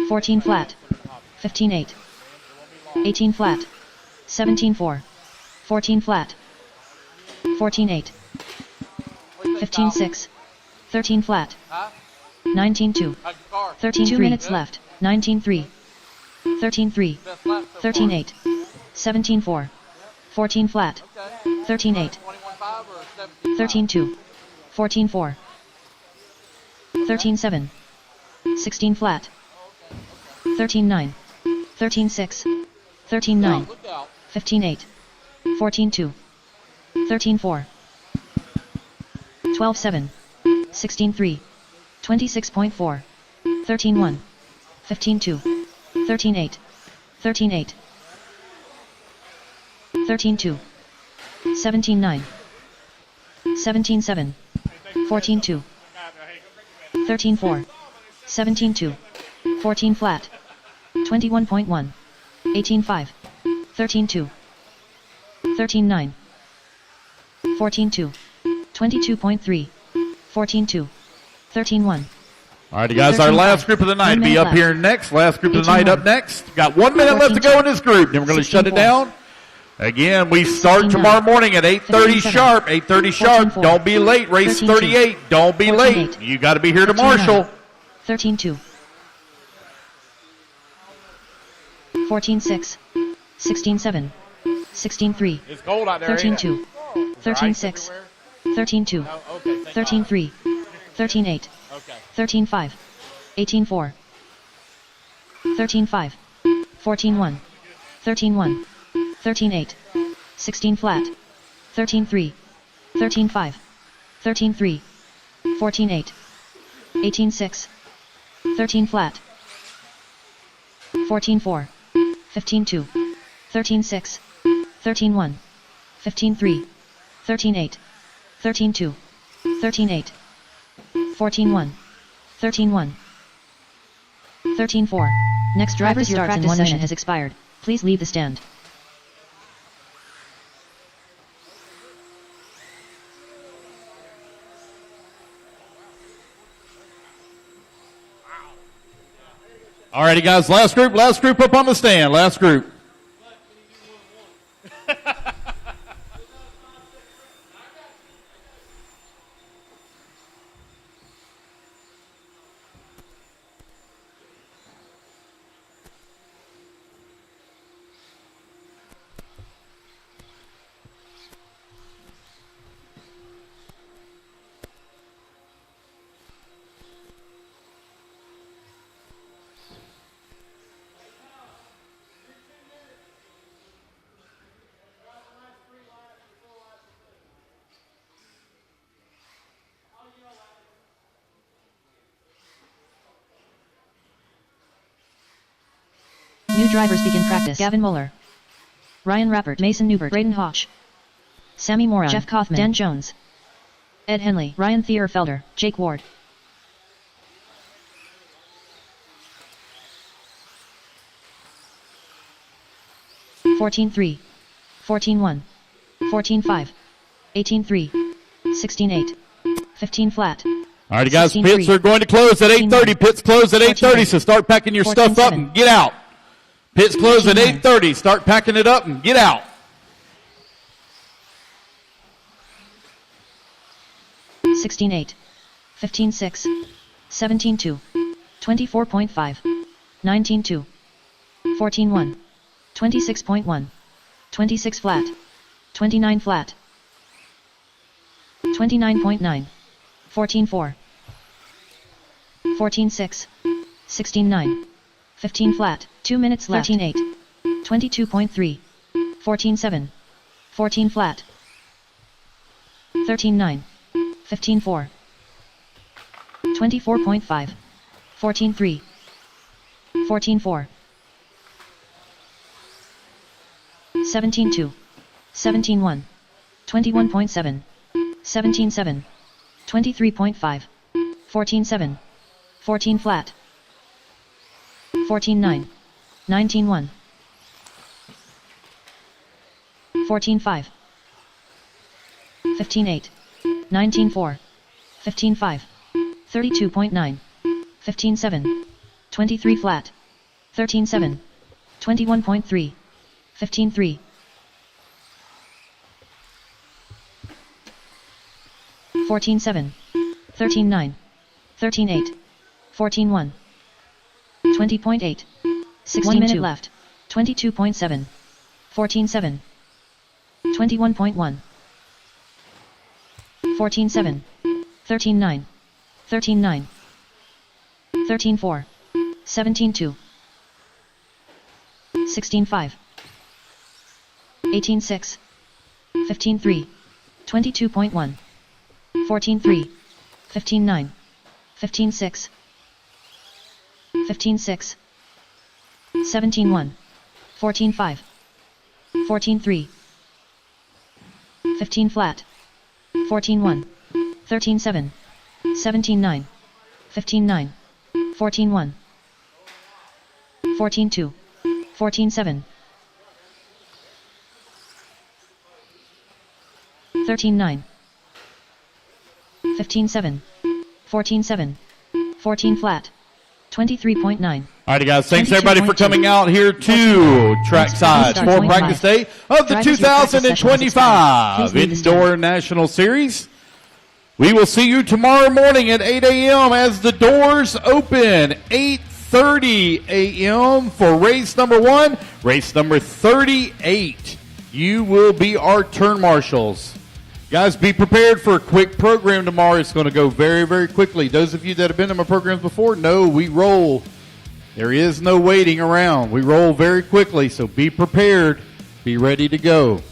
14 flat. 15-8. 18 flat. 17-4. 14 flat. 14-8. 15-6. 13 flat. 19-2. 13-2 minutes left. 19-3. 13-3. 13-8. 17-4. 14 flat. 13-8. 13-2. 14-4. 13-7. 16 flat. 13-9. 13-6. 13-9. 15-8. 14-2. 13-4. 12-7. 16-3. 26.4. 13-1. 15-2. 13-8. 13-8. 13-2. 17-9. 17-7. 14-2. 13-4. 17-2. 14 flat. 21.1. 18-5. 13-2. 13-9. 14-2. 22.3. 14-2. 13-1. All right, guys, our 13-5. last group of the night 1 be minute up left. here next. Last group of the night 18-1. up next. Got 1 minute left to go in this group. Then we're going to shut it 16-4. down. Again, we start 16-9. tomorrow morning at 8:30 15-7. sharp. 8:30 sharp. 14-4. Don't be late. Race 13-2. 38. Don't be 14-8. late. You got to be here to 13-9. marshal. 13-2. 14-6. 16-7. 16-3. It's cold out there. ain't it? 13-2. 13-6. 13-2. Oh, okay. Thank 13-3. 13-8. God. Okay. 13-5. 18-4. 13-5. 14-1. 13-1. 13-8. 16 flat. 13-3. 13-5. 13-3. 14-8. 18-6. 13 flat. 14-4. 15-2. 13-6. 13-1. 15-3. 13-8. 13-2. 13-8. 14-1. 13-1. 13-4. Next driver starts in 1 minute has expired. Please leave the stand. All righty, guys, last group up on the stand. Last group. New drivers begin practice. Gavin Muller. Ryan Rappert. Mason Newbert. Braden Hosh. Sammy Moran. Jeff Kaufman. Dan Jones. Ed Henley. Ryan Thierfelder. Jake Ward. – 14-3. 14-1. 14-5. 18-3. 16-8. 15 flat. All righty, guys, 16-3. pits are going to close at 8:30. Pits close at 8:30, so start packing your stuff up and get out. Pits close at 8:30. Start packing it up and get out. 16-8. 15-6. 17-2. 24.5. 19-2. 14-1. 26.1. 26 flat. 29 flat. 29.9. 14-4. 14-6. 16-9. 15 flat. 2 minutes left. 13-8. 22.3. 14-7. 14 flat. 13-9. 15-4. 24.5. 14-3. 14-4. 17-2. 17-1. 21.7. 17-7. 23.5. 14-7. 14 flat. 14-9. 19-1. 14-5. 15-8. 19-4. 15-5. 32.9. 15-7. 23 flat. 13-7. 21.3. 15-3. 14-7. 13-9. 13-8. 14-1. 20.8. 1 minute left. 22.7. 14-7. 21.1. 14-7. 13-9. 13-9. 13-4. 17-2. 16-5. 18-6. 15-3. 22.1. 14-3. 15-9. 15-6. 15-6. 17-1. 14-5. 14-3. 15 flat. 14-1. 13-7. 17-9. 15-9. 14-1. 14-2. 14-7. 13-9. 15-7. 14-7. 14 flat. 23.9. All right, guys. Thanks everybody for coming out here to Trackside for practice day of the 2025 Indoor National Series. We will see you tomorrow morning at 8 a.m. as the doors open. 8:30 a.m. for race number 1. Race number 38. You will be our turn marshals. Guys, be prepared for a quick program tomorrow. It's going to go very, very quickly. Those of you that have been in my programs before know we roll. There is no waiting around. We roll very quickly, so be prepared. Be ready to go.